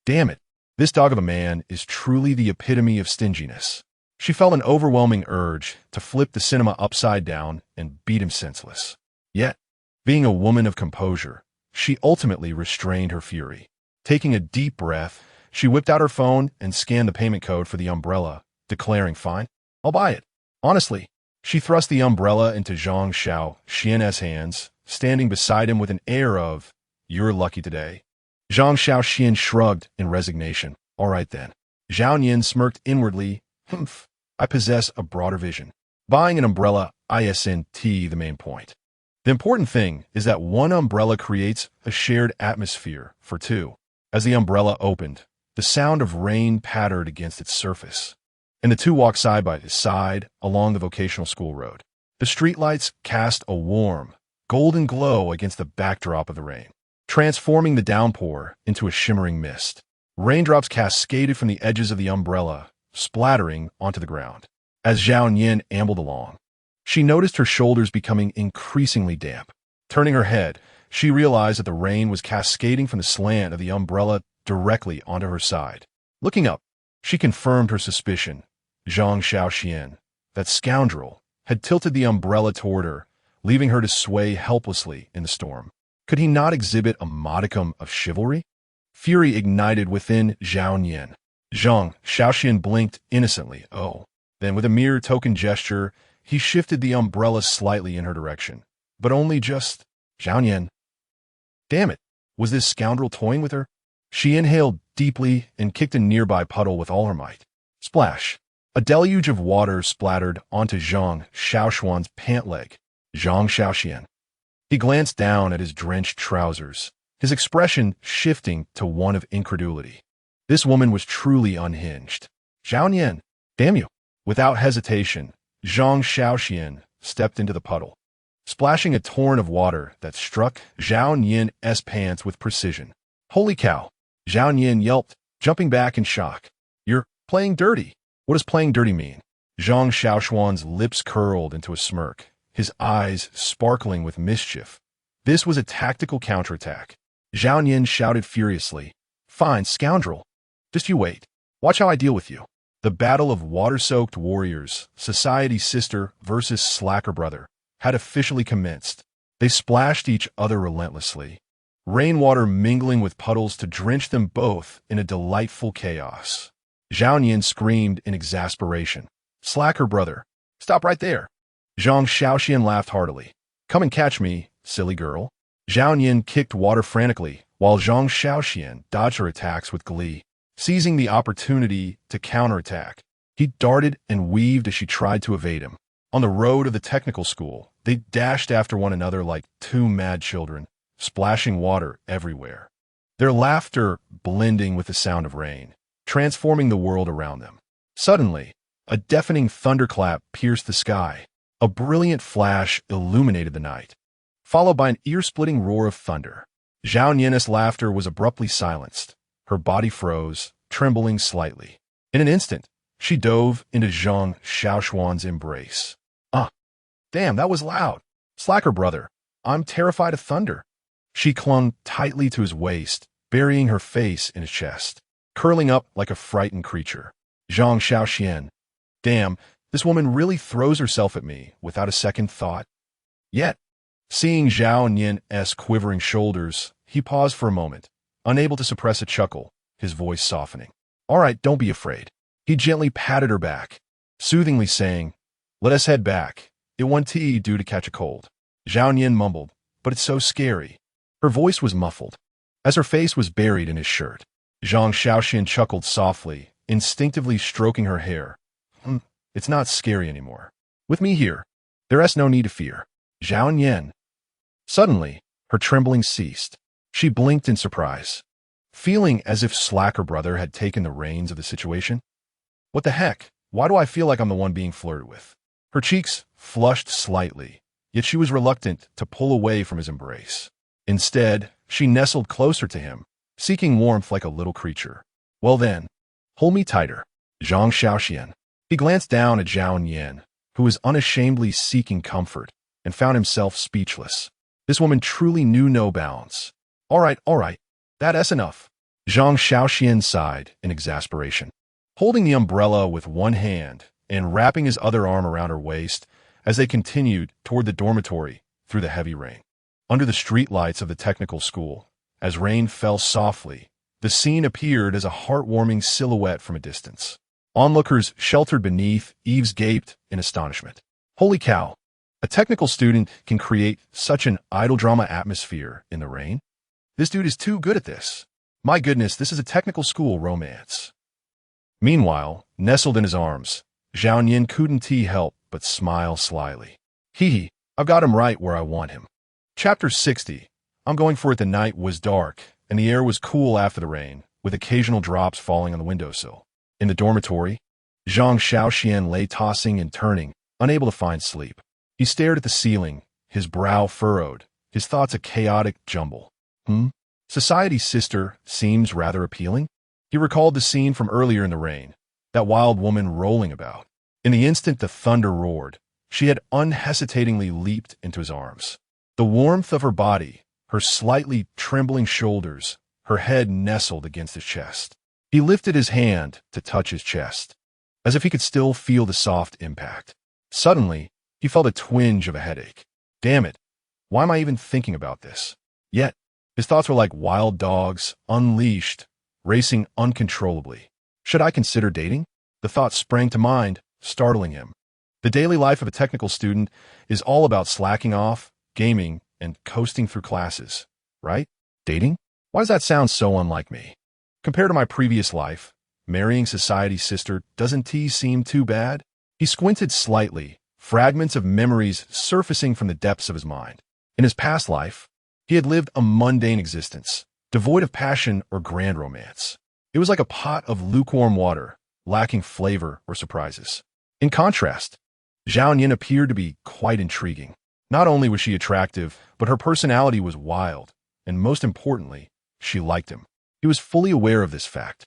Damn it, this dog of a man is truly the epitome of stinginess. She felt an overwhelming urge to flip the cinema upside down and beat him senseless. Yet, being a woman of composure, she ultimately restrained her fury. Taking a deep breath, she whipped out her phone and scanned the payment code for the umbrella, declaring, "Fine, I'll buy it." Honestly, she thrust the umbrella into Zhang Shaoxuan's hands, standing beside him with an air of, "You're lucky today." Zhang Shaoxuan shrugged in resignation. "All right then." Zhao Yin smirked inwardly. "Humph, I possess a broader vision. Buying an umbrella isn't the main point. The important thing is that one umbrella creates a shared atmosphere for two." As the umbrella opened, the sound of rain pattered against its surface, and the two walked side by side along the vocational school road. The streetlights cast a warm, golden glow against the backdrop of the rain, transforming the downpour into a shimmering mist. Raindrops cascaded from the edges of the umbrella, splattering onto the ground. As Zhao Yin ambled along, she noticed her shoulders becoming increasingly damp. Turning her head, she realized that the rain was cascading from the slant of the umbrella directly onto her side. Looking up, she confirmed her suspicion. Zhang Shaoxuan, that scoundrel, had tilted the umbrella toward her, leaving her to sway helplessly in the storm. Could he not exhibit a modicum of chivalry? Fury ignited within Zhao Yin. Zhang Shaoxuan blinked innocently. "Oh." Then with a mere token gesture, he shifted the umbrella slightly in her direction. But only just. Zhao Yin. Damn it, was this scoundrel toying with her? She inhaled deeply and kicked a nearby puddle with all her might. Splash. A deluge of water splattered onto Zhang Shaoxuan's pant leg. Zhang Shaoxuan. He glanced down at his drenched trousers, his expression shifting to one of incredulity. This woman was truly unhinged. Zhao Yin, damn you. Without hesitation, Zhang Shaoxuan stepped into the puddle, splashing a torrent of water that struck Zhao Yin's pants with precision. Holy cow! Zhao Yin yelped, jumping back in shock. "You're playing dirty." "What does playing dirty mean?" Zhang Shaoxuan's lips curled into a smirk, his eyes sparkling with mischief. This was a tactical counterattack. Zhao Yin shouted furiously, "Fine, scoundrel. Just you wait. Watch how I deal with you." The battle of water-soaked warriors, society sister versus slacker brother, had officially commenced. They splashed each other relentlessly, rainwater mingling with puddles to drench them both in a delightful chaos. Zhao Nian screamed in exasperation. Slacker, brother. Stop right there. Zhang Shaoxuan laughed heartily. Come and catch me, silly girl. Zhao Nian kicked water frantically, while Zhang Shaoxuan dodged her attacks with glee. Seizing the opportunity to counterattack, he darted and weaved as she tried to evade him. On the road of the technical school, they dashed after one another like two mad children, splashing water everywhere. Their laughter blending with the sound of rain, transforming the world around them. Suddenly, a deafening thunderclap pierced the sky. A brilliant flash illuminated the night, followed by an ear-splitting roar of thunder. Zhao Nian's laughter was abruptly silenced. Her body froze, trembling slightly. In an instant, she dove into Zhang Shaoxuan's embrace. Damn, that was loud. Slacker, brother. I'm terrified of thunder. She clung tightly to his waist, burying her face in his chest, curling up like a frightened creature. Zhang Shaoxuan. Damn, this woman really throws herself at me without a second thought. Yet, seeing Zhao Nian's quivering shoulders, he paused for a moment, unable to suppress a chuckle, his voice softening. All right, don't be afraid. He gently patted her back, soothingly saying, Let us head back. It won't tea due to catch a cold. Zhao Nian mumbled, but it's so scary. Her voice was muffled, as her face was buried in his shirt. Zhang Shaoxuan chuckled softly, instinctively stroking her hair. It's not scary anymore. With me here, there is no need to fear. Zhao Nian. Suddenly, her trembling ceased. She blinked in surprise, feeling as if Slacker brother had taken the reins of the situation. What the heck? Why do I feel like I'm the one being flirted with? Her cheeks flushed slightly, yet she was reluctant to pull away from his embrace. Instead, she nestled closer to him, seeking warmth like a little creature. Well then, hold me tighter. Zhang Shaoxuan. He glanced down at Zhao Nian, who was unashamedly seeking comfort, and found himself speechless. This woman truly knew no bounds. All right, that's enough. Zhang Shaoxuan sighed in exasperation. Holding the umbrella with one hand and wrapping his other arm around her waist as they continued toward the dormitory through the heavy rain. Under the streetlights of the technical school, as rain fell softly, the scene appeared as a heartwarming silhouette from a distance. Onlookers sheltered beneath eaves gaped in astonishment. Holy cow! A technical student can create such an idle drama atmosphere in the rain? This dude is too good at this. My goodness, this is a technical school romance. Meanwhile, nestled in his arms, Zhao Nian couldn't help but smile slyly. Hee, I've got him right where I want him. Chapter 60. I'm going for it. The night was dark, and the air was cool after the rain, with occasional drops falling on the windowsill. In the dormitory, Zhang Shaoxuan lay tossing and turning, unable to find sleep. He stared at the ceiling, his brow furrowed, his thoughts a chaotic jumble. Society's sister seems rather appealing. He recalled the scene from earlier in the rain, that wild woman rolling about. In the instant the thunder roared, she had unhesitatingly leaped into his arms. The warmth of her body, her slightly trembling shoulders, her head nestled against his chest. He lifted his hand to touch his chest, as if he could still feel the soft impact. Suddenly, he felt a twinge of a headache. Damn it, why am I even thinking about this? Yet, his thoughts were like wild dogs, unleashed, racing uncontrollably. Should I consider dating? The thought sprang to mind, startling him. The daily life of a technical student is all about slacking off, gaming, and coasting through classes, right? Dating? Why does that sound so unlike me? Compared to my previous life, marrying society's sister doesn't seem too bad? He squinted slightly, fragments of memories surfacing from the depths of his mind. In his past life, he had lived a mundane existence, devoid of passion or grand romance. It was like a pot of lukewarm water, lacking flavor or surprises. In contrast, Zhao Nian appeared to be quite intriguing. Not only was she attractive, but her personality was wild, and most importantly, she liked him. He was fully aware of this fact.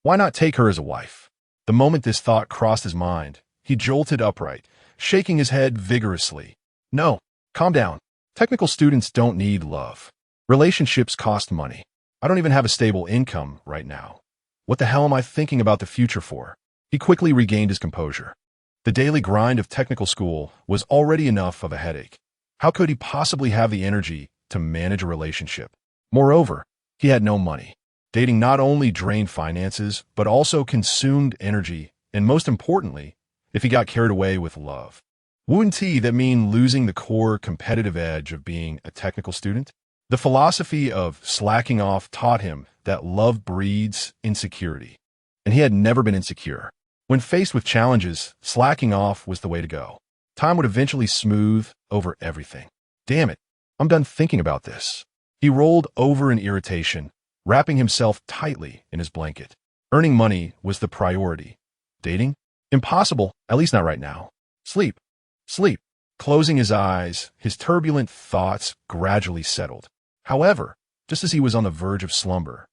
Why not take her as a wife? The moment this thought crossed his mind, he jolted upright, shaking his head vigorously. No, calm down. Technical students don't need love. Relationships cost money. I don't even have a stable income right now. What the hell am I thinking about the future for? He quickly regained his composure. The daily grind of technical school was already enough of a headache. How could he possibly have the energy to manage a relationship? Moreover, he had no money. Dating not only drained finances, but also consumed energy, and most importantly, if he got carried away with love. Wouldn't that mean losing the core competitive edge of being a technical student? The philosophy of slacking off taught him that love breeds insecurity, and he had never been insecure. When faced with challenges, slacking off was the way to go. Time would eventually smooth over everything. Damn it, I'm done thinking about this. He rolled over in irritation, wrapping himself tightly in his blanket. Earning money was the priority. Dating? Impossible, at least not right now. Sleep. Sleep. Closing his eyes, his turbulent thoughts gradually settled. However, just as he was on the verge of slumber,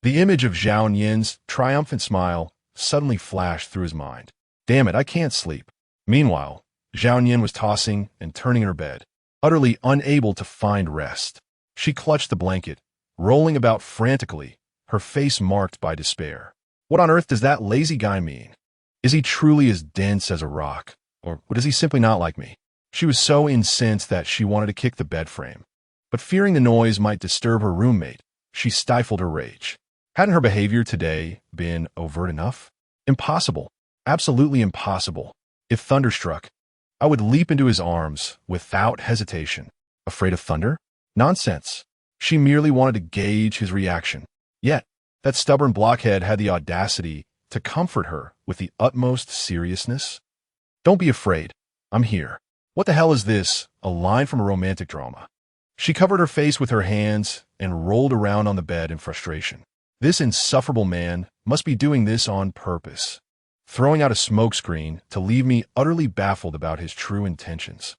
the image of Zhao Yin's triumphant smile suddenly flashed through his mind. Damn it, I can't sleep. Meanwhile, Zhao Yin was tossing and turning in her bed, utterly unable to find rest. She clutched the blanket, rolling about frantically, her face marked by despair. What on earth does that lazy guy mean? Is he truly as dense as a rock, or does he simply not like me? She was so incensed that she wanted to kick the bed frame. But fearing the noise might disturb her roommate, she stifled her rage. Hadn't her behavior today been overt enough? Impossible. Absolutely impossible. If thunder struck, I would leap into his arms without hesitation. Afraid of thunder? Nonsense. She merely wanted to gauge his reaction. Yet, that stubborn blockhead had the audacity to comfort her with the utmost seriousness. Don't be afraid. I'm here. What the hell is this? A line from a romantic drama. She covered her face with her hands and rolled around on the bed in frustration. This insufferable man must be doing this on purpose, throwing out a smokescreen to leave me utterly baffled about his true intentions.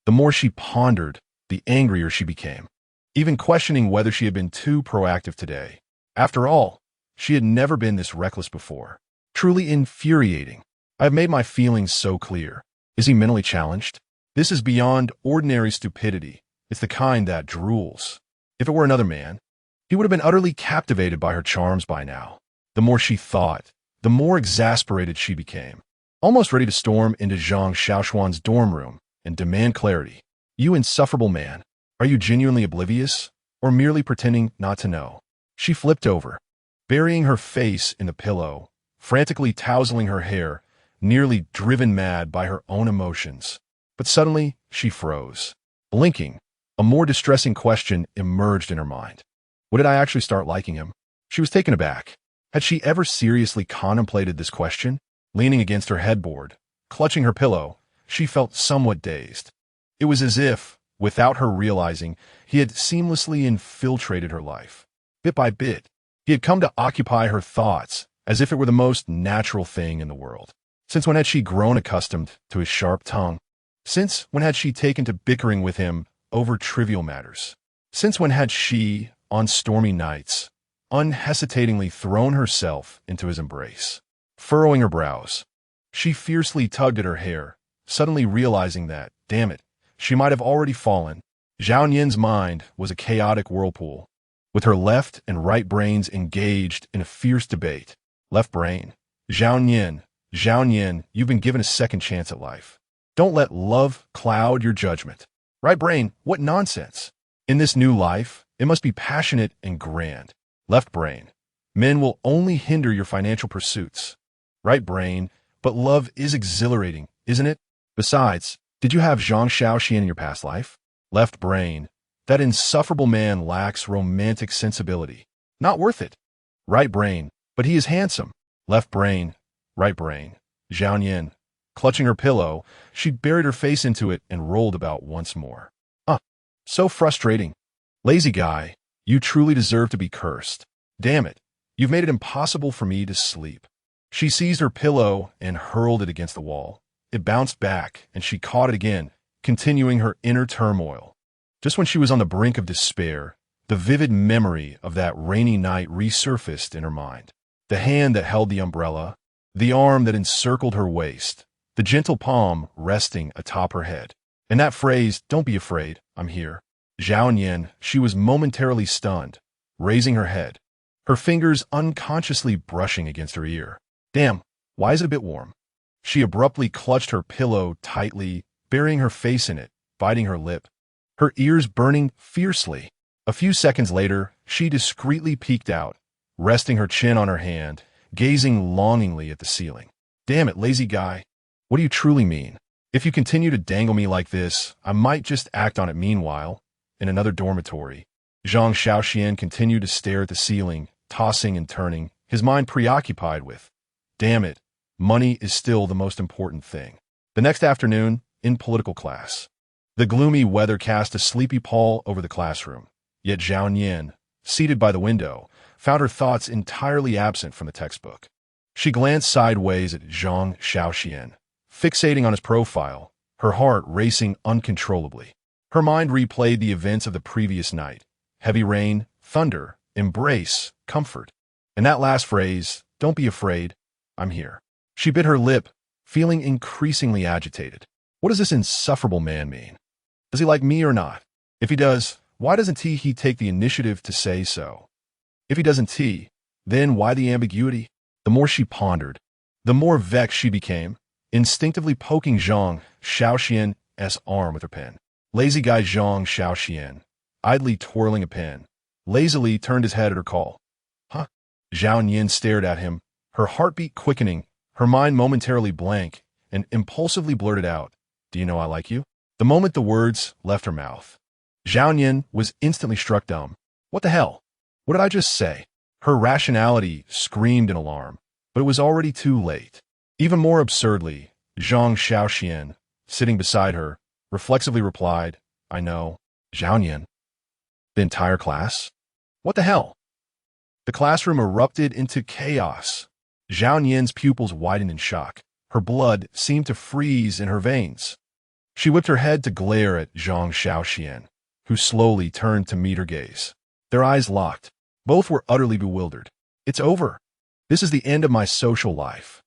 The more she pondered, the angrier she became, even questioning whether she had been too proactive today. After all, she had never been this reckless before. Truly infuriating. I have made my feelings so clear. Is he mentally challenged? This is beyond ordinary stupidity. It's the kind that drools. If it were another man, he would have been utterly captivated by her charms by now. The more she thought, the more exasperated she became, almost ready to storm into Zhang Shaoxuan's dorm room and demand clarity. You insufferable man, are you genuinely oblivious, or merely pretending not to know? She flipped over, burying her face in the pillow, frantically tousling her hair, nearly driven mad by her own emotions. But suddenly, she froze. Blinking, a more distressing question emerged in her mind. When did I actually start liking him? She was taken aback. Had she ever seriously contemplated this question? Leaning against her headboard, clutching her pillow, she felt somewhat dazed. It was as if, without her realizing, he had seamlessly infiltrated her life. Bit by bit, he had come to occupy her thoughts as if it were the most natural thing in the world. Since when had she grown accustomed to his sharp tongue? Since when had she taken to bickering with him over trivial matters? Since when had she, on stormy nights, unhesitatingly thrown herself into his embrace? Furrowing her brows, she fiercely tugged at her hair, suddenly realizing that, damn it, she might have already fallen. Zhao Yin's mind was a chaotic whirlpool, with her left and right brains engaged in a fierce debate. Left brain, Zhao Yin, you've been given a second chance at life. Don't let love cloud your judgment. Right brain, what nonsense. In this new life, it must be passionate and grand. Left brain, men will only hinder your financial pursuits. Right brain, but love is exhilarating, isn't it? Besides, did you have Zhang Shaoxuan in your past life? Left brain, that insufferable man lacks romantic sensibility. Not worth it. Right brain, but he is handsome. Left brain, right brain, Zhao Yin. Clutching her pillow, she buried her face into it and rolled about once more. So frustrating. Lazy guy, you truly deserve to be cursed. Damn it, you've made it impossible for me to sleep. She seized her pillow and hurled it against the wall. It bounced back, and she caught it again, continuing her inner turmoil. Just when she was on the brink of despair, the vivid memory of that rainy night resurfaced in her mind. The hand that held the umbrella, the arm that encircled her waist, the gentle palm resting atop her head. And that phrase, don't be afraid, I'm here. Zhao Yin, she was momentarily stunned, raising her head, her fingers unconsciously brushing against her ear. Damn, why is it a bit warm? She abruptly clutched her pillow tightly, burying her face in it, biting her lip, her ears burning fiercely. A few seconds later, she discreetly peeked out, resting her chin on her hand, gazing longingly at the ceiling. Damn it, lazy guy. What do you truly mean? If you continue to dangle me like this, I might just act on it. Meanwhile, in another dormitory, Zhang Shaoxuan continued to stare at the ceiling, tossing and turning, his mind preoccupied with, damn it, money is still the most important thing. The next afternoon, in political class, the gloomy weather cast a sleepy pall over the classroom, yet Zhao Nian, seated by the window, found her thoughts entirely absent from the textbook. She glanced sideways at Zhang Shaoxuan, fixating on his profile, her heart racing uncontrollably. Her mind replayed the events of the previous night. Heavy rain, thunder, embrace, comfort. And that last phrase, don't be afraid, I'm here. She bit her lip, feeling increasingly agitated. What does this insufferable man mean? Does he like me or not? If he does, why doesn't he take the initiative to say so? If he doesn't, then why the ambiguity? The more she pondered, the more vexed she became, instinctively poking Zhang Shaoxuan's arm with her pen. Lazy guy Zhang Shaoxuan, idly twirling a pen, lazily turned his head at her call. Huh? Zhao Nian stared at him, her heartbeat quickening, her mind momentarily blank, and impulsively blurted out, do you know I like you? The moment the words left her mouth, Zhao Nian was instantly struck dumb. What the hell? What did I just say? Her rationality screamed in alarm, but it was already too late. Even more absurdly, Zhang Shaoxuan, sitting beside her, reflexively replied, I know. Zhao Nian. The entire class? What the hell? The classroom erupted into chaos. Zhao Nian's pupils widened in shock. Her blood seemed to freeze in her veins. She whipped her head to glare at Zhang Shaoxuan, who slowly turned to meet her gaze. Their eyes locked. Both were utterly bewildered. It's over. This is the end of my social life.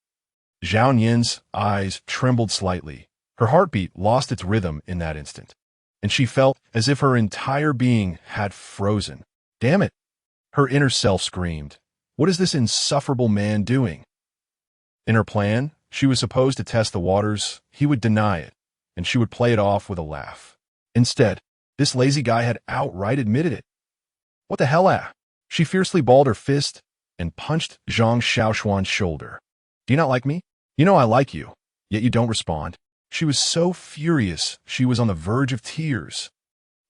Zhao Nian's eyes trembled slightly. Her heartbeat lost its rhythm in that instant, and she felt as if her entire being had frozen. Damn it! Her inner self screamed. What is this insufferable man doing? In her plan, she was supposed to test the waters. He would deny it, and she would play it off with a laugh. Instead, this lazy guy had outright admitted it. What the hell, She fiercely balled her fist and punched Zhang Shaoxuan's shoulder. Do you not like me? You know I like you, yet you don't respond. She was so furious she was on the verge of tears.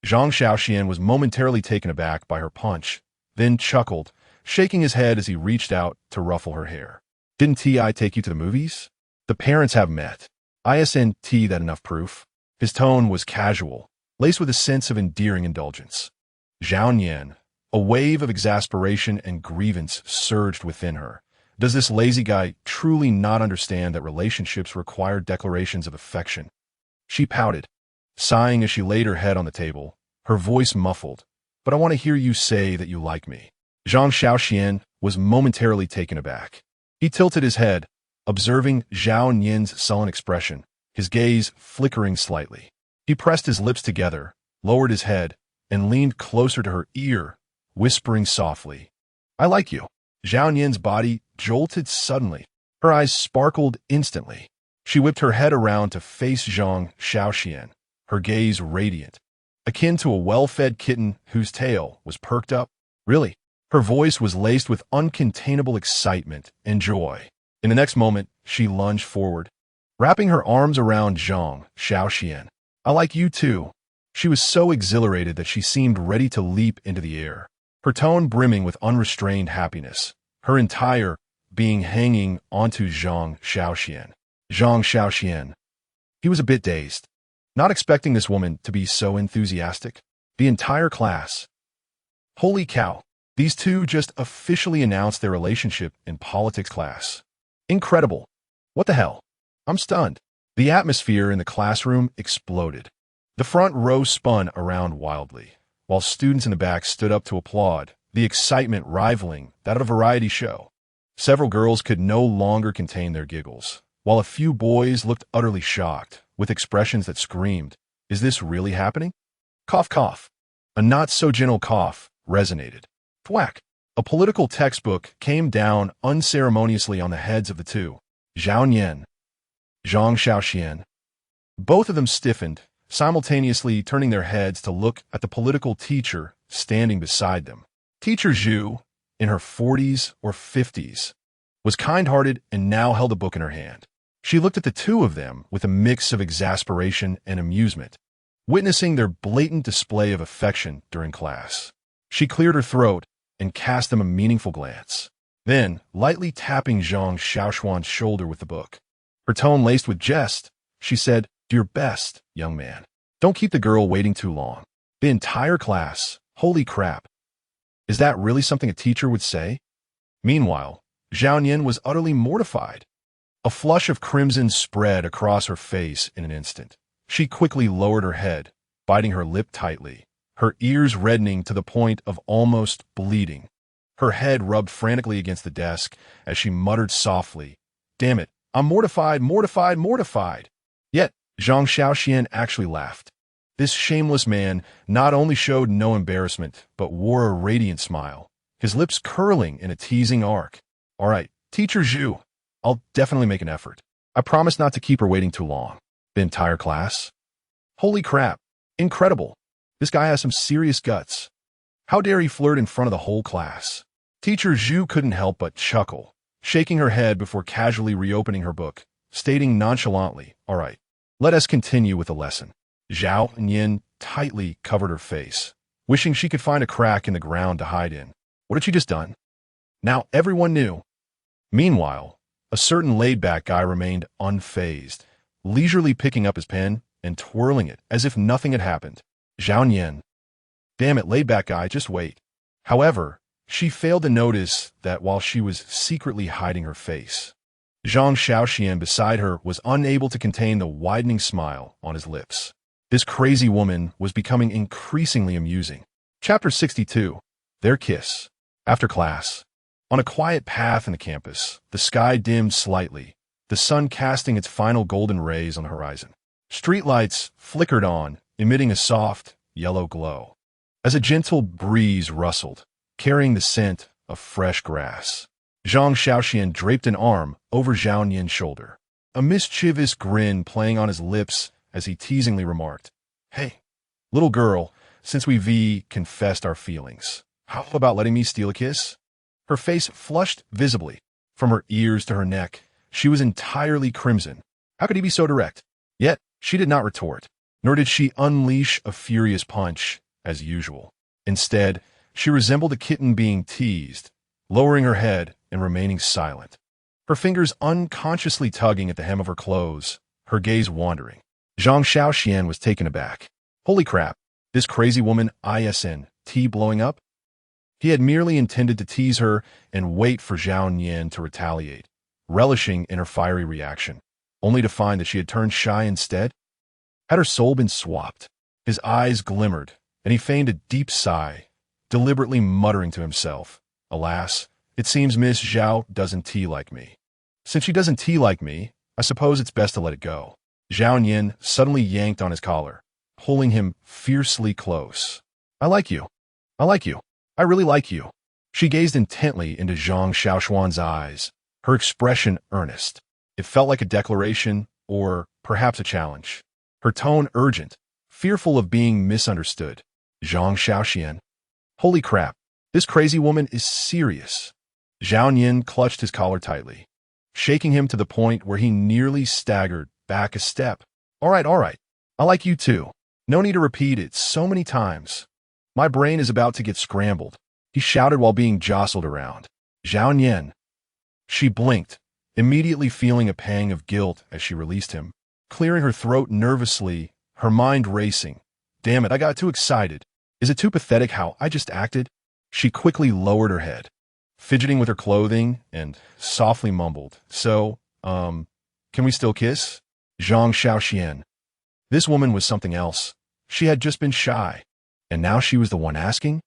Zhang Shaoxuan was momentarily taken aback by her punch, then chuckled, shaking his head as he reached out to ruffle her hair. Didn't I take you to the movies? The parents have met. Isn't that enough proof? His tone was casual, laced with a sense of endearing indulgence. Zhao Nian, a wave of exasperation and grievance surged within her. Does this lazy guy truly not understand that relationships require declarations of affection? She pouted, sighing as she laid her head on the table, her voice muffled. But I want to hear you say that you like me. Zhang Shaoxuan was momentarily taken aback. He tilted his head, observing Zhao Nian's sullen expression, his gaze flickering slightly. He pressed his lips together, lowered his head, and leaned closer to her ear, whispering softly, I like you. Zhao Nian's body jolted suddenly. Her eyes sparkled instantly. She whipped her head around to face Zhang Shaoxuan, her gaze radiant, akin to a well-fed kitten whose tail was perked up. Really? Her voice was laced with uncontainable excitement and joy. In the next moment, she lunged forward, wrapping her arms around Zhang Shaoxuan. I like you too. She was so exhilarated that she seemed ready to leap into the air, her tone brimming with unrestrained happiness, her entire being hanging onto Zhang Shaoxuan. Zhang Shaoxuan. He was a bit dazed, not expecting this woman to be so enthusiastic. The entire class. Holy cow, these two just officially announced their relationship in politics class. Incredible. What the hell? I'm stunned. The atmosphere in the classroom exploded. The front row spun around wildly, while students in the back stood up to applaud, the excitement rivaling that of a variety show. Several girls could no longer contain their giggles, while a few boys looked utterly shocked, with expressions that screamed, is this really happening? Cough, cough. A not-so-gentle cough resonated. Thwack. A political textbook came down unceremoniously on the heads of the two. Zhao Nian. Zhang Shaoxuan. Both of them stiffened, simultaneously turning their heads to look at the political teacher standing beside them. Teacher Zhu, in her 40s or 50s, was kind-hearted and now held a book in her hand. She looked at the two of them with a mix of exasperation and amusement, witnessing their blatant display of affection during class. She cleared her throat and cast them a meaningful glance. Then, lightly tapping Zhang Shaoxuan's shoulder with the book, her tone laced with jest, she said, "Do your best, young man. Don't keep the girl waiting too long." The entire class, holy crap. Is that really something a teacher would say? Meanwhile, Zhao Yan was utterly mortified. A flush of crimson spread across her face in an instant. She quickly lowered her head, biting her lip tightly, her ears reddening to the point of almost bleeding. Her head rubbed frantically against the desk as she muttered softly, "Damn it, I'm mortified, mortified, mortified." Yet, Zhang Shaoxuan actually laughed. This shameless man not only showed no embarrassment, but wore a radiant smile, his lips curling in a teasing arc. "All right, Teacher Zhu, I'll definitely make an effort. I promise not to keep her waiting too long." The entire class? Holy crap, incredible. This guy has some serious guts. How dare he flirt in front of the whole class? Teacher Zhu couldn't help but chuckle, shaking her head before casually reopening her book, stating nonchalantly, "All right, let us continue with the lesson." Zhao Yan tightly covered her face, wishing she could find a crack in the ground to hide in. What had she just done? Now everyone knew. Meanwhile, a certain laid-back guy remained unfazed, leisurely picking up his pen and twirling it as if nothing had happened. Zhao Yan. Damn it, laid-back guy, just wait. However, she failed to notice that while she was secretly hiding her face, Zhang Shaoxuan beside her was unable to contain the widening smile on his lips. This crazy woman was becoming increasingly amusing. Chapter 62. Their Kiss. After class. On a quiet path in the campus, the sky dimmed slightly, the sun casting its final golden rays on the horizon. Streetlights flickered on, emitting a soft, yellow glow, as a gentle breeze rustled, carrying the scent of fresh grass. Zhang Shaoxuan draped an arm over Zhao Yan's shoulder, a mischievous grin playing on his lips as he teasingly remarked, "Hey, little girl, since we confessed our feelings, how about letting me steal a kiss?" Her face flushed visibly. From her ears to her neck, she was entirely crimson. How could he be so direct? Yet, she did not retort, nor did she unleash a furious punch, as usual. Instead, she resembled a kitten being teased, lowering her head and remaining silent, her fingers unconsciously tugging at the hem of her clothes, her gaze wandering. Zhang Shaoxuan was taken aback. Holy crap, this crazy woman isn't blowing up? He had merely intended to tease her and wait for Zhao Yan to retaliate, relishing in her fiery reaction, only to find that she had turned shy instead. Had her soul been swapped? His eyes glimmered, and he feigned a deep sigh, deliberately muttering to himself, "Alas, it seems Miss Zhao doesn't like me. Since she doesn't like me, I suppose it's best to let it go." Zhao Yan suddenly yanked on his collar, pulling him fiercely close. "I like you. I like you. I really like you." She gazed intently into Zhang Shaoxuan's eyes, her expression earnest. It felt like a declaration, or perhaps a challenge. Her tone urgent, fearful of being misunderstood. Zhang Shaoxuan. Holy crap, this crazy woman is serious. Zhao Yan clutched his collar tightly, shaking him to the point where he nearly staggered back a step. All right, I like you too. No need to repeat it so many times. My brain is about to get scrambled," he shouted while being jostled around. Zhao Yan. She blinked, immediately feeling a pang of guilt as she released him, clearing her throat nervously, her mind racing. Damn it, I got too excited. Is it too pathetic how I just acted? She quickly lowered her head, fidgeting with her clothing, and softly mumbled, "So, can we still kiss?" Zhang Shaoxuan. This woman was something else. She had just been shy, and now she was the one asking?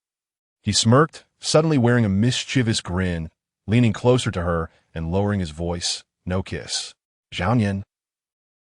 He smirked, suddenly wearing a mischievous grin, leaning closer to her and lowering his voice. "No kiss." Zhao Yan.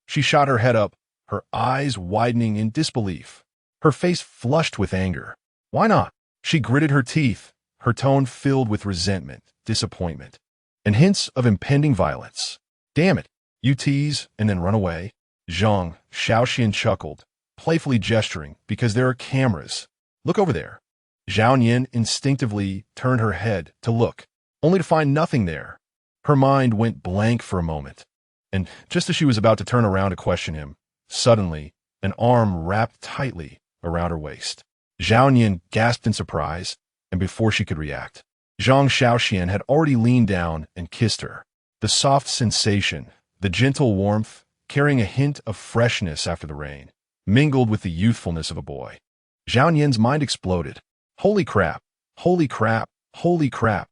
She shot her head up, her eyes widening in disbelief, her face flushed with anger. Why not? She gritted her teeth, her tone filled with resentment, disappointment, and hints of impending violence. "Damn it, you tease and then run away?" Zhang Shaoxuan chuckled, playfully gesturing, "Because there are cameras. Look over there." Zhao Nian instinctively turned her head to look, only to find nothing there. Her mind went blank for a moment, and just as she was about to turn around to question him, suddenly, an arm wrapped tightly around her waist. Zhao Nian gasped in surprise, and before she could react, Zhang Shaoxuan had already leaned down and kissed her. The soft sensation, the gentle warmth, carrying a hint of freshness after the rain, mingled with the youthfulness of a boy. Zhao Nian's mind exploded. Holy crap, holy crap, holy crap.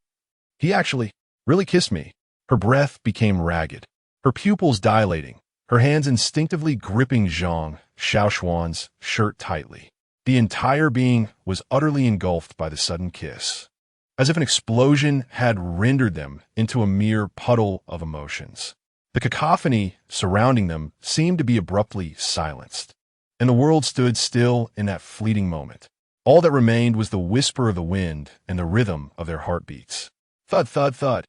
He actually really kissed me. Her breath became ragged, her pupils dilating, her hands instinctively gripping Zhang Shaoxuan's shirt tightly. The entire being was utterly engulfed by the sudden kiss, as if an explosion had rendered them into a mere puddle of emotions. The cacophony surrounding them seemed to be abruptly silenced, and the world stood still in that fleeting moment. All that remained was the whisper of the wind and the rhythm of their heartbeats. Thud, thud, thud,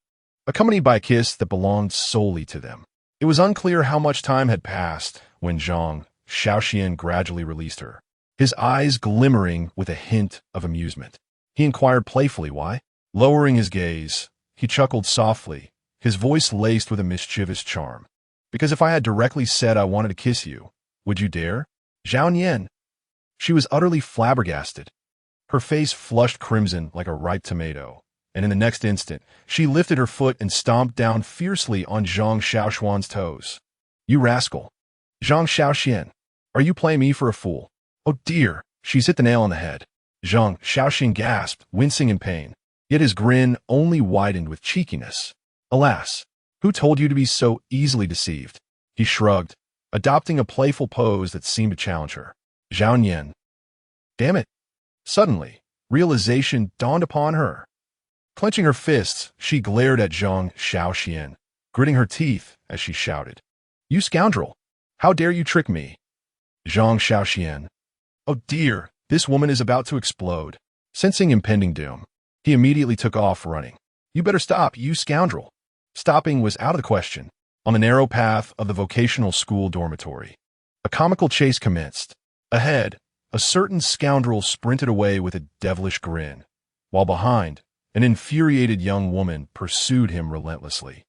accompanied by a kiss that belonged solely to them. It was unclear how much time had passed when Zhang Shaoxuan gradually released her, his eyes glimmering with a hint of amusement. He inquired playfully why. Lowering his gaze, he chuckled softly, his voice laced with a mischievous charm. Because if I had directly said I wanted to kiss you, would you dare? Zhao Nian. She was utterly flabbergasted. Her face flushed crimson like a ripe tomato, and in the next instant, she lifted her foot and stomped down fiercely on Zhang Shaoxuan's toes. You rascal. Zhang Shaoxuan, are you playing me for a fool? Oh dear, she's hit the nail on the head. Zhang Shaoxuan gasped, wincing in pain, yet his grin only widened with cheekiness. Alas, who told you to be so easily deceived? He shrugged, adopting a playful pose that seemed to challenge her. Zhao Nian. Damn it. Suddenly, realization dawned upon her. Clenching her fists, she glared at Zhang Shaoxuan, gritting her teeth as she shouted, You scoundrel! How dare you trick me? Zhang Shaoxuan. Oh dear, this woman is about to explode. Sensing impending doom, he immediately took off running. You better stop, you scoundrel. Stopping was out of the question. On the narrow path of the vocational school dormitory, a comical chase commenced. Ahead, a certain scoundrel sprinted away with a devilish grin, while behind, an infuriated young woman pursued him relentlessly,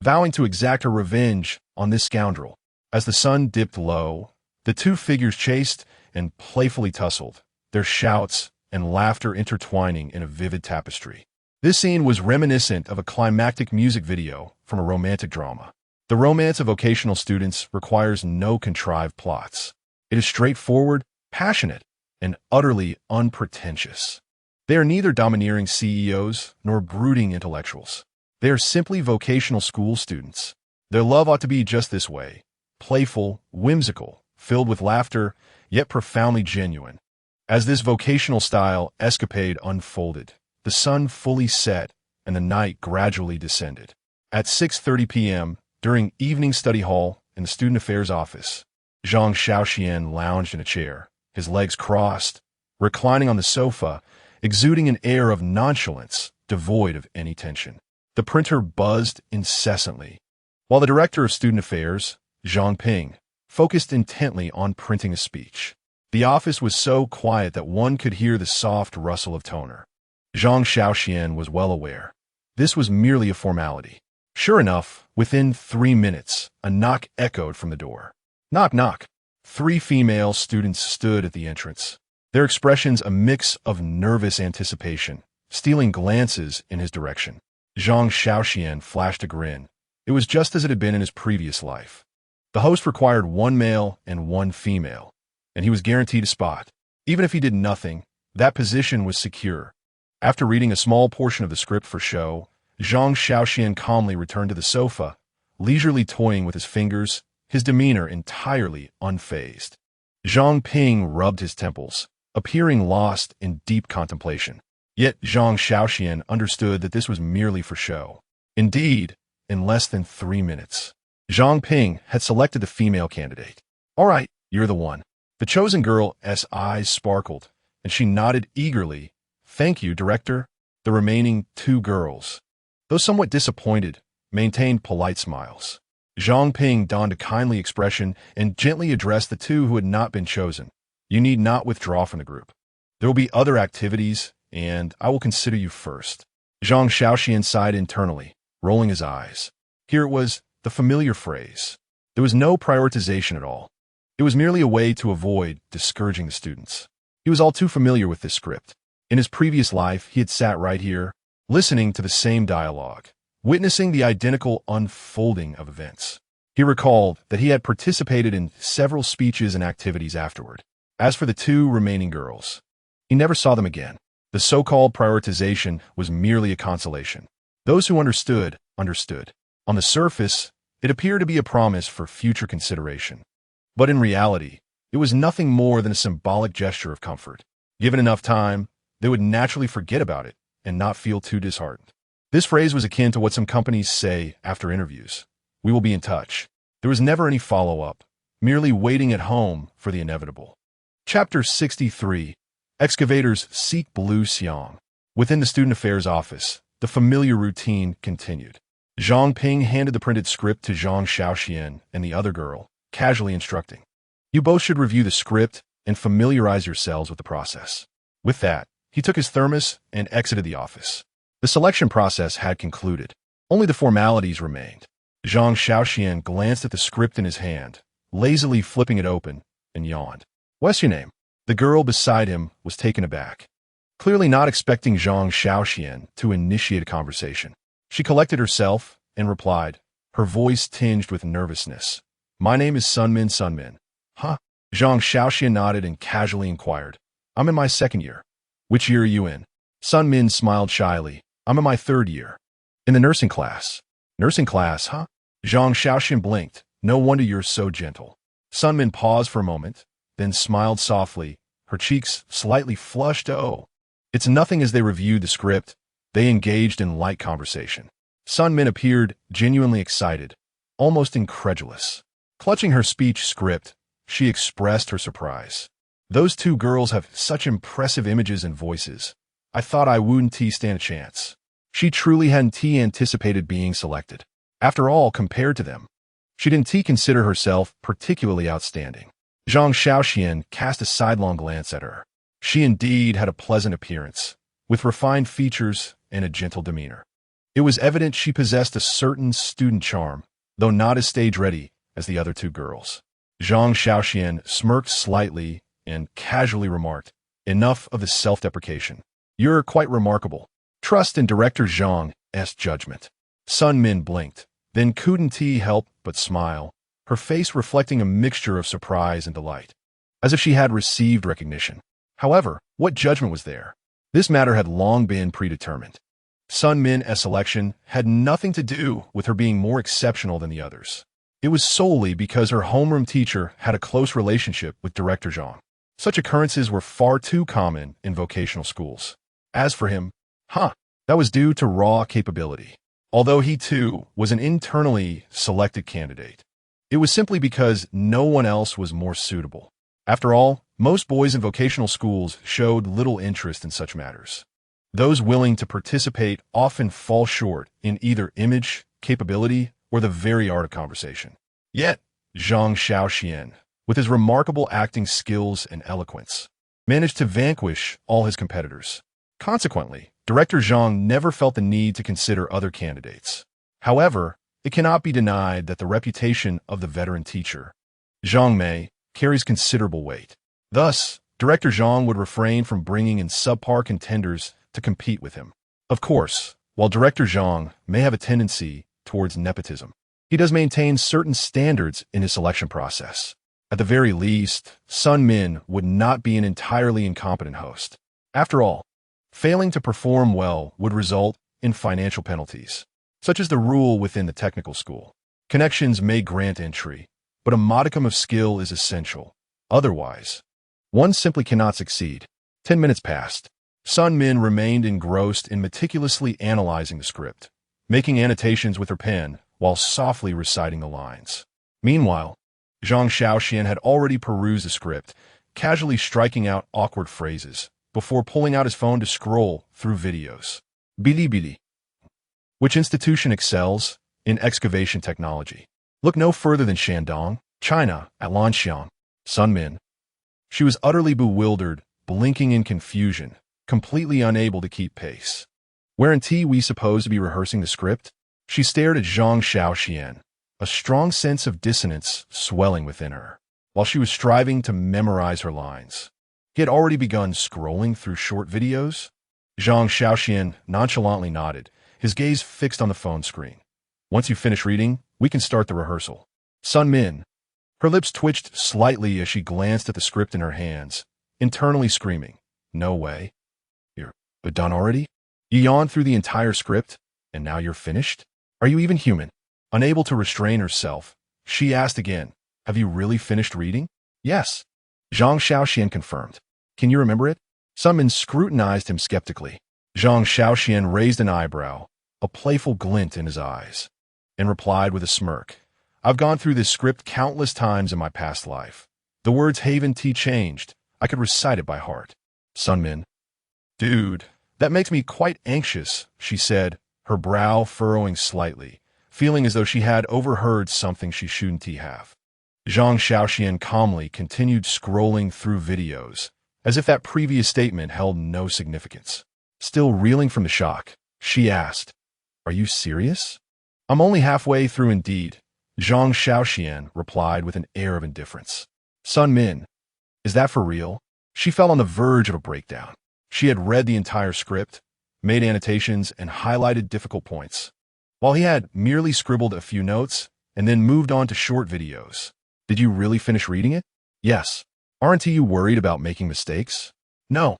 vowing to exact her revenge on this scoundrel. As the sun dipped low, the two figures chased and playfully tussled, their shouts and laughter intertwining in a vivid tapestry. This scene was reminiscent of a climactic music video from a romantic drama. The romance of vocational students requires no contrived plots. It is straightforward, passionate, and utterly unpretentious. They are neither domineering CEOs nor brooding intellectuals. They are simply vocational school students. Their love ought to be just this way, playful, whimsical, filled with laughter, yet profoundly genuine. As this vocational style escapade unfolded, the sun fully set and the night gradually descended. At 6:30 p.m., during evening study hall in the student affairs office, Zhang Shaoxuan lounged in a chair, his legs crossed, reclining on the sofa, exuding an air of nonchalance devoid of any tension. The printer buzzed incessantly, while the director of student affairs, Zhang Ping, focused intently on printing a speech. The office was so quiet that one could hear the soft rustle of toner. Zhang Shaoxuan was well aware. This was merely a formality. Sure enough, within 3 minutes, a knock echoed from the door. Knock, knock. 3 female students stood at the entrance, their expressions a mix of nervous anticipation, stealing glances in his direction. Zhang Shaoxuan flashed a grin. It was just as it had been in his previous life. The host required 1 male and 1 female, and he was guaranteed a spot. Even if he did nothing, that position was secure. After reading a small portion of the script for show, Zhang Shaoxuan calmly returned to the sofa, leisurely toying with his fingers, his demeanor entirely unfazed. Zhang Ping rubbed his temples, appearing lost in deep contemplation. Yet Zhang Shaoxuan understood that this was merely for show. Indeed, in less than 3 minutes, Zhang Ping had selected the female candidate. All right, you're the one. The chosen girl's eyes sparkled, and she nodded eagerly. Thank you, director. The remaining 2 girls, though somewhat disappointed, maintained polite smiles. Zhang Ping donned a kindly expression and gently addressed the 2 who had not been chosen. You need not withdraw from the group. There will be other activities, and I will consider you first. Zhang Shaoxuan sighed internally, rolling his eyes. Here it was, the familiar phrase. There was no prioritization at all. It was merely a way to avoid discouraging the students. He was all too familiar with this script. In his previous life, he had sat right here, listening to the same dialogue, witnessing the identical unfolding of events. He recalled that he had participated in several speeches and activities afterward. As for the two remaining girls, he never saw them again. The so-called prioritization was merely a consolation. Those who understood, understood. On the surface, it appeared to be a promise for future consideration. But in reality, it was nothing more than a symbolic gesture of comfort. Given enough time, they would naturally forget about it and not feel too disheartened. This phrase was akin to what some companies say after interviews. We will be in touch. There was never any follow-up, merely waiting at home for the inevitable. Chapter 63. Excavators seek Blue Xiang. Within the Student Affairs office, the familiar routine continued. Zhang Ping handed the printed script to Zhang Shaoxuan and the other girl, casually instructing. You both should review the script and familiarize yourselves with the process. With that, he took his thermos and exited the office. The selection process had concluded. Only the formalities remained. Zhang Shaoxuan glanced at the script in his hand, lazily flipping it open, and yawned. What's your name? The girl beside him was taken aback, clearly not expecting Zhang Shaoxuan to initiate a conversation. She collected herself and replied, her voice tinged with nervousness. My name is Sunmin. Huh? Zhang Shaoxuan nodded and casually inquired. I'm in my second year. Which year are you in? Sunmin smiled shyly. I'm in my third year. In the nursing class. Nursing class, huh? Zhang Shaoxuan blinked. No wonder you're so gentle. Sunmin paused for a moment, then smiled softly, her cheeks slightly flushed. Oh, it's nothing. As they reviewed the script, they engaged in light conversation. Sunmin appeared genuinely excited, almost incredulous. Clutching her speech script, she expressed her surprise. Those two girls have such impressive images and voices. I thought I wouldn't stand a chance. She truly hadn't anticipated being selected. After all, compared to them, she didn't consider herself particularly outstanding. Zhang Shaoxuan cast a sidelong glance at her. She indeed had a pleasant appearance, with refined features and a gentle demeanor. It was evident she possessed a certain student charm, though not as stage-ready as the other two girls. Zhang Shaoxuan smirked slightly and casually remarked, enough of the self-deprecation. You're quite remarkable. Trust in Director Zhang's judgment. Sunmin blinked, then couldn't help but smile, her face reflecting a mixture of surprise and delight, as if she had received recognition. However, what judgment was there? This matter had long been predetermined. Sunmin's selection had nothing to do with her being more exceptional than the others. It was solely because her homeroom teacher had a close relationship with Director Zhang. Such occurrences were far too common in vocational schools. As for him, that was due to raw capability. Although he too was an internally selected candidate, it was simply because no one else was more suitable. After all, most boys in vocational schools showed little interest in such matters. Those willing to participate often fall short in either image, capability, or the very art of conversation. Yet, Zhang Shaoxuan, with his remarkable acting skills and eloquence, managed to vanquish all his competitors. Consequently, Director Zhang never felt the need to consider other candidates. However, it cannot be denied that the reputation of the veteran teacher, Zhang Mei, carries considerable weight. Thus, Director Zhang would refrain from bringing in subpar contenders to compete with him. Of course, while Director Zhang may have a tendency towards nepotism, he does maintain certain standards in his selection process. At the very least, Sunmin would not be an entirely incompetent host. After all, failing to perform well would result in financial penalties, such as the rule within the technical school. Connections may grant entry, but a modicum of skill is essential. Otherwise, one simply cannot succeed. 10 minutes passed. Sunmin remained engrossed in meticulously analyzing the script, making annotations with her pen while softly reciting the lines. Meanwhile, Zhang Shaoxuan had already perused the script, casually striking out awkward phrases, before pulling out his phone to scroll through videos. Bilibili. Which institution excels in excavation technology? Look no further than Shandong, China, at Lanxiang. Sunmin. She was utterly bewildered, blinking in confusion, completely unable to keep pace. Weren't we supposed to be rehearsing the script? She stared at Zhang Shaoxuan, a strong sense of dissonance swelling within her, while she was striving to memorize her lines. He had already begun scrolling through short videos. Zhang Shaoxuan nonchalantly nodded, his gaze fixed on the phone screen. Once you finish reading, we can start the rehearsal. Sun Min. Her lips twitched slightly as she glanced at the script in her hands, internally screaming, "No way. You're done already? You yawned through the entire script, and now you're finished? Are you even human?" Unable to restrain herself, she asked again, "Have you really finished reading?" "Yes." Zhang Shaoxian confirmed. "Can you remember it?" Sun Min scrutinized him skeptically. Zhang Shaoxian raised an eyebrow, a playful glint in his eyes, and replied with a smirk, "I've gone through this script countless times in my past life. The words haven tea changed. I could recite it by heart." Sun Min. "Dude, that makes me quite anxious," she said, her brow furrowing slightly, feeling as though she had overheard something she shouldn't have. Zhang Shaoxian calmly continued scrolling through videos, as if that previous statement held no significance. Still reeling from the shock, she asked, "Are you serious?" "I'm only halfway through indeed," Zhang Shaoxian replied with an air of indifference. Sun Min. "Is that for real?" She felt on the verge of a breakdown. She had read the entire script, made annotations, and highlighted difficult points, while he had merely scribbled a few notes and then moved on to short videos. "Did you really finish reading it?" "Yes." "Aren't you worried about making mistakes?" "No."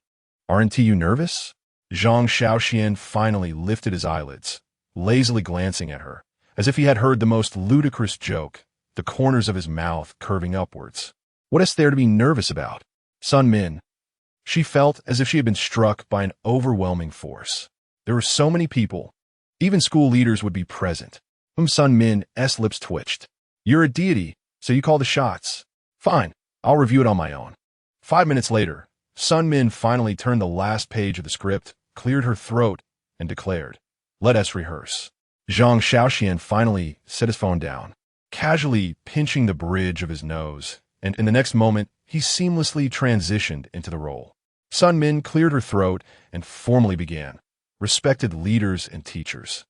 "Aren't you nervous?" Zhang Shaoxian finally lifted his eyelids, lazily glancing at her, as if he had heard the most ludicrous joke, the corners of his mouth curving upwards. "What is there to be nervous about?" Sun Min. She felt as if she had been struck by an overwhelming force. There were so many people. Even school leaders would be present. Sun Min's lips twitched. "You're a deity, so you call the shots. Fine, I'll review it on my own." 5 minutes later, Sun Min finally turned the last page of the script, cleared her throat, and declared, "Let us rehearse." Zhang Shaoxian finally set his phone down, casually pinching the bridge of his nose, and in the next moment, he seamlessly transitioned into the role. Sun Min cleared her throat and formally began, "Respected leaders and teachers."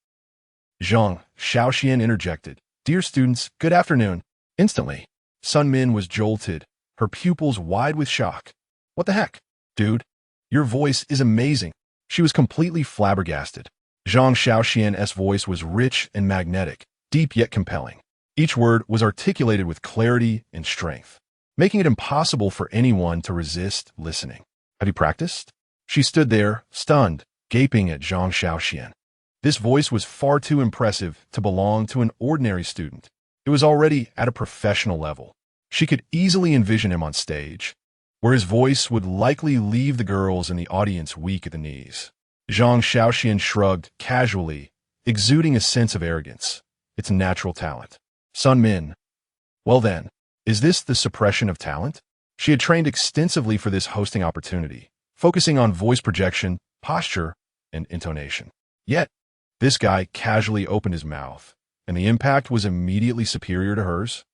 Zhang Shaoxian interjected, "Dear students, good afternoon." Instantly, Sun Min was jolted, her pupils wide with shock. "What the heck? Dude, your voice is amazing." She was completely flabbergasted. Zhang Shaoxian's voice was rich and magnetic, deep yet compelling. Each word was articulated with clarity and strength, making it impossible for anyone to resist listening. "Have you practiced?" She stood there, stunned, gaping at Zhang Shaoxian. This voice was far too impressive to belong to an ordinary student. It was already at a professional level. She could easily envision him on stage, where his voice would likely leave the girls in the audience weak at the knees. Zhang Shaoxian shrugged casually, exuding a sense of arrogance. It's a natural talent. Sun Min. Well then, is this the suppression of talent? She had trained extensively for this hosting opportunity, focusing on voice projection, posture, and intonation. Yet, this guy casually opened his mouth, and the impact was immediately superior to hers.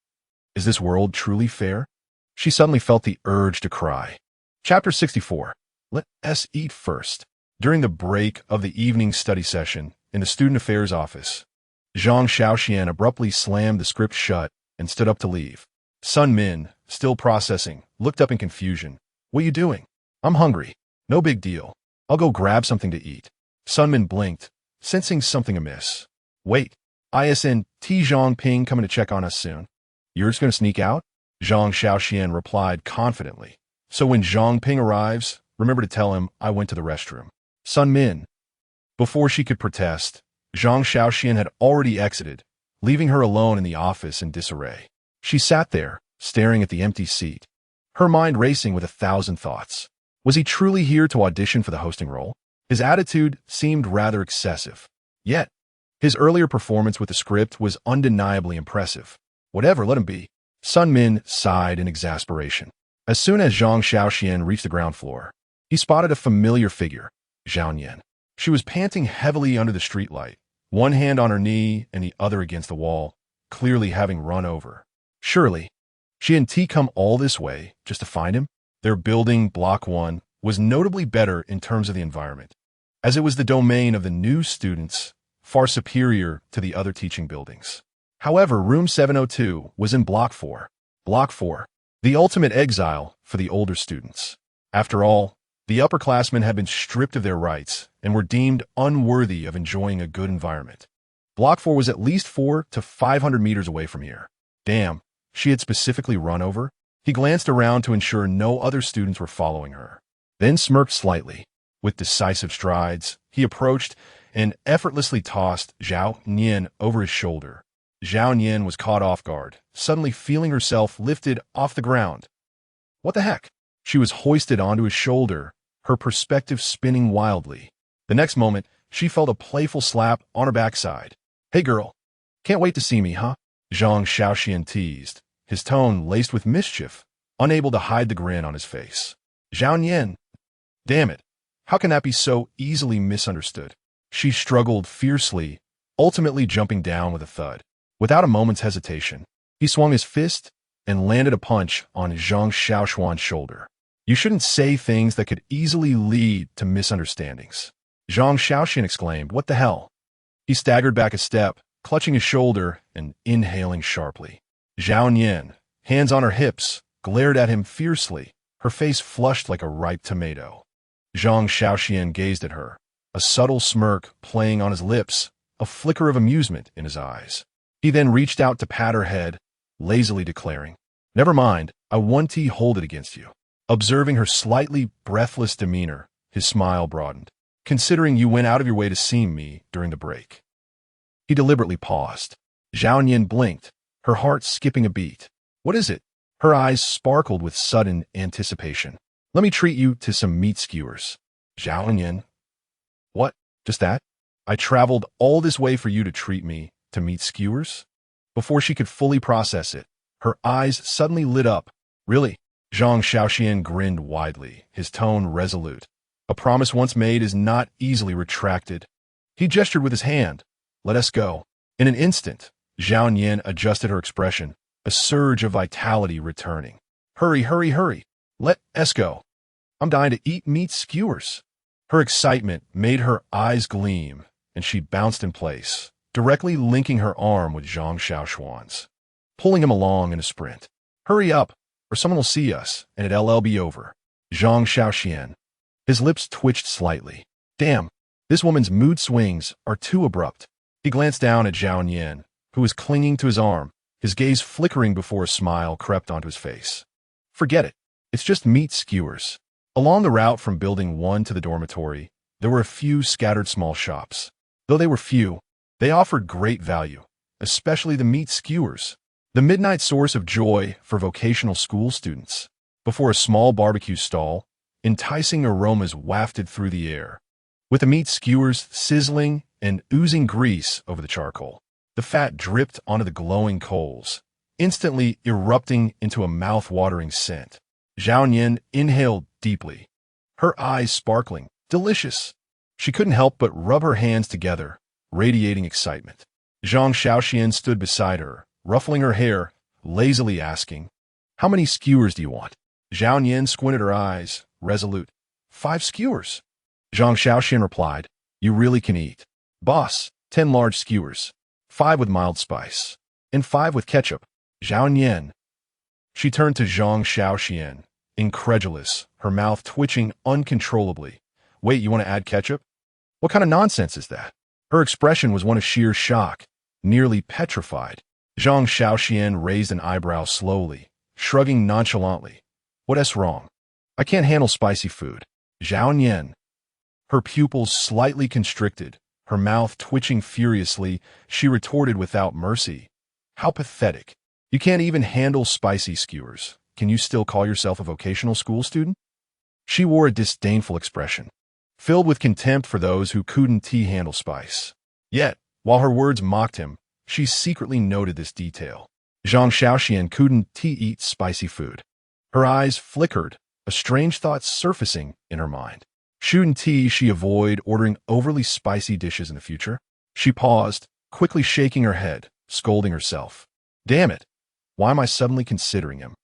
Is this world truly fair? She suddenly felt the urge to cry. Chapter 64. Let us eat first. During the break of the evening study session in the student affairs office, Zhang Shaoxian abruptly slammed the script shut and stood up to leave. Sun Min, still processing, looked up in confusion. "What are you doing?" "I'm hungry." "No big deal. I'll go grab something to eat." Sun Min blinked, sensing something amiss. "Wait, ISN T Zhang Ping coming to check on us soon." "You're just going to sneak out?" Zhang Shaoxian replied confidently. "So when Zhang Ping arrives, remember to tell him I went to the restroom." Sun Min. Before she could protest, Zhang Shaoxian had already exited, leaving her alone in the office in disarray. She sat there, staring at the empty seat, her mind racing with 1,000 thoughts. Was he truly here to audition for the hosting role? His attitude seemed rather excessive. Yet, his earlier performance with the script was undeniably impressive. Whatever, let him be. Sun Min sighed in exasperation. As soon as Zhang Shaoxian reached the ground floor, he spotted a familiar figure, Zhao Yan. She was panting heavily under the streetlight, one hand on her knee and the other against the wall, clearly having run over. Surely, she and T come all this way just to find him? Their building, Block 1, was notably better in terms of the environment, as it was the domain of the new students, far superior to the other teaching buildings. However, room 702 was in Block 4. Block 4, the ultimate exile for the older students. After all, the upperclassmen had been stripped of their rights and were deemed unworthy of enjoying a good environment. Block 4 was at least 400 to 500 meters away from here. Damn, she had specifically run over? He glanced around to ensure no other students were following her, then smirked slightly. With decisive strides, he approached and effortlessly tossed Zhao Nian over his shoulder. Zhao Nian was caught off guard, suddenly feeling herself lifted off the ground. What the heck? She was hoisted onto his shoulder, her perspective spinning wildly. The next moment, she felt a playful slap on her backside. Hey girl, can't wait to see me, huh? Zhang Shaoxuan teased, his tone laced with mischief, unable to hide the grin on his face. Zhao Nian, damn it, how can that be so easily misunderstood? She struggled fiercely, ultimately jumping down with a thud. Without a moment's hesitation, he swung his fist and landed a punch on Zhang Shaoxuan's shoulder. You shouldn't say things that could easily lead to misunderstandings. Zhang Shaoxuan exclaimed, what the hell? He staggered back a step, clutching his shoulder and inhaling sharply. Zhao Nian, hands on her hips, glared at him fiercely, her face flushed like a ripe tomato. Zhang Shaoxuan gazed at her, a subtle smirk playing on his lips, a flicker of amusement in his eyes. He then reached out to pat her head, lazily declaring, never mind, I won't hold it against you. Observing her slightly breathless demeanor, his smile broadened. Considering you went out of your way to see me during the break. He deliberately paused. Zhao Nian blinked, her heart skipping a beat. What is it? Her eyes sparkled with sudden anticipation. Let me treat you to some meat skewers. Zhao Nian. What? Just that? I traveled all this way for you to treat me to meat skewers? Before she could fully process it, her eyes suddenly lit up. Really? Zhang Shaoxuan grinned widely, his tone resolute. A promise once made is not easily retracted. He gestured with his hand. Let us go. In an instant, Zhao Nian adjusted her expression, a surge of vitality returning. Hurry, hurry, hurry. Let us go. I'm dying to eat meat skewers. Her excitement made her eyes gleam, and she bounced in place, directly linking her arm with Zhang Shaoxuan's, pulling him along in a sprint. Hurry up, or someone will see us, and it'll be over. Zhang Shaoxuan. His lips twitched slightly. Damn, this woman's mood swings are too abrupt. He glanced down at Zhao Nian, who was clinging to his arm, his gaze flickering before a smile crept onto his face. Forget it. It's just meat skewers. Along the route from Building 1 to the dormitory, there were a few scattered small shops. Though they were few, they offered great value, especially the meat skewers, the midnight source of joy for vocational school students. Before a small barbecue stall, enticing aromas wafted through the air, with the meat skewers sizzling and oozing grease over the charcoal. The fat dripped onto the glowing coals, instantly erupting into a mouth-watering scent. Zhao Nian inhaled deeply, her eyes sparkling. Delicious. She couldn't help but rub her hands together, radiating excitement. Zhang Shaoxuan stood beside her, ruffling her hair, lazily asking, how many skewers do you want? Zhao Nian squinted her eyes, resolute. 5 skewers. Zhang Shaoxuan replied, you really can eat. Boss, 10 large skewers. 5 with mild spice. And 5 with ketchup. Zhao Nian. She turned to Zhang Shaoxuan, incredulous, her mouth twitching uncontrollably. Wait, you want to add ketchup? What kind of nonsense is that? Her expression was one of sheer shock, nearly petrified. Zhang Shaoxuan raised an eyebrow slowly, shrugging nonchalantly. What's wrong? I can't handle spicy food. Zhao Nian. Her pupils slightly constricted, her mouth twitching furiously, she retorted without mercy. How pathetic. You can't even handle spicy skewers. Can you still call yourself a vocational school student? She wore a disdainful expression, filled with contempt for those who couldn't handle spice. Yet, while her words mocked him, she secretly noted this detail. Zhang Shaoxuan couldn't eat spicy food. Her eyes flickered, a strange thought surfacing in her mind. Shouldn't she avoid ordering overly spicy dishes in the future? She paused, quickly shaking her head, scolding herself. Damn it! Why am I suddenly considering him?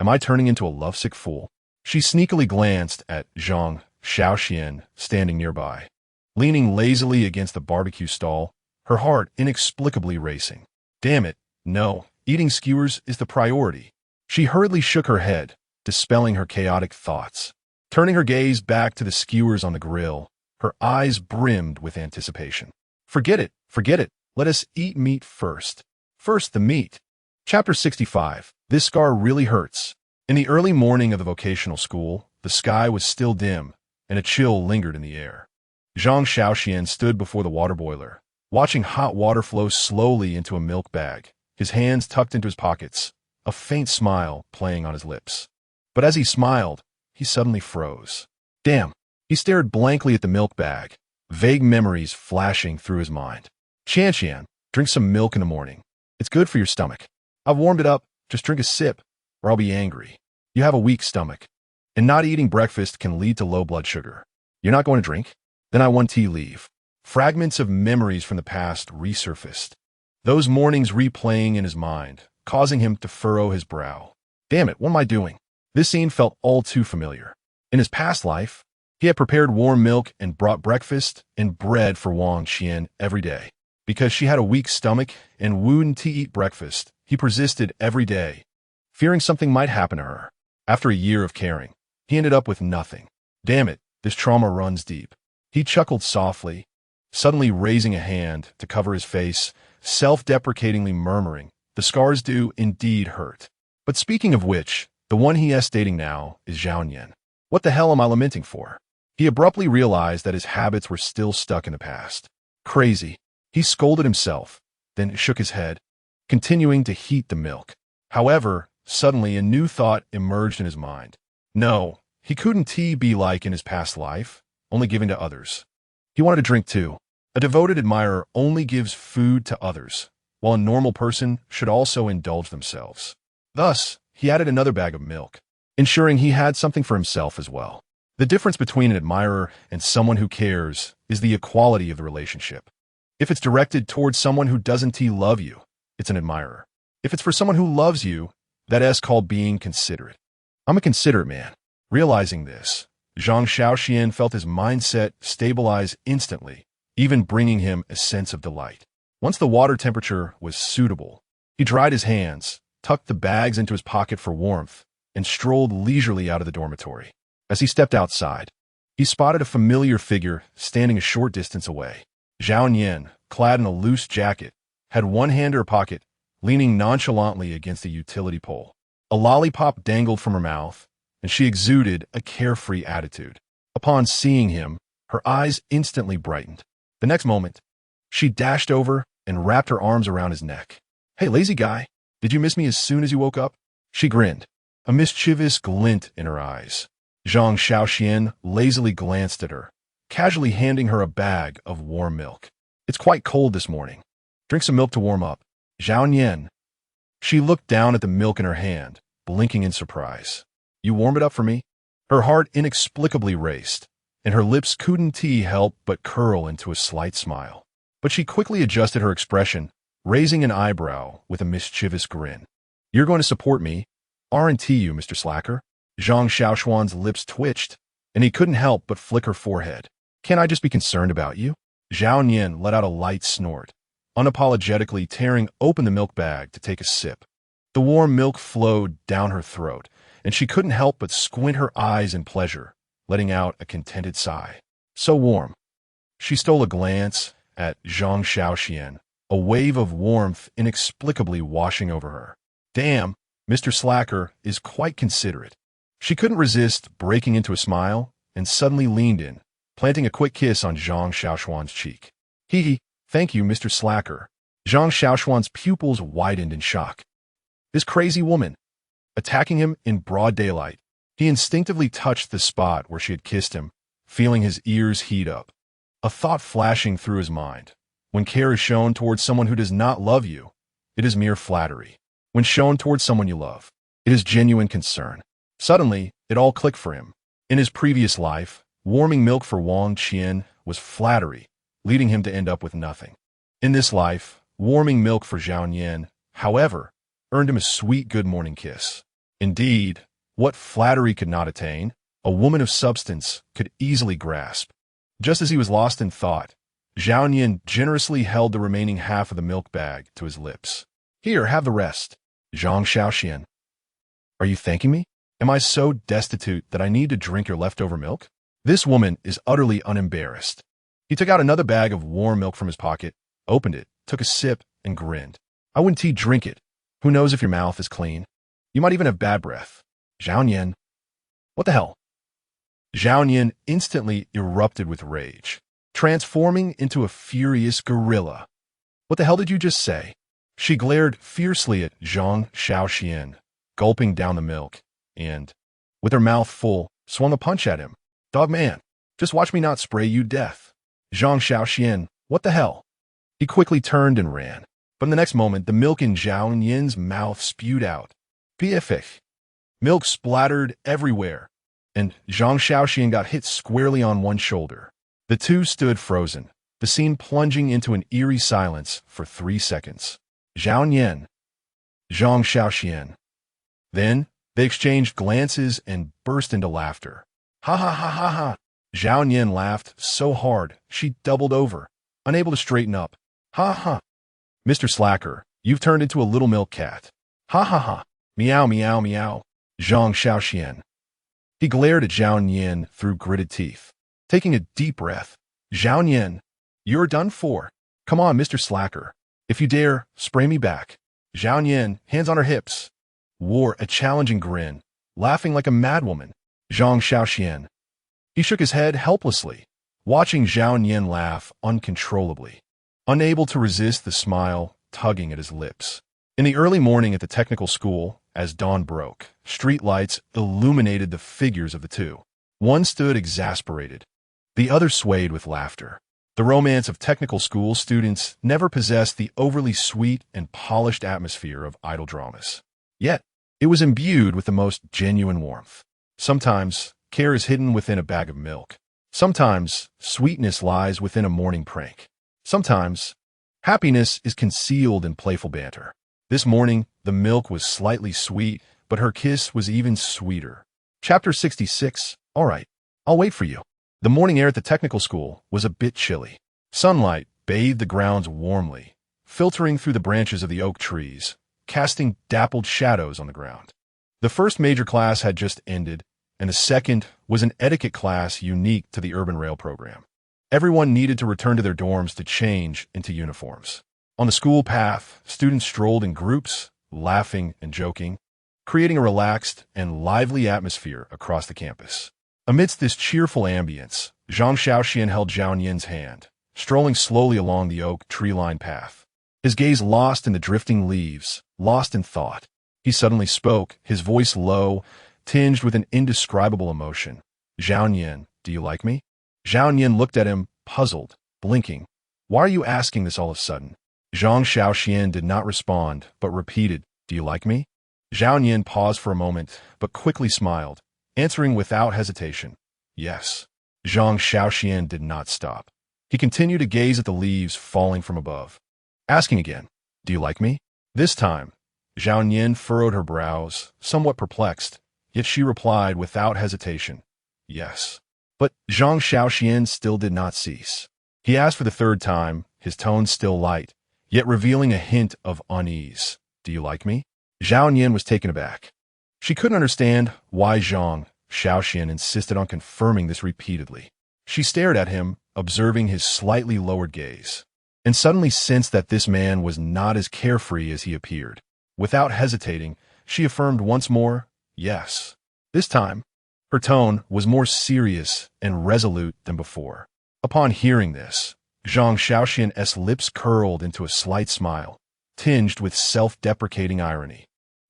Am I turning into a lovesick fool? She sneakily glanced at Zhang Shaoxuan standing nearby, leaning lazily against the barbecue stall, her heart inexplicably racing. Damn it, no, eating skewers is the priority. She hurriedly shook her head, dispelling her chaotic thoughts. Turning her gaze back to the skewers on the grill, her eyes brimmed with anticipation. Forget it, let us eat meat first. First the meat. Chapter 65. This scar really hurts. In the early morning of the vocational school, the sky was still dim, and a chill lingered in the air. Zhang Shaoxuan stood before the water boiler, watching hot water flow slowly into a milk bag, his hands tucked into his pockets, a faint smile playing on his lips. But as he smiled, he suddenly froze. Damn! He stared blankly at the milk bag, vague memories flashing through his mind. Qian, drink some milk in the morning. It's good for your stomach. I've warmed it up, just drink a sip, or I'll be angry. You have a weak stomach, and not eating breakfast can lead to low blood sugar. You're not going to drink? Then I want tea leave. Fragments of memories from the past resurfaced, those mornings replaying in his mind, causing him to furrow his brow. Damn it, what am I doing? This scene felt all too familiar. In his past life, he had prepared warm milk and brought breakfast and bread for Wang Qian every day. Because she had a weak stomach and wouldn't eat breakfast, he persisted every day, fearing something might happen to her. After a year of caring, he ended up with nothing. Damn it, this trauma runs deep. He chuckled softly, suddenly raising a hand to cover his face, self-deprecatingly murmuring, the scars do indeed hurt. But speaking of which, the one he is dating now is Zhao Nian. What the hell am I lamenting for? He abruptly realized that his habits were still stuck in the past. Crazy. He scolded himself, then shook his head, continuing to heat the milk. However, suddenly a new thought emerged in his mind. No, he couldn't be like in his past life, only giving to others. He wanted to drink too. A devoted admirer only gives food to others, while a normal person should also indulge themselves. Thus, he added another bag of milk, ensuring he had something for himself as well. The difference between an admirer and someone who cares is the equality of the relationship. If it's directed towards someone who doesn't love you, it's an admirer. If it's for someone who loves you, that is called being considerate. I'm a considerate man. Realizing this, Zhang Shaoxuan felt his mindset stabilize instantly, even bringing him a sense of delight. Once the water temperature was suitable, he dried his hands, tucked the bags into his pocket for warmth, and strolled leisurely out of the dormitory. As he stepped outside, he spotted a familiar figure standing a short distance away. Zhao Nian, clad in a loose jacket, had one hand in her pocket, leaning nonchalantly against a utility pole. A lollipop dangled from her mouth, and she exuded a carefree attitude. Upon seeing him, her eyes instantly brightened. The next moment, she dashed over and wrapped her arms around his neck. Hey, lazy guy, did you miss me as soon as you woke up? She grinned, a mischievous glint in her eyes. Zhang Shaoxuan lazily glanced at her, casually handing her a bag of warm milk. It's quite cold this morning. Drink some milk to warm up. Zhao Nian. She looked down at the milk in her hand, blinking in surprise. You warm it up for me? Her heart inexplicably raced, and her lips couldn't help but curl into a slight smile. But she quickly adjusted her expression, raising an eyebrow with a mischievous grin. You're going to support me, aren't you, Mr. Slacker? Zhang Shaoxuan's lips twitched, and he couldn't help but flick her forehead. Can't I just be concerned about you? Zhao Nian let out a light snort, unapologetically tearing open the milk bag to take a sip. The warm milk flowed down her throat, and she couldn't help but squint her eyes in pleasure, letting out a contented sigh. So warm. She stole a glance at Zhang Shaoxuan, a wave of warmth inexplicably washing over her. Damn, Mr. Slacker is quite considerate. She couldn't resist breaking into a smile and suddenly leaned in, planting a quick kiss on Zhang Shaoxuan's cheek. Hee, thank you, Mr. Slacker. Zhang Shaoxuan's pupils widened in shock. This crazy woman, attacking him in broad daylight. He instinctively touched the spot where she had kissed him, feeling his ears heat up. A thought flashing through his mind. When care is shown towards someone who does not love you, it is mere flattery. When shown towards someone you love, it is genuine concern. Suddenly, it all clicked for him. In his previous life, warming milk for Wang Qian was flattery, leading him to end up with nothing. In this life, warming milk for Zhao Nian, however, earned him a sweet good morning kiss. Indeed, What flattery could not attain, a woman of substance could easily grasp. Just as he was lost in thought, Zhao Yin generously held the remaining half of the milk bag to his lips. Here, have the rest. Zhang Shaoxuan. Are you thanking me? Am I so destitute that I need to drink your leftover milk? This woman is utterly unembarrassed. He took out another bag of warm milk from his pocket, opened it, took a sip, and grinned. I wouldn't drink it. Who knows if your mouth is clean? You might even have bad breath. Zhao Yin. What the hell? Zhao Yin instantly erupted with rage, transforming into a furious gorilla. What the hell did you just say? She glared fiercely at Zhang Shaoxuan, gulping down the milk, and, with her mouth full, swung a punch at him. Dog man, just watch me not spray you death. Zhang Shaoxuan, what the hell? He quickly turned and ran, but in the next moment, the milk in Zhao Yin's mouth spewed out. Piafich. Milk splattered everywhere, and Zhang Shaoxuan got hit squarely on one shoulder. The two stood frozen, the scene plunging into an eerie silence for 3 seconds. Zhao Yin. Zhang Shaoxuan. Then, they exchanged glances and burst into laughter. Ha ha ha ha ha. Zhao Yin laughed so hard, she doubled over, unable to straighten up. Ha ha. Mr. Slacker, you've turned into a little milk cat. Ha ha ha. Meow meow meow. Zhang Shaoxuan. He glared at Zhao Yin through gritted teeth. Taking a deep breath. Zhao Yin, you're done for. Come on, Mr. Slacker. If you dare, spray me back. Zhao Yin, hands on her hips, wore a challenging grin, laughing like a madwoman. Zhang Shaoxuan. He shook his head helplessly, watching Zhao Yin laugh uncontrollably, unable to resist the smile tugging at his lips. In the early morning at the technical school, as dawn broke, street lights illuminated the figures of the two. One stood exasperated, the other swayed with laughter. The romance of technical school students never possessed the overly sweet and polished atmosphere of idle dramas. Yet, it was imbued with the most genuine warmth. Sometimes, care is hidden within a bag of milk. Sometimes, sweetness lies within a morning prank. Sometimes, happiness is concealed in playful banter. This morning, the milk was slightly sweet, but her kiss was even sweeter. Chapter 66. All right, I'll wait for you. The morning air at the technical school was a bit chilly. Sunlight bathed the grounds warmly, filtering through the branches of the oak trees, casting dappled shadows on the ground. The first major class had just ended, and the second was an etiquette class unique to the urban rail program. Everyone needed to return to their dorms to change into uniforms. On the school path, students strolled in groups, laughing and joking, creating a relaxed and lively atmosphere across the campus. Amidst this cheerful ambience, Zhang Shaoxuan held Zhao Yin's hand, strolling slowly along the oak tree-lined path. His gaze lost in the drifting leaves, lost in thought. He suddenly spoke, his voice low, tinged with an indescribable emotion. Zhao Yin, do you like me? Zhao Yin looked at him, puzzled, blinking. Why are you asking this all of a sudden? Zhang Shaoxuan did not respond, but repeated, do you like me? Zhao Yin paused for a moment, but quickly smiled, answering without hesitation, yes. Zhang Shaoxuan did not stop. He continued to gaze at the leaves falling from above, asking again, do you like me? This time, Zhao Yin furrowed her brows, somewhat perplexed, yet she replied without hesitation, yes. But Zhang Shaoxuan still did not cease. He asked for the third time, his tone still light, yet revealing a hint of unease. Do you like me? Zhao Yin was taken aback. She couldn't understand why Zhang Shaoxuan insisted on confirming this repeatedly. She stared at him, observing his slightly lowered gaze, and suddenly sensed that this man was not as carefree as he appeared. Without hesitating, she affirmed once more, yes. This time, her tone was more serious and resolute than before. Upon hearing this, Zhang Shaoxuan's lips curled into a slight smile, tinged with self-deprecating irony.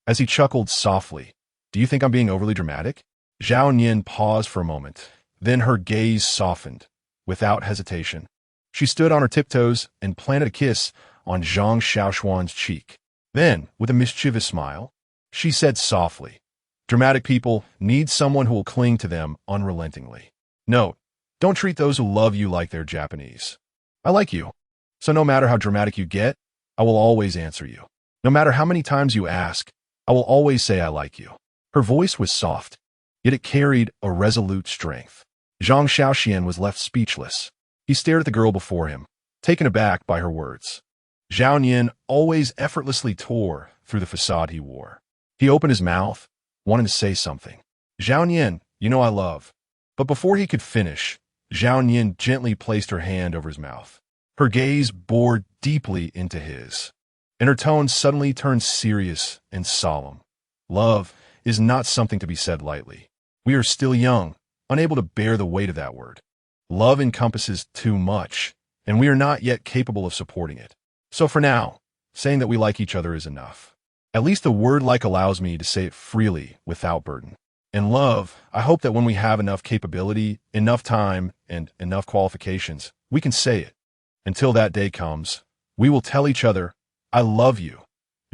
As he chuckled softly, do you think I'm being overly dramatic? Zhao Yin paused for a moment, then her gaze softened. Without hesitation, she stood on her tiptoes and planted a kiss on Zhang Shaoxuan's cheek. Then, with a mischievous smile, she said softly, dramatic people need someone who will cling to them unrelentingly. Note, don't treat those who love you like they're Japanese. I like you, so no matter how dramatic you get, I will always answer you. No matter how many times you ask, I will always say I like you. Her voice was soft, yet it carried a resolute strength. Zhang Shaoxuan was left speechless. He stared at the girl before him, taken aback by her words. Zhao Nian always effortlessly tore through the facade he wore. He opened his mouth, wanting to say something. Zhao Nian, you know I love. But before he could finish, Zhao Nian gently placed her hand over his mouth. Her gaze bored deeply into his, and her tone suddenly turned serious and solemn. Love is not something to be said lightly. We are still young, unable to bear the weight of that word. Love encompasses too much, and we are not yet capable of supporting it. So for now, saying that we like each other is enough. At least the word like allows me to say it freely without burden. In love, I hope that when we have enough capability, enough time, and enough qualifications, we can say it. Until that day comes, we will tell each other, I love you.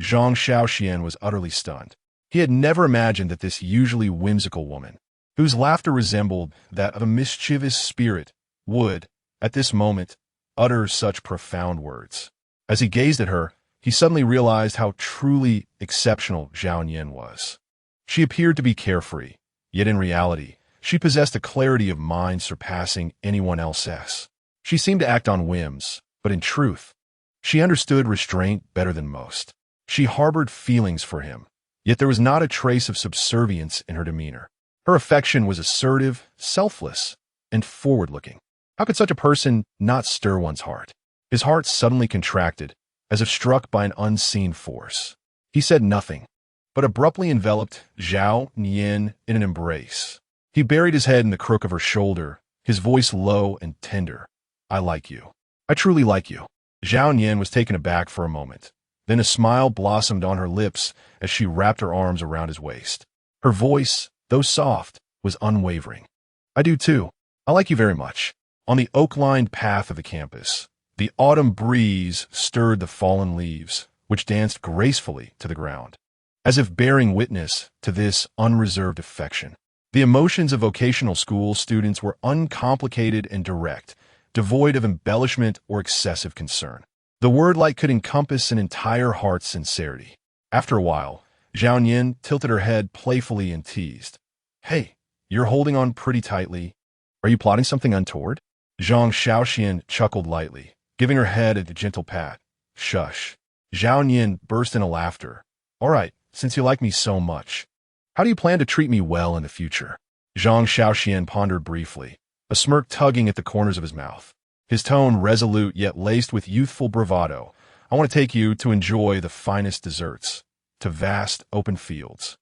Zhang Shaoxuan was utterly stunned. He had never imagined that this usually whimsical woman, whose laughter resembled that of a mischievous spirit, would, at this moment, utter such profound words. As he gazed at her, he suddenly realized how truly exceptional Zhao Nian was. She appeared to be carefree, yet in reality, she possessed a clarity of mind surpassing anyone else's. She seemed to act on whims, but in truth, she understood restraint better than most. She harbored feelings for him, yet there was not a trace of subservience in her demeanor. Her affection was assertive, selfless, and forward-looking. How could such a person not stir one's heart? His heart suddenly contracted, as if struck by an unseen force. He said nothing, but abruptly enveloped Zhao Nian in an embrace. He buried his head in the crook of her shoulder, his voice low and tender. I like you. I truly like you. Zhao Nian was taken aback for a moment. Then a smile blossomed on her lips as she wrapped her arms around his waist. Her voice, though soft, was unwavering. I do too. I like you very much. On the oak-lined path of the campus, the autumn breeze stirred the fallen leaves, which danced gracefully to the ground, as if bearing witness to this unreserved affection. The emotions of vocational school students were uncomplicated and direct, devoid of embellishment or excessive concern. The word like could encompass an entire heart's sincerity. After a while, Zhao Nian tilted her head playfully and teased. Hey, you're holding on pretty tightly. Are you plotting something untoward? Zhang Shaoxuan chuckled lightly, giving her head a gentle pat. Shush. Zhao Nian burst into laughter. All right, since you like me so much, how do you plan to treat me well in the future? Zhang Shaoxuan pondered briefly, a smirk tugging at the corners of his mouth. His tone resolute yet laced with youthful bravado. I want to take you to enjoy the finest desserts, to vast open fields,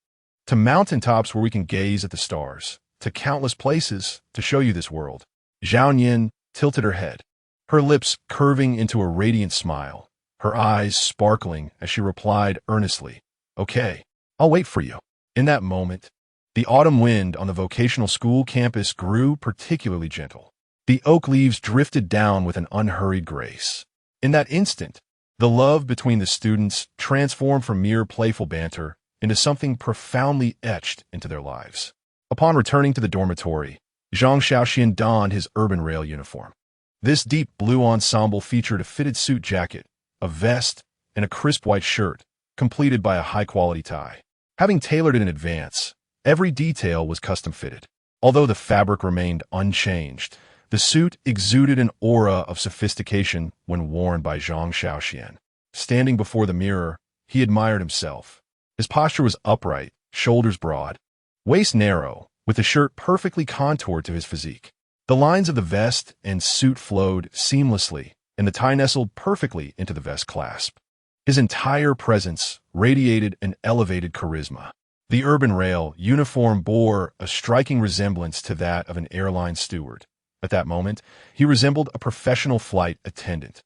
to mountaintops where we can gaze at the stars, to countless places to show you this world. Zhao Nian tilted her head, her lips curving into a radiant smile, her eyes sparkling as she replied earnestly, Okay, I'll wait for you. In that moment, the autumn wind on the vocational school campus grew particularly gentle. The oak leaves drifted down with an unhurried grace. In that instant, the love between the students transformed from mere playful banter into something profoundly etched into their lives. Upon returning to the dormitory, Zhang Shaoxuan donned his urban rail uniform. This deep blue ensemble featured a fitted suit jacket, a vest, and a crisp white shirt, completed by a high-quality tie. Having tailored it in advance, every detail was custom-fitted. Although the fabric remained unchanged, the suit exuded an aura of sophistication when worn by Zhang Shaoxuan. Standing before the mirror, he admired himself. His posture was upright, shoulders broad, waist narrow, with the shirt perfectly contoured to his physique. The lines of the vest and suit flowed seamlessly, and the tie nestled perfectly into the vest clasp. His entire presence radiated an elevated charisma. The urban rail uniform bore a striking resemblance to that of an airline steward. At that moment, he resembled a professional flight attendant.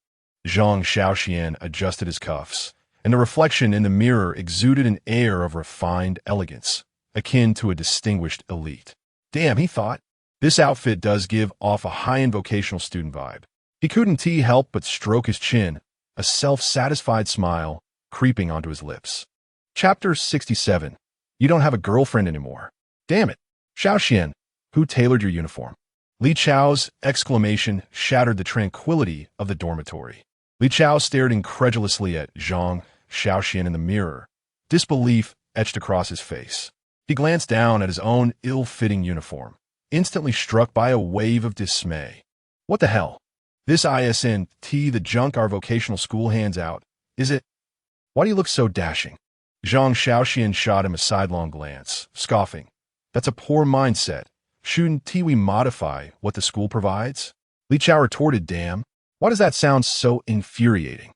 Zhang Shaoxuan adjusted his cuffs, and the reflection in the mirror exuded an air of refined elegance, akin to a distinguished elite. Damn, he thought, this outfit does give off a high-end vocational student vibe. He couldn't help but stroke his chin, a self-satisfied smile creeping onto his lips. Chapter 67. You don't have a girlfriend anymore. Damn it. Shaoxian, who tailored your uniform? Li Chao's exclamation shattered the tranquility of the dormitory. Li Chao stared incredulously at Zhang Shaoxuan in the mirror, disbelief etched across his face. He glanced down at his own ill-fitting uniform, instantly struck by a wave of dismay. What the hell? This isn't the junk our vocational school hands out, is it? Why do you look so dashing? Zhang Shaoxuan shot him a sidelong glance, scoffing. That's a poor mindset. Shouldn't we modify what the school provides? Li Chao retorted, damn. Why does that sound so infuriating?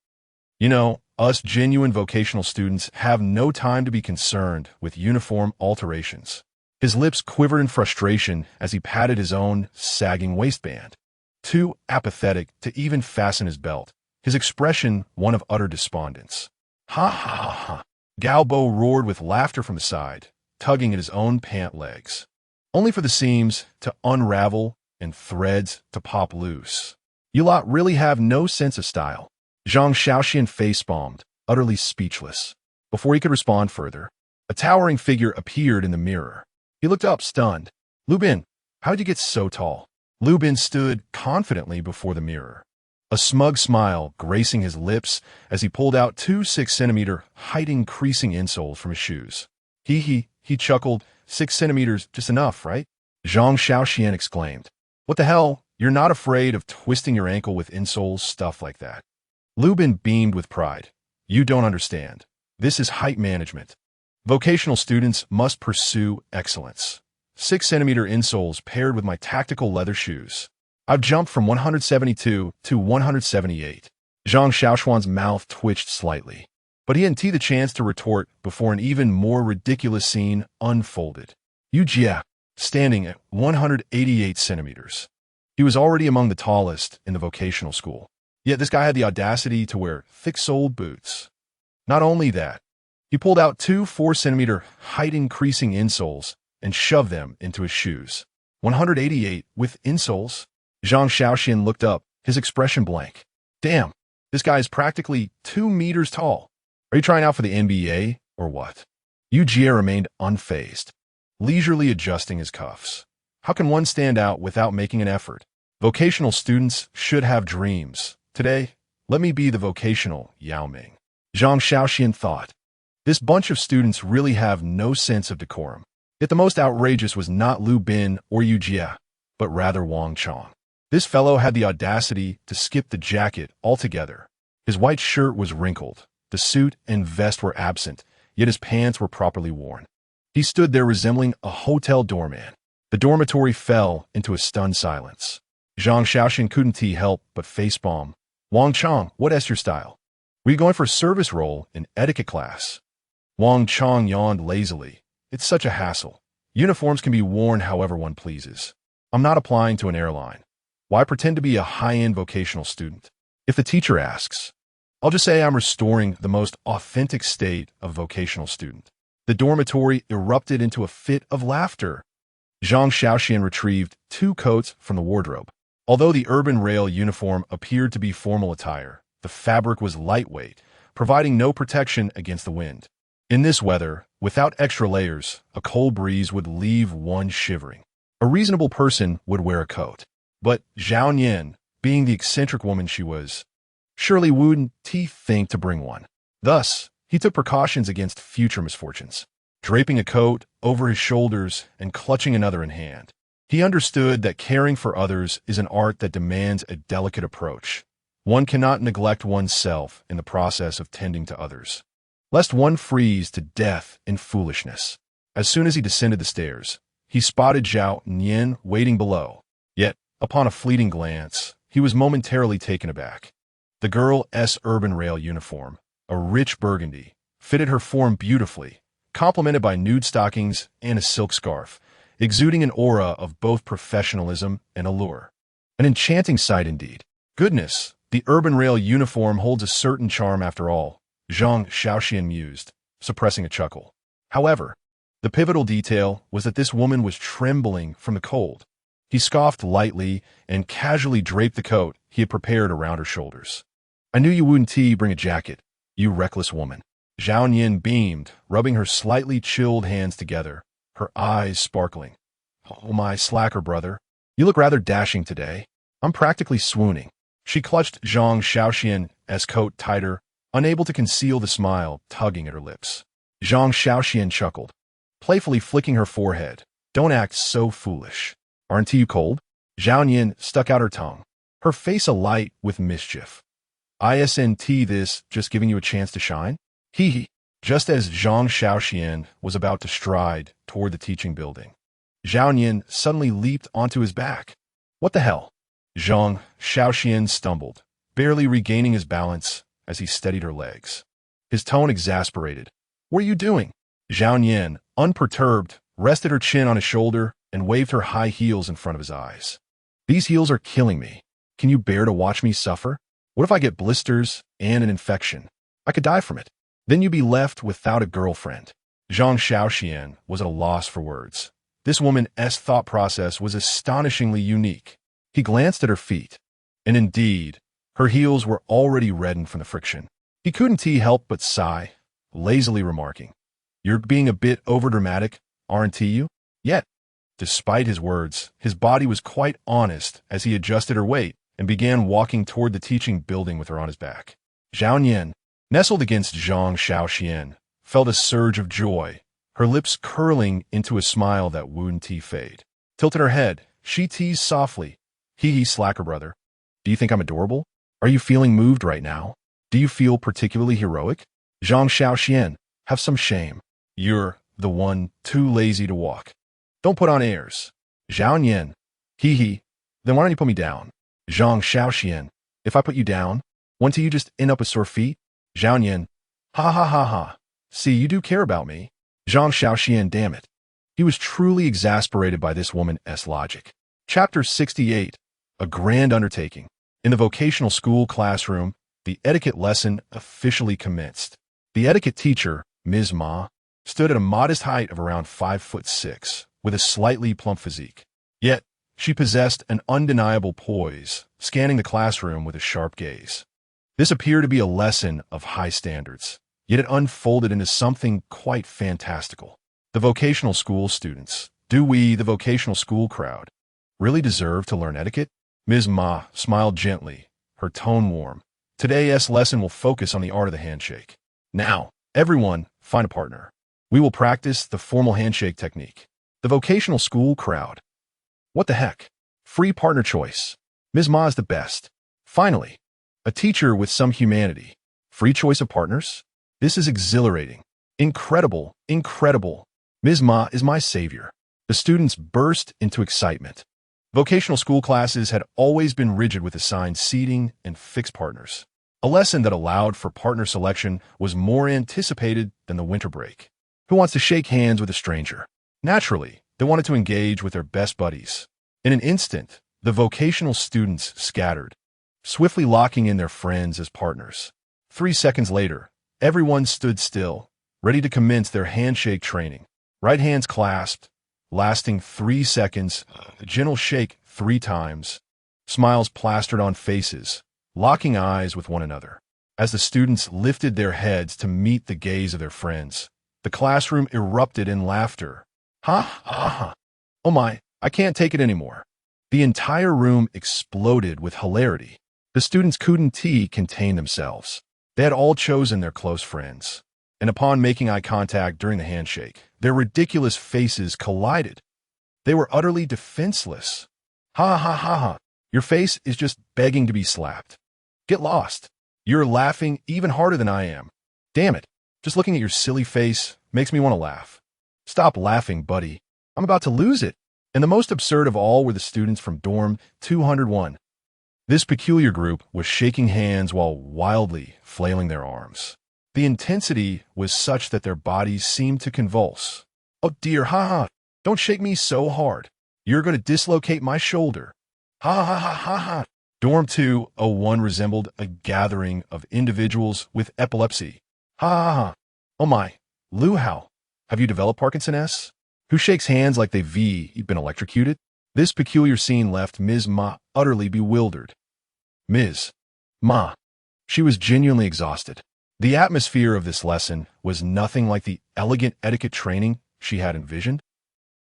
You know, us genuine vocational students have no time to be concerned with uniform alterations. His lips quivered in frustration as he patted his own sagging waistband. Too apathetic to even fasten his belt, his expression one of utter despondence. Ha ha ha ha. Galbo roared with laughter from the side, tugging at his own pant legs. Only for the seams to unravel and threads to pop loose. You lot really have no sense of style. Zhang Shaoxuan facepalmed, utterly speechless. Before he could respond further, a towering figure appeared in the mirror. He looked up, stunned. Lu Bin, how'd you get so tall? Lu Bin stood confidently before the mirror, a smug smile gracing his lips as he pulled out 2 6-centimeter height-increasing insoles from his shoes. He chuckled, 6 centimeters, just enough, right? Zhang Shaoxuan exclaimed. What the hell? You're not afraid of twisting your ankle with insoles, stuff like that. Lu Bin beamed with pride. You don't understand. This is height management. Vocational students must pursue excellence. 6-centimeter insoles paired with my tactical leather shoes. I've jumped from 172 to 178. Zhang Shaoxuan's mouth twitched slightly, but he didn't the chance to retort before an even more ridiculous scene unfolded. Yu Jia, standing at 188 centimeters. He was already among the tallest in the vocational school. Yet this guy had the audacity to wear thick-soled boots. Not only that, he pulled out 2 4-centimeter height-increasing insoles and shoved them into his shoes. 188 with insoles? Zhang Shaoxuan looked up, his expression blank. Damn, this guy is practically 2 meters tall. Are you trying out for the NBA or what? Yu Jia remained unfazed, leisurely adjusting his cuffs. How can one stand out without making an effort? Vocational students should have dreams. Today, let me be the vocational Yao Ming. Zhang Shaoxuan thought. This bunch of students really have no sense of decorum. Yet the most outrageous was not Lu Bin or Yu Jia, but rather Wang Chong. This fellow had the audacity to skip the jacket altogether. His white shirt was wrinkled, the suit and vest were absent, yet his pants were properly worn. He stood there resembling a hotel doorman. The dormitory fell into a stunned silence. Zhang Shaoxuan couldn't help but facepalm. Wang Chong, what is your style? Were you going for a service role in etiquette class? Wang Chong yawned lazily. It's such a hassle. Uniforms can be worn however one pleases. I'm not applying to an airline. Why pretend to be a high-end vocational student? If the teacher asks, I'll just say I'm restoring the most authentic state of vocational student. The dormitory erupted into a fit of laughter. Zhang Shaoxuan retrieved 2 coats from the wardrobe. Although the urban rail uniform appeared to be formal attire, the fabric was lightweight, providing no protection against the wind. In this weather, without extra layers, a cold breeze would leave one shivering. A reasonable person would wear a coat. But Zhao Nian, being the eccentric woman she was, surely wouldn't think to bring one. Thus, he took precautions against future misfortunes, draping a coat over his shoulders and clutching another in hand. He understood that caring for others is an art that demands a delicate approach. One cannot neglect oneself in the process of tending to others, lest one freeze to death in foolishness. As soon as he descended the stairs, he spotted Zhao Nian waiting below. Yet, upon a fleeting glance, he was momentarily taken aback. The girl's urban rail uniform, a rich burgundy, fitted her form beautifully, complemented by nude stockings and a silk scarf, exuding an aura of both professionalism and allure. An enchanting sight indeed. Goodness, the urban rail uniform holds a certain charm after all, Zhang Shaoxuan mused, suppressing a chuckle. However, the pivotal detail was that this woman was trembling from the cold. He scoffed lightly and casually draped the coat he had prepared around her shoulders. I knew you wouldn't bring a jacket, you reckless woman. Zhao Nian beamed, rubbing her slightly chilled hands together, her eyes sparkling. Oh, my slacker brother. You look rather dashing today. I'm practically swooning. She clutched Zhang Shaoxuan's coat tighter, unable to conceal the smile tugging at her lips. Zhang Shaoxuan chuckled. playfully flicking her forehead. Don't act so foolish. Aren't you cold? Zhao Yin stuck out her tongue, her face alight with mischief. Isn't this just giving you a chance to shine? Hee hee. Just as Zhang Shaoxuan was about to stride toward the teaching building, Zhao Yin suddenly leaped onto his back. What the hell? Zhang Shaoxuan stumbled, barely regaining his balance as he steadied her legs. His tone exasperated. What are you doing? Zhao Yin, unperturbed, rested her chin on his shoulder and waved her high heels in front of his eyes. These heels are killing me. Can you bear to watch me suffer? What if I get blisters and an infection? I could die from it. Then you'd be left without a girlfriend. Zhang Shaoxuan was at a loss for words. This woman's thought process was astonishingly unique. He glanced at her feet, and indeed, her heels were already reddened from the friction. He couldn't help but sigh, lazily remarking, "You're being a bit overdramatic, aren't you?" Yet, despite his words, his body was quite honest as he adjusted her weight and began walking toward the teaching building with her on his back. Zhao Yin, nestled against Zhang Shaoxuan, felt a surge of joy, her lips curling into a smile that wouldn't fade. Tilted her head, she teased softly, "Hee hee, slacker brother. Do you think I'm adorable? Are you feeling moved right now? Do you feel particularly heroic? Zhang Shaoxuan, have some shame. You're the one too lazy to walk. Don't put on airs." Zhao Yin, "Hee hee, then why don't you put me down?" Zhang Shaoxuan, "If I put you down, won't you just end up with sore feet?" Zhao Yin, "Ha ha ha ha. See, you do care about me." Zhang Shaoxuan, damn it. He was truly exasperated by this woman's logic. Chapter 68, A Grand Undertaking. In the vocational school classroom, the etiquette lesson officially commenced. The etiquette teacher, Ms. Ma, stood at a modest height of around 5'6", with a slightly plump physique. Yet, she possessed an undeniable poise, scanning the classroom with a sharp gaze. This appeared to be a lesson of high standards, yet it unfolded into something quite fantastical. The vocational school students, the vocational school crowd, really deserve to learn etiquette? Ms. Ma smiled gently, her tone warm. Today's lesson will focus on the art of the handshake. Now, everyone, find a partner. We will practice the formal handshake technique. The vocational school crowd. What the heck? Free partner choice. Ms. Ma is the best. Finally, a teacher with some humanity. Free choice of partners? This is exhilarating. Incredible, incredible. Ms. Ma is my savior. The students burst into excitement. Vocational school classes had always been rigid with assigned seating and fixed partners. A lesson that allowed for partner selection was more anticipated than the winter break. Who wants to shake hands with a stranger? Naturally, they wanted to engage with their best buddies. In an instant, the vocational students scattered, swiftly locking in their friends as partners. 3 seconds later, everyone stood still, ready to commence their handshake training. Right hands clasped, lasting 3 seconds, a gentle shake 3 times, smiles plastered on faces, locking eyes with one another. As the students lifted their heads to meet the gaze of their friends, the classroom erupted in laughter. Ha ha ha. Oh my, I can't take it anymore. The entire room exploded with hilarity. The students couldn't contain themselves. They had all chosen their close friends, and upon making eye contact during the handshake, their ridiculous faces collided. They were utterly defenseless. Ha ha ha ha. Your face is just begging to be slapped. Get lost. You're laughing even harder than I am. Damn it. Just looking at your silly face makes me want to laugh. Stop laughing, buddy. I'm about to lose it. And the most absurd of all were the students from dorm 201. This peculiar group was shaking hands while wildly flailing their arms. The intensity was such that their bodies seemed to convulse. Oh dear, ha. Don't shake me so hard. You're going to dislocate my shoulder. Ha ha ha ha ha. Dorm 201 resembled a gathering of individuals with epilepsy. Ha ha ha. Oh my, Lou, how? Have you developed Parkinson's? Who shakes hands like they've been electrocuted? This peculiar scene left Ms. Ma utterly bewildered. Ms. Ma. She was genuinely exhausted. The atmosphere of this lesson was nothing like the elegant etiquette training she had envisioned.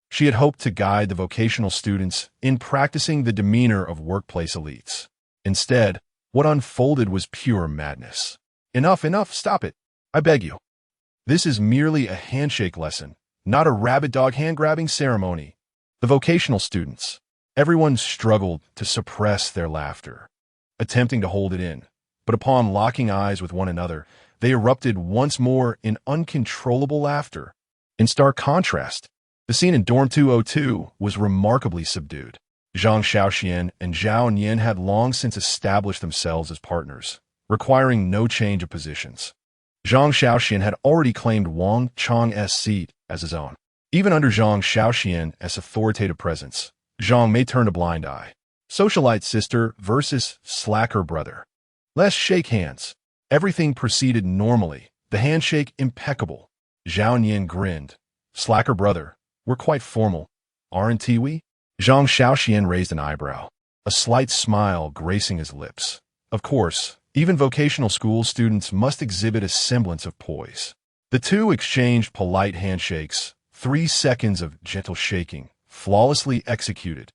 She had hoped to guide the vocational students in practicing the demeanor of workplace elites. Instead, what unfolded was pure madness. Enough, stop it. I beg you. This is merely a handshake lesson, not a rabid dog hand-grabbing ceremony. The vocational students. Everyone struggled to suppress their laughter, attempting to hold it in. But upon locking eyes with one another, they erupted once more in uncontrollable laughter. In stark contrast, the scene in Dorm 202 was remarkably subdued. Zhang Shaoxuan and Zhao Nian had long since established themselves as partners, requiring no change of positions. Zhang Shaoxuan had already claimed Wang Chang's seat as his own. Even under Zhang Shaoxuan's authoritative presence, Zhang may turn a blind eye. Socialite sister versus slacker brother. Let's shake hands. Everything proceeded normally, the handshake impeccable. Zhao Nian grinned. Slacker brother, we're quite formal, aren't we? Zhang Shaoxuan raised an eyebrow, a slight smile gracing his lips. Of course, even vocational school students must exhibit a semblance of poise. The two exchanged polite handshakes, 3 seconds of gentle shaking, flawlessly executed.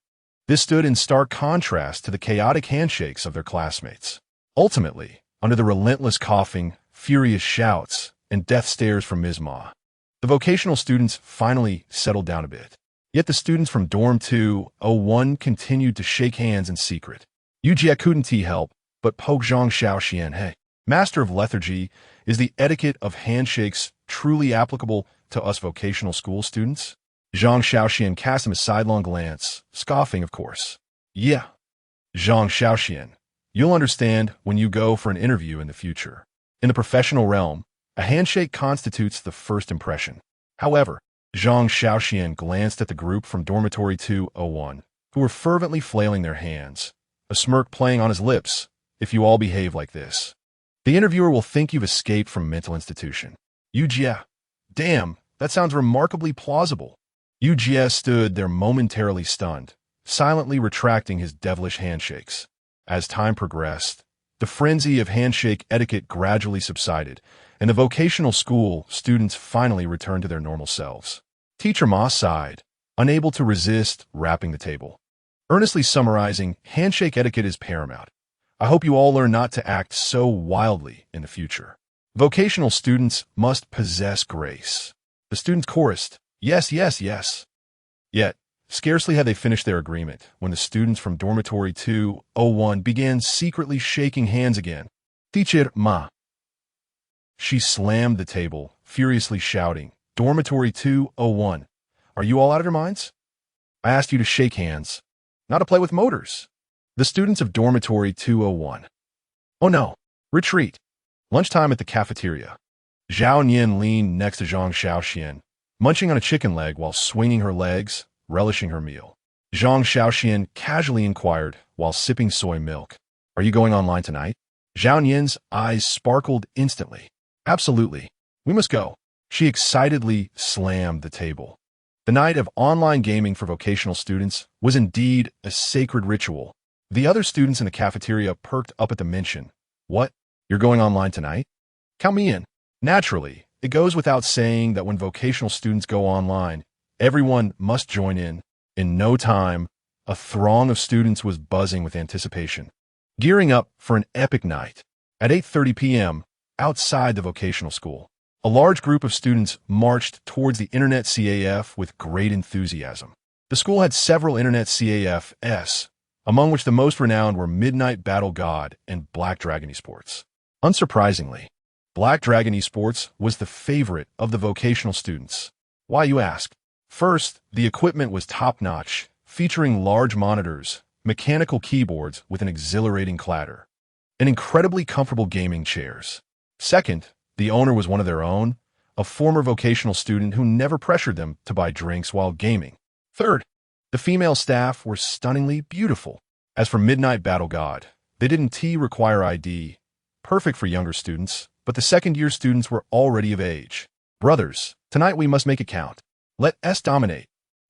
This stood in stark contrast to the chaotic handshakes of their classmates. Ultimately, under the relentless coughing, furious shouts, and death stares from Ms. Ma, the vocational students finally settled down a bit. Yet the students from Dorm 201 continued to shake hands in secret. Yujia couldn't help but poke Zhang Shaoxuan. Hey, master of lethargy, is the etiquette of handshakes truly applicable to us vocational school students? Zhang Shaoxuan cast him a sidelong glance, scoffing, of course. Yeah. Zhang Shaoxuan, you'll understand when you go for an interview in the future. In the professional realm, a handshake constitutes the first impression. However, Zhang Shaoxuan glanced at the group from Dormitory 201, who were fervently flailing their hands, a smirk playing on his lips. If you all behave like this, the interviewer will think you've escaped from a mental institution. Yujia. Damn, that sounds remarkably plausible. Yujia stood there momentarily stunned, silently retracting his devilish handshakes. As time progressed, the frenzy of handshake etiquette gradually subsided, and the vocational school students finally returned to their normal selves. Teacher Ma sighed, unable to resist rapping the table. Earnestly summarizing, handshake etiquette is paramount. I hope you all learn not to act so wildly in the future. Vocational students must possess grace. The students chorused, yes, yes, yes. Yet, scarcely had they finished their agreement when the students from Dormitory 201 began secretly shaking hands again. Teacher Ma. She slammed the table, furiously shouting, Dormitory 201, are you all out of your minds? I asked you to shake hands, not to play with motors. The students of Dormitory 201. Oh no, retreat. Lunchtime at the cafeteria. Zhao Nian leaned next to Zhang Shaoxuan, munching on a chicken leg while swinging her legs, relishing her meal. Zhang Shaoxuan casually inquired while sipping soy milk, are you going online tonight? Zhao Nian's eyes sparkled instantly. Absolutely. We must go. She excitedly slammed the table. The night of online gaming for vocational students was indeed a sacred ritual. The other students in the cafeteria perked up at the mention. What? You're going online tonight? Count me in. Naturally, it goes without saying that when vocational students go online, everyone must join in. In no time, a throng of students was buzzing with anticipation, gearing up for an epic night. At 8:30 p.m., outside the vocational school, a large group of students marched towards the Internet CAF with great enthusiasm. The school had several Internet CAFs, among which the most renowned were Midnight Battle God and Black Dragon Esports. Unsurprisingly, Black Dragon Esports was the favorite of the vocational students. Why, you ask? First, the equipment was top-notch, featuring large monitors, mechanical keyboards with an exhilarating clatter, and incredibly comfortable gaming chairs. Second, the owner was one of their own, a former vocational student who never pressured them to buy drinks while gaming. Third, the female staff were stunningly beautiful. As for Midnight Battle God, they didn't require ID, perfect for younger students, but the second-year students were already of age. Brothers, tonight we must make it count. Let S dominate.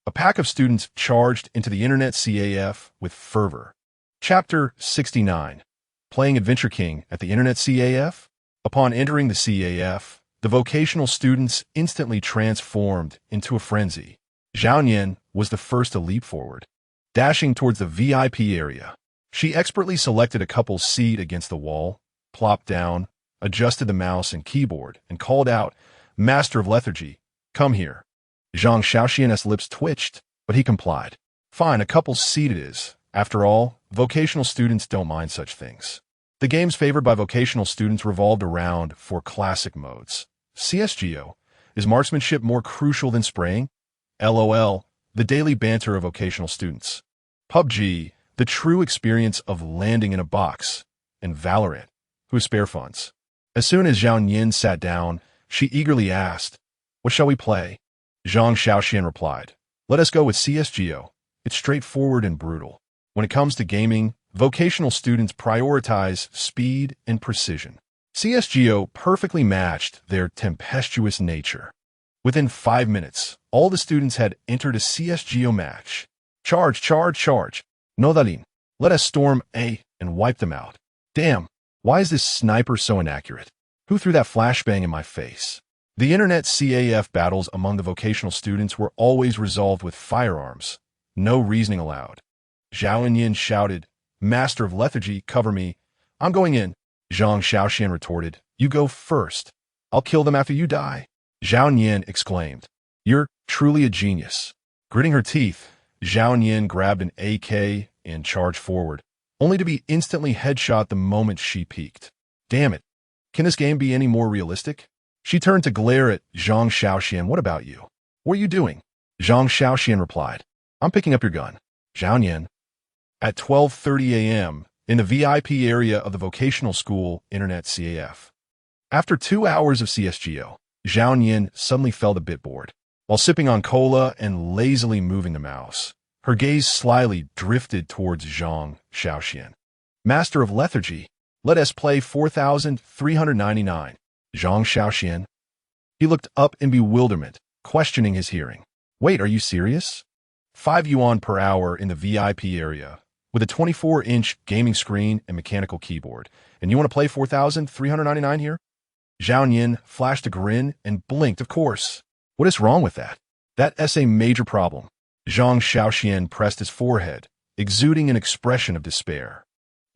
A pack of students charged into the Internet CAF with fervor. Chapter 69. Playing Adventure King at the Internet CAF? Upon entering the CAF, the vocational students instantly transformed into a frenzy. Zhao Nian was the first to leap forward, dashing towards the VIP area. She expertly selected a couple's seat against the wall, plopped down, adjusted the mouse and keyboard, and called out, Master of Lethargy, come here. Zhang Shaoxuan's lips twitched, but he complied. Fine, a couple seat it is. After all, vocational students don't mind such things. The games favored by vocational students revolved around four classic modes. CSGO. Is marksmanship more crucial than spraying? LOL. The daily banter of vocational students. PUBG. The true experience of landing in a box. And Valorant. Who has spare funds? As soon as Zhao Yin sat down, she eagerly asked, "What shall we play?" Zhang Shaoxuan replied, "Let us go with CSGO. It's straightforward and brutal. When it comes to gaming, vocational students prioritize speed and precision. CSGO perfectly matched their tempestuous nature. Within 5 minutes, all the students had entered a CSGO match. Charge, charge, charge. No dalin. Let us storm A and wipe them out. Damn, why is this sniper so inaccurate? Who threw that flashbang in my face?" The internet CAF battles among the vocational students were always resolved with firearms. No reasoning allowed. Zhao Yin shouted, "Master of lethargy, cover me." "I'm going in." Zhang Shaoxuan retorted, "You go first. I'll kill them after you die." Zhao Yin exclaimed, "You're truly a genius." Gritting her teeth, Zhao Yin grabbed an AK and charged forward, only to be instantly headshot the moment she peeked. Damn it. Can this game be any more realistic? She turned to glare at Zhang Shaoxuan. "What about you? What are you doing?" Zhang Shaoxuan replied, "I'm picking up your gun." Zhao Yin. At 12:30 a.m., in the VIP area of the vocational school Internet CAF. After 2 hours of CSGO, Zhao Yin suddenly felt a bit bored. While sipping on cola and lazily moving the mouse, her gaze slyly drifted towards Zhang Shaoxuan. "Master of lethargy, let us play 4,399. Zhang Shaoxuan. He looked up in bewilderment, questioning his hearing. "Wait, are you serious? 5 yuan per hour in the VIP area, with a 24-inch gaming screen and mechanical keyboard, and you want to play 4,399 here?" Zhao Yin flashed a grin and blinked. "Of course. What is wrong with that? That's a major problem." Zhang Shaoxuan pressed his forehead, exuding an expression of despair.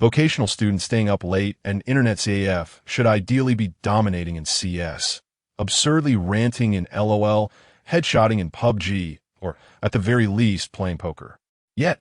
Vocational students staying up late and Internet CAF should ideally be dominating in CS, absurdly ranting in LOL, headshotting in PUBG, or at the very least playing poker. Yet,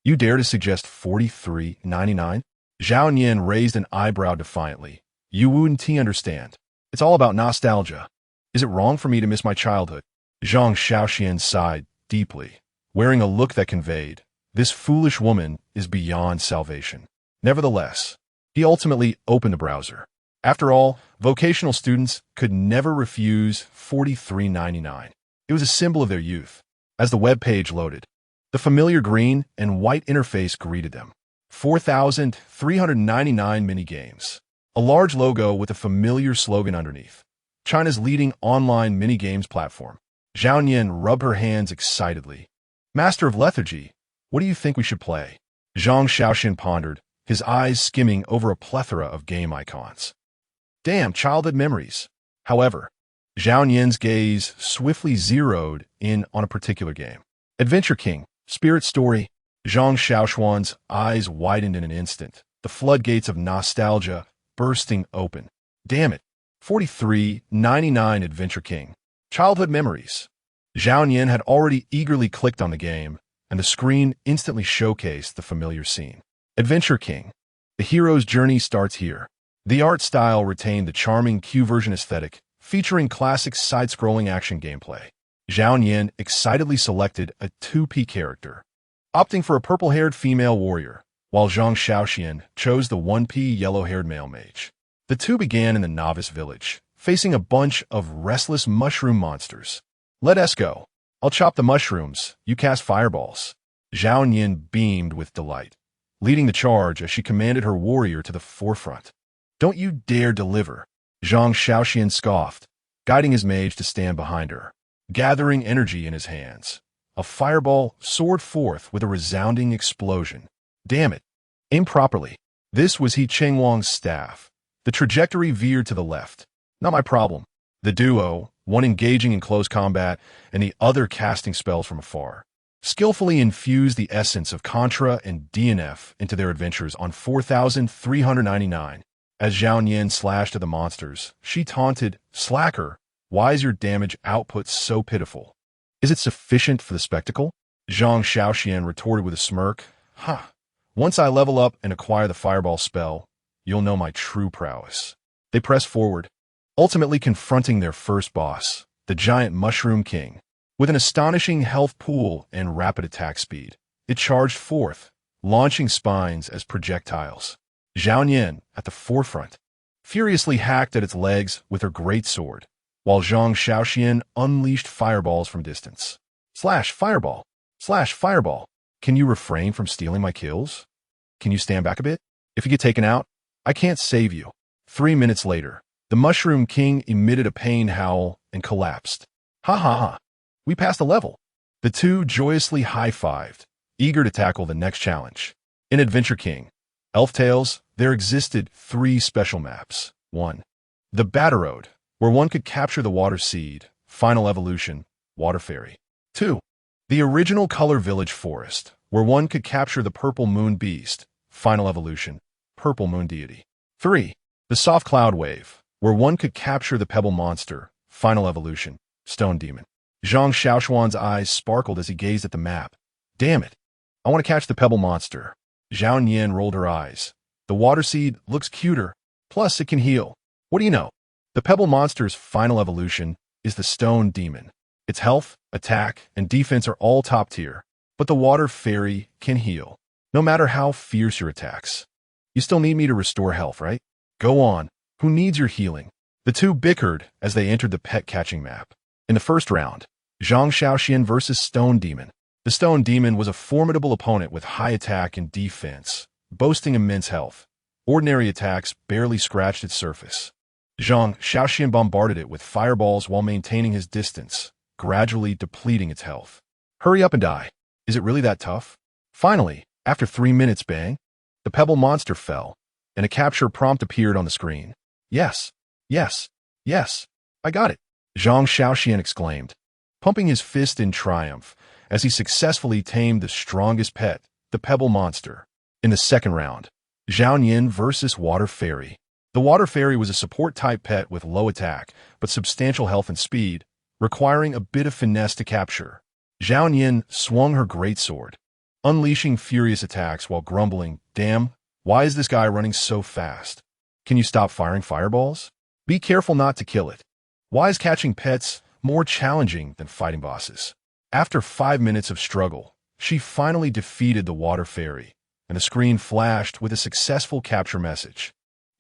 you dare to suggest 43.99? Zhao Yin raised an eyebrow defiantly. "You wouldn't understand. It's all about nostalgia. Is it wrong for me to miss my childhood?" Zhang Shaoxuan sighed deeply, wearing a look that conveyed, "This foolish woman is beyond salvation." Nevertheless, he ultimately opened the browser. After all, vocational students could never refuse 43.99. It was a symbol of their youth. As the web page loaded, the familiar green and white interface greeted them. 4,399 mini-games. A large logo with a familiar slogan underneath. China's leading online mini-games platform. Zhao Yin rubbed her hands excitedly. "Master of lethargy, what do you think we should play?" Zhang Shaoxuan pondered, his eyes skimming over a plethora of game icons. Damn, childhood memories. However, Zhao Yin's gaze swiftly zeroed in on a particular game. Adventure King, Spirit Story. Zhang Shaoxuan's eyes widened in an instant, the floodgates of nostalgia bursting open. Damn it. 43.99 Adventure King. Childhood memories. Zhao Yin had already eagerly clicked on the game, and the screen instantly showcased the familiar scene. Adventure King. The hero's journey starts here. The art style retained the charming Q-version aesthetic, featuring classic side-scrolling action gameplay. Zhao Yin excitedly selected a 2P character, opting for a purple-haired female warrior, while Zhang Shaoxuan chose the 1P yellow-haired male mage. The two began in the novice village, facing a bunch of restless mushroom monsters. "Let us go. I'll chop the mushrooms, you cast fireballs." Zhao Yin beamed with delight, leading the charge as she commanded her warrior to the forefront. "Don't you dare deliver," Zhang Shaoxuan scoffed, guiding his mage to stand behind her. Gathering energy in his hands, a fireball soared forth with a resounding explosion. Damn it. Aim properly. This was He Chengwang's staff. The trajectory veered to the left. Not my problem. The duo, one engaging in close combat and the other casting spells from afar, skillfully infused the essence of Contra and DNF into their adventures on 4,399. As Zhao Yin slashed at the monsters, she taunted, "Slacker, why is your damage output so pitiful?" Is it sufficient for the spectacle? Zhang Shaoxuan retorted with a smirk. Ha! Once I level up and acquire the fireball spell, you'll know my true prowess. They pressed forward, ultimately confronting their first boss, the giant Mushroom King. With an astonishing health pool and rapid attack speed, it charged forth, launching spines as projectiles. Zhao Nian, at the forefront, furiously hacked at its legs with her great sword, while Zhang Shaoxian unleashed fireballs from distance. Slash fireball! Slash fireball! Can you refrain from stealing my kills? Can you stand back a bit? If you get taken out, I can't save you. 3 minutes later, the Mushroom King emitted a pained howl and collapsed. Ha ha ha! We passed a level. The two joyously high-fived, eager to tackle the next challenge. In Adventure King, Elf Tales, there existed 3 special maps. 1. The Battle Road, where one could capture the Water Seed, Final Evolution, Water Fairy. 2. The original Color Village Forest, where one could capture the Purple Moon Beast, Final Evolution, Purple Moon Deity. 3. The Soft Cloud Wave, where one could capture the Pebble Monster, Final Evolution, Stone Demon. Zhang Shaoxuan's eyes sparkled as he gazed at the map. Damn it! I want to catch the Pebble Monster. Zhao Nian rolled her eyes. The Water Seed looks cuter, plus it can heal. What do you know? The Pebble Monster's final evolution is the Stone Demon. Its health, attack, and defense are all top tier, but the Water Fairy can heal, no matter how fierce your attacks. You still need me to restore health, right? Go on. Who needs your healing? The two bickered as they entered the pet catching map. In the first round, Zhang Shaoxian versus Stone Demon. The Stone Demon was a formidable opponent with high attack and defense, boasting immense health. Ordinary attacks barely scratched its surface. Zhang Shaoxian bombarded it with fireballs while maintaining his distance, gradually depleting its health. Hurry up and die. Is it really that tough? Finally, after 3 minutes, bang, the Pebble Monster fell, and a capture prompt appeared on the screen. Yes, yes, yes, I got it, Zhang Shaoxian exclaimed, pumping his fist in triumph as he successfully tamed the strongest pet, the Pebble Monster. In the second round, Zhao Nian versus Water Fairy. The Water Fairy was a support-type pet with low attack, but substantial health and speed, requiring a bit of finesse to capture. Zhao Nian swung her greatsword, unleashing furious attacks while grumbling, "Damn, why is this guy running so fast? Can you stop firing fireballs? Be careful not to kill it. Why is catching pets more challenging than fighting bosses?" After 5 minutes of struggle, she finally defeated the Water Fairy, and the screen flashed with a successful capture message.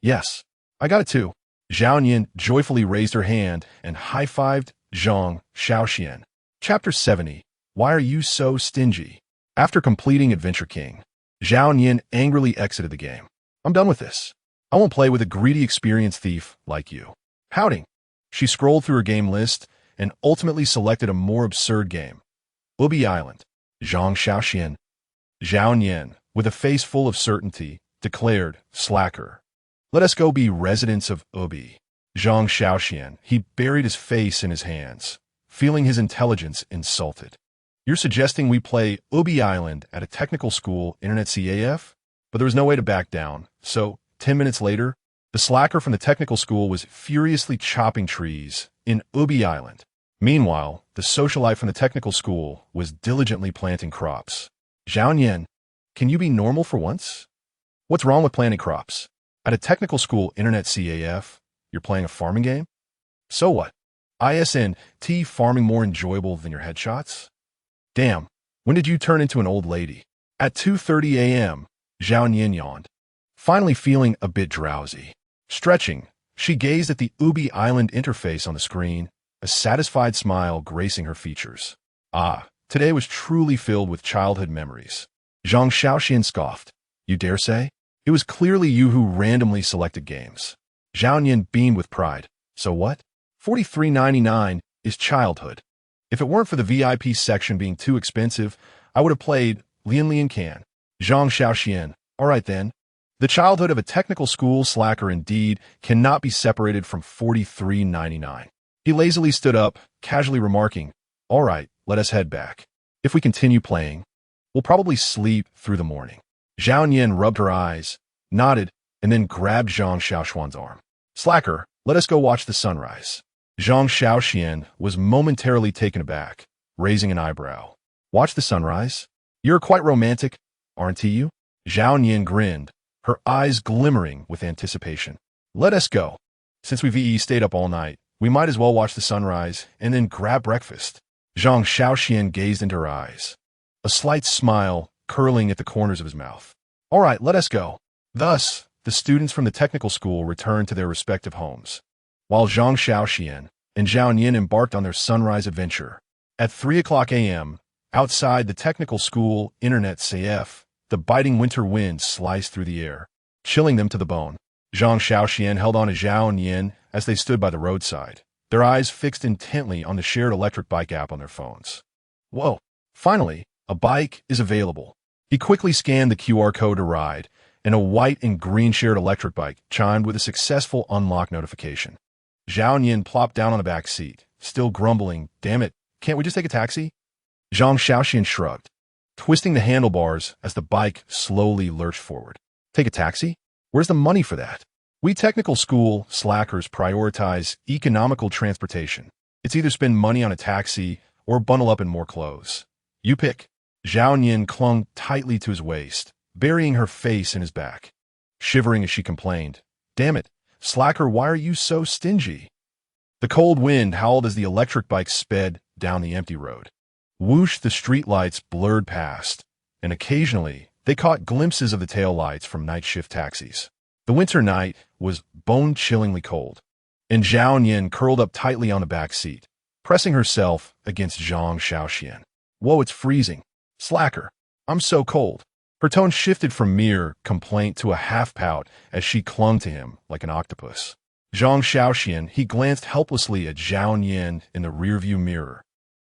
Yes, I got it too. Zhao Nian joyfully raised her hand and high-fived Zhang Shaoxian. Chapter 70. Why are you so stingy? After completing Adventure King, Zhao Nian angrily exited the game. I'm done with this. I won't play with a greedy experience thief like you. Pouting, she scrolled through her game list and ultimately selected a more absurd game. Ubi Island. Zhang Shaoxian. Zhao Nian, with a face full of certainty, declared, "Slacker. Let us go be residents of Ubi." Zhang Shaoxian, he buried his face in his hands, feeling his intelligence insulted. You're suggesting we play Ubi Island at a technical school internet CAF? But there was no way to back down, so 10 minutes later, the slacker from the technical school was furiously chopping trees in Ubi Island. Meanwhile, the socialite from the technical school was diligently planting crops. Zhao Nian, can you be normal for once? What's wrong with planting crops? At a technical school internet CAF, you're playing a farming game? So what? ISNT farming more enjoyable than your headshots? Damn, when did you turn into an old lady? At 2:30 a.m., Zhao Nian yawned, finally feeling a bit drowsy. Stretching, she gazed at the Ubi Island interface on the screen, a satisfied smile gracing her features. Ah, today was truly filled with childhood memories. Zhang Shaoxian scoffed. You dare say? It was clearly you who randomly selected games. Zhao Nian beamed with pride. So what? $43.99 is childhood. If it weren't for the VIP section being too expensive, I would have played Lian Can. Zhang Shaoxian. All right then. The childhood of a technical school slacker indeed cannot be separated from $43.99. He lazily stood up, casually remarking, all right, let us head back. If we continue playing, we'll probably sleep through the morning. Zhao Nian rubbed her eyes, nodded, and then grabbed Zhang Shaoxuan's arm. Slacker, let us go watch the sunrise. Zhang Shaoxian was momentarily taken aback, raising an eyebrow. Watch the sunrise? You're quite romantic, aren't you? Zhao Yin grinned, her eyes glimmering with anticipation. Let us go. Since we've stayed up all night, we might as well watch the sunrise and then grab breakfast. Zhang Shaoxuan gazed into her eyes, a slight smile curling at the corners of his mouth. All right, let us go. Thus, the students from the technical school returned to their respective homes, while Zhang Shaoxian and Zhao Yin embarked on their sunrise adventure. At 3 a.m., outside the technical school internet CF, the biting winter wind sliced through the air, chilling them to the bone. Zhang Shaoxian held on to Zhao Yin as they stood by the roadside, their eyes fixed intently on the shared electric bike app on their phones. Whoa, finally, a bike is available. He quickly scanned the QR code to ride, and a white and green shared electric bike chimed with a successful unlock notification. Zhao Yin plopped down on the back seat, still grumbling, "Damn it, can't we just take a taxi?" Zhang Shaoxian shrugged, twisting the handlebars as the bike slowly lurched forward. Take a taxi? Where's the money for that? We technical school slackers prioritize economical transportation. It's either spend money on a taxi or bundle up in more clothes. You pick. Zhao Yin clung tightly to his waist, burying her face in his back, shivering as she complained, "Damn it, slacker, why are you so stingy?" The cold wind howled as the electric bike sped down the empty road. Whoosh, the streetlights blurred past, and occasionally they caught glimpses of the taillights from night shift taxis. The winter night was bone-chillingly cold, and Zhao Yin curled up tightly on the back seat, pressing herself against Zhang Shaoxian. "Whoa, it's freezing. Slacker, I'm so cold." Her tone shifted from mere complaint to a half-pout as she clung to him like an octopus. Zhang Shaoxian, he glanced helplessly at Zhao Yin in the rearview mirror,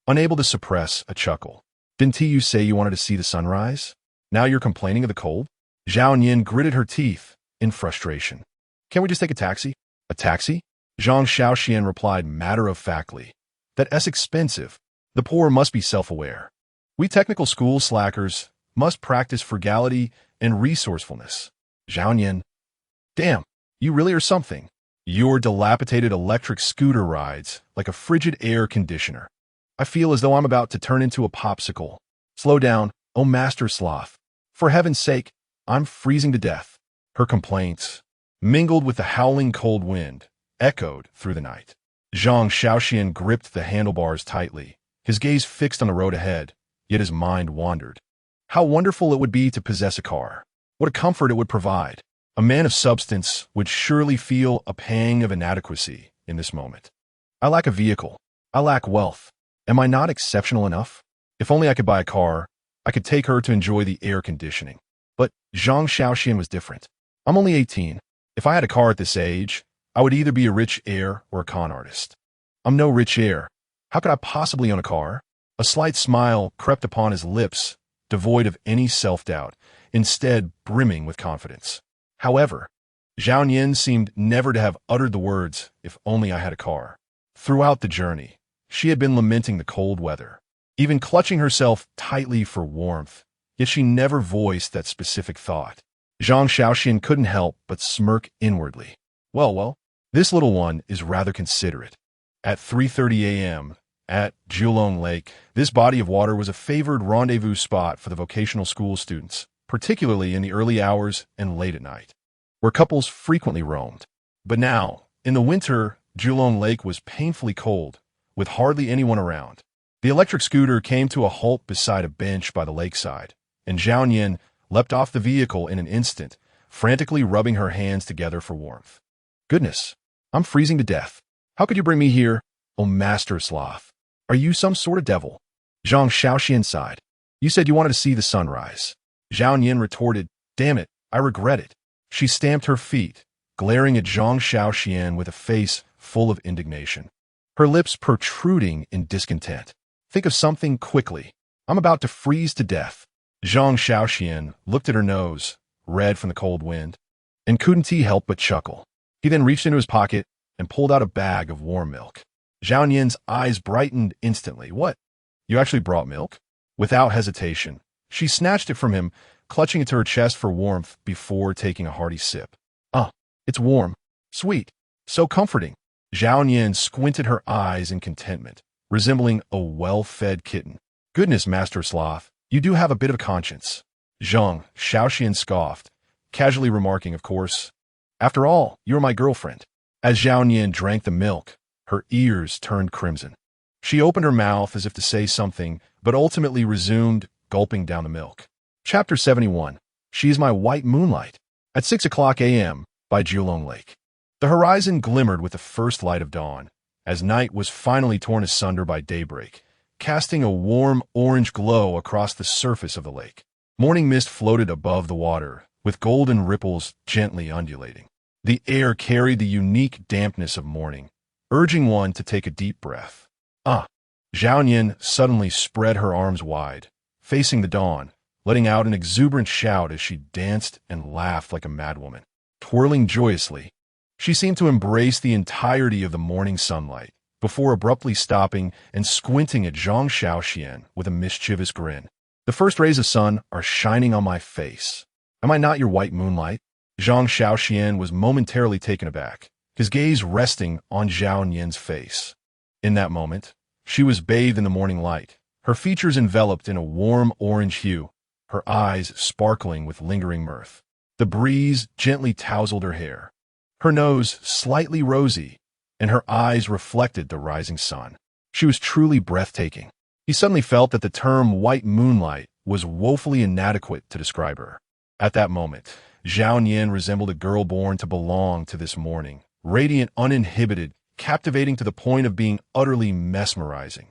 unable to suppress a chuckle. "Didn't you say you wanted to see the sunrise? Now you're complaining of the cold?" Zhao Yin gritted her teeth in frustration. "Can't we just take a taxi?" "A taxi?" Zhang Shaoxian replied matter-of-factly. "That's expensive. The poor must be self-aware. We technical school slackers must practice frugality and resourcefulness." Zhao Yin, "Damn, you really are something. Your dilapidated electric scooter rides like a frigid air conditioner. I feel as though I'm about to turn into a popsicle. Slow down, oh master sloth. For heaven's sake, I'm freezing to death." Her complaints, mingled with the howling cold wind, echoed through the night. Zhang Shaoxian gripped the handlebars tightly, his gaze fixed on the road ahead, yet his mind wandered. How wonderful it would be to possess a car. What a comfort it would provide. A man of substance would surely feel a pang of inadequacy in this moment. I lack a vehicle. I lack wealth. Am I not exceptional enough? If only I could buy a car, I could take her to enjoy the air conditioning. But Zhang Shaoxian was different. I'm only 18. If I had a car at this age, I would either be a rich heir or a con artist. I'm no rich heir. How could I possibly own a car? A slight smile crept upon his lips, devoid of any self-doubt, instead brimming with confidence. However, Zhao Yin seemed never to have uttered the words, "If only I had a car." Throughout the journey, she had been lamenting the cold weather, even clutching herself tightly for warmth, yet she never voiced that specific thought. Zhang Shaoxian couldn't help but smirk inwardly. Well, this little one is rather considerate. At 3:30 a.m., at Julong Lake, this body of water was a favored rendezvous spot for the vocational school students, particularly in the early hours and late at night, where couples frequently roamed. But now, in the winter, Julong Lake was painfully cold, with hardly anyone around. The electric scooter came to a halt beside a bench by the lakeside, and Zhao Yin leapt off the vehicle in an instant, frantically rubbing her hands together for warmth. "Goodness, I'm freezing to death. How could you bring me here, oh master sloth? Are you some sort of devil?" Zhang Shaoxian sighed. "You said you wanted to see the sunrise." Zhao Yin retorted, "Damn it, I regret it." She stamped her feet, glaring at Zhang Shaoxian with a face full of indignation, her lips protruding in discontent. "Think of something quickly. I'm about to freeze to death." Zhang Shaoxian looked at her nose, red from the cold wind, and couldn't he help but chuckle. He then reached into his pocket and pulled out a bag of warm milk. Zhao Yin's eyes brightened instantly. "What? You actually brought milk?" Without hesitation, she snatched it from him, clutching it to her chest for warmth before taking a hearty sip. It's warm, sweet, so comforting." Zhao Yin squinted her eyes in contentment, resembling a well-fed kitten. Goodness, Master Sloth, you do have a bit of conscience. Zhang Shaoxuan scoffed, casually remarking, of course. After all, you're my girlfriend. As Zhao Nian drank the milk, her ears turned crimson. She opened her mouth as if to say something, but ultimately resumed, gulping down the milk. Chapter 71. She's My White Moonlight. At 6 a.m., by Julong Lake. The horizon glimmered with the first light of dawn, as night was finally torn asunder by daybreak, casting a warm orange glow across the surface of the lake. Morning mist floated above the water, with golden ripples gently undulating. The air carried the unique dampness of morning, urging one to take a deep breath. Ah! Zhao Nian suddenly spread her arms wide, facing the dawn, letting out an exuberant shout as she danced and laughed like a madwoman. Twirling joyously, she seemed to embrace the entirety of the morning sunlight, before abruptly stopping and squinting at Zhang Shaoxuan with a mischievous grin. The first rays of sun are shining on my face. Am I not your white moonlight? Zhang Shaoxuan was momentarily taken aback, his gaze resting on Zhao Nian's face. In that moment, she was bathed in the morning light, her features enveloped in a warm orange hue, her eyes sparkling with lingering mirth. The breeze gently tousled her hair, her nose slightly rosy, and her eyes reflected the rising sun. She was truly breathtaking. He suddenly felt that the term white moonlight was woefully inadequate to describe her. At that moment, Zhao Nian resembled a girl born to belong to this morning, radiant, uninhibited, captivating to the point of being utterly mesmerizing.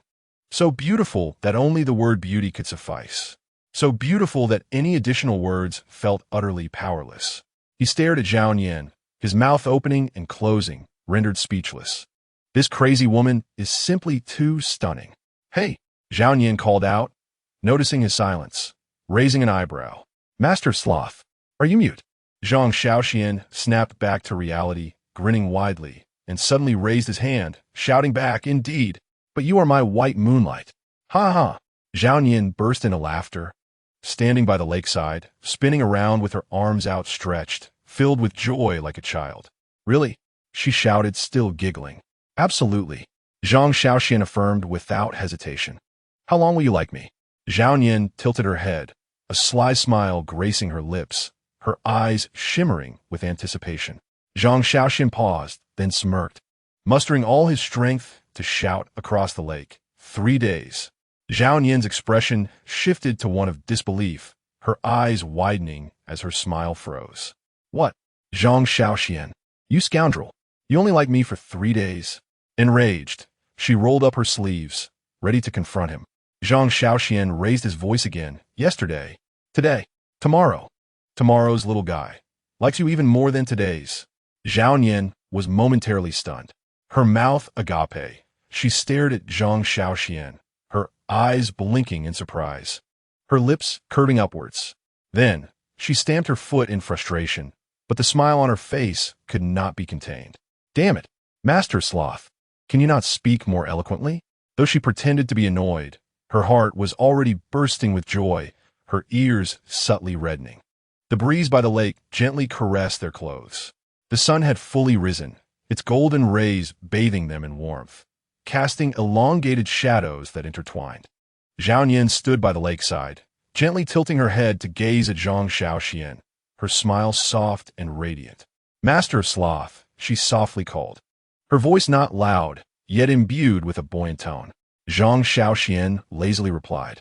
So beautiful that only the word beauty could suffice. So beautiful that any additional words felt utterly powerless. He stared at Zhao Nian, his mouth opening and closing, rendered speechless. This crazy woman is simply too stunning. Hey, Zhao Nian called out, noticing his silence, raising an eyebrow. Master Sloth, are you mute? Zhang Shaoxuan snapped back to reality, grinning widely, and suddenly raised his hand, shouting back, indeed, but you are my white moonlight. Ha ha! Zhao Nian burst into laughter, standing by the lakeside, spinning around with her arms outstretched, filled with joy like a child. Really? She shouted, still giggling. Absolutely. Zhang Shaoxuan affirmed without hesitation. How long will you like me? Zhao Nian tilted her head, a sly smile gracing her lips, her eyes shimmering with anticipation. Zhang Shaoxuan paused, then smirked, mustering all his strength to shout across the lake. 3 days. Zhao Nian's expression shifted to one of disbelief, her eyes widening as her smile froze. What? Zhang Shaoxuan, you scoundrel. You only like me for 3 days. Enraged, she rolled up her sleeves, ready to confront him. Zhang Shaoxuan raised his voice again. Yesterday. Today. Tomorrow. Tomorrow's little guy. Likes you even more than today's. Zhao Nian was momentarily stunned. Her mouth agape. She stared at Zhang Shaoxuan, her eyes blinking in surprise, her lips curving upwards. Then, she stamped her foot in frustration, but the smile on her face could not be contained. Damn it, Master Sloth, can you not speak more eloquently? Though she pretended to be annoyed, her heart was already bursting with joy, her ears subtly reddening. The breeze by the lake gently caressed their clothes. The sun had fully risen, its golden rays bathing them in warmth, casting elongated shadows that intertwined. Zhao Nian stood by the lakeside, gently tilting her head to gaze at Zhang Shaoxuan, her smile soft and radiant. Master Sloth, she softly called, her voice not loud, yet imbued with a buoyant tone. Zhang Shaoxuan lazily replied,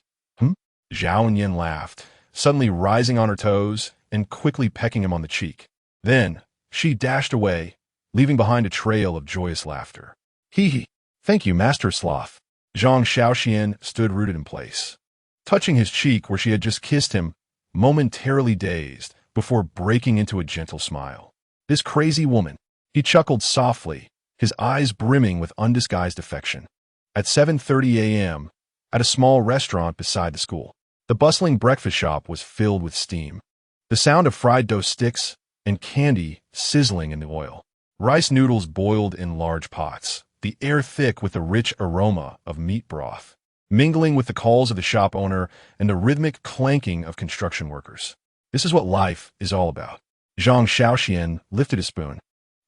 Zhao Nian laughed, suddenly rising on her toes and quickly pecking him on the cheek. Then, she dashed away, leaving behind a trail of joyous laughter. Hee hee. Thank you, Master Sloth. Zhang Shaoxuan stood rooted in place, touching his cheek where she had just kissed him, momentarily dazed, before breaking into a gentle smile. This crazy woman. He chuckled softly, his eyes brimming with undisguised affection. At 7:30 a.m., at a small restaurant beside the school, the bustling breakfast shop was filled with steam. The sound of fried dough sticks and candy sizzling in the oil. Rice noodles boiled in large pots, the air thick with the rich aroma of meat broth, mingling with the calls of the shop owner and the rhythmic clanking of construction workers. This is what life is all about. Zhang Shaoxuan lifted a spoon,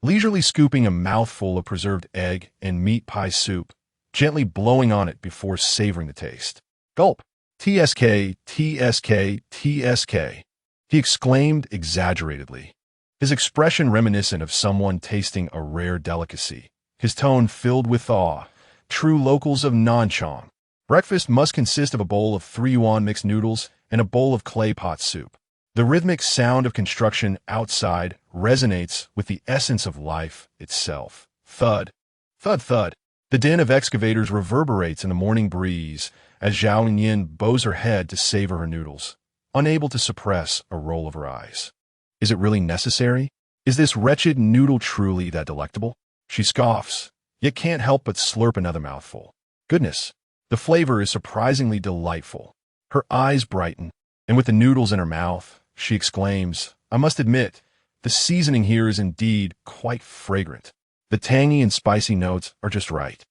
leisurely scooping a mouthful of preserved egg and meat pie soup, gently blowing on it before savoring the taste. Gulp. TSK, TSK, TSK, he exclaimed exaggeratedly, his expression reminiscent of someone tasting a rare delicacy, his tone filled with awe. True locals of Nanchang. Breakfast must consist of a bowl of 3-yuan mixed noodles and a bowl of clay pot soup. The rhythmic sound of construction outside resonates with the essence of life itself. Thud, thud, thud. The din of excavators reverberates in the morning breeze as Zhao Yin bows her head to savor her noodles, unable to suppress a roll of her eyes. Is it really necessary? Is this wretched noodle truly that delectable? She scoffs, yet can't help but slurp another mouthful. Goodness, the flavor is surprisingly delightful. Her eyes brighten, and with the noodles in her mouth, she exclaims, I must admit, the seasoning here is indeed quite fragrant. The tangy and spicy notes are just right.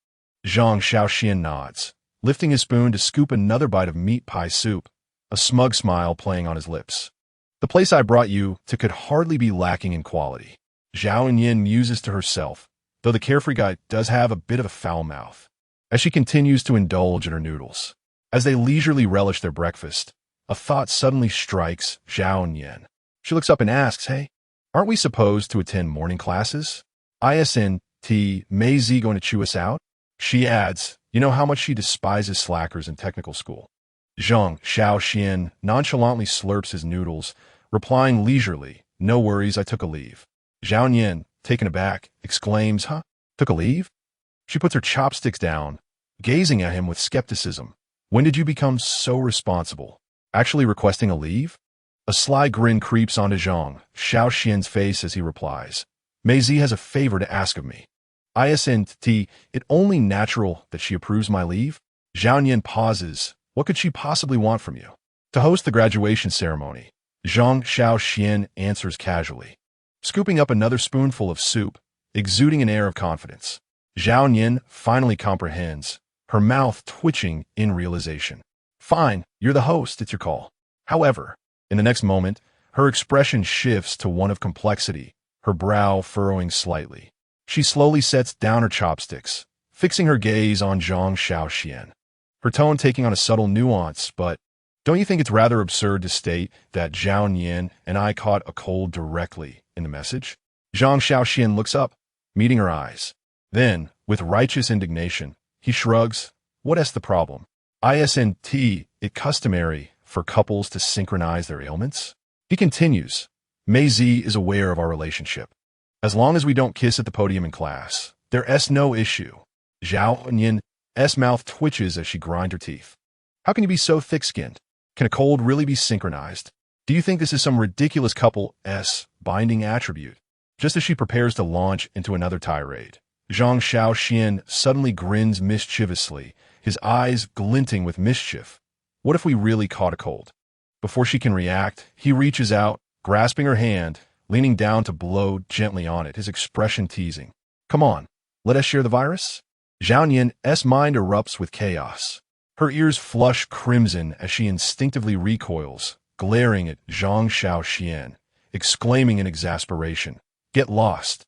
Zhang Shaoxuan nods, lifting his spoon to scoop another bite of meat pie soup, a smug smile playing on his lips. The place I brought you to could hardly be lacking in quality. Zhao Yin muses to herself, though the carefree guy does have a bit of a foul mouth, as she continues to indulge in her noodles. As they leisurely relish their breakfast, a thought suddenly strikes Zhao Yin. She looks up and asks, hey, aren't we supposed to attend morning classes? Isn't Maisie going to chew us out? She adds, you know how much she despises slackers in technical school. Zhang Shaoxuan nonchalantly slurps his noodles, replying leisurely, no worries, I took a leave. Zhao Yin, taken aback, exclaims, huh? Took a leave? She puts her chopsticks down, gazing at him with skepticism. When did you become so responsible? Actually requesting a leave? A sly grin creeps onto Zhang Shaoxian's face as he replies, Maisie has a favor to ask of me. Isn't it only natural that she approves my leave? Zhao Yin pauses. What could she possibly want from you? To host the graduation ceremony, Zhang Shaoxian answers casually, scooping up another spoonful of soup, exuding an air of confidence. Zhao Yin finally comprehends, her mouth twitching in realization. Fine, you're the host, it's your call. However, in the next moment, her expression shifts to one of complexity, her brow furrowing slightly. She slowly sets down her chopsticks, fixing her gaze on Zhang Shaoxian, her tone taking on a subtle nuance. But don't you think it's rather absurd to state that Zhao Yin and I caught a cold directly in the message? Zhang Shaoxian looks up, meeting her eyes. Then, with righteous indignation, he shrugs, what's the problem? Isn't it customary for couples to synchronize their ailments? He continues, Maisie is aware of our relationship. As long as we don't kiss at the podium in class, there's no issue. Zhao Yin's mouth twitches as she grinds her teeth. How can you be so thick-skinned? Can a cold really be synchronized? Do you think this is some ridiculous couple's binding attribute? Just as she prepares to launch into another tirade, Zhang Shaoxian suddenly grins mischievously, his eyes glinting with mischief. What if we really caught a cold? Before she can react, he reaches out, grasping her hand, leaning down to blow gently on it, his expression teasing. Come on, let us share the virus? Zhao Yin's mind erupts with chaos. Her ears flush crimson as she instinctively recoils, glaring at Zhang Shaoxian, exclaiming in exasperation, Get lost.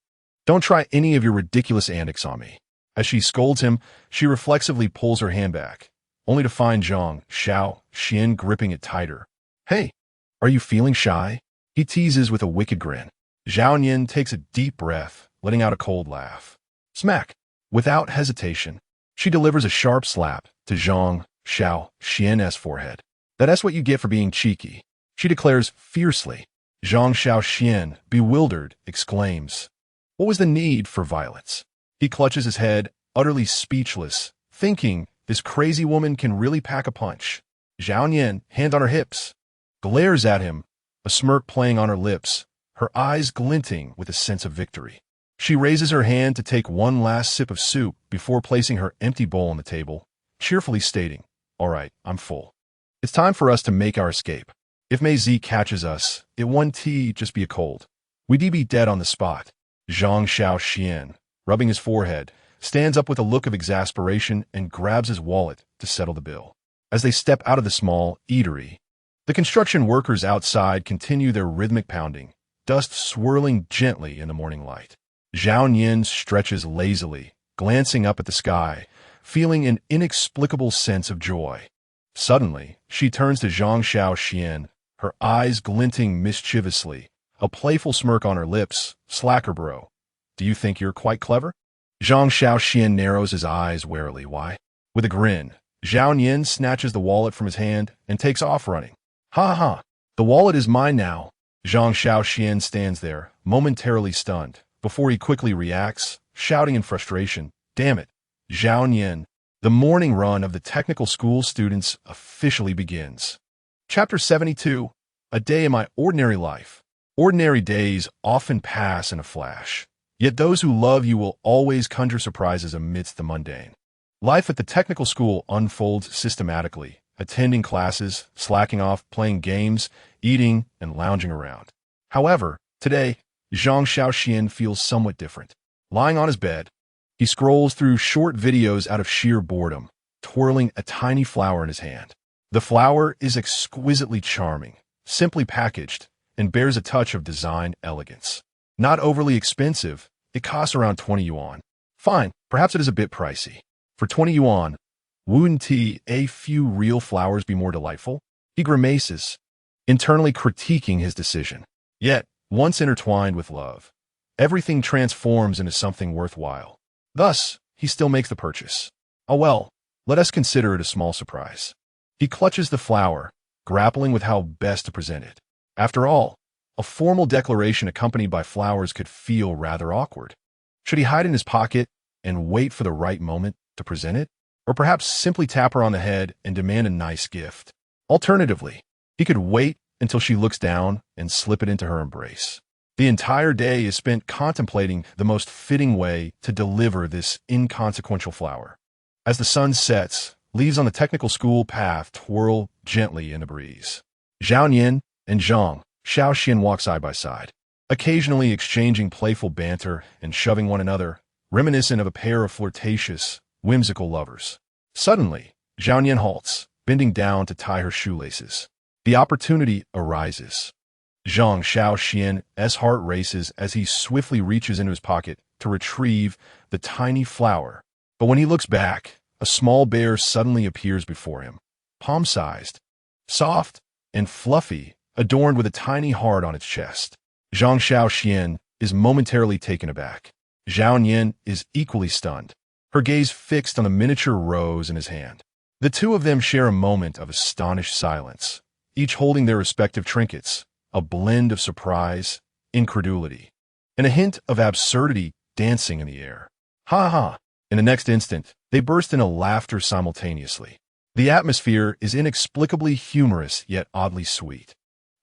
Don't try any of your ridiculous antics on me. As she scolds him, she reflexively pulls her hand back, only to find Zhang Shaoxian gripping it tighter. Hey, are you feeling shy? He teases with a wicked grin. Zhao Yin takes a deep breath, letting out a cold laugh. Smack! Without hesitation, she delivers a sharp slap to Zhang Shaoxian's forehead. That's what you get for being cheeky, she declares fiercely. Zhang Shaoxian, bewildered, exclaims, What was the need for violence? He clutches his head, utterly speechless, thinking this crazy woman can really pack a punch. Zhao Yin, hand on her hips, glares at him, a smirk playing on her lips, her eyes glinting with a sense of victory. She raises her hand to take one last sip of soup before placing her empty bowl on the table, cheerfully stating, All right, I'm full. It's time for us to make our escape. If Maisie catches us, it won't just be a cold. We'd be dead on the spot. Zhang Shaoxian, rubbing his forehead, stands up with a look of exasperation and grabs his wallet to settle the bill. As they step out of the small eatery, the construction workers outside continue their rhythmic pounding, dust swirling gently in the morning light. Zhao Yin stretches lazily, glancing up at the sky, feeling an inexplicable sense of joy. Suddenly, she turns to Zhang Shaoxuan, her eyes glinting mischievously, a playful smirk on her lips. Slacker bro, do you think you're quite clever? Zhang Shaoxuan narrows his eyes warily. Why? With a grin, Zhao Yin snatches the wallet from his hand and takes off running. Ha ha, the wallet is mine now. Zhang Shaoxuan stands there, momentarily stunned, before he quickly reacts, shouting in frustration, damn it, Zhao Yin. The morning run of the technical school students officially begins. Chapter 72, A Day in My Ordinary Life. Ordinary days often pass in a flash, yet those who love you will always conjure surprises amidst the mundane. Life at the technical school unfolds systematically, attending classes, slacking off, playing games, eating, and lounging around. However, today, Zhang Shaoxuan feels somewhat different. Lying on his bed, he scrolls through short videos out of sheer boredom, twirling a tiny flower in his hand. The flower is exquisitely charming, simply packaged, and bears a touch of design elegance. Not overly expensive, it costs around 20 yuan. Fine, perhaps it is a bit pricey. For 20 yuan, wouldn't a few real flowers be more delightful? He grimaces, internally critiquing his decision. Yet, once intertwined with love, everything transforms into something worthwhile. Thus, he still makes the purchase. Oh well, let us consider it a small surprise. He clutches the flower, grappling with how best to present it. After all, a formal declaration accompanied by flowers could feel rather awkward. Should he hide in his pocket and wait for the right moment to present it? Or perhaps simply tap her on the head and demand a nice gift? Alternatively, he could wait until she looks down and slip it into her embrace. The entire day is spent contemplating the most fitting way to deliver this inconsequential flower. As the sun sets, leaves on the technical school path twirl gently in the breeze. Zhao Yin and Zhang Shaoxuan walk side by side, occasionally exchanging playful banter and shoving one another, reminiscent of a pair of flirtatious, whimsical lovers. Suddenly, Zhao Yin halts, bending down to tie her shoelaces. The opportunity arises. Zhang Shaoxuan's heart races as he swiftly reaches into his pocket to retrieve the tiny flower. But when he looks back, a small bear suddenly appears before him, palm-sized, soft, and fluffy, adorned with a tiny heart on its chest. Zhang Shaoxuan is momentarily taken aback. Zhao Yin is equally stunned, her gaze fixed on the miniature rose in his hand. The two of them share a moment of astonished silence, each holding their respective trinkets, a blend of surprise, incredulity, and a hint of absurdity dancing in the air. Ha ha! In the next instant, they burst into laughter simultaneously. The atmosphere is inexplicably humorous yet oddly sweet.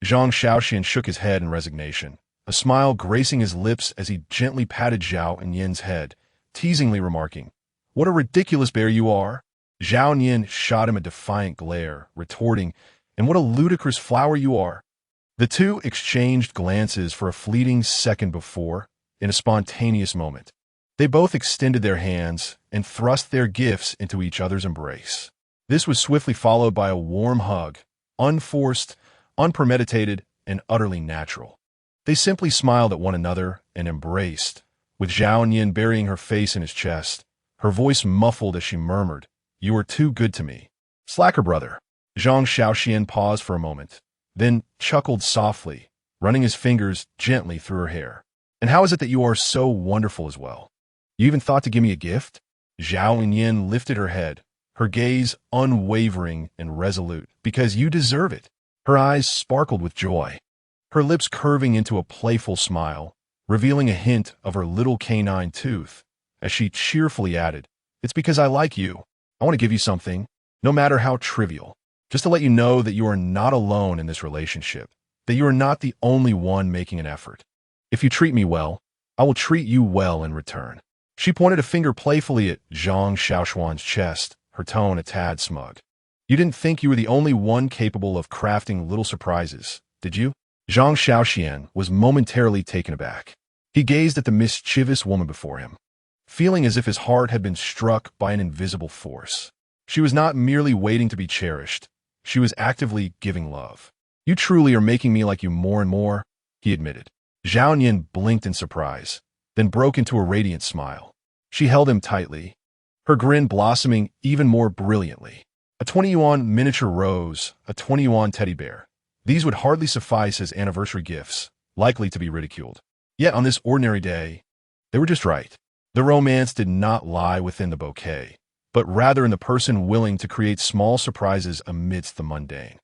Zhang Shaoxuan shook his head in resignation, a smile gracing his lips as he gently patted Zhao and Yin's head, teasingly remarking, "What a ridiculous bear you are!" Zhao Yin shot him a defiant glare, retorting, "And what a ludicrous flower you are!" The two exchanged glances for a fleeting second before, in a spontaneous moment, they both extended their hands and thrust their gifts into each other's embrace. This was swiftly followed by a warm hug, unforced, unpremeditated, and utterly natural. They simply smiled at one another and embraced, with Zhao Yin burying her face in his chest, her voice muffled as she murmured, "You are too good to me." Slacker brother. Zhang Shaoxuan paused for a moment, then chuckled softly, running his fingers gently through her hair. "And how is it that you are so wonderful as well? You even thought to give me a gift?" Zhao Yin lifted her head, her gaze unwavering and resolute. "Because you deserve it." Her eyes sparkled with joy, her lips curving into a playful smile, revealing a hint of her little canine tooth, as she cheerfully added, "It's because I like you. I want to give you something, no matter how trivial. Just to let you know that you are not alone in this relationship, that you are not the only one making an effort. If you treat me well, I will treat you well in return." She pointed a finger playfully at Zhang Shaoxuan's chest, her tone a tad smug. "You didn't think you were the only one capable of crafting little surprises, did you?" Zhang Shaoxuan was momentarily taken aback. He gazed at the mischievous woman before him, feeling as if his heart had been struck by an invisible force. She was not merely waiting to be cherished. She was actively giving love. "You truly are making me like you more and more," he admitted. Zhao Yin blinked in surprise, then broke into a radiant smile. She held him tightly, her grin blossoming even more brilliantly. A 20-yuan miniature rose, a 20-yuan teddy bear. These would hardly suffice as anniversary gifts, likely to be ridiculed. Yet on this ordinary day, they were just right. The romance did not lie within the bouquet, but rather in the person willing to create small surprises amidst the mundane.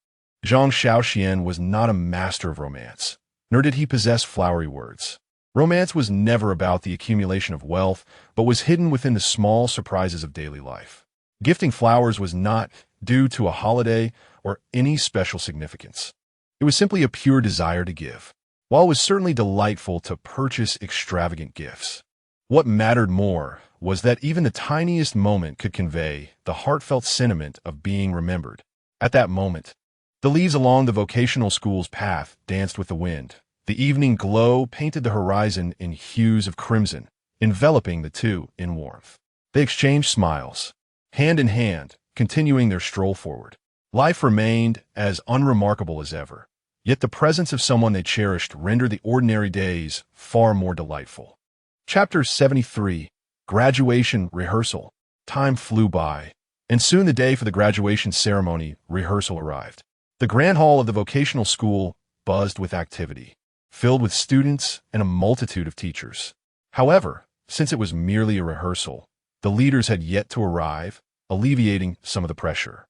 Zhang Shaoxuan was not a master of romance, nor did he possess flowery words. Romance was never about the accumulation of wealth, but was hidden within the small surprises of daily life. Gifting flowers was not due to a holiday or any special significance. It was simply a pure desire to give. While it was certainly delightful to purchase extravagant gifts, what mattered more was that even the tiniest moment could convey the heartfelt sentiment of being remembered. At that moment, the leaves along the vocational school's path danced with the wind. The evening glow painted the horizon in hues of crimson, enveloping the two in warmth. They exchanged smiles, hand in hand, continuing their stroll forward. Life remained as unremarkable as ever, yet the presence of someone they cherished rendered the ordinary days far more delightful. Chapter 73. Graduation Rehearsal. Time flew by, and soon the day for the graduation ceremony rehearsal arrived. The grand hall of the vocational school buzzed with activity, filled with students and a multitude of teachers. However, since it was merely a rehearsal, the leaders had yet to arrive, alleviating some of the pressure.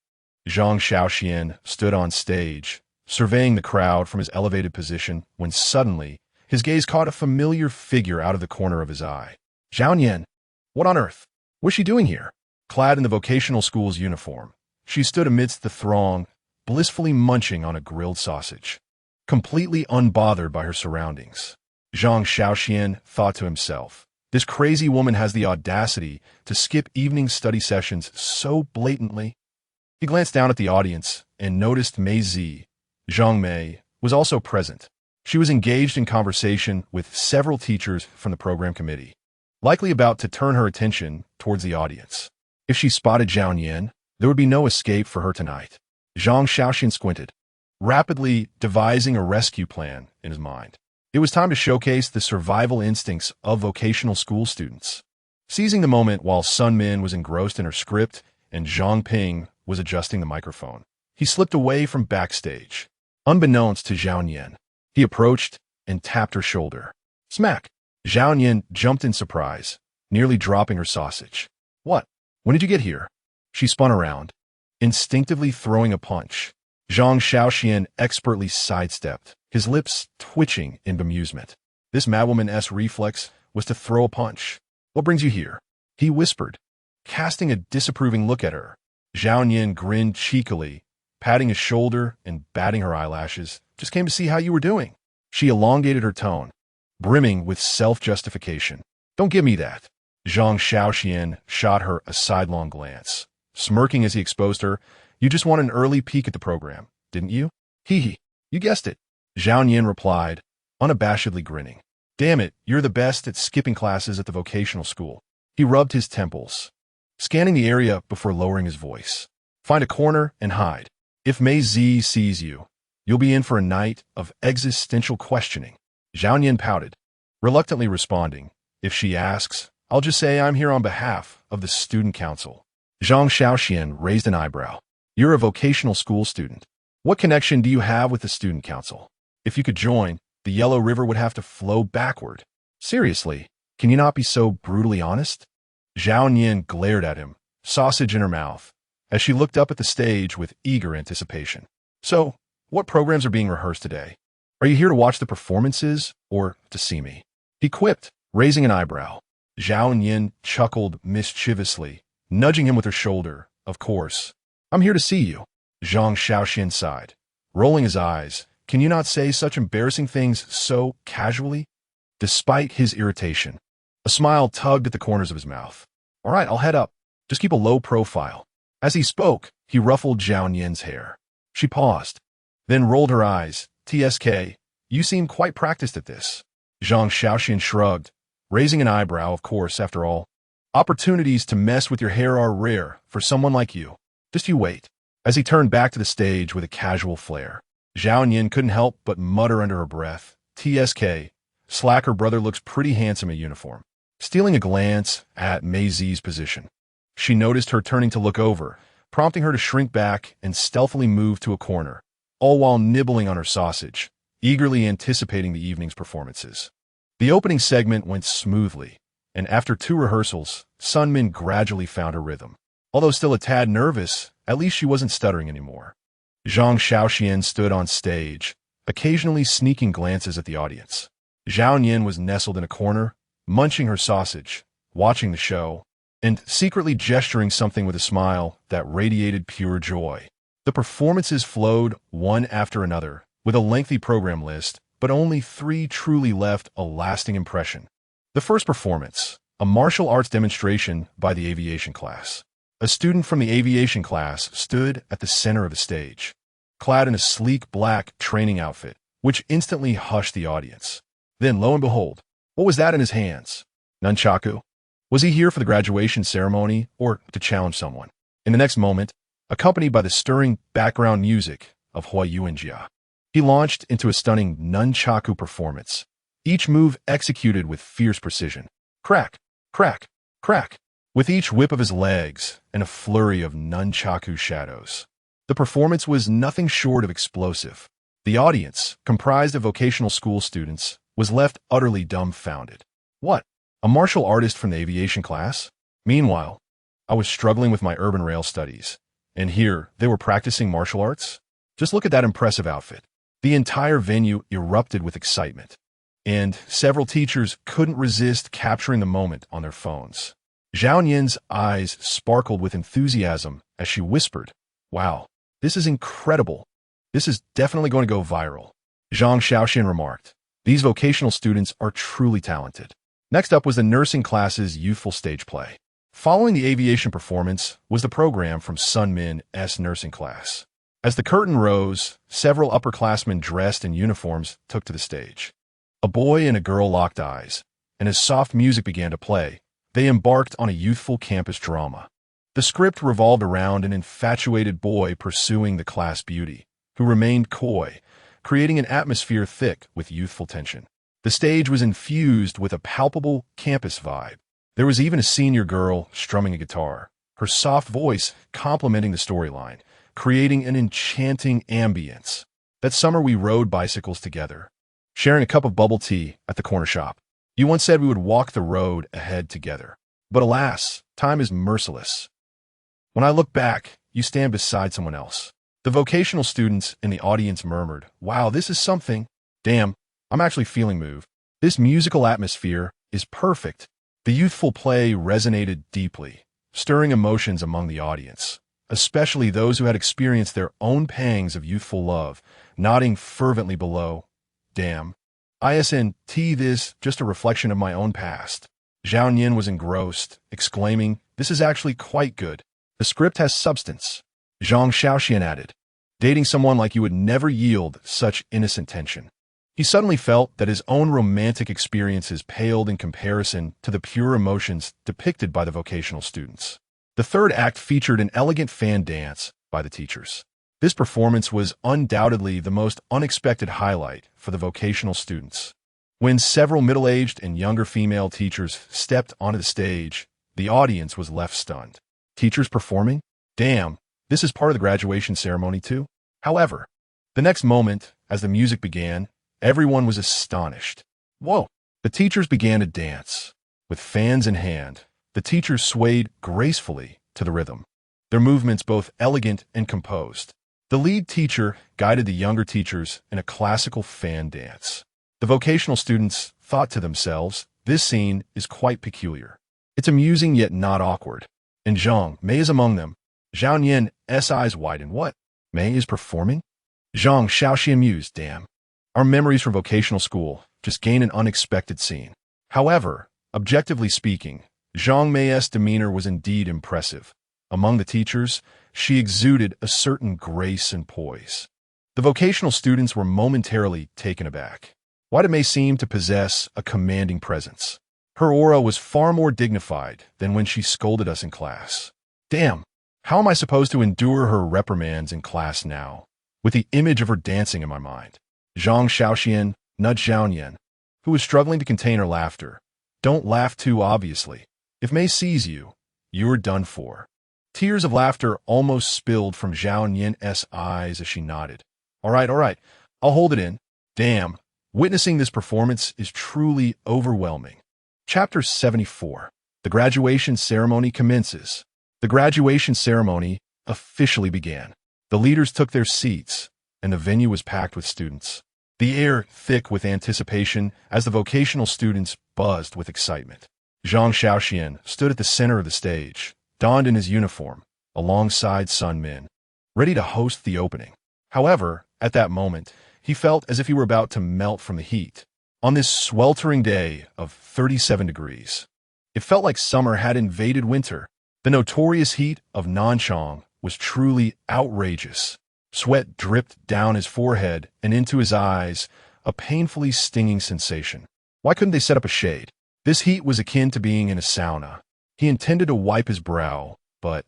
Zhang Shaoxuan stood on stage, surveying the crowd from his elevated position, when suddenly his gaze caught a familiar figure out of the corner of his eye. Zhao Nian, what on earth was she doing here? Clad in the vocational school's uniform, she stood amidst the throng, blissfully munching on a grilled sausage, completely unbothered by her surroundings. Zhang Shaoxuan thought to himself, this crazy woman has the audacity to skip evening study sessions so blatantly. He glanced down at the audience and noticed Mei Zi, Zhang Mei, was also present. She was engaged in conversation with several teachers from the program committee, likely about to turn her attention towards the audience. If she spotted Zhao Nian, there would be no escape for her tonight. Zhang Shaoxuan squinted, rapidly devising a rescue plan in his mind. It was time to showcase the survival instincts of vocational school students. Seizing the moment while Sun Min was engrossed in her script and Zhang Ping was adjusting the microphone, he slipped away from backstage. Unbeknownst to Zhao Nian, he approached and tapped her shoulder. Smack! Zhao Nian jumped in surprise, nearly dropping her sausage. What? When did you get here? She spun around, instinctively throwing a punch. Zhang Shaoxuan expertly sidestepped, his lips twitching in bemusement. This madwoman-esque reflex was to throw a punch. What brings you here? He whispered, casting a disapproving look at her. Zhao Nian grinned cheekily, patting his shoulder and batting her eyelashes. Just came to see how you were doing. She elongated her tone, brimming with self-justification. Don't give me that. Zhang Shaoxuan shot her a sidelong glance, smirking as he exposed her. You just want an early peek at the program, didn't you? Hee hee, you guessed it. Zhao Nian replied, unabashedly grinning. Damn it, you're the best at skipping classes at the vocational school. He rubbed his temples, scanning the area before lowering his voice. Find a corner and hide. If Mei Zi sees you, you'll be in for a night of existential questioning. Zhao Nian pouted, reluctantly responding, if she asks, I'll just say I'm here on behalf of the student council. Zhang Shaoxuan raised an eyebrow. You're a vocational school student. What connection do you have with the student council? If you could join, the Yellow River would have to flow backward. Seriously, can you not be so brutally honest? Zhao Nian glared at him, sausage in her mouth, as she looked up at the stage with eager anticipation. So, what programs are being rehearsed today? Are you here to watch the performances or to see me? He quipped, raising an eyebrow. Zhao Nian chuckled mischievously, nudging him with her shoulder. Of course. I'm here to see you. Zhang Shaoxuan sighed, rolling his eyes. Can you not say such embarrassing things so casually? Despite his irritation, a smile tugged at the corners of his mouth. All right, I'll head up. Just keep a low profile. As he spoke, he ruffled Zhao Nian's hair. She paused, then rolled her eyes. TSK, you seem quite practiced at this. Zhang Shaoxuan shrugged, raising an eyebrow. Of course, after all, opportunities to mess with your hair are rare for someone like you. Just you wait. As he turned back to the stage with a casual flair, Zhao Nian couldn't help but mutter under her breath, TSK, slacker brother looks pretty handsome in uniform. Stealing a glance at Mei Zi's position, She noticed her turning to look over, prompting her to shrink back and stealthily move to a corner, all while nibbling on her sausage, eagerly anticipating the evening's performances. The opening segment went smoothly, and after 2 rehearsals, Sunmin gradually found her rhythm. Although still a tad nervous, at least she wasn't stuttering anymore. Zhang Shaoxuan stood on stage, occasionally sneaking glances at the audience. Zhao Yin was nestled in a corner, munching her sausage, watching the show, and secretly gesturing something with a smile that radiated pure joy. The performances flowed one after another, with a lengthy program list, but only 3 truly left a lasting impression. The first performance, a martial arts demonstration by the aviation class. A student from the aviation class stood at the center of the stage, clad in a sleek black training outfit, which instantly hushed the audience. Then, lo and behold, what was that in his hands? Nunchaku? Was he here for the graduation ceremony or to challenge someone? In the next moment, accompanied by the stirring background music of Hua Yuanjia, he launched into a stunning nunchaku performance, each move executed with fierce precision. Crack, crack, crack, with each whip of his legs and a flurry of nunchaku shadows. The performance was nothing short of explosive. The audience, comprised of vocational school students, was left utterly dumbfounded. What? A martial artist from the aviation class? Meanwhile, I was struggling with my urban rail studies, and here they were practicing martial arts? Just look at that impressive outfit. The entire venue erupted with excitement, and several teachers couldn't resist capturing the moment on their phones. Zhao Yin's eyes sparkled with enthusiasm as she whispered, "Wow, this is incredible. This is definitely going to go viral." Zhang Shaoxuan remarked, "These vocational students are truly talented." Next up was the nursing class's youthful stage play. Following the aviation performance was the program from Sunmin's nursing class. As the curtain rose, several upperclassmen dressed in uniforms took to the stage. A boy and a girl locked eyes, and as soft music began to play, they embarked on a youthful campus drama. The script revolved around an infatuated boy pursuing the class beauty, who remained coy, creating an atmosphere thick with youthful tension. The stage was infused with a palpable campus vibe. There was even a senior girl strumming a guitar, her soft voice complementing the storyline, creating an enchanting ambience. That summer we rode bicycles together, sharing a cup of bubble tea at the corner shop. You once said we would walk the road ahead together. But alas, time is merciless. When I look back, you stand beside someone else. The vocational students in the audience murmured, "Wow, this is something. Damn, I'm actually feeling moved. This musical atmosphere is perfect." The youthful play resonated deeply, stirring emotions among the audience, especially those who had experienced their own pangs of youthful love, nodding fervently below. "Damn. Isn't this just a reflection of my own past?" Zhao Yin was engrossed, exclaiming, "This is actually quite good. The script has substance." Zhang Shaoxian added, "Dating someone like you would never yield such innocent tension." He suddenly felt that his own romantic experiences paled in comparison to the pure emotions depicted by the vocational students. The third act featured an elegant fan dance by the teachers. This performance was undoubtedly the most unexpected highlight for the vocational students. When several middle-aged and younger female teachers stepped onto the stage, the audience was left stunned. Teachers performing? Damn, this is part of the graduation ceremony too? However, the next moment, as the music began, everyone was astonished. Whoa! The teachers began to dance. With fans in hand, the teachers swayed gracefully to the rhythm, their movements both elegant and composed. The lead teacher guided the younger teachers in a classical fan dance. The vocational students thought to themselves, "This scene is quite peculiar. It's amusing yet not awkward." And Zhang Mei is among them. Zhao Yin's eyes widened. "What? Mei is performing?" Zhang Shaoxian mused, "Damn. Our memories from vocational school just gain an unexpected scene." However, objectively speaking, Zhang Mei's demeanor was indeed impressive. Among the teachers, she exuded a certain grace and poise. The vocational students were momentarily taken aback. Why did Mei seem to possess a commanding presence? Her aura was far more dignified than when she scolded us in class. Damn, how am I supposed to endure her reprimands in class now, with the image of her dancing in my mind? Zhang Shaoxian nudged Zhao Yin, who was struggling to contain her laughter. "Don't laugh too obviously. If Mei sees you, You're done for." Tears of laughter almost spilled from Zhao Nian's eyes as she nodded. All right, I'll hold it in. Damn, witnessing this performance is truly overwhelming. Chapter 74. The graduation ceremony commences. The graduation ceremony officially began. The leaders took their seats, and the venue was packed with students. The air thick with anticipation as the vocational students buzzed with excitement. Zhang Shaoxuan stood at the center of the stage, donned in his uniform, alongside Sun Min, ready to host the opening. However, at that moment, he felt as if he were about to melt from the heat. On this sweltering day of 37 degrees, it felt like summer had invaded winter. The notorious heat of Nanchang was truly outrageous. Sweat dripped down his forehead and into his eyes, a painfully stinging sensation. Why couldn't they set up a shade? This heat was akin to being in a sauna. He intended to wipe his brow, but,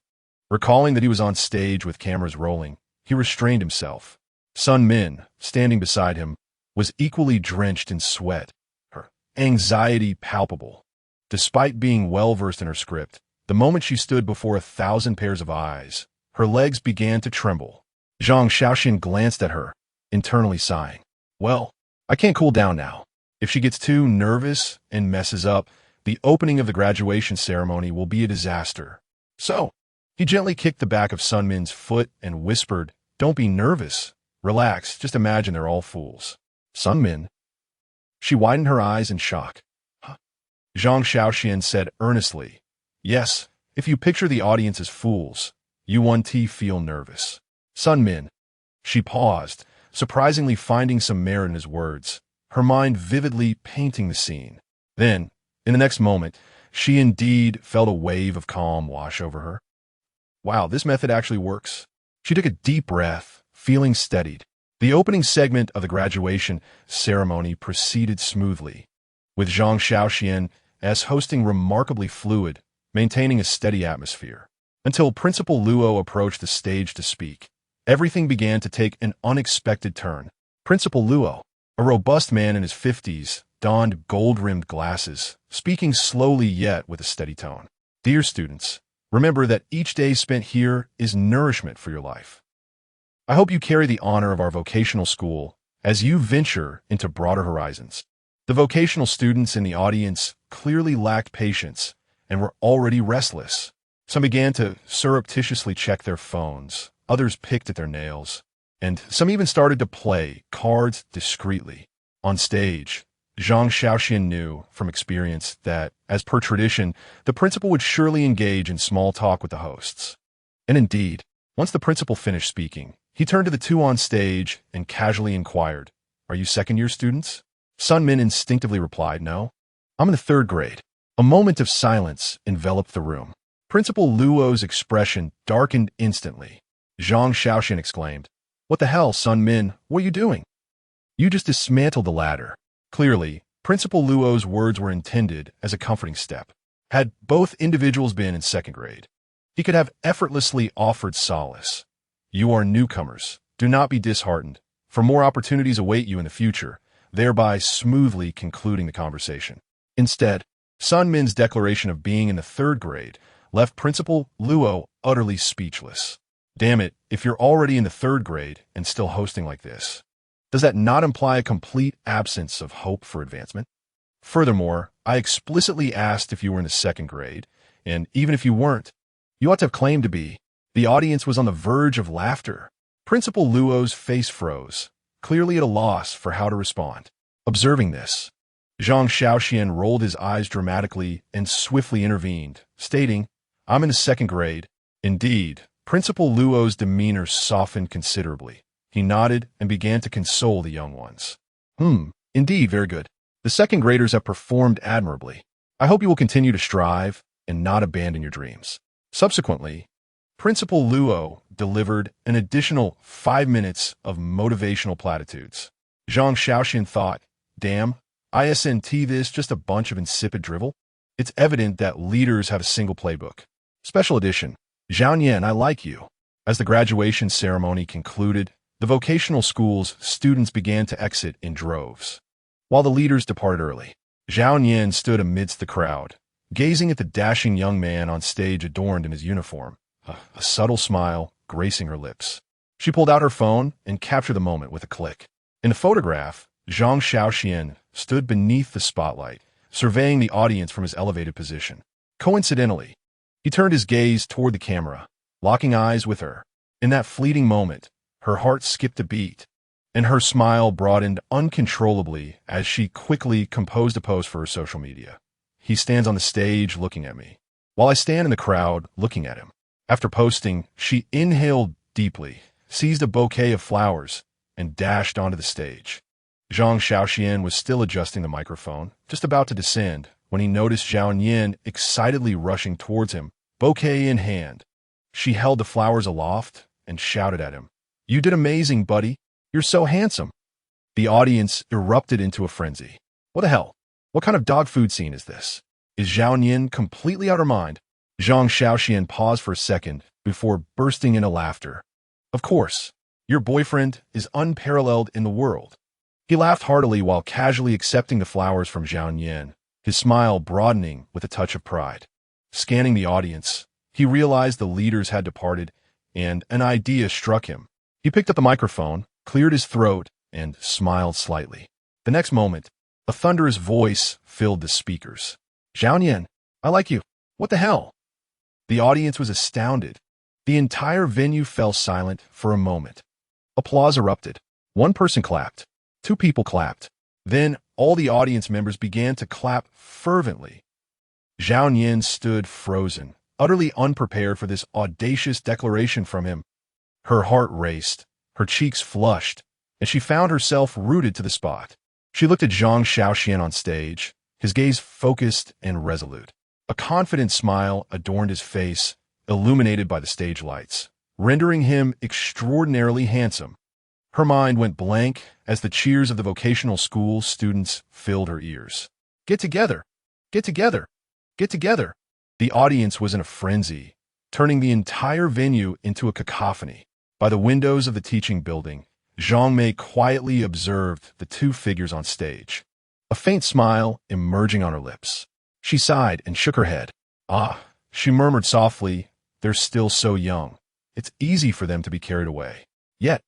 recalling that he was on stage with cameras rolling, he restrained himself. Sun Min, standing beside him, was equally drenched in sweat, her anxiety palpable. Despite being well-versed in her script, the moment she stood before 1,000 pairs of eyes, her legs began to tremble. Zhang Shaoxuan glanced at her, internally sighing. Well, I can't cool down now. If she gets too nervous and messes up, the opening of the graduation ceremony will be a disaster. So, he gently kicked the back of Sun Min's foot and whispered, "Don't be nervous. Relax, just imagine they're all fools." Sun Min. She widened her eyes in shock. Huh? Zhang Shaoxuan said earnestly, "Yes, if you picture the audience as fools, you won't feel nervous." Sun Min. She paused, surprisingly finding some merit in his words, her mind vividly painting the scene. Then, in the next moment, she indeed felt a wave of calm wash over her. Wow, this method actually works. She took a deep breath, feeling steadied. The opening segment of the graduation ceremony proceeded smoothly, with Zhang Shaoxuan as hosting remarkably fluid, maintaining a steady atmosphere. Until Principal Luo approached the stage to speak, everything began to take an unexpected turn. Principal Luo, a robust man in his 50s, donned gold-rimmed glasses, speaking slowly yet with a steady tone. Dear students, remember that each day spent here is nourishment for your life. I hope you carry the honor of our vocational school as you venture into broader horizons. The vocational students in the audience clearly lacked patience and were already restless. Some began to surreptitiously check their phones, others picked at their nails, and some even started to play cards discreetly. On stage, Zhang Shaoxuan knew from experience that, as per tradition, the principal would surely engage in small talk with the hosts. And indeed, once the principal finished speaking, he turned to the two on stage and casually inquired, "Are you second-year students?" Sun Min instinctively replied, "No, I'm in the 3rd grade." A moment of silence enveloped the room. Principal Luo's expression darkened instantly. Zhang Shaoxuan exclaimed, "What the hell, Sun Min? What are you doing? You just dismantled the ladder." Clearly, Principal Luo's words were intended as a comforting step. Had both individuals been in 2nd grade, he could have effortlessly offered solace. "You are newcomers. Do not be disheartened, for more opportunities await you in the future," thereby smoothly concluding the conversation. Instead, Sun Min's declaration of being in the 3rd grade left Principal Luo utterly speechless. Damn it, if you're already in the 3rd grade and still hosting like this, does that not imply a complete absence of hope for advancement? Furthermore, I explicitly asked if you were in the 2nd grade, and even if you weren't, you ought to have claimed to be. The audience was on the verge of laughter. Principal Luo's face froze, clearly at a loss for how to respond. Observing this, Zhang Shaoxuan rolled his eyes dramatically and swiftly intervened, stating, "I'm in the 2nd grade." Indeed, Principal Luo's demeanor softened considerably. He nodded and began to console the young ones. Indeed, very good. The 2nd graders have performed admirably. I hope you will continue to strive and not abandon your dreams." Subsequently, Principal Luo delivered an additional 5 minutes of motivational platitudes. Zhang Shaoxuan thought, "Damn, isn't this just a bunch of insipid drivel? It's evident that leaders have a single playbook." Special edition. Zhao Nian, I like you. As the graduation ceremony concluded, the vocational school's students began to exit in droves. While the leaders departed early, Zhao Nian stood amidst the crowd, gazing at the dashing young man on stage adorned in his uniform, a subtle smile gracing her lips. She pulled out her phone and captured the moment with a click. In the photograph, Zhang Shaoxuan stood beneath the spotlight, surveying the audience from his elevated position. Coincidentally, he turned his gaze toward the camera, locking eyes with her. In that fleeting moment, her heart skipped a beat, and her smile broadened uncontrollably as she quickly composed a post for her social media. He stands on the stage looking at me, while I stand in the crowd looking at him. After posting, she inhaled deeply, seized a bouquet of flowers, and dashed onto the stage. Zhang Shaoxian was still adjusting the microphone, just about to descend, when he noticed Zhao Yin excitedly rushing towards him, bouquet in hand. She held the flowers aloft and shouted at him, "You did amazing, buddy. You're so handsome." The audience erupted into a frenzy. What the hell? What kind of dog food scene is this? Is Zhao Yin completely out of her mind? Zhang Shaoxian paused for a second before bursting into laughter. Of course, your boyfriend is unparalleled in the world. He laughed heartily while casually accepting the flowers from Zhao Yin, his smile broadening with a touch of pride. Scanning the audience, he realized the leaders had departed, and an idea struck him. He picked up the microphone, cleared his throat, and smiled slightly. The next moment, a thunderous voice filled the speakers. "Zhao Yin, I like you. What the hell?" The audience was astounded. The entire venue fell silent for a moment. Applause erupted. One person clapped. Two people clapped. Then all the audience members began to clap fervently. Zhao Yin stood frozen, utterly unprepared for this audacious declaration from him. Her heart raced, her cheeks flushed, and she found herself rooted to the spot. She looked at Zhang Shaoxian on stage, his gaze focused and resolute. A confident smile adorned his face, illuminated by the stage lights, rendering him extraordinarily handsome. Her mind went blank as the cheers of the vocational school students filled her ears. "Get together! Get together! Get together!" The audience was in a frenzy, turning the entire venue into a cacophony. By the windows of the teaching building, Zhang Mei quietly observed the two figures on stage, a faint smile emerging on her lips. She sighed and shook her head. "Ah," she murmured softly, "they're still so young. It's easy for them to be carried away." Yet,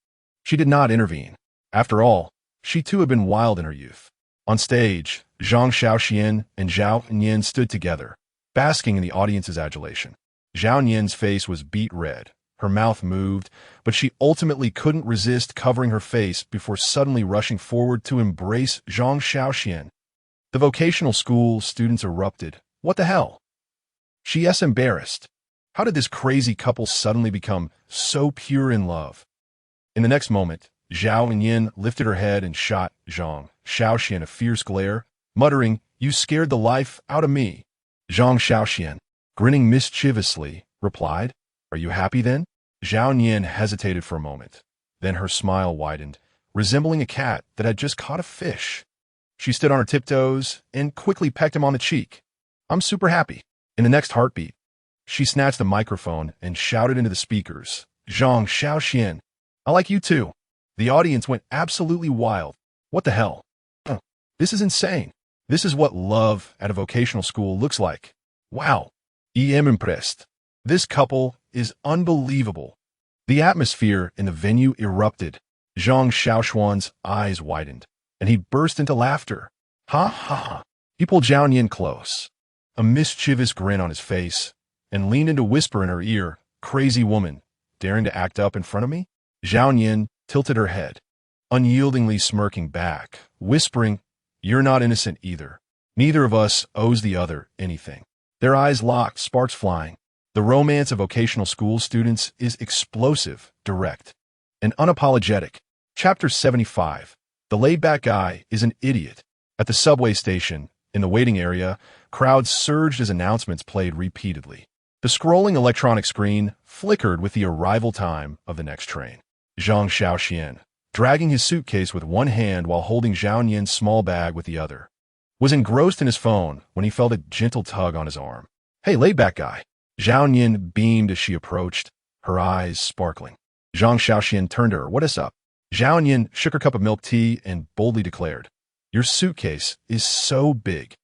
she did not intervene. After all, she too had been wild in her youth. On stage, Zhang Shaoxian and Zhao Yin stood together, basking in the audience's adulation. Zhao Yin's face was beet red. Her mouth moved, but she ultimately couldn't resist covering her face before suddenly rushing forward to embrace Zhang Shaoxian. The vocational school students erupted. "What the hell?" She's embarrassed. How did this crazy couple suddenly become so pure in love? In the next moment, Zhao Yin lifted her head and shot Zhang Shaoxian a fierce glare, muttering, "You scared the life out of me." Zhang Shaoxian, grinning mischievously, replied, "Are you happy then?" Zhao Yin hesitated for a moment. Then her smile widened, resembling a cat that had just caught a fish. She stood on her tiptoes and quickly pecked him on the cheek. "I'm super happy." In the next heartbeat, she snatched the microphone and shouted into the speakers, "Zhang Shaoxian, I like you too." The audience went absolutely wild. What the hell? This is insane. This is what love at a vocational school looks like. Wow. I am impressed. This couple is unbelievable. The atmosphere in the venue erupted. Zhang Shaoxuan's eyes widened, and he burst into laughter. Ha ha. He pulled Zhao Yin close, a mischievous grin on his face, and leaned in to whisper in her ear, "Crazy woman, daring to act up in front of me?" Zhao Yin tilted her head, unyieldingly smirking back, whispering, "You're not innocent either. Neither of us owes the other anything." Their eyes locked, sparks flying. The romance of vocational school students is explosive, direct, and unapologetic. Chapter 75. The laid-back guy is an idiot. At the subway station, in the waiting area, crowds surged as announcements played repeatedly. The scrolling electronic screen flickered with the arrival time of the next train. Zhang Shaoxian, dragging his suitcase with one hand while holding Zhao Yin's small bag with the other, was engrossed in his phone when he felt a gentle tug on his arm. "Hey, laid-back guy." Zhao Yin beamed as she approached, her eyes sparkling. Zhang Shaoxian turned to her. "What is up?" Zhao Yin shook her cup of milk tea and boldly declared, "Your suitcase is so big.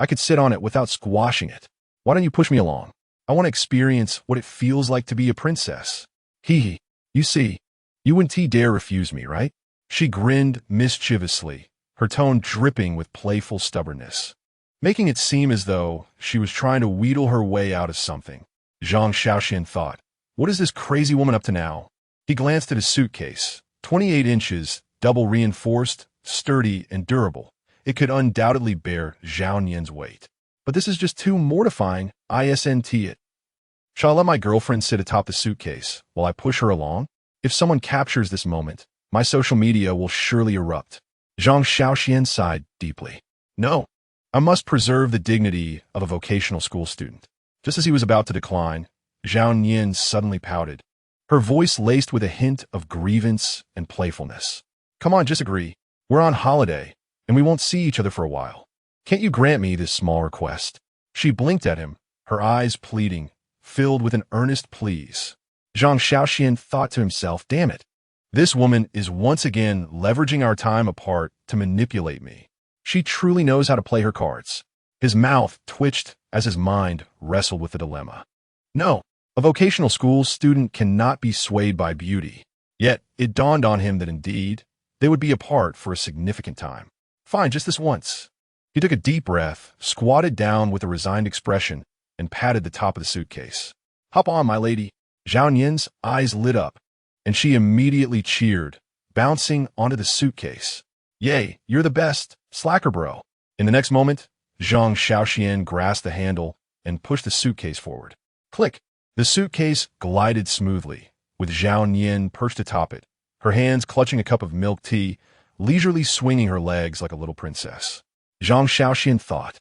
I could sit on it without squashing it. Why don't you push me along? I want to experience what it feels like to be a princess. Hee hee. You see, you wouldn't dare refuse me, right? She grinned mischievously, her tone dripping with playful stubbornness, making it seem as though she was trying to wheedle her way out of something. Zhang Shaoxuan thought, what is this crazy woman up to now? He glanced at his suitcase. 28 inches, double reinforced, sturdy, and durable. It could undoubtedly bear Zhao Nian's weight. But this is just too mortifying, isn't it? Shall I let my girlfriend sit atop the suitcase while I push her along? If someone captures this moment, my social media will surely erupt. Zhang Shaoxuan sighed deeply. No, I must preserve the dignity of a vocational school student. Just as he was about to decline, Zhao Nian suddenly pouted, her voice laced with a hint of grievance and playfulness. Come on, just agree. We're on holiday, and we won't see each other for a while. Can't you grant me this small request? She blinked at him, her eyes pleading, filled with an earnest please. Zhang Shaoxuan thought to himself, damn it. This woman is once again leveraging our time apart to manipulate me. She truly knows how to play her cards. His mouth twitched as his mind wrestled with the dilemma. No, a vocational school student cannot be swayed by beauty. Yet, it dawned on him that indeed, they would be apart for a significant time. Fine, just this once. He took a deep breath, squatted down with a resigned expression, and patted the top of the suitcase. Hop on, my lady. Zhao Nian's eyes lit up, and she immediately cheered, bouncing onto the suitcase. Yay, you're the best, slacker bro. In the next moment, Zhang Shaoxuan grasped the handle and pushed the suitcase forward. Click. The suitcase glided smoothly, with Zhao Nian perched atop it, her hands clutching a cup of milk tea, leisurely swinging her legs like a little princess. Zhang Shaoxuan thought,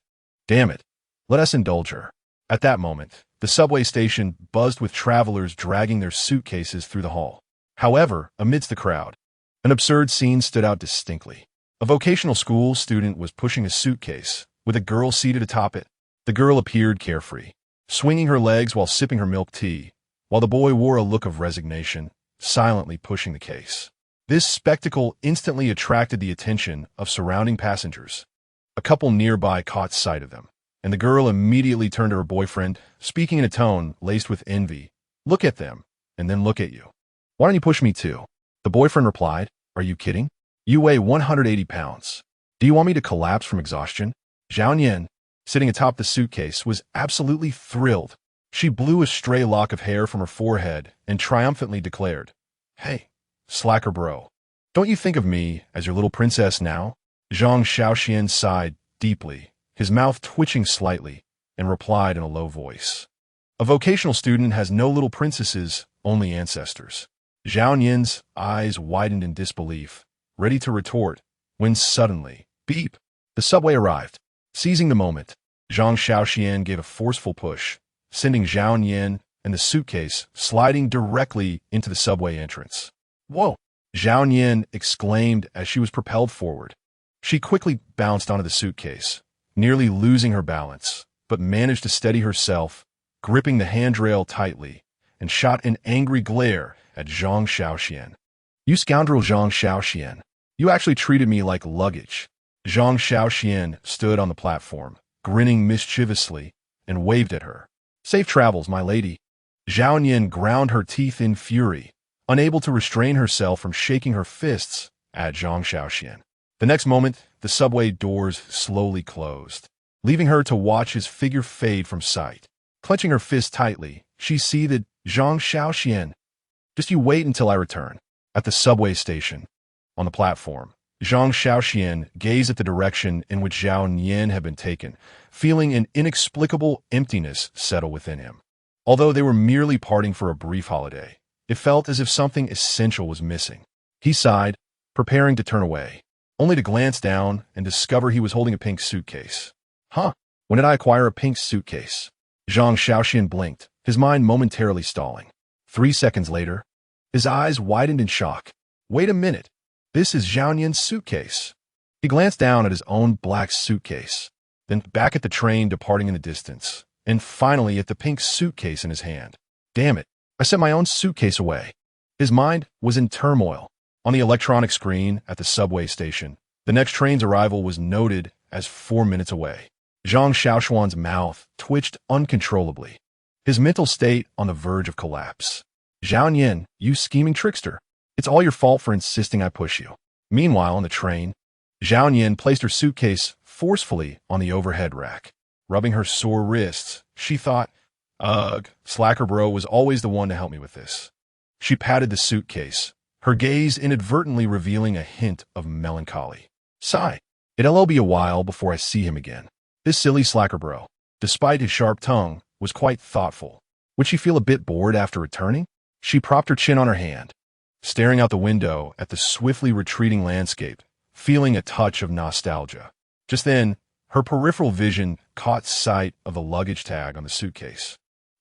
damn it, let us indulge her. At that moment, the subway station buzzed with travelers dragging their suitcases through the hall. However, amidst the crowd, an absurd scene stood out distinctly. A vocational school student was pushing a suitcase, with a girl seated atop it. The girl appeared carefree, swinging her legs while sipping her milk tea, while the boy wore a look of resignation, silently pushing the case. This spectacle instantly attracted the attention of surrounding passengers. A couple nearby caught sight of them, and the girl immediately turned to her boyfriend, speaking in a tone laced with envy. Look at them, and then look at you. Why don't you push me too? The boyfriend replied, are you kidding? You weigh 180 pounds. Do you want me to collapse from exhaustion? Zhao Nian, sitting atop the suitcase, was absolutely thrilled. She blew a stray lock of hair from her forehead and triumphantly declared, hey, slacker bro, don't you think of me as your little princess now? Zhang Shaoxuan sighed deeply, his mouth twitching slightly, and replied in a low voice. A vocational student has no little princesses, only ancestors. Zhao Nian's eyes widened in disbelief, ready to retort, when suddenly, beep, the subway arrived. Seizing the moment, Zhang Shaoxuan gave a forceful push, sending Zhao Nian and the suitcase sliding directly into the subway entrance. Whoa! Zhao Nian exclaimed as she was propelled forward. She quickly bounced onto the suitcase, nearly losing her balance, but managed to steady herself, gripping the handrail tightly, and shot an angry glare at Zhang Shaoxuan. You scoundrel Zhang Shaoxuan, you actually treated me like luggage. Zhang Shaoxuan stood on the platform, grinning mischievously, and waved at her. Safe travels, my lady. Zhao Nian ground her teeth in fury, unable to restrain herself from shaking her fists at Zhang Shaoxuan. The next moment, the subway doors slowly closed, leaving her to watch his figure fade from sight. Clenching her fist tightly, she seethed, Zhang Shaoxuan, just you wait until I return. At the subway station, on the platform, Zhang Shaoxuan gazed at the direction in which Zhao Nian had been taken, feeling an inexplicable emptiness settle within him. Although they were merely parting for a brief holiday, it felt as if something essential was missing. He sighed, preparing to turn away, only to glance down and discover he was holding a pink suitcase. Huh, when did I acquire a pink suitcase? Zhang Shaoxuan blinked, his mind momentarily stalling. 3 seconds later, his eyes widened in shock. Wait a minute. This is Zhao Nian's suitcase. He glanced down at his own black suitcase, then back at the train departing in the distance, and finally at the pink suitcase in his hand. Damn it, I sent my own suitcase away. His mind was in turmoil. On the electronic screen at the subway station, the next train's arrival was noted as 4 minutes away. Zhang Shaoxuan's mouth twitched uncontrollably, his mental state on the verge of collapse. Zhao Yin, you scheming trickster. It's all your fault for insisting I push you. Meanwhile, on the train, Zhao Yin placed her suitcase forcefully on the overhead rack. Rubbing her sore wrists, she thought, ugh, Slacker Bro was always the one to help me with this. She patted the suitcase, her gaze inadvertently revealing a hint of melancholy. Sigh. It'll be a while before I see him again. This silly Slacker Bro, despite his sharp tongue, was quite thoughtful. Would she feel a bit bored after returning? She propped her chin on her hand, staring out the window at the swiftly retreating landscape, feeling a touch of nostalgia. Just then, her peripheral vision caught sight of the luggage tag on the suitcase.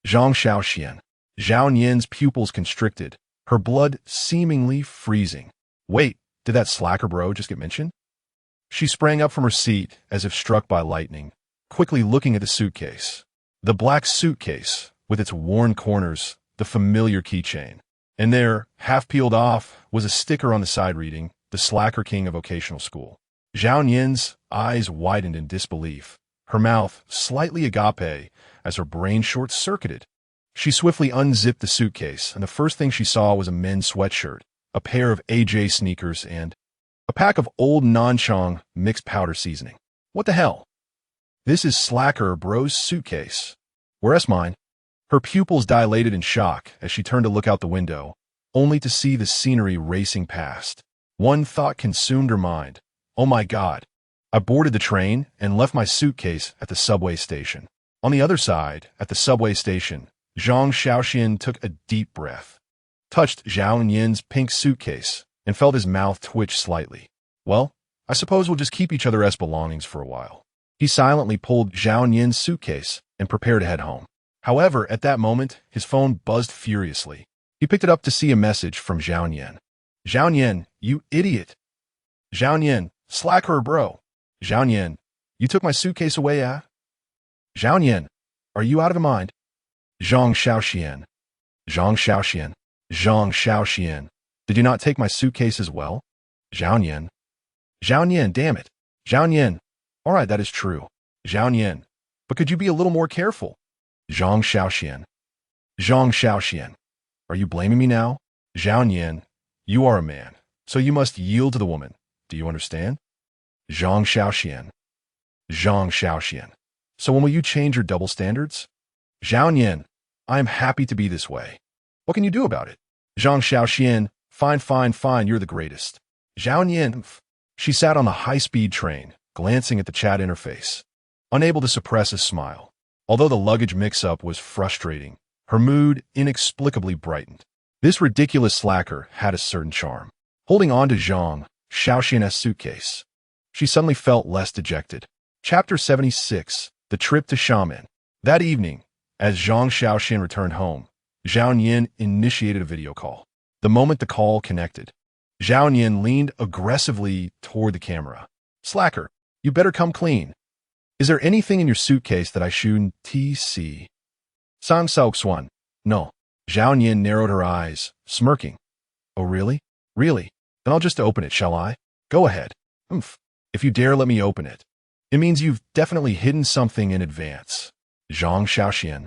Zhang Shaoxuan. Zhao Yin's pupils constricted, her blood seemingly freezing. Wait, did that Slacker Bro just get mentioned? She sprang up from her seat as if struck by lightning, quickly looking at the suitcase. The black suitcase, with its worn corners, the familiar keychain. And there, half peeled off, was a sticker on the side reading, "The Slacker King of Vocational School." Zhao Yin's eyes widened in disbelief, her mouth slightly agape as her brain short-circuited. She swiftly unzipped the suitcase, and the first thing she saw was a men's sweatshirt, a pair of AJ sneakers, and a pack of old Nanchang mixed powder seasoning. What the hell? This is Slacker Bro's suitcase. Where's mine? Her pupils dilated in shock as she turned to look out the window, only to see the scenery racing past. One thought consumed her mind. Oh my God. I boarded the train and left my suitcase at the subway station. On the other side, at the subway station, Zhang Shaoxuan took a deep breath, touched Zhao Yin's pink suitcase, and felt his mouth twitch slightly. Well, I suppose we'll just keep each other's belongings for a while. He silently pulled Zhao Yin's suitcase and prepared to head home. However, at that moment, his phone buzzed furiously. He picked it up to see a message from Zhao Yin. Zhao Yin, you idiot. Zhao Yin, Slacker Bro. Zhao Yin, you took my suitcase away, Zhao Yin, are you out of your mind? Zhang Shaoxuan. Zhang Shaoxuan. Zhang Shaoxuan. Did you not take my suitcase as well? Zhao Yin. Zhao Yin, damn it. Zhao Yin. All right, that is true. Zhao Yin. But could you be a little more careful? Zhang Shaoxuan. Zhang Shaoxuan. Are you blaming me now? Zhao Yin. You are a man, so you must yield to the woman. Do you understand? Zhang Shaoxuan. Zhang Shaoxuan. So when will you change your double standards? Zhao Yin. I am happy to be this way. What can you do about it? Zhang Shaoxuan. Fine, fine, fine, you're the greatest. Zhao Yin. She sat on the high-speed train, glancing at the chat interface, unable to suppress a smile. Although the luggage mix-up was frustrating, her mood inexplicably brightened. This ridiculous slacker had a certain charm. Holding on to Zhang Shaoxuan's suitcase, she suddenly felt less dejected. Chapter 76, The Trip to Xiamen. That evening, as Zhang Shaoxuan returned home, Zhao Yin initiated a video call. The moment the call connected, Zhao Yin leaned aggressively toward the camera. Slacker, you better come clean. Is there anything in your suitcase that I shouldn't see? Zhang Shaoxuan. No. Zhao Yin narrowed her eyes, smirking. Oh, really? Really? Then I'll just open it, shall I? Go ahead. If you dare let me open it. It means you've definitely hidden something in advance. Zhang Shaoxuan.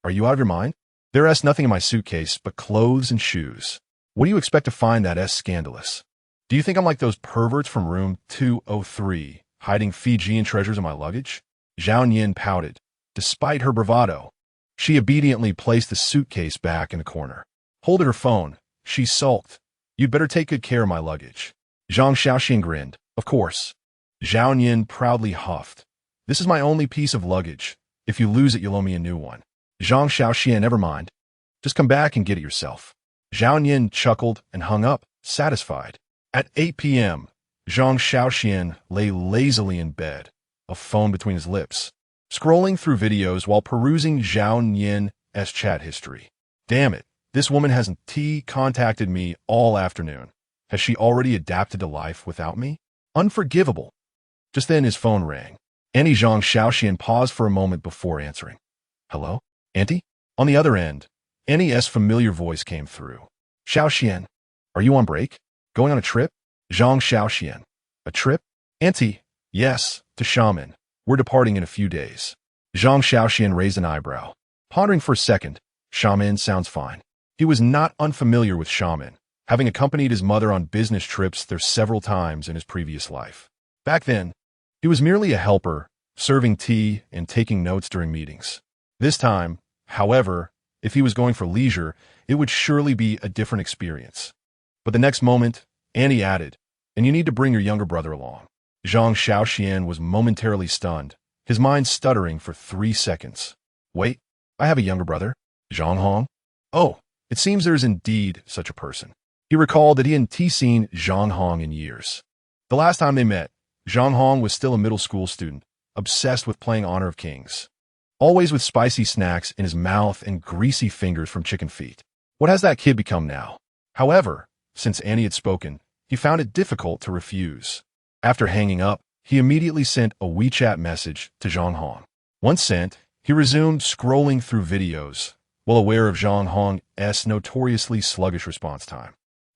Are you out of your mind? There's nothing in my suitcase but clothes and shoes. What do you expect to find that's scandalous? Do you think I'm like those perverts from room 203, hiding Fijian treasures in my luggage? Zhao Yin pouted. Despite her bravado, she obediently placed the suitcase back in the corner. Holding her phone, she sulked. You'd better take good care of my luggage. Zhang Shaoxuan grinned. Of course. Zhao Yin proudly huffed. This is my only piece of luggage. If you lose it, you'll owe me a new one. Zhang Shaoxuan, never mind. Just come back and get it yourself. Zhao Yin chuckled and hung up, satisfied. At 8 p.m., Zhang Shaoxuan lay lazily in bed, a phone between his lips, scrolling through videos while perusing Zhao Yin's chat history. Damn it, this woman hasn't contacted me all afternoon. Has she already adapted to life without me? Unforgivable. Just then his phone rang. Auntie Zhang Shaoxuan paused for a moment before answering. Hello? Auntie? On the other end, Auntie's familiar voice came through. Shaoxuan, are you on break? Going on a trip? Zhang Shaoxuan. A trip? Auntie, yes, to Xiamen. We're departing in a few days. Zhang Shaoxuan raised an eyebrow. Pondering for a second, Shaman sounds fine. He was not unfamiliar with Shaman, having accompanied his mother on business trips there several times in his previous life. Back then, he was merely a helper, serving tea and taking notes during meetings. This time, however, if he was going for leisure, it would surely be a different experience. But the next moment, Annie added, "And you need to bring your younger brother along." Zhang Shaoxian was momentarily stunned, his mind stuttering for 3 seconds. "Wait, I have a younger brother? Zhang Hong?" Oh, it seems there is indeed such a person. He recalled that he hadn't seen Zhang Hong in years. The last time they met, Zhang Hong was still a middle school student, obsessed with playing Honor of Kings. Always with spicy snacks in his mouth and greasy fingers from chicken feet. What has that kid become now? However, since Annie had spoken, he found it difficult to refuse. After hanging up, he immediately sent a WeChat message to Zhang Hong. Once sent, he resumed scrolling through videos, well aware of Zhang Hong's notoriously sluggish response time.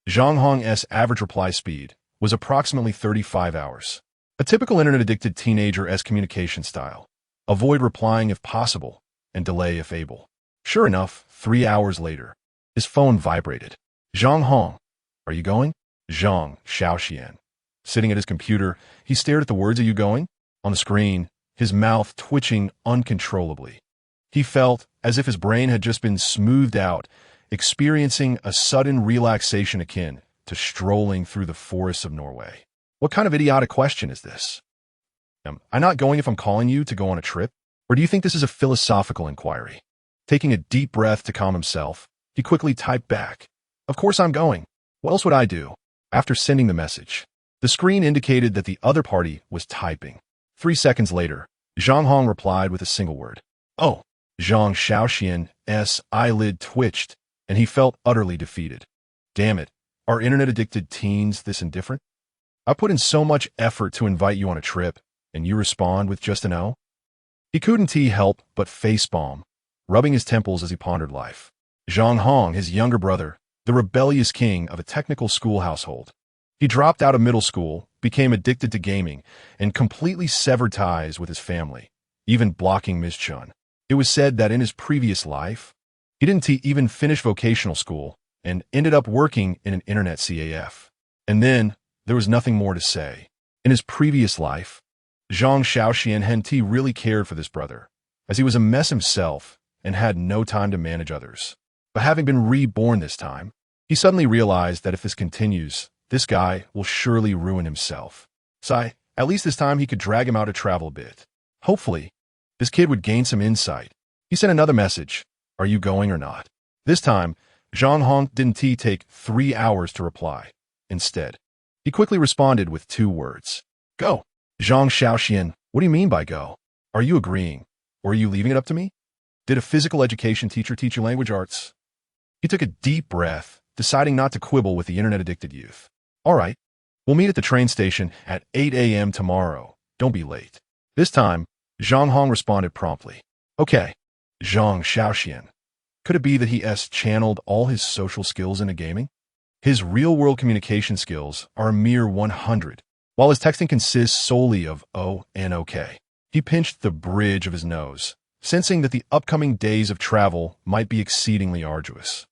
Zhang Hong's average reply speed was approximately 35 hours. A typical internet-addicted teenager's communication style. Avoid replying if possible, and delay if able. Sure enough, 3 hours later, his phone vibrated. "Zhang Hong, are you going?" Zhang Shaoxian. Sitting at his computer, he stared at the words "Are you going?" on the screen, his mouth twitching uncontrollably. He felt as if his brain had just been smoothed out, experiencing a sudden relaxation akin to strolling through the forests of Norway. What kind of idiotic question is this? Am I not going if I'm calling you to go on a trip? Or do you think this is a philosophical inquiry? Taking a deep breath to calm himself, he quickly typed back, "Of course I'm going. What else would I do?" After sending the message, the screen indicated that the other party was typing. 3 seconds later, Zhang Hong replied with a single word. "Oh." Zhang Shaoxian's eyelid twitched, and he felt utterly defeated. Damn it, are internet-addicted teens this indifferent? I put in so much effort to invite you on a trip, and you respond with just an "oh"? He couldn't help but facepalm, rubbing his temples as he pondered life. Zhang Hong, his younger brother, the rebellious king of a technical school household. He dropped out of middle school, became addicted to gaming, and completely severed ties with his family, even blocking Ms. Chun. It was said that in his previous life, he didn't even finish vocational school and ended up working in an internet CAF. And then, there was nothing more to say. In his previous life, Zhang Shaoxian hadn't really cared for this brother, as he was a mess himself and had no time to manage others. But having been reborn this time, he suddenly realized that if this continues, this guy will surely ruin himself. So at least this time he could drag him out to travel a bit. Hopefully, this kid would gain some insight. He sent another message, "Are you going or not?" This time, Zhang Hong didn't take 3 hours to reply. Instead, he quickly responded with 2 words. "Go." Zhang Shaoxian, what do you mean by go? Are you agreeing, or are you leaving it up to me? Did a physical education teacher teach you language arts? He took a deep breath, deciding not to quibble with the internet-addicted youth. "All right, we'll meet at the train station at 8 a.m. tomorrow. Don't be late." This time, Zhang Hong responded promptly. "Okay." Zhang Shaoxian. Could it be that he channeled all his social skills into gaming? His real-world communication skills are a mere 100, while his texting consists solely of O and OK. He pinched the bridge of his nose, sensing that the upcoming days of travel might be exceedingly arduous.